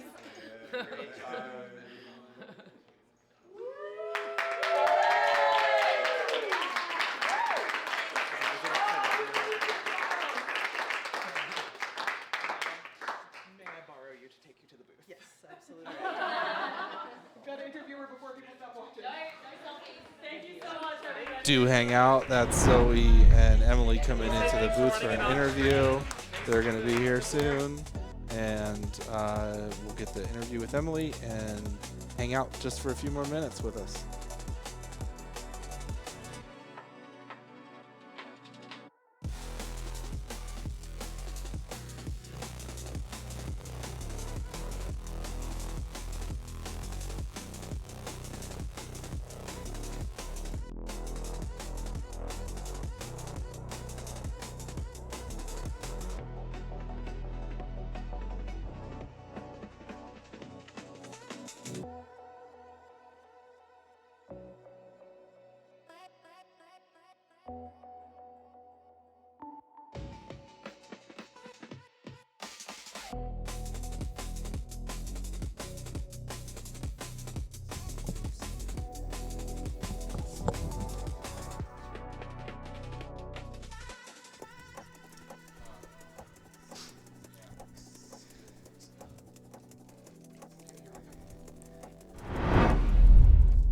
May I borrow you to take you to the booth? Yes, absolutely. We've got to interview her before people stop watching. Thank you so much, everybody. Do hang out. That's Zoe and Emily coming into the booth for an interview. They're going to be here soon. And we'll get the interview with Emily and hang out just for a few more minutes with us.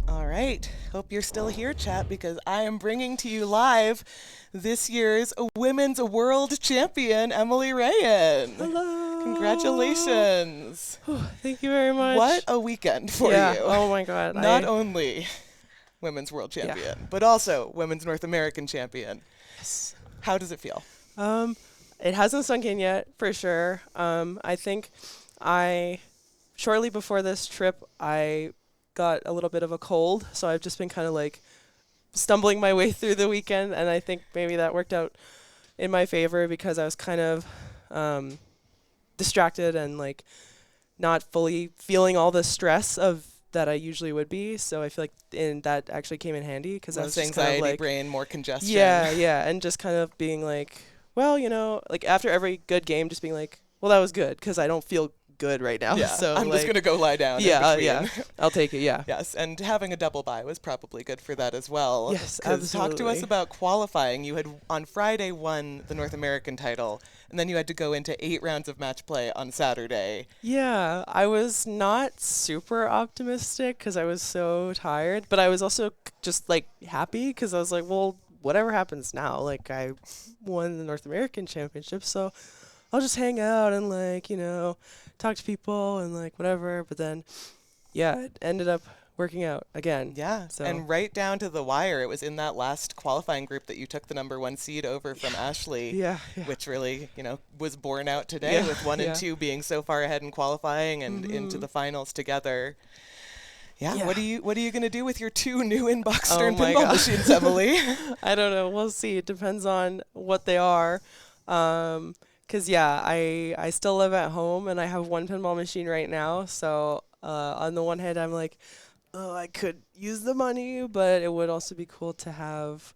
All right. Hope you're still here, chat, because I am bringing to you live this year's Women's World Champion, Emily Rayan. Hello. Congratulations. Thank you very much. What a weekend for Yeah. you. Oh my God. Not only Women's World Champion, but also Women's North American Champion. Yes. How does it feel? It hasn't sunk in yet, for sure. I think shortly before this trip, I got a little bit of a cold, so I've just been kind of like stumbling my way through the weekend, and I think maybe that worked out in my favor because I was kind of distracted and like not fully feeling all the stress of that I usually would be. So I feel like that actually came in handy because I was Less just kind of anxiety, like brain, more congestion. Yeah, and just kind of being like, well, like after every good game, just being like, well, that was good because I don't feel good right now. Yeah, So I'm just like, going to go lie down. Yeah, in yeah, between. I'll take it. Yeah. Yes, and having a double bye was probably good for that as well. Yes, 'Cause talk to us absolutely. about qualifying. You had on Friday won the North American title, and then you had to go into 8 rounds of match play on Saturday. Yeah, I was not super optimistic because I was so tired, but I was also just like happy because I was like, well, whatever happens now, like I won the North American Championship, so I'll just hang out and like, talk to people and like whatever. But then, yeah, it ended up working out again. Yeah, So and right down to the wire, it was in that last qualifying group that you took the #1 seed over from Ashley, yeah. which really, was borne out today with 1 and 2 being so far ahead in qualifying and into the finals together. Yeah, what are you gonna do with your 2 new in-box Stern pinball machines, Emily? I don't know. We'll see. It depends on what they are. 'Cause I still live at home and I have 1 pinball machine right now. So on the one hand, I'm like, oh, I could use the money, but it would also be cool to have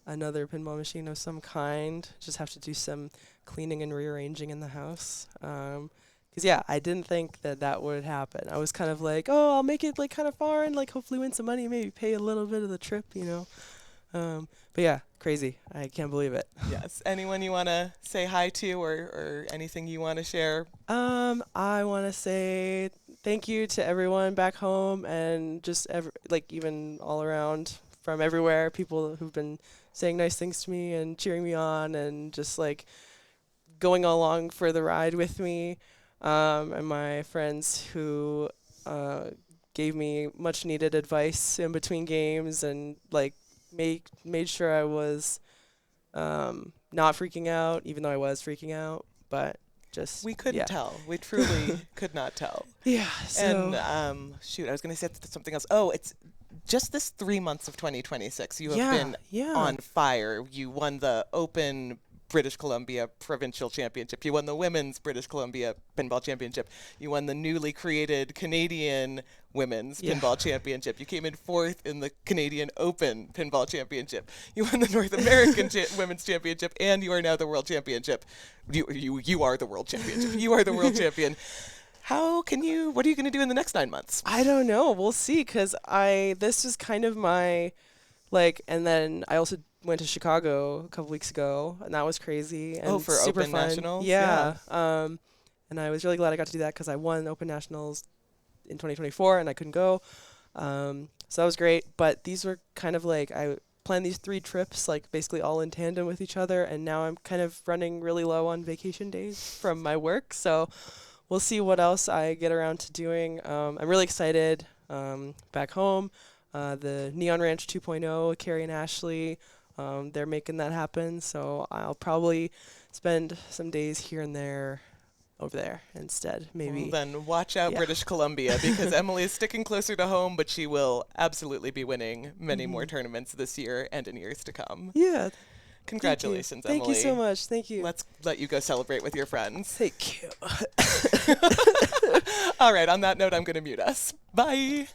another pinball machine of some kind. Just have to do some cleaning and rearranging in the house. 'Cause I didn't think that would happen. I was kind of like, oh, I'll make it like kind of far and like hopefully win some money, maybe pay a little bit of the trip, But yeah, crazy. I can't believe it. Yes. Anyone you want to say hi to or anything you want to share? I want to say thank you to everyone back home and just even all around from everywhere, people who've been saying nice things to me and cheering me on and just like going along for the ride with me. And my friends who gave me much needed advice in between games and like made sure I was not freaking out, even though I was freaking out. But just we couldn't tell. We truly could not tell. Yeah. So and shoot, I was going to say something else. Oh, it's just this 3 months of 2026. You have been on fire. You won the Open British Columbia Provincial Championship. You won the Women's British Columbia Pinball Championship. You won the newly created Canadian Women's Pinball Championship. You came in 4th in the Canadian Open Pinball Championship. You won the North American Women's Championship, and you are now the World Championship. You are the World Championship. You are the World Champion. What are you going to do in the next 9 months? I don't know. We'll see, because this was kind of my, and then I also went to Chicago a couple weeks ago, and that was crazy and for super Open fun. Nationals? Yeah. And I was really glad I got to do that because I won Open Nationals in 2024 and I couldn't go. So that was great. But these were kind of I planned these 3 trips basically all in tandem with each other, and now I'm kind of running really low on vacation days from my work. So we'll see what else I get around to doing. I'm really excited back home. The Neon Ranch 2.0, Carrie and Ashley, they're making that happen, so I'll probably spend some days here and there over there instead, maybe. Well, then watch out, British Columbia, because Emily is sticking closer to home, but she will absolutely be winning many more tournaments this year and in years to come. Yeah. Congratulations, Emily. Thank you so much. Thank you. Let's let you go celebrate with your friends. Thank you. All right, on that note, I'm going to mute us. Bye.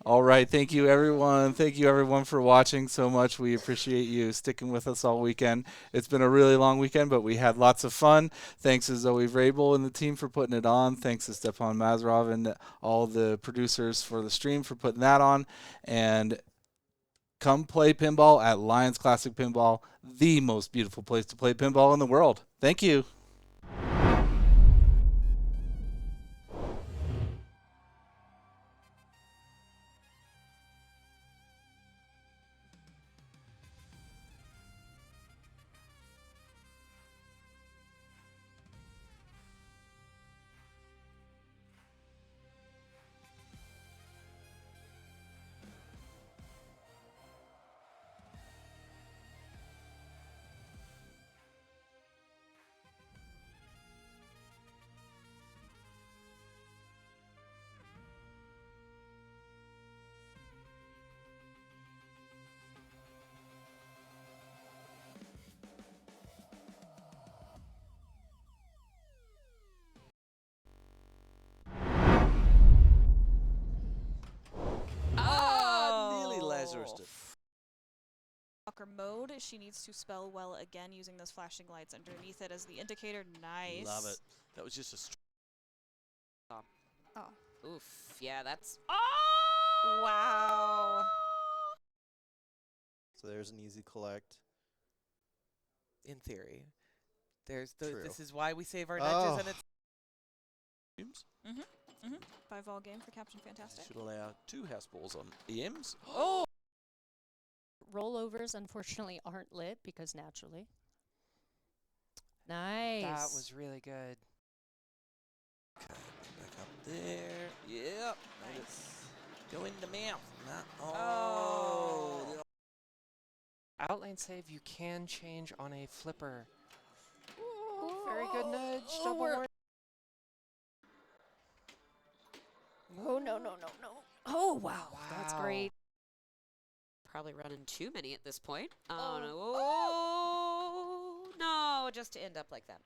All right. Thank you, everyone. Thank you, everyone, for watching so much. We appreciate you sticking with us all weekend. It's been a really long weekend, but we had lots of fun. Thanks to Zoe Vrabel and the team for putting it on. Thanks to Stepan Mazarov and all the producers for the stream for putting that on. And come play pinball at Lions Classic Pinball, the most beautiful place to play pinball in the world. Thank you. Walker mode. She needs to spell well again using those flashing lights underneath it as the indicator. Nice. Love it. That was just a Oh. Oof. Yeah, that's. Oh! Wow. So there's an easy collect. In theory. There's True. this is why we save our nudges and it's Mm-hmm. 5-ball game for Captain Fantastic. Should allow 2 house balls on EMs. Oh! Rollovers, unfortunately, aren't lit because naturally. Nice. That was really good. Okay, back up there. Yep. Nice. Go in the mouth. Nah. Oh. Outlane save you can change on a flipper. Very good nudge. Double more. Oh, no, no, no, no. Oh, wow. That's great. Probably running too many at this point. Oh, no. Oh, no, just to end up like that.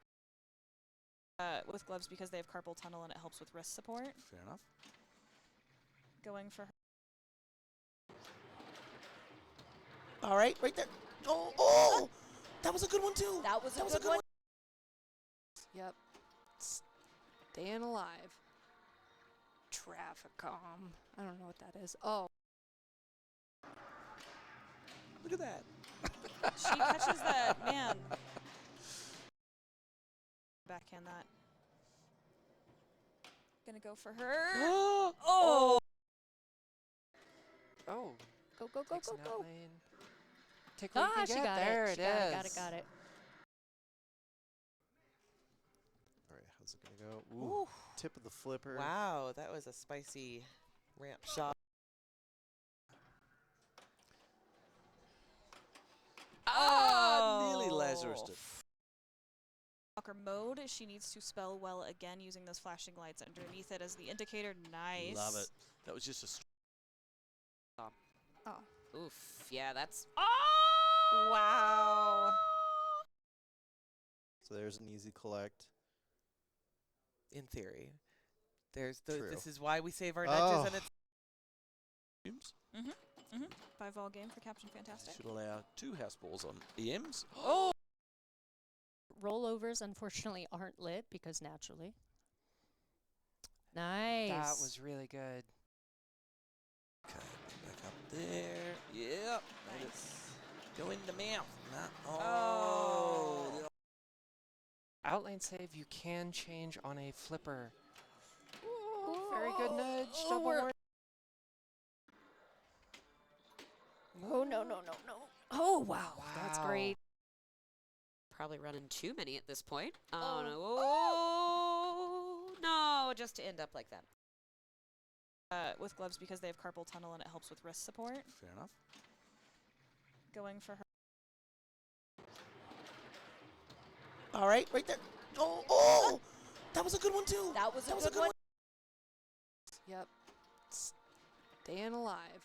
With gloves because they have carpal tunnel and it helps with wrist support. Fair enough. Going for her. All right, right there. Oh, oh! That was a good one, too. That was a good one. Yep. Staying alive. Traffic calm. I don't know what that is. Oh. Look at that. She catches that, man. Backhand that. Gonna go for her. Oh! Oh! Oh. Go, go, go, Takes go, an go. outlane. Take what you can She get. got There it. it She got is. it, got it, got it. All right, how's it gonna go? Ooh, tip of the flipper. Wow, that was a spicy ramp shot. Nearly Lazarus. Walker mode. She needs to spell well again using those flashing lights underneath it as the indicator. Nice. Love it. That was just a. Oh. Oof. Yeah, that's. Oh! Wow. So there's an easy collect. In theory. There's the. True. This is why we save our nudges, and it's. 5-ball game for Captain Fantastic. Should allow 2 house balls on EMs. Oh! Rollovers, unfortunately, aren't lit because naturally. Nice. That was really good. Okay, back up there. Yep. Nice. Go in the mouth. Nah. Oh. Outlane save you can change on a flipper. Very good nudge. Double more. Oh, no, no, no, no. Oh, wow. That's great. Probably running too many at this point. Oh, no. Oh, no, just to end up like that. With gloves because they have carpal tunnel and it helps with wrist support. Fair enough. Going for her. All right, right there. Oh, oh! That was a good one, too. That was a good one. Yep. Staying alive.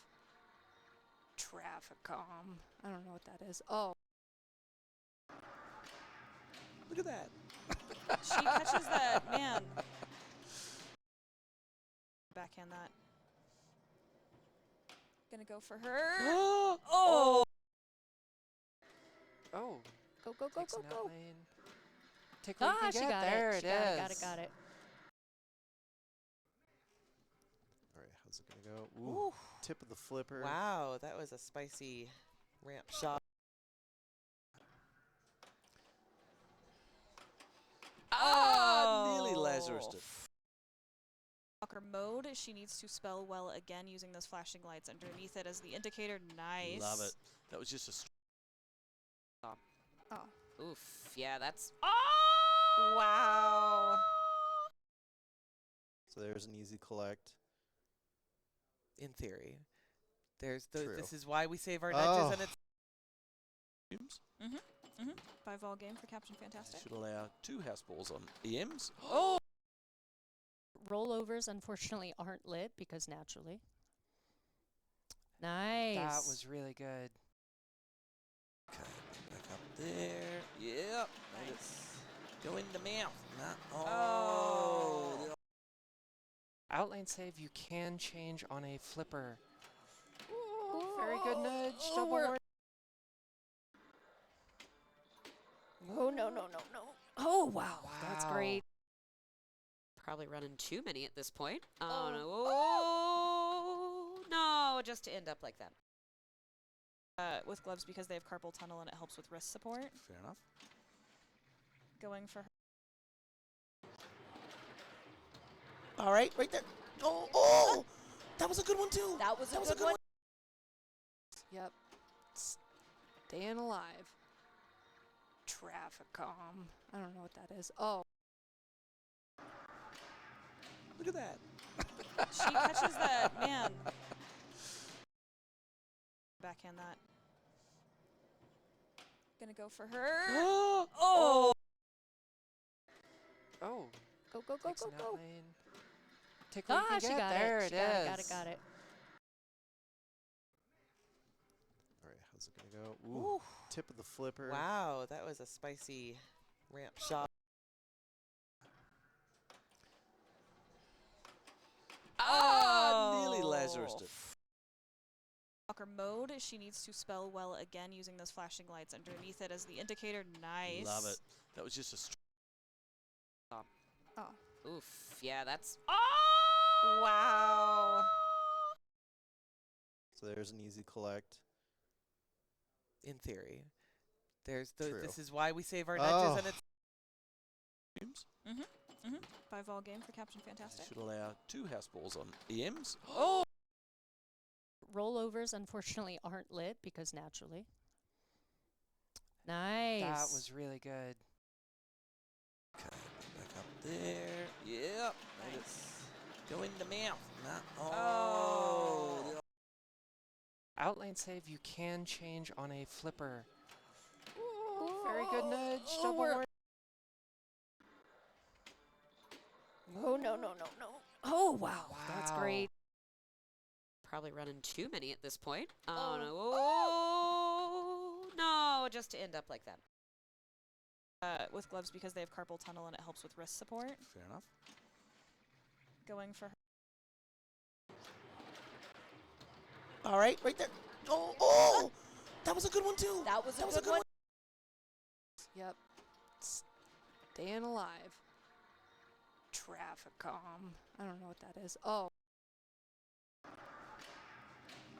Traffic calm. I don't know what that is. Oh. Look at that. She catches that, man. Backhand that. Gonna go for her. Oh! Oh. Go, go, go, Takes go, an go. outlane. Take what you can She get. got There it. it She got is. it, got it, got it. All right, how's it gonna go? Ooh, tip of the flipper. Wow, that was a spicy ramp shot. Nearly Lazarus. Walker mode. She needs to spell well again using those flashing lights underneath it as the indicator. Nice. Love it. That was just a. Oh. Oof. Yeah, that's. Wow. So there's an easy collect. In theory. There's the. True. This is why we save our nudges, and it's. 5-ball game for Captain Fantastic. Should allow 2 house balls on EMs. Oh! Rollovers, unfortunately, aren't lit because naturally. Nice. That was really good. Okay, back up there. Yep. Nice. Go in the mouth. Nah. Oh. Outlane save you can change on a flipper. Very good nudge. Double more. Oh, no, no, no, no. Oh, wow. That's great. Probably running too many at this point. Oh, no. Oh, no, just to end up like that. With gloves because they have carpal tunnel and it helps with wrist support. Fair enough. Going for her. All right, right there. Oh, that was a good one too. That was a good one. Yep. Staying alive. Traffic calm. I don't know what that is. Oh. Look at that. She catches that, man. Backhand that. Gonna go for her. Oh! Oh! Oh. Go, go, go, Takes go, an go. out lane. Take what you can She get. got There it. it She got is. it, got it, got it. All right, how's it gonna go? Ooh, tip of the flipper. Wow, that was a spicy ramp shot. Nearly Lazarus did. Walker mode, she needs to spell well again using those flashing lights underneath it as the indicator. Nice. Love it. That was just a Oh. Oof. Yeah, that's. Oh! Wow. So there's an easy collect. In theory. There's the. True. This is why we save our nudges, and it's. Mm-hmm. Mm-hmm. 5-ball game for Captain Fantastic. Should allow 2 house balls on EMs. Oh! Rollovers, unfortunately, aren't lit because naturally. Nice. That was really good. Okay, back up there. Yep. Nice. Go in the mouth. Oh. Outlane save, you can change on a flipper. Ooh, very good nudge. Double more. Oh, no, no, no, no. Oh, wow. That's great. Probably running too many at this point. Oh, no. Oh, no, just to end up like that. With gloves because they have carpal tunnel and it helps with wrist support. Fair enough. Going for her. All right, right there. Oh, that was a good one too. That was a good one. Yep. Staying alive. Traffic calm. I don't know what that is. Oh.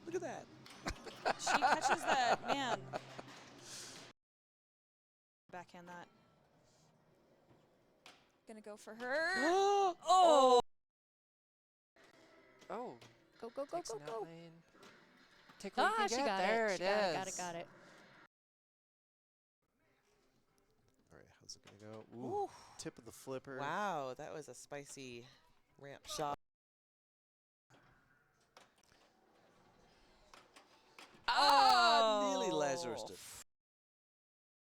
Look at that. She catches that, man. Backhand that. Gonna go for her. Oh! Oh. Go, go, go, Takes go, an go. out lane. Take what you can She get. got There it. it She got it, is. got it, got it. All right, how's it gonna go? Ooh, tip of the flipper. Wow, that was a spicy ramp shot. Nearly Lazarus did.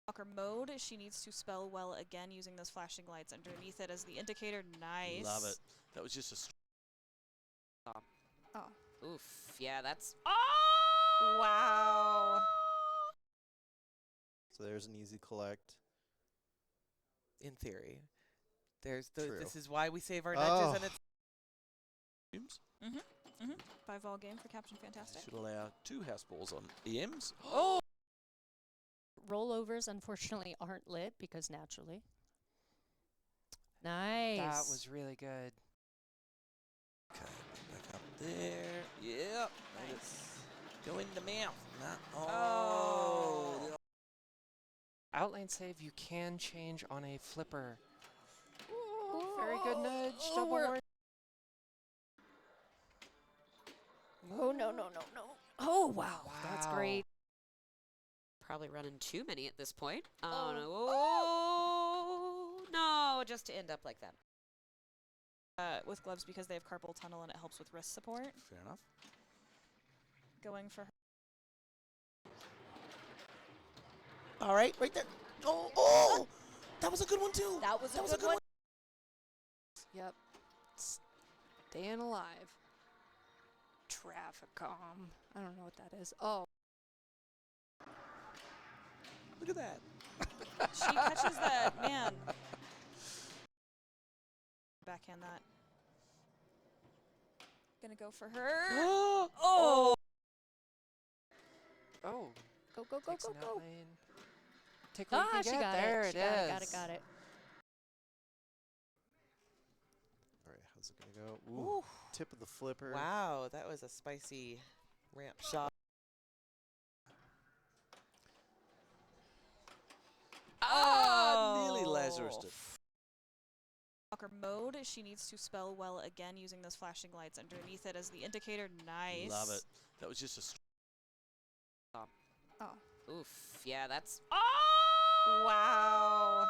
Walker mode, she needs to spell well again using those flashing lights underneath it as the indicator. Nice. Love it. That was just a Oh. Oof. Yeah, that's. Oh! Wow. So there's an easy collect. In theory. There's the. True. This is why we save our nudges, and it's. Mm-hmm. Mm-hmm. 5-ball game for Captain Fantastic. Should allow 2 house balls on EMs. Oh! Rollovers, unfortunately, aren't lit because naturally. Nice. That was really good. Okay, back up there. Yep. Nice. Go in the mouth. Oh. Outlane save, you can change on a flipper. Ooh, very good nudge. Double more. Oh, no, no, no, no. Oh, wow. That's great. Probably running too many at this point. Oh, no. Oh, no, just to end up like that. With gloves because they have carpal tunnel and it helps with wrist support. Fair enough. Going for her. All right, right there. Oh, that was a good one too. That was a good one. Yep. Staying alive. Traffic calm. I don't know what that is. Oh. Look at that. She catches that, man. Backhand that. Gonna go for her. Oh! Oh. Go, go, go, Takes go, an go. out lane. Take what you can She get. got There it. it She got it, is. got it, got it. All right, how's it gonna go? Ooh, tip of the flipper. Wow, that was a spicy ramp shot. Nearly Lazarus did. Locker mode. She needs to spell well again using those flashing lights underneath it as the indicator. Nice. Love it. That was just a. Oh. Oof. Yeah, that's. Wow.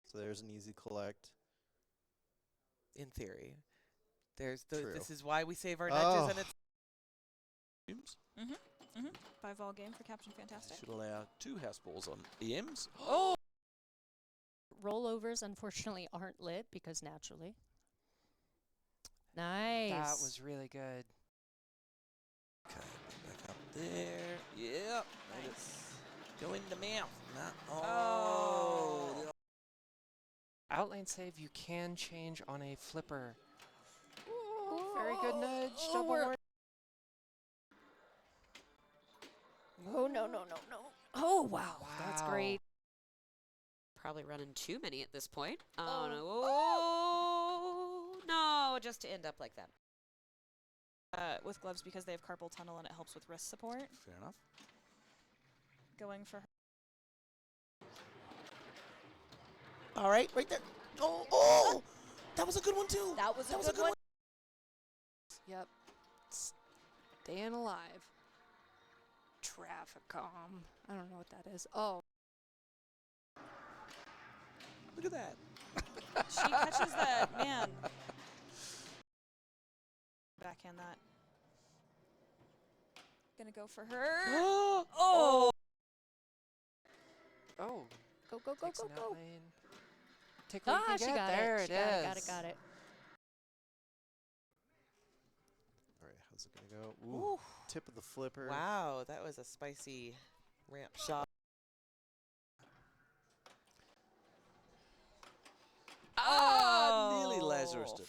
So there's an easy collect. In theory. There's the. True. This is why we save our nudges, and it's. Mm-hmm. 5-ball game for Captain Fantastic. Should allow 2 house balls on EMs. Oh! Rollovers, unfortunately, aren't lit because naturally. Nice. That was really good. Okay, back up there. Yep. Nice. Go in the mouth. Oh. Outlane save you can change on a flipper. Ooh, very good nudge. Double ward. Oh, no. Oh, wow. That's great. Probably running too many at this point. Oh, no. Oh, no, just to end up like that. With gloves because they have carpal tunnel and it helps with wrist support. Fair enough. Going for her. All right, right there. Oh, that was a good one too. That was a good one. Yep. Staying alive. Traffic calm. I don't know what that is. Oh. Look at that. She catches that, man. Backhand that. Gonna go for her. Oh. Oh. Oh. Go. Takes an outlane. Take what you can She get. got There it. it She is. got it. All right, how's it gonna go? Ooh, tip of the flipper. Wow, that was a spicy ramp shot. Nearly Lazarus did.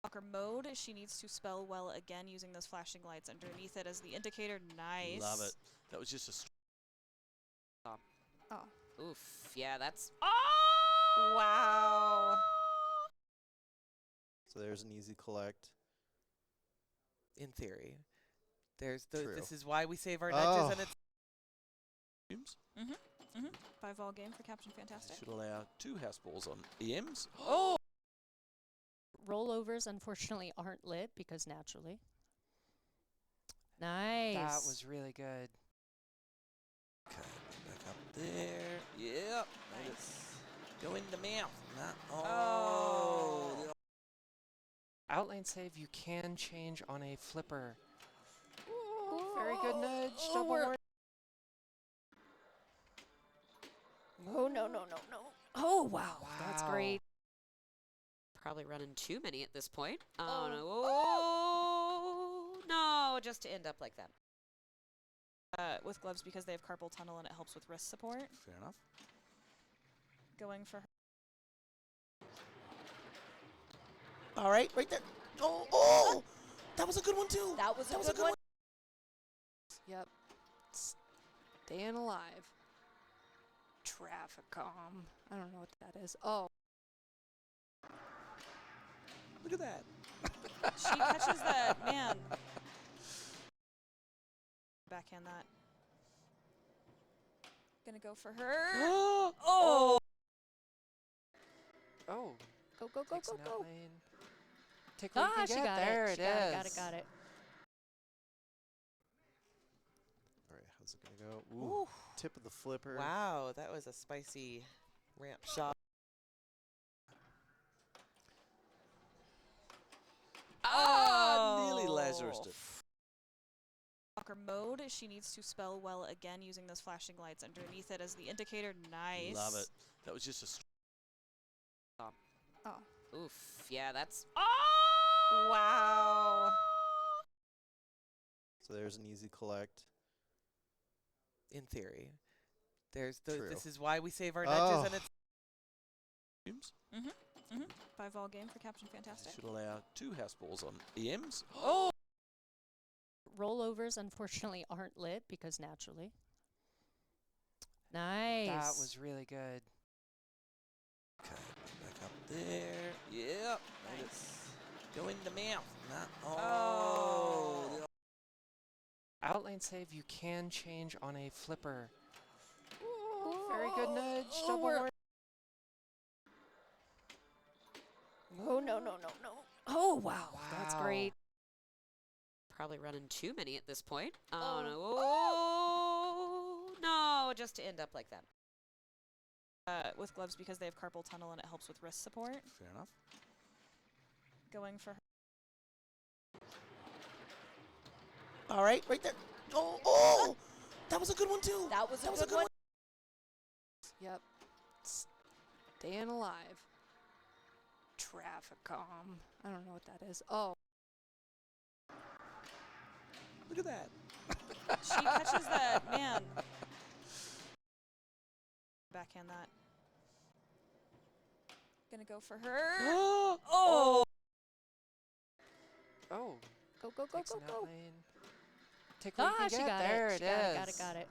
Locker mode. She needs to spell well again using those flashing lights underneath it as the indicator. Nice. Love it. That was just a. Oh. Oof. Yeah, that's. Wow. So there's an easy collect. In theory. There's the. True. This is why we save our nudges, and it's. Mm-hmm. 5-ball game for Captain Fantastic. Should allow 2 house balls on EMs. Oh! Rollovers, unfortunately, aren't lit because naturally. Nice. That was really good. Okay, back up there. Yep. Nice. Go in the mouth. Oh. Outlane save you can change on a flipper. Ooh, very good nudge. Double ward. Oh, no. Oh, wow. That's great. Probably running too many at this point. Oh, no. Oh, no, just to end up like that. With gloves because they have carpal tunnel and it helps with wrist support. Fair enough. Going for her. All right, right there. Oh, that was a good one too. That was a good one. Yep. Staying alive. Traffic calm. I don't know what that is. Oh. Look at that. She catches that, man. Backhand that. Gonna go for her. Oh. Oh. Go. Takes an outlane. Take what you can She get. got There it. it is. Got it. All right, how's it gonna go? Ooh, tip of the flipper. Wow, that was a spicy ramp shot. Nearly Lazarus did. Locker mode. She needs to spell well again using those flashing lights underneath it as the indicator. Nice. Love it. That was just a. Oh. Oof. Yeah, that's. Wow. So there's an easy collect. In theory. There's the. True. This is why we save our nudges, and it's. Mm-hmm. 5-ball game for Captain Fantastic. Should allow 2 house balls on EMs. Oh. Rollovers, unfortunately, aren't lit because naturally. Nice. That was really good. Okay, back up there. Yep. Nice. Go in the mouth. Oh. Outlane save you can change on a flipper. Ooh, very good nudge. Double ward. Oh, no, no, no, no. Oh, wow. That's great. Probably running too many at this point. Oh, Oh. no. Oh, no, just to end up like that. With gloves because they have carpal tunnel and it helps with wrist support. Fair enough. Going for her. All right, right there. Oh, oh, that was a good one too. That was a good one. Yep. Staying alive. Traffic calm. I don't know what that is. Oh. Look at that. She catches that, man. Backhand that. Gonna go for her. Oh! Oh! Oh. Go, go, go, Takes go, an go. out lane. Take what you can She get. got There it. it She got is. it, got it, got it.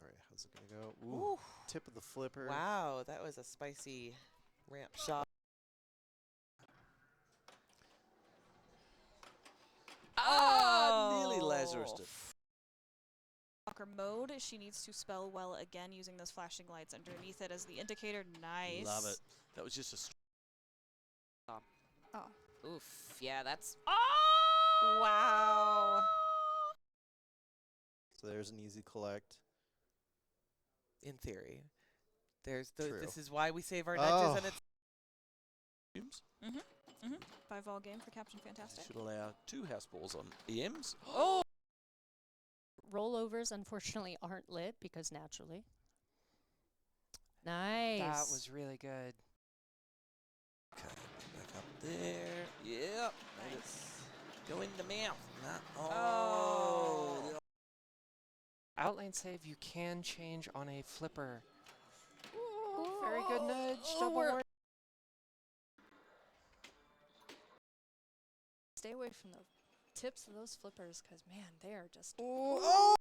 All right, how's it gonna go? Ooh, tip of the flipper. Wow, that was a spicy ramp shot. Nearly Lazarus did. Walker mode. She needs to spell well again using those flashing lights underneath it as the indicator. Nice. Love it. That was just a. Oh. Oof. Yeah, that's. Oh! Wow. So there's an easy collect. In theory. There's True. this is why we save our nudges and it's Mm-hmm. 5-ball game for Captain Fantastic. Should allow 2 house balls on EMs. Oh! Rollovers, unfortunately, aren't lit because naturally. Nice. That was really good. Okay, back up there. Yep. Nice. Go in the mouth. Oh. Outlane save you can change on a flipper. Ooh, very good nudge. Double more. Stay away from the tips of those flippers because, man, they are just. Oh.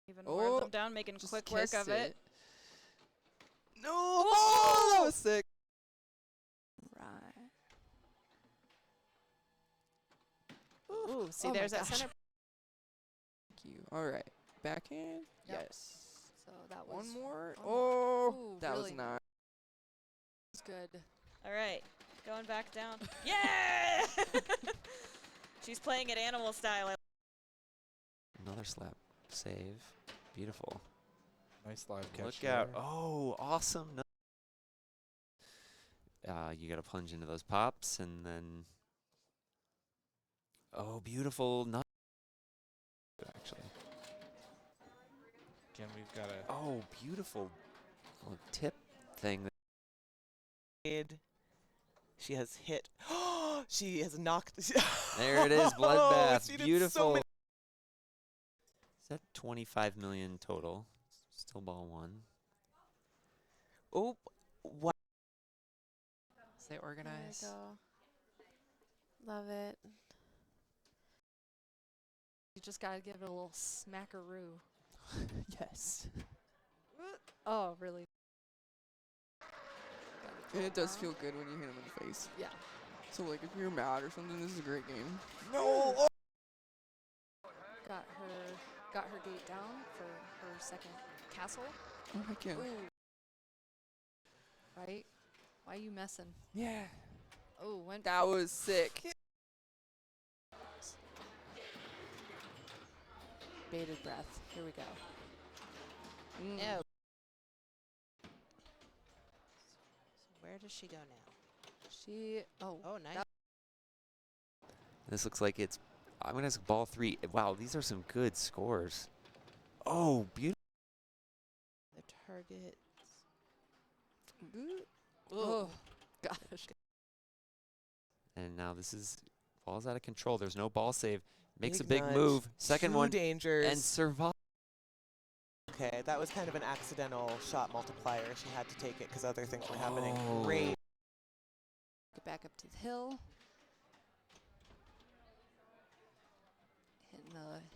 Even more of them down, making Just quick work of it. No! Oh, that was sick. Right. Ooh, see, Oh my there's that gosh. center. Thank you. All right. Backhand? Yep. Yes. So that was. One more. one Oh, Ooh, that really was not. was good. All right, going back down. Yeah! She's playing it animal style. Another slap save. Beautiful. Nice live catch. Look out. there. Oh, awesome. You got to plunge into those pops and then. Oh, beautiful. Not actually. Again, we've got a. Oh, beautiful little tip thing. She has hit. She has knocked. There it is, bloodbath. She did so Beautiful. many- Is that 25 million total? Still ball 1. Oh, wow. Stay organized. There we go. Love it. You just got to give it a little smackaroo. Yes. Oh, really? And it does feel good when you hit him in the face. Yeah. So like if you're mad or something, this is a great game. No! Got her gate down for her second castle. Oh heck yeah. Ooh. Right? Why you messing? Yeah. Oh, went. That was sick. Bated breath. Here we go. No. So where does she go now? She. Oh. Oh, nice. This looks like it's. I'm going to ask ball 3. Wow, these are some good scores. Oh, beautiful. The target. Oh, gosh. And now this is. Ball's out of control. There's no ball save. Makes Big a big nudge. move. Second 2 one. dangers. And survive. Okay, that was kind of an accidental shot multiplier. She had to take it because other things were happening. Oh. Great. Get back up to the hill.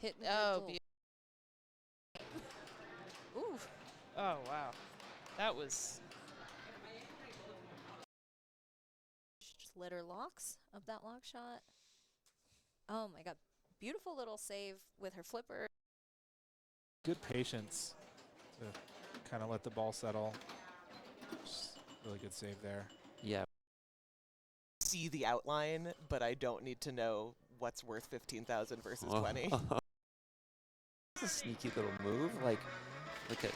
Hitting the Oh, little- Ooh. Oh, wow. That was. Just litter locks of that lock shot. Oh my god. Beautiful little save with her flipper. Good patience to kind of let the ball settle. Just Really good save there. Yeah. See the outline, but I don't need to know what's worth 15,000 versus Oh. 20. It's a sneaky little move, like a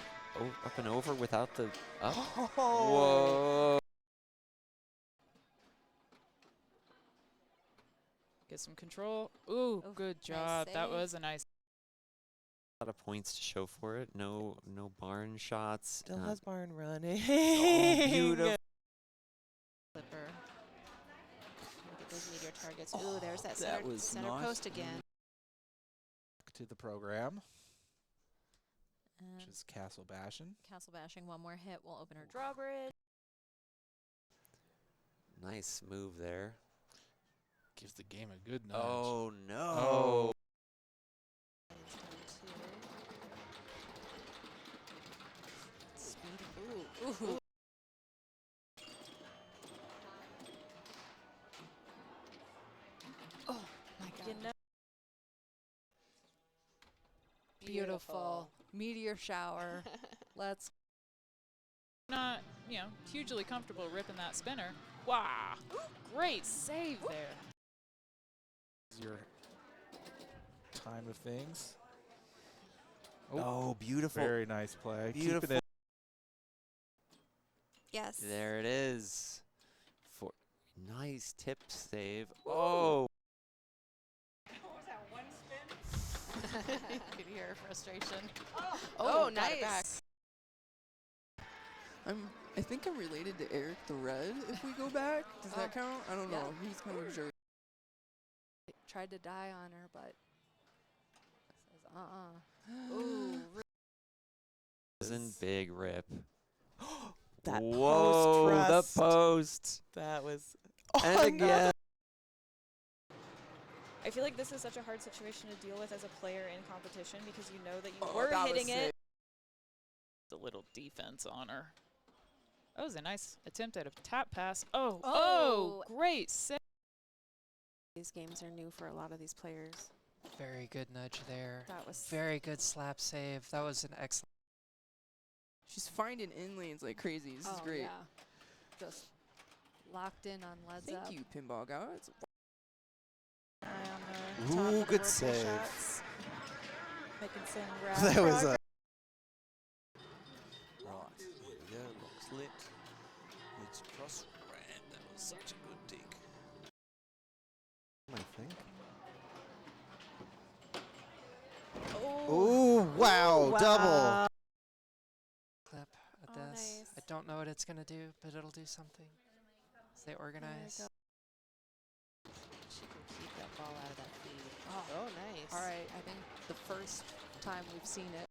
up and over without the up. Whoa! Get some control. Ooh, good job. That was a nice. A lot of points to show for it. No barn shots. Still has barn running. Oh, beautiful. Flipper. Look at those meteor targets. Ooh, there's that center, center nice. post again. To the program, And which is Castle Bashing. Castle bashing. One more hit will open her drawbridge. Nice move there. Gives the game a good nudge. Oh no! Oh. Speed. Ooh. Oh my God. You know. Beautiful. Meteor shower. Let's. Not, hugely comfortable ripping that spinner. Wow. Great save there. Your time of things. Oh, beautiful. Very nice play. Beautiful. Keeping it. Yes. There it is. For nice tip save. Oh. What was that, one spin? You could hear her frustration. Oh, got it back. nice. I think I'm related to Eric the Red. If we go back, does that count? I don't know. He's kind of a jerk. Tried to die on her, but says Ooh. Isn't big rip. That Whoa, post the post. That was. And Oh, again. I feel like this is such a hard situation to deal with as a player in competition because you know that you Oh, were that was hitting it. sick. A little defense on her. That was a nice attempt at a tap pass. Oh, great save. These games are new for a lot of these players. Very good nudge there. That was very good slap save. That was an excellent. She's finding in lanes like crazy. This is great. Yeah. Just locked in on leads up. Thank you, pinball guys. Eye on the top Ooh, of the good whirlpool save. shots. Making some grab That was progress. Right, there we go. Lock's lit. It's cross ran. That was such a good dig. I think. Oh. Ooh, wow, double. Clip at this. Nice. I don't know what it's gonna do, but it'll do something. Stay organized. She can keep that ball out of that feed. Oh, nice. All right, I think the first time we've seen it.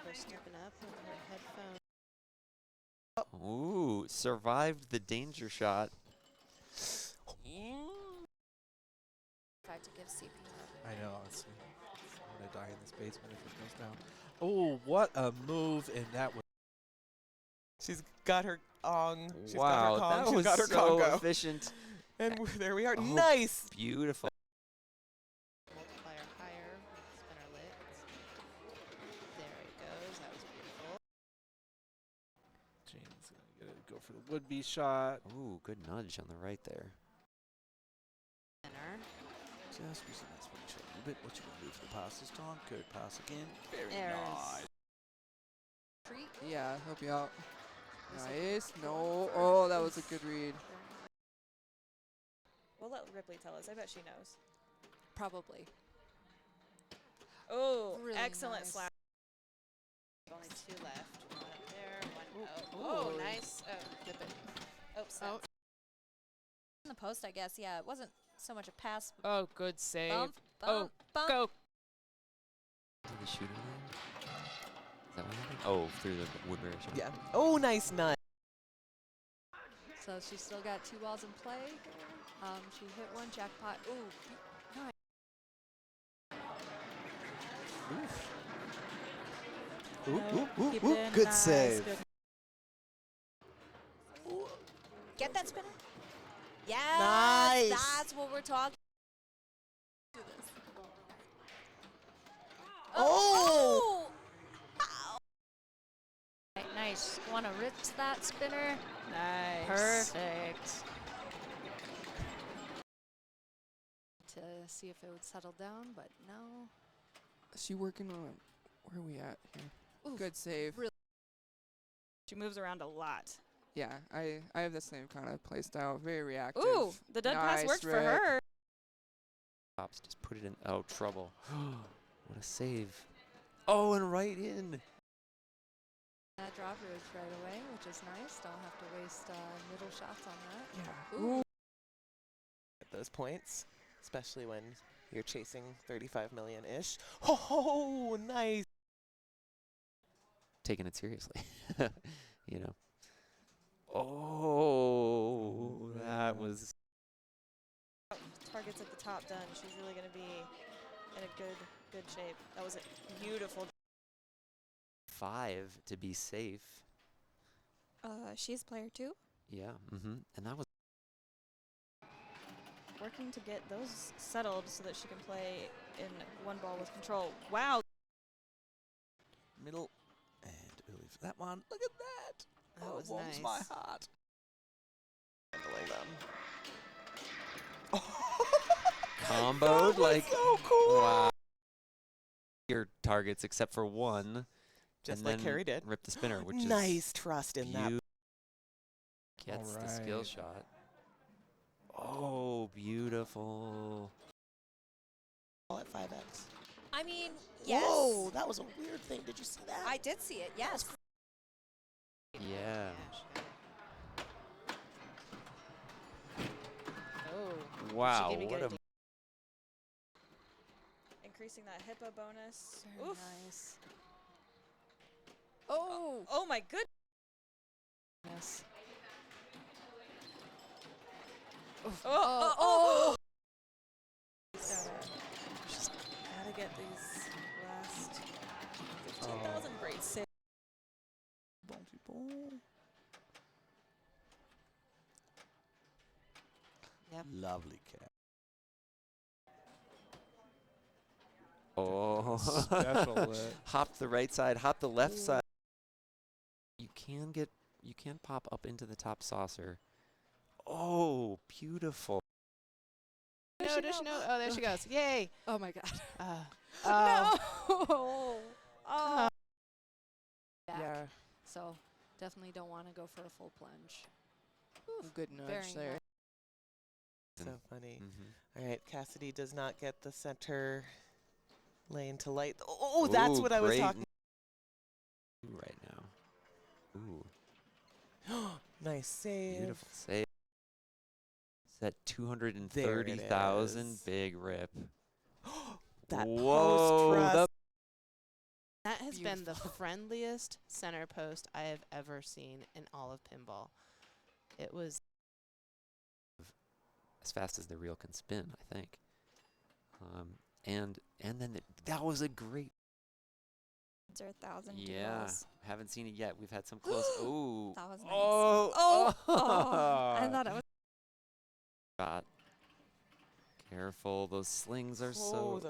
Her stepping up with her headphones. Ooh, survived the danger shot. Tried to give CPR. I know. I'm gonna die in this basement if it goes down. Oh, what a move! And that was. She's got her ong. She's Wow, got her that Kong. was She's got her so Congo. efficient. And there we are. Oh, Nice. Beautiful. Multiplier higher. Spinner lit. There it goes. That was beautiful. Jane's gonna go for the would-be shot. Ooh, good nudge on the right there. Spinner. Just missing that swing shot a little bit. What you want to do for the pass this time? Go pass again. Very There's nice. treat. Yeah, help you out. Nice. No. Oh, that was a good read. We'll let Ripley tell us. I bet she knows. Probably. Oh, Really excellent nice. slap. Only two left. One up there, one out. Oh, nice. Oh, flip it. Oops. Oh. In the post, I guess. Yeah, it wasn't so much a pass. Oh, good save. Bump, Oh, bump, bump. go. Did the shooter land? Is that what happened? Oh, through the woodbury shot. Yeah. Oh, nice nut. So she's still got two balls in play. She hit one jackpot. Ooh, nice. Ooh, good save. Get that spinner. Yeah. Nice. That's what we're talking. Do this. Oh. nice. Want to ritz that spinner? Nice. Perfect. To see if it would settle down, but no. Is she working on? Where are we at here? Oof, Good save. really. She moves around a lot. Yeah, I have the same kind of play style. Very reactive. Ooh, the dead pass Nice, worked for Rick. her. Pops, just put it in. Oh, trouble. What a save. Oh, and right in. That drop ridge right away, which is nice. Don't have to waste middle shots on that. Yeah. Ooh. At those points, especially when you're chasing 35 million-ish. Oh, nice. Taking it seriously. You know. Oh, that was. Targets at the top done. She's really going to be in a good shape. That was a beautiful. 5 to be safe. She's player 2. Yeah. And that was. Working to get those settled so that she can play in one ball with control. Wow. Middle and early for that one. Look at that. That was warms nice. my heart. Handling them. Comboed like. So cool. Wow. Your targets except for one. Just and like then Carrie did. Rip the spinner, which is. Nice trust in that. Gets the skill shot. Oh, beautiful. All at 5x. I mean, yes. Whoa, that was a weird thing. Did you see that? I did see it, yes. Yeah. Oh. Wow. She gave me What good a. increasing that hippo bonus. Very Oof. nice. Oh my goodness. Yes. Oh. Just gotta get these last 15,000. Great save. Yep. Lovely cat. Oh. Special lit. Hop the right side, hop the left side. You can pop up into the top saucer. Oh, beautiful. No, does she know? Oh, there she goes. Yay. Oh my god. No. Oh. Back. Yeah. So definitely don't want to go for a full plunge. Good very nudge there. So funny. All right, Cassidy does not get the center lane to light. Oh, that's Ooh, what I was great talking. right now. Ooh, Nice save. beautiful save. It's that There it 230,000 is. big rip. That Whoa, post That has been the friendliest center post I have ever seen in all of pinball. It was as fast as the reel can spin, I think. And then that was a great. It's our 1,000 Yeah, duels. haven't seen it yet. We've had some close. Ooh. That was nice. Oh. I thought it was. Shot. Careful, those slings are Oh, so. those